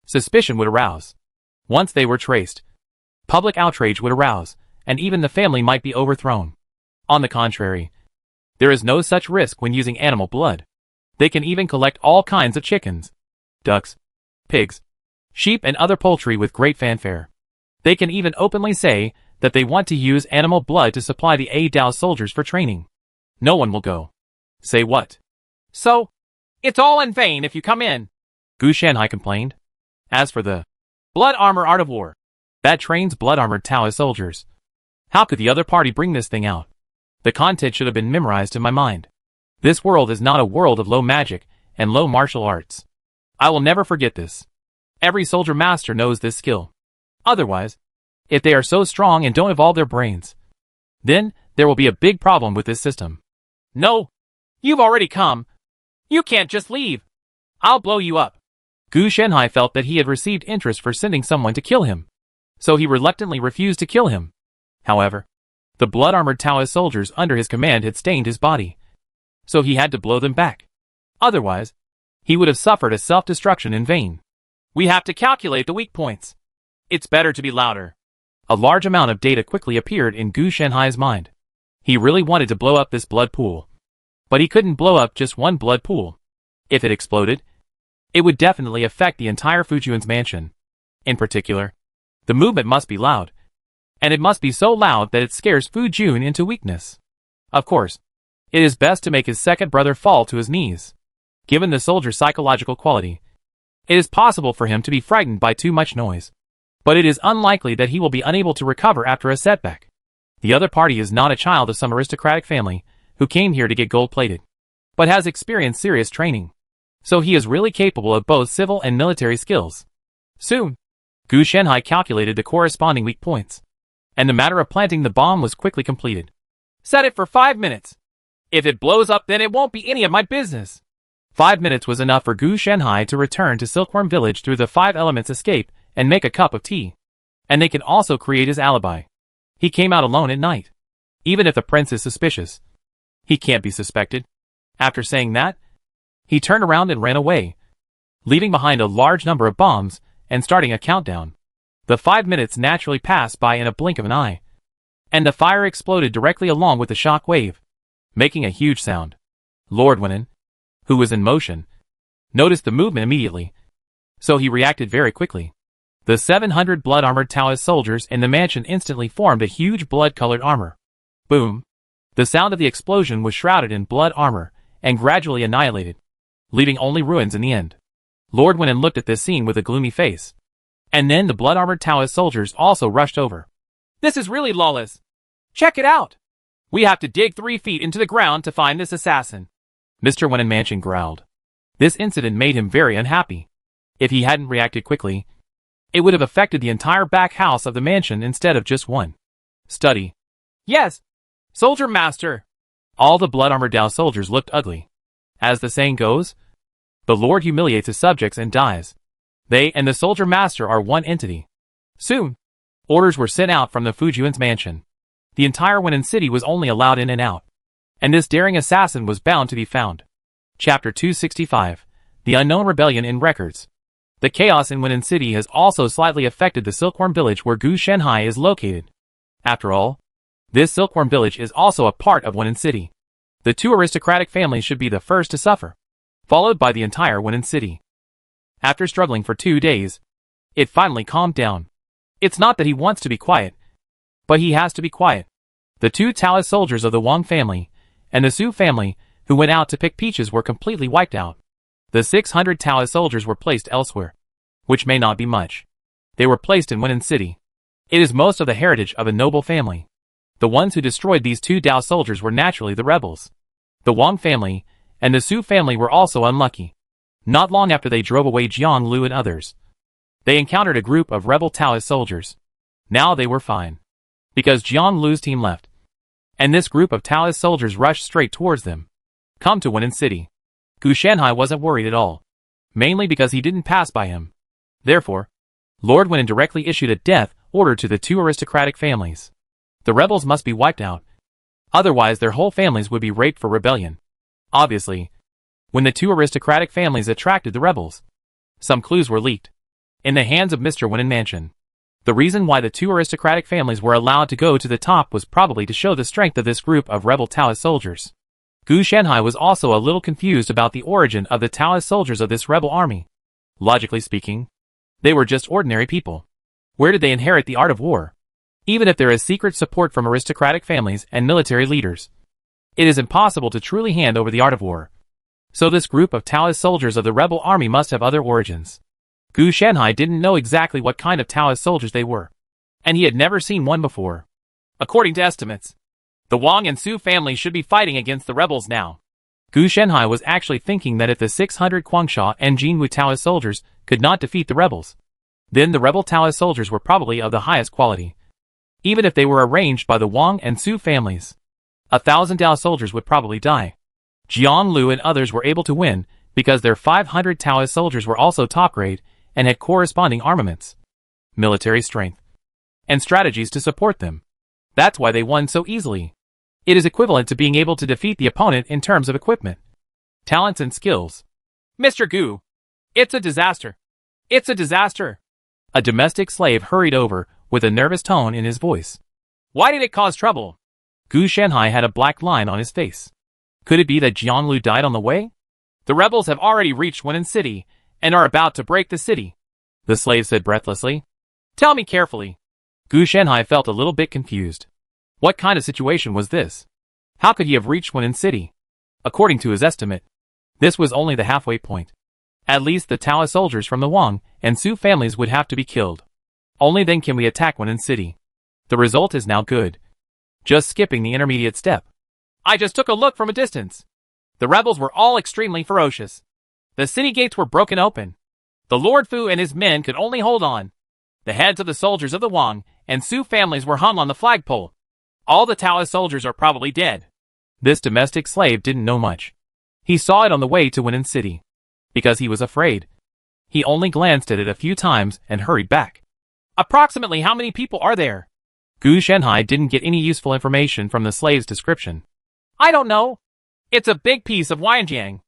suspicion would arouse. Once they were traced, public outrage would arouse, and even the family might be overthrown. On the contrary, there is no such risk when using animal blood. They can even collect all kinds of chickens, ducks, pigs, sheep and other poultry with great fanfare. They can even openly say that they want to use animal blood to supply the Dao soldiers for training. No one will go. Say what? So, it's all in vain if you come in, Gu Shanhai complained. As for the blood armor art of war, that trains blood-armored Taoist soldiers. How could the other party bring this thing out? The content should have been memorized in my mind. This world is not a world of low magic and low martial arts. I will never forget this. Every soldier master knows this skill. Otherwise, if they are so strong and don't evolve their brains, then there will be a big problem with this system. No, you've already come. You can't just leave. I'll blow you up. Gu Shanhai felt that he had received interest for sending someone to kill him, so he reluctantly refused to kill him. However, the blood-armored Taoist soldiers under his command had stained his body, so he had to blow them back. Otherwise, he would have suffered a self-destruction in vain. We have to calculate the weak points. It's better to be louder. A large amount of data quickly appeared in Gu Shanhai's mind. He really wanted to blow up this blood pool. But he couldn't blow up just one blood pool. If it exploded, it would definitely affect the entire Fujuan's mansion. In particular, the movement must be loud. And it must be so loud that it scares Fu Jun into weakness. Of course, it is best to make his second brother fall to his knees. Given the soldier's psychological quality, it is possible for him to be frightened by too much noise. But it is unlikely that he will be unable to recover after a setback. The other party is not a child of some aristocratic family who came here to get gold-plated, but has experienced serious training. So he is really capable of both civil and military skills. Soon, Gu Shenhai calculated the corresponding weak points, and the matter of planting the bomb was quickly completed. Set it for 5 minutes. If it blows up, then it won't be any of my business. 5 minutes was enough for Gu Shenhai to return to Silkworm Village through the 5 Elements escape and make a cup of tea. And they can also create his alibi. He came out alone at night. Even if the prince is suspicious, he can't be suspected. After saying that, he turned around and ran away, leaving behind a large number of bombs and starting a countdown. The 5 minutes naturally passed by in a blink of an eye, and the fire exploded directly along with the shock wave, making a huge sound. Lord Wenin, who was in motion, noticed the movement immediately, so he reacted very quickly. The 700 blood-armored Taoist soldiers in the mansion instantly formed a huge blood-colored armor. Boom! The sound of the explosion was shrouded in blood armor and gradually annihilated, leaving only ruins in the end. Lord Wenin looked at this scene with a gloomy face. And then the blood-armored Taoist soldiers also rushed over. This is really lawless. Check it out. We have to dig 3 feet into the ground to find this assassin. Mr. Wenin Mansion growled. This incident made him very unhappy. If he hadn't reacted quickly, it would have affected the entire back house of the mansion instead of just one. Study. Yes, Soldier Master. All the blood-armored Dao soldiers looked ugly. As the saying goes, the Lord humiliates his subjects and dies. They and the Soldier Master are one entity. Soon, orders were sent out from the Fujian's mansion. The entire Wenin city was only allowed in and out, and this daring assassin was bound to be found. Chapter 265. The Unknown Rebellion in Records. The chaos in Wenin City has also slightly affected the Silkworm Village where Gu Shenhai is located. After all, this Silkworm Village is also a part of Wenin City. The 2 aristocratic families should be the first to suffer, followed by the entire Wenin City. After struggling for 2 days, it finally calmed down. It's not that he wants to be quiet, but he has to be quiet. The 2 Taoist soldiers of the Wang family and the Su family who went out to pick peaches were completely wiped out. The 600 Taoist soldiers were placed elsewhere, which may not be much. They were placed in Wenin City. It is most of the heritage of a noble family. The ones who destroyed these 2 Dao soldiers were naturally the rebels. The Wang family and the Su family were also unlucky. Not long after they drove away Jiang Lu and others, they encountered a group of rebel Taoist soldiers. Now they were fine, because Jiang Lu's team left, and this group of Taoist soldiers rushed straight towards them. Come to Wenin City. Gu Shenhai wasn't worried at all, mainly because he didn't pass by him. Therefore, Lord Wenin directly issued a death order to the 2 aristocratic families. The rebels must be wiped out. Otherwise their whole families would be raped for rebellion. Obviously, when the 2 aristocratic families attracted the rebels, some clues were leaked in the hands of Mr. Wenin Mansion. The reason why the 2 aristocratic families were allowed to go to the top was probably to show the strength of this group of rebel Taoist soldiers. Gu Shenhai was also a little confused about the origin of the Taoist soldiers of this rebel army. Logically speaking, they were just ordinary people. Where did they inherit the art of war? Even if there is secret support from aristocratic families and military leaders, it is impossible to truly hand over the art of war. So this group of Taoist soldiers of the rebel army must have other origins. Gu Shenhai didn't know exactly what kind of Taoist soldiers they were, and he had never seen one before. According to estimates, the Wang and Su families should be fighting against the rebels now. Gu Shenhai was actually thinking that if the 600 Guangsha and Jinwu Taoist soldiers could not defeat the rebels, then the rebel Taoist soldiers were probably of the highest quality. Even if they were arranged by the Wang and Su families, 1,000 Dao soldiers would probably die. Jiang Lu and others were able to win because their 500 Taoist soldiers were also top grade and had corresponding armaments, military strength, and strategies to support them. That's why they won so easily. It is equivalent to being able to defeat the opponent in terms of equipment, talents and skills. Mr. Gu, it's a disaster. It's a disaster. A domestic slave hurried over with a nervous tone in his voice. Why did it cause trouble? Gu Shenhai had a black line on his face. Could it be that Jiang Lu died on the way? The rebels have already reached Wenin City and are about to break the city, the slave said breathlessly. Tell me carefully. Gu Shenhai felt a little bit confused. What kind of situation was this? How could he have reached Wenin City? According to his estimate, This was only the halfway point. At least the Taoist soldiers from the Wang and Su families would have to be killed. Only then can we attack Wan'an City. The result is now good. Just skipping the intermediate step. I just took a look from a distance. The rebels were all extremely ferocious. The city gates were broken open. The Lord Fu and his men could only hold on. The heads of the soldiers of the Wang and Su families were hung on the flagpole. All the Taoist soldiers are probably dead. This domestic slave didn't know much. He saw it on the way to Wan'an City. Because he was afraid. He only glanced at it a few times and hurried back. Approximately how many people are there? Gu Shenhai didn't get any useful information from the slave's description. I don't know. It's a big piece of Wanjiang.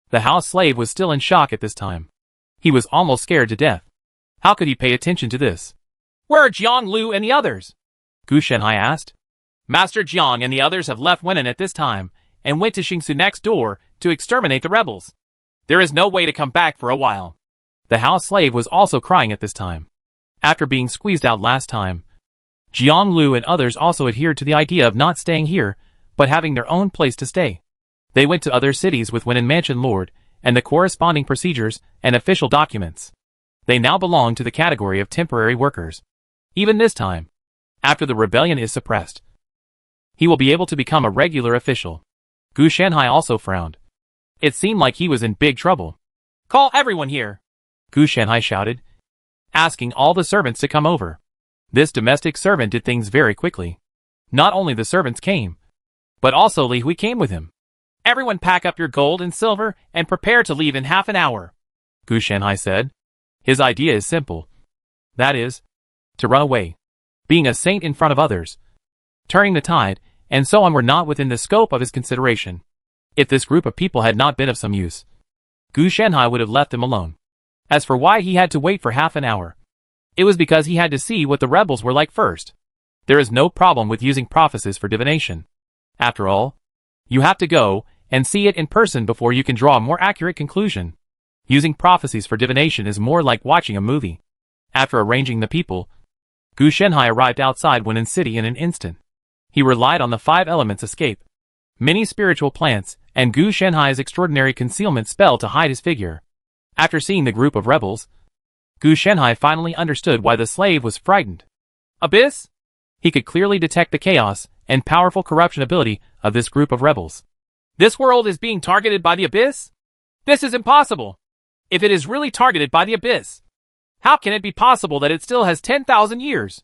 The house slave was still in shock at this time. He was almost scared to death. How could he pay attention to this? Where are Jiang Lu and the others? Gu Shenhai asked. Master Jiang and the others have left Wan'an at this time and went to Xingsu next door to exterminate the rebels. There is no way to come back for a while. The house slave was also crying at this time. After being squeezed out last time, Jiang Lu and others also adhered to the idea of not staying here, but having their own place to stay. They went to other cities with Wan'an Mansion Lord and the corresponding procedures and official documents. They now belong to the category of temporary workers. Even this time, after the rebellion is suppressed, he will be able to become a regular official. Gu Shenhai also frowned. It seemed like he was in big trouble. Call everyone here, Gu Shenhai shouted, asking all the servants to come over. This domestic servant did things very quickly. Not only the servants came, but also Li Hui came with him. Everyone pack up your gold and silver and prepare to leave in half an hour, Gu Shenhai said. His idea is simple. That is, to run away. Being a saint in front of others, turning the tide, and so on were not within the scope of his consideration. If this group of people had not been of some use, Gu Shenhai would have left them alone. As for why he had to wait for half an hour, it was because he had to see what the rebels were like first. There is no problem with using prophecies for divination. After all, you have to go and see it in person before you can draw a more accurate conclusion. Using prophecies for divination is more like watching a movie. After arranging the people, Gu Shenhai arrived outside Wan'an City in an instant. He relied on the 5 elements escape, many spiritual plants, and Gu Shenhai's extraordinary concealment spell to hide his figure. After seeing the group of rebels, Gu Shenhai finally understood why the slave was frightened. Abyss? He could clearly detect the chaos and powerful corruption ability of this group of rebels. This world is being targeted by the Abyss? This is impossible. If it is really targeted by the Abyss, how can it be possible that it still has 10,000 years?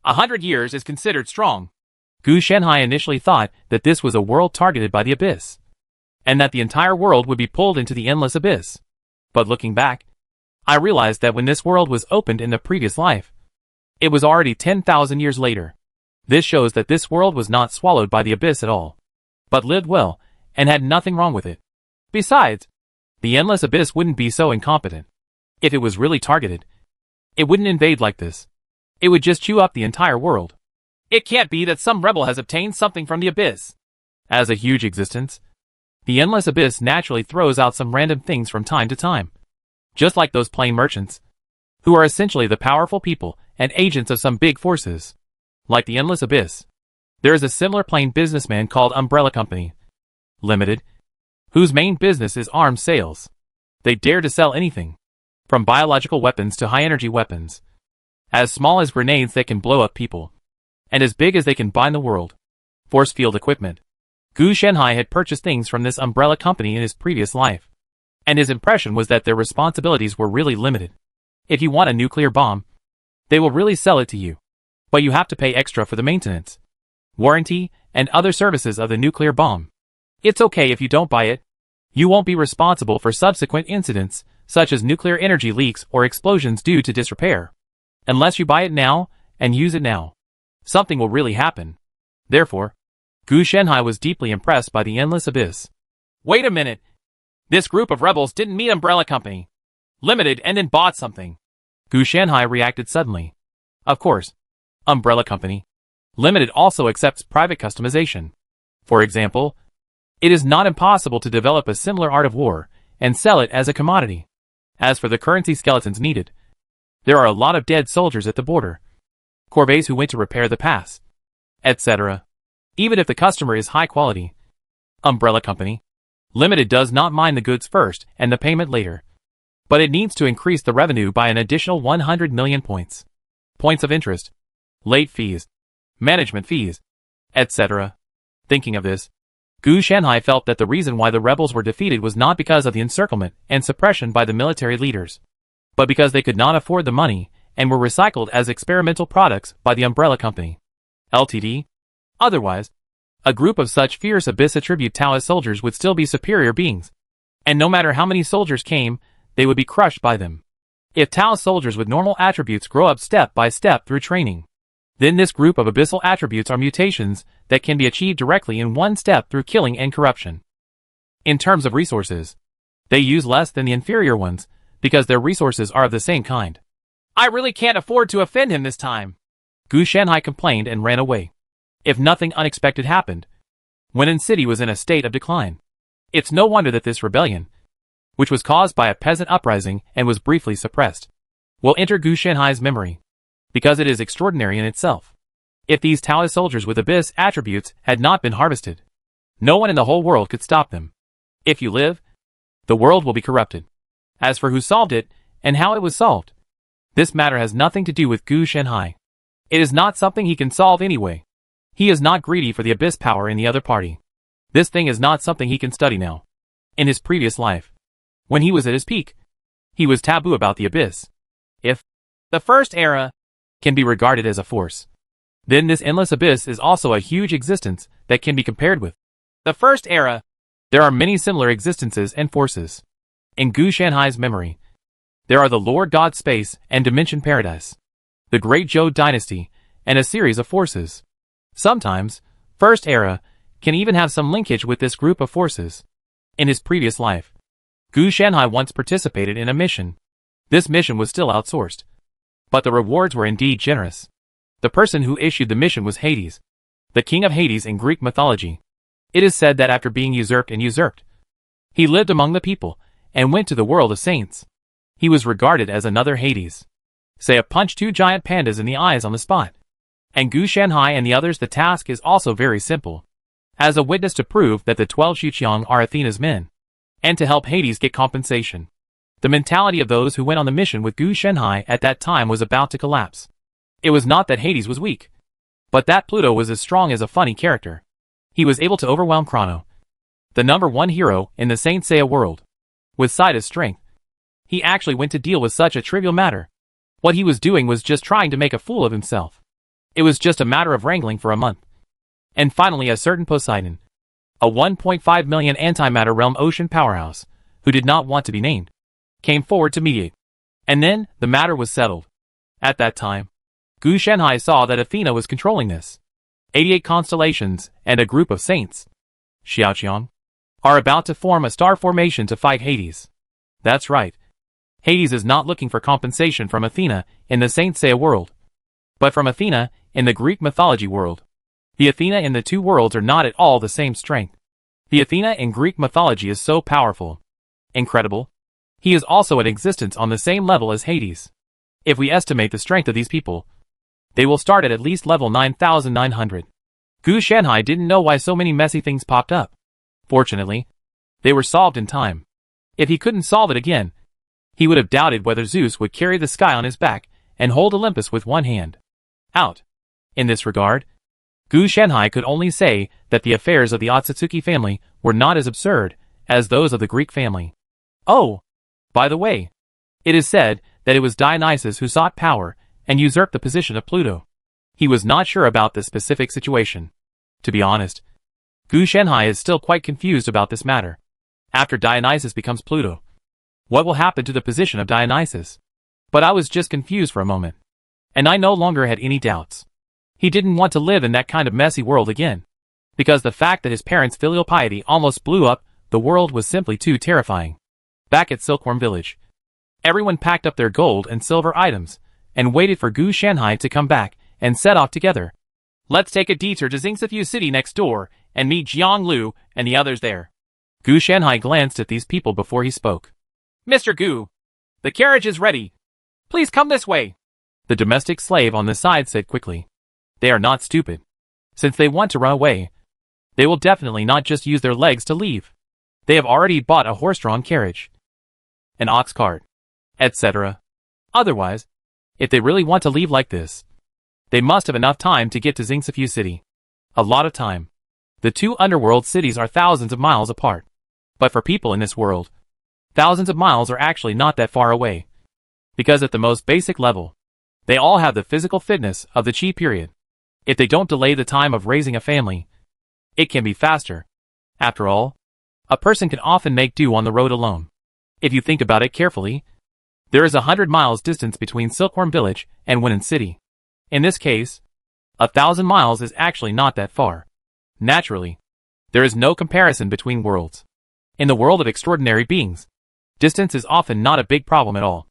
100 years is considered strong. Gu Shenhai initially thought that this was a world targeted by the Abyss, and that the entire world would be pulled into the endless abyss. But looking back, I realized that when this world was opened in the previous life, it was already 10,000 years later. This shows that this world was not swallowed by the abyss at all, but lived well, and had nothing wrong with it. Besides, the endless abyss wouldn't be so incompetent. If it was really targeted, it wouldn't invade like this. It would just chew up the entire world. It can't be that some rebel has obtained something from the abyss. As a huge existence, the endless abyss naturally throws out some random things from time to time. Just like those plain merchants, who are essentially the powerful people and agents of some big forces. Like the endless abyss, there is a similar plain businessman called Umbrella Company Limited, whose main business is arms sales. They dare to sell anything, from biological weapons to high-energy weapons, as small as grenades that can blow up people, and as big as they can bind the world. Force field equipment. Gu Shenhai had purchased things from this umbrella company in his previous life, and his impression was that their responsibilities were really limited. If you want a nuclear bomb, they will really sell it to you, but you have to pay extra for the maintenance, warranty, and other services of the nuclear bomb. It's okay if you don't buy it. You won't be responsible for subsequent incidents, such as nuclear energy leaks or explosions due to disrepair. Unless you buy it now, and use it now, something will really happen. Therefore, Gu Shenhai was deeply impressed by the endless abyss. Wait a minute. This group of rebels didn't meet Umbrella Company Limited and then bought something. Gu Shenhai reacted suddenly. Of course, Umbrella Company Limited also accepts private customization. For example, it is not impossible to develop a similar art of war and sell it as a commodity. As for the currency skeletons needed, there are a lot of dead soldiers at the border, corvettes who went to repair the pass, etc. Even if the customer is high quality, Umbrella Company Limited does not mind the goods first and the payment later. But it needs to increase the revenue by an additional 100 million points. Points of interest, late fees, management fees, etc. Thinking of this, Gu Shanhai felt that the reason why the rebels were defeated was not because of the encirclement and suppression by the military leaders, but because they could not afford the money and were recycled as experimental products by the Umbrella Company, Ltd. Otherwise, a group of such fierce Abyss attribute Taoist soldiers would still be superior beings, and no matter how many soldiers came, they would be crushed by them. If Taoist soldiers with normal attributes grow up step by step through training, then this group of abyssal attributes are mutations that can be achieved directly in one step through killing and corruption. In terms of resources, they use less than the inferior ones because their resources are of the same kind. I really can't afford to offend him this time, Gu Shanhai complained and ran away. If nothing unexpected happened, Wenan City was in a state of decline. It's no wonder that this rebellion, which was caused by a peasant uprising and was briefly suppressed, will enter Gu Shanhai's memory, because it is extraordinary in itself. If these Taoist soldiers with abyss attributes had not been harvested, no one in the whole world could stop them. If you live, the world will be corrupted. As for who solved it, and how it was solved, this matter has nothing to do with Gu Shanhai. It is not something he can solve anyway. He is not greedy for the abyss power in the other party. This thing is not something he can study now. In his previous life, when he was at his peak, he was taboo about the abyss. If the first era can be regarded as a force, then this endless abyss is also a huge existence that can be compared with the first era. There are many similar existences and forces. In Gu Shanhai's memory, there are the Lord God Space and Dimension Paradise, the Great Zhou Dynasty, and a series of forces. Sometimes, First Era can even have some linkage with this group of forces. In his previous life, Gu Shanhai once participated in a mission. This mission was still outsourced, but the rewards were indeed generous. The person who issued the mission was Hades, the king of Hades in Greek mythology. It is said that after being usurped, he lived among the people and went to the world of saints. He was regarded as another Hades. Say punch two giant pandas in the eyes on the spot. And Gu Shanhai and the others, the task is also very simple. As a witness to prove that the 12 Xuqiang are Athena's men, and to help Hades get compensation. The mentality of those who went on the mission with Gu Shanhai at that time was about to collapse. It was not that Hades was weak, but that Pluto was as strong as a funny character. He was able to overwhelm Chrono, the #1 hero in the Saint Seiya world. With Saida's strength, he actually went to deal with such a trivial matter. What he was doing was just trying to make a fool of himself. It was just a matter of wrangling for a month. And finally a certain Poseidon, a 1.5 million antimatter realm ocean powerhouse, who did not want to be named, came forward to mediate. And then, the matter was settled. At that time, Gu Shanhai saw that Athena was controlling this. 88 constellations and a group of saints, Xiaoqiang, are about to form a star formation to fight Hades. That's right. Hades is not looking for compensation from Athena in the Saint Seiya world, but from Athena in the Greek mythology world. The Athena in the two worlds are not at all the same strength. The Athena in Greek mythology is so powerful, incredible. He is also in existence on the same level as Hades. If we estimate the strength of these people, they will start at least level 9,900. Gu Shanhai didn't know why so many messy things popped up. Fortunately, they were solved in time. If he couldn't solve it again, he would have doubted whether Zeus would carry the sky on his back and hold Olympus with one hand. Out. In this regard, Gu Shanhai could only say that the affairs of the Otsutsuki family were not as absurd as those of the Greek family. Oh, by the way, it is said that it was Dionysus who sought power and usurped the position of Pluto. He was not sure about this specific situation. To be honest, Gu Shanhai is still quite confused about this matter. After Dionysus becomes Pluto, what will happen to the position of Dionysus? But I was just confused for a moment, and I no longer had any doubts. He didn't want to live in that kind of messy world again, because the fact that his parents' filial piety almost blew up the world was simply too terrifying. Back at Silkworm Village, everyone packed up their gold and silver items, and waited for Gu Shanhai to come back and set off together. Let's take a detour to Xingsifu City next door, and meet Jiang Lu and the others there. Gu Shanhai glanced at these people before he spoke. Mr. Gu, the carriage is ready. Please come this way. The domestic slave on the side said quickly. They are not stupid. Since they want to run away, they will definitely not just use their legs to leave. They have already bought a horse-drawn carriage, an ox cart, etc. Otherwise, if they really want to leave like this, they must have enough time to get to Xingqiu City. A lot of time. The two underworld cities are thousands of miles apart. But for people in this world, thousands of miles are actually not that far away. Because at the most basic level, they all have the physical fitness of the Qi period. If they don't delay the time of raising a family, it can be faster. After all, a person can often make do on the road alone. If you think about it carefully, there is 100 miles distance between Silkworm Village and Wenan City. In this case, 1,000 miles is actually not that far. Naturally, there is no comparison between worlds. In the world of extraordinary beings, distance is often not a big problem at all.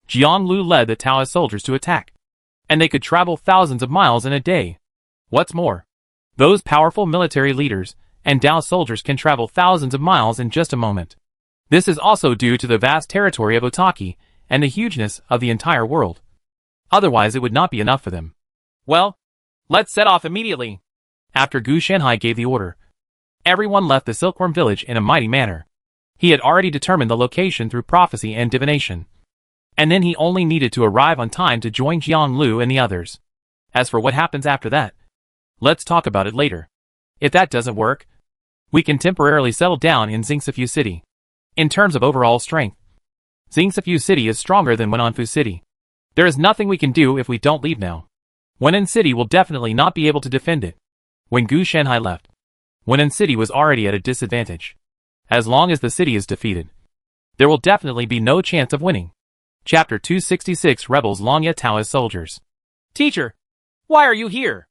Jiang Lu led the Taoist soldiers to attack, and they could travel thousands of miles in a day. What's more, those powerful military leaders and Dao soldiers can travel thousands of miles in just a moment. This is also due to the vast territory of Otaki and the hugeness of the entire world. Otherwise it would not be enough for them. Well, let's set off immediately. After Gu Shanhai gave the order, everyone left the Silkworm Village in a mighty manner. He had already determined the location through prophecy and divination. And then he only needed to arrive on time to join Jiang Lu and the others. As for what happens after that, let's talk about it later. If that doesn't work, we can temporarily settle down in Xingqiu City. In terms of overall strength, Xingqiu City is stronger than Wenanfu City. There is nothing we can do if we don't leave now. Wenan City will definitely not be able to defend it. When Gu Shanhai left, Wenan City was already at a disadvantage. As long as the city is defeated, there will definitely be no chance of winning. Chapter 266 Rebels Longye Taoist Soldiers. Teacher, why are you here?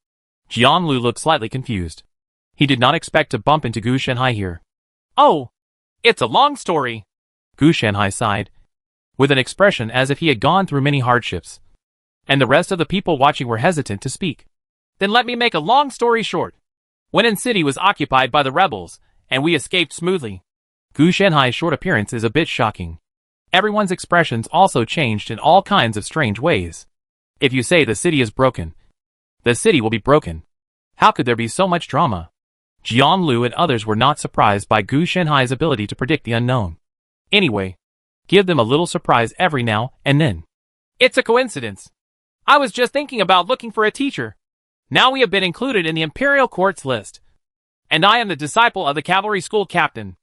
Jiang Lu looked slightly confused. He did not expect to bump into Gu Shanhai here. Oh, it's a long story. Gu Shanhai sighed, with an expression as if he had gone through many hardships. And the rest of the people watching were hesitant to speak. Then let me make a long story short. Wenan City was occupied by the rebels, and we escaped smoothly. Gu Shanhai's short appearance is a bit shocking. Everyone's expressions also changed in all kinds of strange ways. If you say the city is broken, the city will be broken. How could there be so much drama? Jiang Lu and others were not surprised by Gu Shanhai's ability to predict the unknown. Anyway, give them a little surprise every now and then. It's a coincidence. I was just thinking about looking for a teacher. Now we have been included in the Imperial Court's list. And I am the disciple of the cavalry school captain.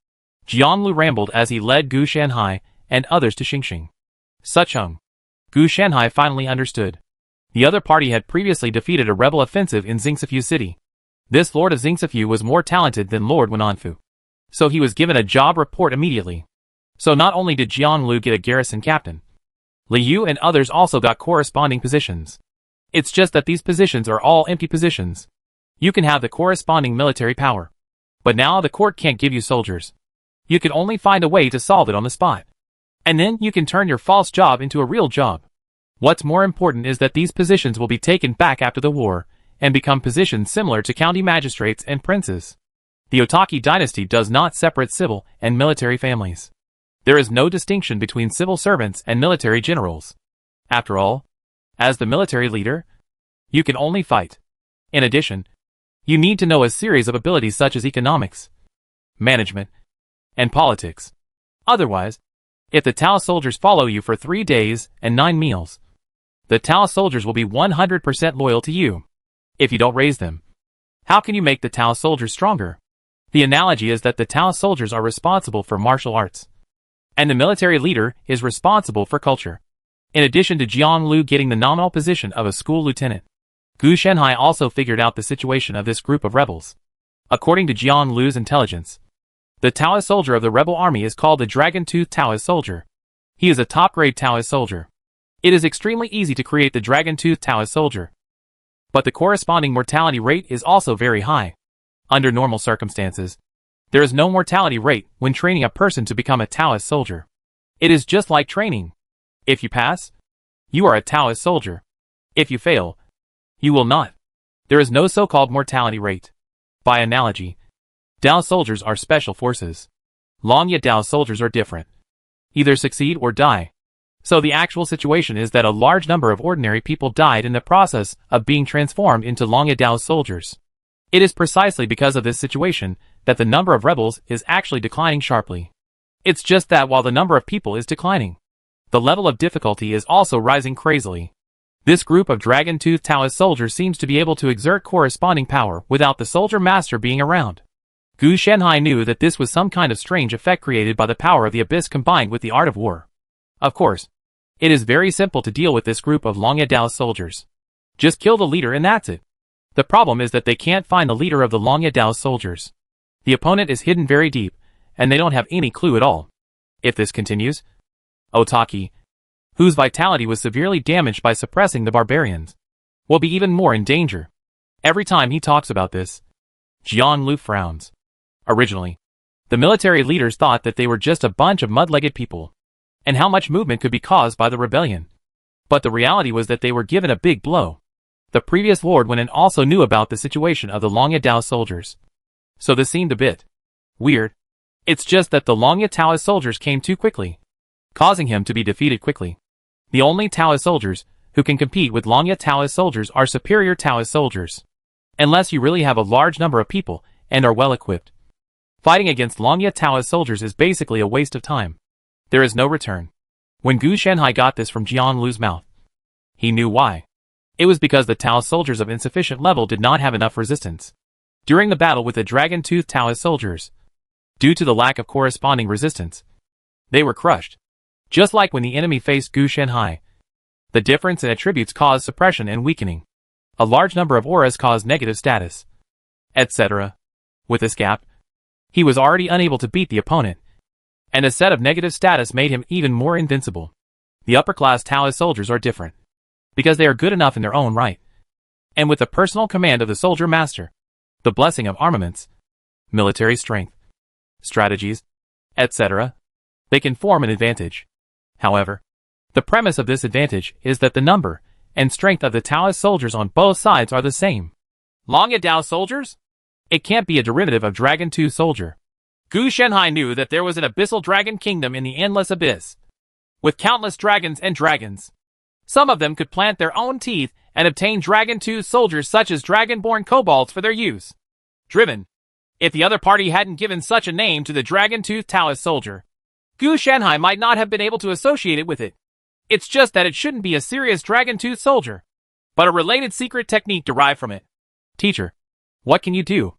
Jiang Lu rambled as he led Gu Shanhai and others to Xingxing. Suchong. Gu Shanhai finally understood. The other party had previously defeated a rebel offensive in Xingqiu City. This Lord of Xingqiu was more talented than Lord Wenanfu. So he was given a job report immediately. So not only did Jiang Lu get a garrison captain, Li Yu and others also got corresponding positions. It's just that these positions are all empty positions. You can have the corresponding military power. But now the court can't give you soldiers. You can only find a way to solve it on the spot. And then you can turn your false job into a real job. What's more important is that these positions will be taken back after the war, and become positions similar to county magistrates and princes. The Otaki dynasty does not separate civil and military families. There is no distinction between civil servants and military generals. After all, as the military leader, you can only fight. In addition, you need to know a series of abilities such as economics, management, and politics. Otherwise, if the Tao soldiers follow you for 3 days and 9 meals, the Tao soldiers will be 100% loyal to you. If you don't raise them, how can you make the Tao soldiers stronger? The analogy is that the Tao soldiers are responsible for martial arts, and the military leader is responsible for culture. In addition to Jiang Lu getting the nominal position of a school lieutenant, Gu Shanhai also figured out the situation of this group of rebels. According to Jiang Lu's intelligence, the Taoist soldier of the rebel army is called the Dragon-Tooth Taoist soldier. He is a top-grade Taoist soldier. It is extremely easy to create the Dragon-Tooth Taoist soldier. But the corresponding mortality rate is also very high. Under normal circumstances, there is no mortality rate when training a person to become a Taoist soldier. It is just like training. If you pass, you are a Taoist soldier. If you fail, you will not. There is no so-called mortality rate. By analogy, Dao soldiers are special forces. Longye Dao soldiers are different. Either succeed or die. So the actual situation is that a large number of ordinary people died in the process of being transformed into Longye Dao soldiers. It is precisely because of this situation that the number of rebels is actually declining sharply. It's just that while the number of people is declining, the level of difficulty is also rising crazily. This group of dragon-toothed Taoist soldiers seems to be able to exert corresponding power without the soldier master being around. Gu Shenhai knew that this was some kind of strange effect created by the power of the abyss combined with the art of war. Of course, it is very simple to deal with this group of Longye Dao soldiers. Just kill the leader and that's it. The problem is that they can't find the leader of the Longye Dao soldiers. The opponent is hidden very deep, and they don't have any clue at all. If this continues, Otaki, whose vitality was severely damaged by suppressing the barbarians, will be even more in danger. Every time he talks about this, Jiang Lu frowns. Originally, the military leaders thought that they were just a bunch of mud-legged people, and how much movement could be caused by the rebellion. But the reality was that they were given a big blow. The previous Lord Wen also knew about the situation of the Longye Dao soldiers. So this seemed a bit weird. It's just that the Longye Taoist soldiers came too quickly, causing him to be defeated quickly. The only Taoist soldiers who can compete with Longye Taoist soldiers are superior Taoist soldiers. Unless you really have a large number of people and are well equipped. Fighting against Longye Taoist soldiers is basically a waste of time. There is no return. When Gu Shenhai got this from Jiang Lu's mouth, he knew why. It was because the Taoist soldiers of insufficient level did not have enough resistance during the battle with the dragon-toothed Taoist soldiers. Due to the lack of corresponding resistance, they were crushed. Just like when the enemy faced Gu Shenhai. The difference in attributes caused suppression and weakening. A large number of auras caused negative status, etc. With this gap, he was already unable to beat the opponent, and a set of negative status made him even more invincible. The upper-class Taoist soldiers are different, because they are good enough in their own right, and with the personal command of the soldier master, the blessing of armaments, military strength, strategies, etc., they can form an advantage. However, the premise of this advantage is that the number and strength of the Taoist soldiers on both sides are the same. Longye Dao soldiers? It can't be a derivative of Dragon 2 soldier. Gu Shenhai knew that there was an abyssal dragon kingdom in the endless abyss, with countless dragons and dragons. Some of them could plant their own teeth and obtain Dragon 2 soldiers such as dragon-born kobolds for their use. Driven. If the other party hadn't given such a name to the dragon-toothed Taoist soldier, Gu Shenhai might not have been able to associate it with it. It's just that it shouldn't be a serious dragon-toothed soldier, but a related secret technique derived from it. Teacher, what can you do?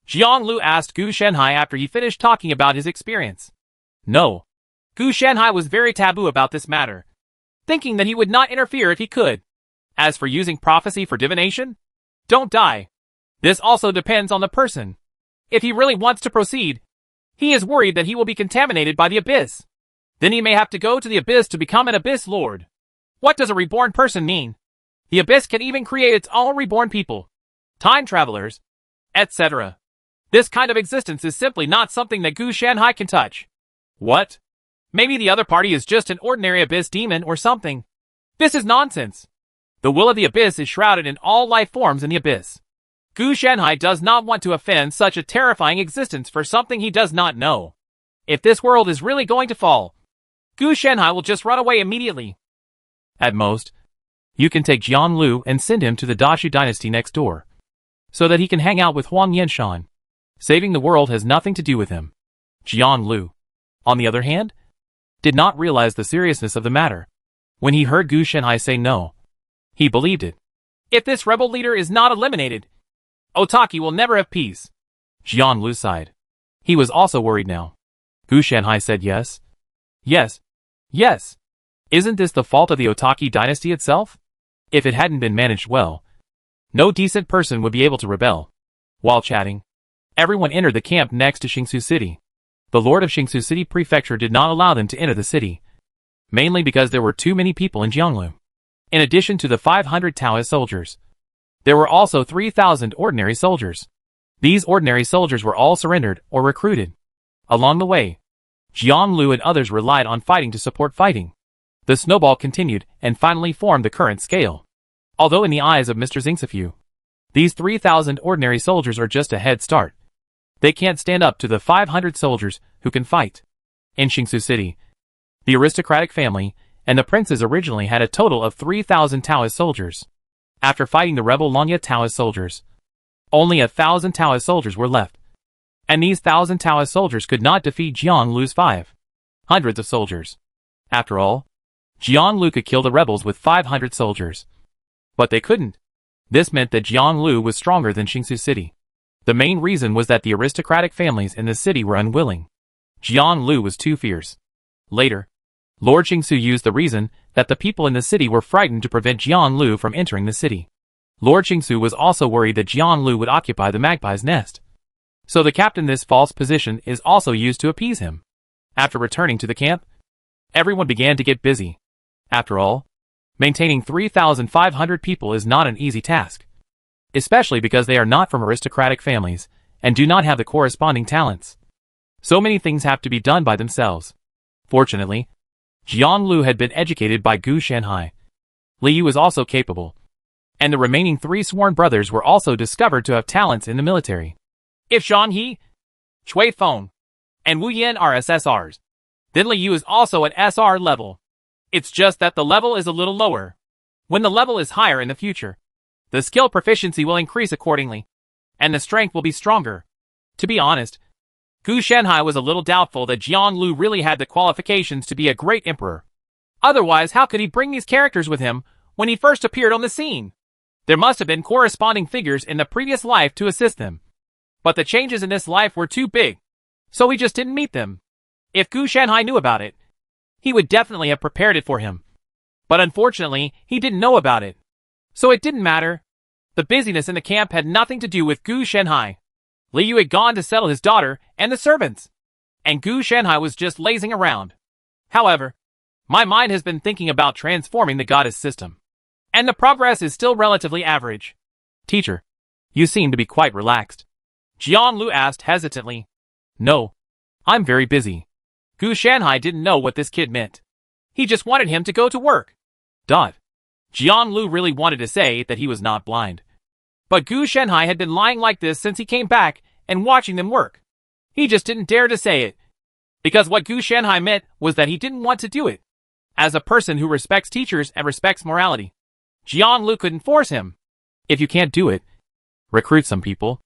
Jiang Lu asked Gu Shenhai after he finished talking about his experience. No. Gu Shenhai was very taboo about this matter, thinking that he would not interfere if he could. As for using prophecy for divination, don't die. This also depends on the person. If he really wants to proceed, he is worried that he will be contaminated by the abyss. Then he may have to go to the abyss to become an abyss lord. What does a reborn person mean? The abyss can even create its own reborn people, time travelers, etc. This kind of existence is simply not something that Gu Shenhai can touch. What? Maybe the other party is just an ordinary abyss demon or something. This is nonsense. The will of the abyss is shrouded in all life forms in the abyss. Gu Shenhai does not want to offend such a terrifying existence for something he does not know. If this world is really going to fall, Gu Shenhai will just run away immediately. At most, you can take Jiang Lu and send him to the Daxu dynasty next door, so that he can hang out with Huang Yanshan. Saving the world has nothing to do with him. Jiang Lu, on the other hand, did not realize the seriousness of the matter. When he heard Gu Shenhai say no, he believed it. If this rebel leader is not eliminated, Otaki will never have peace. Jiang Lu sighed. He was also worried now. Gu Shenhai said yes. Yes. Yes. Isn't this the fault of the Otaki dynasty itself? If it hadn't been managed well, no decent person would be able to rebel. While chatting, everyone entered the camp next to Xingsu City. The Lord of Xingsu City Prefecture did not allow them to enter the city, mainly because there were too many people in Jianglu. In addition to the 500 Taoist soldiers, there were also 3,000 ordinary soldiers. These ordinary soldiers were all surrendered or recruited. Along the way, Jiang Lu and others relied on fighting to support fighting. The snowball continued and finally formed the current scale. Although in the eyes of Mr. Xingsifu, these 3,000 ordinary soldiers are just a head start. They can't stand up to the 500 soldiers who can fight. In Xingsu City, the aristocratic family and the princes originally had a total of 3,000 Taoist soldiers. After fighting the rebel Longye Taoist soldiers, only 1,000 Taoist soldiers were left. And these 1,000 Taoist soldiers could not defeat Jiang Lu's 500 of soldiers. After all, Jiang Lu could kill the rebels with 500 soldiers. But they couldn't. This meant that Jiang Lu was stronger than Qingsu City. The main reason was that the aristocratic families in the city were unwilling. Jiang Lu was too fierce. Later, Lord Qingsu used the reason that the people in the city were frightened to prevent Jiang Lu from entering the city. Lord Qingsu was also worried that Jiang Lu would occupy the magpie's nest. So the captain this false position is also used to appease him. After returning to the camp, everyone began to get busy. After all, maintaining 3,500 people is not an easy task, especially because they are not from aristocratic families and do not have the corresponding talents. So many things have to be done by themselves. Fortunately, Jiang Lu had been educated by Gu Shanhai. Li Yu was also capable, and the remaining 3 sworn brothers were also discovered to have talents in the military. If Zhang He, Cui Feng, and Wu Yan are SSRs, then Li Yu is also at SR level. It's just that the level is a little lower. When the level is higher in the future, the skill proficiency will increase accordingly, and the strength will be stronger. To be honest, Gu Shanhai was a little doubtful that Jiang Lu really had the qualifications to be a great emperor. Otherwise, how could he bring these characters with him when he first appeared on the scene? There must have been corresponding figures in the previous life to assist them. But the changes in this life were too big, so he just didn't meet them. If Gu Shanhai knew about it, he would definitely have prepared it for him. But unfortunately, he didn't know about it. So it didn't matter. The busyness in the camp had nothing to do with Gu Shanhai. Li Yu had gone to settle his daughter and the servants, and Gu Shanhai was just lazing around. However, my mind has been thinking about transforming the goddess system, and the progress is still relatively average. Teacher, you seem to be quite relaxed. Jiang Lu asked hesitantly. No, I'm very busy. Gu Shanhai didn't know what this kid meant. He just wanted him to go to work. Jiang Lu really wanted to say that he was not blind. But Gu Shanhai had been lying like this since he came back and watching them work. He just didn't dare to say it. Because what Gu Shanhai meant was that he didn't want to do it. As a person who respects teachers and respects morality, Jiang Lu couldn't force him. If you can't do it, recruit some people.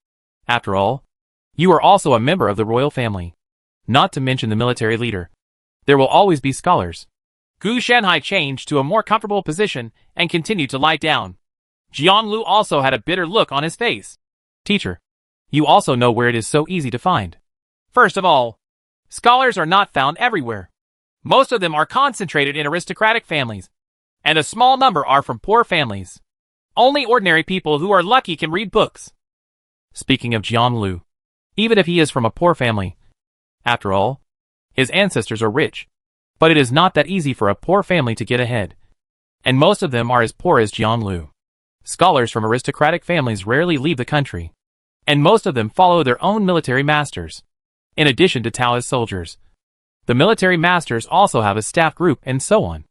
After all, you are also a member of the royal family. Not to mention the military leader. There will always be scholars. Gu Shanhai changed to a more comfortable position and continued to lie down. Jiang Lu also had a bitter look on his face. Teacher, you also know where it is so easy to find. First of all, scholars are not found everywhere. Most of them are concentrated in aristocratic families, and a small number are from poor families. Only ordinary people who are lucky can read books. Speaking of Jiang Lu, even if he is from a poor family, after all, his ancestors are rich. But it is not that easy for a poor family to get ahead. And most of them are as poor as Jiang Lu. Scholars from aristocratic families rarely leave the country, and most of them follow their own military masters. In addition to Taoist soldiers, the military masters also have a staff group and so on.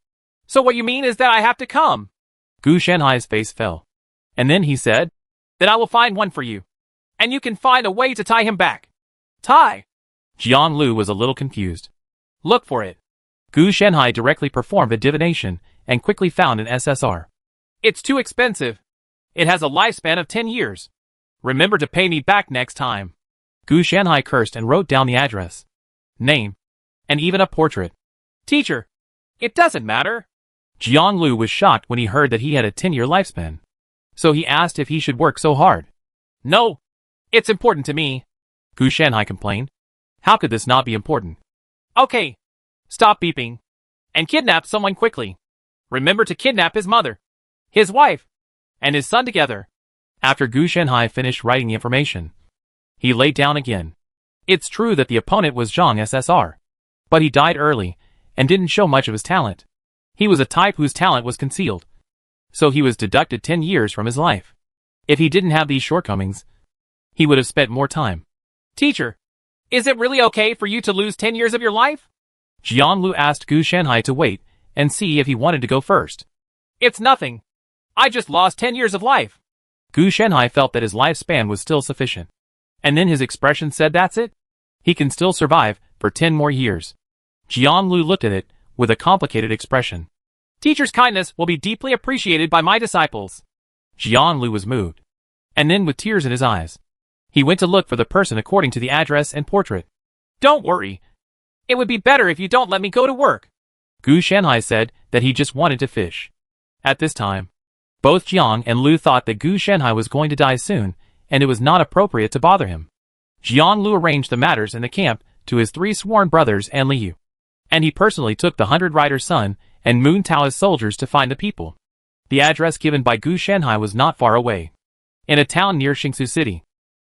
So what you mean is that I have to come? Gu Shanhai's face fell. And then he said, Then I will find one for you. And you can find a way to tie him back. Tie? Jiang Lu was a little confused. Look for it. Gu Shanhai directly performed a divination and quickly found an SSR. It's too expensive. It has a lifespan of 10 years. Remember to pay me back next time. Gu Shanhai cursed and wrote down the address, name, and even a portrait. Teacher, it doesn't matter. Jiang Lu was shocked when he heard that he had a 10-year lifespan. So he asked if he should work so hard. No, it's important to me. Gu Shanhai complained. How could this not be important? Okay, stop beeping. And kidnap someone quickly. Remember to kidnap his mother, his wife, and his son together. After Gu Shanhai finished writing the information, he lay down again. It's true that the opponent was Zhang SSR, but he died early and didn't show much of his talent. He was a type whose talent was concealed, so he was deducted 10 years from his life. If he didn't have these shortcomings, he would have spent more time. Teacher, is it really okay for you to lose 10 years of your life? Jiang Lu asked Gu Shanhai to wait and see if he wanted to go first. It's nothing. I just lost 10 years of life. Gu Shanhai felt that his lifespan was still sufficient. And then his expression said that's it. He can still survive for 10 more years. Jiang Lu looked at it with a complicated expression. Teacher's kindness will be deeply appreciated by my disciples. Jiang Lu was moved. And then with tears in his eyes, He went to look for the person according to the address and portrait. Don't worry. It would be better if you don't let me go to work. Gu Shanhai said that he just wanted to fish. At this time, both Jiang and Lu thought that Gu Shanhai was going to die soon, and it was not appropriate to bother him. Jiang Lu arranged the matters in the camp to his 3 sworn brothers and Liu. And he personally took the 100 Rider's son and Moon Tao's soldiers to find the people. The address given by Gu Shanhai was not far away. In a town near Xingsu City.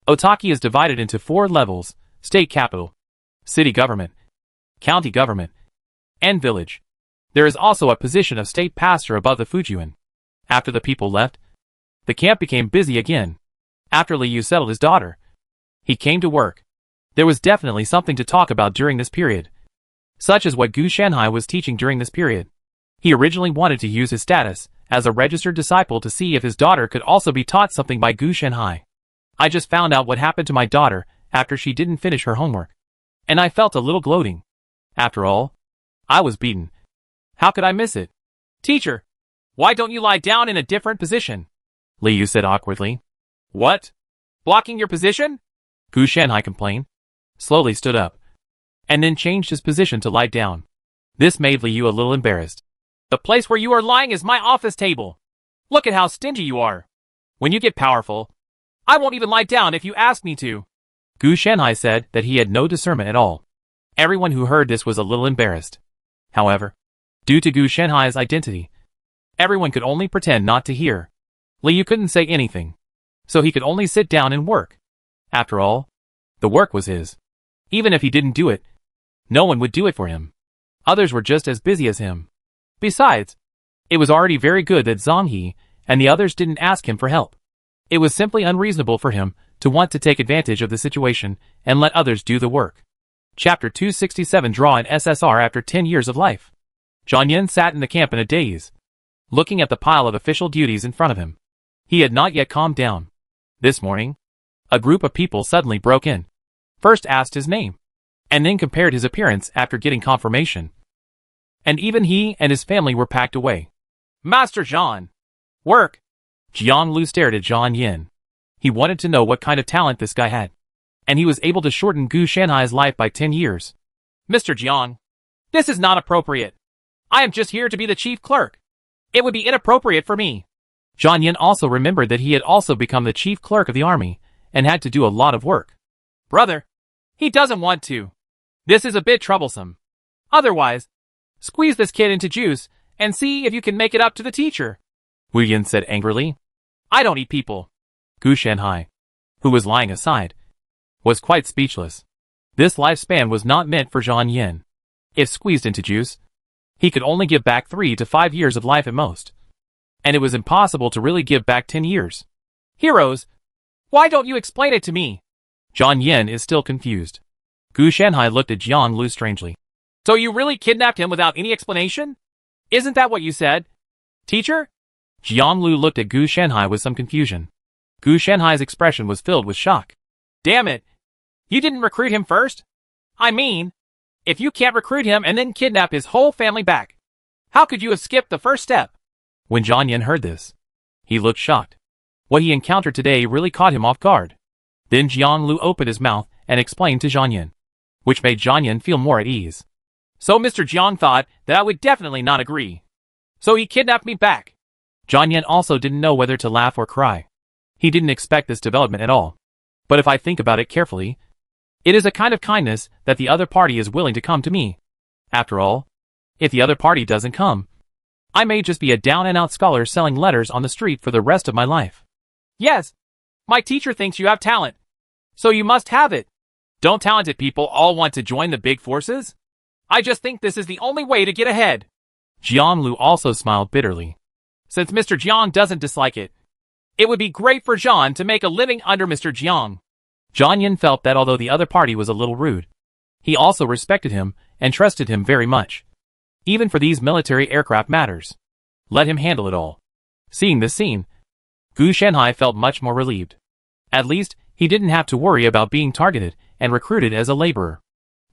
Otaki is divided into 4 levels: state capital, city government, county government, and village. There is also a position of state pastor above the Fujian. After the people left, the camp became busy again. After Liu settled his daughter, he came to work. There was definitely something to talk about during this period, such as what Gu Shanhai was teaching during this period. He originally wanted to use his status as a registered disciple to see if his daughter could also be taught something by Gu Shanhai. I just found out what happened to my daughter after she didn't finish her homework, and I felt a little gloating. After all, I was beaten. How could I miss it? Teacher, why don't you lie down in a different position? Liu said awkwardly. What? Blocking your position? Gu Shanhai complained, slowly stood up, and then changed his position to lie down. This made Liu a little embarrassed. The place where you are lying is my office table. Look at how stingy you are. When you get powerful, I won't even lie down if you ask me to. Gu Shanhai said that he had no discernment at all. Everyone who heard this was a little embarrassed. However, due to Gu Shanhai's identity, everyone could only pretend not to hear. Liu couldn't say anything, so he could only sit down and work. After all, the work was his. Even if he didn't do it, no one would do it for him. Others were just as busy as him. Besides, it was already very good that Zhang He and the others didn't ask him for help. It was simply unreasonable for him to want to take advantage of the situation and let others do the work. Chapter 267 Draw an SSR after 10 years of life. Zhang Yin sat in the camp in a daze, looking at the pile of official duties in front of him. He had not yet calmed down. This morning, a group of people suddenly broke in. First asked his name, and then compared his appearance after getting confirmation. And even he and his family were packed away. Master Zhang. Work. Jiang Lu stared at Zhang Yin. He wanted to know what kind of talent this guy had. And he was able to shorten Gu Shanhai's life by 10 years. Mr. Jiang, this is not appropriate. I am just here to be the chief clerk. It would be inappropriate for me. Zhang Yin also remembered that he had also become the chief clerk of the army and had to do a lot of work. Brother, he doesn't want to. This is a bit troublesome. Otherwise, squeeze this kid into juice and see if you can make it up to the teacher. Wu Yin said angrily. I don't eat people. Gu Shanhai, who was lying aside, was quite speechless. This lifespan was not meant for Zhang Yin. If squeezed into juice, he could only give back 3 to 5 years of life at most. And it was impossible to really give back 10 years. Heroes, why don't you explain it to me? Zhang Yin is still confused. Gu Shanhai looked at Jiang Lu strangely. So you really kidnapped him without any explanation? Isn't that what you said? Teacher? Jiang Lu looked at Gu Shanhai with some confusion. Gu Shanhai's expression was filled with shock. Damn it. You didn't recruit him first? I mean, if you can't recruit him and then kidnap his whole family back, how could you have skipped the first step? When Zhang Yin heard this, he looked shocked. What he encountered today really caught him off guard. Then Jiang Lu opened his mouth and explained to Zhang Yin, which made Zhang Yin feel more at ease. So Mr. Jiang thought that I would definitely not agree. So he kidnapped me back. Zhang Yin also didn't know whether to laugh or cry. He didn't expect this development at all. But if I think about it carefully, it is a kind of kindness that the other party is willing to come to me. After all, if the other party doesn't come, I may just be a down-and-out scholar selling letters on the street for the rest of my life. Yes, my teacher thinks you have talent, so you must have it. Don't talented people all want to join the big forces? I just think this is the only way to get ahead. Jiang Lu also smiled bitterly. Since Mr. Jiang doesn't dislike it, it would be great for Zhang to make a living under Mr. Jiang. Zhang Yin felt that although the other party was a little rude, he also respected him and trusted him very much. Even for these military aircraft matters. Let him handle it all. Seeing this scene, Gu Shanhai felt much more relieved. At least, he didn't have to worry about being targeted and recruited as a laborer.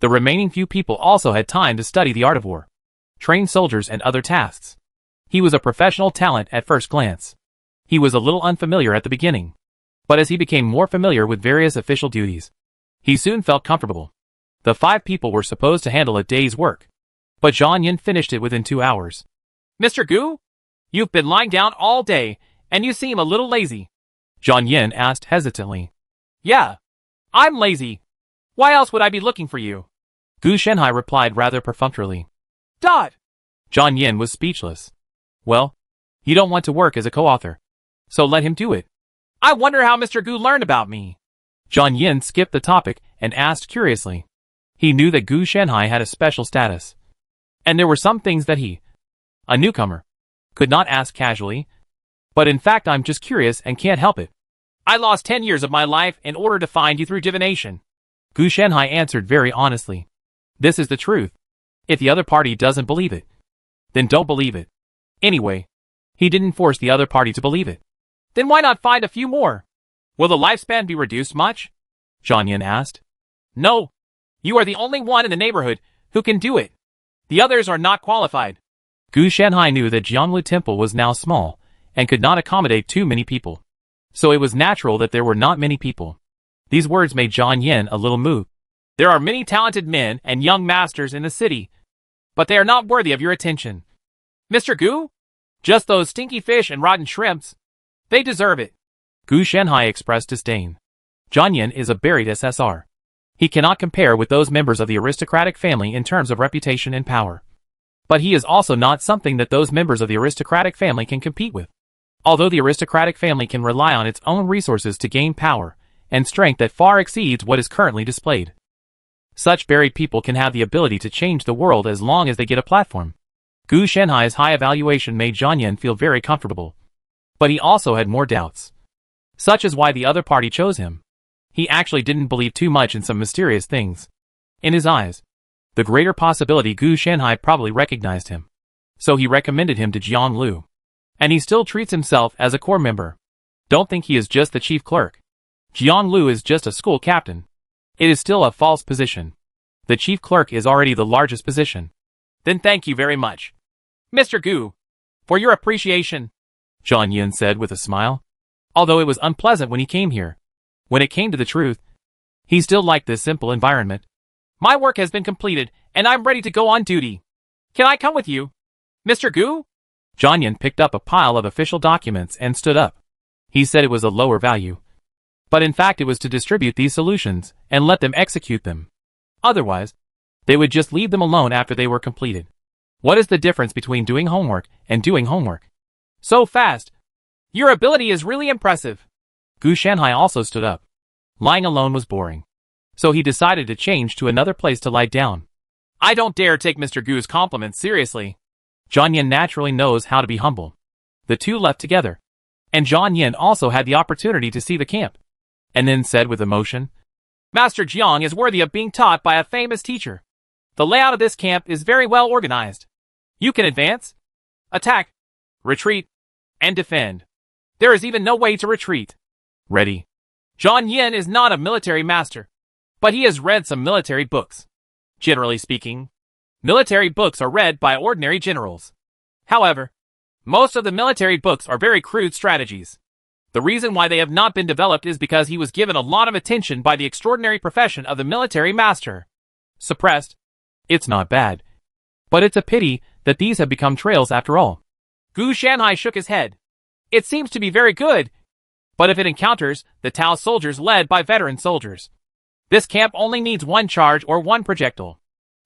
The remaining few people also had time to study the art of war, train soldiers and other tasks. He was a professional talent at first glance. He was a little unfamiliar at the beginning. But as he became more familiar with various official duties, he soon felt comfortable. The 5 people were supposed to handle a day's work, but Jiang Yin finished it within 2 hours. Mr. Gu? You've been lying down all day, and you seem a little lazy. Jiang Yin asked hesitantly. Yeah, I'm lazy. Why else would I be looking for you? Gu Shenhai replied rather perfunctorily. Dot! Jiang Yin was speechless. Well, you don't want to work as a co-author, so let him do it. I wonder how Mr. Gu learned about me. Jiang Yin skipped the topic and asked curiously. He knew that Gu Shenhai had a special status, and there were some things that he, a newcomer, could not ask casually. But in fact, I'm just curious and can't help it. I lost 10 years of my life in order to find you through divination. Gu Shenhai answered very honestly. This is the truth. If the other party doesn't believe it, then don't believe it. Anyway, he didn't force the other party to believe it. Then why not find a few more? Will the lifespan be reduced much? Jiang Yin asked. No. You are the only one in the neighborhood who can do it. The others are not qualified. Gu Shenhai knew that Jianglu Temple was now small and could not accommodate too many people. So it was natural that there were not many people. These words made Jiang Yin a little moved. There are many talented men and young masters in the city, but they are not worthy of your attention. Mr. Gu? Just those stinky fish and rotten shrimps. They deserve it. Gu Shenhai expressed disdain. Jiang Yin is a buried SSR. He cannot compare with those members of the aristocratic family in terms of reputation and power. But he is also not something that those members of the aristocratic family can compete with. Although the aristocratic family can rely on its own resources to gain power and strength that far exceeds what is currently displayed. Such buried people can have the ability to change the world as long as they get a platform. Gu Shenhai's high evaluation made Jiang Yin feel very comfortable. But he also had more doubts. Such is why the other party chose him. He actually didn't believe too much in some mysterious things. In his eyes, the greater possibility Gu Shenhai probably recognized him. So he recommended him to Jiang Lu. And he still treats himself as a core member. Don't think he is just the chief clerk. Jiang Lu is just a school captain. It is still a false position. The chief clerk is already the largest position. Then thank you very much, Mr. Gu, for your appreciation, Jiang Yin said with a smile. Although it was unpleasant when he came here. When it came to the truth, he still liked this simple environment. My work has been completed, and I'm ready to go on duty. Can I come with you, Mr. Gu? Jiang Yin picked up a pile of official documents and stood up. He said it was a lower value. But in fact it was to distribute these solutions and let them execute them. Otherwise, they would just leave them alone after they were completed. What is the difference between doing homework and doing homework? So fast. Your ability is really impressive. Gu Shenhai also stood up. Lying alone was boring. So he decided to change to another place to lie down. I don't dare take Mr. Gu's compliments seriously. Jiang Yin naturally knows how to be humble. The two left together. And Jiang Yin also had the opportunity to see the camp. And then said with emotion, Master Jiang is worthy of being taught by a famous teacher. The layout of this camp is very well organized. You can advance, attack, retreat, and defend. There is even no way to retreat. Ready. Jiang Yin is not a military master, but he has read some military books. Generally speaking, military books are read by ordinary generals. However, most of the military books are very crude strategies. The reason why they have not been developed is because he was given a lot of attention by the extraordinary profession of the military master. Suppressed. It's not bad. But it's a pity that these have become trails after all. Gu Shenhai shook his head. It seems to be very good. But if it encounters the Tao soldiers led by veteran soldiers, this camp only needs one charge or one projectile.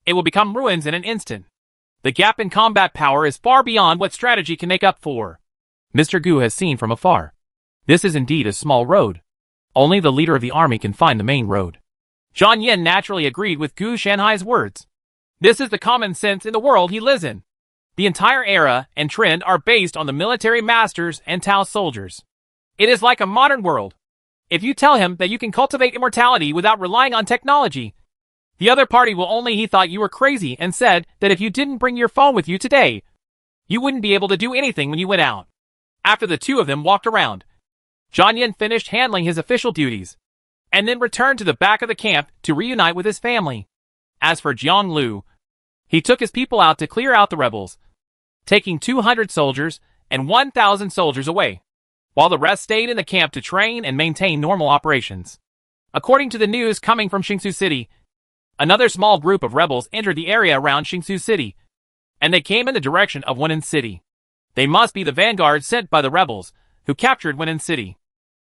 It will become ruins in an instant. The gap in combat power is far beyond what strategy can make up for. Mr. Gu has seen from afar. This is indeed a small road. Only the leader of the army can find the main road. Jiang Yin naturally agreed with Gu Shenhai's words. This is the common sense in the world he lives in. The entire era and trend are based on the military masters and Tao soldiers. It is like a modern world. If you tell him that you can cultivate immortality without relying on technology, the other party will only he thought you were crazy and said that if you didn't bring your phone with you today, you wouldn't be able to do anything when you went out. After the two of them walked around, Jiang Yin finished handling his official duties, and then returned to the back of the camp to reunite with his family. As for Jiang Lu, he took his people out to clear out the rebels, taking 200 soldiers and 1,000 soldiers away. while the rest stayed in the camp to train and maintain normal operations. According to the news coming from Qingsu City, another small group of rebels entered the area around Qingsu City, and they came in the direction of Wenan City. They must be the vanguard sent by the rebels, who captured Wenan City.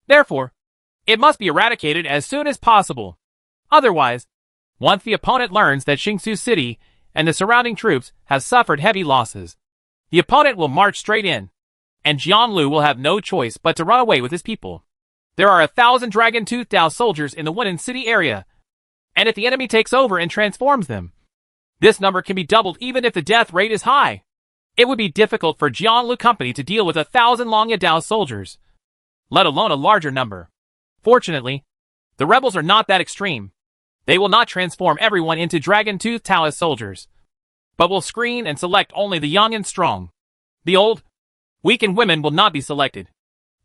Therefore, it must be eradicated as soon as possible. Otherwise, once the opponent learns that Qingsu City and the surrounding troops have suffered heavy losses, the opponent will march straight in, and Jianlu will have no choice but to run away with his people. There are 1,000 Dragon-Tooth Dao soldiers in the Wenan City area, and if the enemy takes over and transforms them, this number can be doubled even if the death rate is high. It would be difficult for Jianlu Company to deal with 1,000 Longya Dao soldiers, let alone a larger number. Fortunately, the rebels are not that extreme. They will not transform everyone into Dragon-Tooth Taoist soldiers, but will screen and select only the young and strong. The old, weak and women will not be selected.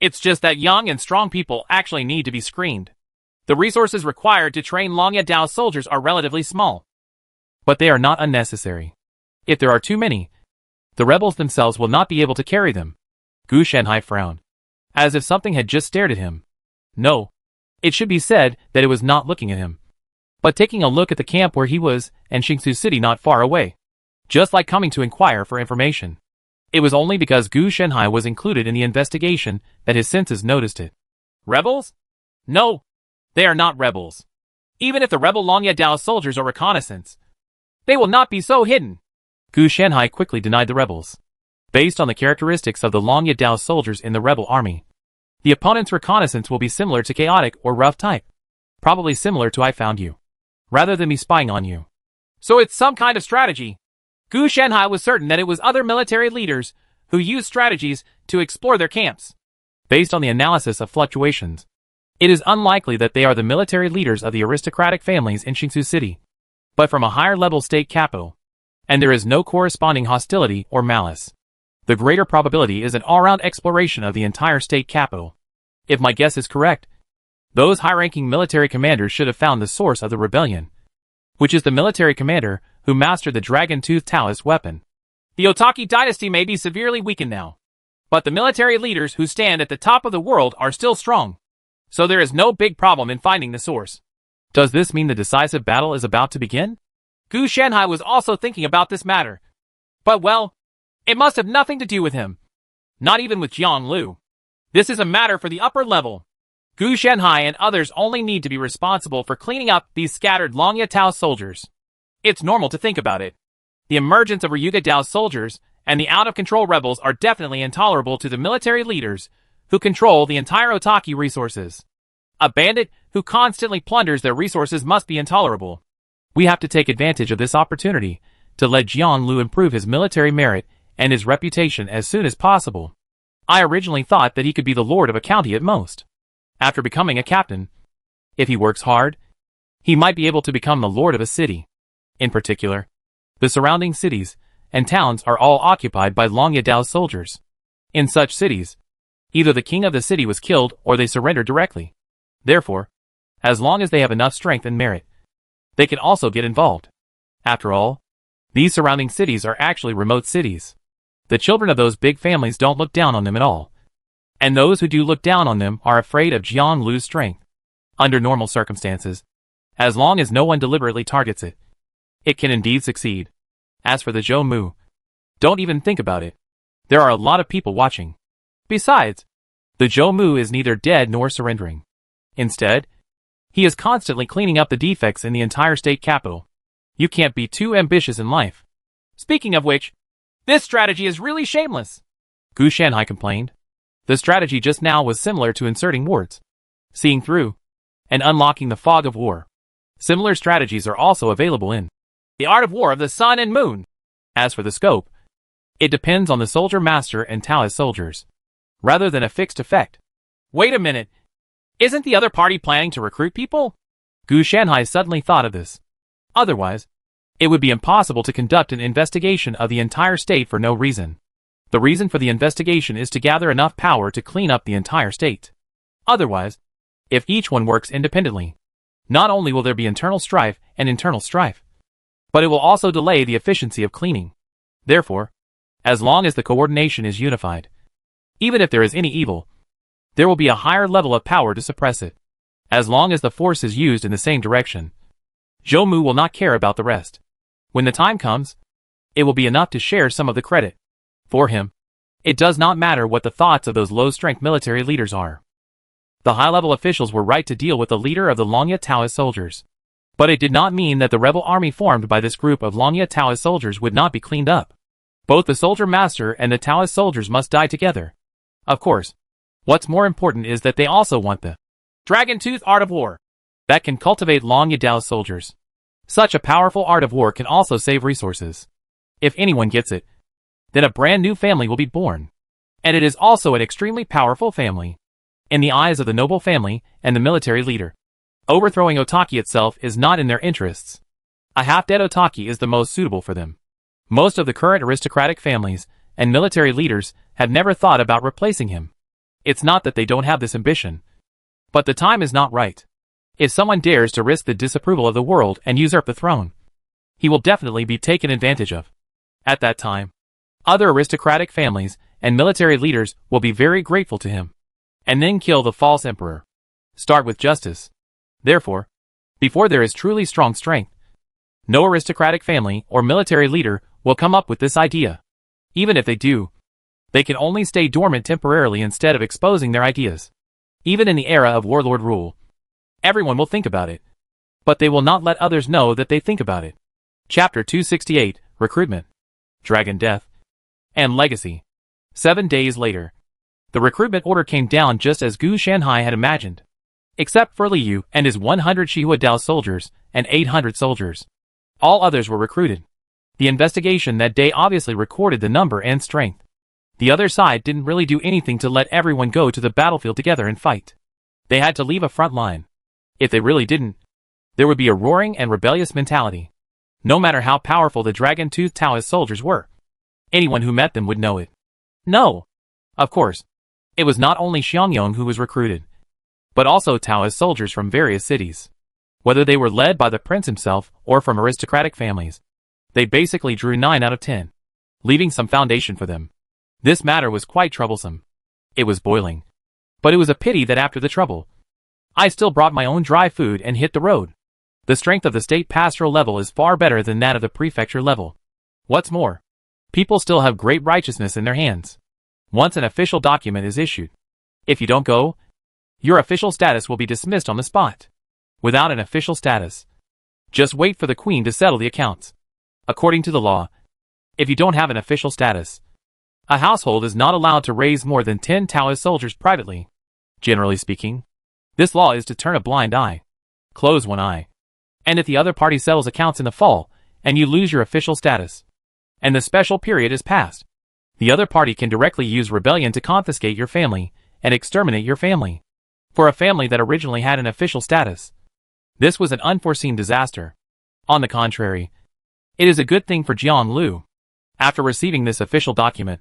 It's just that young and strong people actually need to be screened. The resources required to train Longya Dao soldiers are relatively small, but they are not unnecessary. If there are too many, the rebels themselves will not be able to carry them. Gu Shenhai frowned, as if something had just stared at him. No, it should be said that it was not looking at him, but taking a look at the camp where he was and Qingsu City not far away, just like coming to inquire for information. It was only because Gu Shenhai was included in the investigation that his senses noticed it. Rebels? No, they are not rebels. Even if the rebel Longya Dao soldiers are reconnaissance, they will not be so hidden. Gu Shenhai quickly denied the rebels. Based on the characteristics of the Longya Dao soldiers in the rebel army, the opponent's reconnaissance will be similar to chaotic or rough type. Probably similar to I found you, rather than me spying on you. So it's some kind of strategy. Gu Shenhai was certain that it was other military leaders who used strategies to explore their camps. Based on the analysis of fluctuations, it is unlikely that they are the military leaders of the aristocratic families in Qingsu City, but from a higher level state capital, and there is no corresponding hostility or malice. The greater probability is an all-round exploration of the entire state capital. If my guess is correct, those high-ranking military commanders should have found the source of the rebellion, which is the military commander who mastered the Dragon-Tooth Taoist weapon. The Otaki dynasty may be severely weakened now, but the military leaders who stand at the top of the world are still strong, so there is no big problem in finding the source. Does this mean the decisive battle is about to begin? Gu Shenhai was also thinking about this matter, but well, it must have nothing to do with him. Not even with Jiang Lu. This is a matter for the upper level. Gu Shenhai and others only need to be responsible for cleaning up these scattered Longya Dao soldiers. It's normal to think about it. The emergence of Ryuga Dao soldiers and the out-of-control rebels are definitely intolerable to the military leaders who control the entire Otaki resources. A bandit who constantly plunders their resources must be intolerable. We have to take advantage of this opportunity to let Jiang Lu improve his military merit and his reputation as soon as possible. I originally thought that he could be the lord of a county at most. After becoming a captain, if he works hard, he might be able to become the lord of a city. In particular, the surrounding cities and towns are all occupied by Longya Dao soldiers. In such cities, either the king of the city was killed or they surrendered directly. Therefore, as long as they have enough strength and merit, they can also get involved. After all, these surrounding cities are actually remote cities. The children of those big families don't look down on them at all, and those who do look down on them are afraid of Jiang Lu's strength. Under normal circumstances, as long as no one deliberately targets it, it can indeed succeed. As for the Zhou Mu, don't even think about it. There are a lot of people watching. Besides, the Zhou Mu is neither dead nor surrendering. Instead, he is constantly cleaning up the defects in the entire state capital. You can't be too ambitious in life. Speaking of which, this strategy is really shameless, Gu Shenhai complained. The strategy just now was similar to inserting wards, seeing through, and unlocking the fog of war. Similar strategies are also available in the art of war of the sun and moon. As for the scope, it depends on the soldier master and Taoist soldiers, rather than a fixed effect. Wait a minute, isn't the other party planning to recruit people? Gu Shenhai suddenly thought of this. Otherwise, it would be impossible to conduct an investigation of the entire state for no reason. The reason for the investigation is to gather enough power to clean up the entire state. Otherwise, if each one works independently, not only will there be internal strife, but it will also delay the efficiency of cleaning. Therefore, as long as the coordination is unified, even if there is any evil, there will be a higher level of power to suppress it. As long as the force is used in the same direction, Zhou Mu will not care about the rest. When the time comes, it will be enough to share some of the credit. For him, it does not matter what the thoughts of those low-strength military leaders are. The high-level officials were right to deal with the leader of the Longya Taoist soldiers. But it did not mean that the rebel army formed by this group of Longya Taoist soldiers would not be cleaned up. Both the soldier master and the Taoist soldiers must die together. Of course, what's more important is that they also want the Dragon Tooth art of war that can cultivate Longya Taoist soldiers. Such a powerful art of war can also save resources. If anyone gets it, then a brand new family will be born. And it is also an extremely powerful family. In the eyes of the noble family and the military leader, overthrowing Otaki itself is not in their interests. A half-dead Otaki is the most suitable for them. Most of the current aristocratic families and military leaders have never thought about replacing him. It's not that they don't have this ambition, but the time is not right. If someone dares to risk the disapproval of the world and usurp the throne, he will definitely be taken advantage of. At that time, other aristocratic families and military leaders will be very grateful to him, and then kill the false emperor. Start with justice. Therefore, before there is truly strong strength, no aristocratic family or military leader will come up with this idea. Even if they do, they can only stay dormant temporarily instead of exposing their ideas. Even in the era of warlord rule, everyone will think about it, but they will not let others know that they think about it. Chapter 268, Recruitment, Dragon Death, and Legacy. 7 days later, the recruitment order came down just as Gu Shanhai had imagined. Except for Li Yu and his 100 Shihua Dao soldiers and 800 soldiers. All others were recruited. The investigation that day obviously recorded the number and strength. The other side didn't really do anything to let everyone go to the battlefield together and fight. They had to leave a front line. If they really didn't, there would be a roaring and rebellious mentality. No matter how powerful the Dragon-Tooth Taoist soldiers were, anyone who met them would know it. No! Of course, it was not only Xiangyong who was recruited, but also Taoist soldiers from various cities. Whether they were led by the prince himself or from aristocratic families, they basically drew 9 out of 10, leaving some foundation for them. This matter was quite troublesome. It was boiling. But it was a pity that after the trouble, I still brought my own dry food and hit the road. The strength of the state pastoral level is far better than that of the prefecture level. What's more, people still have great righteousness in their hands. Once an official document is issued, if you don't go, your official status will be dismissed on the spot. Without an official status, just wait for the queen to settle the accounts. According to the law, if you don't have an official status, a household is not allowed to raise more than 10 Taoist soldiers privately. Generally speaking, this law is to turn a blind eye, close one eye. And if the other party settles accounts in the fall, and you lose your official status, and the special period is passed, the other party can directly use rebellion to confiscate your family and exterminate your family. For a family that originally had an official status, this was an unforeseen disaster. On the contrary, it is a good thing for Jiang Lu. After receiving this official document,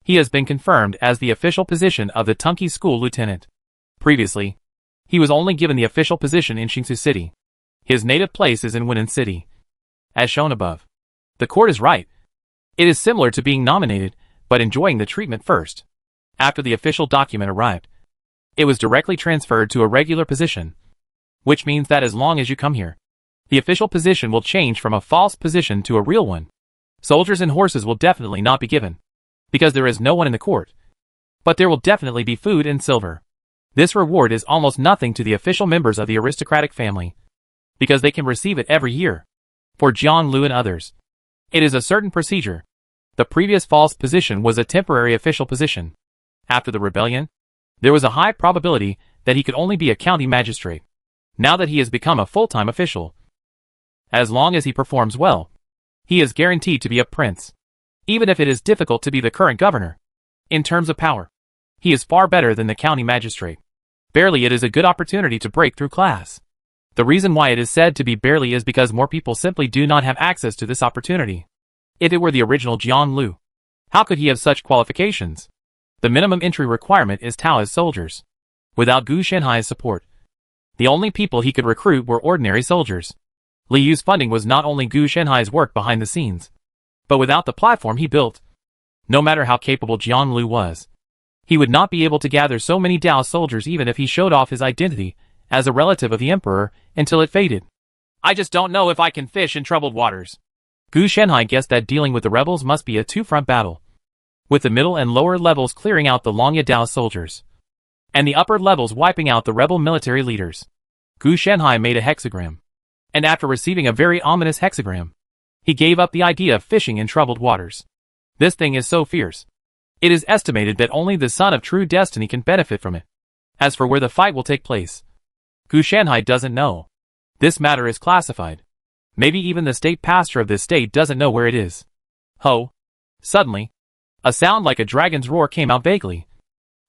he has been confirmed as the official position of the Tunki School Lieutenant. Previously, he was only given the official position in Xingsu City. His native place is in Wenan City. As shown above, the court is right. It is similar to being nominated, but enjoying the treatment first. After the official document arrived, it was directly transferred to a regular position, which means that as long as you come here, the official position will change from a false position to a real one. Soldiers and horses will definitely not be given, because there is no one in the court. But there will definitely be food and silver. This reward is almost nothing to the official members of the aristocratic family, because they can receive it every year. For Jiang Lu and others, it is a certain procedure. The previous false position was a temporary official position. After the rebellion, there was a high probability that he could only be a county magistrate. Now that he has become a full-time official, as long as he performs well, he is guaranteed to be a prince. Even if it is difficult to be the current governor, in terms of power, he is far better than the county magistrate. Barely, it is a good opportunity to break through class. The reason why it is said to be barely is because more people simply do not have access to this opportunity. If it were the original Jiang Lu, how could he have such qualifications? The minimum entry requirement is Taoist soldiers. Without Gu Shanhai's support, the only people he could recruit were ordinary soldiers. Li Yu's funding was not only Gu Shanhai's work behind the scenes, but without the platform he built. No matter how capable Jiang Lu was, He would not be able to gather so many Dao soldiers even if he showed off his identity as a relative of the emperor until it faded. I just don't know if I can fish in troubled waters. Gu Shenhai guessed that dealing with the rebels must be a two-front battle, with the middle and lower levels clearing out the Longya Dao soldiers, and the upper levels wiping out the rebel military leaders. Gu Shenhai made a hexagram, and after receiving a very ominous hexagram, he gave up the idea of fishing in troubled waters. This thing is so fierce. It is estimated that only the son of true destiny can benefit from it. As for where the fight will take place, Gu Shenhai doesn't know. This matter is classified. Maybe even the state pastor of this state doesn't know where it is. Ho! Suddenly, a sound like a dragon's roar came out vaguely,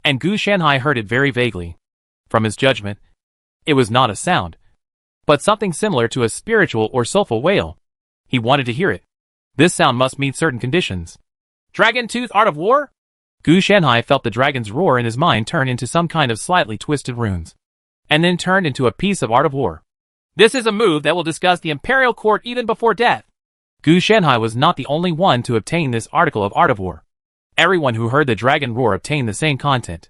and Gu Shenhai heard it very vaguely. From his judgment, it was not a sound, but something similar to a spiritual or soulful wail. He wanted to hear it. This sound must meet certain conditions. Dragon Tooth Art of War? Gu Shenhai felt the dragon's roar in his mind turn into some kind of slightly twisted runes, and then turned into a piece of Art of War. This is a move that will disgust the Imperial Court even before death. Gu Shenhai was not the only one to obtain this article of Art of War. Everyone who heard the dragon roar obtained the same content.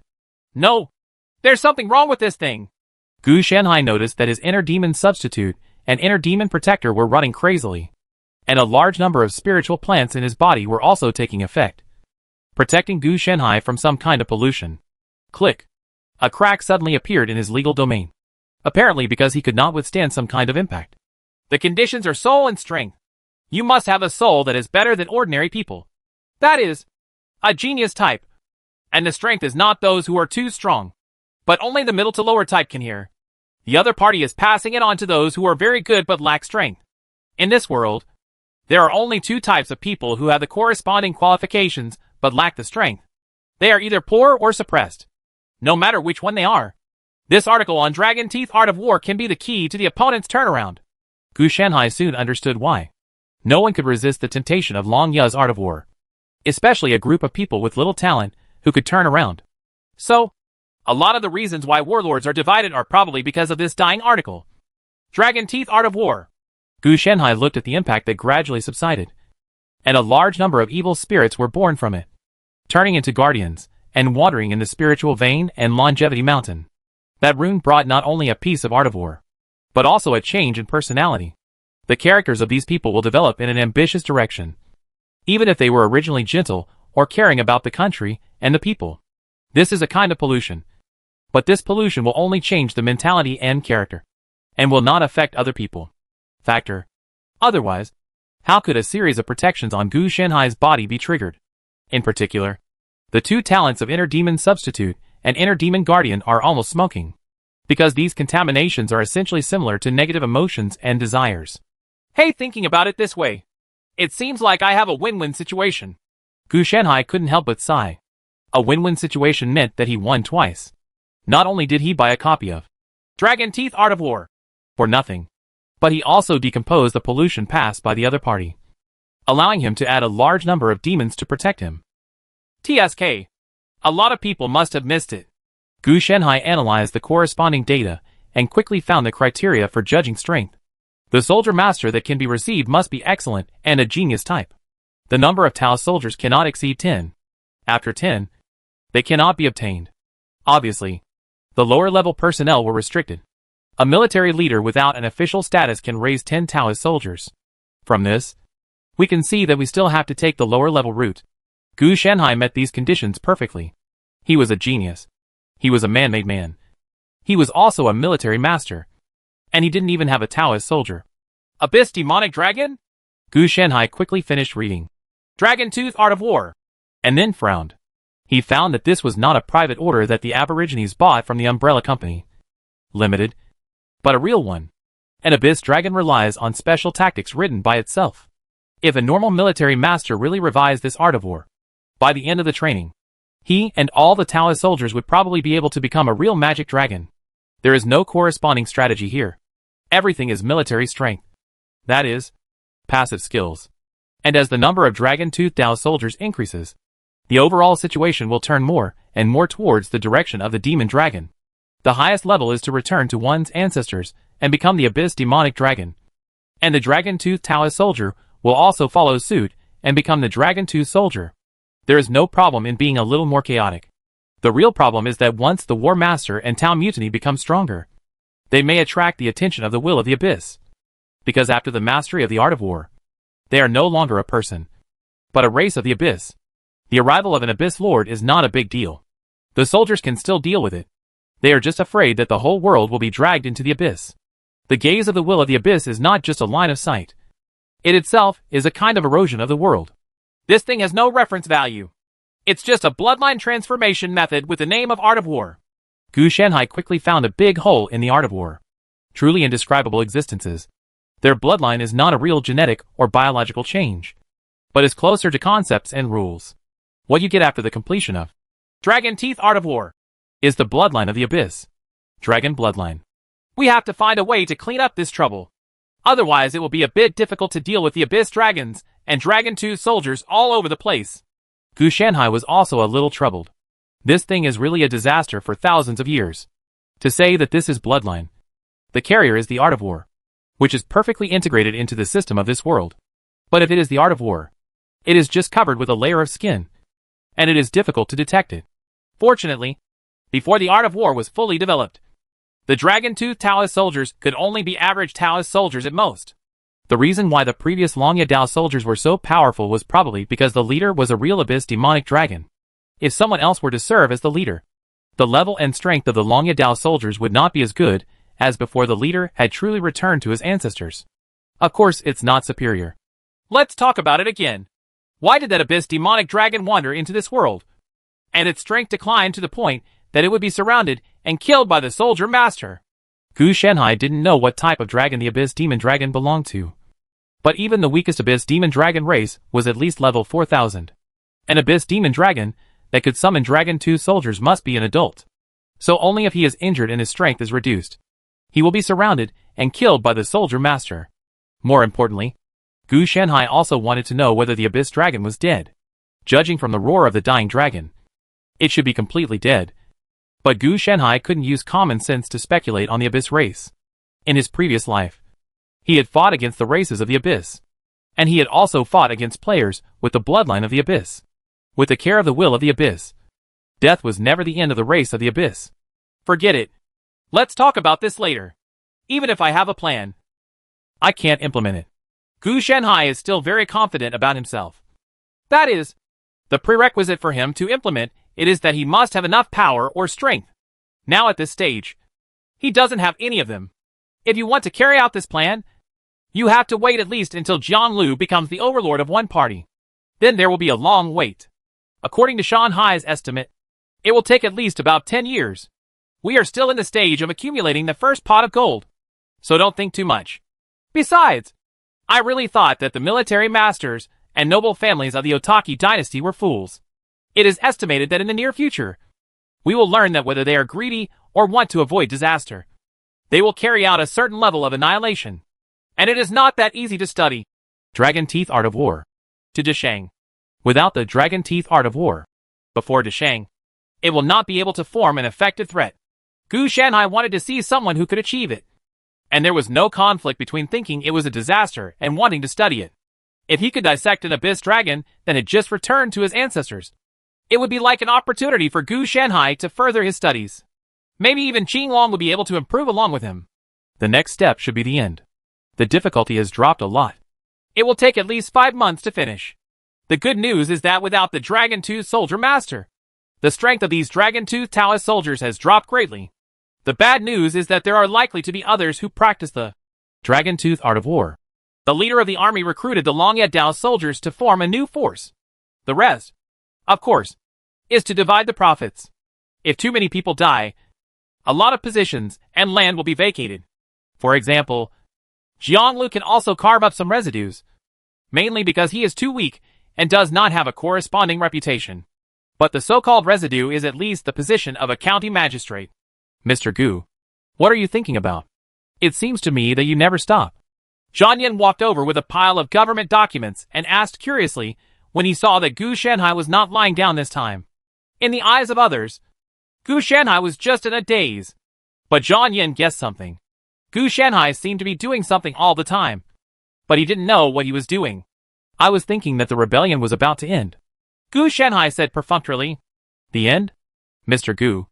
No! There's something wrong with this thing! Gu Shenhai noticed that his inner demon substitute and inner demon protector were running crazily, and a large number of spiritual plants in his body were also taking effect, protecting Gu Shenhai from some kind of pollution. Click! A crack suddenly appeared in his legal domain, apparently because he could not withstand some kind of impact. The conditions are soul and strength. You must have a soul that is better than ordinary people. That is, a genius type. And the strength is not those who are too strong, but only the middle to lower type can hear. The other party is passing it on to those who are very good but lack strength. In this world, there are only two types of people who have the corresponding qualifications but lack the strength. They are either poor or suppressed. No matter which one they are. This article on Dragon Teeth Art of War can be the key to the opponent's turnaround. Gu Shenhai soon understood why. No one could resist the temptation of Long Ya's Art of War, especially a group of people with little talent who could turn around. So, a lot of the reasons why warlords are divided are probably because of this dying article. Dragon Teeth Art of War. Gu Shenhai looked at the impact that gradually subsided, and a large number of evil spirits were born from it, turning into guardians and wandering in the spiritual vein and longevity mountain. That rune brought not only a piece of Art of War, but also a change in personality. The characters of these people will develop in an ambitious direction, even if they were originally gentle or caring about the country and the people. This is a kind of pollution, but this pollution will only change the mentality and character, and will not affect other people. Factor. Otherwise, how could a series of protections on Gu Shenhai's body be triggered? In particular, the two talents of Inner Demon Substitute and Inner Demon Guardian are almost smoking, because these contaminations are essentially similar to negative emotions and desires. Hey, thinking about it this way, it seems like I have a win-win situation. Gu Shenhai couldn't help but sigh. A win-win situation meant that he won twice. Not only did he buy a copy of Dragon Teeth Art of War for nothing, but he also decomposed the pollution passed by the other party, allowing him to add a large number of demons to protect him. TSK. A lot of people must have missed it. Gu Shenhai analyzed the corresponding data and quickly found the criteria for judging strength. The soldier master that can be received must be excellent and a genius type. The number of Tao soldiers cannot exceed 10. After 10, they cannot be obtained. Obviously, the lower level personnel were restricted. A military leader without an official status can raise 10 Taoist soldiers. From this, we can see that we still have to take the lower level route. Gu Shenhai met these conditions perfectly. He was a genius. He was a man-made man. He was also a military master. And he didn't even have a Taoist soldier. Abyss Demonic Dragon? Gu Shenhai quickly finished reading Dragon Tooth Art of War, and then frowned. He found that this was not a private order that the Aborigines bought from the Umbrella Company Limited, but a real one. An Abyss Dragon relies on special tactics written by itself. If a normal military master really revised this Art of War, by the end of the training, he and all the Taoist soldiers would probably be able to become a real magic dragon. There is no corresponding strategy here. Everything is military strength. That is, passive skills. And as the number of Dragon Tooth Dao soldiers increases, the overall situation will turn more and more towards the direction of the Demon Dragon. The highest level is to return to one's ancestors and become the Abyss Demonic Dragon. And the Dragon Tooth Taoist soldier will also follow suit and become the Dragon Tooth Soldier. There is no problem in being a little more chaotic. The real problem is that once the War Master and Tau Mutiny become stronger, they may attract the attention of the Will of the Abyss. Because after the mastery of the art of war, they are no longer a person, but a race of the Abyss. The arrival of an Abyss Lord is not a big deal. The soldiers can still deal with it. They are just afraid that the whole world will be dragged into the Abyss. The gaze of the Will of the Abyss is not just a line of sight. It itself is a kind of erosion of the world. This thing has no reference value. It's just a bloodline transformation method with the name of Art of War. Gu Shanhai quickly found a big hole in the art of war. Truly indescribable existences. Their bloodline is not a real genetic or biological change, but is closer to concepts and rules. What you get after the completion of Dragon Teeth Art of War is the bloodline of the Abyss. Dragon bloodline. We have to find a way to clean up this trouble. Otherwise it will be a bit difficult to deal with the Abyss dragons and Dragon Tooth soldiers all over the place. Gu Shanhai was also a little troubled. This thing is really a disaster for thousands of years. To say that this is bloodline. The carrier is the art of war, which is perfectly integrated into the system of this world. But if it is the art of war, it is just covered with a layer of skin, and it is difficult to detect it. Fortunately, before the art of war was fully developed, the Dragon Tooth Taoist soldiers could only be average Taoist soldiers at most. The reason why the previous Longya Dao soldiers were so powerful was probably because the leader was a real Abyss demonic dragon. If someone else were to serve as the leader, the level and strength of the Longya Dao soldiers would not be as good as before the leader had truly returned to his ancestors. Of course, it's not superior. Let's talk about it again. Why did that Abyss demonic dragon wander into this world? And its strength declined to the point that it would be surrounded and killed by the soldier master. Gu Shanhai didn't know what type of dragon the Abyss demon dragon belonged to. But even the weakest Abyss demon dragon race was at least level 4000. An Abyss demon dragon that could summon Dragon Tooth soldiers must be an adult. So only if he is injured and his strength is reduced, he will be surrounded and killed by the soldier master. More importantly, Gu Shanhai also wanted to know whether the Abyss dragon was dead. Judging from the roar of the dying dragon, it should be completely dead. But Gu Shanhai couldn't use common sense to speculate on the Abyss race. In his previous life, he had fought against the races of the Abyss. And he had also fought against players with the bloodline of the Abyss. With the care of the will of the Abyss, death was never the end of the race of the Abyss. Forget it. Let's talk about this later. Even if I have a plan, I can't implement it. Gu Shanhai is still very confident about himself. That is, the prerequisite for him to implement it is that he must have enough power or strength. Now at this stage, he doesn't have any of them. If you want to carry out this plan, you have to wait at least until Jiang Lu becomes the overlord of one party. Then there will be a long wait. According to Shanhai's estimate, it will take at least about 10 years. We are still in the stage of accumulating the first pot of gold, so don't think too much. Besides, I really thought that the military masters and noble families of the Otaki dynasty were fools. It is estimated that in the near future, we will learn that whether they are greedy or want to avoid disaster, they will carry out a certain level of annihilation. And it is not that easy to study. Dragon Teeth Art of War. To Deshang. Without the Dragon Teeth Art of War, before Deshang, it will not be able to form an effective threat. Gu Shanhai wanted to see someone who could achieve it. And there was no conflict between thinking it was a disaster and wanting to study it. If he could dissect an Abyss dragon that had just returned to his ancestors, it would be like an opportunity for Gu Shanhai to further his studies. Maybe even Qinglong would be able to improve along with him. The next step should be the end. The difficulty has dropped a lot. It will take at least 5 months to finish. The good news is that without the Dragon Tooth Soldier Master, the strength of these Dragon Tooth Taoist soldiers has dropped greatly. The bad news is that there are likely to be others who practice the Dragon Tooth Art of War. The leader of the army recruited the Longya Dao soldiers to form a new force. The rest, of course, is to divide the profits. If too many people die, a lot of positions and land will be vacated. For example, Jiang Lu can also carve up some residues, mainly because he is too weak and does not have a corresponding reputation. But the so-called residue is at least the position of a county magistrate. Mr. Gu, what are you thinking about? It seems to me that you never stop. Zhang Yin walked over with a pile of government documents and asked curiously when he saw that Gu Shanhai was not lying down this time. In the eyes of others, Gu Shanhai was just in a daze. But Zhang Yin guessed something. Gu Shanhai seemed to be doing something all the time, but he didn't know what he was doing. I was thinking that the rebellion was about to end. Gu Shanhai said perfunctorily. The end? Mr. Gu,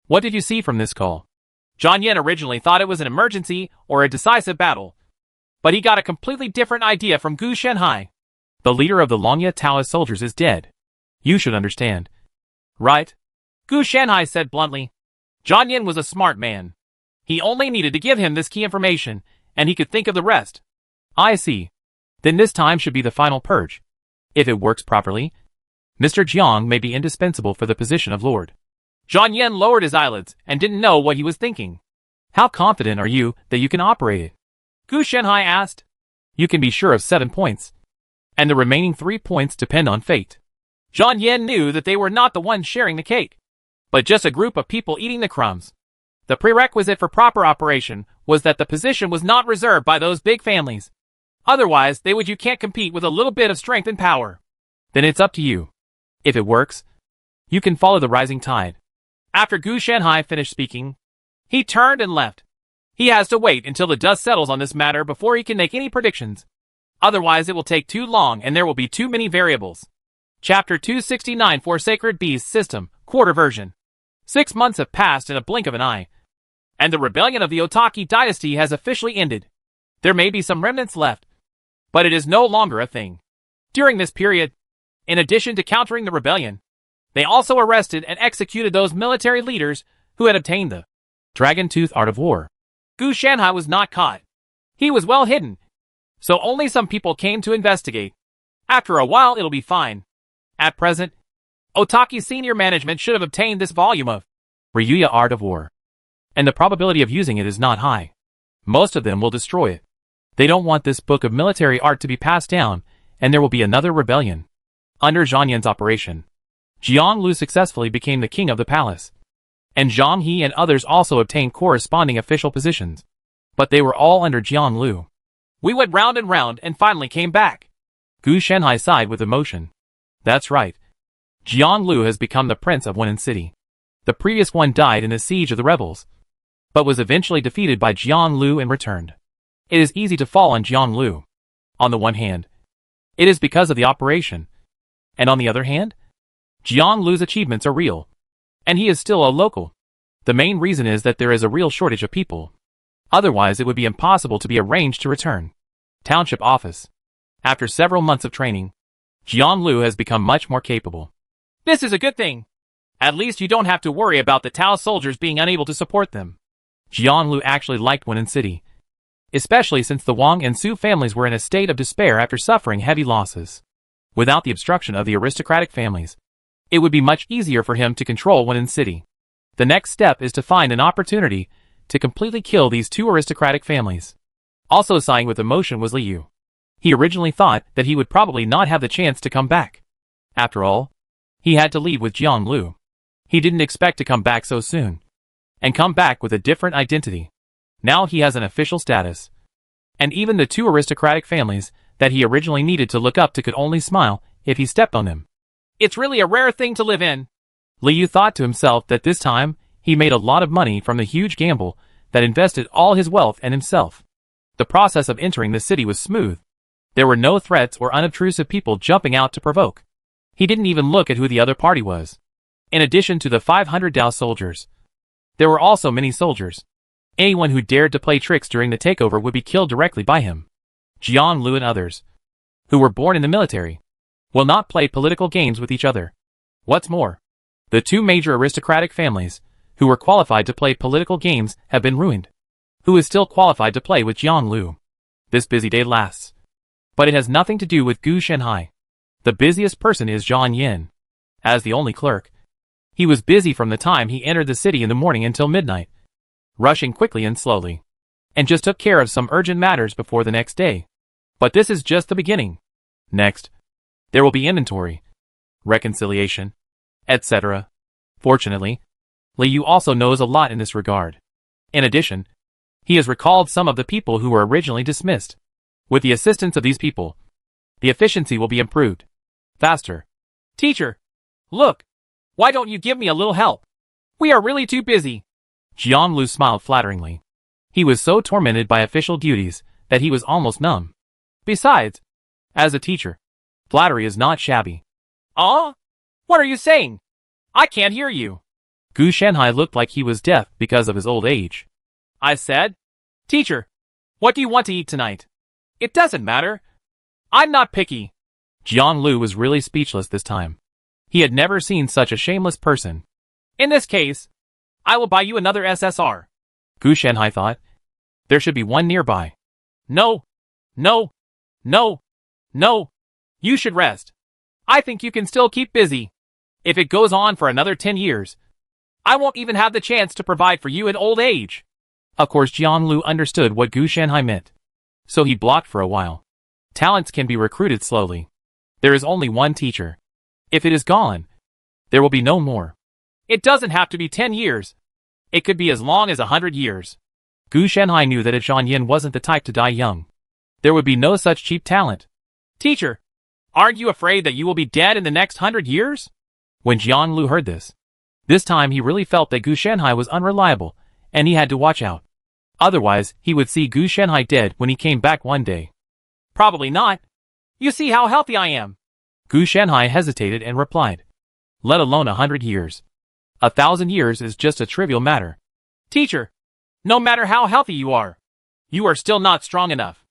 what did you see from this call? Zhang Yan originally thought it was an emergency or a decisive battle, but he got a completely different idea from Gu Shenhai. The leader of the Longya Taoist soldiers is dead. You should understand. Right? Gu Shenhai said bluntly. Zhang Yan was a smart man. He only needed to give him this key information, and he could think of the rest. I see. Then this time should be the final purge. If it works properly, Mr. Jiang may be indispensable for the position of Lord. Zhang Yan lowered his eyelids and didn't know what he was thinking. How confident are you that you can operate it? Gu Shenhai asked. You can be sure of 7 points. And the remaining 3 points depend on fate. Zhang Yan knew that they were not the ones sharing the cake, but just a group of people eating the crumbs. The prerequisite for proper operation was that the position was not reserved by those big families. Otherwise, you can't compete with a little bit of strength and power. Then it's up to you. If it works, you can follow the rising tide. After Gu Shenhai finished speaking, he turned and left. He has to wait until the dust settles on this matter before he can make any predictions. Otherwise, it will take too long and there will be too many variables. Chapter 269 for Sacred Beast System, Quarter Version. 6 months have passed in a blink of an eye, and the rebellion of the Otaki dynasty has officially ended. There may be some remnants left, but it is no longer a thing. During this period, in addition to countering the rebellion, they also arrested and executed those military leaders who had obtained the Dragon Tooth Art of War. Gu Shenhai was not caught. He was well hidden, so only some people came to investigate. After a while, it'll be fine. At present, Otaki senior management should have obtained this volume of Ryuya Art of War, and the probability of using it is not high. Most of them will destroy it. They don't want this book of military art to be passed down, and there will be another rebellion. Under Zhang Yan's operation, Jiang Lu successfully became the king of the palace, and Zhang He and others also obtained corresponding official positions. But they were all under Jiang Lu. We went round and round and finally came back. Gu Shenhai sighed with emotion. That's right. Jiang Lu has become the prince of Wenan City. The previous one died in the siege of the rebels, but was eventually defeated by Jiang Lu and returned. It is easy to fall on Jiang Lu. On the one hand, it is because of the operation, and on the other hand, Jiang Lu's achievements are real, and he is still a local. The main reason is that there is a real shortage of people. Otherwise, it would be impossible to be arranged to return. Township Office. After several months of training, Jiang Lu has become much more capable. This is a good thing. At least you don't have to worry about the Tao soldiers being unable to support them. Jiang Lu actually liked Wenan City, especially since the Wang and Su families were in a state of despair after suffering heavy losses. Without the obstruction of the aristocratic families, it would be much easier for him to control Wenan City. The next step is to find an opportunity to completely kill these 2 aristocratic families. Also sighing with emotion was Liu. He originally thought that he would probably not have the chance to come back. After all, he had to leave with Jiang Lu. He didn't expect to come back so soon, and come back with a different identity. Now he has an official status, and even the 2 aristocratic families that he originally needed to look up to could only smile if he stepped on them. It's really a rare thing to live in. Liu thought to himself that this time he made a lot of money from the huge gamble that invested all his wealth and himself. The process of entering the city was smooth. There were no threats or unobtrusive people jumping out to provoke. He didn't even look at who the other party was. In addition to the 500 Dao soldiers, there were also many soldiers. Anyone who dared to play tricks during the takeover would be killed directly by him. Jiang Lu and others, who were born in the military, will not play political games with each other. What's more, the 2 major aristocratic families, who were qualified to play political games, have been ruined. Who is still qualified to play with Jiang Lu? This busy day lasts. But it has nothing to do with Gu Shenhai. The busiest person is Zhang Yan. As the only clerk, he was busy from the time he entered the city in the morning until midnight, rushing quickly and slowly, and just took care of some urgent matters before the next day. But this is just the beginning. Next, there will be inventory, reconciliation, etc. Fortunately, Liu also knows a lot in this regard. In addition, he has recalled some of the people who were originally dismissed. With the assistance of these people, the efficiency will be improved. Faster. Teacher, look, why don't you give me a little help? We are really too busy. Jiang Lu smiled flatteringly. He was so tormented by official duties that he was almost numb. Besides, as a teacher, flattery is not shabby. What are you saying? I can't hear you. Gu Shanhai looked like he was deaf because of his old age. I said, Teacher, what do you want to eat tonight? It doesn't matter. I'm not picky. Jian Lu was really speechless this time. He had never seen such a shameless person. In this case, I will buy you another SSR. Gu Shanhai thought. There should be one nearby. No. No. No. No. You should rest. I think you can still keep busy. If it goes on for another 10 years, I won't even have the chance to provide for you in old age. Of course Jian Lu understood what Gu Shanhai meant. So he blocked for a while. Talents can be recruited slowly. There is only one teacher. If it is gone, there will be no more. It doesn't have to be 10 years. It could be as long as 100 years. Gu Shanhai knew that Zhang Yin wasn't the type to die young. There would be no such cheap talent. Teacher, aren't you afraid that you will be dead in the next 100 years? When Jian Lu heard this time he really felt that Gu Shanhai was unreliable, and he had to watch out. Otherwise, he would see Gu Shanhai dead when he came back one day. Probably not. You see how healthy I am. Gu Shanhai hesitated and replied. Let alone 100 years. 1,000 years is just a trivial matter. Teacher, no matter how healthy you are still not strong enough.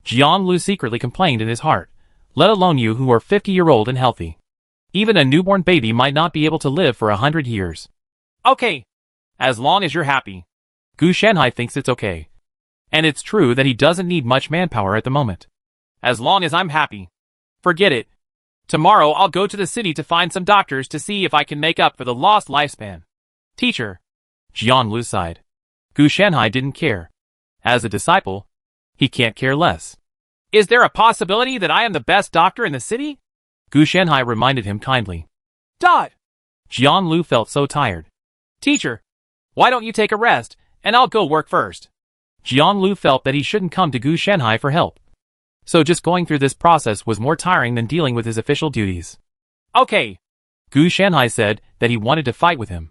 Jian Lu secretly complained in his heart. Let alone you who are 50-year-old and healthy. Even a newborn baby might not be able to live for 100 years. Okay. As long as you're happy. Gu Shanhai thinks it's okay. And it's true that he doesn't need much manpower at the moment. As long as I'm happy. Forget it. Tomorrow I'll go to the city to find some doctors to see if I can make up for the lost lifespan. Teacher. Jian Lu sighed. Gu Shanhai didn't care. As a disciple, he can't care less. Is there a possibility that I am the best doctor in the city? Gu Shanhai reminded him kindly. Dot. Jian Lu felt so tired. Teacher, why don't you take a rest, and I'll go work first. Jian Lu felt that he shouldn't come to Gu Shanhai for help. So just going through this process was more tiring than dealing with his official duties. Okay. Gu Shanhai said that he wanted to fight with him.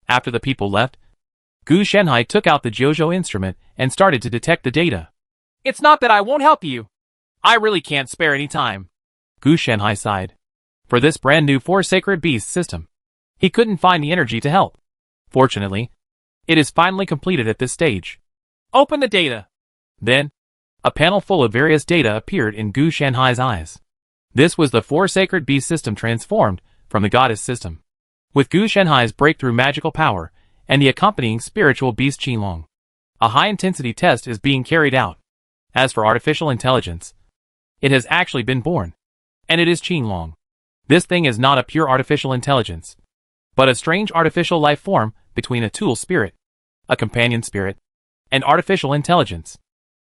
After the people left, Gu Shanhai took out the Jojo instrument and started to detect the data. It's not that I won't help you. I really can't spare any time. Gu Shanhai sighed. For this brand new Four Sacred Beasts system, he couldn't find the energy to help. Fortunately, it is finally completed at this stage. Open the data. Then, a panel full of various data appeared in Gu Shanhai's eyes. This was the Four Sacred Beast system transformed from the Goddess system. With Gu Shanhai's breakthrough magical power and the accompanying spiritual beast Qinglong, a high-intensity test is being carried out. As for artificial intelligence, it has actually been born. And it is Qinglong. This thing is not a pure artificial intelligence, but a strange artificial life form between a tool spirit, a companion spirit, and artificial intelligence.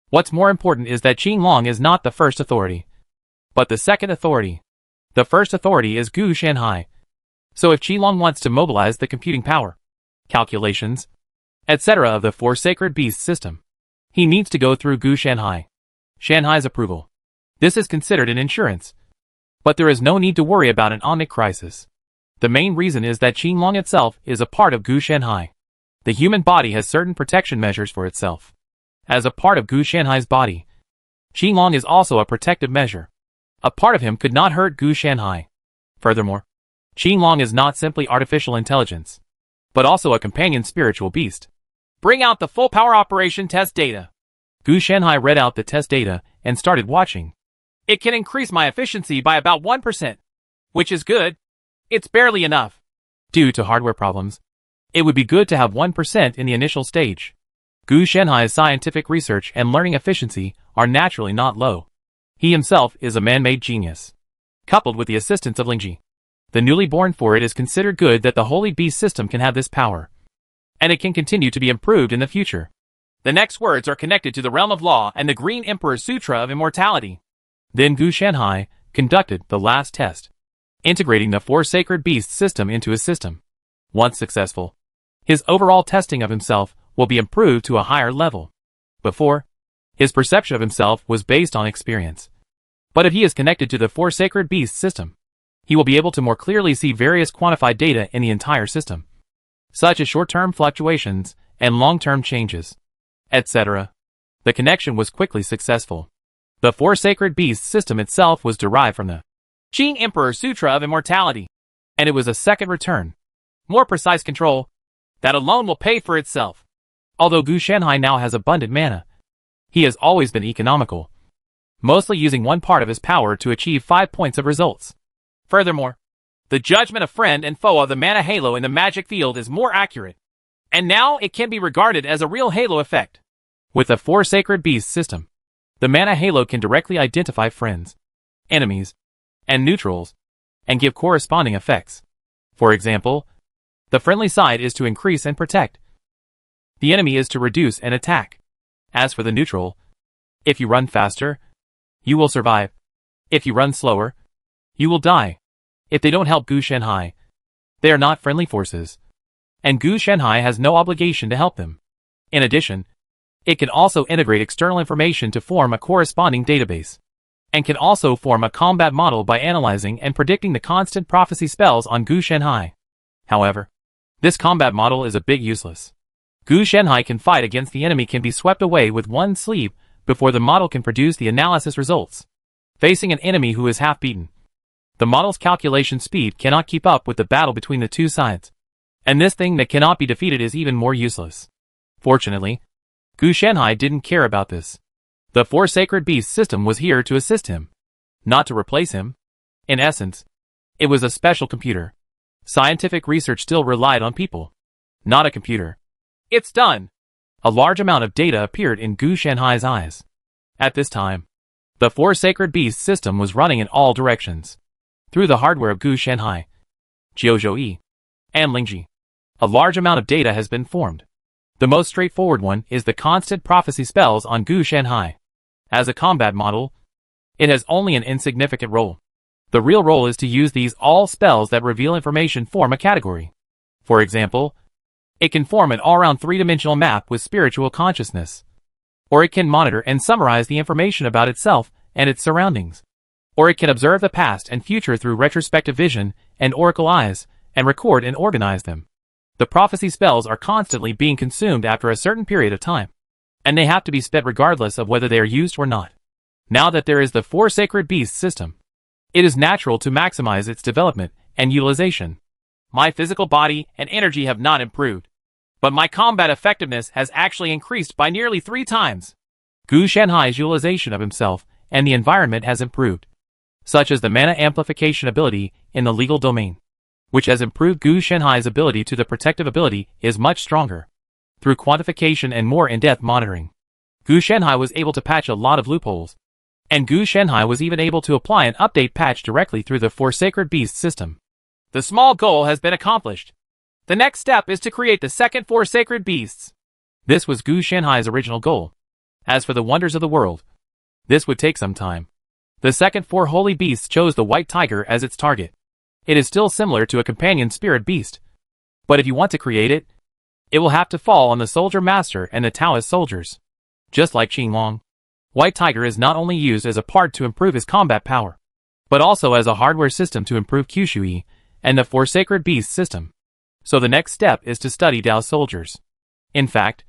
What's more important is that Qinglong is not the first authority, but the second authority. The first authority is Gu Shanhai. So if Qinglong wants to mobilize the computing power, calculations, etc. of the Four Sacred Beasts system, he needs to go through Gu Shanhai. Shanhai's approval. This is considered an insurance. But there is no need to worry about an onic crisis. The main reason is that Qinglong itself is a part of Gu Shanhai. The human body has certain protection measures for itself. As a part of Gu Shanhai's body, Qinglong is also a protective measure. A part of him could not hurt Gu Shanhai. Furthermore, Qinglong is not simply artificial intelligence, but also a companion spiritual beast. Bring out the full power operation test data. Gu Shanhai read out the test data and started watching. It can increase my efficiency by about 1%, which is good. It's barely enough. Due to hardware problems, it would be good to have 1% in the initial stage. Gu Shanhai's scientific research and learning efficiency are naturally not low. He himself is a man-made genius. Coupled with the assistance of Lingji, the newly born, for it is considered good that the Holy Beast system can have this power. And it can continue to be improved in the future. The next words are connected to the realm of law and the Green Emperor's Sutra of Immortality. Then Gu Shanhai conducted the last test, integrating the Four Sacred Beasts system into his system. Once successful, his overall testing of himself will be improved to a higher level. Before, his perception of himself was based on experience. But if he is connected to the Four Sacred Beasts system, he will be able to more clearly see various quantified data in the entire system, such as short-term fluctuations and long-term changes, etc. The connection was quickly successful. The Four Sacred Beasts system itself was derived from the Qing Emperor's Sutra of Immortality, and it was a second return. More precise control, That alone will pay for itself. Although Gu Shanhai now has abundant mana, he has always been economical, mostly using one part of his power to achieve 5 points of results. Furthermore, the judgment of friend and foe of the mana halo in the magic field is more accurate, and now it can be regarded as a real halo effect. With the 4 Sacred Beasts system, the mana halo can directly identify friends, enemies, and neutrals, and give corresponding effects. For example, the friendly side is to increase and protect. The enemy is to reduce and attack. As for the neutral, if you run faster, you will survive. If you run slower, you will die. If they don't help Gu Shanhai, they are not friendly forces, and Gu Shanhai has no obligation to help them. In addition, it can also integrate external information to form a corresponding database, and can also form a combat model by analyzing and predicting the constant prophecy spells on Gu Shanhai. However, this combat model is a bit useless. Gu Shanhai can fight against the enemy can be swept away with one sleep before the model can produce the analysis results. Facing an enemy who is half beaten, the model's calculation speed cannot keep up with the battle between the two sides, and this thing that cannot be defeated is even more useless. Fortunately, Gu Shanhai didn't care about this. The 4 Sacred Beasts system was here to assist him, not to replace him. In essence, it was a special computer. Scientific research still relied on people, not a computer. It's done. A large amount of data appeared in Gu Shanhai's eyes. At this time, the 4 Sacred Beasts system was running in all directions. Through the hardware of Gu Shanhai, Jiuzhou, and Lingji, a large amount of data has been formed. The most straightforward one is the constant prophecy spells on Gu Shanhai. As a combat model, it has only an insignificant role. The real role is to use these all spells that reveal information form a category. For example, it can form an all-round 3-dimensional map with spiritual consciousness. Or it can monitor and summarize the information about itself and its surroundings. Or it can observe the past and future through retrospective vision and oracle eyes, and record and organize them. The prophecy spells are constantly being consumed after a certain period of time, and they have to be spent regardless of whether they are used or not. Now that there is the 4 Sacred Beasts system, it is natural to maximize its development and utilization. My physical body and energy have not improved, but my combat effectiveness has actually increased by nearly 3 times. Gu Shanhai's utilization of himself and the environment has improved, such as the mana amplification ability in the legal domain, which has improved Gu Shanhai's ability to the protective ability is much stronger. Through quantification and more in-depth monitoring, Gu Shanhai was able to patch a lot of loopholes, and Gu Shanhai was even able to apply an update patch directly through the 4 Sacred Beasts system. The small goal has been accomplished. The next step is to create the second 4 Sacred Beasts. This was Gu Shanhai's original goal. As for the wonders of the world, this would take some time. The second 4 Holy Beasts chose the White Tiger as its target. It is still similar to a companion spirit beast, but if you want to create it, it will have to fall on the Soldier Master and the Taoist soldiers. Just like Qinglong, White Tiger is not only used as a part to improve his combat power, but also as a hardware system to improve Qshui and the 4 Sacred Beasts system. So the next step is to study Dao's soldiers. In fact,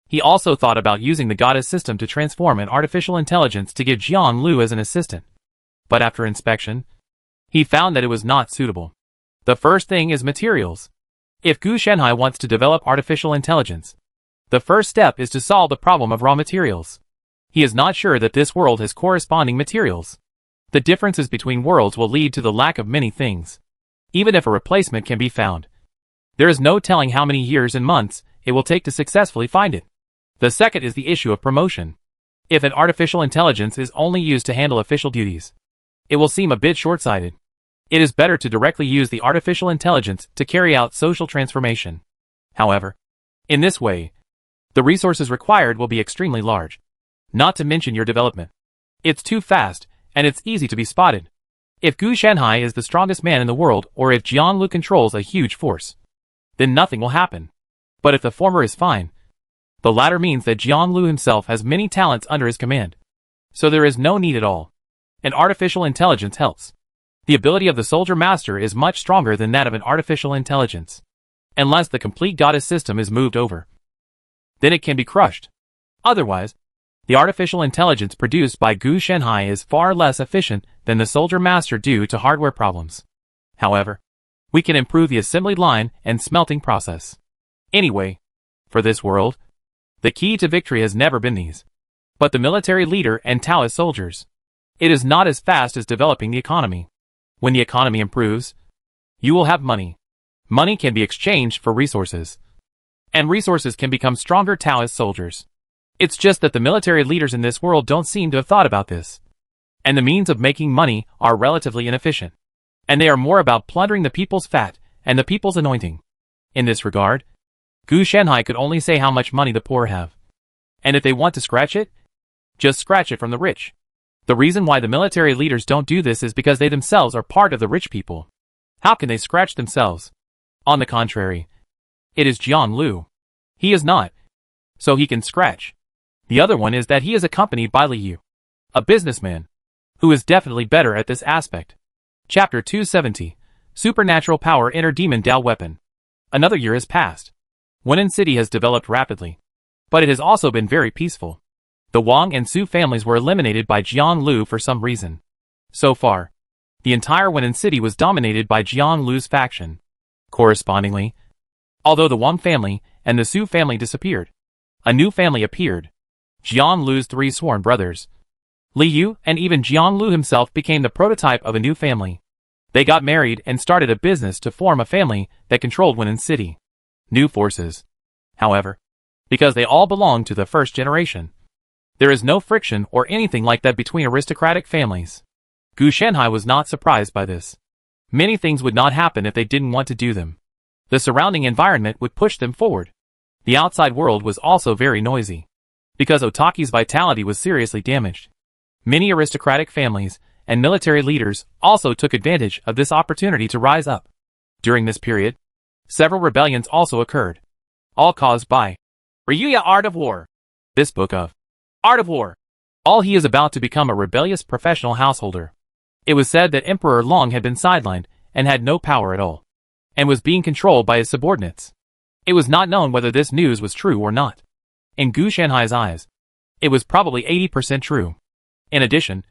he also thought about using the goddess system to transform an artificial intelligence to give Jian Lu as an assistant. But after inspection, he found that it was not suitable. The first thing is materials. If Gu Shanhai wants to develop artificial intelligence, the first step is to solve the problem of raw materials. He is not sure that this world has corresponding materials. The differences between worlds will lead to the lack of many things. Even if a replacement can be found, there is no telling how many years and months it will take to successfully find it. The second is the issue of promotion. If an artificial intelligence is only used to handle official duties, it will seem a bit short-sighted. It is better to directly use the artificial intelligence to carry out social transformation. However, in this way, the resources required will be extremely large. Not to mention your development. It's too fast, and it's easy to be spotted. If Gu Shanhai is the strongest man in the world, or if Jian Lu controls a huge force, then nothing will happen. But if the former is fine, the latter means that Jian Lu himself has many talents under his command. So there is no need at all. An artificial intelligence helps. The ability of the Soldier Master is much stronger than that of an artificial intelligence. Unless the complete goddess system is moved over, then it can be crushed. Otherwise, the artificial intelligence produced by Gu Shanhai is far less efficient than the Soldier Master due to hardware problems. However, we can improve the assembly line and smelting process. Anyway, for this world, the key to victory has never been these, but the military leader and Taoist soldiers. It is not as fast as developing the economy. When the economy improves, you will have money. Money can be exchanged for resources, and resources can become stronger Taoist soldiers. It's just that the military leaders in this world don't seem to have thought about this, and the means of making money are relatively inefficient, and they are more about plundering the people's fat and the people's anointing. In this regard, Gu Shanhai could only say how much money the poor have, and if they want to scratch it, just scratch it from the rich. The reason why the military leaders don't do this is because they themselves are part of the rich people. How can they scratch themselves? On the contrary, it is Jian Lu. He is not, so he can scratch. The other one is that he is accompanied by Li Yu, a businessman, who is definitely better at this aspect. Chapter 270, Supernatural Power Inner Demon Dao Weapon. Another year has passed. Wenin City has developed rapidly, but it has also been very peaceful. The Wang and Su families were eliminated by Jian Lu for some reason. So far, the entire Wenin City was dominated by Jian Lu's faction. Correspondingly, although the Wang family and the Su family disappeared, a new family appeared. Jian Lu's three sworn brothers, Li Yu and even Jian Lu himself, became the prototype of a new family. They got married and started a business to form a family that controlled Wenin City. New forces, however, because they all belong to the first generation. There is no friction or anything like that between aristocratic families. Gu Shanhai was not surprised by this. Many things would not happen if they didn't want to do them. The surrounding environment would push them forward. The outside world was also very noisy, because Otaki's vitality was seriously damaged. Many aristocratic families and military leaders also took advantage of this opportunity to rise up. During this period, several rebellions also occurred, all caused by Ryuya Art of War. This book of Art of War. All he is about to become a rebellious professional householder. It was said that Emperor Long had been sidelined and had no power at all, and was being controlled by his subordinates. It was not known whether this news was true or not. In Gu Shanhai's eyes, it was probably 80% true. In addition,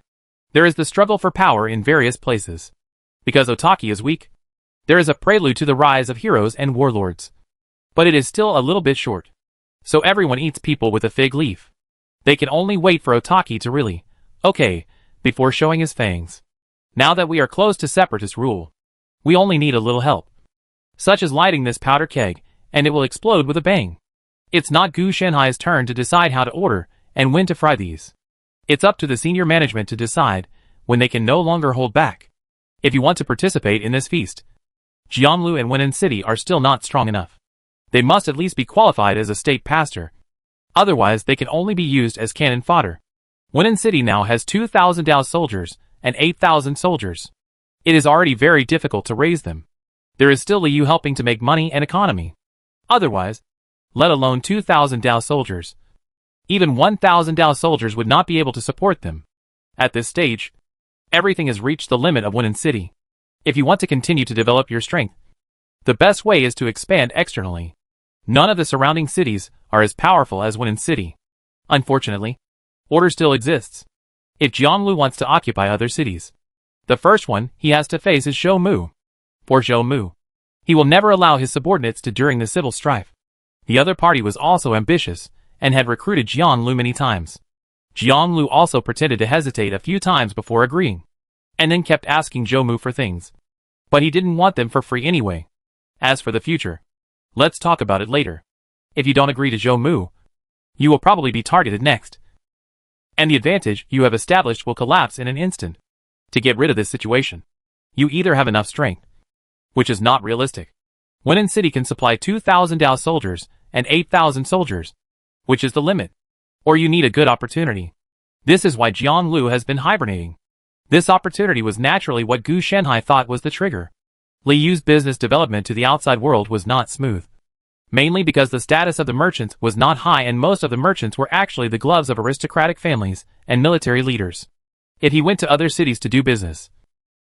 there is the struggle for power in various places. Because Otaki is weak, there is a prelude to the rise of heroes and warlords. But it is still a little bit short. So everyone eats people with a fig leaf. They can only wait for Otaki to really, okay, before showing his fangs. Now that we are close to separatist rule, we only need a little help, such as lighting this powder keg, and it will explode with a bang. It's not Gu Shanhai's turn to decide how to order and when to fry these. It's up to the senior management to decide when they can no longer hold back. If you want to participate in this feast, Jianlu and Wenin City are still not strong enough. They must at least be qualified as a state pastor. Otherwise, they can only be used as cannon fodder. Wenin City now has 2,000 Dao soldiers and 8,000 soldiers. It is already very difficult to raise them. There is still Li Yu helping to make money and economy. Otherwise, let alone 2,000 Dao soldiers, even 1,000 Dao soldiers would not be able to support them. At this stage, everything has reached the limit of Wenin City. If you want to continue to develop your strength, the best way is to expand externally. None of the surrounding cities are as powerful as Wenin City. Unfortunately, order still exists. If Jianlu wants to occupy other cities, the first one he has to face is Zhou Mu. For Zhou Mu, he will never allow his subordinates to during the civil strife. The other party was also ambitious and had recruited Jianlu many times. Jianlu also pretended to hesitate a few times before agreeing, and then kept asking Zhou Mu for things. But he didn't want them for free anyway. As for the future, let's talk about it later. If you don't agree to Zhou Mu, you will probably be targeted next, and the advantage you have established will collapse in an instant. To get rid of this situation, you either have enough strength, which is not realistic. Wenin City can supply 2,000 Dao soldiers and 8,000 soldiers, which is the limit, or you need a good opportunity. This is why Jian Lu has been hibernating. This opportunity was naturally what Gu Shanhai thought was the trigger. Li Yu's business development to the outside world was not smooth, mainly because the status of the merchants was not high and most of the merchants were actually the gloves of aristocratic families and military leaders. If he went to other cities to do business,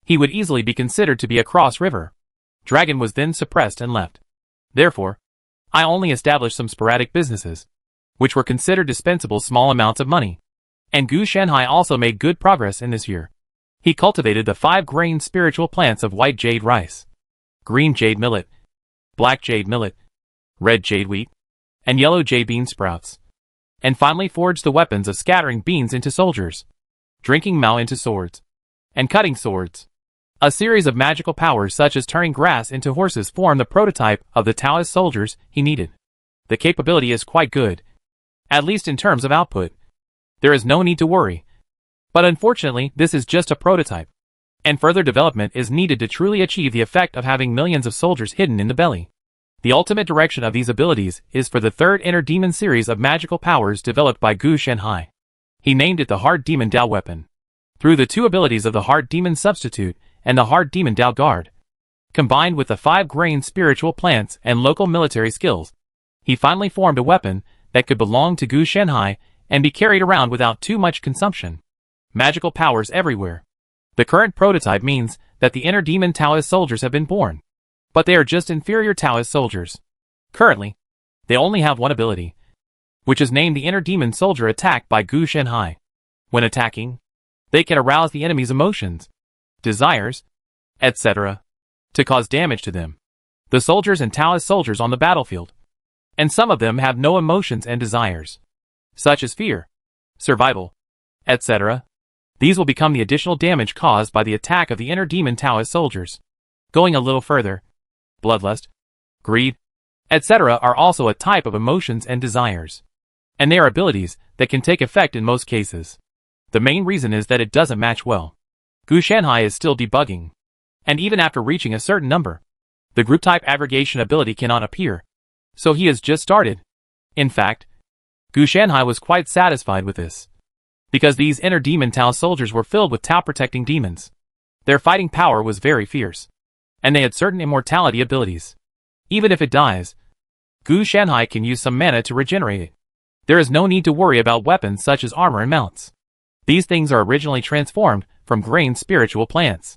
he would easily be considered to be a cross river. Dragon was then suppressed and left. Therefore, I only established some sporadic businesses, which were considered dispensable small amounts of money. And Gu Shanhai also made good progress in this year. He cultivated the 5-grain spiritual plants of white jade rice, green jade millet, black jade millet, red jade wheat, and yellow jade bean sprouts. And finally forged the weapons of scattering beans into soldiers, drinking Mao into swords, and cutting swords. A series of magical powers such as turning grass into horses form the prototype of the Taoist soldiers he needed. The capability is quite good, at least in terms of output. There is no need to worry. But unfortunately, this is just a prototype, and further development is needed to truly achieve the effect of having millions of soldiers hidden in the belly. The ultimate direction of these abilities is for the third inner demon series of magical powers developed by Gu Shenhai. He named it the Hard Demon Dao weapon. Through the two abilities of the Hard Demon Substitute and the Hard Demon Dao Guard, combined with the 5-grain spiritual plants and local military skills, he finally formed a weapon that could belong to Gu Shenhai and be carried around without too much consumption. Magical powers everywhere. The current prototype means that the inner demon Taoist soldiers have been born, but they are just inferior Taoist soldiers. Currently, they only have one ability, which is named the Inner Demon Soldier Attack by Gu Shenhai. When attacking, they can arouse the enemy's emotions, desires, etc., to cause damage to them, the soldiers and Taoist soldiers on the battlefield. And some of them have no emotions and desires, such as fear, survival, etc. These will become the additional damage caused by the attack of the Inner Demon Taoist soldiers. Going a little further, bloodlust, greed, etc. are also a type of emotions and desires. And they are abilities that can take effect in most cases. The main reason is that it doesn't match well. Gu Shenhai is still debugging. And even after reaching a certain number, the group type aggregation ability cannot appear. So he has just started. In fact, Gu Shenhai was quite satisfied with this, because these inner demon Tao soldiers were filled with Tao protecting demons. Their fighting power was very fierce, and they had certain immortality abilities. Even if it dies, Gu Shenhai can use some mana to regenerate it. There is no need to worry about weapons such as armor and mounts. These things are originally transformed from grain spiritual plants.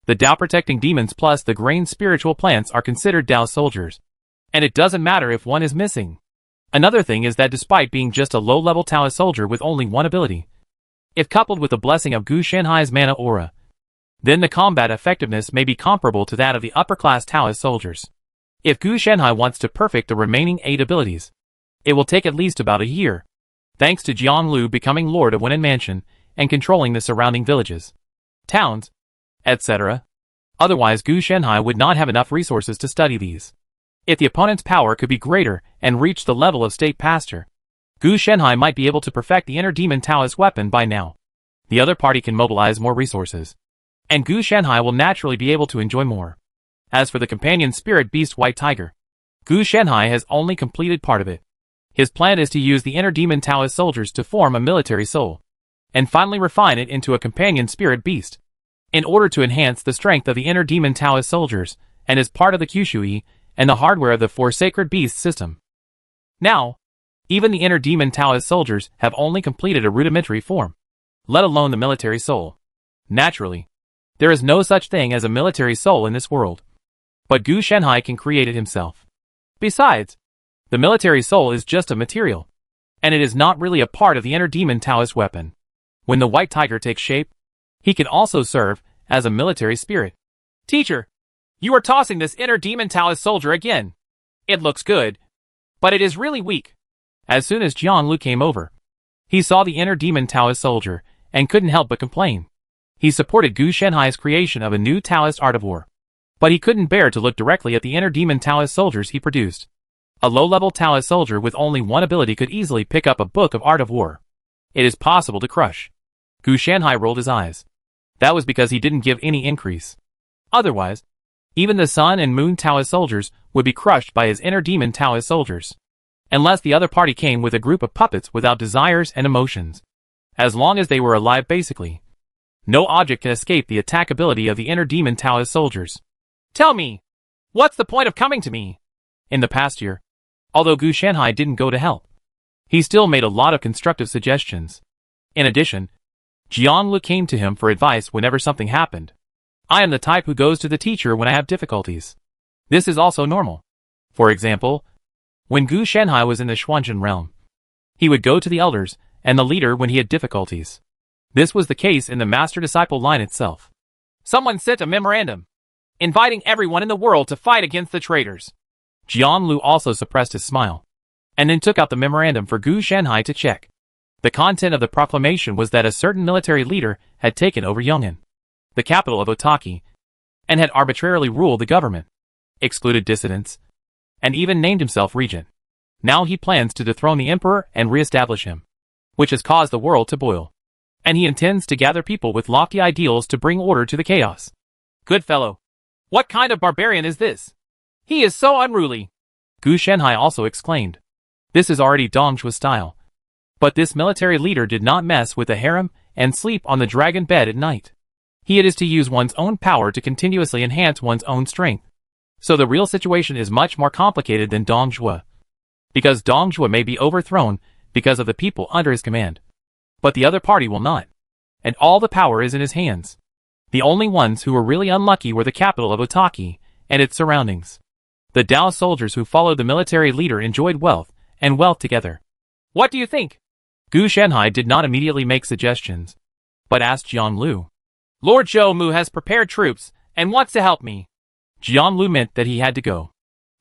The Tao protecting demons plus the grain spiritual plants are considered Tao soldiers, and it doesn't matter if one is missing. Another thing is that despite being just a low-level Taoist soldier with only one ability, if coupled with the blessing of Gu Shenhai's mana aura, then the combat effectiveness may be comparable to that of the upper-class Taoist soldiers. If Gu Shenhai wants to perfect the remaining 8 abilities, it will take at least about a year, thanks to Jiang Lu becoming Lord of Wenan Mansion and controlling the surrounding villages, towns, etc. Otherwise Gu Shenhai would not have enough resources to study these. If the opponent's power could be greater and reach the level of State Pastor, Gu Shenhai might be able to perfect the Inner Demon Taoist weapon by now. The other party can mobilize more resources, and Gu Shenhai will naturally be able to enjoy more. As for the companion spirit beast White Tiger, Gu Shenhai has only completed part of it. His plan is to use the Inner Demon Taoist soldiers to form a military soul, and finally refine it into a companion spirit beast, in order to enhance the strength of the Inner Demon Taoist soldiers, and as part of the Qushui and the hardware of the 4 Sacred Beasts system. Now, even the Inner Demon Taoist soldiers have only completed a rudimentary form, let alone the military soul. Naturally, there is no such thing as a military soul in this world, but Gu Shenhai can create it himself. Besides, the military soul is just a material, and it is not really a part of the Inner Demon Taoist weapon. When the White Tiger takes shape, he can also serve as a military spirit. Teacher, you are tossing this Inner Demon Taoist soldier again. It looks good, but it is really weak. As soon as Jiang Lu came over, he saw the Inner Demon Taoist soldier and couldn't help but complain. He supported Gu Shenhai's creation of a new Taoist art of war, but he couldn't bear to look directly at the Inner Demon Taoist soldiers he produced. A low-level Taoist soldier with only one ability could easily pick up a book of art of war. It is possible to crush. Gu Shenhai rolled his eyes. That was because he didn't give any increase. Otherwise, even the Sun and Moon Taoist soldiers would be crushed by his Inner Demon Taoist soldiers, unless the other party came with a group of puppets without desires and emotions. As long as they were alive basically, no object can escape the attack ability of the Inner Demon Taoist soldiers. Tell me, what's the point of coming to me? In the past year, although Gu Shenhai didn't go to help, he still made a lot of constructive suggestions. In addition, Jiang Lu came to him for advice whenever something happened. I am the type who goes to the teacher when I have difficulties. This is also normal. For example, when Gu Shenhai was in the Xuanzhen realm, he would go to the elders and the leader when he had difficulties. This was the case in the master-disciple line itself. Someone sent a memorandum, inviting everyone in the world to fight against the traitors. Jian Lu also suppressed his smile, and then took out the memorandum for Gu Shanhai to check. The content of the proclamation was that a certain military leader had taken over Yong'an, the capital of Otaki, and had arbitrarily ruled the government, excluded dissidents, and even named himself regent. Now he plans to dethrone the emperor and re-establish him, which has caused the world to boil. And he intends to gather people with lofty ideals to bring order to the chaos. Good fellow. What kind of barbarian is this? He is so unruly. Gu Shanhai also exclaimed. This is already Dong Zhuo's style. But this military leader did not mess with the harem and sleep on the dragon bed at night. It is to use one's own power to continuously enhance one's own strength. So the real situation is much more complicated than Dong Zhuo. Because Dong Zhuo may be overthrown because of the people under his command. But the other party will not. And all the power is in his hands. The only ones who were really unlucky were the capital of Otaki and its surroundings. The Dao soldiers who followed the military leader enjoyed wealth and wealth together. What do you think? Gu Shanhai did not immediately make suggestions, but asked Jian Lu. Lord Zhou Mu has prepared troops and wants to help me. Jian Lu meant that he had to go.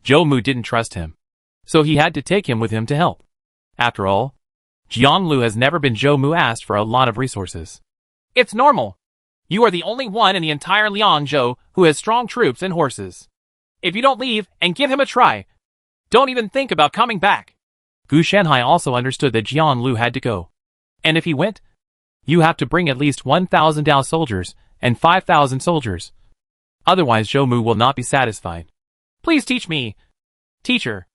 Zhou Mu didn't trust him, so he had to take him with him to help. After all, Jian Lu has never been Zhou Mu asked for a lot of resources. It's normal. You are the only one in the entire Liangzhou who has strong troops and horses. If you don't leave and give him a try, don't even think about coming back. Gu Shanhai also understood that Jian Lu had to go. And if he went, you have to bring at least 1,000 Dao soldiers and 5,000 soldiers. Otherwise Zhou Mu will not be satisfied. Please teach me, teacher.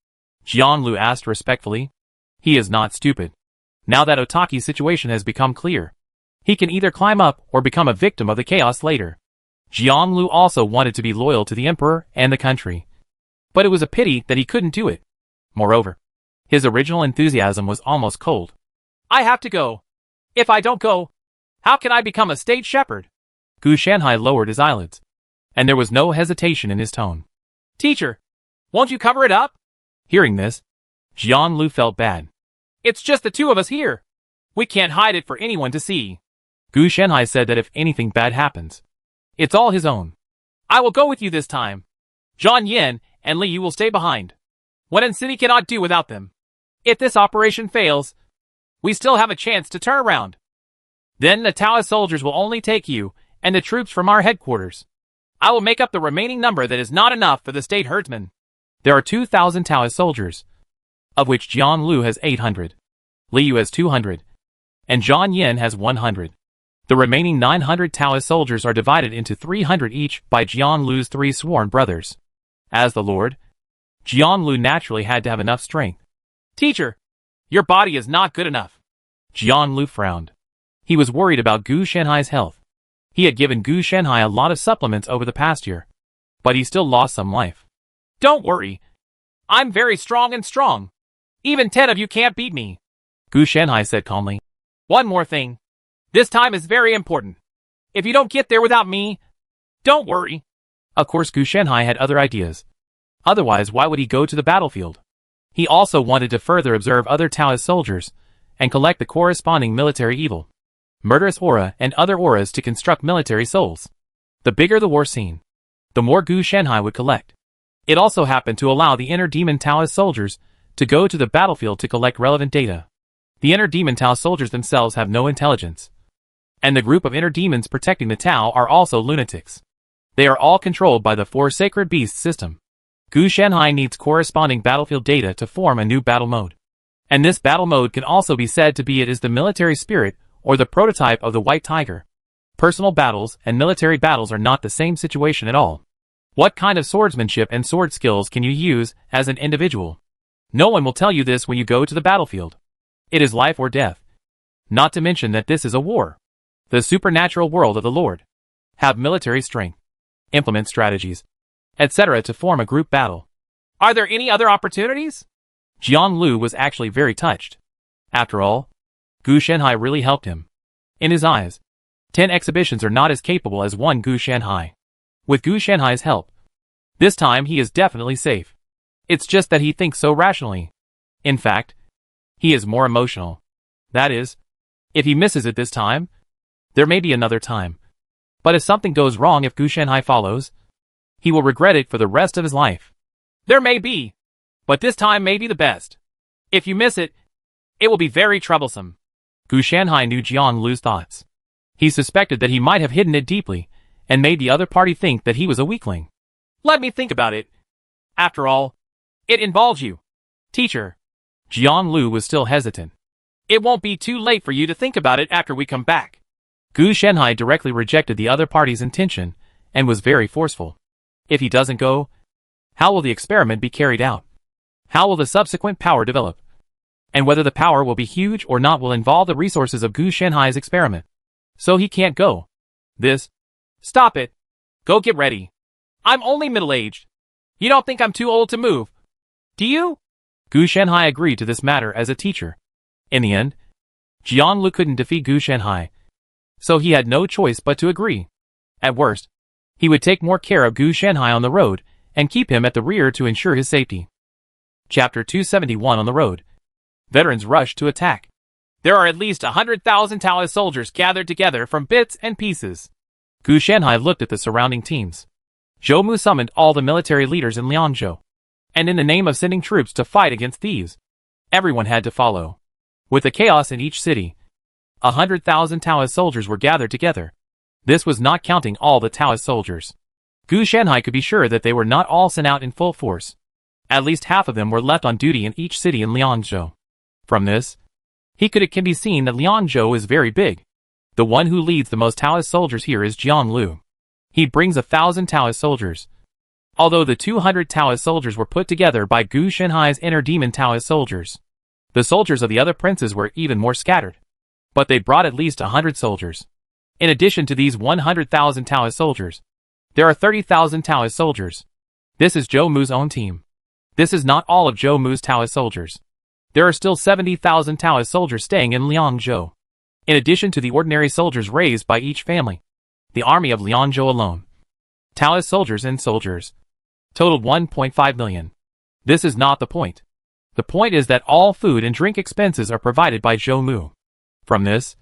Jian Lu asked respectfully. He is not stupid. Now that Otaki's situation has become clear, he can either climb up or become a victim of the chaos later. Jian Lu also wanted to be loyal to the emperor and the country. But it was a pity that he couldn't do it. Moreover, his original enthusiasm was almost cold. I have to go. If I don't go, how can I become a state shepherd? Gu Shanhai lowered his eyelids, and there was no hesitation in his tone. Teacher, won't you cover it up? Hearing this, Jian Lu felt bad. It's just the two of us here. We can't hide it for anyone to see. Gu Shanhai said that if anything bad happens, it's all his own. I will go with you this time. Zhang Yin and Li Yu will stay behind. Wen City cannot do without them. If this operation fails, we still have a chance to turn around. Then the Taoist soldiers will only take you and the troops from our headquarters. I will make up the remaining number that is not enough for the state herdsmen. There are 2,000 Taoist soldiers, of which Jian Lu has 800, Li Yu has 200, and Zhang Yin has 100. The remaining 900 Taoist soldiers are divided into 300 each by Jian Lu's 3 sworn brothers. As the lord, Jian Lu naturally had to have enough strength. Teacher, your body is not good enough. Jian Lu frowned. He was worried about Gu Shanhai's health. He had given Gu Shanhai a lot of supplements over the past year, but he still lost some life. Don't worry. I'm very strong and strong. Even 10 of you can't beat me. Gu Shanhai said calmly. One more thing. This time is very important. If you don't get there without me, don't worry. Of course Gu Shanhai had other ideas. Otherwise why would he go to the battlefield? He also wanted to further observe other Taoist soldiers and collect the corresponding military evil, murderous aura and other auras to construct military souls. The bigger the war scene, the more Gu Shanhai would collect. It also happened to allow the inner demon Taoist soldiers to go to the battlefield to collect relevant data. The inner demon Tao soldiers themselves have no intelligence, and the group of inner demons protecting the Tao are also lunatics. They are all controlled by the 4 sacred beasts system. Gu Shanhai needs corresponding battlefield data to form a new battle mode. And this battle mode can also be said to be the military spirit or the prototype of the white tiger. Personal battles and military battles are not the same situation at all. What kind of swordsmanship and sword skills can you use as an individual? No one will tell you this when you go to the battlefield. It is life or death. Not to mention that this is a war. The supernatural world of the Lord. Have military strength. Implement strategies, etc. to form a group battle. Are there any other opportunities? Jian Lu was actually very touched. After all, Gu Shanhai really helped him. In his eyes, 10 exhibitions are not as capable as one Gu Shanhai. With Gu Shanhai's help, this time he is definitely safe. It's just that he thinks so rationally. In fact, he is more emotional. That is, if he misses it this time, there may be another time. But if something goes wrong if Gu Shanhai follows, he will regret it for the rest of his life. There may be, But this time may be the best. If you miss it, it will be very troublesome. Gu Shanhai knew Jian Lu's thoughts. He suspected that he might have hidden it deeply, and made the other party think that he was a weakling. Let me think about it. After all, it involves you. Teacher. Jian Lu was still hesitant. It won't be too late for you to think about it after we come back. Gu Shanhai directly rejected the other party's intention, and was very forceful. If he doesn't go, how will the experiment be carried out? How will the subsequent power develop? And whether the power will be huge or not will involve the resources of Gu Shanhai's experiment. So he can't go. Stop it. Go get ready. I'm only middle-aged. You don't think I'm too old to move, do you? Gu Shanhai agreed to this matter as a teacher. In the end, Jian Lu couldn't defeat Gu Shanhai, so he had no choice but to agree. At worst, he would take more care of Gu Shanhai on the road, and keep him at the rear to ensure his safety. Chapter 271 on the road. Veterans rushed to attack. There are at least 100,000 Taoist soldiers gathered together from bits and pieces. Gu Shanhai looked at the surrounding teams. Zhou Mu summoned all the military leaders in Liangzhou. And in the name of sending troops to fight against thieves, everyone had to follow. With the chaos in each city, 100,000 Taoist soldiers were gathered together. This was not counting all the Taoist soldiers. Gu Shanhai could be sure that they were not all sent out in full force. At least half of them were left on duty in each city in Liangzhou. From this, it can be seen that Liangzhou is very big. The one who leads the most Taoist soldiers here is Jian Lu. He brings 1,000 Taoist soldiers. Although the 200 Taoist soldiers were put together by Gu Shanhai's inner demon Taoist soldiers, the soldiers of the other princes were even more scattered. But they brought at least 100 soldiers. In addition to these 100,000 Taoist soldiers, there are 30,000 Taoist soldiers. This is Zhou Mu's own team. This is not all of Zhou Mu's Taoist soldiers. There are still 70,000 Taoist soldiers staying in Liangzhou. In addition to the ordinary soldiers raised by each family, the army of Liangzhou alone, Taoist soldiers totaled 1.5 million. This is not the point. The point is that all food and drink expenses are provided by Zhou Mu. From this,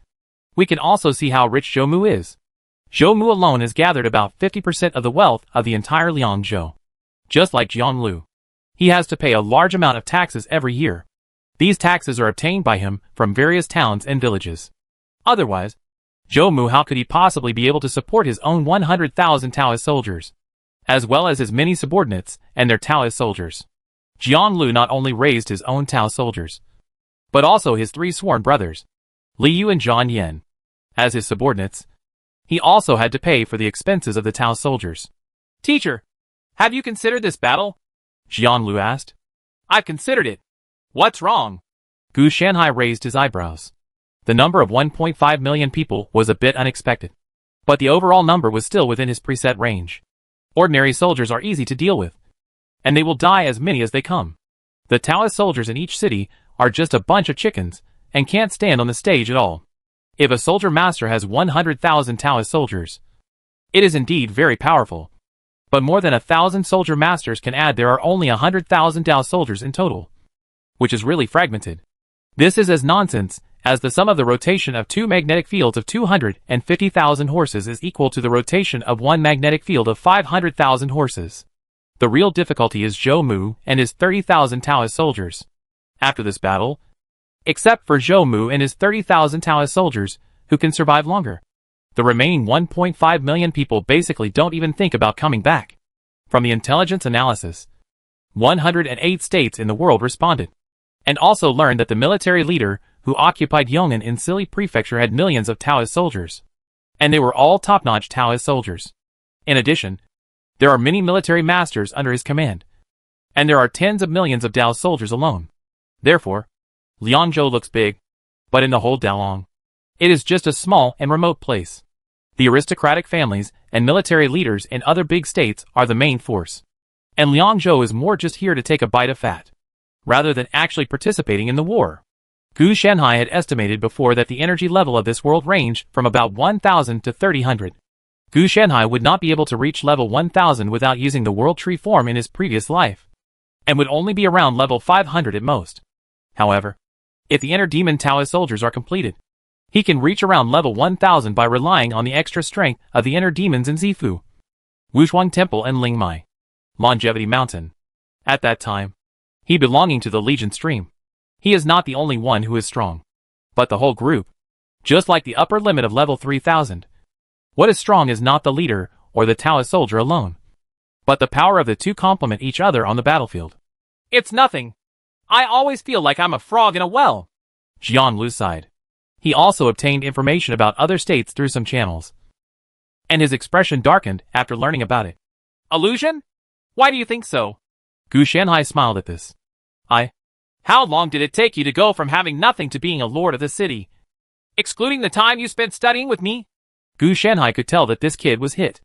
we can also see how rich Zhou Mu is. Zhou Mu alone has gathered about 50% of the wealth of the entire Liangzhou. Just like Jian Lu, he has to pay a large amount of taxes every year. These taxes are obtained by him from various towns and villages. Otherwise, Zhou Mu, how could he possibly be able to support his own 100,000 Taoist soldiers, as well as his many subordinates and their Taoist soldiers? Jian Lu not only raised his own Tao soldiers, but also his 3 sworn brothers, Li Yu and Zhang Yan. As his subordinates, he also had to pay for the expenses of the Tao soldiers. Teacher, have you considered this battle? Jian Lu asked. I've considered it. What's wrong? Gu Shanhai raised his eyebrows. The number of 1.5 million people was a bit unexpected, but the overall number was still within his preset range. Ordinary soldiers are easy to deal with, and they will die as many as they come. The Taoist soldiers in each city are just a bunch of chickens, and can't stand on the stage at all. If a soldier master has 100,000 Taoist soldiers, it is indeed very powerful. But more than 1,000 soldier masters can add there are only 100,000 Tao soldiers in total, which is really fragmented. This is as nonsense as the sum of the rotation of 2 magnetic fields of 250,000 horses is equal to the rotation of 1 magnetic field of 500,000 horses. The real difficulty is Zhou Mu and his 30,000 Taoist soldiers. After this battle, except for Zhou Mu and his 30,000 Taoist soldiers, who can survive longer, the remaining 1.5 million people basically don't even think about coming back. From the intelligence analysis, 108 states in the world responded, and also learned that the military leader who occupied Yong'an in Sili Prefecture had millions of Taoist soldiers, and they were all top-notch Taoist soldiers. In addition, there are many military masters under his command, and there are tens of millions of Dao soldiers alone. Therefore, Liangzhou looks big, but in the whole Daolong, it is just a small and remote place. The aristocratic families and military leaders in other big states are the main force, and Liangzhou is more just here to take a bite of fat, rather than actually participating in the war. Gu Shanhai had estimated before that the energy level of this world ranged from about 1,000 to 3,000. Gu Shanhai would not be able to reach level 1,000 without using the world tree form in his previous life, and would only be around level 500 at most. However, if the inner demon Taoist soldiers are completed, he can reach around level 1,000 by relying on the extra strength of the inner demons in Zifu, Wushuang Temple and Lingmai, Longevity Mountain. At that time, He belonging to the Legion stream. He is not the only one who is strong, but the whole group. Just like the upper limit of level 3000. What is strong is not the leader or the Taoist soldier alone, but the power of the two complement each other on the battlefield. It's nothing. I always feel like I'm a frog in a well. Jian Lu sighed. He also obtained information about other states through some channels, and his expression darkened after learning about it. Illusion? Why do you think so? Gu Shanhai smiled at this. How long did it take you to go from having nothing to being a lord of the city? Excluding the time you spent studying with me? Gu Shanhai could tell that this kid was hit.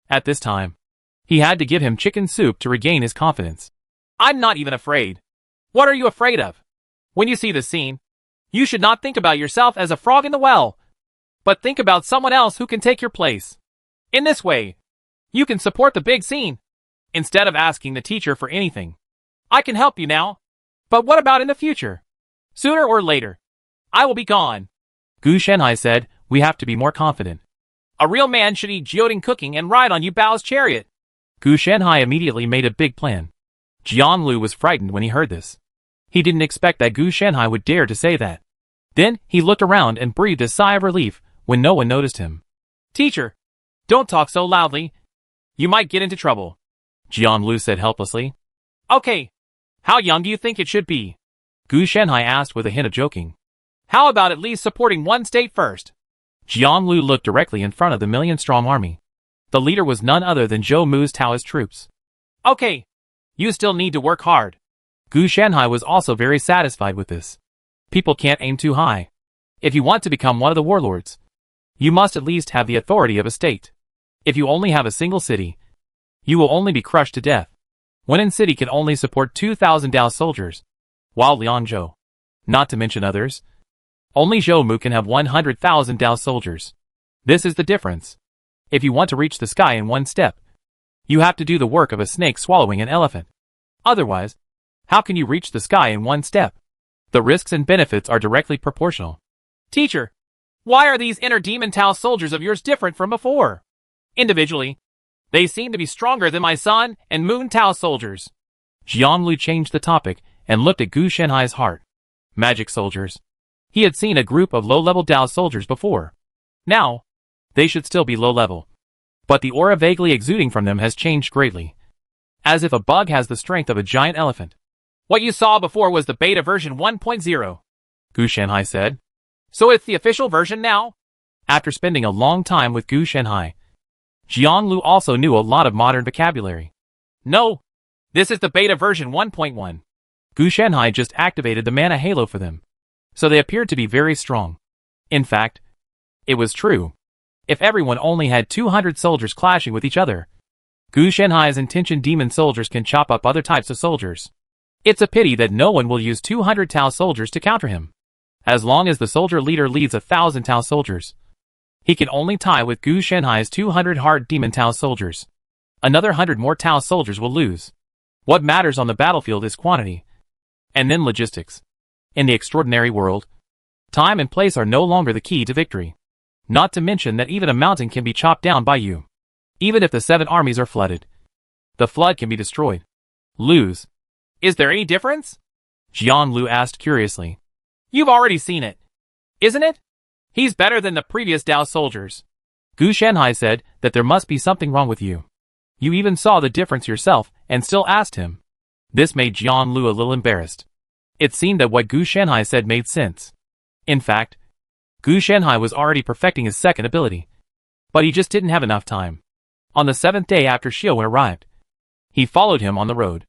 At this time, he had to give him chicken soup to regain his confidence. I'm not even afraid. What are you afraid of? When you see the scene, you should not think about yourself as a frog in the well, but think about someone else who can take your place. In this way, you can support the big scene, instead of asking the teacher for anything. I can help you now, but what about in the future? Sooner or later, I will be gone. Gu Shanhai said, we have to be more confident. A real man should eat Jioding cooking and ride on Yu Bao's chariot. Gu Shanhai immediately made a big plan. Jian Lu was frightened when he heard this. He didn't expect that Gu Shanhai would dare to say that. Then, he looked around and breathed a sigh of relief when no one noticed him. Teacher, don't talk so loudly. You might get into trouble. Jian Lu said helplessly. Okay. How young do you think it should be? Gu Shanhai asked with a hint of joking. How about at least supporting one state first? Jian Lu looked directly in front of the million-strong army. The leader was none other than Zhou Mu's Taoist troops. Okay. You still need to work hard. Gu Shanhai was also very satisfied with this. People can't aim too high. If you want to become one of the warlords, you must at least have the authority of a state. If you only have a single city, you will only be crushed to death. One city can only support 2,000 Dao soldiers, while Liangzhou, not to mention others, only Zhou Mu can have 100,000 Dao soldiers. This is the difference. If you want to reach the sky in one step, you have to do the work of a snake swallowing an elephant. Otherwise, how can you reach the sky in one step? The risks and benefits are directly proportional. Teacher, why are these inner demon Tao soldiers of yours different from before? Individually, they seem to be stronger than my Sun and Moon Tao soldiers. Jian Lu changed the topic and looked at Gu Shanhai's heart. Magic soldiers. He had seen a group of low-level Dao soldiers before. Now, they should still be low-level. But the aura vaguely exuding from them has changed greatly. As if a bug has the strength of a giant elephant. What you saw before was the beta version 1.0. Gu Shanhai said. So it's the official version now? After spending a long time with Gu Shanhai, Jian Lu also knew a lot of modern vocabulary. No, this is the beta version 1.1. Gu Shanhai just activated the mana halo for them, so they appeared to be very strong. In fact, it was true. If everyone only had 200 soldiers clashing with each other, Gu Shanhai's intention demon soldiers can chop up other types of soldiers. It's a pity that no one will use 200 Tao soldiers to counter him. As long as the soldier leader leads 1,000 Tao soldiers, he can only tie with Gu Shanhai's 200 hard demon Tao soldiers. Another 100 more Tao soldiers will lose. What matters on the battlefield is quantity. And then logistics. In the extraordinary world, time and place are no longer the key to victory. Not to mention that even a mountain can be chopped down by you. Even if the 7 armies are flooded, the flood can be destroyed. Lose. Is there any difference? Jian Lu asked curiously. You've already seen it. Isn't it? He's better than the previous Dao soldiers. Gu Shanhai said that there must be something wrong with you. You even saw the difference yourself and still asked him. This made Jian Lu a little embarrassed. It seemed that what Gu Shanhai said made sense. In fact, Gu Shanhai was already perfecting his second ability. But he just didn't have enough time. On the 7th day after Xiaowen arrived, he followed him on the road.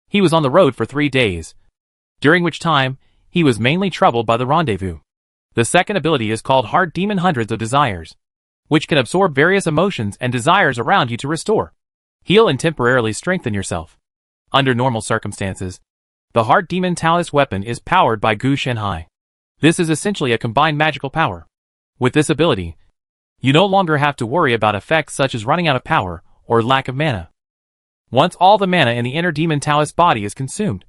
He was on the road for 3 days, during which time, he was mainly troubled by the rendezvous. The second ability is called Heart Demon Hundreds of Desires, which can absorb various emotions and desires around you to restore, heal and temporarily strengthen yourself. Under normal circumstances, the Heart Demon Taoist weapon is powered by Gu Shanhai. This is essentially a combined magical power. With this ability, you no longer have to worry about effects such as running out of power or lack of mana. Once all the mana in the inner demon Taoist body is consumed,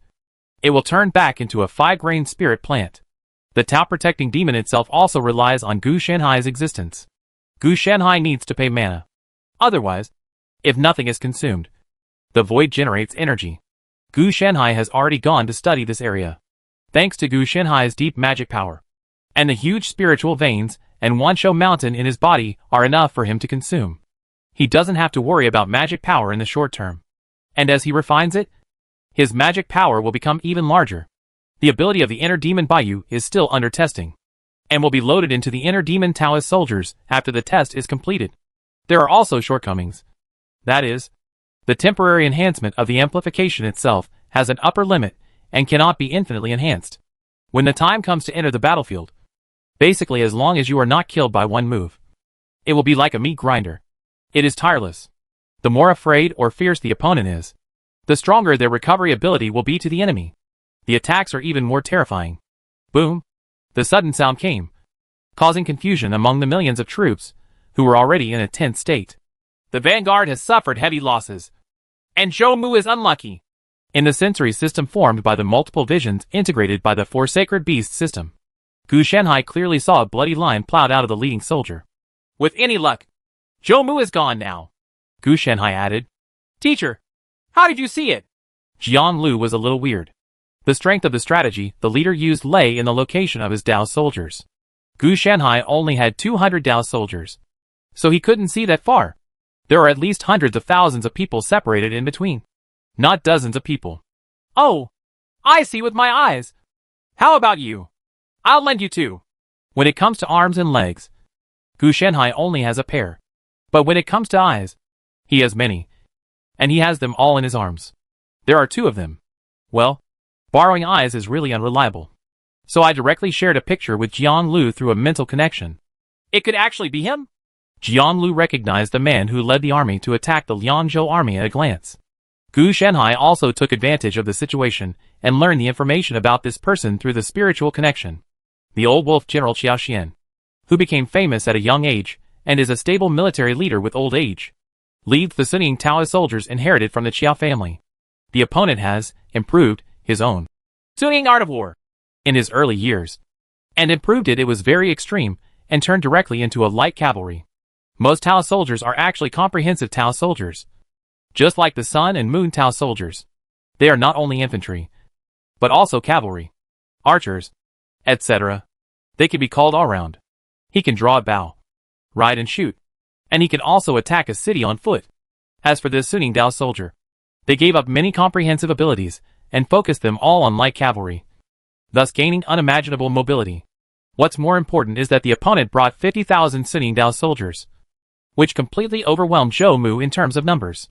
it will turn back into a 5-grain spirit plant. The Tao protecting demon itself also relies on Gu Shanhai's existence. Gu Shanhai needs to pay mana. Otherwise, if nothing is consumed, the void generates energy. Gu Shanhai has already gone to study this area. Thanks to Gu Shanhai's deep magic power, and the huge spiritual veins and Wanshou Mountain in his body are enough for him to consume. He doesn't have to worry about magic power in the short term. And as he refines it, his magic power will become even larger. The ability of the inner demon Baiyu is still under testing, and will be loaded into the inner demon Taoist soldiers after the test is completed. There are also shortcomings. That is, the temporary enhancement of the amplification itself has an upper limit and cannot be infinitely enhanced. When the time comes to enter the battlefield, basically as long as you are not killed by one move, it will be like a meat grinder. It is tireless. The more afraid or fierce the opponent is, the stronger their recovery ability will be to the enemy. The attacks are even more terrifying. Boom! The sudden sound came, causing confusion among the millions of troops who were already in a tense state. The vanguard has suffered heavy losses, and Zhou Mu is unlucky. In the sensory system formed by the multiple visions integrated by the Four Sacred Beasts system, Gu Shanhai clearly saw a bloody line plowed out of the leading soldier. With any luck, Zhou Mu is gone now, Gu Shanhai added. Teacher, how did you see it? Jian Lu was a little weird. The strength of the strategy the leader used lay in the location of his Dao soldiers. Gu Shanhai only had 200 Dao soldiers, so he couldn't see that far. There are at least hundreds of thousands of people separated in between, not dozens of people. Oh, I see with my eyes. How about you? I'll lend you two. When it comes to arms and legs, Gu Shanhai only has a pair. But when it comes to eyes, he has many. And he has them all in his arms. There are two of them. Well, borrowing eyes is really unreliable. So I directly shared a picture with Jian Lu through a mental connection. It could actually be him? Jian Lu recognized the man who led the army to attack the Liangzhou army at a glance. Gu Shanhai also took advantage of the situation and learned the information about this person through the spiritual connection. The old wolf General Qiao Xian, who became famous at a young age and is a stable military leader with old age, leads the Suning Taoist soldiers inherited from the Qiao family. The opponent has improved his own Suning art of war in his early years, and improved it was very extreme and turned directly into a light cavalry. Most Tao soldiers are actually comprehensive Tao soldiers, just like the Sun and Moon Tao soldiers. They are not only infantry, but also cavalry, archers, etc. They can be called all-round. He can draw a bow, ride and shoot, and he can also attack a city on foot. As for this Suning Dao soldier, they gave up many comprehensive abilities and focused them all on light cavalry, thus gaining unimaginable mobility. What's more important is that the opponent brought 50,000 Suning Dao soldiers, which completely overwhelmed Zhou Mu in terms of numbers.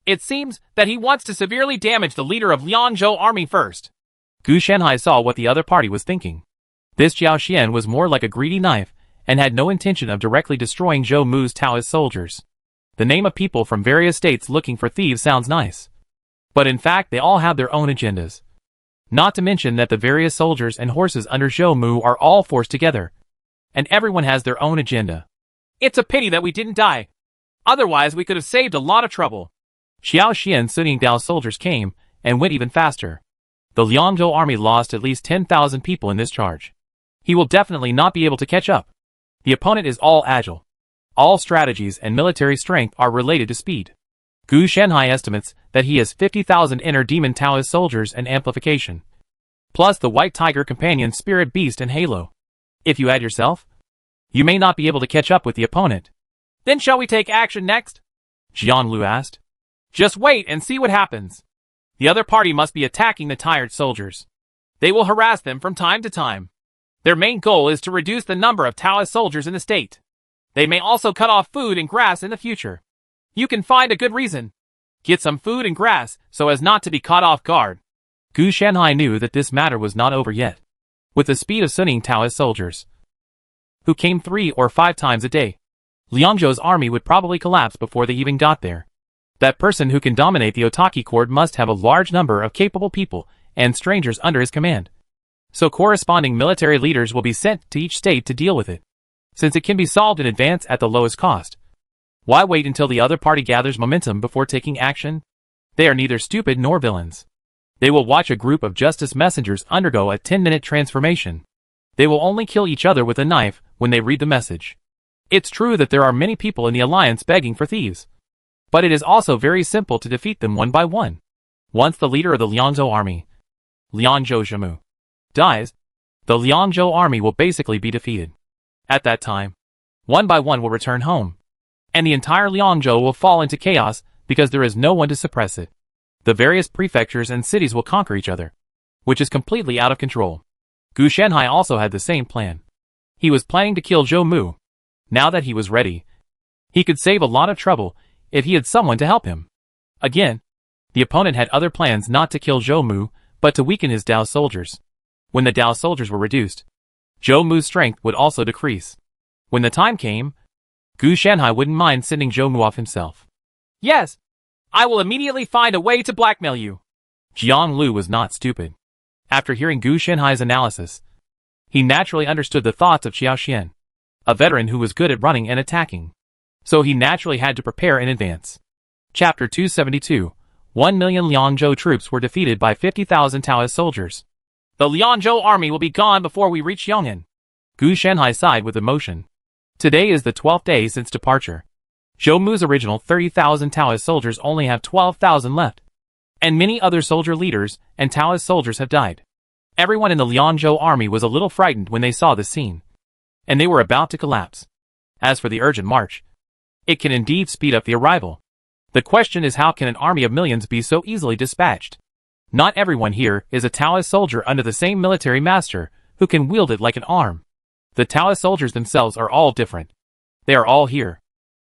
It seems that he wants to severely damage the leader of Liangzhou army first. Gu Shanhai saw what the other party was thinking. This Qiao Xian was more like a greedy knife and had no intention of directly destroying Zhou Mu's Taoist soldiers. The name of people from various states looking for thieves sounds nice, but in fact they all have their own agendas. Not to mention that the various soldiers and horses under Zhou Mu are all forced together, and everyone has their own agenda. It's a pity that we didn't die. Otherwise we could have saved a lot of trouble. Qiao Xian's Suning Dao soldiers came and went even faster. The Liangzhou army lost at least 10,000 people in this charge. He will definitely not be able to catch up. The opponent is all agile. All strategies and military strength are related to speed. Gu Shanhai estimates that he has 50,000 inner demon Taoist soldiers and amplification, plus the White Tiger companion Spirit Beast and Halo. If you add yourself, you may not be able to catch up with the opponent. Then shall we take action next? Jian Lu asked. Just wait and see what happens. The other party must be attacking the tired soldiers. They will harass them from time to time. Their main goal is to reduce the number of Taoist soldiers in the state. They may also cut off food and grass in the future. You can find a good reason. Get some food and grass so as not to be caught off guard. Gu Shanhai knew that this matter was not over yet. With the speed of Suning Taoist soldiers, who came 3 or 5 times a day, Liangzhou's army would probably collapse before they even got there. That person who can dominate the Otaki court must have a large number of capable people and strangers under his command. So corresponding military leaders will be sent to each state to deal with it, since it can be solved in advance at the lowest cost. Why wait until the other party gathers momentum before taking action? They are neither stupid nor villains. They will watch a group of justice messengers undergo a 10-minute transformation. They will only kill each other with a knife when they read the message. It's true that there are many people in the alliance begging for thieves, but it is also very simple to defeat them one by one. Once the leader of the Liangzhou army, Liangzhou Zhemu, dies, the Liangzhou army will basically be defeated. At that time, one by one will return home, and the entire Liangzhou will fall into chaos because there is no one to suppress it. The various prefectures and cities will conquer each other, which is completely out of control. Gu Shanhai also had the same plan. He was planning to kill Zhou Mu. Now that he was ready, he could save a lot of trouble if he had someone to help him. Again, the opponent had other plans not to kill Zhou Mu, but to weaken his Dao soldiers. When the Dao soldiers were reduced, Zhou Mu's strength would also decrease. When the time came, Gu Shanhai wouldn't mind sending Zhou Mu off himself. Yes, I will immediately find a way to blackmail you. Jiang Lu was not stupid. After hearing Gu Shanhai's analysis, he naturally understood the thoughts of Qiao Xian, a veteran who was good at running and attacking. So he naturally had to prepare in advance. Chapter 272. 1 million Liangzhou troops were defeated by 50,000 Taoist soldiers. The Liangzhou army will be gone before we reach Yong'an. Gu Shanhai sighed with emotion. Today is the 12th day since departure. Zhou Mu's original 30,000 Taoist soldiers only have 12,000 left. And many other soldier leaders and Taoist soldiers have died. Everyone in the Liangzhou army was a little frightened when they saw this scene, and they were about to collapse. As for the urgent march, it can indeed speed up the arrival. The question is, how can an army of millions be so easily dispatched? Not everyone here is a Taoist soldier under the same military master who can wield it like an arm. The Taoist soldiers themselves are all different. They are all here.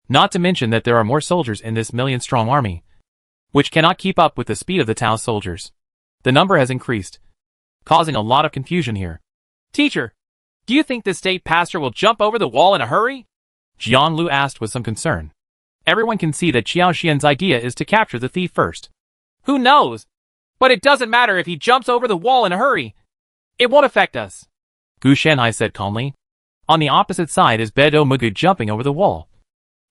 Not to mention that there are more soldiers in this million-strong army, which cannot keep up with the speed of the Taoist soldiers. The number has increased, causing a lot of confusion here. Teacher, do you think the state pastor will jump over the wall in a hurry? Jiang Lu asked with some concern. Everyone can see that Qiao Xian's idea is to capture the thief first. Who knows? But it doesn't matter if he jumps over the wall in a hurry. It won't affect us. Gu Shanhai said calmly. On the opposite side is Beidou Mugu jumping over the wall.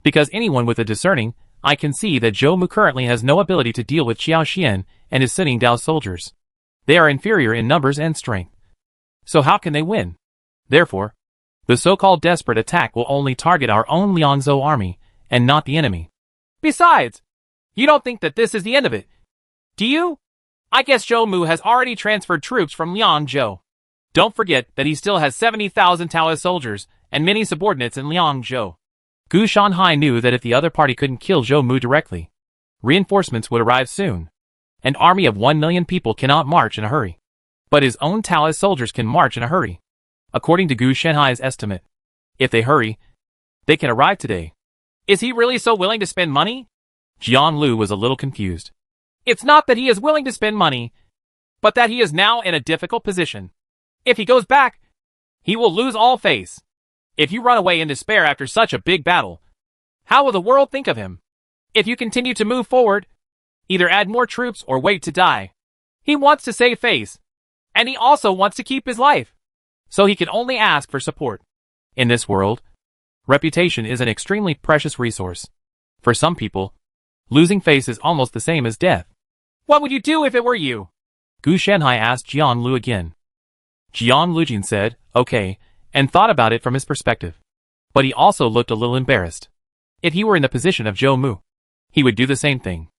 Because anyone with a discerning eye can see that Zhou Mu currently has no ability to deal with Qiao Xian and his sitting Dao soldiers. They are inferior in numbers and strength. So how can they win? Therefore, the so-called desperate attack will only target our own Liangzhou army, and not the enemy. Besides, you don't think that this is the end of it, do you? I guess Zhou Mu has already transferred troops from Liangzhou. Don't forget that he still has 70,000 Taoist soldiers and many subordinates in Liangzhou. Gu Shanhai knew that if the other party couldn't kill Zhou Mu directly, reinforcements would arrive soon. An army of 1 million people cannot march in a hurry. But his own Taoist soldiers can march in a hurry. According to Gu Shanhai's estimate, if they hurry, they can arrive today. Is he really so willing to spend money? Jiang Lu was a little confused. It's not that he is willing to spend money, but that he is now in a difficult position. If he goes back, he will lose all face. If you run away in despair after such a big battle, how will the world think of him? If you continue to move forward, either add more troops or wait to die. He wants to save face, and he also wants to keep his life. So he can only ask for support. In this world, reputation is an extremely precious resource. For some people, losing face is almost the same as death. What would you do if it were you? Gu Shanhai asked Jiang Lu again. Jiang Lujin said, okay, and thought about it from his perspective. But he also looked a little embarrassed. If he were in the position of Zhou Mu, he would do the same thing.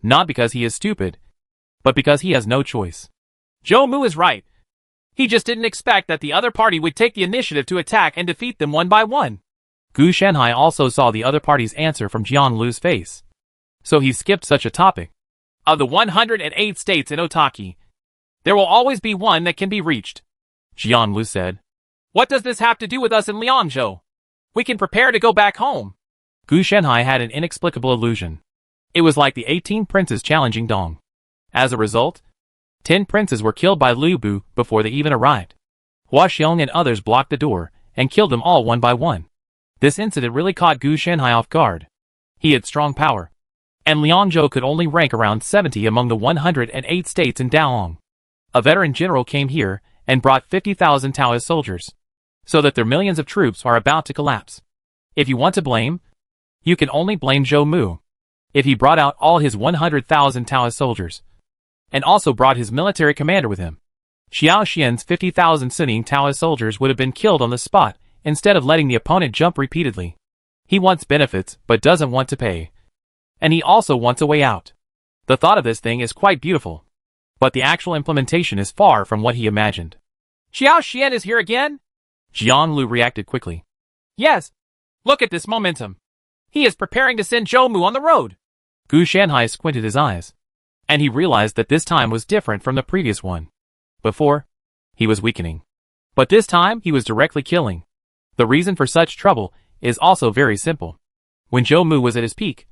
Not because he is stupid, but because he has no choice. Zhou Mu is right. He just didn't expect that the other party would take the initiative to attack and defeat them one by one. Gu Shanhai also saw the other party's answer from Jiang Lu's face. So he skipped such a topic. Of the 108 states in Otaki, there will always be one that can be reached. Jiang Lu said. What does this have to do with us in Liangzhou? We can prepare to go back home. Gu Shanhai had an inexplicable illusion. It was like the 18 princes challenging Dong. As a result, 10 princes were killed by Liu Bu before they even arrived. Hua Xiong and others blocked the door and killed them all one by one. This incident really caught Gu Shanhai off guard. He had strong power, and Liangzhou could only rank around 70 among the 108 states in Daolong. A veteran general came here and brought 50,000 Taoist soldiers, so that their millions of troops are about to collapse. If you want to blame, you can only blame Zhou Mu. If he brought out all his 100,000 Taoist soldiers, and also brought his military commander with him, Qiao Xian's 50,000 sitting Taoist soldiers would have been killed on the spot instead of letting the opponent jump repeatedly. He wants benefits but doesn't want to pay. And he also wants a way out. The thought of this thing is quite beautiful. But the actual implementation is far from what he imagined. Xiao Xian is here again? Jiang Lu reacted quickly. Yes. Look at this momentum. He is preparing to send Zhou Mu on the road. Gu Shanhai squinted his eyes. And he realized that this time was different from the previous one. Before, he was weakening. But this time, he was directly killing. The reason for such trouble is also very simple. When Zhou Mu was at his peak,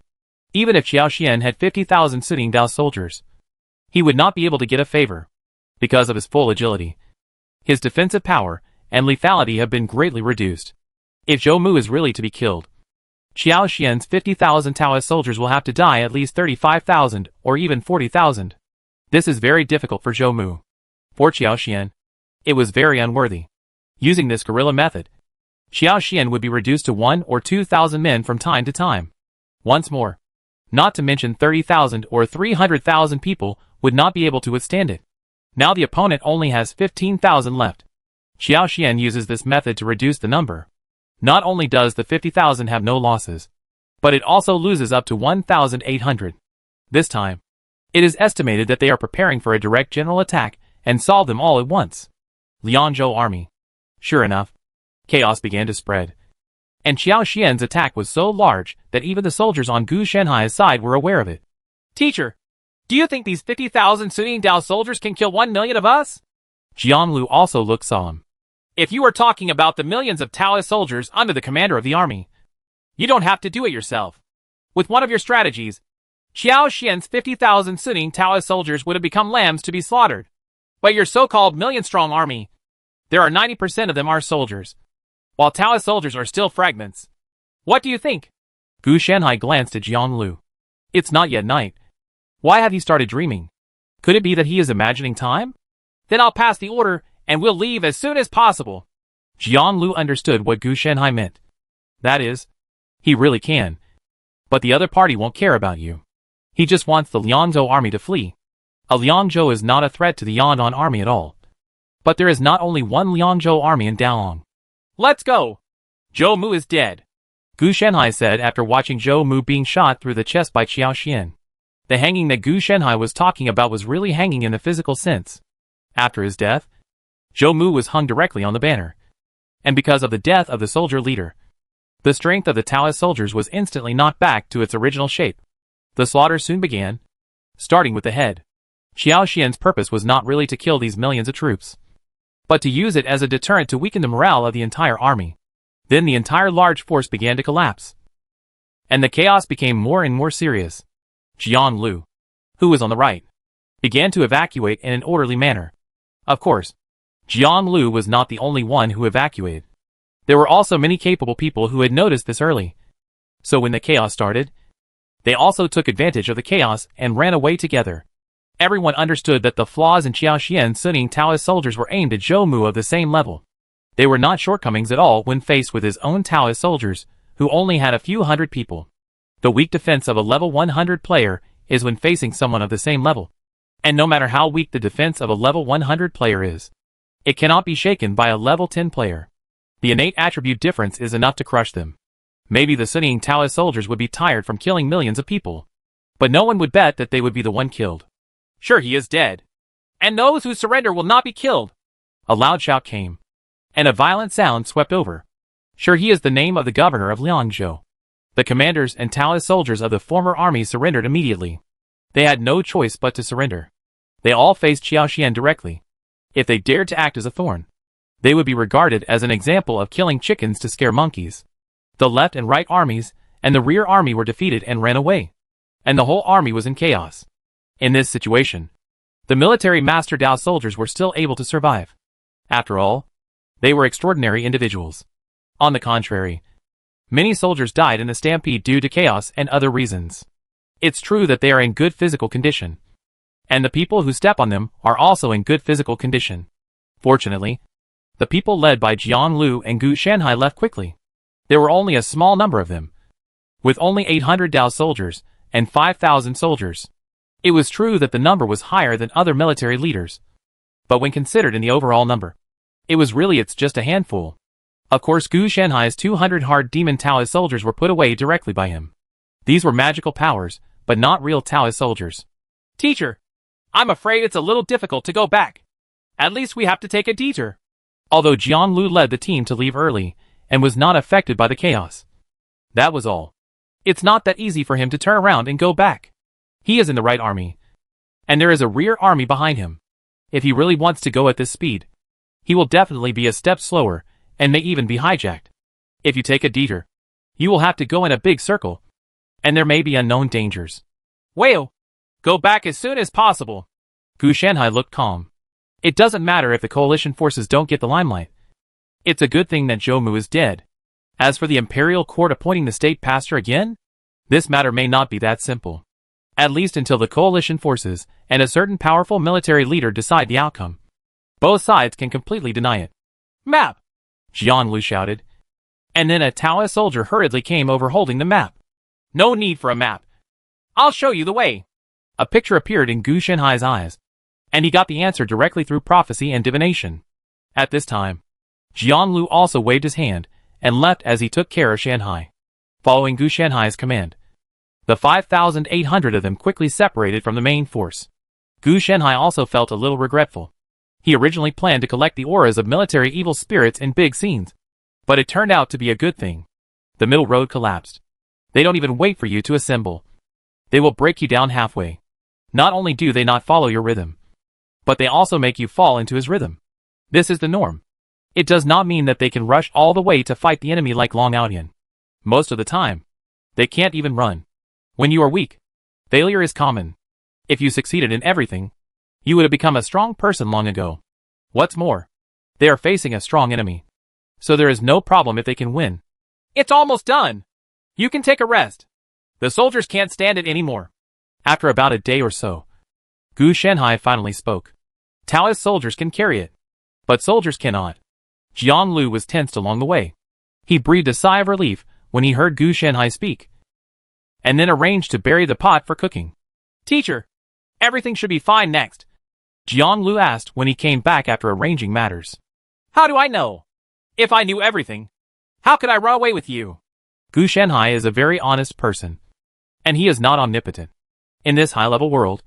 even if Xiao Xian had 50,000 sitting Dao soldiers, he would not be able to get a favor. Because of his full agility, his defensive power and lethality have been greatly reduced. If Zhou Mu is really to be killed, Xiao Xian's 50,000 Taoist soldiers will have to die at least 35,000 or even 40,000. This is very difficult for Zhou Mu. For Xiao Xian, it was very unworthy. Using this guerrilla method, Xiao Xian would be reduced to 1 or 2,000 men from time to time. Once more, not to mention 30,000 or 300,000 people would not be able to withstand it. Now the opponent only has 15,000 left. Xiao Xian uses this method to reduce the number. Not only does the 50,000 have no losses, but it also loses up to 1,800. This time, it is estimated that they are preparing for a direct general attack and solve them all at once. Liangzhou army. Sure enough, chaos began to spread. And Xiao Xian's attack was so large that even the soldiers on Gu Shanhai's side were aware of it. Teacher, do you think these 50,000 Suning Dao soldiers can kill 1 million of us? Jiang Lu also looked solemn. If you are talking about the millions of Taoist soldiers under the commander of the army, you don't have to do it yourself. With one of your strategies, Xiao Xian's 50,000 Suning Taoist soldiers would have become lambs to be slaughtered. But your so-called million-strong army, there are 90% of them are soldiers, while Taoist soldiers are still fragments. What do you think? Gu Shanhai glanced at Jiang Lu. It's not yet night. Why have you started dreaming? Could it be that he is imagining time? Then I'll pass the order, and we'll leave as soon as possible. Jiang Lu understood what Gu Shanhai meant. That is, he really can. But the other party won't care about you. He just wants the Liangzhou army to flee. A Liangzhou is not a threat to the Yandon army at all. But there is not only one Liangzhou army in Daolong. Let's go. Zhou Mu is dead, Gu Shanhai said after watching Zhou Mu being shot through the chest by Xiao Xian. The hanging that Gu Shanhai was talking about was really hanging in the physical sense. After his death, Zhou Mu was hung directly on the banner. And because of the death of the soldier leader, the strength of the Taoist soldiers was instantly knocked back to its original shape. The slaughter soon began, starting with the head. Xiao Xian's purpose was not really to kill these millions of troops, but to use it as a deterrent to weaken the morale of the entire army. Then the entire large force began to collapse, and the chaos became more and more serious. Jiang Lu, who was on the right, began to evacuate in an orderly manner. Of course, Jiang Lu was not the only one who evacuated. There were also many capable people who had noticed this early. So when the chaos started, they also took advantage of the chaos and ran away together. Everyone understood that the flaws in Xiao Xian's Suning Taoist soldiers were aimed at Zhou Mu of the same level. They were not shortcomings at all when faced with his own Taoist soldiers, who only had a few hundred people. The weak defense of a level 100 player is when facing someone of the same level. And no matter how weak the defense of a level 100 player is, it cannot be shaken by a level 10 player. The innate attribute difference is enough to crush them. Maybe the Suning Taoist soldiers would be tired from killing millions of people, but no one would bet that they would be the one killed. Sure, he is dead, and those who surrender will not be killed. A loud shout came, and a violent sound swept over. Sure, he is the name of the governor of Liangzhou. The commanders and Taoist soldiers of the former army surrendered immediately. They had no choice but to surrender. They all faced Xiao Xian directly. If they dared to act as a thorn, they would be regarded as an example of killing chickens to scare monkeys. The left and right armies and the rear army were defeated and ran away, and the whole army was in chaos. In this situation, the military Master Dao soldiers were still able to survive. After all, they were extraordinary individuals. On the contrary, many soldiers died in the stampede due to chaos and other reasons. It's true that they are in good physical condition, and the people who step on them are also in good physical condition. Fortunately, the people led by Jiang Lu and Gu Shanhai left quickly. There were only a small number of them, with only 800 Dao soldiers and 5,000 soldiers. It was true that the number was higher than other military leaders, but when considered in the overall number, it was really just a handful. Of course, Gu Shanhai's 200 hard demon Taoist soldiers were put away directly by him. These were magical powers, but not real Taoist soldiers. Teacher, I'm afraid it's a little difficult to go back. At least we have to take a detour. Although Jian Lu led the team to leave early and was not affected by the chaos. That was all. It's not that easy for him to turn around and go back. He is in the right army. And there is a rear army behind him. If he really wants to go at this speed, he will definitely be a step slower and may even be hijacked. If you take a detour, you will have to go in a big circle. And there may be unknown dangers. Well, go back as soon as possible. Gu Shanhai looked calm. It doesn't matter if the coalition forces don't get the limelight. It's a good thing that Zhou Mu is dead. As for the imperial court appointing the state pastor again, this matter may not be that simple. At least until the coalition forces and a certain powerful military leader decide the outcome. Both sides can completely deny it. Map! Jian Lu shouted. And then a Taoist soldier hurriedly came over holding the map. No need for a map. I'll show you the way. A picture appeared in Gu Shanhai's eyes, and he got the answer directly through prophecy and divination. At this time, Jian Lu also waved his hand and left as he took care of Shanhai. Following Gu Shanhai's command, the 5,800 of them quickly separated from the main force. Gu Shanhai also felt a little regretful. He originally planned to collect the auras of military evil spirits in big scenes, but it turned out to be a good thing. The middle road collapsed. They don't even wait for you to assemble. They will break you down halfway. Not only do they not follow your rhythm, but they also make you fall into his rhythm. This is the norm. It does not mean that they can rush all the way to fight the enemy like Long Aodian. Most of the time, they can't even run. When you are weak, failure is common. If you succeeded in everything, you would have become a strong person long ago. What's more, they are facing a strong enemy. So there is no problem if they can win. It's almost done. You can take a rest. The soldiers can't stand it anymore. After about a day or so, Gu Shanhai finally spoke. Taoist soldiers can carry it, but soldiers cannot. Jian Lu was tensed along the way. He breathed a sigh of relief when he heard Gu Shanhai speak, and then arranged to bury the pot for cooking. Teacher, everything should be fine next. Jian Lu asked when he came back after arranging matters. How do I know? If I knew everything, how could I run away with you? Gu Shanhai is a very honest person, and he is not omnipotent. In this high-level world,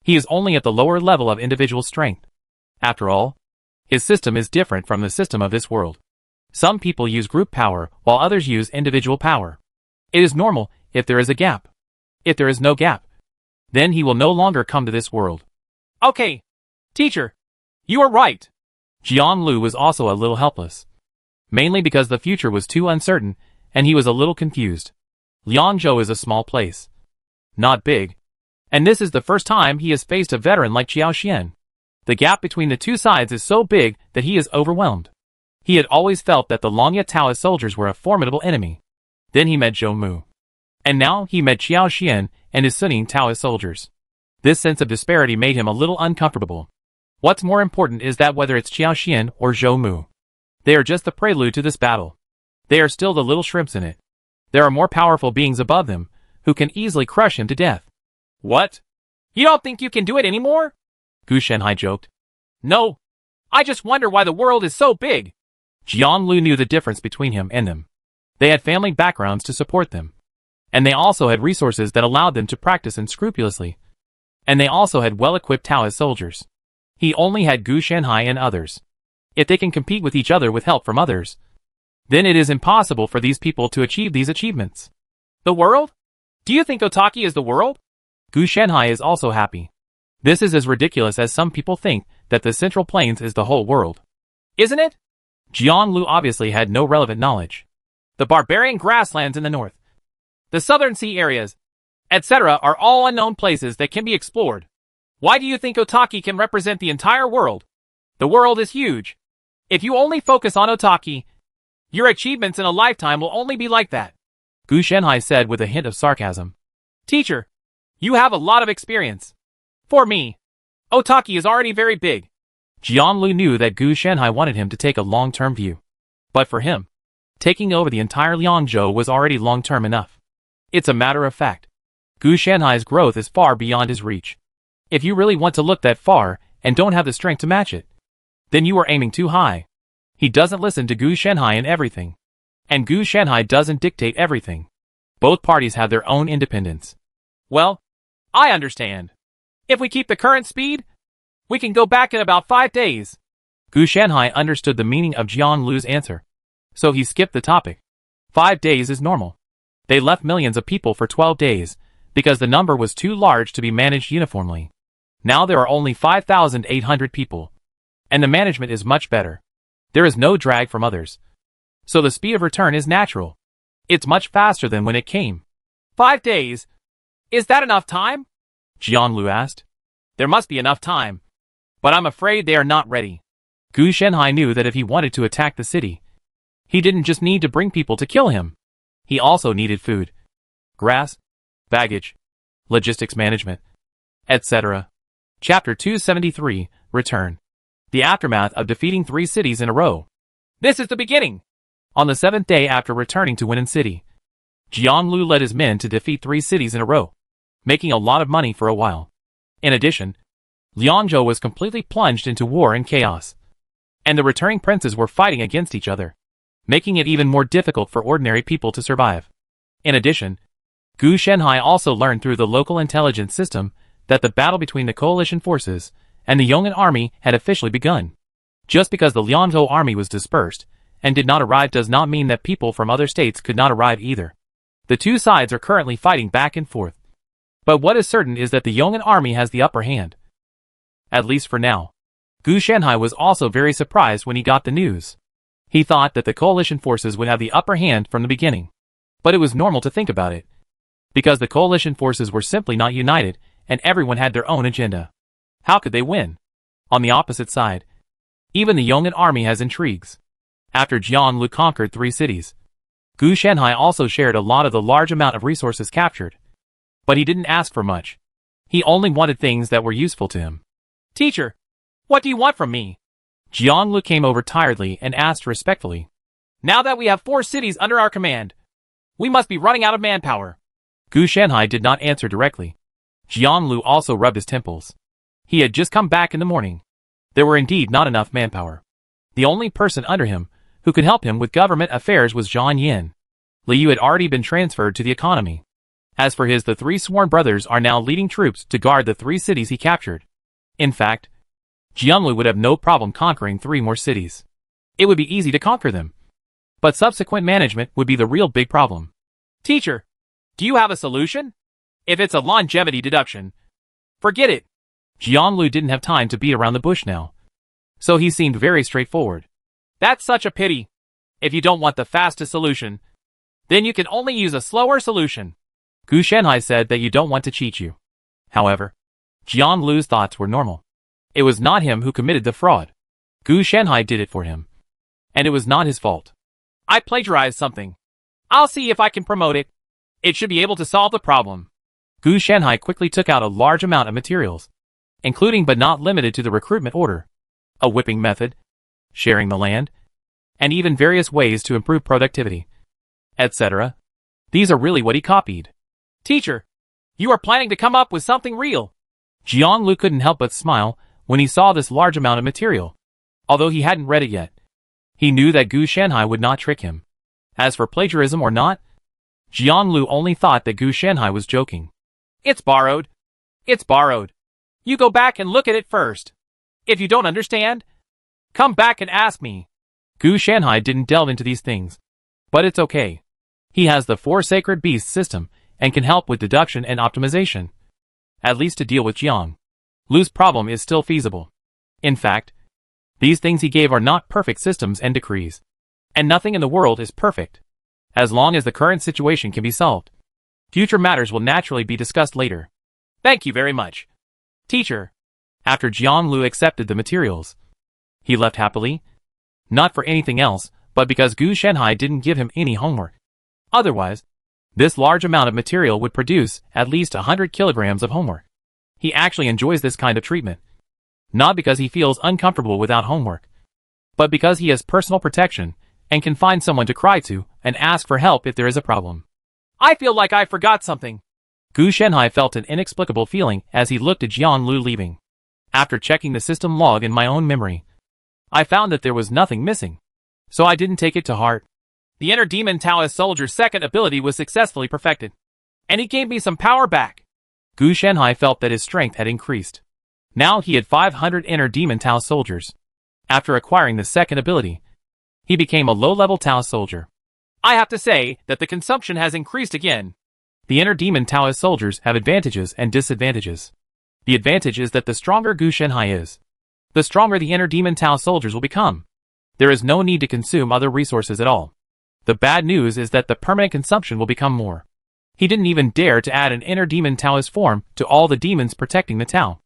he is only at the lower level of individual strength. After all, his system is different from the system of this world. Some people use group power, while others use individual power. It is normal if there is a gap. If there is no gap, then he will no longer come to this world. Okay, teacher, you are right. Jian Lu was also a little helpless, mainly because the future was too uncertain, and he was a little confused. Liangzhou is a small place, not big, and this is the first time he has faced a veteran like Qiao Xian. The gap between the two sides is so big that he is overwhelmed. He had always felt that the Longya Taoist soldiers were a formidable enemy. Then he met Zhou Mu. And now he met Qiao Xian and his Suning Taoist soldiers. This sense of disparity made him a little uncomfortable. What's more important is that whether it's Qiao Xian or Zhou Mu, they are just the prelude to this battle. They are still the little shrimps in it. There are more powerful beings above them, who can easily crush him to death. What? You don't think you can do it anymore? Gu Shanhai joked. No. I just wonder why the world is so big. Jian Lu knew the difference between him and them. They had family backgrounds to support them. And they also had resources that allowed them to practice unscrupulously. And they also had well-equipped Taoist soldiers. He only had Gu Shanhai and others. If they can compete with each other with help from others, then it is impossible for these people to achieve these achievements. The world? Do you think Otaki is the world? Gu Shanhai is also happy. This is as ridiculous as some people think that the Central Plains is the whole world. Isn't it? Jian Lu obviously had no relevant knowledge. The barbarian grasslands in the north, the southern sea areas, etc. are all unknown places that can be explored. Why do you think Otaki can represent the entire world? The world is huge. If you only focus on Otaki, your achievements in a lifetime will only be like that. Gu Shanhai said with a hint of sarcasm. Teacher, you have a lot of experience. For me, Otaki is already very big. Jian Lu knew that Gu Shanhai wanted him to take a long-term view. But for him, taking over the entire Liangzhou was already long-term enough. It's a matter of fact. Gu Shanhai's growth is far beyond his reach. If you really want to look that far and don't have the strength to match it, then you are aiming too high. He doesn't listen to Gu Shanhai in everything. And Gu Shanhai doesn't dictate everything. Both parties have their own independence. Well, I understand. If we keep the current speed, we can go back in about 5 days. Gu Shanhai understood the meaning of Jian Lu's answer, so he skipped the topic. 5 days is normal. They left millions of people for 12 days, because the number was too large to be managed uniformly. Now there are only 5,800 people, and the management is much better. There is no drag from others, so the speed of return is natural. It's much faster than when it came. 5 days? Is that enough time? Jian Lu asked. There must be enough time, but I'm afraid they are not ready. Gu Shanhai knew that if he wanted to attack the city, he didn't just need to bring people to kill him. He also needed food, grass, baggage, logistics management, etc. Chapter 273, Return. The aftermath of defeating 3 cities in a row. This is the beginning. On the 7th day after returning to Wenan City, Jian Lu led his men to defeat 3 cities in a row, making a lot of money for a while. In addition, Liangzhou was completely plunged into war and chaos, and the returning princes were fighting against each other, making it even more difficult for ordinary people to survive. In addition, Gu Shanhai also learned through the local intelligence system that the battle between the coalition forces and the Yong'an army had officially begun. Just because the Liangzhou army was dispersed and did not arrive does not mean that people from other states could not arrive either. The two sides are currently fighting back and forth. But what is certain is that the Yong'an army has the upper hand. At least for now. Gu Shanhai was also very surprised when he got the news. He thought that the coalition forces would have the upper hand from the beginning. But it was normal to think about it, because the coalition forces were simply not united and everyone had their own agenda. How could they win? On the opposite side, even the Yong'an army has intrigues. After Jian Lu conquered 3 cities, Gu Shanhai also shared a lot of the large amount of resources captured. But he didn't ask for much. He only wanted things that were useful to him. Teacher, what do you want from me? Jian Lu came over tiredly and asked respectfully. Now that we have 4 cities under our command, we must be running out of manpower. Gu Shanhai did not answer directly. Jian Lu also rubbed his temples. He had just come back in the morning. There were indeed not enough manpower. The only person under him who could help him with government affairs was Zhang Yin. Liu had already been transferred to the economy. As for the 3 sworn brothers are now leading troops to guard the 3 cities he captured. In fact, Jian Lu would have no problem conquering 3 more cities. It would be easy to conquer them. But subsequent management would be the real big problem. Teacher, do you have a solution? If it's a longevity deduction, forget it. Jian Lu didn't have time to beat around the bush now, so he seemed very straightforward. That's such a pity. If you don't want the fastest solution, then you can only use a slower solution. Gu Shanhai said that you don't want to cheat you. However, Jian Lu's thoughts were normal. It was not him who committed the fraud. Gu Shanhai did it for him. And it was not his fault. I plagiarized something. I'll see if I can promote it. It should be able to solve the problem. Gu Shanhai quickly took out a large amount of materials, including but not limited to the recruitment order, a whipping method, sharing the land, and even various ways to improve productivity, etc. These are really what he copied. Teacher, you are planning to come up with something real. Jian Lu couldn't help but smile when he saw this large amount of material. Although he hadn't read it yet, he knew that Gu Shanhai would not trick him. As for plagiarism or not, Jian Lu only thought that Gu Shanhai was joking. It's borrowed. It's borrowed. You go back and look at it first. If you don't understand, come back and ask me. Gu Shanhai didn't delve into these things. But it's okay. He has the 4 sacred beasts system and can help with deduction and optimization. At least to deal with Jiang Lu's problem is still feasible. In fact, these things he gave are not perfect systems and decrees. And nothing in the world is perfect. As long as the current situation can be solved, future matters will naturally be discussed later. Thank you very much, teacher. After Jian Lu accepted the materials, he left happily. Not for anything else, but because Gu Shanhai didn't give him any homework. Otherwise, this large amount of material would produce at least 100 kilograms of homework. He actually enjoys this kind of treatment. Not because he feels uncomfortable without homework, but because he has personal protection and can find someone to cry to and ask for help if there is a problem. I feel like I forgot something. Gu Shanhai felt an inexplicable feeling as he looked at Jian Lu leaving. After checking the system log in my own memory, I found that there was nothing missing, so I didn't take it to heart. The inner demon Taoist soldier's second ability was successfully perfected, and he gave me some power back. Gu Shanhai felt that his strength had increased. Now he had 500 inner demon Tao soldiers. After acquiring the second ability, he became a low-level Tao soldier. I have to say that the consumption has increased again. The inner demon Taoist soldiers have advantages and disadvantages. The advantage is that the stronger Gu Shanhai is, the stronger the inner demon Tao soldiers will become. There is no need to consume other resources at all. The bad news is that the permanent consumption will become more. He didn't even dare to add an inner demon Taoist form to all the demons protecting the Tao.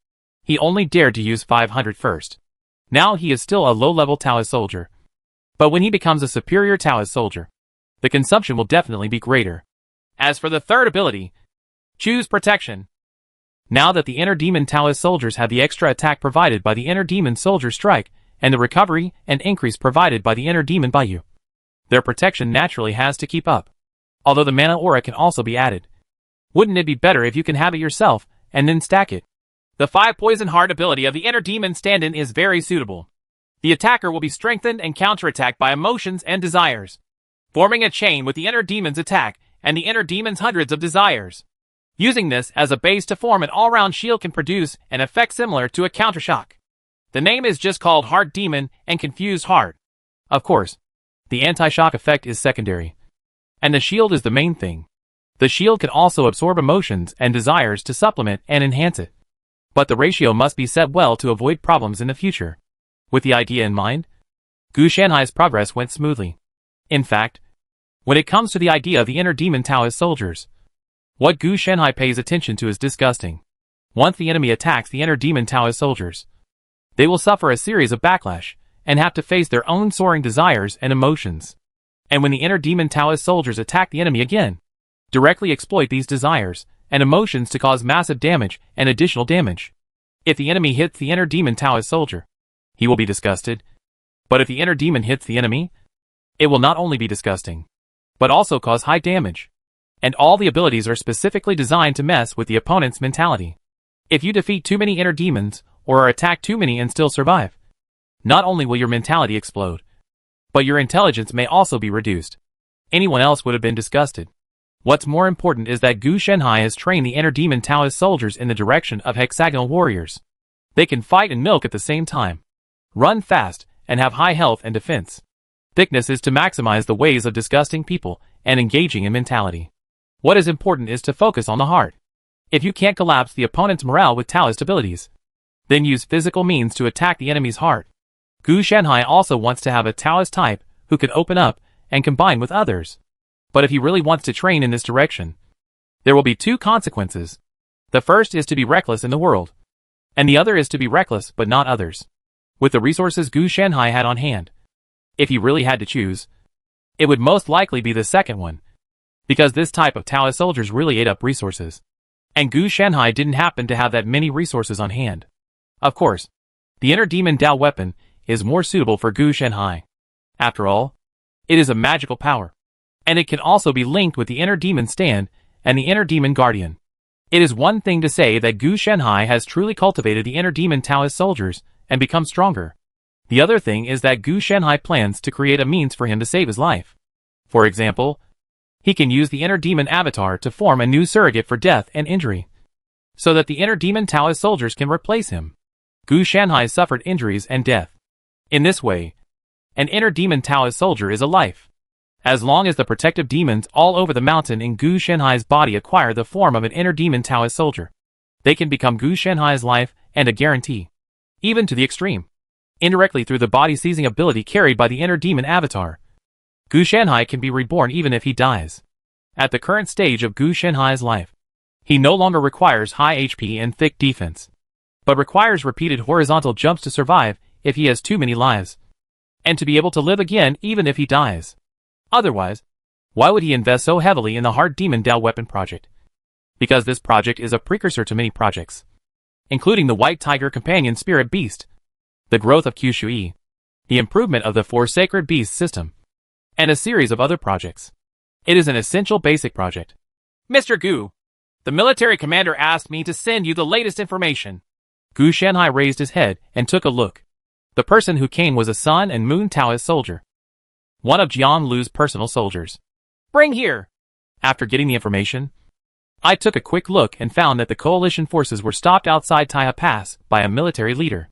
He only dared to use 500 first. Now he is still a low-level Taoist soldier. But when he becomes a superior Taoist soldier, the consumption will definitely be greater. As for the third ability, choose protection. Now that the inner demon Taoist soldiers have the extra attack provided by the inner demon soldier strike, and the recovery and increase provided by the inner demon Baiyu, their protection naturally has to keep up. Although the mana aura can also be added. Wouldn't it be better if you can have it yourself, and then stack it? The 5 Poison Heart ability of the inner demon stand-in is very suitable. The attacker will be strengthened and counterattacked by emotions and desires, forming a chain with the inner demon's attack and the inner demon's hundreds of desires. Using this as a base to form an all-round shield can produce an effect similar to a countershock. The name is just called Heart Demon and Confused Heart. Of course, the anti-shock effect is secondary, and the shield is the main thing. The shield can also absorb emotions and desires to supplement and enhance it. But the ratio must be set well to avoid problems in the future. With the idea in mind, Gu Shanhai's progress went smoothly. In fact, when it comes to the idea of the inner demon Taoist soldiers, what Gu Shanhai pays attention to is disgusting. Once the enemy attacks the inner demon Taoist soldiers, they will suffer a series of backlash, and have to face their own soaring desires and emotions. And when the inner demon Taoist soldiers attack the enemy again, directly exploit these desires and emotions to cause massive damage and additional damage. If the enemy hits the inner demon Taoist soldier, he will be disgusted. But if the inner demon hits the enemy, it will not only be disgusting, but also cause high damage. And all the abilities are specifically designed to mess with the opponent's mentality. If you defeat too many inner demons, or are attacked too many and still survive, not only will your mentality explode, but your intelligence may also be reduced. Anyone else would have been disgusted. What's more important is that Gu Shanhai has trained the inner demon Taoist soldiers in the direction of hexagonal warriors. They can fight and milk at the same time, run fast, and have high health and defense. Thickness is to maximize the ways of disgusting people and engaging in mentality. What is important is to focus on the heart. If you can't collapse the opponent's morale with Taoist abilities, then use physical means to attack the enemy's heart. Gu Shanhai also wants to have a Taoist type who can open up and combine with others. But if he really wants to train in this direction, there will be 2 consequences. The first is to be reckless in the world, and the other is to be reckless but not others. With the resources Gu Shanhai had on hand, if he really had to choose, it would most likely be the second one, because this type of Taoist soldiers really ate up resources. And Gu Shanhai didn't happen to have that many resources on hand. Of course, the inner demon Dao weapon is more suitable for Gu Shanhai. After all, it is a magical power, and it can also be linked with the inner demon stand and the inner demon guardian. It is one thing to say that Gu Shanhai has truly cultivated the inner demon Taoist soldiers and become stronger. The other thing is that Gu Shanhai plans to create a means for him to save his life. For example, he can use the inner demon avatar to form a new surrogate for death and injury, so that the inner demon Taoist soldiers can replace him. Gu Shanhai suffered injuries and death. In this way, an inner demon Taoist soldier is a life. As long as the protective demons all over the mountain in Gu Shanhai's body acquire the form of an inner demon Taoist soldier, they can become Gu Shanhai's life and a guarantee, even to the extreme. Indirectly through the body-seizing ability carried by the inner demon avatar, Gu Shanhai can be reborn even if he dies. At the current stage of Gu Shanhai's life, he no longer requires high HP and thick defense, but requires repeated horizontal jumps to survive if he has too many lives, and to be able to live again even if he dies. Otherwise, why would he invest so heavily in the Heart Demon Dao weapon project? Because this project is a precursor to many projects, including the White Tiger Companion Spirit Beast, the growth of Qshui, the improvement of the 4 Sacred Beasts system, and a series of other projects. It is an essential basic project. Mr. Gu, the military commander asked me to send you the latest information. Gu Shanhai raised his head and took a look. The person who came was a Sun and Moon Taoist soldier, one of Jian Lu's personal soldiers. Bring here. After getting the information, I took a quick look and found that the coalition forces were stopped outside Taiha Pass by a military leader.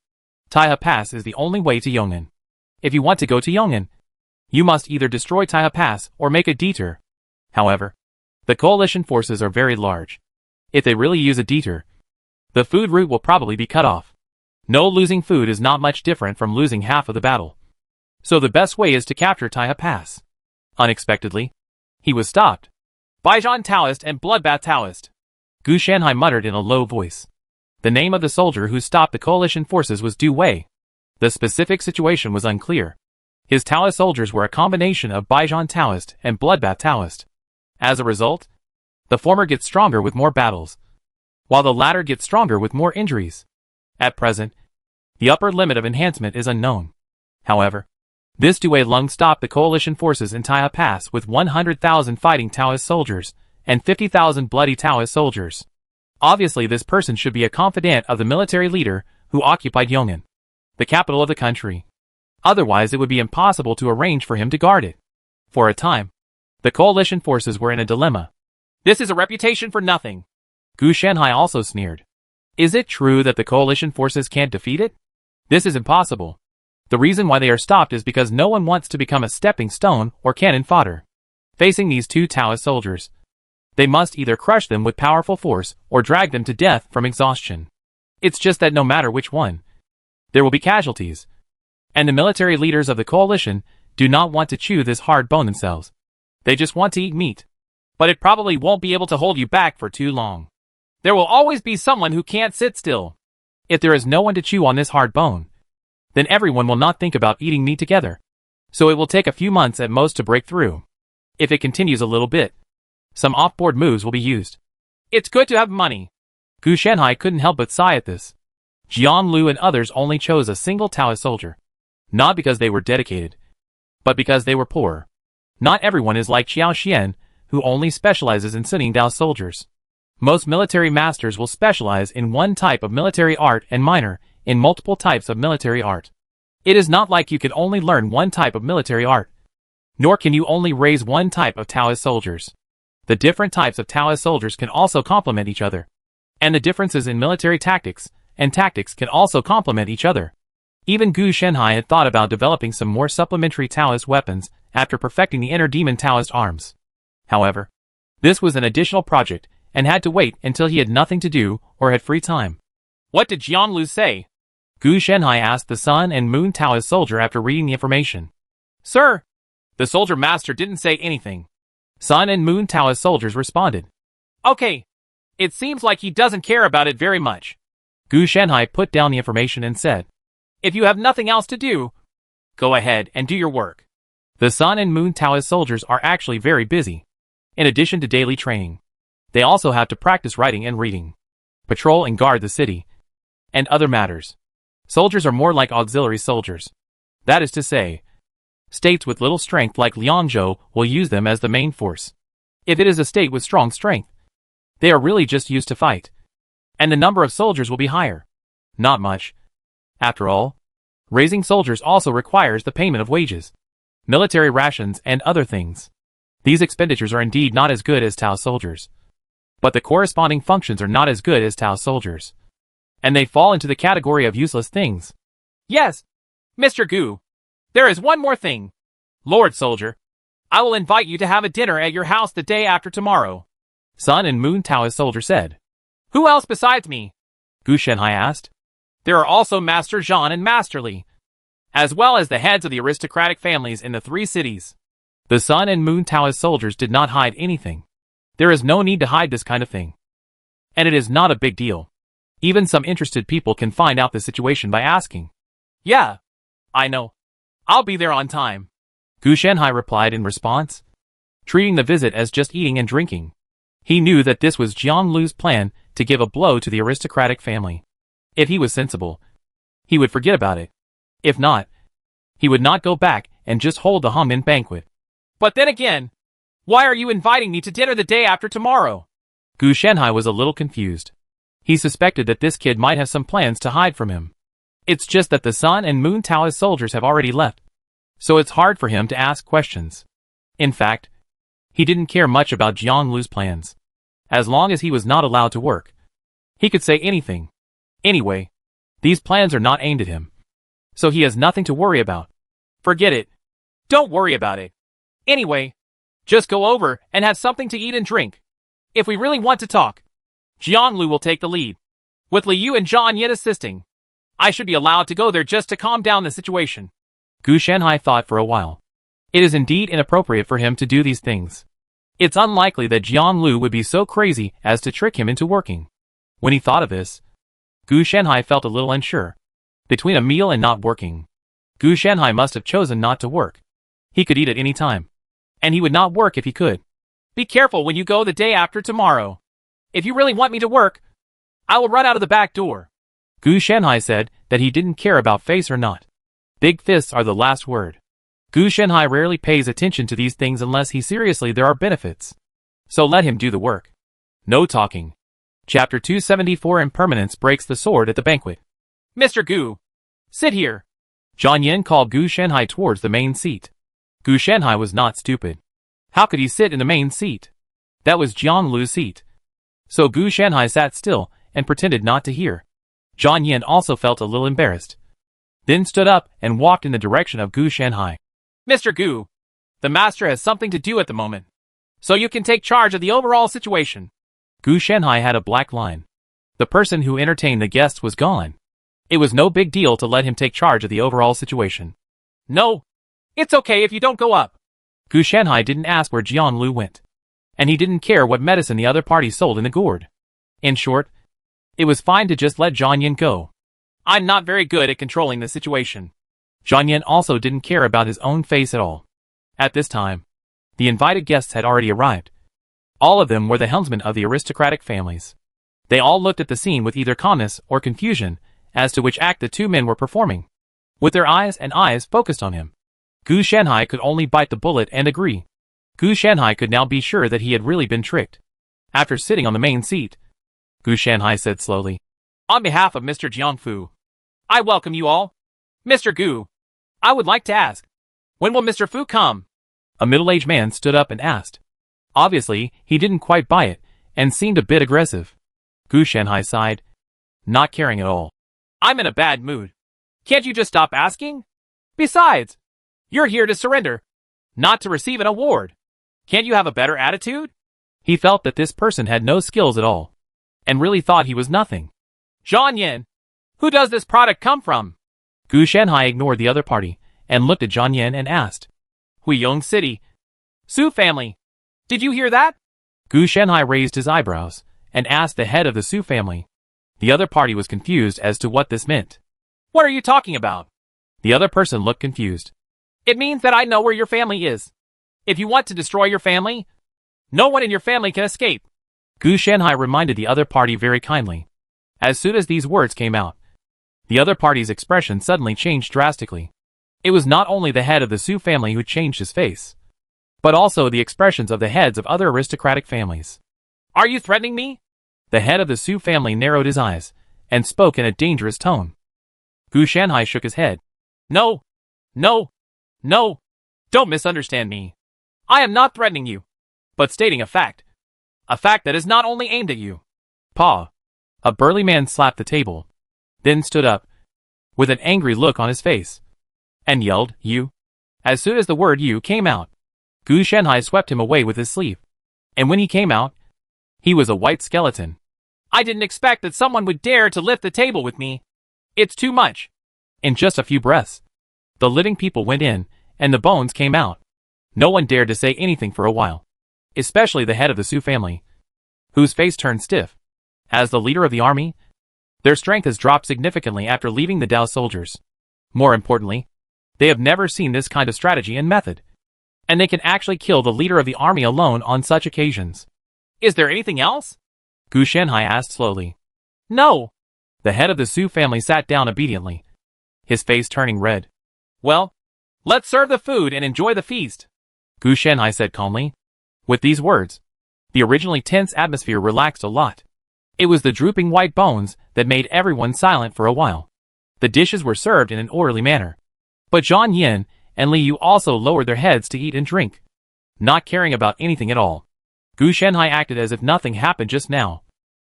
Taiha Pass is the only way to Yong'an. If you want to go to Yong'an, you must either destroy Taiha Pass or make a detour. However, the coalition forces are very large. If they really use a detour, the food route will probably be cut off. No, losing food is not much different from losing half of the battle. So the best way is to capture Taiha Pass. Unexpectedly, he was stopped. Baijian Taoist and Bloodbath Taoist, Gu Shanhai muttered in a low voice. The name of the soldier who stopped the coalition forces was Du Wei. The specific situation was unclear. His Taoist soldiers were a combination of Baijian Taoist and Bloodbath Taoist. As a result, the former gets stronger with more battles, while the latter gets stronger with more injuries. At present, the upper limit of enhancement is unknown. However, this Due Lung stopped the coalition forces in Taiha Pass with 100,000 fighting Taoist soldiers and 50,000 bloody Taoist soldiers. Obviously, this person should be a confidant of the military leader who occupied Yong'an, the capital of the country. Otherwise, it would be impossible to arrange for him to guard it. For a time, the coalition forces were in a dilemma. This is a reputation for nothing, Gu Shanhai also sneered. Is it true that the coalition forces can't defeat it? This is impossible. The reason why they are stopped is because no one wants to become a stepping stone or cannon fodder. Facing these two Taoist soldiers, they must either crush them with powerful force or drag them to death from exhaustion. It's just that no matter which one, there will be casualties. And the military leaders of the coalition do not want to chew this hard bone themselves. They just want to eat meat. But it probably won't be able to hold you back for too long. There will always be someone who can't sit still. If there is no one to chew on this hard bone, then everyone will not think about eating meat together. So it will take a few months at most to break through. If it continues a little bit, some off-board moves will be used. It's good to have money. Gu Shanhai couldn't help but sigh at this. Jian Lu and others only chose a single Taoist soldier. Not because they were dedicated, but because they were poor. Not everyone is like Qiao Xian, who only specializes in Suning Dao soldiers. Most military masters will specialize in one type of military art and minor in multiple types of military art. It is not like you can only learn one type of military art, nor can you only raise one type of Taoist soldiers. The different types of Taoist soldiers can also complement each other. And the differences in military tactics and tactics can also complement each other. Even Gu Shanhai had thought about developing some more supplementary Taoist weapons after perfecting the inner demon Taoist arms. However, this was an additional project and had to wait until he had nothing to do or had free time. What did Jian Lu say? Gu Shanhai asked the Sun and Moon Taoist soldier after reading the information. Sir, the soldier master didn't say anything. Sun and Moon Taoist soldiers responded. Okay. It seems like he doesn't care about it very much. Gu Shanhai put down the information and said, If you have nothing else to do, go ahead and do your work. The Sun and Moon Taoist soldiers are actually very busy. In addition to daily training, they also have to practice writing and reading, patrol and guard the city, and other matters. Soldiers are more like auxiliary soldiers. That is to say, states with little strength like Liangzhou will use them as the main force. If it is a state with strong strength, they are really just used to fight. And the number of soldiers will be higher. Not much. After all, raising soldiers also requires the payment of wages, military rations, and other things. These expenditures are indeed not as good as Tao soldiers. But the corresponding functions are not as good as Tao soldiers. And they fall into the category of useless things. Yes, Mr. Gu. There is one more thing. Lord Soldier, I will invite you to have a dinner at your house the day after tomorrow. Sun and Moon Taoist soldier said. Who else besides me? Gu Shanhai asked. There are also Master Zhan and Master Li, as well as the heads of the aristocratic families in the 3 cities. The Sun and Moon Taoist soldiers did not hide anything. There is no need to hide this kind of thing. And it is not a big deal. Even some interested people can find out the situation by asking. Yeah, I know. I'll be there on time. Gu Shanhai replied in response, treating the visit as just eating and drinking. He knew that this was Jian Lu's plan to give a blow to the aristocratic family. If he was sensible, he would forget about it. If not, he would not go back and just hold the Hongmen banquet. But then again, why are you inviting me to dinner the day after tomorrow? Gu Shanhai was a little confused. He suspected that this kid might have some plans to hide from him. It's just that the Sun and Moon Taoist soldiers have already left, so it's hard for him to ask questions. In fact, he didn't care much about Jian Lu's plans. as long as he was not allowed to work. He could say anything. Anyway, these plans are not aimed at him. So he has nothing to worry about. Forget it. Don't worry about it. Anyway, just go over and have something to eat and drink. If we really want to talk, Jian Lu will take the lead, with Li Yu and Zhang Yan assisting. I should be allowed to go there just to calm down the situation. Gu Shanhai thought for a while. It is indeed inappropriate for him to do these things. It's unlikely that Jian Lu would be so crazy as to trick him into working. When he thought of this, Gu Shanhai felt a little unsure. Between a meal and not working, Gu Shanhai must have chosen not to work. He could eat at any time. And he would not work if he could. Be careful when you go the day after tomorrow. If you really want me to work, I will run out of the back door. Gu Shanhai said that he didn't care about face or not. Big fists are the last word. Gu Shanhai rarely pays attention to these things unless he seriously there are benefits. So let him do the work. No talking. Chapter 274 Impermanence breaks the sword at the banquet. Mr. Gu, sit here. Zhang Yan called Gu Shanhai towards the main seat. Gu Shanhai was not stupid. How could he sit in the main seat? That was Jian Lu's seat. So Gu Shanhai sat still and pretended not to hear. Zhang Yan also felt a little embarrassed. Then stood up and walked in the direction of Gu Shanhai. Mr. Gu, the master has something to do at the moment, so you can take charge of the overall situation. Gu Shanhai had a black line. The person who entertained the guests was gone. It was no big deal to let him take charge of the overall situation. No, it's okay if you don't go up. Gu Shanhai didn't ask where Jian Lu went. And he didn't care what medicine the other party sold in the gourd. In short, it was fine to just let Zhang Yan go. I'm not very good at controlling the situation. Zhang Yan also didn't care about his own face at all. At this time, the invited guests had already arrived. All of them were the helmsmen of the aristocratic families. They all looked at the scene with either calmness or confusion as to which act the two men were performing. With their eyes focused on him, Gu Shanhai could only bite the bullet and agree. Gu Shanhai could now be sure that he had really been tricked. After sitting on the main seat, Gu Shanhai said slowly, On behalf of Mr. Jiangfu, I welcome you all. Mr. Gu, I would like to ask, when will Mr. Fu come? A middle-aged man stood up and asked. Obviously, he didn't quite buy it, and seemed a bit aggressive. Gu Shanhai sighed, not caring at all. I'm in a bad mood. Can't you just stop asking? Besides, you're here to surrender, not to receive an award. Can't you have a better attitude? He felt that this person had no skills at all, and really thought he was nothing. Zhang Yan, who does this product come from? Gu Shanhai ignored the other party, and looked at Zhang Yan and asked. Huiyong City. Su family. Did you hear that? Gu Shanhai raised his eyebrows, and asked the head of the Su family. The other party was confused as to what this meant. What are you talking about? The other person looked confused. It means that I know where your family is. If you want to destroy your family, no one in your family can escape. Gu Shanhai reminded the other party very kindly. As soon as these words came out, the other party's expression suddenly changed drastically. It was not only the head of the Su family who changed his face, but also the expressions of the heads of other aristocratic families. Are you threatening me? The head of the Su family narrowed his eyes, and spoke in a dangerous tone. Gu Shanhai shook his head. No. Don't misunderstand me. I am not threatening you, but stating a fact. A fact that is not only aimed at you. Pa. A burly man slapped the table, then stood up, with an angry look on his face, and yelled, You. As soon as the word you came out, Gu Shanhai swept him away with his sleeve. And when he came out, he was a white skeleton. I didn't expect that someone would dare to lift the table with me. It's too much. In just a few breaths, the living people went in, and the bones came out. No one dared to say anything for a while, especially the head of the Su family, whose face turned stiff. As the leader of the army, their strength has dropped significantly after leaving the Dao soldiers. More importantly, they have never seen this kind of strategy and method, and they can actually kill the leader of the army alone on such occasions. Is there anything else? Gu Shanhai asked slowly. No. The head of the Su family sat down obediently, his face turning red. Well, let's serve the food and enjoy the feast, Gu Shanhai said calmly. With these words, the originally tense atmosphere relaxed a lot. It was the drooping white bones that made everyone silent for a while. The dishes were served in an orderly manner, but Zhang Yan and Li Yu also lowered their heads to eat and drink, not caring about anything at all. Gu Shenhai acted as if nothing happened just now,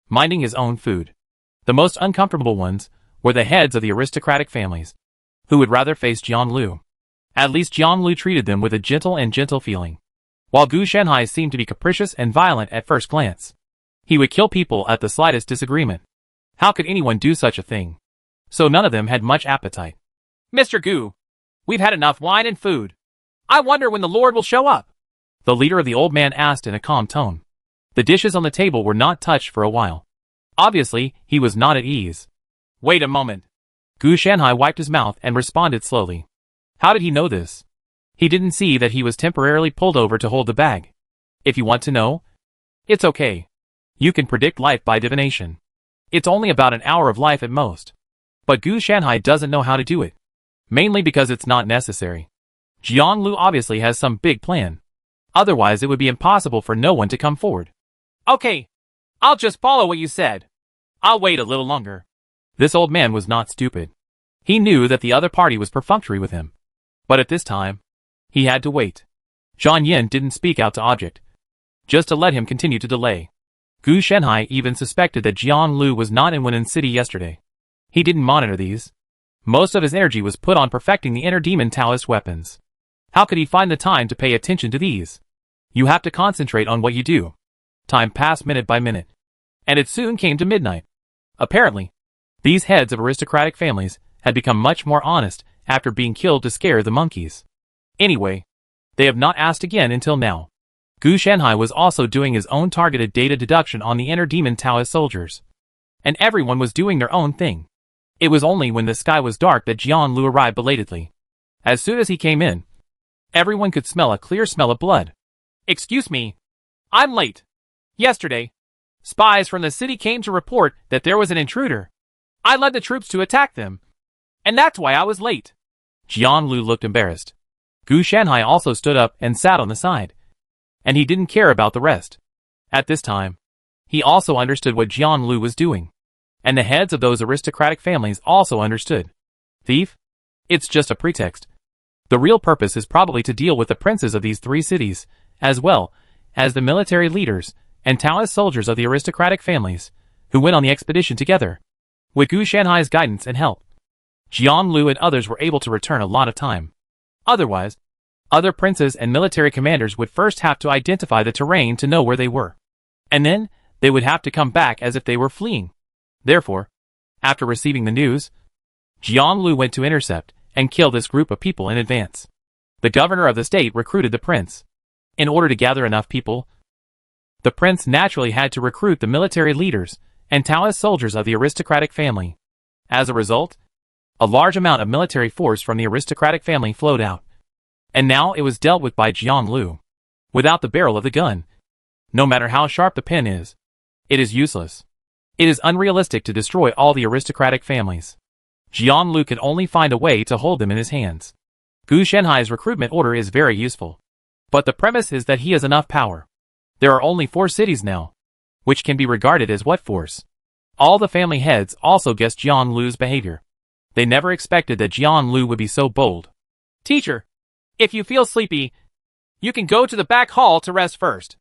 minding his own food. The most uncomfortable ones were the heads of the aristocratic families, who would rather face Jian Lu. At least Jian Lu treated them with a gentle feeling, while Gu Shenhai seemed to be capricious and violent at first glance. He would kill people at the slightest disagreement. How could anyone do such a thing? So none of them had much appetite. Mr. Gu, we've had enough wine and food. I wonder when the Lord will show up. The leader of the old man asked in a calm tone. The dishes on the table were not touched for a while. Obviously, he was not at ease. Wait a moment. Gu Shenhai wiped his mouth and responded slowly. How did he know this? He didn't see that he was temporarily pulled over to hold the bag. If you want to know, it's okay. You can predict life by divination. It's only about an hour of life at most. But Gu Shenhai doesn't know how to do it. Mainly because it's not necessary. Jian Lu obviously has some big plan. Otherwise it would be impossible for no one to come forward. Okay. I'll just follow what you said. I'll wait a little longer. This old man was not stupid. He knew that the other party was perfunctory with him. But at this time, he had to wait. Zhang Yin didn't speak out to object, just to let him continue to delay. Gu Shenhai even suspected that Jian Lu was not in Wenan City yesterday. He didn't monitor these. Most of his energy was put on perfecting the inner demon Taoist weapons. How could he find the time to pay attention to these? You have to concentrate on what you do. Time passed minute by minute. And it soon came to midnight. Apparently, these heads of aristocratic families had become much more honest after being killed to scare the monkeys. Anyway, they have not asked again until now. Gu Shenhai was also doing his own targeted data deduction on the inner demon Taoist soldiers. And everyone was doing their own thing. It was only when the sky was dark that Jian Lu arrived belatedly. As soon as he came in, everyone could smell a clear smell of blood. Excuse me. I'm late. Yesterday, spies from the city came to report that there was an intruder. I led the troops to attack them. And that's why I was late. Jian Lu looked embarrassed. Gu Shenhai also stood up and sat on the side. And he didn't care about the rest. At this time, he also understood what Jian Lu was doing. And the heads of those aristocratic families also understood. Thief? It's just a pretext. The real purpose is probably to deal with the princes of these three cities, as well as the military leaders and Taoist soldiers of the aristocratic families, who went on the expedition together. With Gu Shenhai's guidance and help, Jian Lu and others were able to return a lot of time. Otherwise, other princes and military commanders would first have to identify the terrain to know where they were. And then, they would have to come back as if they were fleeing. Therefore, after receiving the news, Jian Lu went to intercept and kill this group of people in advance. The governor of the state recruited the prince. In order to gather enough people, the prince naturally had to recruit the military leaders and Taoist soldiers of the aristocratic family. As a result, a large amount of military force from the aristocratic family flowed out. And now it was dealt with by Jian Lu. Without the barrel of the gun, no matter how sharp the pin is, it is useless. It is unrealistic to destroy all the aristocratic families. Jian Lu can only find a way to hold them in his hands. Gu Shenhai's recruitment order is very useful. But the premise is that he has enough power. There are only 4 cities now, which can be regarded as what force? All the family heads also guessed Jian Lu's behavior. They never expected that Jian Lu would be so bold. Teacher, if you feel sleepy, you can go to the back hall to rest first.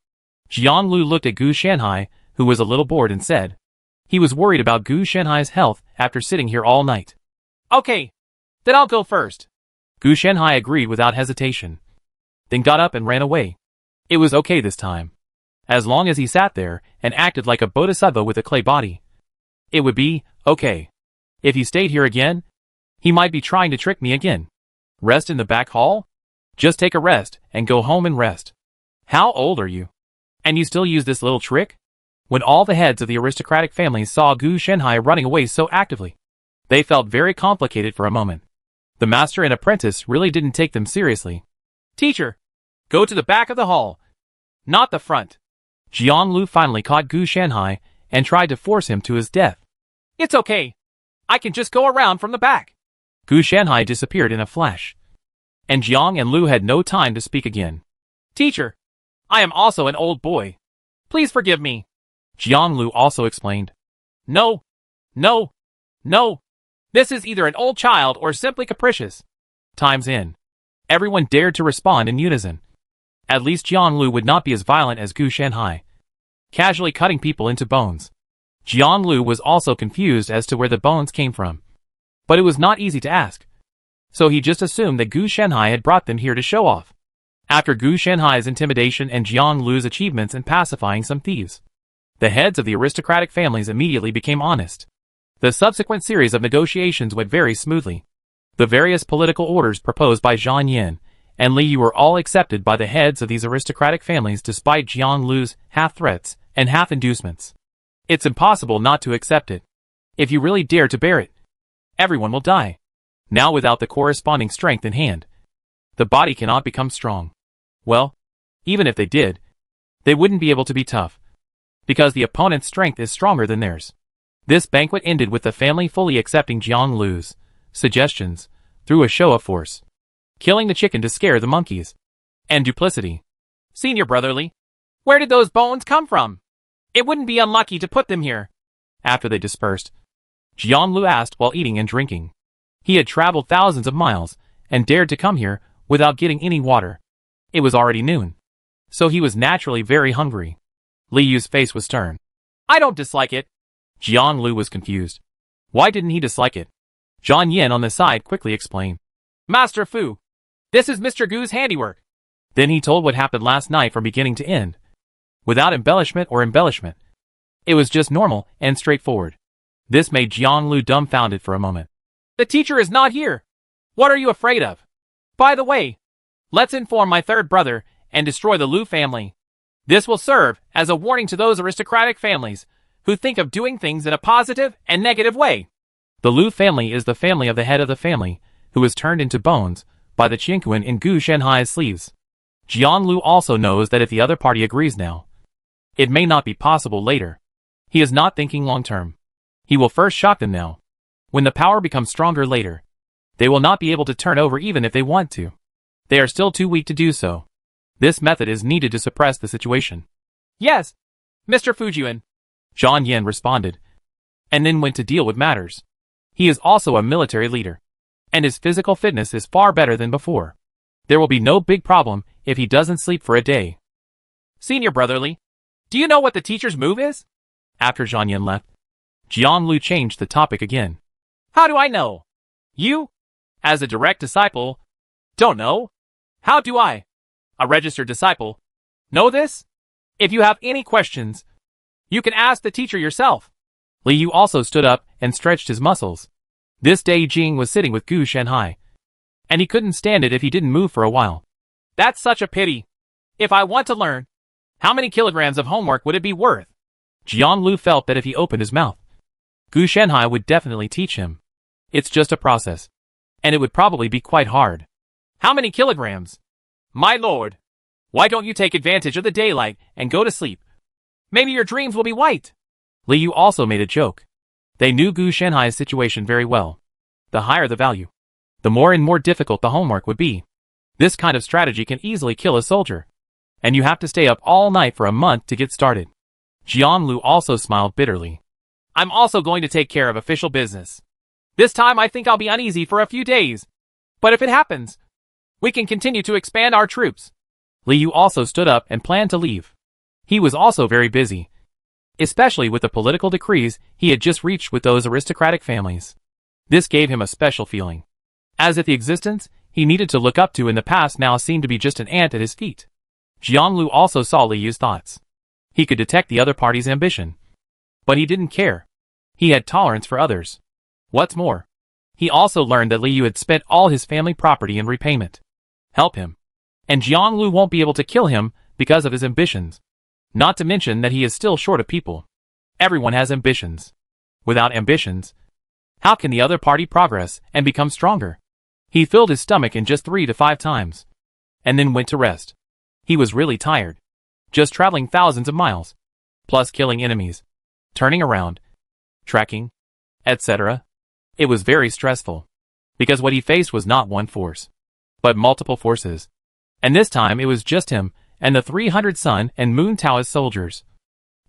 Jian Lu looked at Gu Shenhai, who was a little bored, and said. He was worried about Gu Shenhai's health after sitting here all night. Okay, then I'll go first. Gu Shenhai agreed without hesitation, then got up and ran away. It was okay this time. As long as he sat there and acted like a bodhisattva with a clay body, it would be okay. If he stayed here again, he might be trying to trick me again. Rest in the back hall? Just take a rest and go home and rest. How old are you? And you still use this little trick? When all the heads of the aristocratic families saw Gu Shenhai running away so actively, they felt very complicated for a moment. The master and apprentice really didn't take them seriously. Teacher, go to the back of the hall, not the front. Jian Lu finally caught Gu Shenhai and tried to force him to his death. It's okay. I can just go around from the back. Gu Shenhai disappeared in a flash. And Jiang and Lu had no time to speak again. Teacher, I am also an old boy. Please forgive me. Jiang Lu also explained. No. This is either an old child or simply capricious. Time's in. Everyone dared to respond in unison. At least Jiang Lu would not be as violent as Gu Shanhai, casually cutting people into bones. Jiang Lu was also confused as to where the bones came from, but it was not easy to ask. So he just assumed that Gu Shanhai had brought them here to show off. After Gu Shanhai's intimidation and Jiang Lu's achievements in pacifying some thieves, the heads of the aristocratic families immediately became honest. The subsequent series of negotiations went very smoothly. The various political orders proposed by Zhang Yin and Li Yu were all accepted by the heads of these aristocratic families despite Jiang Lu's half-threats and half-inducements. It's impossible not to accept it. If you really dare to bear it, everyone will die. Now without the corresponding strength in hand, the body cannot become strong. Well, even if they did, they wouldn't be able to be tough, because the opponent's strength is stronger than theirs. This banquet ended with the family fully accepting Jiang Lu's suggestions through a show of force, killing the chicken to scare the monkeys, and duplicity. Senior Brotherly, where did those bones come from? It wouldn't be unlucky to put them here. After they dispersed, Jiang Lu asked while eating and drinking. He had traveled thousands of miles and dared to come here without getting any water. It was already noon, so he was naturally very hungry. Li Yu's face was stern. I don't dislike it. Jiang Lu was confused. Why didn't he dislike it? Zhang Yin on the side quickly explained. Master Fu, this is Mr. Gu's handiwork. Then he told what happened last night from beginning to end, without embellishment or embellishment. It was just normal and straightforward. This made Jiang Lu dumbfounded for a moment. The teacher is not here. What are you afraid of? By the way, let's inform my third brother and destroy the Lu family. This will serve as a warning to those aristocratic families who think of doing things in a positive and negative way. The Lu family is the family of the head of the family, who was turned into bones by the Qingquan in Gu Shanhai's sleeves. Jiang Lu also knows that if the other party agrees now, it may not be possible later. He is not thinking long-term. He will first shock them now. When the power becomes stronger later, they will not be able to turn over even if they want to. They are still too weak to do so. This method is needed to suppress the situation. Yes, Mr. Fujian, Zhang Yin responded, and then went to deal with matters. He is also a military leader, and his physical fitness is far better than before. There will be no big problem if he doesn't sleep for a day. Senior Brotherly, do you know what the teacher's move is? After Zhang Yin left, Jiang Lu changed the topic again. How do I know? You, as a direct disciple, don't know? How do I, a registered disciple, know this? If you have any questions, you can ask the teacher yourself. Li Yu also stood up and stretched his muscles. This day Jing was sitting with Gu Shanhai, and he couldn't stand it if he didn't move for a while. That's such a pity. If I want to learn, how many kilograms of homework would it be worth? Jiang Lu felt that if he opened his mouth, Gu Shanhai would definitely teach him. It's just a process, and it would probably be quite hard. How many kilograms? My lord, why don't you take advantage of the daylight and go to sleep? Maybe your dreams will be white. Li Yu also made a joke. They knew Gu Shanhai's situation very well. The higher the value, the more and more difficult the homework would be. This kind of strategy can easily kill a soldier, and you have to stay up all night for a month to get started. Jiang Lu also smiled bitterly. I'm also going to take care of official business. This time I think I'll be uneasy for a few days. But if it happens, we can continue to expand our troops. Li Yu also stood up and planned to leave. He was also very busy, especially with the political decrees he had just reached with those aristocratic families. This gave him a special feeling, as if the existence he needed to look up to in the past now seemed to be just an ant at his feet. Jiang Lu also saw Li Yu's thoughts. He could detect the other party's ambition, but he didn't care. He had tolerance for others. What's more, he also learned that Li Yu had spent all his family property in repayment. Help him, and Jiang Lu won't be able to kill him because of his ambitions. Not to mention that he is still short of people. Everyone has ambitions. Without ambitions, how can the other party progress and become stronger? He filled his stomach in just 3 to 5 times, and then went to rest. He was really tired, just traveling thousands of miles, plus killing enemies, turning around, tracking, etc. It was very stressful, because what he faced was not one force, but multiple forces. And this time it was just him and the 300 Sun and Moon Taoist soldiers.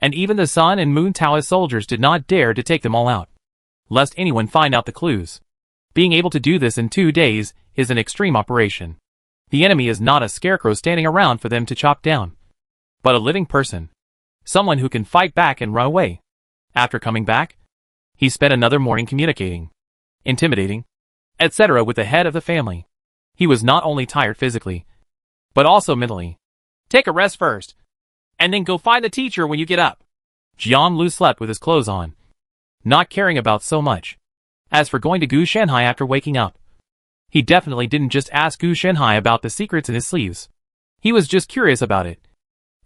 And even the Sun and Moon Taoist soldiers did not dare to take them all out, lest anyone find out the clues. Being able to do this in 2 days is an extreme operation. The enemy is not a scarecrow standing around for them to chop down, but a living person. Someone who can fight back and run away. After coming back, he spent another morning communicating, intimidating, etc. with the head of the family. He was not only tired physically, but also mentally. Take a rest first, and then go find the teacher when you get up. Jiang Lu slept with his clothes on, not caring about so much. As for going to Gu Shanhai after waking up, he definitely didn't just ask Gu Shanhai about the secrets in his sleeves. He was just curious about it,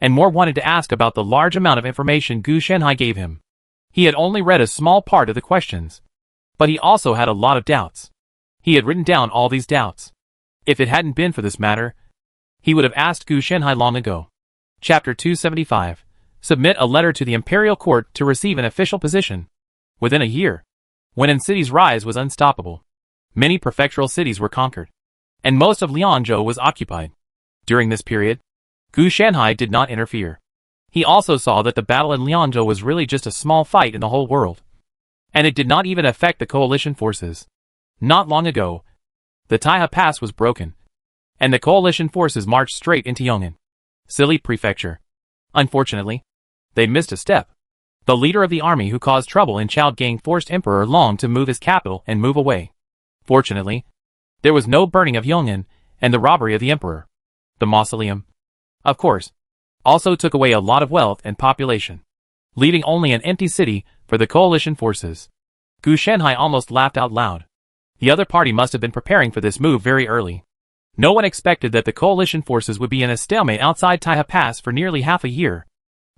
and more wanted to ask about the large amount of information Gu Shanhai gave him. He had only read a small part of the questions, but he also had a lot of doubts. He had written down all these doubts. If it hadn't been for this matter, he would have asked Gu Shanhai long ago. Chapter 275. Submit a letter to the imperial court to receive an official position. Within a year, when An City's rise was unstoppable, many prefectural cities were conquered, and most of Lianzhou was occupied. During this period, Gu Shanhai did not interfere. He also saw that the battle in Lianzhou was really just a small fight in the whole world, and it did not even affect the coalition forces. Not long ago, the Taihe Pass was broken, and the coalition forces marched straight into Yong'an, Sili Prefecture. Unfortunately, they missed a step. The leader of the army who caused trouble in Chaogang forced Emperor Long to move his capital and move away. Fortunately, there was no burning of Yong'an and the robbery of the emperor. The mausoleum, of course, also took away a lot of wealth and population, leaving only an empty city for the coalition forces. Gu Shanhai almost laughed out loud. The other party must have been preparing for this move very early. No one expected that the coalition forces would be in a stalemate outside Taihe Pass for nearly half a year.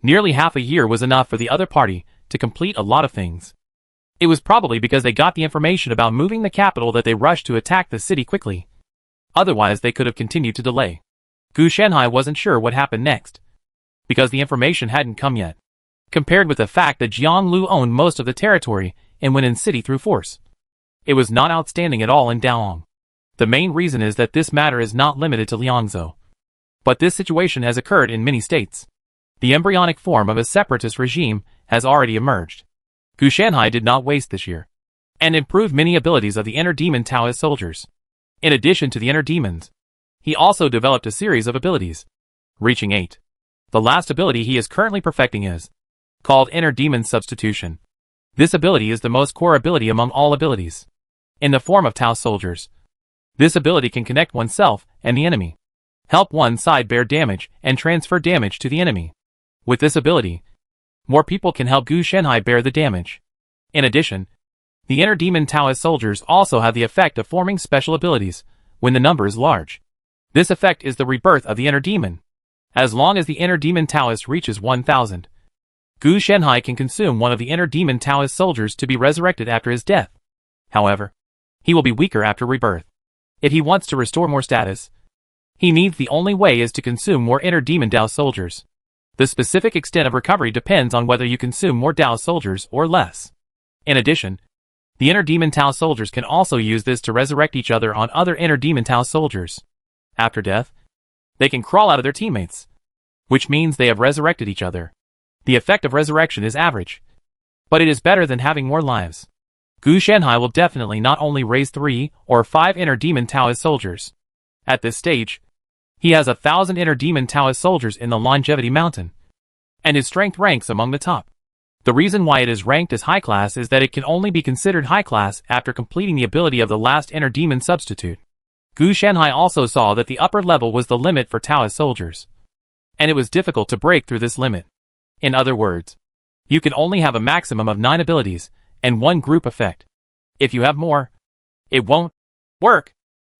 Nearly half a year was enough for the other party to complete a lot of things. It was probably because they got the information about moving the capital that they rushed to attack the city quickly. Otherwise they could have continued to delay. Gu Shanhai wasn't sure what happened next, because the information hadn't come yet. Compared with the fact that Jiang Lu owned most of the territory and went in city through force, it was not outstanding at all in Daong. The main reason is that this matter is not limited to Liangzhou, but this situation has occurred in many states. The embryonic form of a separatist regime has already emerged. Gu Shanhai did not waste this year, and improved many abilities of the inner demon Taoist soldiers. In addition to the inner demons, he also developed a series of abilities, reaching 8. The last ability he is currently perfecting is called Inner Demon Substitution. This ability is the most core ability among all abilities. In the form of Tao soldiers, this ability can connect oneself and the enemy, help one side bear damage and transfer damage to the enemy. With this ability, more people can help Gu Shanhai bear the damage. In addition, the inner demon Taoist soldiers also have the effect of forming special abilities when the number is large. This effect is the rebirth of the inner demon. As long as the inner demon Taoist reaches 1000, Gu Shanhai can consume one of the inner demon Taoist soldiers to be resurrected after his death. However, he will be weaker after rebirth. If he wants to restore more status, he needs the only way is to consume more inner demon Dao soldiers. The specific extent of recovery depends on whether you consume more Dao soldiers or less. In addition, the inner demon Tao soldiers can also use this to resurrect each other on other inner demon Tao soldiers. After death, they can crawl out of their teammates, which means they have resurrected each other. The effect of resurrection is average, but it is better than having more lives. Gu Shanhai will definitely not only raise 3 or 5 inner demon Taoist soldiers. At this stage, he has 1,000 inner demon Taoist soldiers in the Longevity Mountain, and his strength ranks among the top. The reason why it is ranked as high class is that it can only be considered high class after completing the ability of the last inner demon substitute. Gu Shanhai also saw that the upper level was the limit for Taoist soldiers, and it was difficult to break through this limit. In other words, you can only have a maximum of 9 abilities and 1 group effect. If you have more, it won't work.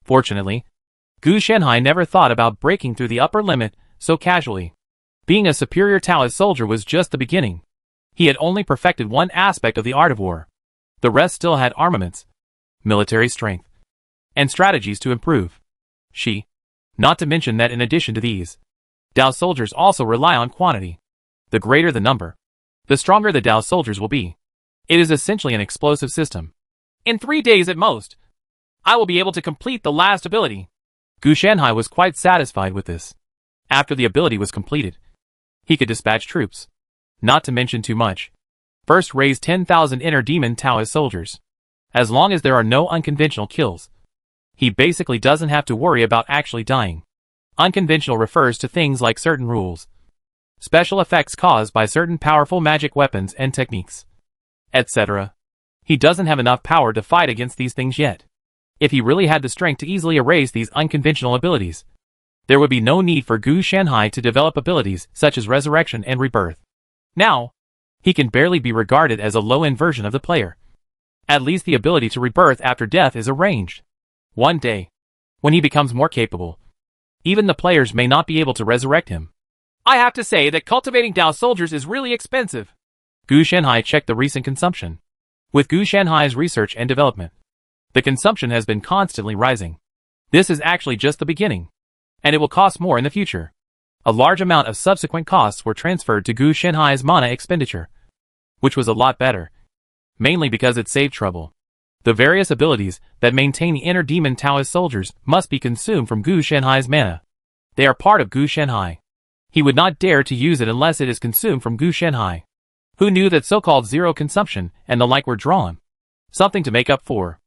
Fortunately, Gu Shanhai never thought about breaking through the upper limit so casually. Being a superior Taoist soldier was just the beginning. He had only perfected one aspect of the art of war. The rest still had armaments, military strength, and strategies to improve. Not to mention that in addition to these, Dao soldiers also rely on quantity. The greater the number, the stronger the Dao soldiers will be. It is essentially an explosive system. In 3 days at most, I will be able to complete the last ability. Gu Shanhai was quite satisfied with this. After the ability was completed, he could dispatch troops. Not to mention too much. First raise 10,000 inner demon Taoist soldiers. As long as there are no unconventional kills, He basically doesn't have to worry about actually dying. Unconventional refers to things like certain rules, special effects caused by certain powerful magic weapons and techniques, etc. He doesn't have enough power to fight against these things yet. If he really had the strength to easily erase these unconventional abilities, there would be no need for Gu Shanhai to develop abilities such as resurrection and rebirth. Now, he can barely be regarded as a low-end version of the player. At least the ability to rebirth after death is arranged. One day, when he becomes more capable, even the players may not be able to resurrect him. I have to say that cultivating Dao soldiers is really expensive. Gu Shanhai checked the recent consumption. With Gu Shanhai's research and development, the consumption has been constantly rising. This is actually just the beginning, and it will cost more in the future. A large amount of subsequent costs were transferred to Gu Shanhai's mana expenditure, which was a lot better, mainly because it saved trouble. The various abilities that maintain the inner demon Taoist soldiers must be consumed from Gu Shanhai's mana. They are part of Gu Shanhai. He would not dare to use it unless it is consumed from Gu Shanhai. Who knew that so-called zero consumption and the like were drawn? Something to make up for.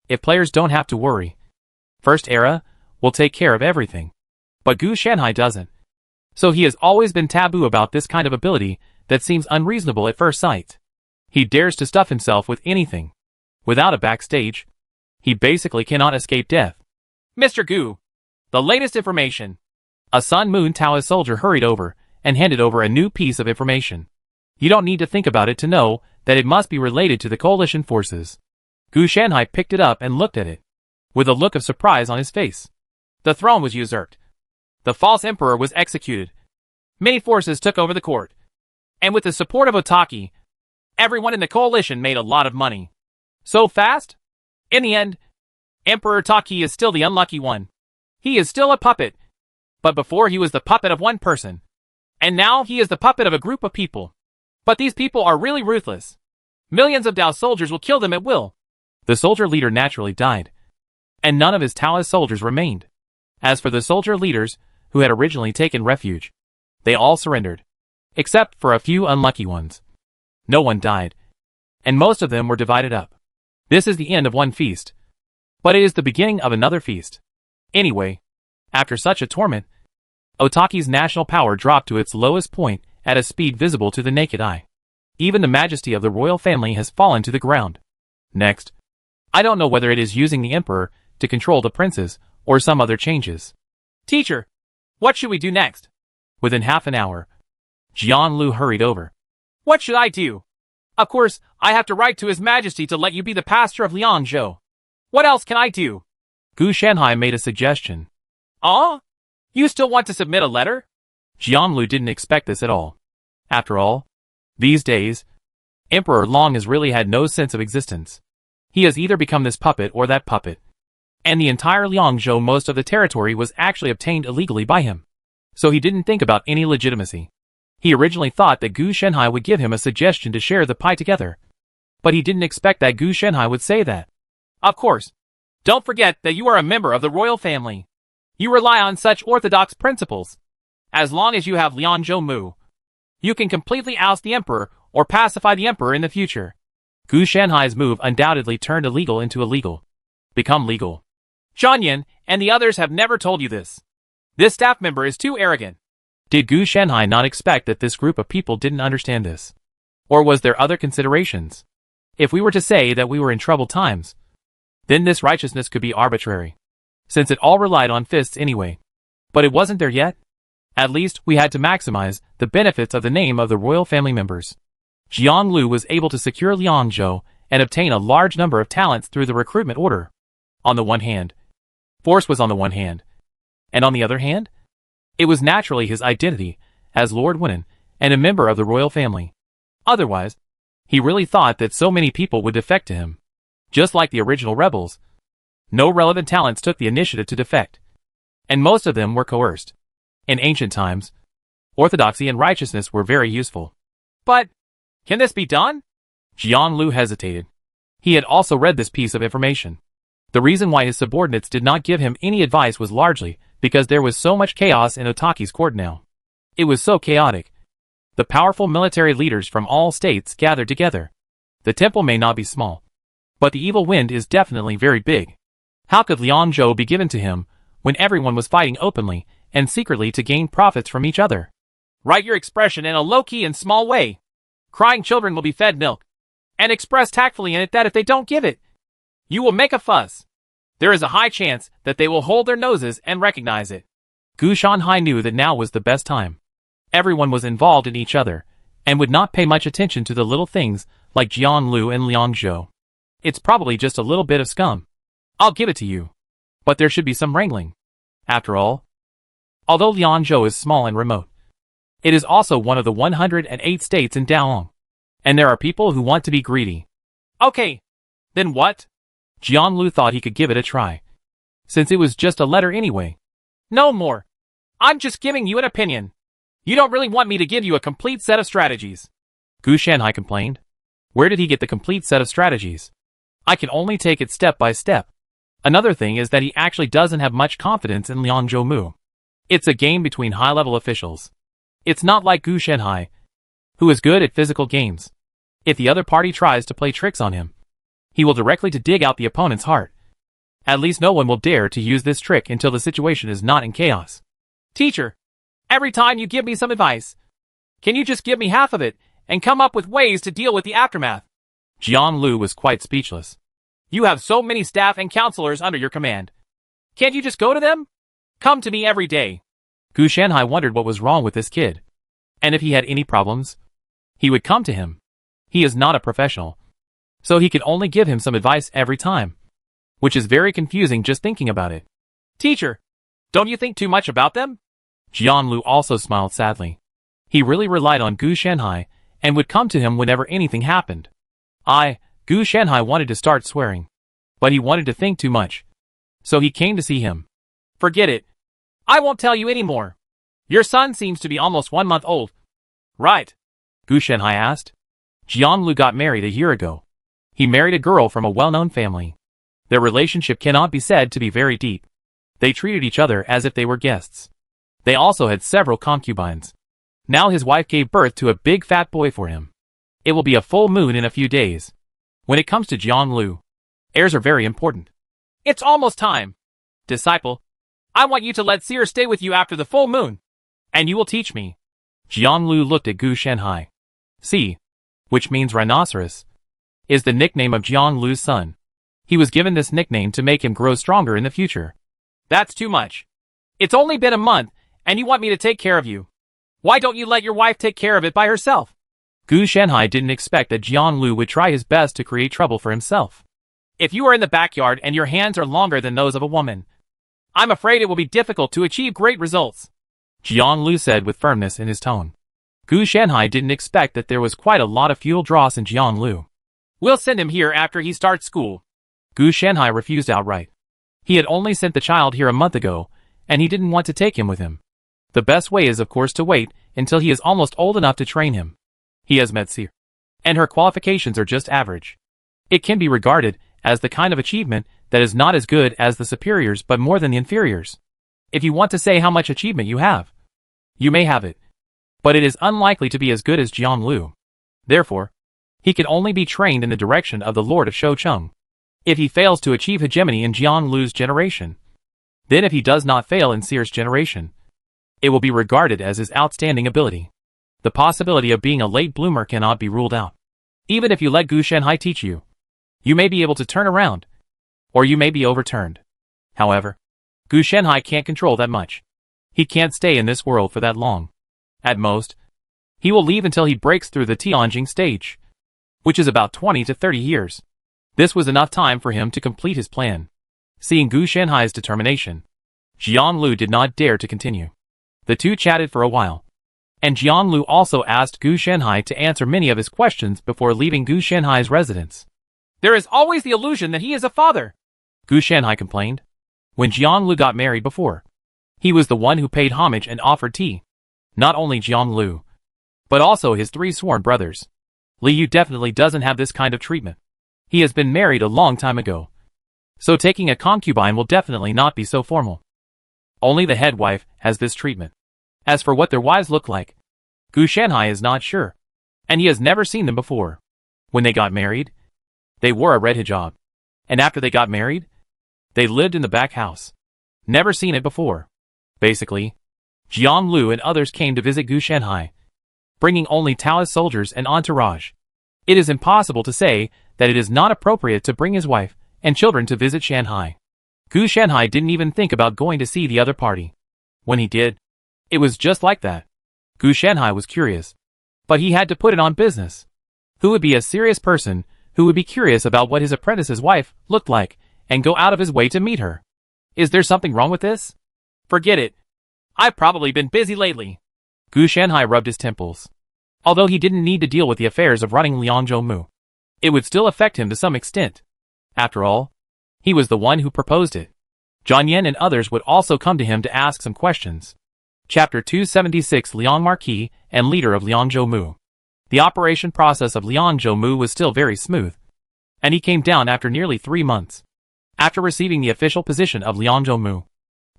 If players don't have to worry, First Era will take care of everything. But Gu Shanhai doesn't. So he has always been taboo about this kind of ability that seems unreasonable at first sight. He dares to stuff himself with anything. Without a backstage, he basically cannot escape death. Mr. Gu, the latest information. A Sun Moon Taoist soldier hurried over and handed over a new piece of information. You don't need to think about it to know that it must be related to the coalition forces. Gu Shanhai picked it up and looked at it, with a look of surprise on his face. The throne was usurped. The false emperor was executed. Many forces took over the court. And with the support of Otaki, everyone in the coalition made a lot of money. So fast? In the end, Emperor Taki is still the unlucky one. He is still a puppet. But before he was the puppet of one person. And now he is the puppet of a group of people. But these people are really ruthless. Millions of Dao soldiers will kill them at will. The soldier leader naturally died, and none of his Taoist soldiers remained. As for the soldier leaders who had originally taken refuge, they all surrendered, except for a few unlucky ones. No one died, and most of them were divided up. This is the end of one feast, but it is the beginning of another feast. Anyway, after such a torment, Otaki's national power dropped to its lowest point at a speed visible to the naked eye. Even the majesty of the royal family has fallen to the ground. Next, I don't know whether it is using the emperor to control the princes or some other changes. Teacher, what should we do next? Within half an hour, Jian Lu hurried over. What should I do? Of course, I have to write to His Majesty to let you be the pastor of Liangzhou. What else can I do? Gu Shanhai made a suggestion. You still want to submit a letter? Jian Lu didn't expect this at all. After all, these days, Emperor Long has really had no sense of existence. He has either become this puppet or that puppet. And the entire Liangzhou, most of the territory, was actually obtained illegally by him. So he didn't think about any legitimacy. He originally thought that Gu Shanhai would give him a suggestion to share the pie together. But he didn't expect that Gu Shanhai would say that. Of course. Don't forget that you are a member of the royal family. You rely on such orthodox principles. As long as you have Liangzhou Mu, you can completely oust the emperor or pacify the emperor in the future. Gu Shanhai's move undoubtedly turned illegal into illegal. Become legal. Zhanyan and the others have never told you this. This staff member is too arrogant. Did Gu Shanhai not expect that this group of people didn't understand this? Or was there other considerations? If we were to say that we were in troubled times, then this righteousness could be arbitrary, since it all relied on fists anyway. But it wasn't there yet. At least we had to maximize the benefits of the name of the royal family members. Jiang Lu was able to secure Liangzhou and obtain a large number of talents through the recruitment order. On the one hand, force was on the one hand, and on the other hand, it was naturally his identity as Lord Wenan and a member of the royal family. Otherwise, he really thought that so many people would defect to him. Just like the original rebels, no relevant talents took the initiative to defect, and most of them were coerced. In ancient times, orthodoxy and righteousness were very useful. But, can this be done? Jian Lu hesitated. He had also read this piece of information. The reason why his subordinates did not give him any advice was largely because there was so much chaos in Otaki's court now. It was so chaotic. The powerful military leaders from all states gathered together. The temple may not be small, but the evil wind is definitely very big. How could Liang Zhou be given to him when everyone was fighting openly and secretly to gain profits from each other? Write your expression in a low-key and small way. Crying children will be fed milk. And express tactfully in it that if they don't give it, you will make a fuss. There is a high chance that they will hold their noses and recognize it. Gu Shanhai knew that now was the best time. Everyone was involved in each other, and would not pay much attention to the little things like Jian Lu and Liang Zhou. It's probably just a little bit of scum. I'll give it to you. But there should be some wrangling. After all, although Liang Zhou is small and remote, it is also one of the 108 states in Daong. And there are people who want to be greedy. Okay. Then what? Jian Lu thought he could give it a try, since it was just a letter anyway. No more. I'm just giving you an opinion. You don't really want me to give you a complete set of strategies. Gu Shanhai complained. Where did he get the complete set of strategies? I can only take it step by step. Another thing is that he actually doesn't have much confidence in Liang Zhou. It's a game between high-level officials. It's not like Gu Shanhai, who is good at physical games. If the other party tries to play tricks on him, he will directly to dig out the opponent's heart. At least no one will dare to use this trick until the situation is not in chaos. Teacher, every time you give me some advice, can you just give me half of it and come up with ways to deal with the aftermath? Jian Lu was quite speechless. You have so many staff and counselors under your command. Can't you just go to them? Come to me every day. Gu Shanhai wondered what was wrong with this kid. And if he had any problems, he would come to him. He is not a professional, so he could only give him some advice every time, which is very confusing just thinking about it. Teacher, don't you think too much about them? Jian Lu also smiled sadly. He really relied on Gu Shanhai and would come to him whenever anything happened. Gu Shanhai wanted to start swearing, but he wanted to think too much, so he came to see him. Forget it. I won't tell you anymore. Your son seems to be almost 1 month old. Right? Gu Shanhai asked. Jian Lu got married a year ago. He married a girl from a well-known family. Their relationship cannot be said to be very deep. They treated each other as if they were guests. They also had several concubines. Now his wife gave birth to a big fat boy for him. It will be a full moon in a few days. When it comes to Jian Lu, heirs are very important. It's almost time. Disciple, I want you to let Seer stay with you after the full moon, and you will teach me. Jian Lu looked at Gu Shanhai. Si, which means rhinoceros, is the nickname of Jian Lu's son. He was given this nickname to make him grow stronger in the future. That's too much. It's only been a month, and you want me to take care of you. Why don't you let your wife take care of it by herself? Gu Shanhai didn't expect that Jian Lu would try his best to create trouble for himself. If you are in the backyard and your hands are longer than those of a woman, I'm afraid it will be difficult to achieve great results. Jian Lu said with firmness in his tone. Gu Shanhai didn't expect that there was quite a lot of fuel dross in Jian Lu. We'll send him here after he starts school. Gu Shanhai refused outright. He had only sent the child here a month ago, and he didn't want to take him with him. The best way is of course to wait until he is almost old enough to train him. He has met Seer, and her qualifications are just average. It can be regarded as the kind of achievement that is not as good as the superiors but more than the inferiors. If you want to say how much achievement you have, you may have it, but it is unlikely to be as good as Jian Lu. Therefore, he can only be trained in the direction of the Lord of Shoucheng. If he fails to achieve hegemony in Jian Lu's generation, then if he does not fail in Seer's generation, it will be regarded as his outstanding ability. The possibility of being a late bloomer cannot be ruled out. Even if you let Gu Shanhai teach you, you may be able to turn around, or you may be overturned. However, Gu Shanhai can't control that much. He can't stay in this world for that long. At most, he will leave until he breaks through the Tianjing stage, which is about 20 to 30 years. This was enough time for him to complete his plan. Seeing Gu Shanhai's determination, Jian Lu did not dare to continue. The two chatted for a while, and Jian Lu also asked Gu Shanhai to answer many of his questions before leaving Gu Shanhai's residence. There is always the illusion that he is a father, Gu Shanhai complained. When Jian Lu got married before, he was the one who paid homage and offered tea. Not only Jian Lu, but also his 3 sworn brothers. Li Yu definitely doesn't have this kind of treatment. He has been married a long time ago, so taking a concubine will definitely not be so formal. Only the head wife has this treatment. As for what their wives look like, Gu Shanhai is not sure, and he has never seen them before. When they got married, they wore a red hijab, and after they got married, They lived in the back house. Never seen it before. Basically, Jiang Lu and others came to visit Gu Shanhai, bringing only Taoist soldiers and entourage. It is impossible to say that it is not appropriate to bring his wife and children to visit Shanhai. Gu Shanhai didn't even think about going to see the other party. When he did, it was just like that. Gu Shanhai was curious, but he had to put it on business. Who would be a serious person who would be curious about what his apprentice's wife looked like and go out of his way to meet her? Is there something wrong with this? Forget it. I've probably been busy lately. Gu Shanhai rubbed his temples. Although he didn't need to deal with the affairs of running Liangzhou Mu, it would still affect him to some extent. After all, he was the one who proposed it. Zhang Yan and others would also come to him to ask some questions. Chapter 276 Liang Marquis and leader of Liangzhou Mu. The operation process of Liangzhou Mu was still very smooth, and he came down after nearly 3 months. After receiving the official position of Liangzhou Mu,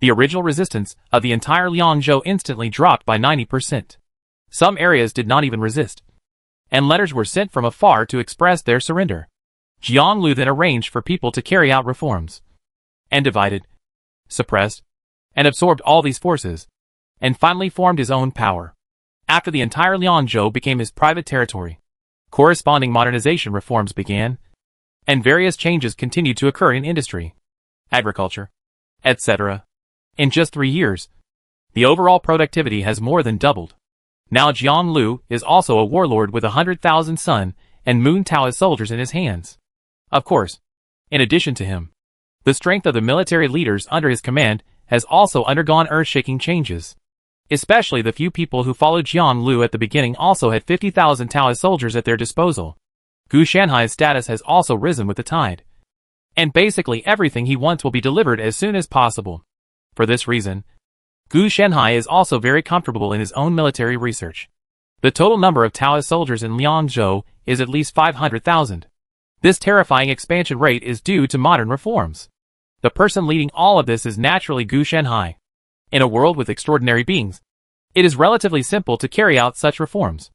the original resistance of the entire Liangzhou instantly dropped by 90%. Some areas did not even resist, and letters were sent from afar to express their surrender. Jiang Lu then arranged for people to carry out reforms, and divided, suppressed, and absorbed all these forces, and finally formed his own power. After the entire Liangzhou became his private territory, corresponding modernization reforms began, and various changes continued to occur in industry, agriculture, etc. In just 3 years, the overall productivity has more than doubled. Now Jiang Lu is also a warlord with 100,000 Sun and Moon Taoist soldiers in his hands. Of course, in addition to him, the strength of the military leaders under his command has also undergone earth-shaking changes. Especially the few people who followed Jiang Lu at the beginning also had 50,000 Taoist soldiers at their disposal. Gu Shanhai's status has also risen with the tide. And basically everything he wants will be delivered as soon as possible. For this reason, Gu Shanhai is also very comfortable in his own military research. The total number of Taoist soldiers in Liangzhou is at least 500,000. This terrifying expansion rate is due to modern reforms. The person leading all of this is naturally Gu Shanhai. In a world with extraordinary beings, it is relatively simple to carry out such reforms,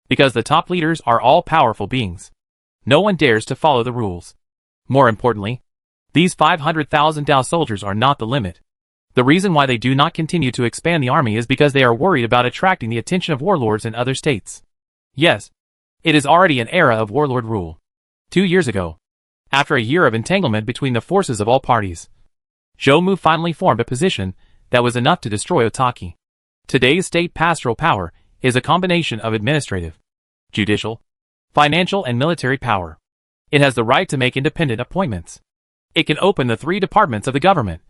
because the top leaders are all powerful beings. No one dares to follow the rules. More importantly, these 500,000 Tao soldiers are not the limit. The reason why they do not continue to expand the army is because they are worried about attracting the attention of warlords in other states. Yes, it is already an era of warlord rule. 2 years ago, after a year of entanglement between the forces of all parties, Zhou Mu finally formed a position that was enough to destroy Otaki. Today's state pastoral power is a combination of administrative, judicial, financial and military power. It has the right to make independent appointments. It can open the 3 departments of the government.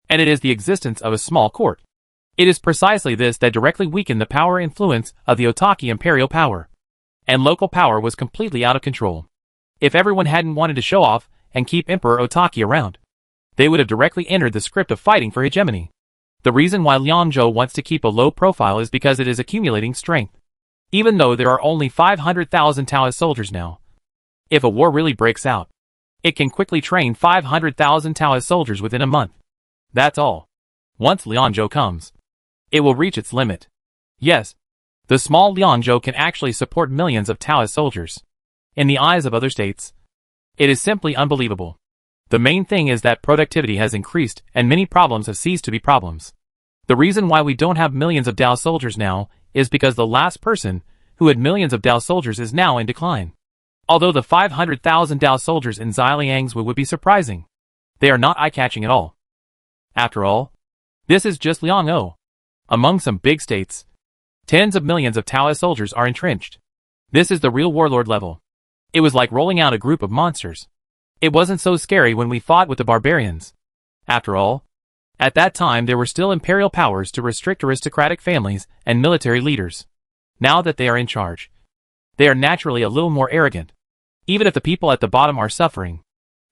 And it is the existence of a small court. It is precisely this that directly weakened the power influence of the Otaki imperial power. And local power was completely out of control. If everyone hadn't wanted to show off and keep Emperor Otaki around, they would have directly entered the script of fighting for hegemony. The reason why Liangzhou wants to keep a low profile is because it is accumulating strength. Even though there are only 500,000 Taoist soldiers now, if a war really breaks out, it can quickly train 500,000 Taoist soldiers within a month. That's all. Once Liangzhou comes, it will reach its limit. Yes, the small Liangzhou can actually support millions of Taoist soldiers. In the eyes of other states, it is simply unbelievable. The main thing is that productivity has increased and many problems have ceased to be problems. The reason why we don't have millions of Tao soldiers now is because the last person who had millions of Tao soldiers is now in decline. Although the 500,000 Tao soldiers in Xiliangzhu would be surprising, they are not eye-catching at all. After all, this is just Liangzhou. Among some big states, tens of millions of Taoist soldiers are entrenched. This is the real warlord level. It was like rolling out a group of monsters. It wasn't so scary when we fought with the barbarians. After all, at that time there were still imperial powers to restrict aristocratic families and military leaders. Now that they are in charge, they are naturally a little more arrogant. Even if the people at the bottom are suffering,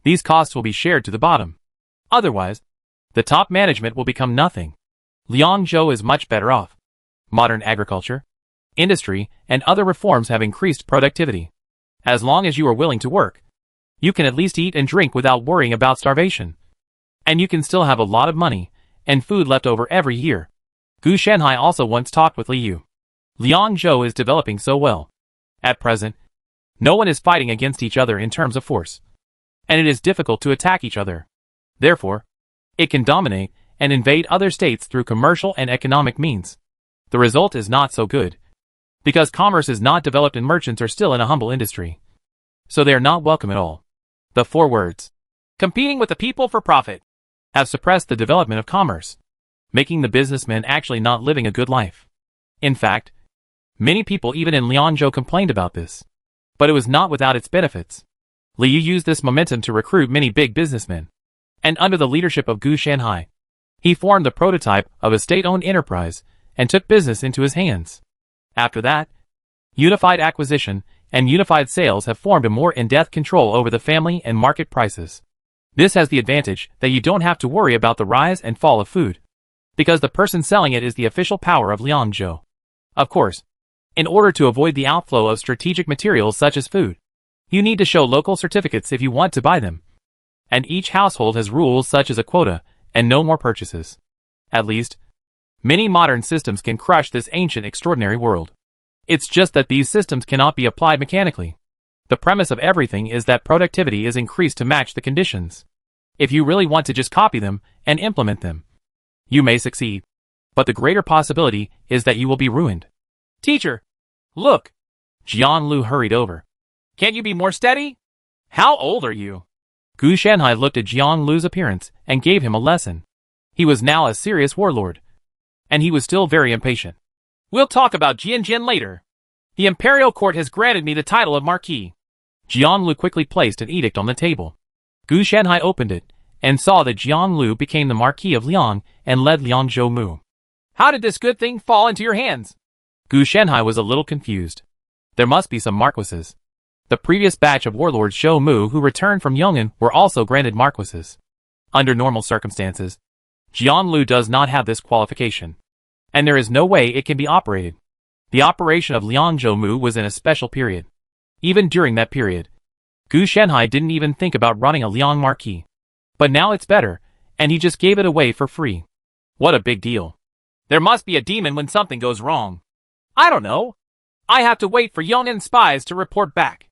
these costs will be shared to the bottom. Otherwise, the top management will become nothing. Liangzhou is much better off. Modern agriculture, industry, and other reforms have increased productivity. As long as you are willing to work, you can at least eat and drink without worrying about starvation. And you can still have a lot of money and food left over every year. Gu Shanhai also once talked with Li Yu. Liangzhou is developing so well. At present, no one is fighting against each other in terms of force. And it is difficult to attack each other. Therefore, it can dominate and invade other states through commercial and economic means. The result is not so good, because commerce is not developed and merchants are still in a humble industry. So they are not welcome at all. The 4 words, competing with the people for profit, have suppressed the development of commerce, making the businessmen actually not living a good life. In fact, many people even in Liangzhou complained about this. But it was not without its benefits. Liu used this momentum to recruit many big businessmen. And under the leadership of Gu Shanhai, he formed the prototype of a state-owned enterprise and took business into his hands. After that, unified acquisition and unified sales have formed a more in-depth control over the family and market prices. This has the advantage that you don't have to worry about the rise and fall of food, because the person selling it is the official power of Liangzhou. Of course, in order to avoid the outflow of strategic materials such as food, you need to show local certificates if you want to buy them. And each household has rules such as a quota and no more purchases. At least, many modern systems can crush this ancient extraordinary world. It's just that these systems cannot be applied mechanically. The premise of everything is that productivity is increased to match the conditions. If you really want to just copy them and implement them, you may succeed. But the greater possibility is that you will be ruined. Teacher, look. Jian Lu hurried over. Can't you be more steady? How old are you? Gu Shanhai looked at Jiang Lu's appearance and gave him a lesson. He was now a serious warlord. And he was still very impatient. We'll talk about Jian later. The imperial court has granted me the title of Marquis. Jiang Lu quickly placed an edict on the table. Gu Shanhai opened it and saw that Jiang Lu became the Marquis of Liang and led Liangzhou Mu. How did this good thing fall into your hands? Gu Shanhai was a little confused. There must be some marquises. The previous batch of warlords Zhou Mu who returned from Yong'an were also granted marquises. Under normal circumstances, Jian Lu does not have this qualification. And there is no way it can be operated. The operation of Liangzhou Mu was in a special period. Even during that period, Gu Shanhai didn't even think about running a Liang Marquis. But now it's better, and he just gave it away for free. What a big deal. There must be a demon when something goes wrong. I don't know. I have to wait for Yong'an spies to report back.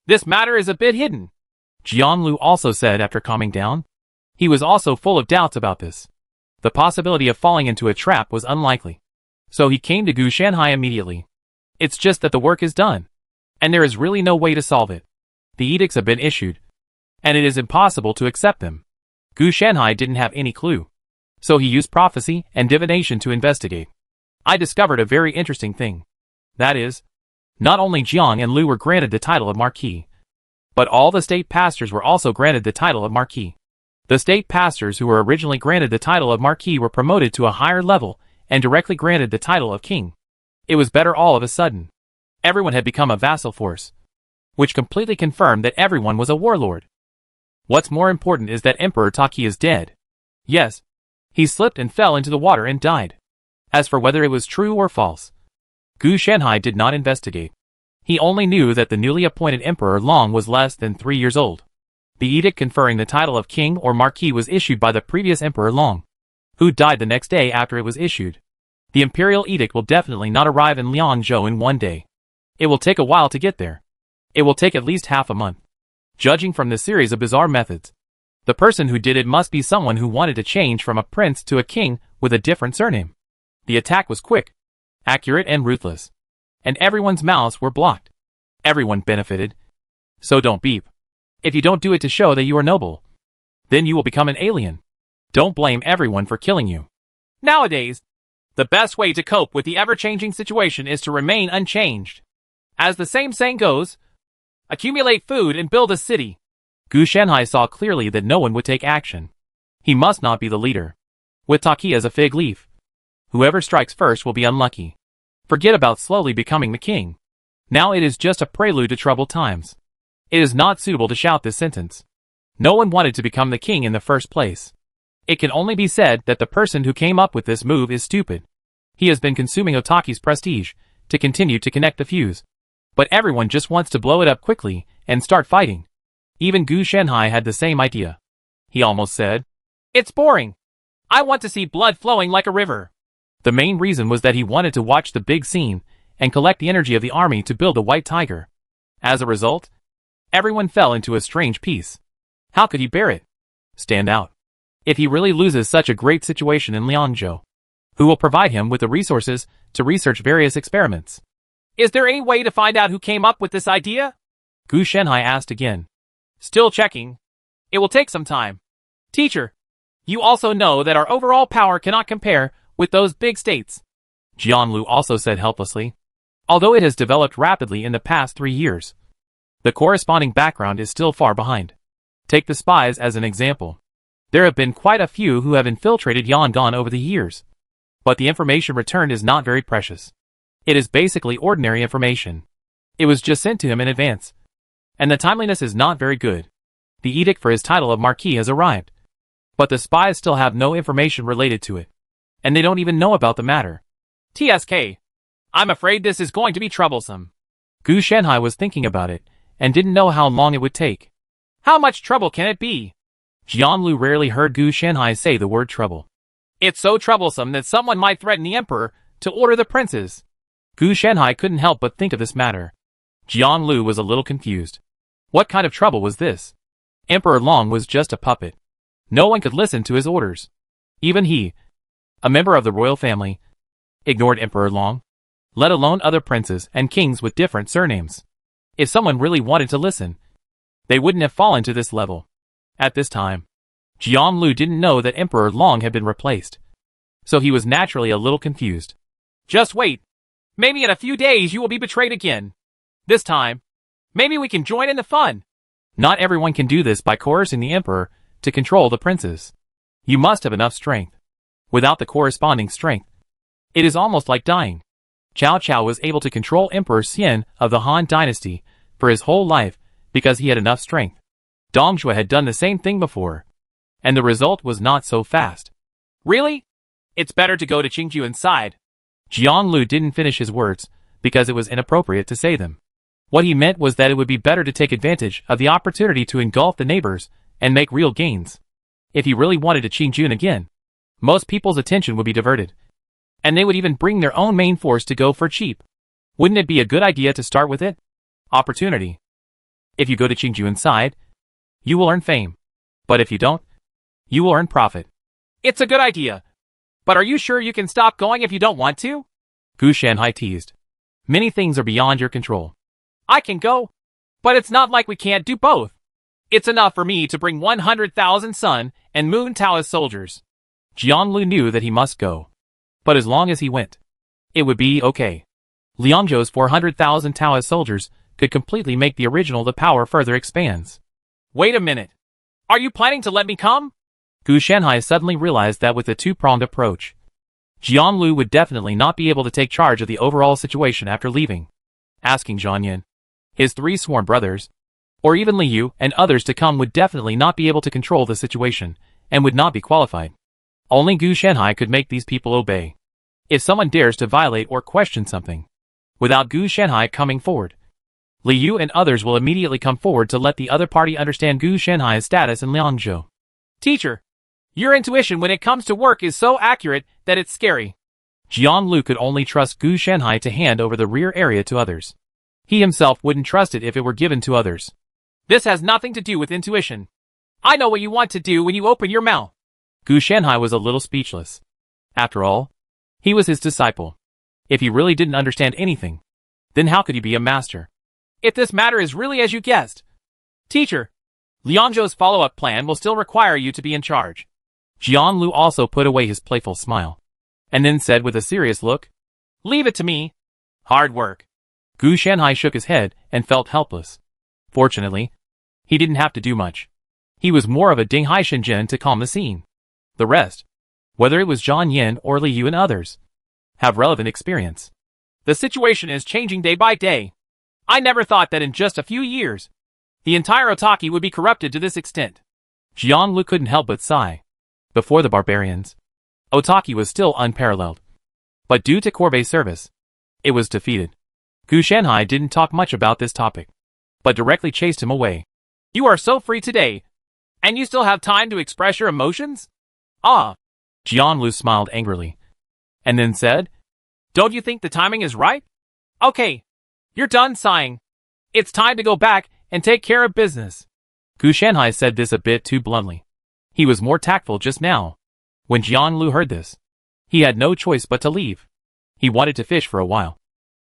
This matter is a bit hidden. Jian Lu also said after calming down. He was also full of doubts about this. The possibility of falling into a trap was unlikely. So he came to Gu Shanhai immediately. It's just that the work is done. And there is really no way to solve it. The edicts have been issued. And it is impossible to accept them. Gu Shanhai didn't have any clue. So he used prophecy and divination to investigate. I discovered a very interesting thing. That is, not only Jiang and Lu were granted the title of Marquis, but all the state pastors were also granted the title of Marquis. The state pastors who were originally granted the title of Marquis were promoted to a higher level and directly granted the title of King. It was better all of a sudden. Everyone had become a vassal force, which completely confirmed that everyone was a warlord. What's more important is that Emperor Taki is dead. Yes, he slipped and fell into the water and died. As for whether it was true or false, Gu Shanhai did not investigate. He only knew that the newly appointed Emperor Long was less than 3 years old. The edict conferring the title of King or Marquis was issued by the previous Emperor Long, who died the next day after it was issued. The imperial edict will definitely not arrive in Liangzhou in one day. It will take a while to get there. It will take at least half a month. Judging from the series of bizarre methods, the person who did it must be someone who wanted to change from a prince to a king with a different surname. The attack was quick, accurate and ruthless. And everyone's mouths were blocked. Everyone benefited. So don't beep. If you don't do it to show that you are noble, then you will become an alien. Don't blame everyone for killing you. Nowadays, the best way to cope with the ever-changing situation is to remain unchanged. As the same saying goes, accumulate food and build a city. Gu Shanhai saw clearly that no one would take action. He must not be the leader. With Taki as a fig leaf, whoever strikes first will be unlucky. Forget about slowly becoming the king. Now it is just a prelude to troubled times. It is not suitable to shout this sentence. No one wanted to become the king in the first place. It can only be said that the person who came up with this move is stupid. He has been consuming Otaki's prestige to continue to connect the fuse. But everyone just wants to blow it up quickly and start fighting. Even Gu Shanhai had the same idea. He almost said, "It's boring. I want to see blood flowing like a river." The main reason was that he wanted to watch the big scene and collect the energy of the army to build a white tiger. As a result, everyone fell into a strange peace. How could he bear it? Stand out. if he really loses such a great situation in Liangzhou? Who will provide him with the resources to research various experiments? Is there any way to find out who came up with this idea? Gu Shenhai asked again. Still checking. It will take some time. Teacher, you also know that our overall power cannot compare with those big states. Jianlu also said helplessly. Although it has developed rapidly in the past 3 years, the corresponding background is still far behind. Take the spies as an example. There have been quite a few who have infiltrated Yangon over the years, but the information returned is not very precious. It is basically ordinary information. It was just sent to him in advance, and the timeliness is not very good. The edict for his title of Marquis has arrived, but the spies still have no information related to it, and they don't even know about the matter. TSK, I'm afraid this is going to be troublesome. Gu Shenhai was thinking about it, and didn't know how long it would take. How much trouble can it be? Jianlu rarely heard Gu Shenhai say the word trouble. It's so troublesome that someone might threaten the emperor to order the princes. Gu Shenhai couldn't help but think of this matter. Jianlu was a little confused. What kind of trouble was this? Emperor Long was just a puppet. No one could listen to his orders. Even he, a member of the royal family, ignored Emperor Long, let alone other princes and kings with different surnames. If someone really wanted to listen, they wouldn't have fallen to this level. At this time, Jianlu didn't know that Emperor Long had been replaced, so he was naturally a little confused. Just wait. Maybe in a few days you will be betrayed again. This time, maybe we can join in the fun. Not everyone can do this by coercing the emperor to control the princes. You must have enough strength. Without the corresponding strength, it is almost like dying. Cao Cao was able to control Emperor Xian of the Han dynasty for his whole life because he had enough strength. Dong Zhuo had done the same thing before, and the result was not so fast. Really? It's better to go to Qingju inside. Jianlu didn't finish his words because it was inappropriate to say them. What he meant was that it would be better to take advantage of the opportunity to engulf the neighbors and make real gains. If he really wanted to Qingjun again, most people's attention would be diverted, and they would even bring their own main force to go for cheap. Wouldn't it be a good idea to start with it? Opportunity. If you go to Qingju inside, you will earn fame. But if you don't, you will earn profit. It's a good idea. But are you sure you can stop going if you don't want to? Gu Shenhai teased. Many things are beyond your control. I can go. But it's not like we can't do both. It's enough for me to bring 100,000 Sun and Moon Taoist soldiers. Jianlu knew that he must go. But as long as he went, it would be okay. Liangzhou's 400,000 Taoist soldiers could completely make the original. The power further expands. Wait a minute. Are you planning to let me come? Gu Shenhai suddenly realized that with the two-pronged approach, Jianlu would definitely not be able to take charge of the overall situation after leaving. Asking Zhang Yan, his 3 sworn brothers, or even Li Yu and others to come would definitely not be able to control the situation, and would not be qualified. Only Gu Shenhai could make these people obey. If someone dares to violate or question something, without Gu Shenhai coming forward, Li Yu and others will immediately come forward to let the other party understand Gu Shenhai's status in Liangzhou. Teacher, your intuition when it comes to work is so accurate that it's scary. Jianlu could only trust Gu Shenhai to hand over the rear area to others. He himself wouldn't trust it if it were given to others. This has nothing to do with intuition. I know what you want to do when you open your mouth. Gu Shenhai was a little speechless. After all, he was his disciple. If he really didn't understand anything, then how could he be a master? If this matter is really as you guessed, teacher, Liangzhou's follow-up plan will still require you to be in charge. Jianlu also put away his playful smile, and then said with a serious look, Leave it to me. Hard work. Gu Shenhai shook his head and felt helpless. Fortunately, he didn't have to do much. He was more of a Ding Hai Shenzhen to calm the scene. The rest, whether it was Zhang Yan or Li Yu and others, have relevant experience. The situation is changing day by day. I never thought that in just a few years, the entire Otaki would be corrupted to this extent. Jianlu couldn't help but sigh. Before the barbarians, Otaki was still unparalleled. But due to Korbei's service, it was defeated. Gu Shenhai didn't talk much about this topic, but directly chased him away. You are so free today, and you still have time to express your emotions? Ah. Jianlu smiled angrily, and then said, Don't you think the timing is right? Okay, you're done sighing. It's time to go back and take care of business. Gu Shenhai said this a bit too bluntly. He was more tactful just now. When Jiang Lu heard this, he had no choice but to leave. He wanted to fish for a while,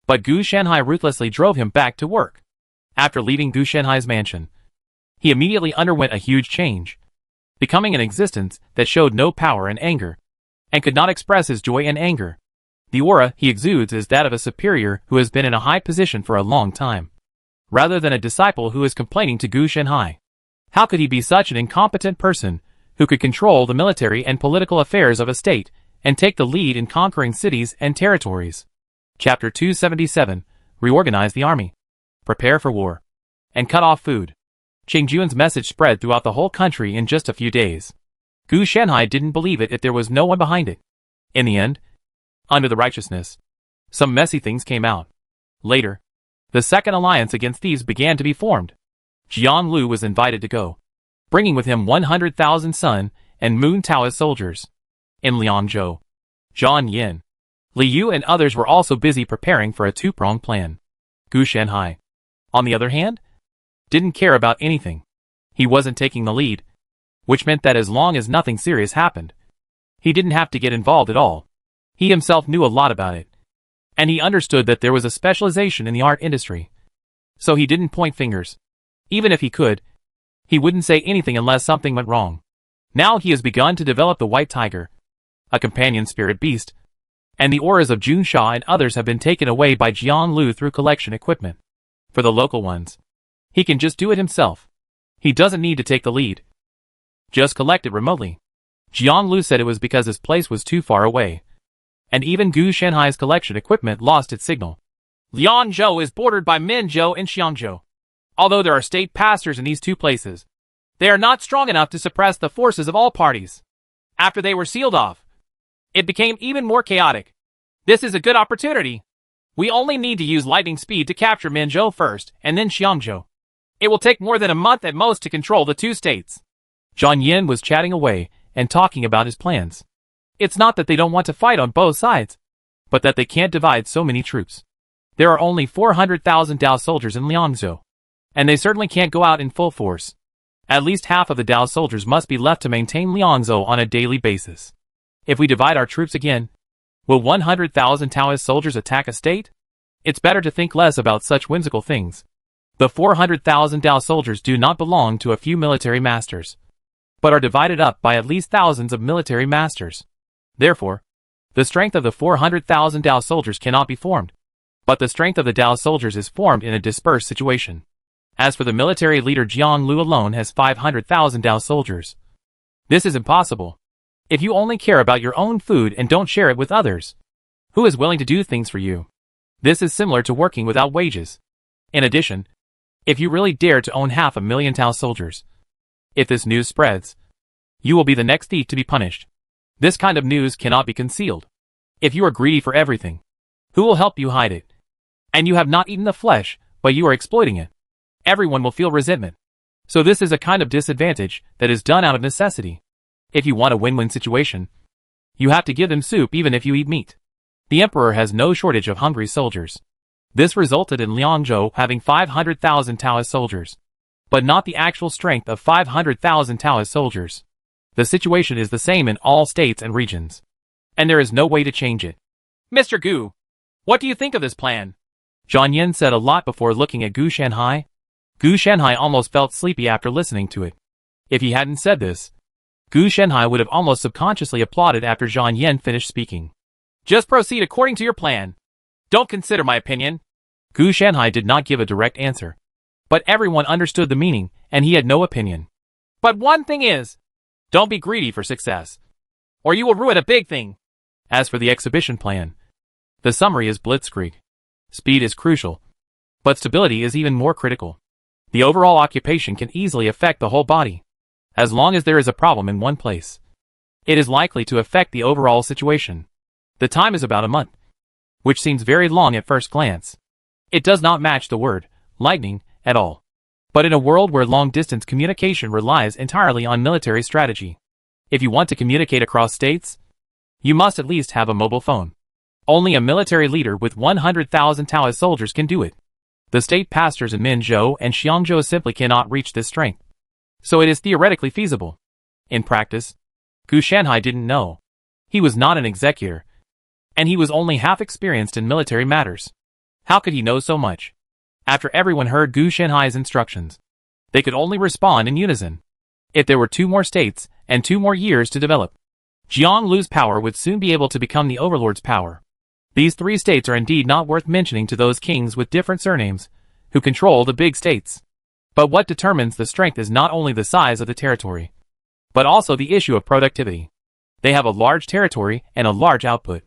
but Gu Shanhai ruthlessly drove him back to work. After leaving Gu Shanhai's mansion, he immediately underwent a huge change, becoming an existence that showed no power and anger, and could not express his joy and anger. The aura he exudes is that of a superior who has been in a high position for a long time, rather than a disciple who is complaining to Gu Shanhai. How could he be such an incompetent person who could control the military and political affairs of a state and take the lead in conquering cities and territories? Chapter 277, Reorganize the army, prepare for war, and cut off food. Cheng Juan's message spread throughout the whole country in just a few days. Gu Shanhai didn't believe it if there was no one behind it. In the end, under the righteousness, some messy things came out. Later, the second alliance against thieves began to be formed. Jiang Lu was invited to go, bringing with him 100,000 Sun and Moon Taoist soldiers. In Liangzhou, Zhang Yin, Li Yu and others were also busy preparing for a two-pronged plan. Gu Shanhai, on the other hand, didn't care about anything. He wasn't taking the lead, which meant that as long as nothing serious happened, he didn't have to get involved at all. He himself knew a lot about it, and he understood that there was a specialization in the art industry. So he didn't point fingers. Even if he could, he wouldn't say anything unless something went wrong. Now he has begun to develop the White Tiger, a companion spirit beast, and the auras of Jun Sha and others have been taken away by Jiang Lu through collection equipment. For the local ones, he can just do it himself. He doesn't need to take the lead. Just collect it remotely. Jiang Lu said it was because his place was too far away, and even Gu Shanhai's collection equipment lost its signal. Liangzhou is bordered by Minzhou and Xiangzhou. Although there are state pastors in these two places, they are not strong enough to suppress the forces of all parties. After they were sealed off, it became even more chaotic. This is a good opportunity. We only need to use lightning speed to capture Minzhou first, and then Xiangzhou. It will take more than a month at most to control the two states. Zhang Yin was chatting away and talking about his plans. It's not that they don't want to fight on both sides, but that they can't divide so many troops. There are only 400,000 Dao soldiers in Liangzhou, and they certainly can't go out in full force. At least half of the Dao soldiers must be left to maintain Liangzhou on a daily basis. If we divide our troops again, will 100,000 Taoist soldiers attack a state? It's better to think less about such whimsical things. The 400,000 Dao soldiers do not belong to a few military masters, but are divided up by at least thousands of military masters. Therefore, the strength of the 400,000 Dao soldiers cannot be formed, but the strength of the Dao soldiers is formed in a dispersed situation. As for the military leader, Jiang Lu alone has 500,000 Dao soldiers. This is impossible. If you only care about your own food and don't share it with others, who is willing to do things for you? This is similar to working without wages. In addition, if you really dare to own 500,000 Dao soldiers, if this news spreads, you will be the next thief to be punished. This kind of news cannot be concealed. If you are greedy for everything, who will help you hide it? And you have not eaten the flesh, but you are exploiting it. Everyone will feel resentment. So this is a kind of disadvantage that is done out of necessity. If you want a win-win situation, you have to give them soup even if you eat meat. The emperor has no shortage of hungry soldiers. This resulted in Liangzhou having 500,000 Taoist soldiers, but not the actual strength of 500,000 Taoist soldiers. The situation is the same in all states and regions, and there is no way to change it. Mr. Gu, what do you think of this plan? Zhang Yin said a lot before looking at Gu Shanhai. Gu Shanhai almost felt sleepy after listening to it. If he hadn't said this, Gu Shanhai would have almost subconsciously applauded after Zhang Yin finished speaking. Just proceed according to your plan. Don't consider my opinion. Gu Shanhai did not give a direct answer, but everyone understood the meaning, and he had no opinion. But one thing is, don't be greedy for success, or you will ruin a big thing. As for the exhibition plan, the summary is blitzkrieg. Speed is crucial, but stability is even more critical. The overall occupation can easily affect the whole body. As long as there is a problem in one place, it is likely to affect the overall situation. The time is about a month, which seems very long at first glance. It does not match the word lightning at all. But in a world where long-distance communication relies entirely on military strategy, if you want to communicate across states, you must at least have a mobile phone. Only a military leader with 100,000 Taoist soldiers can do it. The state pastors in Minzhou and Xiangzhou simply cannot reach this strength. So it is theoretically feasible. In practice, Gu Shanhai didn't know. He was not an executor, and he was only half experienced in military matters. How could he know so much? After everyone heard Gu Shanhai's instructions, they could only respond in unison. If there were 2 more states and 2 more years to develop, Jiang Lu's power would soon be able to become the overlord's power. These 3 states are indeed not worth mentioning to those kings with different surnames, who control the big states. But what determines the strength is not only the size of the territory, but also the issue of productivity. They have a large territory and a large output,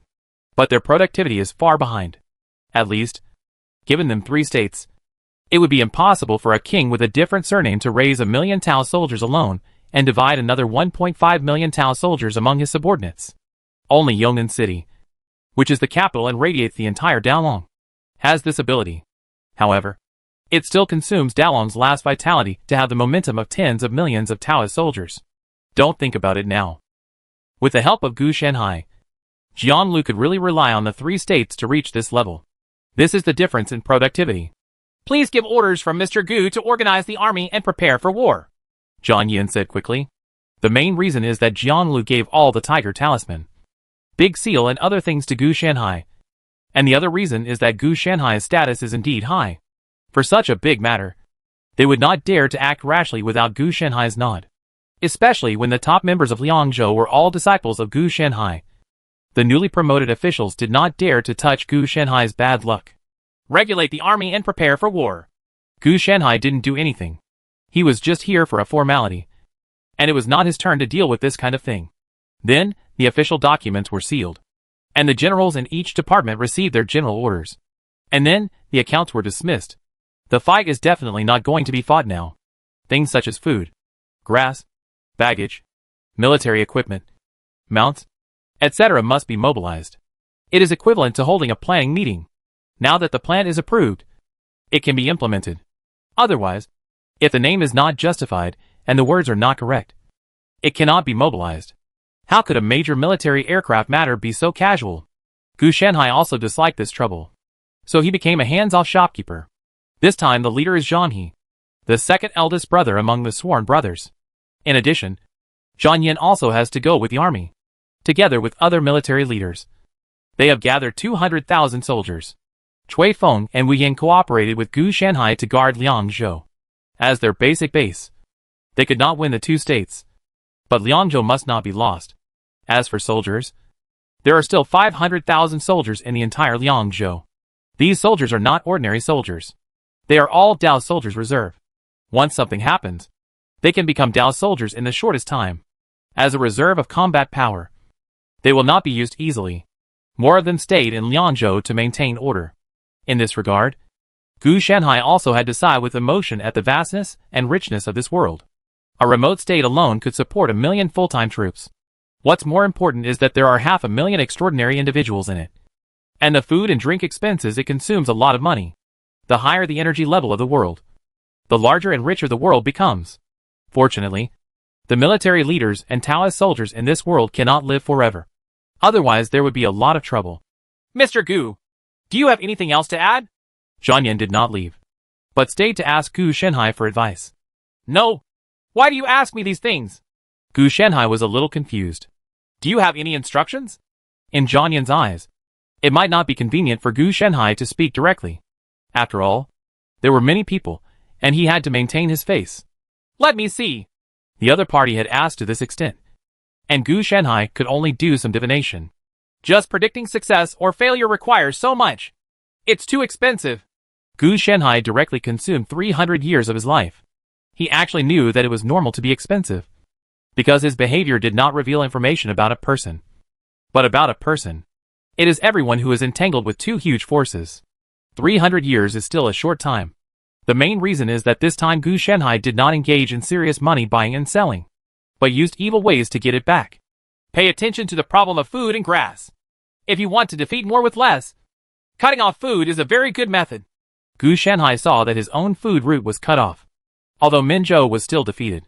but their productivity is far behind. At least, given them 3 states, it would be impossible for a king with a different surname to raise 1 million Tao soldiers alone and divide another 1.5 million Tao soldiers among his subordinates. Only Yongnan City, which is the capital and radiates the entire Dalong, has this ability. However, it still consumes Dalong's last vitality to have the momentum of tens of millions of Taoist soldiers. Don't think about it now. With the help of Gu Shanhai, Jiang Lu could really rely on the 3 states to reach this level. This is the difference in productivity. Please give orders from Mr. Gu to organize the army and prepare for war, Zhang Yin said quickly. The main reason is that Jiang Lu gave all the tiger talisman, Big Seal and other things to Gu Shanhai. And the other reason is that Gu Shanhai's status is indeed high. For such a big matter, they would not dare to act rashly without Gu Shanhai's nod. Especially when the top members of Liangzhou were all disciples of Gu Shanhai. The newly promoted officials did not dare to touch Gu Shanhai's bad luck. Regulate the army and prepare for war. Gu Shanhai didn't do anything. He was just here for a formality. And it was not his turn to deal with this kind of thing. Then, the official documents were sealed. And the generals in each department received their general orders. And then, the accounts were dismissed. The fight is definitely not going to be fought now. Things such as food, grass, baggage, military equipment, mounts, etc. must be mobilized. It is equivalent to holding a planning meeting. Now that the plan is approved, it can be implemented. Otherwise, if the name is not justified and the words are not correct, it cannot be mobilized. How could a major military aircraft matter be so casual? Gu Shanhai also disliked this trouble. So he became a hands-off shopkeeper. This time the leader is Zhang He, the second eldest brother among the sworn brothers. In addition, Zhang Yin also has to go with the army, together with other military leaders. They have gathered 200,000 soldiers. Cui Feng and Wu Yin cooperated with Gu Shanhai to guard Liangzhou as their basic base. They could not win the 2 states, but Liangzhou must not be lost. As for soldiers, there are still 500,000 soldiers in the entire Liangzhou. These soldiers are not ordinary soldiers. They are all Dao soldiers reserve. Once something happens, they can become Dao soldiers in the shortest time. As a reserve of combat power, they will not be used easily. More of them stayed in Liangzhou to maintain order. In this regard, Gu Shanhai also had to sigh with emotion at the vastness and richness of this world. A remote state alone could support 1 million full-time troops. What's more important is that there are 500,000 extraordinary individuals in it. And the food and drink expenses, it consumes a lot of money. The higher the energy level of the world, the larger and richer the world becomes. Fortunately, the military leaders and Taoist soldiers in this world cannot live forever. Otherwise there would be a lot of trouble. Mr. Gu, do you have anything else to add? Zhang Yin did not leave, but stayed to ask Gu Shanhai for advice. No. Why do you ask me these things? Gu Shanhai was a little confused. Do you have any instructions? In Zhang Yin's eyes, it might not be convenient for Gu Shanhai to speak directly. After all, there were many people, and he had to maintain his face. Let me see. The other party had asked to this extent, and Gu Shanhai could only do some divination. Just predicting success or failure requires so much. It's too expensive. Gu Shanhai directly consumed 300 years of his life. He actually knew that it was normal to be expensive, because his behavior did not reveal information about a person. But about a person, it is everyone who is entangled with 2 huge forces. 300 years is still a short time. The main reason is that this time Gu Shanhai did not engage in serious money buying and selling, but used evil ways to get it back. Pay attention to the problem of food and grass. If you want to defeat more with less, cutting off food is a very good method. Gu Shanhai saw that his own food route was cut off, although Minzhou was still defeated.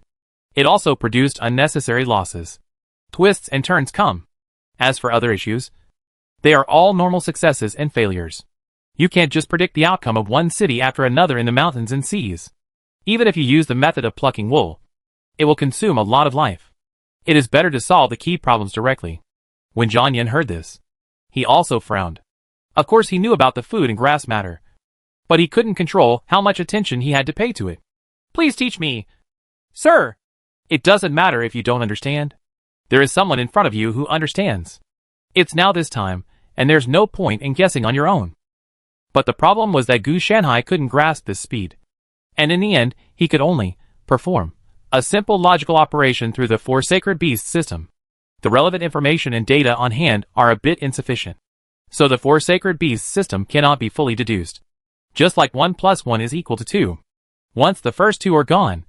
It also produced unnecessary losses. Twists and turns come. As for other issues, they are all normal successes and failures. You can't just predict the outcome of one city after another in the mountains and seas. Even if you use the method of plucking wool, it will consume a lot of life. It is better to solve the key problems directly. When Jian Yin heard this, he also frowned. Of course he knew about the food and grass matter, but he couldn't control how much attention he had to pay to it. Please teach me. Sir! It doesn't matter if you don't understand. There is someone in front of you who understands. It's now this time, and there's no point in guessing on your own. But the problem was that Gu Shanhai couldn't grasp this speed. And in the end, he could only perform a simple logical operation through the four sacred beasts system. The relevant information and data on hand are a bit insufficient. So the four sacred beasts system cannot be fully deduced. Just like 1 plus 1 is equal to 2. Once the first two are gone,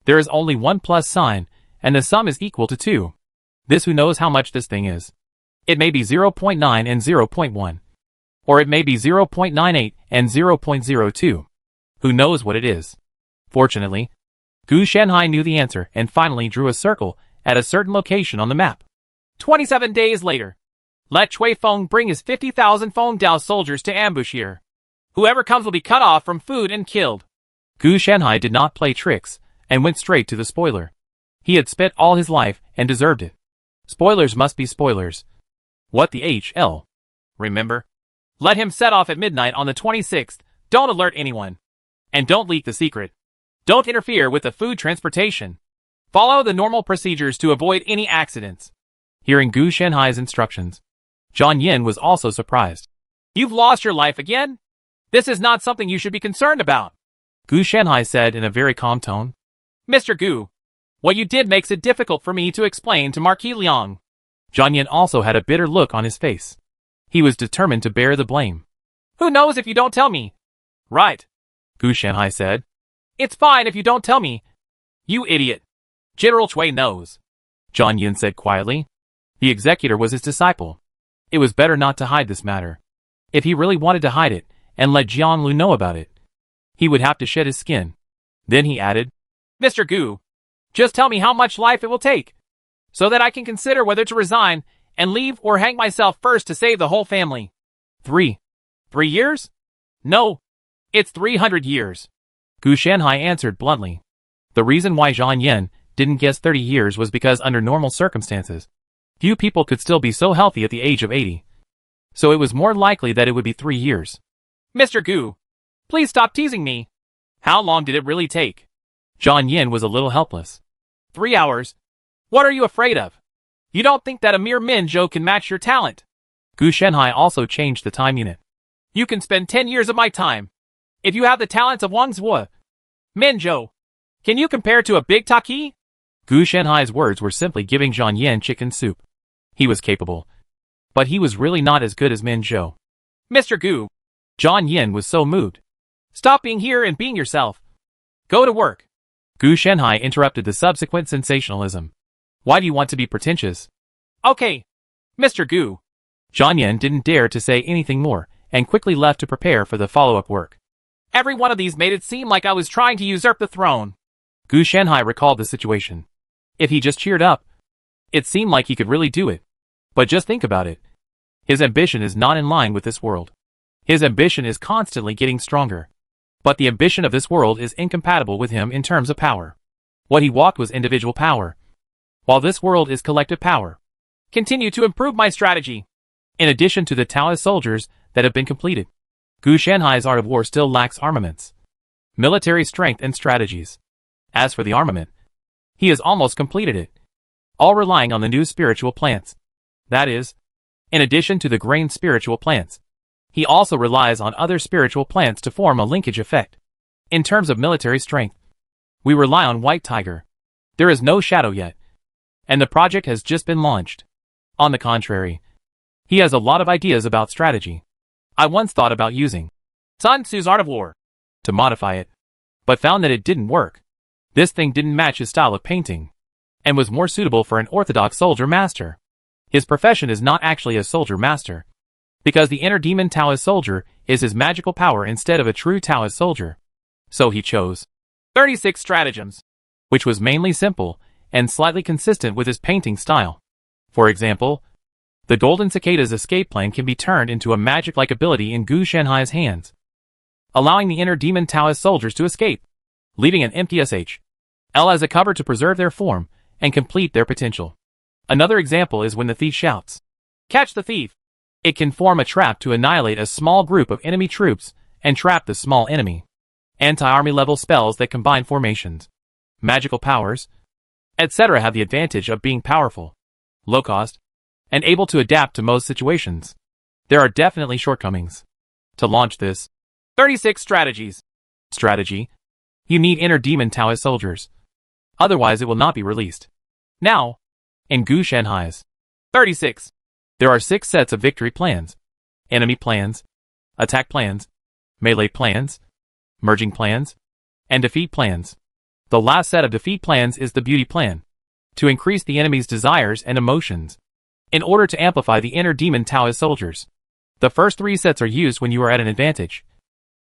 there is only 1 plus sign, and the sum is equal to 2. This who knows how much this thing is. It may be 0.9 and 0.1. Or it may be 0.98 and 0.02. Who knows what it is? Fortunately, Gu Shanhai knew the answer and finally drew a circle at a certain location on the map. 27 days later. Let Cui Feng bring his 50,000 Feng Dao soldiers to ambush here. Whoever comes will be cut off from food and killed. Gu Shanhai did not play tricks and went straight to the spoiler. He had spent all his life and deserved it. Spoilers must be spoilers. What the HL? Remember? Let him set off at midnight on the 26th. Don't alert anyone. And don't leak the secret. Don't interfere with the food transportation. Follow the normal procedures to avoid any accidents. Hearing Gu Shanhai's instructions, Jian Yin was also surprised. You've lost your life again? This is not something you should be concerned about. Gu Shanhai said in a very calm tone. Mr. Gu, what you did makes it difficult for me to explain to Marquis Liang. Jian Yin also had a bitter look on his face. He was determined to bear the blame. Who knows if you don't tell me? Right, Gu Shanhai said. It's fine if you don't tell me. You idiot. General Cui knows. Jian Yin said quietly. The executor was his disciple. It was better not to hide this matter. If he really wanted to hide it and let Jian Lu know about it, he would have to shed his skin. Then he added, Mr. Gu, just tell me how much life it will take, so that I can consider whether to resign and leave or hang myself first to save the whole family. 3 years? No, it's 300 years. Gu Shanhai answered bluntly. The reason why Jian Yin didn't guess 30 years was because under normal circumstances, few people could still be so healthy at the age of 80. So it was more likely that it would be 3 years. Mr. Gu, please stop teasing me. How long did it really take? Jian Yin was a little helpless. 3 hours. What are you afraid of? You don't think that a mere Minzhou can match your talent? Gu Shanhai also changed the time unit. You can spend 10 years of my time. If you have the talents of Wang Zuo, Minzhou, can you compare to a big Taki? Gu Shanhai's words were simply giving Jian Yin chicken soup. He was capable, but he was really not as good as Minzhou. Mr. Gu, Jian Yin was so moved. Stop being here and being yourself. Go to work. Gu Shanhai interrupted the subsequent sensationalism. Why do you want to be pretentious? Okay, Mr. Gu. Jian Yin didn't dare to say anything more and quickly left to prepare for the follow-up work. Every one of these made it seem like I was trying to usurp the throne. Gu Shanhai recalled the situation. If he just cheered up, it seemed like he could really do it. But just think about it. His ambition is not in line with this world. His ambition is constantly getting stronger. But the ambition of this world is incompatible with him in terms of power. What he walked was individual power, while this world is collective power. Continue to improve my strategy. In addition to the Taoist soldiers that have been completed, Gu Shanhai's art of war still lacks armaments, military strength and strategies. As for the armament, he has almost completed it, all relying on the new spiritual plants. That is, in addition to the grain spiritual plants, he also relies on other spiritual plants to form a linkage effect. In terms of military strength, we rely on White Tiger. There is no shadow yet, and the project has just been launched. On the contrary, he has a lot of ideas about strategy. I once thought about using Sun Tzu's Art of War to modify it, but found that it didn't work. This thing didn't match his style of painting, and was more suitable for an orthodox soldier master. His profession is not actually a soldier master, because the inner demon Taoist soldier is his magical power instead of a true Taoist soldier. So he chose 36 stratagems, which was mainly simple and slightly consistent with his painting style. For example, the Golden Cicada's escape plan can be turned into a magic-like ability in Gu Shanhai's hands, allowing the inner demon Taoist soldiers to escape, leaving an empty SHL as a cover to preserve their form and complete their potential. Another example is when the thief shouts, "Catch the thief!" It can form a trap to annihilate a small group of enemy troops and trap the small enemy. Anti-army level spells that combine formations, magical powers, etc. have the advantage of being powerful, low cost, and able to adapt to most situations. There are definitely shortcomings. To launch this 36 strategies. Strategy, you need inner demon Taoist soldiers. Otherwise it will not be released. Now, in Gu Shanhai's 36. There are 6 sets of victory plans. Enemy plans, attack plans, melee plans, merging plans, and defeat plans. The last set of defeat plans is the beauty plan, to increase the enemy's desires and emotions, in order to amplify the inner demon Taoist soldiers. The first 3 sets are used when you are at an advantage,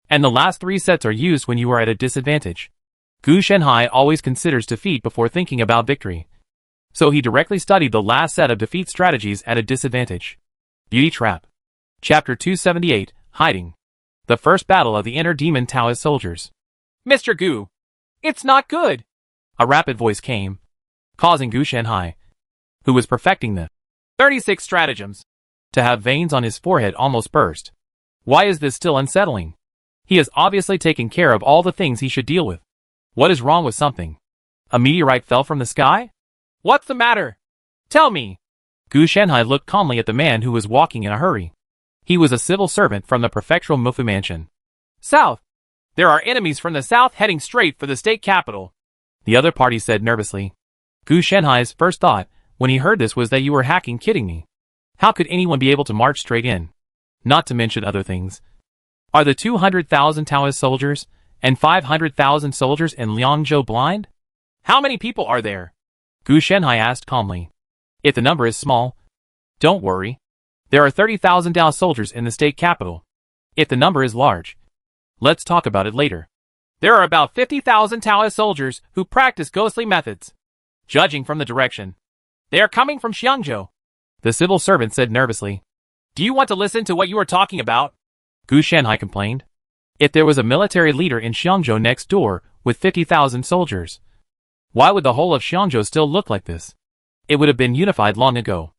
and the last 3 sets are used when you are at a disadvantage. Gu Shanhai always considers defeat before thinking about victory, so he directly studied the last set of defeat strategies at a disadvantage. Beauty Trap. Chapter 278, Hiding. The first battle of the inner demon Taoist soldiers. Mr. Gu, it's not good. A rapid voice came, causing Gu Shanhai, who was perfecting the 36 stratagems, to have veins on his forehead almost burst. Why is this still unsettling? He has obviously taken care of all the things he should deal with. What is wrong with something? A meteorite fell from the sky? What's the matter? Tell me. Gu Shanhai looked calmly at the man who was walking in a hurry. He was a civil servant from the prefectural Mufu mansion. South. There are enemies from the south heading straight for the state capital, the other party said nervously. Gu Shanhai's first thought when he heard this was that you were hacking kidding me. How could anyone be able to march straight in? Not to mention other things. Are the 200,000 Taoist soldiers and 500,000 soldiers in Liangzhou blind? How many people are there? Gu Shanhai asked calmly. If the number is small, don't worry. There are 30,000 Dao soldiers in the state capital. If the number is large, let's talk about it later. There are about 50,000 Taoist soldiers who practice ghostly methods. Judging from the direction, they are coming from Xiangzhou, the civil servant said nervously. Do you want to listen to what you are talking about? Gu Shanhai complained. If there was a military leader in Xiangzhou next door with 50,000 soldiers, why would the whole of Xiangzhou still look like this? It would have been unified long ago.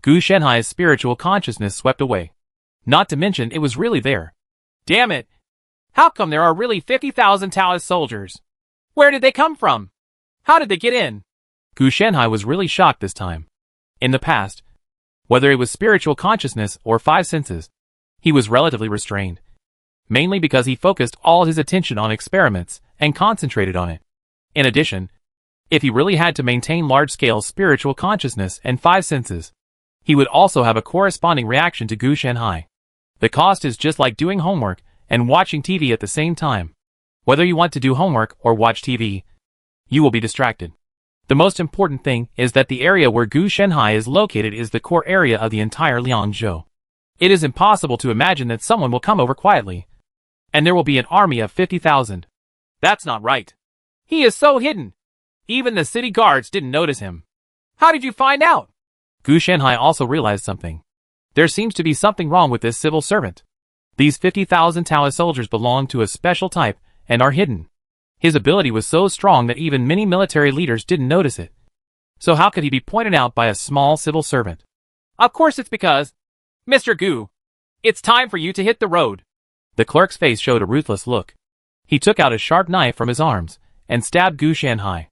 Gu Shanhai's spiritual consciousness swept away. Not to mention it was really there. Damn it! How come there are really 50,000 Taoist soldiers? Where did they come from? How did they get in? Gu Shanhai was really shocked this time. In the past, whether it was spiritual consciousness or 5 senses, he was relatively restrained. Mainly because he focused all his attention on experiments and concentrated on it. In addition, if he really had to maintain large-scale spiritual consciousness and 5 senses, he would also have a corresponding reaction to Gu Shanhai. The cost is just like doing homework and watching TV at the same time. Whether you want to do homework or watch TV, you will be distracted. The most important thing is that the area where Gu Shanhai is located is the core area of the entire Liangzhou. It is impossible to imagine that someone will come over quietly, and there will be an army of 50,000. That's not right. He is so hidden. Even the city guards didn't notice him. How did you find out? Gu Shanhai also realized something. There seems to be something wrong with this civil servant. These 50,000 Taoist soldiers belong to a special type and are hidden. His ability was so strong that even many military leaders didn't notice it. So how could he be pointed out by a small civil servant? Of course it's because, Mr. Gu, it's time for you to hit the road. The clerk's face showed a ruthless look. He took out a sharp knife from his arms and stabbed Gu Shanhai.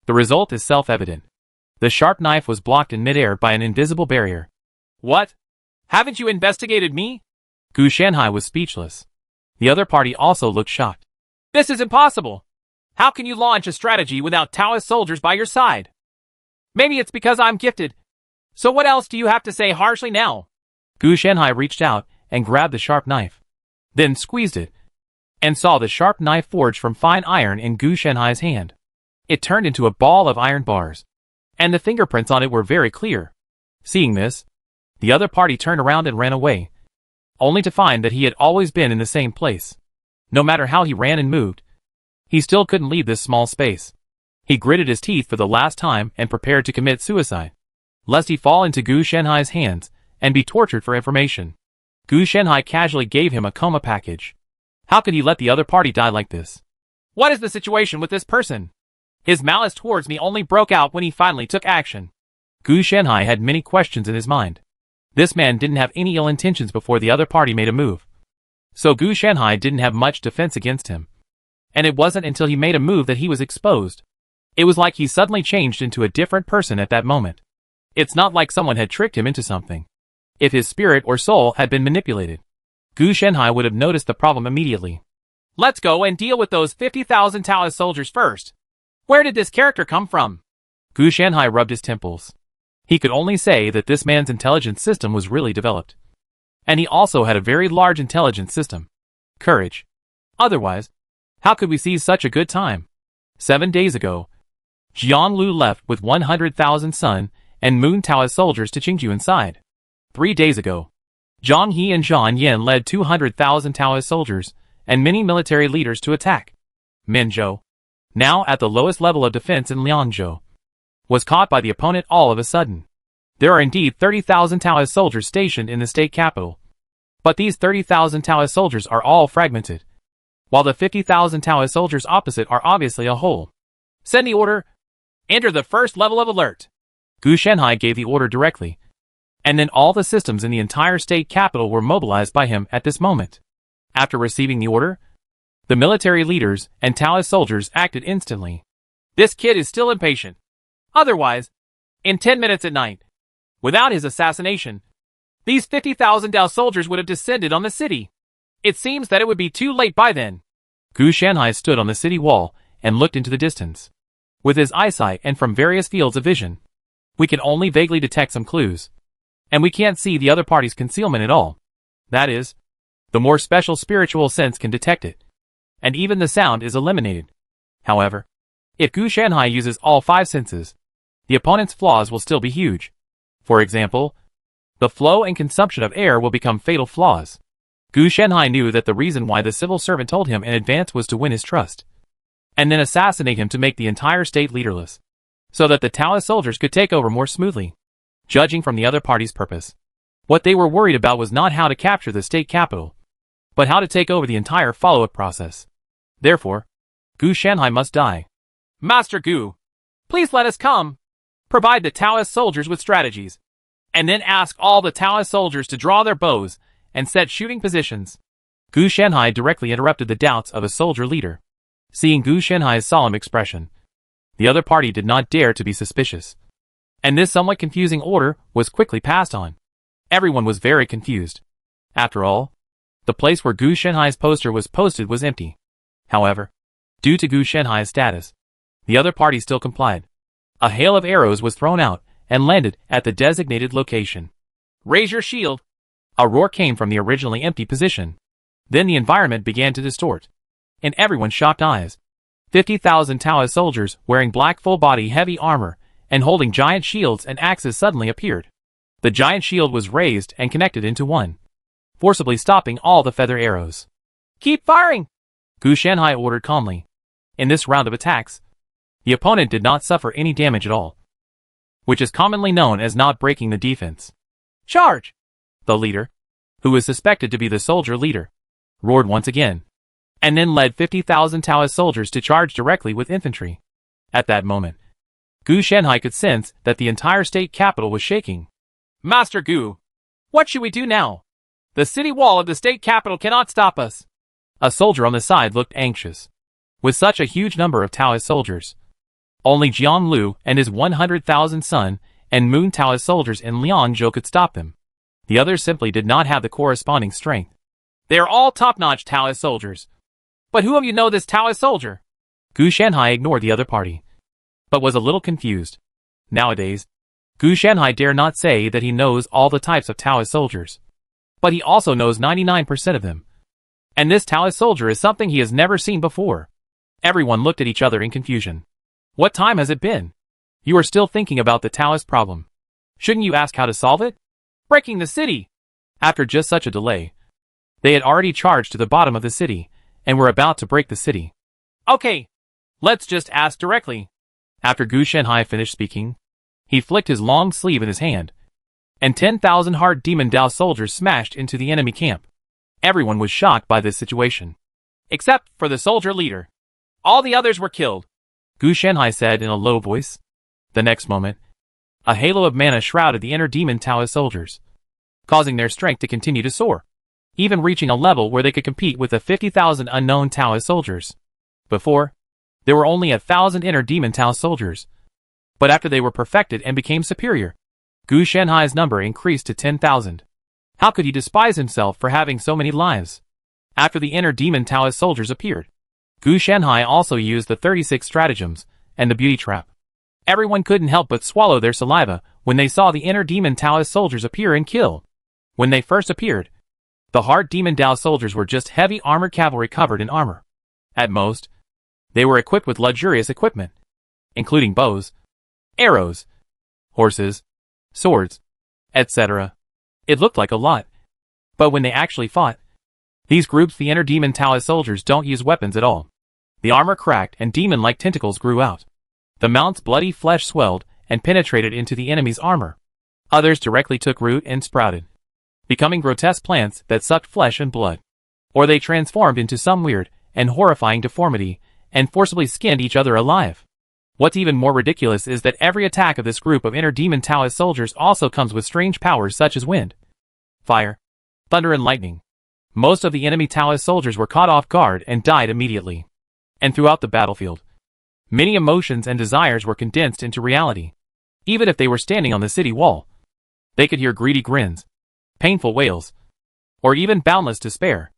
The result is self-evident. The sharp knife was blocked in midair by an invisible barrier. What? Haven't you investigated me? Gu Shanhai was speechless. The other party also looked shocked. This is impossible. How can you launch a strategy without Taoist soldiers by your side? Maybe it's because I'm gifted. So what else do you have to say harshly now? Gu Shanhai reached out and grabbed the sharp knife, then squeezed it, and saw the sharp knife forged from fine iron in Gu Shanhai's hand. It turned into a ball of iron bars, and the fingerprints on it were very clear. Seeing this, the other party turned around and ran away, only to find that he had always been in the same place. No matter how he ran and moved, he still couldn't leave this small space. He gritted his teeth for the last time and prepared to commit suicide, lest he fall into Gu Shanhai's hands and be tortured for information. Gu Shanhai casually gave him a coma package. How could he let the other party die like this? What is the situation with this person? His malice towards me only broke out when he finally took action. Gu Shanhai had many questions in his mind. This man didn't have any ill intentions before the other party made a move. So Gu Shanhai didn't have much defense against him. And it wasn't until he made a move that he was exposed. It was like he suddenly changed into a different person at that moment. It's not like someone had tricked him into something. If his spirit or soul had been manipulated, Gu Shanhai would have noticed the problem immediately. Let's go and deal with those 50,000 Taoist soldiers first. Where did this character come from? Gu Shanhai rubbed his temples. He could only say that this man's intelligence system was really developed. And he also had a very large intelligence system. Courage. Otherwise, how could we seize such a good time? 7 days ago, Jian Lu left with 100,000 Sun and Moon Taoist soldiers to Qingju inside. 3 days ago, Zhang He and Zhang Yan led 200,000 Taoist soldiers and many military leaders to attack. Minzhou, now at the lowest level of defense in Liangzhou, was caught by the opponent all of a sudden. There are indeed 30,000 Taoist soldiers stationed in the state capital. But these 30,000 Taoist soldiers are all fragmented, while the 50,000 Taoist soldiers opposite are obviously a whole. Send the order. Enter the first level of alert. Gu Shanhai gave the order directly. And then all the systems in the entire state capital were mobilized by him at this moment. After receiving the order, the military leaders and Taoist soldiers acted instantly. This kid is still impatient. Otherwise, in 10 minutes at night, without his assassination, these 50,000 Dao soldiers would have descended on the city. It seems that it would be too late by then. Gu Shanhai stood on the city wall and looked into the distance. With his eyesight and from various fields of vision, we can only vaguely detect some clues. And we can't see the other party's concealment at all. That is, the more special spiritual sense can detect it. And even the sound is eliminated. However, if Gu Shanhai uses all 5 senses, the opponent's flaws will still be huge. For example, the flow and consumption of air will become fatal flaws. Gu Shanhai knew that the reason why the civil servant told him in advance was to win his trust, and then assassinate him to make the entire state leaderless, so that the Taoist soldiers could take over more smoothly. Judging from the other party's purpose, what they were worried about was not how to capture the state capital, but how to take over the entire follow-up process. Therefore, Gu Shanhai must die. Master Gu, please let us come. Provide the Taoist soldiers with strategies, and then ask all the Taoist soldiers to draw their bows and set shooting positions. Gu Shanhai directly interrupted the doubts of a soldier leader. Seeing Gu Shanhai's solemn expression, the other party did not dare to be suspicious. And this somewhat confusing order was quickly passed on. Everyone was very confused. After all, the place where Gu Shanhai's poster was posted was empty. However, due to Gu Shanhai's status, the other party still complied. A hail of arrows was thrown out and landed at the designated location. Raise your shield. A roar came from the originally empty position. Then the environment began to distort. In everyone's shocked eyes, 50,000 Taoist soldiers wearing black full-body heavy armor and holding giant shields and axes suddenly appeared. The giant shield was raised and connected into one, forcibly stopping all the feather arrows. Keep firing! Gu Shanhai ordered calmly. In this round of attacks, the opponent did not suffer any damage at all, which is commonly known as not breaking the defense. Charge! The leader, who was suspected to be the soldier leader, roared once again, and then led 50,000 Taoist soldiers to charge directly with infantry. At that moment, Gu Shanhai could sense that the entire state capital was shaking. Master Gu, what should we do now? The city wall of the state capital cannot stop us. A soldier on the side looked anxious. With such a huge number of Taoist soldiers, only Jian Lu and his 100,000 Sun and Moon Taoist soldiers in Liangzhou could stop them. The others simply did not have the corresponding strength. They are all top-notch Taoist soldiers. But who of you know this Taoist soldier? Gu Shanhai ignored the other party, but was a little confused. Nowadays, Gu Shanhai dare not say that he knows all the types of Taoist soldiers, but he also knows 99% of them. And this Taoist soldier is something he has never seen before. Everyone looked at each other in confusion. What time has it been? You are still thinking about the Taoist problem. Shouldn't you ask how to solve it? Breaking the city! After just such a delay, they had already charged to the bottom of the city, and were about to break the city. Okay, let's just ask directly. After Gu Shanhai finished speaking, he flicked his long sleeve in his hand, and 10,000 hard demon Dao soldiers smashed into the enemy camp. Everyone was shocked by this situation, except for the soldier leader. All the others were killed. Gu Shanhai said in a low voice. The next moment, a halo of mana shrouded the inner demon Taoist soldiers, causing their strength to continue to soar, even reaching a level where they could compete with the 50,000 unknown Taoist soldiers. Before, there were only 1,000 inner demon Taoist soldiers, but after they were perfected and became superior, Gu Shanhai's number increased to 10,000. How could he despise himself for having so many lives? After the inner demon Taoist soldiers appeared, Gu Shanhai also used the 36 stratagems and the beauty trap. Everyone couldn't help but swallow their saliva when they saw the inner demon Taoist soldiers appear and kill. When they first appeared, the hard demon Dao soldiers were just heavy armored cavalry covered in armor. At most, they were equipped with luxurious equipment, including bows, arrows, horses, swords, etc. It looked like a lot. But when they actually fought, these groups, the inner demon Taoist soldiers, don't use weapons at all. The armor cracked and demon-like tentacles grew out. The mount's bloody flesh swelled and penetrated into the enemy's armor. Others directly took root and sprouted, becoming grotesque plants that sucked flesh and blood. Or they transformed into some weird and horrifying deformity and forcibly skinned each other alive. What's even more ridiculous is that every attack of this group of inner demon Taoist soldiers also comes with strange powers such as wind, fire, thunder and lightning. Most of the enemy Taoist soldiers were caught off guard and died immediately. And throughout the battlefield, many emotions and desires were condensed into reality. Even if they were standing on the city wall, they could hear greedy grins, painful wails, or even boundless despair.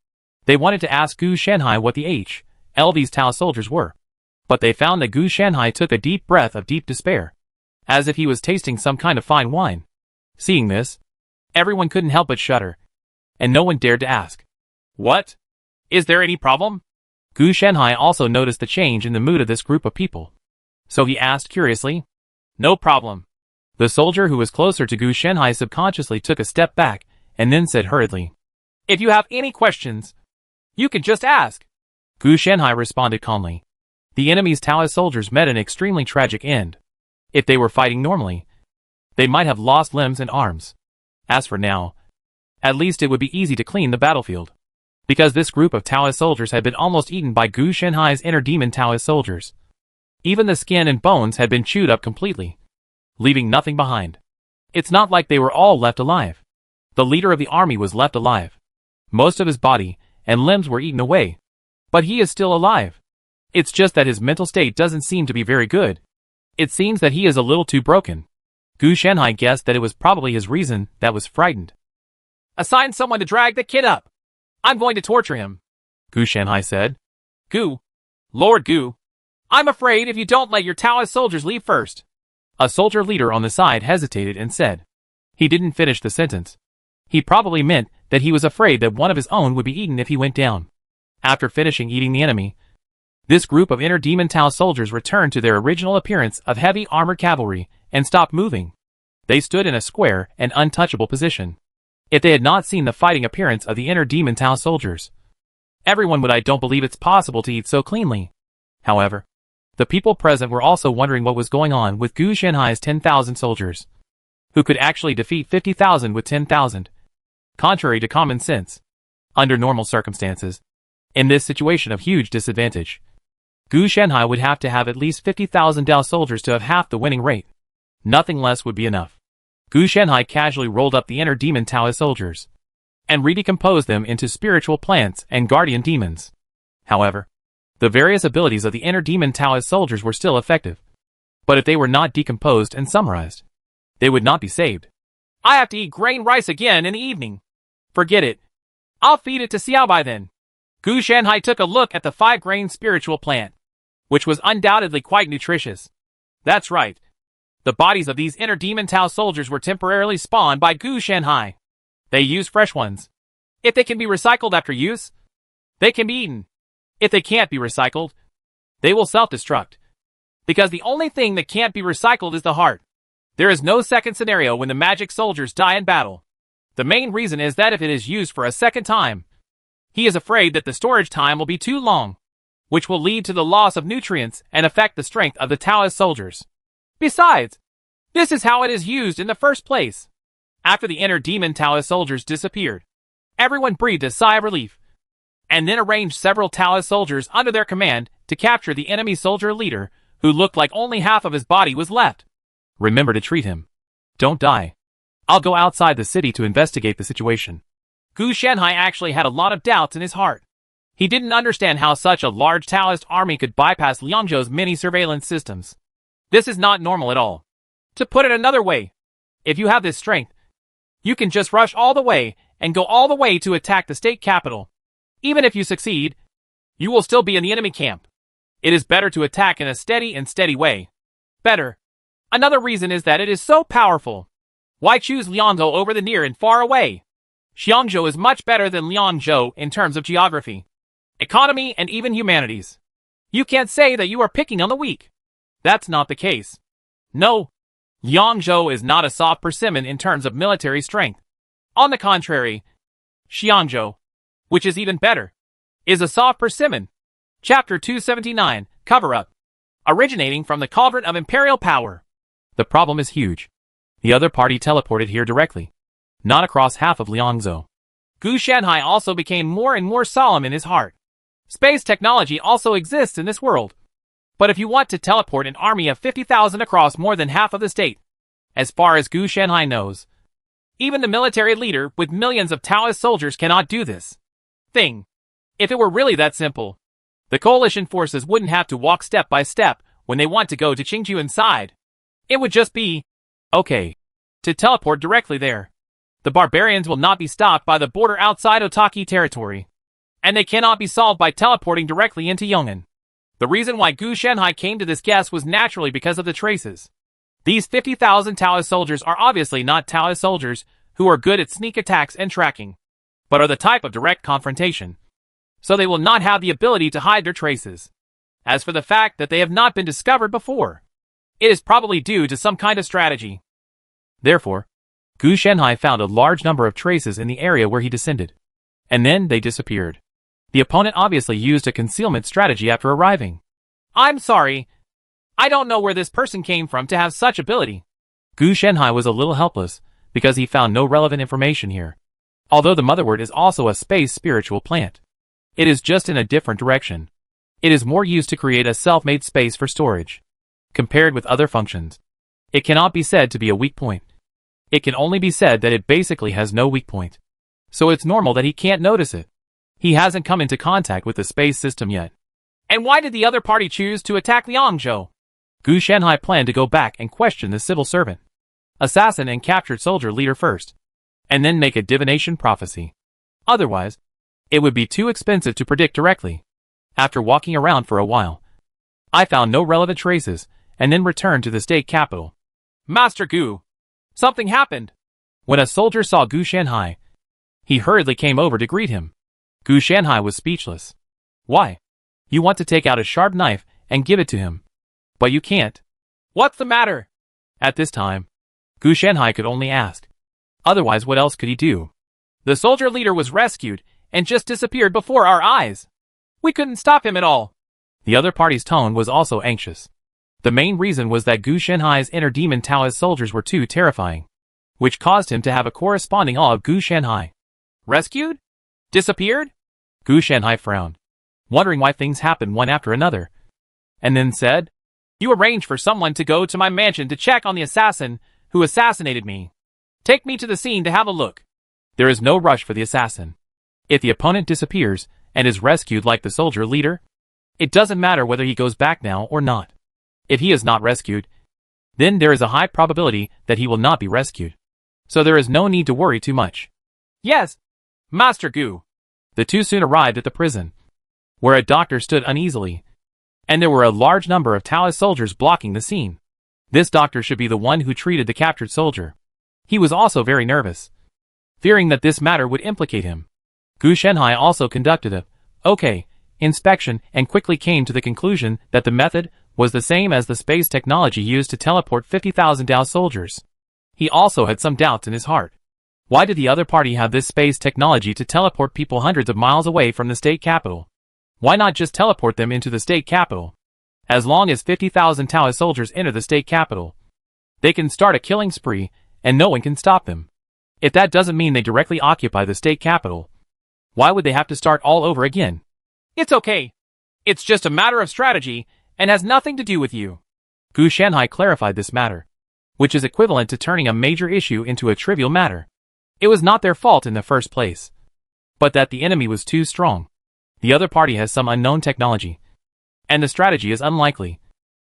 They wanted to ask Gu Shanhai what the HL these Taoist soldiers were, but they found that Gu Shanhai took a deep breath of deep despair, as if he was tasting some kind of fine wine. Seeing this, everyone couldn't help but shudder, and no one dared to ask, "What? Is there any problem?" Gu Shanhai also noticed the change in the mood of this group of people, so he asked curiously, "No problem." The soldier who was closer to Gu Shanhai subconsciously took a step back and then said hurriedly, "If you have any questions, you can just ask." Gu Shanhai responded calmly. The enemy's Taoist soldiers met an extremely tragic end. If they were fighting normally, they might have lost limbs and arms. As for now, at least it would be easy to clean the battlefield, because this group of Taoist soldiers had been almost eaten by Gu Shanhai's inner demon Taoist soldiers. Even the skin and bones had been chewed up completely, leaving nothing behind. It's not like they were all left alive. The leader of the army was left alive. Most of his body and limbs were eaten away, but he is still alive. It's just that his mental state doesn't seem to be very good. It seems that he is a little too broken. Gu Shanhai guessed that it was probably his reason that was frightened. "Assign someone to drag the kid up. I'm going to torture him," Gu Shanhai said. "Gu, Lord Gu, I'm afraid if you don't let your Taoist soldiers leave first." A soldier leader on the side hesitated and said. He didn't finish the sentence. He probably meant that he was afraid that one of his own would be eaten if he went down. After finishing eating the enemy, this group of inner demon Taoist soldiers returned to their original appearance of heavy armored cavalry and stopped moving. They stood in a square and untouchable position. If they had not seen the fighting appearance of the inner demon Taoist soldiers, everyone would, "I don't believe it's possible to eat so cleanly." However, the people present were also wondering what was going on with Gu Shanhai's 10,000 soldiers, who could actually defeat 50,000 with 10,000. Contrary to common sense, under normal circumstances, in this situation of huge disadvantage, Gu Shanhai would have to have at least 50,000 Dao soldiers to have half the winning rate. Nothing less would be enough. Gu Shanhai casually rolled up the inner demon Taoist soldiers and redecomposed them into spiritual plants and guardian demons. However, the various abilities of the inner demon Taoist soldiers were still effective. But if they were not decomposed and summarized, they would not be saved. "I have to eat grain rice again in the evening." "Forget it. I'll feed it to Xiaobai then." Gu Shanhai took a look at the 5-grain spiritual plant, which was undoubtedly quite nutritious. That's right. The bodies of these inner demon Tao soldiers were temporarily spawned by Gu Shanhai. They used fresh ones. If they can be recycled after use, they can be eaten. If they can't be recycled, they will self-destruct. Because the only thing that can't be recycled is the heart. There is no second scenario when the magic soldiers die in battle. The main reason is that if it is used for a second time, he is afraid that the storage time will be too long, which will lead to the loss of nutrients and affect the strength of the Taoist soldiers. Besides, this is how it is used in the first place. After the inner demon Taoist soldiers disappeared, everyone breathed a sigh of relief, and then arranged several Taoist soldiers under their command to capture the enemy soldier leader who looked like only half of his body was left. Remember to treat him. Don't die. I'll go outside the city to investigate the situation. Gu Shanhai actually had a lot of doubts in his heart. He didn't understand how such a large Taoist army could bypass Liangzhou's many surveillance systems. This is not normal at all. To put it another way, if you have this strength, you can just rush all the way and go all the way to attack the state capital. Even if you succeed, you will still be in the enemy camp. It is better to attack in a steady way. Better. Another reason is that it is so powerful. Why choose Liangzhou over the near and far away? Xiangzhou is much better than Liangzhou in terms of geography, economy, and even humanities. You can't say that you are picking on the weak. That's not the case. No. Liangzhou is not a soft persimmon in terms of military strength. On the contrary, Xiangzhou, which is even better, is a soft persimmon. Chapter 279, Cover-Up. Originating from the cauldron of imperial power. The problem is huge. The other party teleported here directly, not across half of Liangzhou. Gu Shanhai also became more and more solemn in his heart. Space technology also exists in this world. But if you want to teleport an army of 50,000 across more than half of the state, as far as Gu Shanhai knows, even the military leader with millions of Taoist soldiers cannot do this thing. If it were really that simple, the coalition forces wouldn't have to walk step by step when they want to go to Qingju inside. It would just be, okay, to teleport directly there. The barbarians will not be stopped by the border outside Otaki territory. And they cannot be solved by teleporting directly into Yong'an. The reason why Gu Shanhai came to this guess was naturally because of the traces. These 50,000 Taoist soldiers are obviously not Taoist soldiers who are good at sneak attacks and tracking, but are the type of direct confrontation. So they will not have the ability to hide their traces. As for the fact that they have not been discovered before, it is probably due to some kind of strategy. Therefore, Gu Shanhai found a large number of traces in the area where he descended. And then they disappeared. The opponent obviously used a concealment strategy after arriving. I'm sorry. I don't know where this person came from to have such ability. Gu Shanhai was a little helpless because he found no relevant information here. Although the motherwort is also a space spiritual plant, it is just in a different direction. It is more used to create a self-made space for storage. Compared with other functions, it cannot be said to be a weak point. It can only be said that it basically has no weak point. So it's normal that he can't notice it. He hasn't come into contact with the space system yet. And why did the other party choose to attack Liangzhou? Gu Shanhai planned to go back and question the civil servant, assassin and captured soldier leader first, and then make a divination prophecy. Otherwise, it would be too expensive to predict directly. After walking around for a while, I found no relevant traces, and then returned to the state capital. Master Gu, something happened. When a soldier saw Gu Shanhai, he hurriedly came over to greet him. Gu Shanhai was speechless. Why? You want to take out a sharp knife and give it to him, but you can't. What's the matter? At this time, Gu Shanhai could only ask. Otherwise, what else could he do? The soldier leader was rescued and just disappeared before our eyes. We couldn't stop him at all. The other party's tone was also anxious. The main reason was that Gu Shanhai's inner demon Taoist soldiers were too terrifying, which caused him to have a corresponding awe of Gu Shanhai. Rescued? Disappeared? Gu Shanhai frowned, wondering why things happened one after another, and then said, You arranged for someone to go to my mansion to check on the assassin who assassinated me. Take me to the scene to have a look. There is no rush for the assassin. If the opponent disappears and is rescued like the soldier leader, it doesn't matter whether he goes back now or not. If he is not rescued, then there is a high probability that he will not be rescued. So there is no need to worry too much. Yes, Master Gu. The two soon arrived at the prison, where a doctor stood uneasily, and there were a large number of Taoist soldiers blocking the scene. This doctor should be the one who treated the captured soldier. He was also very nervous, fearing that this matter would implicate him. Gu Shanhai also conducted a inspection and quickly came to the conclusion that the method was the same as the space technology used to teleport 50,000 Tao soldiers. He also had some doubts in his heart. Why did the other party have this space technology to teleport people hundreds of miles away from the state capital? Why not just teleport them into the state capital? As long as 50,000 Taoist soldiers enter the state capital, they can start a killing spree, and no one can stop them. If that doesn't mean they directly occupy the state capital, why would they have to start all over again? It's okay. It's just a matter of strategy, and has nothing to do with you. Gu Shanhai clarified this matter, which is equivalent to turning a major issue into a trivial matter. It was not their fault in the first place, but that the enemy was too strong. The other party has some unknown technology, and the strategy is unlikely,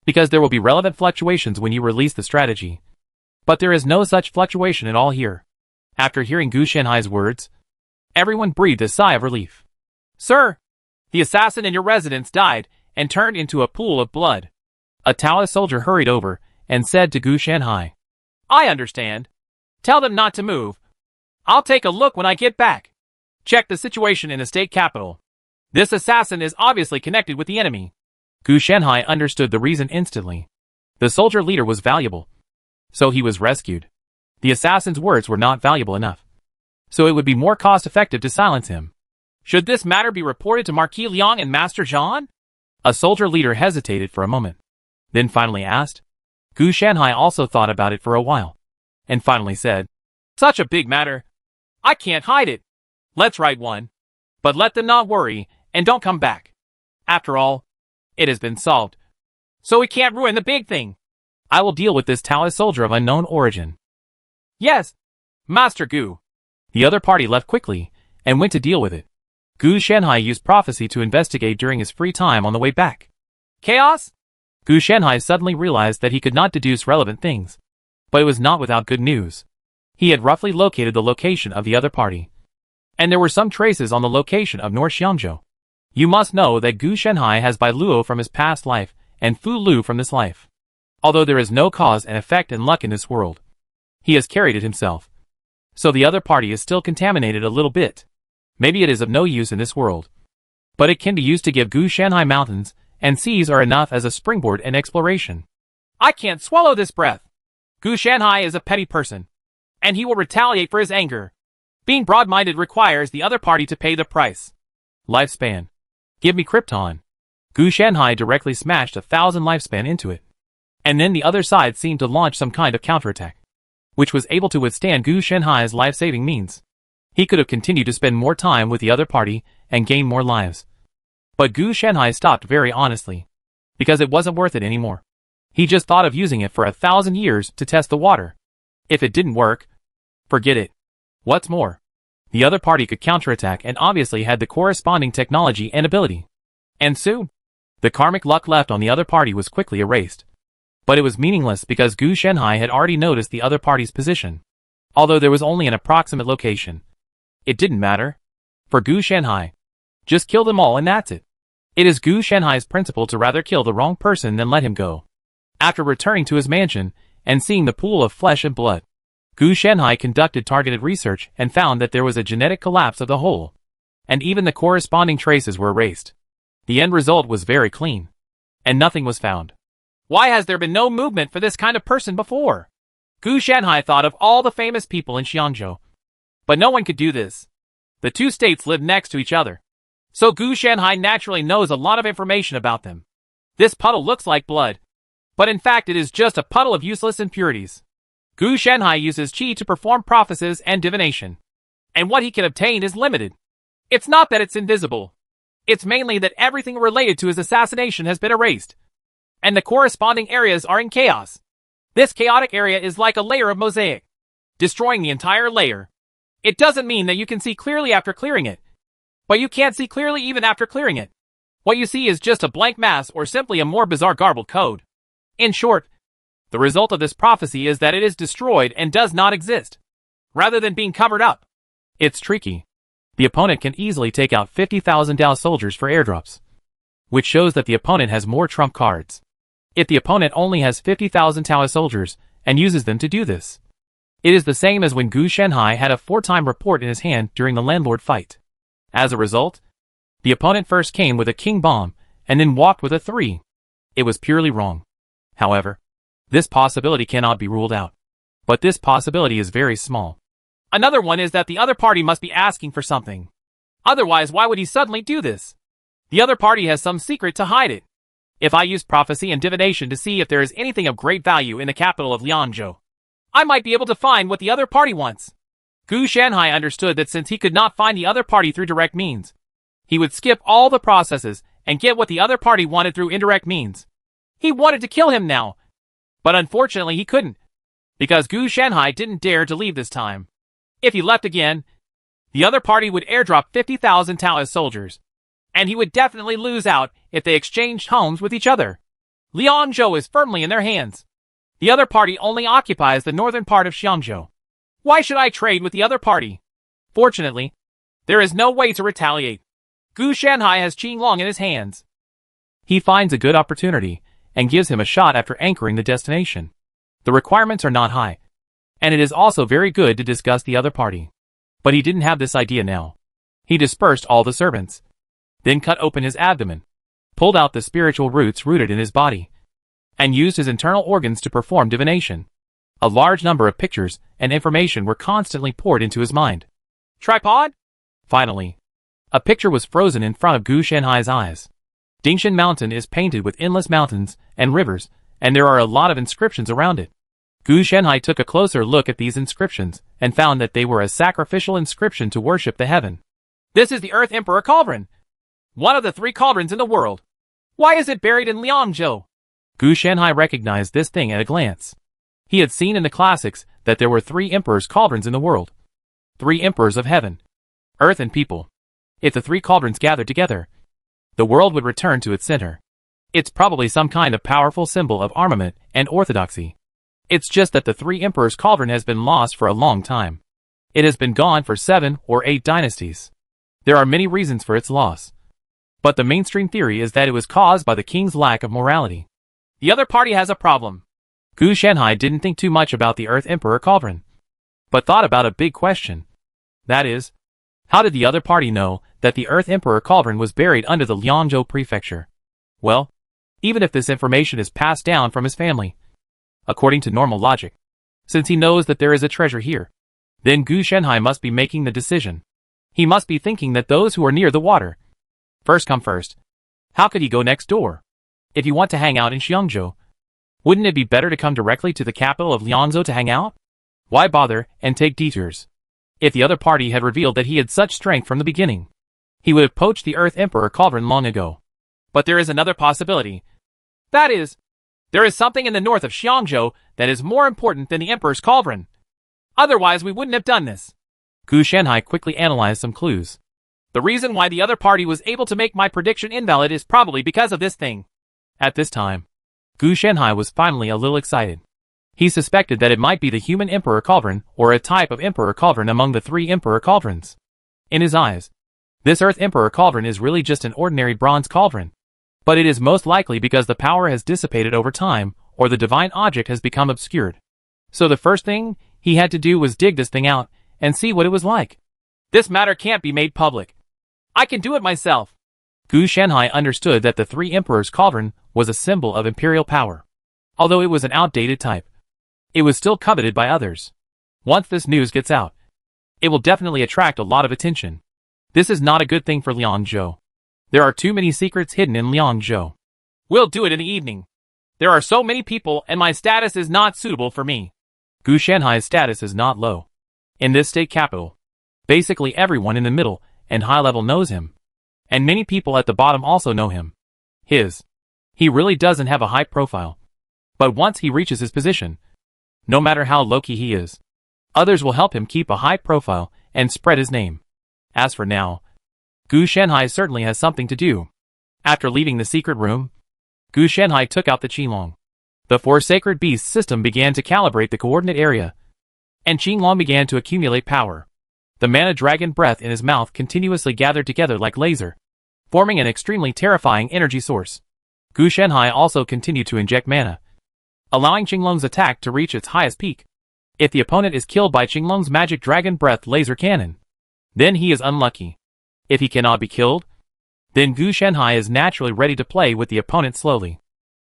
because there will be relevant fluctuations when you release the strategy. But there is no such fluctuation at all here. After hearing Gu Shanhai's words, everyone breathed a sigh of relief. Sir, the assassin in your residence died and turned into a pool of blood. A Taoist soldier hurried over and said to Gu Shanhai, I understand. Tell them not to move. I'll take a look when I get back. Check the situation in the state capital. This assassin is obviously connected with the enemy. Gu Shanhai understood the reason instantly. The soldier leader was valuable, so he was rescued. The assassin's words were not valuable enough, so it would be more cost-effective to silence him. Should this matter be reported to Marquis Liang and Master Zhan? A soldier leader hesitated for a moment, then finally asked. Gu Shanhai also thought about it for a while, and finally said, Such a big matter. I can't hide it. Let's write one. But let them not worry, and don't come back. After all, it has been solved. So we can't ruin the big thing. I will deal with this Taoist soldier of unknown origin. Yes, Master Gu. The other party left quickly and went to deal with it. Gu Shanhai used prophecy to investigate during his free time on the way back. Chaos? Gu Shanhai suddenly realized that he could not deduce relevant things. But it was not without good news. He had roughly located the location of the other party, and there were some traces on the location of North Xiangzhou. You must know that Gu Shanhai has Bai Luo from his past life and Fu Lu from this life. Although there is no cause and effect and luck in this world, he has carried it himself. So the other party is still contaminated a little bit. Maybe it is of no use in this world, but it can be used to give Gu Shanhai mountains and seas are enough as a springboard and exploration. I can't swallow this breath. Gu Shanhai is a petty person, and he will retaliate for his anger. Being broad-minded requires the other party to pay the price. Lifespan. Give me Krypton. Gu Shanhai directly smashed 1,000 lifespan into it. And then the other side seemed to launch some kind of counterattack, which was able to withstand Gu Shanhai's life-saving means. He could have continued to spend more time with the other party and gain more lives. But Gu Shanhai stopped very honestly, because it wasn't worth it anymore. He just thought of using it for 1,000 years to test the water. If it didn't work, forget it. What's more, the other party could counterattack and obviously had the corresponding technology and ability. And soon, the karmic luck left on the other party was quickly erased. But it was meaningless because Gu Shanhai had already noticed the other party's position. Although there was only an approximate location, it didn't matter. For Gu Shanhai, just kill them all and that's it. It is Gu Shanhai's principle to rather kill the wrong person than let him go. After returning to his mansion and seeing the pool of flesh and blood, Gu Shanhai conducted targeted research and found that there was a genetic collapse of the whole, and even the corresponding traces were erased. The end result was very clean, and nothing was found. Why has there been no movement for this kind of person before? Gu Shanhai thought of all the famous people in Xiangzhou, but no one could do this. The two states live next to each other, so Gu Shanhai naturally knows a lot of information about them. This puddle looks like blood, but in fact it is just a puddle of useless impurities. Gu Shanhai uses qi to perform prophecies and divination, and what he can obtain is limited. It's not that it's invisible. It's mainly that everything related to his assassination has been erased, and the corresponding areas are in chaos. This chaotic area is like a layer of mosaic, destroying the entire layer. It doesn't mean that you can see clearly after clearing it, but you can't see clearly even after clearing it. What you see is just a blank mass or simply a more bizarre garbled code. In short, the result of this prophecy is that it is destroyed and does not exist, rather than being covered up. It's tricky. The opponent can easily take out 50,000 Dao soldiers for airdrops, which shows that the opponent has more trump cards. If the opponent only has 50,000 Taoist soldiers and uses them to do this, it is the same as when Gu Shanhai had a 4-time report in his hand during the landlord fight. As a result, the opponent first came with a king bomb and then walked with a 3. It was purely wrong. However, this possibility cannot be ruled out. But this possibility is very small. Another one is that the other party must be asking for something. Otherwise, why would he suddenly do this? The other party has some secret to hide it. If I use prophecy and divination to see if there is anything of great value in the capital of Lianzhou, I might be able to find what the other party wants. Gu Shanhai understood that since he could not find the other party through direct means, he would skip all the processes and get what the other party wanted through indirect means. He wanted to kill him now. But unfortunately he couldn't, because Gu Shanhai didn't dare to leave this time. If he left again, the other party would airdrop 50,000 Taoist soldiers, and he would definitely lose out if they exchanged homes with each other. Liangzhou is firmly in their hands. The other party only occupies the northern part of Xiangzhou. Why should I trade with the other party? Fortunately, there is no way to retaliate. Gu Shanhai has Qinglong in his hands. He finds a good opportunity and gives him a shot after anchoring the destination. The requirements are not high, and it is also very good to discuss the other party. But he didn't have this idea now. He dispersed all the servants, then cut open his abdomen, pulled out the spiritual roots rooted in his body, and used his internal organs to perform divination. A large number of pictures and information were constantly poured into his mind. Tripod? Finally, a picture was frozen in front of Gu Shanhai's eyes. Dingshan Mountain is painted with endless mountains and rivers, and there are a lot of inscriptions around it. Gu Shanhai took a closer look at these inscriptions and found that they were a sacrificial inscription to worship the heaven. This is the Earth Emperor Cauldron, one of the 3 cauldrons in the world. Why is it buried in Liangzhou? Gu Shanhai recognized this thing at a glance. He had seen in the classics that there were 3 emperors' cauldrons in the world. 3 emperors of heaven, earth and people. If the 3 cauldrons gathered together, the world would return to its center. It's probably some kind of powerful symbol of armament and orthodoxy. It's just that the 3 emperors' cauldron has been lost for a long time. It has been gone for 7 or 8 dynasties. There are many reasons for its loss, but the mainstream theory is that it was caused by the king's lack of morality. The other party has a problem. Gu Shanhai didn't think too much about the Earth Emperor Cauldron, but thought about a big question. That is, how did the other party know that the Earth Emperor Cauldron was buried under the Liangzhou prefecture? Well, even if this information is passed down from his family, according to normal logic, since he knows that there is a treasure here, then Gu Shanhai must be making the decision. He must be thinking that those who are near the water first come first. How could he go next door? If you want to hang out in Xiangzhou, wouldn't it be better to come directly to the capital of Liangzhou to hang out? Why bother and take detours? If the other party had revealed that he had such strength from the beginning, he would have poached the Earth Emperor Cauldron long ago. But there is another possibility. That is, there is something in the north of Xiangzhou that is more important than the Emperor's Cauldron. Otherwise we wouldn't have done this. Gu Shanhai quickly analyzed some clues. The reason why the other party was able to make my prediction invalid is probably because of this thing. At this time, Gu Shanhai was finally a little excited. He suspected that it might be the human Emperor Cauldron or a type of Emperor Cauldron among the 3 Emperor Cauldrons. In his eyes, this Earth Emperor Cauldron is really just an ordinary bronze cauldron. But it is most likely because the power has dissipated over time or the divine object has become obscured. So the first thing he had to do was dig this thing out and see what it was like. This matter can't be made public. I can do it myself. Gu Shanhai understood that the 3 Emperors' Cauldron was a symbol of imperial power. Although it was an outdated type, it was still coveted by others. Once this news gets out, it will definitely attract a lot of attention. This is not a good thing for Liangzhou. There are too many secrets hidden in Liangzhou. We'll do it in the evening. There are so many people and my status is not suitable for me. Gu Shanhai's status is not low. In this state capital, basically everyone in the middle and high level knows him. And many people at the bottom also know him. He really doesn't have a high profile. But once he reaches his position, no matter how low-key he is, others will help him keep a high profile and spread his name. As for now, Gu Shanhai certainly has something to do. After leaving the secret room, Gu Shanhai took out the Qinglong. The 4 sacred beasts system began to calibrate the coordinate area, and Qinglong began to accumulate power. The mana dragon breath in his mouth continuously gathered together like laser, forming an extremely terrifying energy source. Gu Shanhai also continued to inject mana, allowing Qinglong's attack to reach its highest peak. If the opponent is killed by Qinglong's magic dragon breath laser cannon, then he is unlucky. If he cannot be killed, then Gu Shanhai is naturally ready to play with the opponent slowly.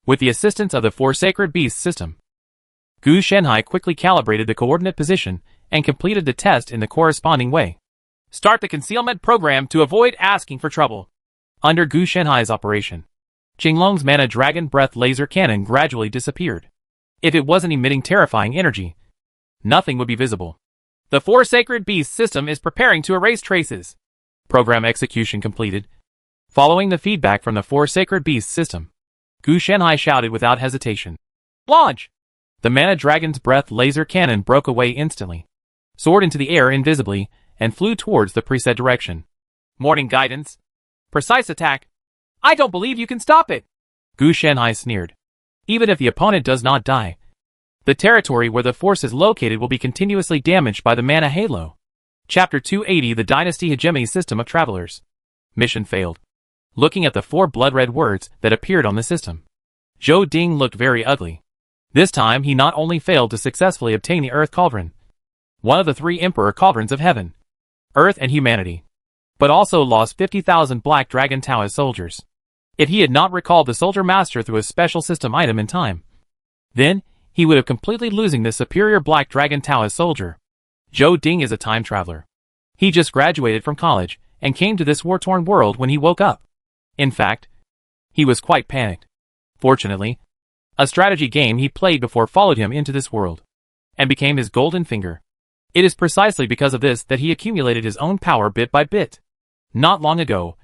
With the assistance of the 4 sacred beasts system, Gu Shanhai quickly calibrated the coordinate position and completed the test in the corresponding way. Start the concealment program to avoid asking for trouble. Under Gu Shanhai's operation, Qinglong's mana dragon breath laser cannon gradually disappeared. If it wasn't emitting terrifying energy, nothing would be visible. The 4 sacred beasts system is preparing to erase traces. Program execution completed. Following the feedback from the four sacred beasts system, Gu Shanhai shouted without hesitation. Launch! The Mana Dragon's breath laser cannon broke away instantly, soared into the air invisibly, and flew towards the preset direction. Morning guidance. Precise attack. I don't believe you can stop it. Gu Shanhai sneered. Even if the opponent does not die, the territory where the force is located will be continuously damaged by the Mana Halo. Chapter 280 The Dynasty Hegemony System of Travelers. Mission failed. Looking at the four blood-red words that appeared on the system, Zhou Ding looked very ugly. This time he not only failed to successfully obtain the Earth Cauldron, one of the three Emperor Cauldrons of Heaven, Earth and Humanity, but also lost 50,000 Black Dragon Taoist soldiers. If he had not recalled the Soldier Master through a special system item in time, then he would have completely losing this superior Black Dragon Taoist soldier. Zhou Ding is a time traveler. He just graduated from college and came to this war-torn world when he woke up. In fact, he was quite panicked. Fortunately, a strategy game he played before followed him into this world, and became his golden finger. It is precisely because of this that he accumulated his own power bit by bit. Not long ago,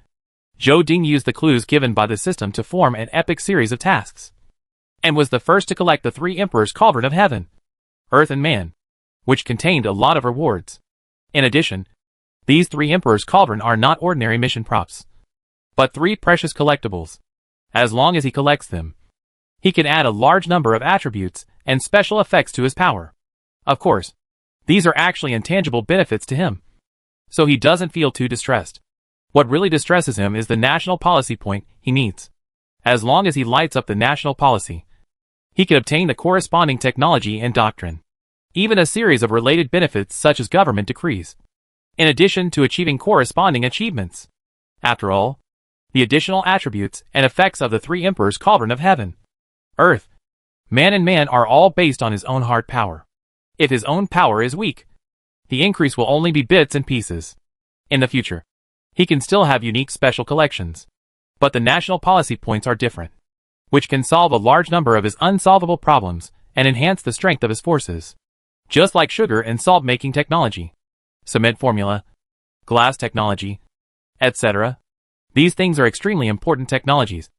Zhou Ding used the clues given by the system to form an epic series of tasks, and was the first to collect the three Emperors' Cauldron of Heaven, Earth and Man, which contained a lot of rewards. In addition, these three Emperors' Cauldron are not ordinary mission props, but three precious collectibles. As long as he collects them, he can add a large number of attributes and special effects to his power. Of course, these are actually intangible benefits to him, so he doesn't feel too distressed. What really distresses him is the national policy point he needs. As long as he lights up the national policy, he can obtain the corresponding technology and doctrine, even a series of related benefits such as government decrees, in addition to achieving corresponding achievements. After all, the additional attributes and effects of the three Emperors' Cauldron of Heaven, Earth, Man and Man are all based on his own heart power. If his own power is weak, the increase will only be bits and pieces. In the future, he can still have unique special collections, but the national policy points are different, which can solve a large number of his unsolvable problems and enhance the strength of his forces. Just like sugar and salt making technology, cement formula, glass technology, etc. These things are extremely important technologies,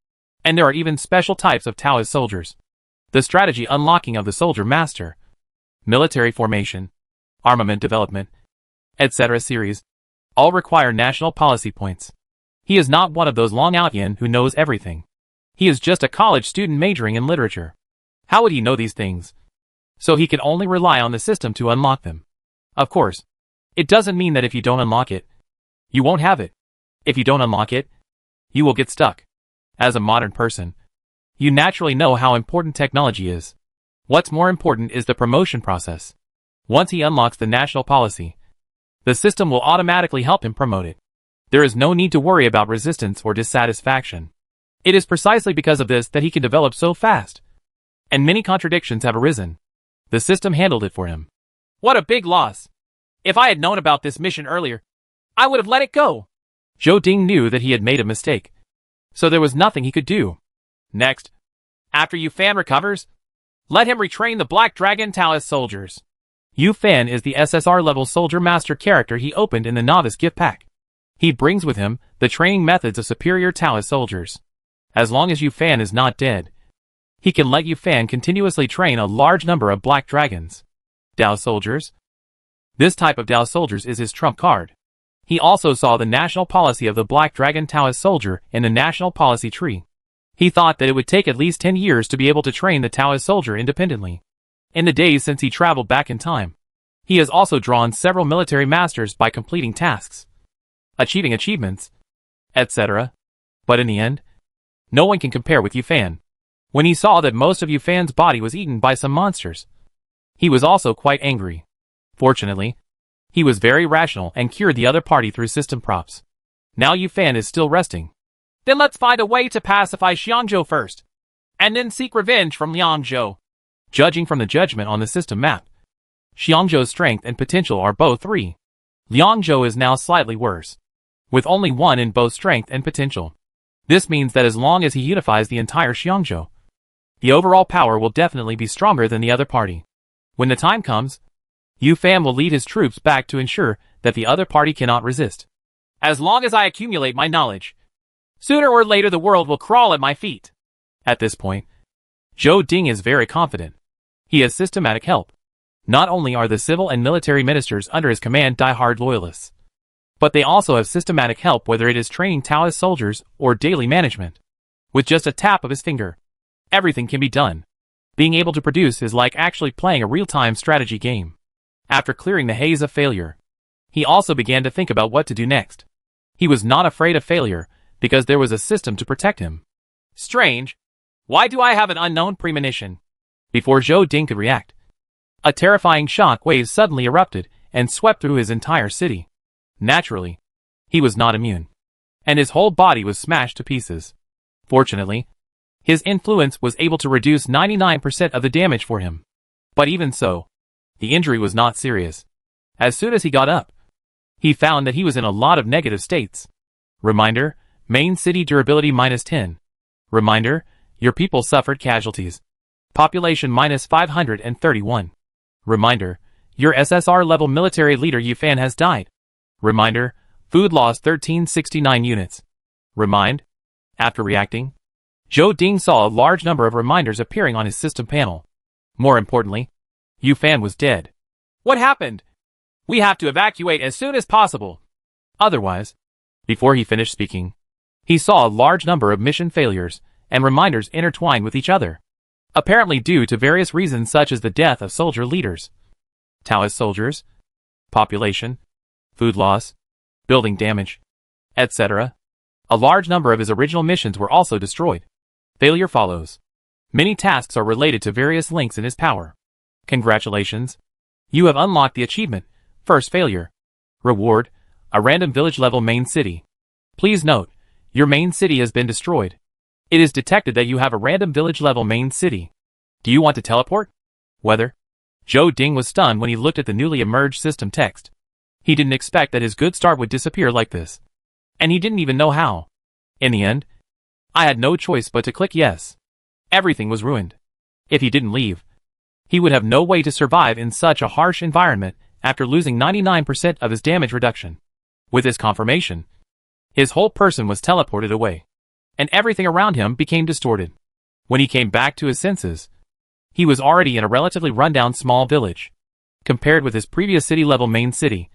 and there are even special types of Taoist soldiers. The strategy unlocking of the Soldier Master, military formation, armament development, etc. series, all require national policy points. He is not one of those Long-Out-Yin who knows everything. He is just a college student majoring in literature. How would he know these things? So he can only rely on the system to unlock them. Of course, it doesn't mean that if you don't unlock it, you won't have it. If you don't unlock it, you will get stuck. As a modern person, you naturally know how important technology is. What's more important is the promotion process. Once he unlocks the national policy, the system will automatically help him promote it. There is no need to worry about resistance or dissatisfaction. It is precisely because of this that he can develop so fast. And many contradictions have arisen. The system handled it for him. What a big loss. If I had known about this mission earlier, I would have let it go. Zhou Ding knew that he had made a mistake, so there was nothing he could do. Next, after Yu Fan recovers, let him retrain the Black Dragon Taoist soldiers. Yu Fan is the SSR level Soldier Master character he opened in the Novice Gift Pack. He brings with him the training methods of superior Taoist soldiers. As long as Yu Fan is not dead, he can let Yu Fan continuously train a large number of Black Dragons, Dao soldiers. This type of Dao soldiers is his trump card. He also saw the national policy of the Black Dragon Taoist soldier in the national policy tree. He thought that it would take at least 10 years to be able to train the Taoist soldier independently. In the days since he traveled back in time, he has also drawn several military masters by completing tasks, achieving achievements, etc. But in the end, no one can compare with Yu Fan. When he saw that most of Yu Fan's body was eaten by some monsters, he was also quite angry. Fortunately, he was very rational and cured the other party through system props. Now Yu Fan is still resting. Then let's find a way to pacify Xiangzhou first, and then seek revenge from Liangzhou. Judging from the judgment on the system map, Xiangzhou's strength and potential are both 3. Liangzhou is now slightly worse, with only 1 in both strength and potential. This means that as long as he unifies the entire Xiangzhou, the overall power will definitely be stronger than the other party. When the time comes, Yu Fan will lead his troops back to ensure that the other party cannot resist. As long as I accumulate my knowledge, Sooner or later the world will crawl at my feet. At this point, Zhou Ding is very confident. He has systematic help. Not only are the civil and military ministers under his command die-hard loyalists, but they also have systematic help, whether it is training Taoist soldiers or daily management. With just a tap of his finger, everything can be done. Being able to produce is like actually playing a real-time strategy game. After clearing the haze of failure, he also began to think about what to do next. He was not afraid of failure, because there was a system to protect him. Strange. Why do I have an unknown premonition? Before Zhou Ding could react, a terrifying shock wave suddenly erupted and swept through his entire city. Naturally, he was not immune, and his whole body was smashed to pieces. Fortunately, his influence was able to reduce 99% of the damage for him. But even so, the injury was not serious. As soon as he got up, he found that he was in a lot of negative states. Reminder, main city durability -10. Reminder, your people suffered casualties. Population -531. Reminder, your SSR level military leader Yufan has died. Reminder, food loss 1369 units. Remind. After reacting, Zhou Ding saw a large number of reminders appearing on his system panel. More importantly, Yufan was dead. What happened? We have to evacuate as soon as possible. Otherwise, before he finished speaking, he saw a large number of mission failures and reminders intertwined with each other, apparently due to various reasons such as the death of soldier leaders, Taoist soldiers, population, food loss, building damage, etc. A large number of his original missions were also destroyed. Failure follows. Many tasks are related to various links in his power. Congratulations. You have unlocked the achievement, First Failure. Reward, a random village level main city. Please note, your main city has been destroyed. It is detected that you have a random village level main city. Do you want to teleport? Whether? Zhou Ding was stunned when he looked at the newly emerged system text. He didn't expect that his good start would disappear like this. And he didn't even know how. In the end, I had no choice but to click yes. Everything was ruined. If he didn't leave, he would have no way to survive in such a harsh environment after losing 99% of his damage reduction. With this confirmation, his whole person was teleported away, and everything around him became distorted. When he came back to his senses, he was already in a relatively rundown small village. Compared with his previous city-level main city,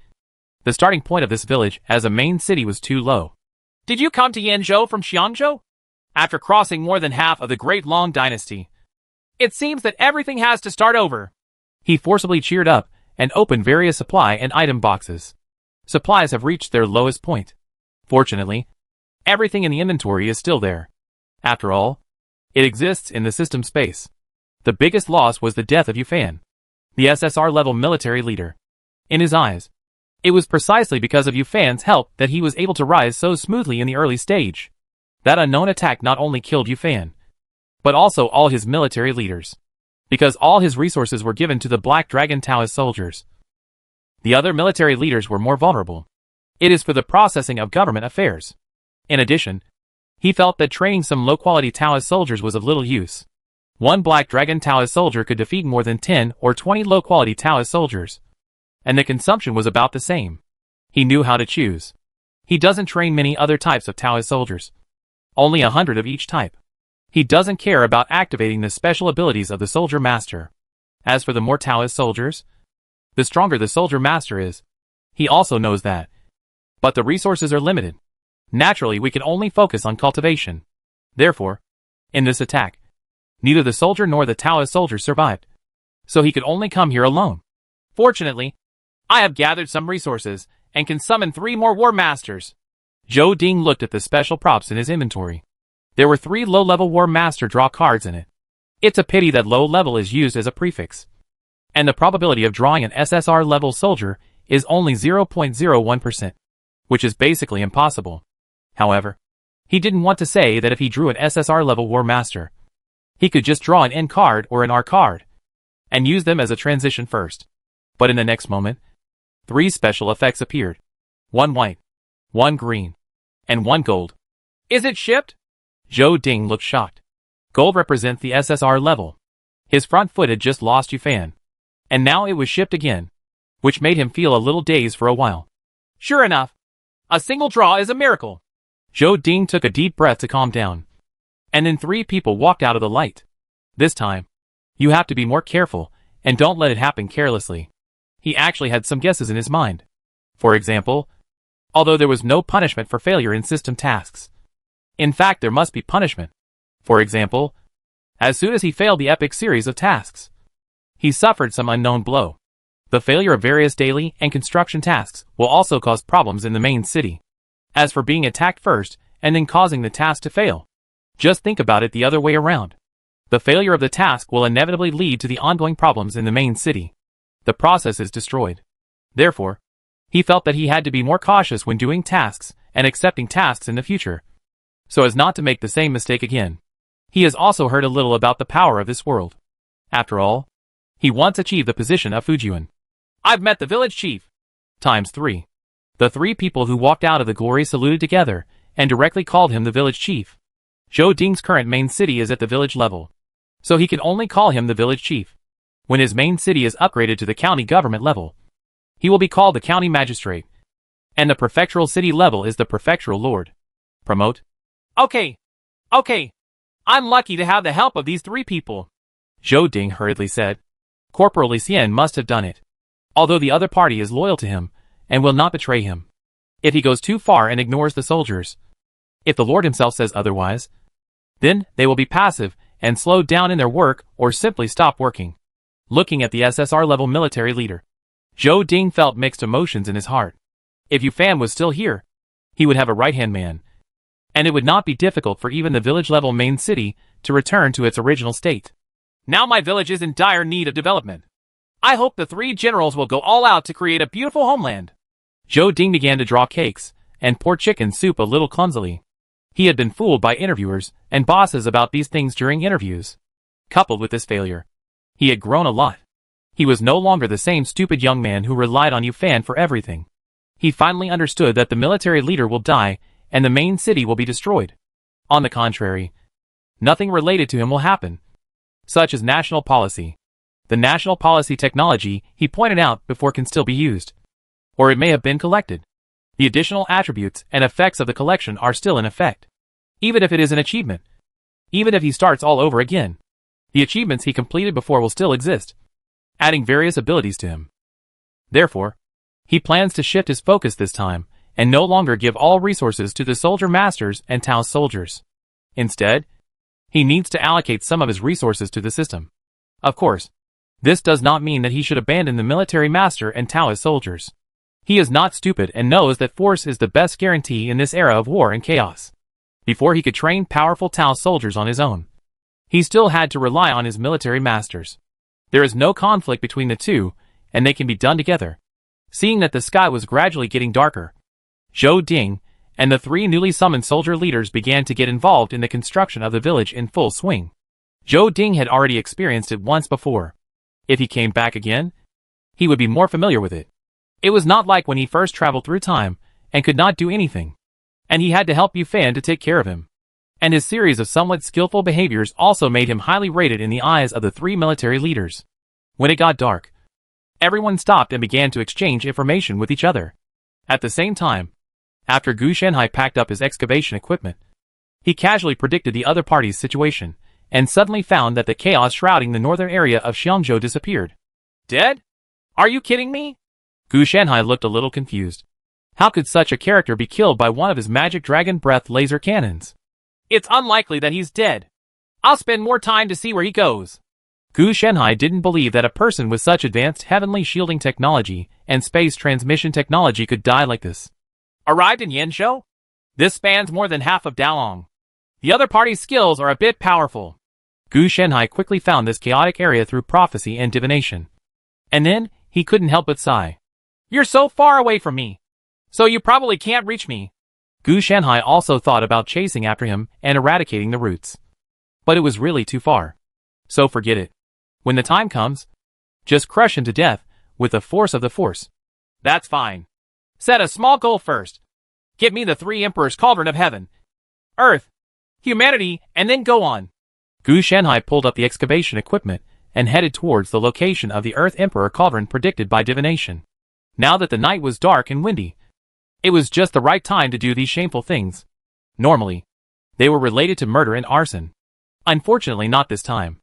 the starting point of this village as a main city was too low. Did you come to Yanzhou from Xiangzhou? After crossing more than half of the Great Long Dynasty, it seems that everything has to start over. He forcibly cheered up and opened various supply and item boxes. Supplies have reached their lowest point. Fortunately, everything in the inventory is still there. After all, it exists in the system space. The biggest loss was the death of Yufan, the SSR level military leader. In his eyes, it was precisely because of Yufan's help that he was able to rise so smoothly in the early stage. That unknown attack not only killed Yufan, but also all his military leaders, because all his resources were given to the Black Dragon Taoist soldiers. The other military leaders were more vulnerable. It is for the processing of government affairs. In addition, he felt that training some low-quality Taoist soldiers was of little use. One Black Dragon Taoist soldier could defeat more than 10 or 20 low-quality Taoist soldiers, and the consumption was about the same. He knew how to choose. He doesn't train many other types of Taoist soldiers. Only 100 of each type. He doesn't care about activating the special abilities of the soldier master. As for the more Taoist soldiers, the stronger the soldier master is. He also knows that. But the resources are limited. Naturally, we can only focus on cultivation. Therefore, in this attack, neither the soldier nor the Taoist soldier survived. So he could only come here alone. Fortunately, I have gathered some resources and can summon 3 more war masters. Zhou Ding looked at the special props in his inventory. There were 3 low-level War Master draw cards in it. It's a pity that low level is used as a prefix, and the probability of drawing an SSR level soldier is only 0.01%, which is basically impossible. However, he didn't want to say that if he drew an SSR level War Master, he could just draw an N card or an R card, and use them as a transition first. But in the next moment, 3 special effects appeared. 1 white, 1 green, and 1 gold. Is it shipped? Zhou Ding looked shocked. Gold represents the SSR level. His front foot had just lost Yufan, and now it was shipped again, which made him feel a little dazed for a while. Sure enough, a single draw is a miracle. Zhou Ding took a deep breath to calm down. And then 3 people walked out of the light. This time, you have to be more careful, and don't let it happen carelessly. He actually had some guesses in his mind. For example, although there was no punishment for failure in system tasks. In fact, there must be punishment. For example, as soon as he failed the epic series of tasks, he suffered some unknown blow. The failure of various daily and construction tasks will also cause problems in the main city. As for being attacked first and then causing the task to fail, just think about it the other way around. The failure of the task will inevitably lead to the ongoing problems in the main city. The process is destroyed. Therefore, he felt that he had to be more cautious when doing tasks and accepting tasks in the future, so as not to make the same mistake again. He has also heard a little about the power of this world. After all, he once achieved the position of Fujian. I've met the village chief. Times 3. The 3 people who walked out of the glory saluted together and directly called him the village chief. Zhou Ding's current main city is at the village level, so he can only call him the village chief. When his main city is upgraded to the county government level, he will be called the county magistrate, and the prefectural city level is the prefectural lord. Promote? Okay. I'm lucky to have the help of these 3 people. Zhou Ding hurriedly said. Corporal Li Xian must have done it, although the other party is loyal to him and will not betray him. If he goes too far and ignores the soldiers, if the Lord himself says otherwise, then they will be passive and slow down in their work or simply stop working. Looking at the SSR-level military leader, Zhou Ding felt mixed emotions in his heart. If Yu Fan was still here, he would have a right-hand man, and it would not be difficult for even the village-level main city to return to its original state. Now my village is in dire need of development. I hope the 3 generals will go all out to create a beautiful homeland. Zhou Ding began to draw cakes and pour chicken soup a little clumsily. He had been fooled by interviewers and bosses about these things during interviews. Coupled with this failure, he had grown a lot. He was no longer the same stupid young man who relied on Yu Fan for everything. He finally understood that the military leader will die and the main city will be destroyed. On the contrary, nothing related to him will happen, such as national policy. The national policy technology, he pointed out before, can still be used, or it may have been collected. The additional attributes and effects of the collection are still in effect, even if it is an achievement. Even if he starts all over again, the achievements he completed before will still exist, adding various abilities to him. Therefore, he plans to shift his focus this time and no longer give all resources to the soldier masters and Tao's soldiers. Instead, he needs to allocate some of his resources to the system. Of course, this does not mean that he should abandon the military master and Taoist soldiers. He is not stupid and knows that force is the best guarantee in this era of war and chaos. Before he could train powerful Tao soldiers on his own, he still had to rely on his military masters. There is no conflict between the two, and they can be done together. Seeing that the sky was gradually getting darker, Zhou Ding and the 3 newly summoned soldier leaders began to get involved in the construction of the village in full swing. Zhou Ding had already experienced it once before. If he came back again, he would be more familiar with it. It was not like when he first traveled through time and could not do anything, and he had to help Yu Fan to take care of him. And his series of somewhat skillful behaviors also made him highly rated in the eyes of the 3 military leaders. When it got dark, everyone stopped and began to exchange information with each other. At the same time, after Gu Shenhai packed up his excavation equipment, he casually predicted the other party's situation, and suddenly found that the chaos shrouding the northern area of Xiangzhou disappeared. Dead? Are you kidding me? Gu Shenhai looked a little confused. How could such a character be killed by one of his magic dragon breath laser cannons? It's unlikely that he's dead. I'll spend more time to see where he goes. Gu Shenhai didn't believe that a person with such advanced heavenly shielding technology and space transmission technology could die like this. Arrived in Yanzhou? This spans more than half of Dalong. The other party's skills are a bit powerful. Gu Shenhai quickly found this chaotic area through prophecy and divination. And then, he couldn't help but sigh. You're so far away from me, so you probably can't reach me. Gu Shenhai also thought about chasing after him and eradicating the roots. But it was really too far. So forget it. When the time comes, just crush him to death with the force of the force. That's fine. Set a small goal first. Get me the 3 Emperors' Cauldron of Heaven, Earth, Humanity, and then go on. Gu Shenhai pulled up the excavation equipment and headed towards the location of the Earth Emperor Cauldron predicted by divination. Now that the night was dark and windy, it was just the right time to do these shameful things. Normally, they were related to murder and arson. Unfortunately not this time.